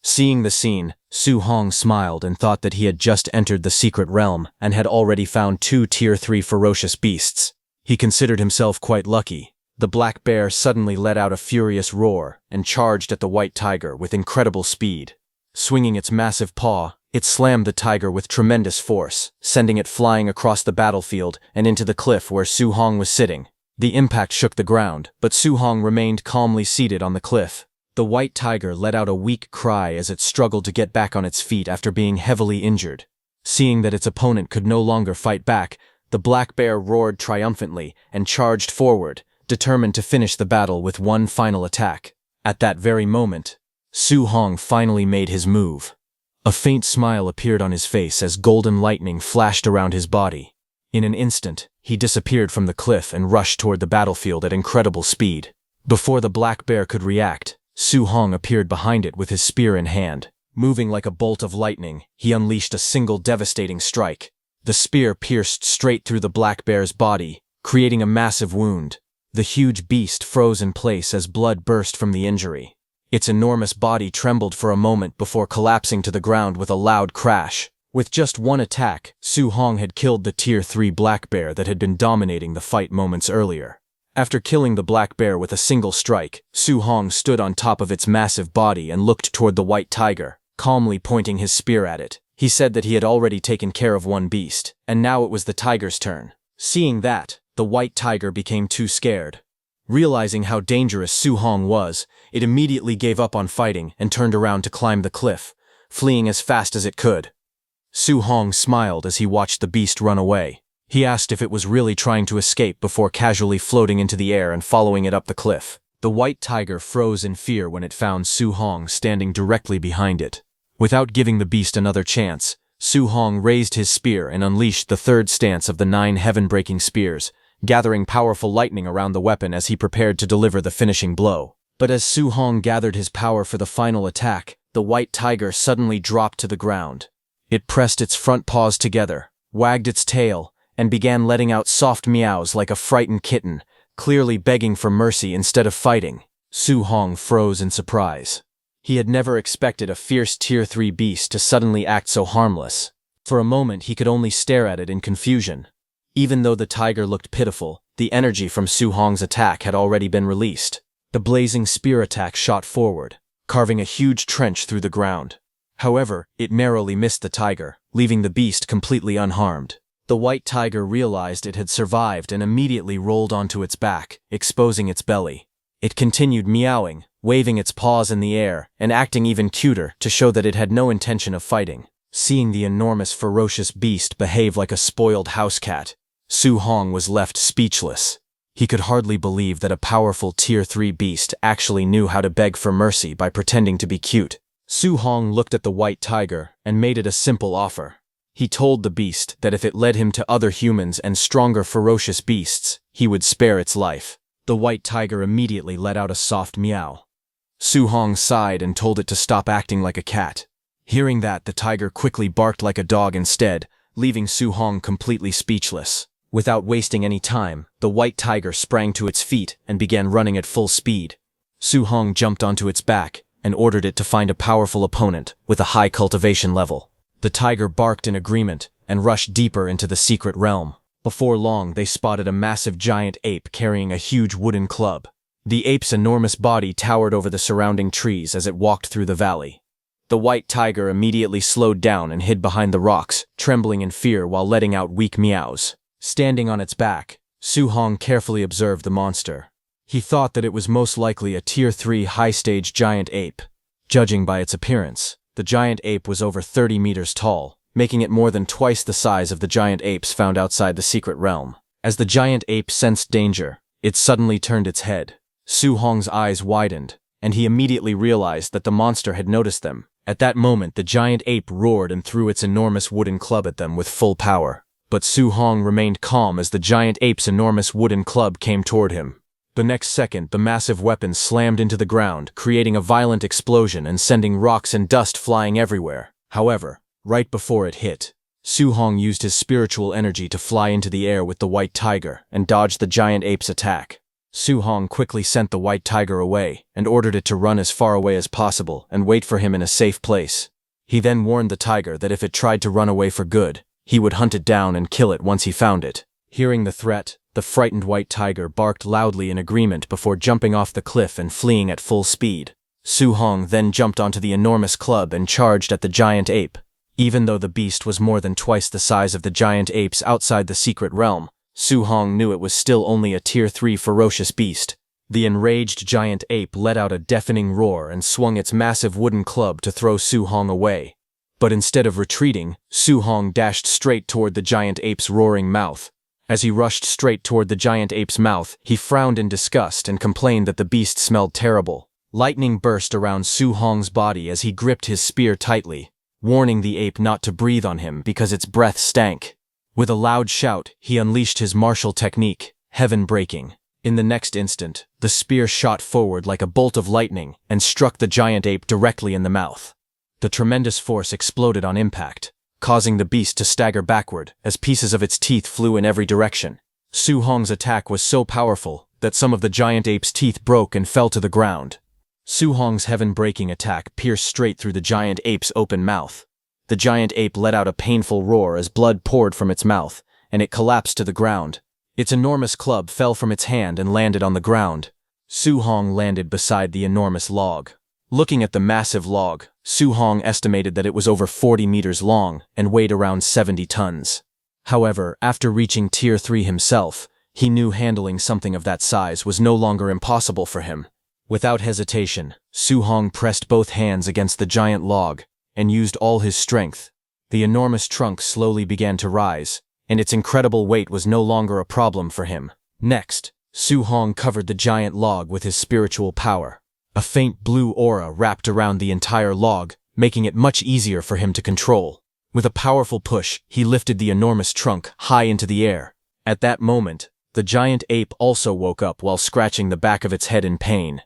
Seeing the scene, Su Hong smiled and thought that he had just entered the secret realm and had already found 2 Tier 3 ferocious beasts. He considered himself quite lucky. The black bear suddenly let out a furious roar and charged at the white tiger with incredible speed. Swinging its massive paw, it slammed the tiger with tremendous force, sending it flying across the battlefield and into the cliff where Su Hong was sitting. The impact shook the ground, but Su Hong remained calmly seated on the cliff. The white tiger let out a weak cry as it struggled to get back on its feet after being heavily injured. Seeing that its opponent could no longer fight back, the black bear roared triumphantly and charged forward, determined to finish the battle with one final attack. At that very moment, Su Hong finally made his move. A faint smile appeared on his face as golden lightning flashed around his body. In an instant, he disappeared from the cliff and rushed toward the battlefield at incredible speed. Before the black bear could react, Su Hong appeared behind it with his spear in hand. Moving like a bolt of lightning, he unleashed a single devastating strike. The spear pierced straight through the black bear's body, creating a massive wound. The huge beast froze in place as blood burst from the injury. Its enormous body trembled for a moment before collapsing to the ground with a loud crash. With just one attack, Su Hong had killed the Tier 3 black bear that had been dominating the fight moments earlier. After killing the black bear with a single strike, Su Hong stood on top of its massive body and looked toward the white tiger, calmly pointing his spear at it. He said that he had already taken care of one beast, and now it was the tiger's turn. Seeing that, the white tiger became too scared. Realizing how dangerous Su Hong was, it immediately gave up on fighting and turned around to climb the cliff, fleeing as fast as it could. Su Hong smiled as he watched the beast run away. He asked if it was really trying to escape before casually floating into the air and following it up the cliff. The white tiger froze in fear when it found Su Hong standing directly behind it. Without giving the beast another chance, Su Hong raised his spear and unleashed the 3rd stance of the 9 heaven-breaking spears, gathering powerful lightning around the weapon as he prepared to deliver the finishing blow. But as Su Hong gathered his power for the final attack, the white tiger suddenly dropped to the ground. It pressed its front paws together, wagged its tail, and began letting out soft meows like a frightened kitten, clearly begging for mercy instead of fighting. Su Hong froze in surprise. He had never expected a fierce Tier 3 beast to suddenly act so harmless. For a moment he could only stare at it in confusion. Even though the tiger looked pitiful, the energy from Su Hong's attack had already been released. The blazing spear attack shot forward, carving a huge trench through the ground. However, it narrowly missed the tiger, leaving the beast completely unharmed. The white tiger realized it had survived and immediately rolled onto its back, exposing its belly. It continued meowing, waving its paws in the air, and acting even cuter to show that it had no intention of fighting. Seeing the enormous ferocious beast behave like a spoiled house cat, Su Hong was left speechless. He could hardly believe that a powerful Tier 3 beast actually knew how to beg for mercy by pretending to be cute. Su Hong looked at the white tiger and made it a simple offer. He told the beast that if it led him to other humans and stronger ferocious beasts, he would spare its life. The white tiger immediately let out a soft meow. Su Hong sighed and told it to stop acting like a cat. Hearing that, the tiger quickly barked like a dog instead, leaving Su Hong completely speechless. Without wasting any time, the white tiger sprang to its feet and began running at full speed. Su Hong jumped onto its back, and ordered it to find a powerful opponent with a high cultivation level. The tiger barked in agreement and rushed deeper into the secret realm. Before long, they spotted a massive giant ape carrying a huge wooden club. The ape's enormous body towered over the surrounding trees as it walked through the valley. The white tiger immediately slowed down and hid behind the rocks, trembling in fear while letting out weak meows. Standing on its back, Su Hong carefully observed the monster. He thought that it was most likely a Tier 3 high-stage giant ape. Judging by its appearance, the giant ape was over 30 meters tall, making it more than twice the size of the giant apes found outside the secret realm. As the giant ape sensed danger, it suddenly turned its head. Su Hong's eyes widened, and he immediately realized that the monster had noticed them. At that moment, the giant ape roared and threw its enormous wooden club at them with full power. But Su Hong remained calm as the giant ape's enormous wooden club came toward him. The next second, the massive weapon slammed into the ground, creating a violent explosion and sending rocks and dust flying everywhere. However, right before it hit, Su Hong used his spiritual energy to fly into the air with the white tiger and dodged the giant ape's attack. Su Hong quickly sent the white tiger away and ordered it to run as far away as possible and wait for him in a safe place. He then warned the tiger that if it tried to run away for good, he would hunt it down and kill it once he found it. Hearing the threat, the frightened white tiger barked loudly in agreement before jumping off the cliff and fleeing at full speed. Su Hong then jumped onto the enormous club and charged at the giant ape. Even though the beast was more than twice the size of the giant apes outside the secret realm, Su Hong knew it was still only a Tier 3 ferocious beast. The enraged giant ape let out a deafening roar and swung its massive wooden club to throw Su Hong away. But instead of retreating, Su Hong dashed straight toward the giant ape's roaring mouth. As he rushed straight toward the giant ape's mouth, he frowned in disgust and complained that the beast smelled terrible. Lightning burst around Su Hong's body as he gripped his spear tightly, warning the ape not to breathe on him because its breath stank. With a loud shout, he unleashed his martial technique, heaven breaking. In the next instant, the spear shot forward like a bolt of lightning and struck the giant ape directly in the mouth. The tremendous force exploded on impact, causing the beast to stagger backward as pieces of its teeth flew in every direction. Su Hong's attack was so powerful that some of the giant ape's teeth broke and fell to the ground. Su Hong's heaven-breaking attack pierced straight through the giant ape's open mouth. The giant ape let out a painful roar as blood poured from its mouth, and it collapsed to the ground. Its enormous club fell from its hand and landed on the ground. Su Hong landed beside the enormous log. Looking at the massive log, Su Hong estimated that it was over 40 meters long and weighed around 70 tons. However, after reaching Tier 3 himself, he knew handling something of that size was no longer impossible for him. Without hesitation, Su Hong pressed both hands against the giant log and used all his strength. The enormous trunk slowly began to rise, and its incredible weight was no longer a problem for him. Next, Su Hong covered the giant log with his spiritual power. A faint blue aura wrapped around the entire log, making it much easier for him to control. With a powerful push, he lifted the enormous trunk high into the air. At that moment, the giant ape also woke up while scratching the back of its head in pain.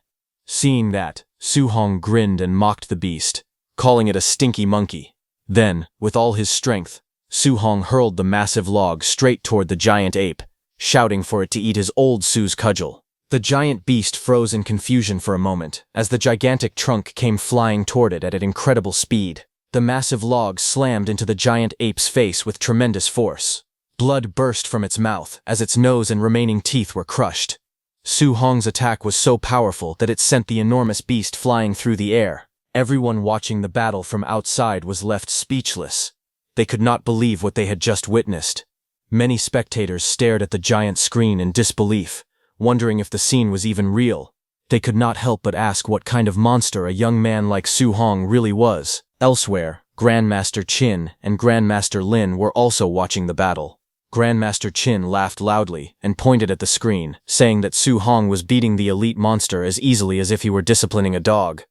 Seeing that, Su Hong grinned and mocked the beast, calling it a stinky monkey. Then, with all his strength, Su Hong hurled the massive log straight toward the giant ape, shouting for it to eat his old Su's cudgel. The giant beast froze in confusion for a moment as the gigantic trunk came flying toward it at an incredible speed. The massive log slammed into the giant ape's face with tremendous force. Blood burst from its mouth as its nose and remaining teeth were crushed. Su Hong's attack was so powerful that it sent the enormous beast flying through the air. Everyone watching the battle from outside was left speechless. They could not believe what they had just witnessed. Many spectators stared at the giant screen in disbelief, wondering if the scene was even real. They could not help but ask what kind of monster a young man like Su Hong really was. Elsewhere, Grandmaster Qin and Grandmaster Lin were also watching the battle. Grandmaster Qin laughed loudly and pointed at the screen, saying that Su Hong was beating the elite monster as easily as if he were disciplining a dog.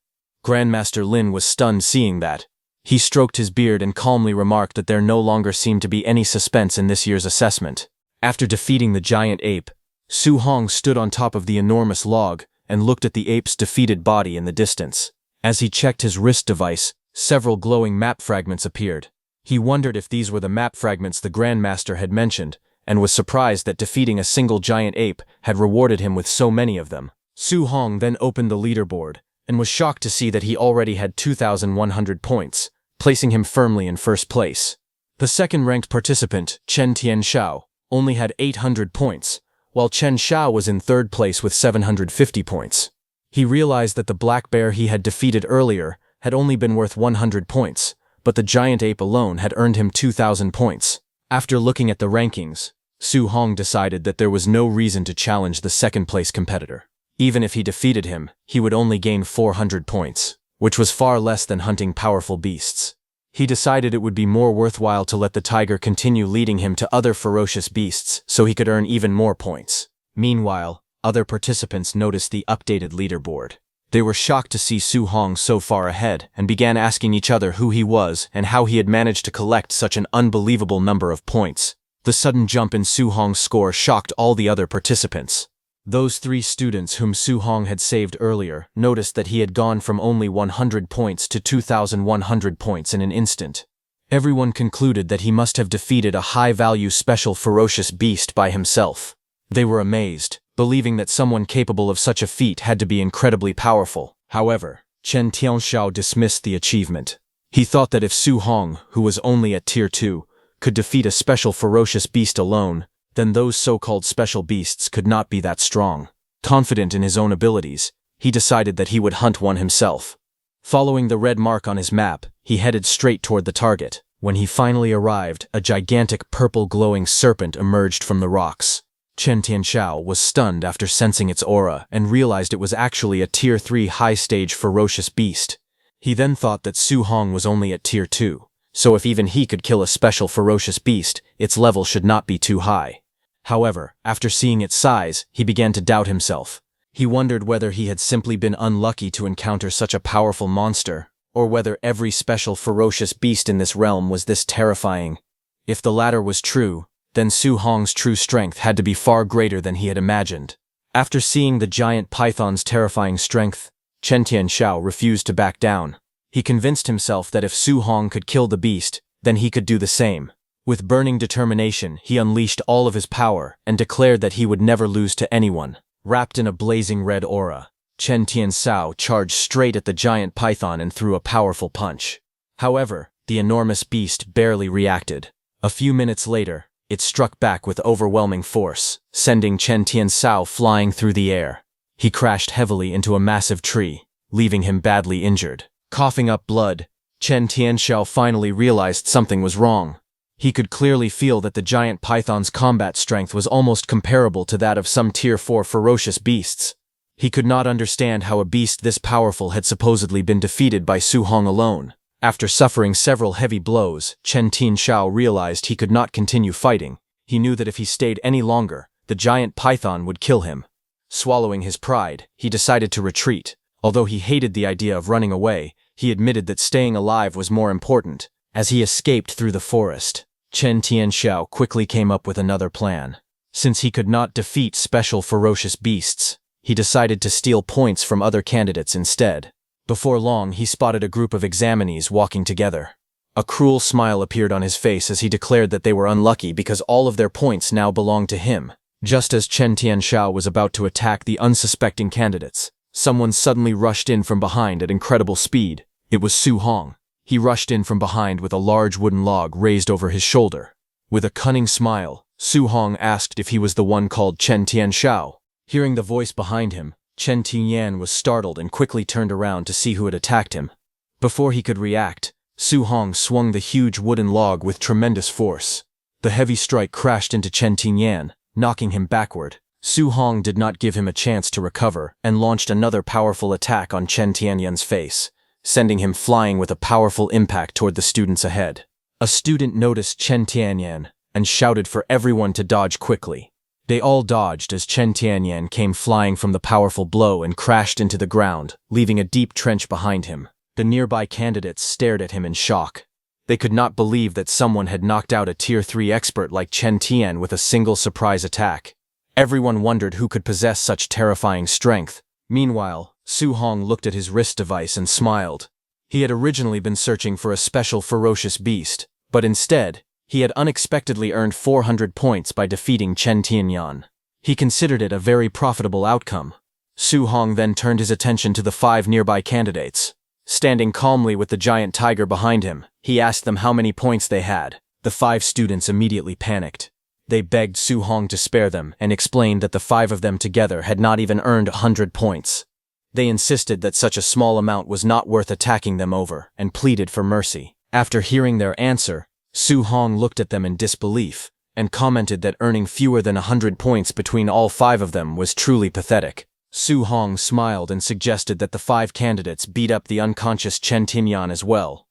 Grandmaster Lin was stunned seeing that. He stroked his beard and calmly remarked that there no longer seemed to be any suspense in this year's assessment. After defeating the giant ape, Su Hong stood on top of the enormous log and looked at the ape's defeated body in the distance. As he checked his wrist device, several glowing map fragments appeared. He wondered if these were the map fragments the Grandmaster had mentioned, and was surprised that defeating a single giant ape had rewarded him with so many of them. Su Hong then opened the leaderboard and was shocked to see that he already had 2,100 points, placing him firmly in first place. The second-ranked participant, Chen Tianxiao, only had 800 points, while Chen Xiao was in third place with 750 points. He realized that the black bear he had defeated earlier had only been worth 100 points, but the giant ape alone had earned him 2,000 points. After looking at the rankings, Su Hong decided that there was no reason to challenge the second-place competitor. Even if he defeated him, he would only gain 400 points, which was far less than hunting powerful beasts. He decided it would be more worthwhile to let the tiger continue leading him to other ferocious beasts so he could earn even more points. Meanwhile, other participants noticed the updated leaderboard. They were shocked to see Su Hong so far ahead and began asking each other who he was and how he had managed to collect such an unbelievable number of points. The sudden jump in Su Hong's score shocked all the other participants. Those 3 students whom Su Hong had saved earlier noticed that he had gone from only 100 points to 2,100 points in an instant. Everyone concluded that he must have defeated a high-value special ferocious beast by himself. They were amazed, believing that someone capable of such a feat had to be incredibly powerful. However, Chen Tianxiao dismissed the achievement. He thought that if Su Hong, who was only at Tier 2, could defeat a special ferocious beast alone, then those so-called special beasts could not be that strong. Confident in his own abilities, he decided that he would hunt one himself. Following the red mark on his map, he headed straight toward the target. When he finally arrived, a gigantic purple glowing serpent emerged from the rocks. Chen Tianxiao was stunned after sensing its aura and realized it was actually a Tier 3 high-stage ferocious beast. He then thought that Su Hong was only at Tier 2, so if even he could kill a special ferocious beast, its level should not be too high. However, after seeing its size, he began to doubt himself. He wondered whether he had simply been unlucky to encounter such a powerful monster, or whether every special ferocious beast in this realm was this terrifying. If the latter was true, then Su Hong's true strength had to be far greater than he had imagined. After seeing the giant python's terrifying strength, Chen Tianxiao refused to back down. He convinced himself that if Su Hong could kill the beast, then he could do the same. With burning determination, he unleashed all of his power and declared that he would never lose to anyone. Wrapped in a blazing red aura, Chen Tianxiao charged straight at the giant python and threw a powerful punch. However, the enormous beast barely reacted. A few minutes later, it struck back with overwhelming force, sending Chen Tianxiao flying through the air. He crashed heavily into a massive tree, leaving him badly injured. Coughing up blood, Chen Tianxiao finally realized something was wrong. He could clearly feel that the giant python's combat strength was almost comparable to that of some Tier 4 ferocious beasts. He could not understand how a beast this powerful had supposedly been defeated by Su Hong alone. After suffering several heavy blows, Chen Tianxiao realized he could not continue fighting. He knew that if he stayed any longer, the giant python would kill him. Swallowing his pride, he decided to retreat. Although he hated the idea of running away, he admitted that staying alive was more important. As he escaped through the forest, Chen Tianxiao quickly came up with another plan. Since he could not defeat special ferocious beasts, he decided to steal points from other candidates instead. Before long, he spotted a group of examinees walking together. A cruel smile appeared on his face as he declared that they were unlucky because all of their points now belonged to him. Just as Chen Tianxiao was about to attack the unsuspecting candidates, someone suddenly rushed in from behind at incredible speed. It was Su Hong. He rushed in from behind with a large wooden log raised over his shoulder. With a cunning smile, Su Hong asked if he was the one called Chen Tianxiao. Hearing the voice behind him, Chen Tianyan was startled and quickly turned around to see who had attacked him. Before he could react, Su Hong swung the huge wooden log with tremendous force. The heavy strike crashed into Chen Tianyan, knocking him backward. Su Hong did not give him a chance to recover and launched another powerful attack on Chen Tianyan's face, sending him flying with a powerful impact toward the students ahead. A student noticed Chen Tianyan and shouted for everyone to dodge quickly. They all dodged as Chen Tianyan came flying from the powerful blow and crashed into the ground, leaving a deep trench behind him. The nearby candidates stared at him in shock. They could not believe that someone had knocked out a Tier 3 expert like Chen Tian with a single surprise attack. Everyone wondered who could possess such terrifying strength. Meanwhile, Su Hong looked at his wrist device and smiled. He had originally been searching for a special ferocious beast, but instead, he had unexpectedly earned 400 points by defeating Chen Tianyan. He considered it a very profitable outcome. Su Hong then turned his attention to the 5 nearby candidates. Standing calmly with the giant tiger behind him, he asked them how many points they had. The 5 students immediately panicked. They begged Su Hong to spare them and explained that the 5 of them together had not even earned 100 points. They insisted that such a small amount was not worth attacking them over and pleaded for mercy. After hearing their answer, Su Hong looked at them in disbelief and commented that earning fewer than 100 points between all 5 of them was truly pathetic. Su Hong smiled and suggested that the 5 candidates beat up the unconscious Chen Tinyan as well.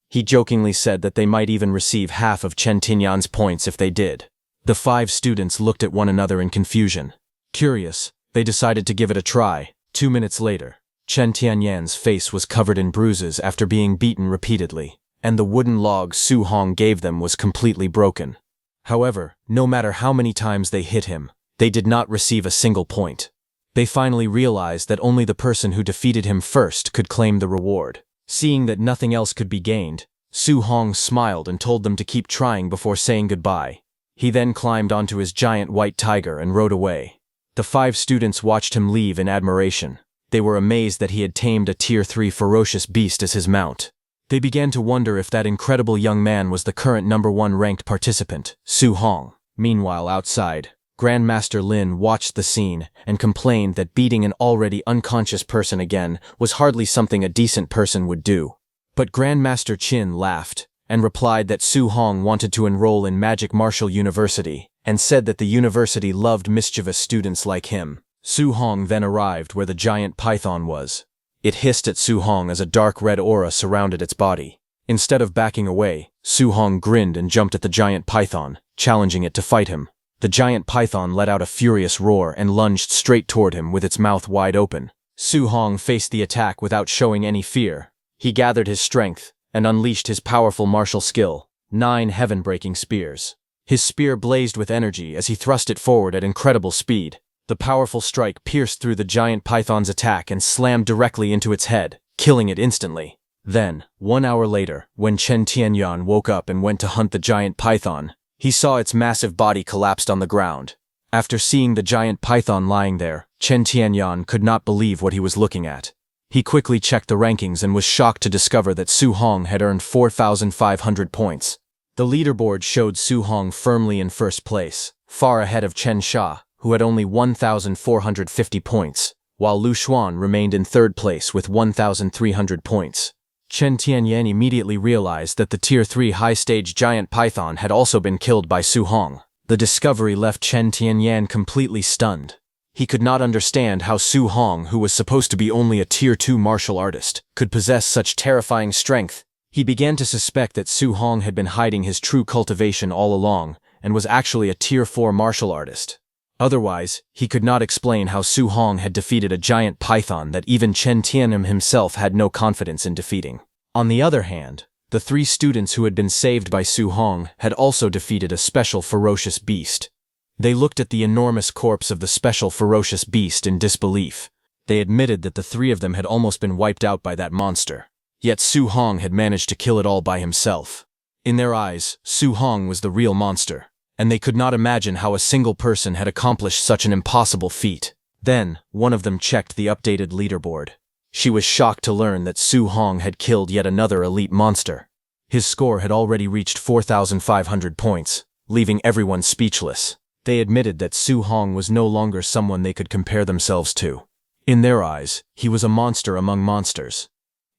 He jokingly said that they might even receive half of Chen Tinyan's points if they did. The 5 students looked at one another in confusion. Curious, they decided to give it a try. 2 minutes later, Chen Tianyan's face was covered in bruises after being beaten repeatedly, and the wooden log Su Hong gave them was completely broken. However, no matter how many times they hit him, they did not receive a single point. They finally realized that only the person who defeated him first could claim the reward. Seeing that nothing else could be gained, Su Hong smiled and told them to keep trying before saying goodbye. He then climbed onto his giant white tiger and rode away. The 5 students watched him leave in admiration. They were amazed that he had tamed a Tier 3 ferocious beast as his mount. They began to wonder if that incredible young man was the current #1 ranked participant, Su Hong. Meanwhile, outside, Grandmaster Lin watched the scene and complained that beating an already unconscious person again was hardly something a decent person would do. But Grandmaster Qin laughed and replied that Su Hong wanted to enroll in Magic Martial University and said that the university loved mischievous students like him. Su Hong then arrived where the giant python was. It hissed at Su Hong as a dark red aura surrounded its body. Instead of backing away, Su Hong grinned and jumped at the giant python, challenging it to fight him. The giant python let out a furious roar and lunged straight toward him with its mouth wide open. Su Hong faced the attack without showing any fear. He gathered his strength and unleashed his powerful martial skill, 9 heaven-breaking spears. His spear blazed with energy as he thrust it forward at incredible speed. The powerful strike pierced through the giant python's attack and slammed directly into its head, killing it instantly. Then, 1 hour later, when Chen Tianyan woke up and went to hunt the giant python, he saw its massive body collapsed on the ground. After seeing the giant python lying there, Chen Tianyan could not believe what he was looking at. He quickly checked the rankings and was shocked to discover that Su Hong had earned 4,500 points. The leaderboard showed Su Hong firmly in first place, far ahead of Chen Sha, who had only 1,450 points, while Lu Xuan remained in third place with 1,300 points. Chen Tianyan immediately realized that the Tier 3 high-stage giant python had also been killed by Su Hong. The discovery left Chen Tianyan completely stunned. He could not understand how Su Hong, who was supposed to be only a Tier 2 martial artist, could possess such terrifying strength. He began to suspect that Su Hong had been hiding his true cultivation all along and was actually a Tier 4 martial artist. Otherwise, he could not explain how Su Hong had defeated a giant python that even Chen Tianyan himself had no confidence in defeating. On the other hand, the 3 students who had been saved by Su Hong had also defeated a special ferocious beast. They looked at the enormous corpse of the special ferocious beast in disbelief. They admitted that the 3 of them had almost been wiped out by that monster. Yet Su Hong had managed to kill it all by himself. In their eyes, Su Hong was the real monster, and they could not imagine how a single person had accomplished such an impossible feat. Then, one of them checked the updated leaderboard. She was shocked to learn that Su Hong had killed yet another elite monster. His score had already reached 4,500 points, leaving everyone speechless. They admitted that Su Hong was no longer someone they could compare themselves to. In their eyes, he was a monster among monsters.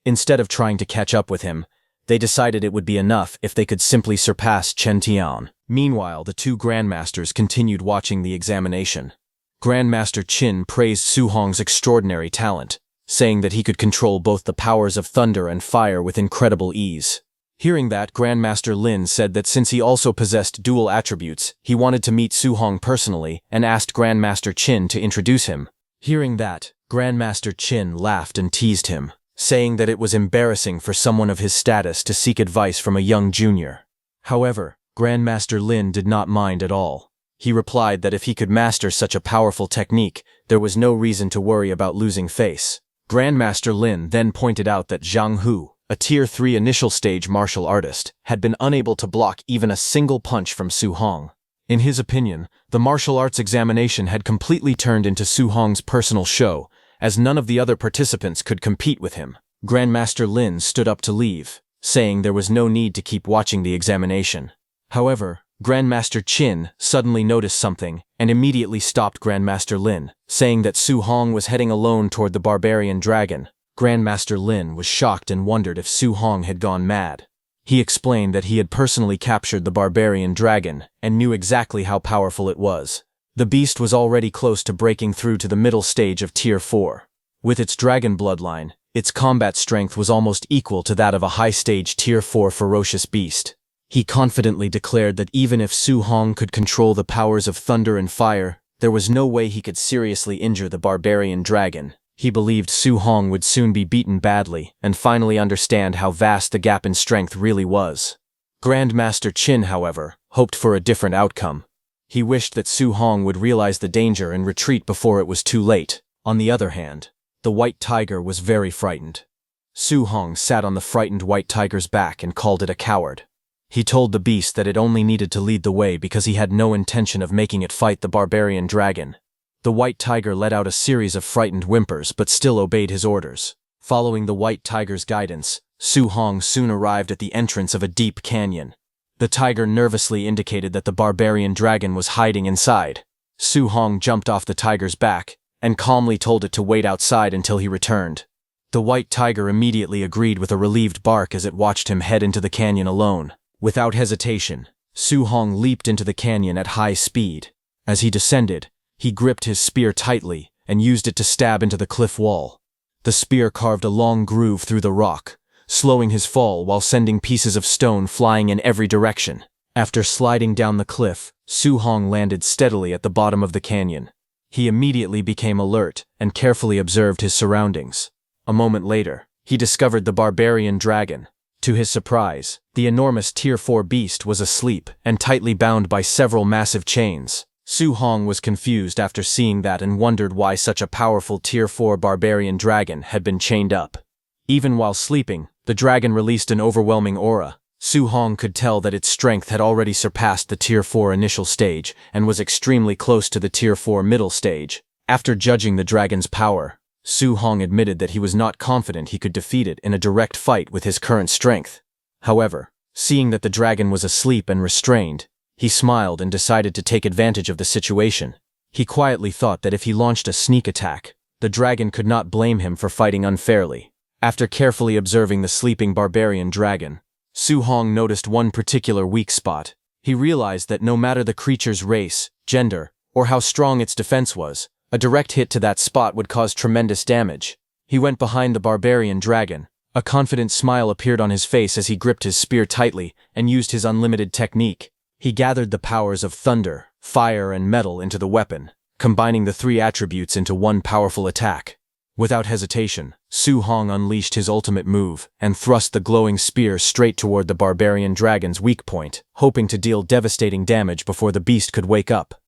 Instead of trying to catch up with him, they decided it would be enough if they could simply surpass Chen Tian. Meanwhile, the 2 grandmasters continued watching the examination. Grandmaster Qin praised Su Hong's extraordinary talent, saying that he could control both the powers of thunder and fire with incredible ease. Hearing that, Grandmaster Lin said that since he also possessed dual attributes, he wanted to meet Su Hong personally and asked Grandmaster Qin to introduce him. Hearing that, Grandmaster Qin laughed and teased him, saying that it was embarrassing for someone of his status to seek advice from a young junior. However, Grandmaster Lin did not mind at all. He replied that if he could master such a powerful technique, there was no reason to worry about losing face. Grandmaster Lin then pointed out that Zhang Hu, a Tier 3 initial stage martial artist, had been unable to block even a single punch from Su Hong. In his opinion, the martial arts examination had completely turned into Su Hong's personal show, as none of the other participants could compete with him. Grandmaster Lin stood up to leave, saying there was no need to keep watching the examination. However, Grandmaster Qin suddenly noticed something and immediately stopped Grandmaster Lin, saying that Su Hong was heading alone toward the barbarian dragon. Grandmaster Lin was shocked and wondered if Su Hong had gone mad. He explained that he had personally captured the barbarian dragon and knew exactly how powerful it was. The beast was already close to breaking through to the middle stage of Tier 4. With its dragon bloodline, its combat strength was almost equal to that of a high-stage Tier 4 ferocious beast. He confidently declared that even if Su Hong could control the powers of thunder and fire, there was no way he could seriously injure the barbarian dragon. He believed Su Hong would soon be beaten badly and finally understand how vast the gap in strength really was. Grandmaster Qin, however, hoped for a different outcome. He wished that Su Hong would realize the danger and retreat before it was too late. On the other hand, the white tiger was very frightened. Su Hong sat on the frightened white tiger's back and called it a coward. He told the beast that it only needed to lead the way because he had no intention of making it fight the barbarian dragon. The white tiger let out a series of frightened whimpers but still obeyed his orders. Following the white tiger's guidance, Su Hong soon arrived at the entrance of a deep canyon. The tiger nervously indicated that the barbarian dragon was hiding inside. Su Hong jumped off the tiger's back and calmly told it to wait outside until he returned. The white tiger immediately agreed with a relieved bark as it watched him head into the canyon alone. Without hesitation, Su Hong leaped into the canyon at high speed. As he descended, he gripped his spear tightly and used it to stab into the cliff wall. The spear carved a long groove through the rock, slowing his fall while sending pieces of stone flying in every direction. After sliding down the cliff, Su Hong landed steadily at the bottom of the canyon. He immediately became alert and carefully observed his surroundings. A moment later, he discovered the barbarian dragon. To his surprise, the enormous Tier 4 beast was asleep and tightly bound by several massive chains. Su Hong was confused after seeing that and wondered why such a powerful Tier 4 barbarian dragon had been chained up. Even while sleeping, the dragon released an overwhelming aura. Su Hong could tell that its strength had already surpassed the Tier 4 initial stage and was extremely close to the Tier 4 middle stage. After judging the dragon's power, Su Hong admitted that he was not confident he could defeat it in a direct fight with his current strength. However, seeing that the dragon was asleep and restrained, he smiled and decided to take advantage of the situation. He quietly thought that if he launched a sneak attack, the dragon could not blame him for fighting unfairly. After carefully observing the sleeping barbarian dragon, Su Hong noticed one particular weak spot. He realized that no matter the creature's race, gender, or how strong its defense was, a direct hit to that spot would cause tremendous damage. He went behind the barbarian dragon. A confident smile appeared on his face as he gripped his spear tightly and used his unlimited technique. He gathered the powers of thunder, fire, and metal into the weapon, combining the three attributes into one powerful attack. Without hesitation, Su Hong unleashed his ultimate move and thrust the glowing spear straight toward the barbarian dragon's weak point, hoping to deal devastating damage before the beast could wake up.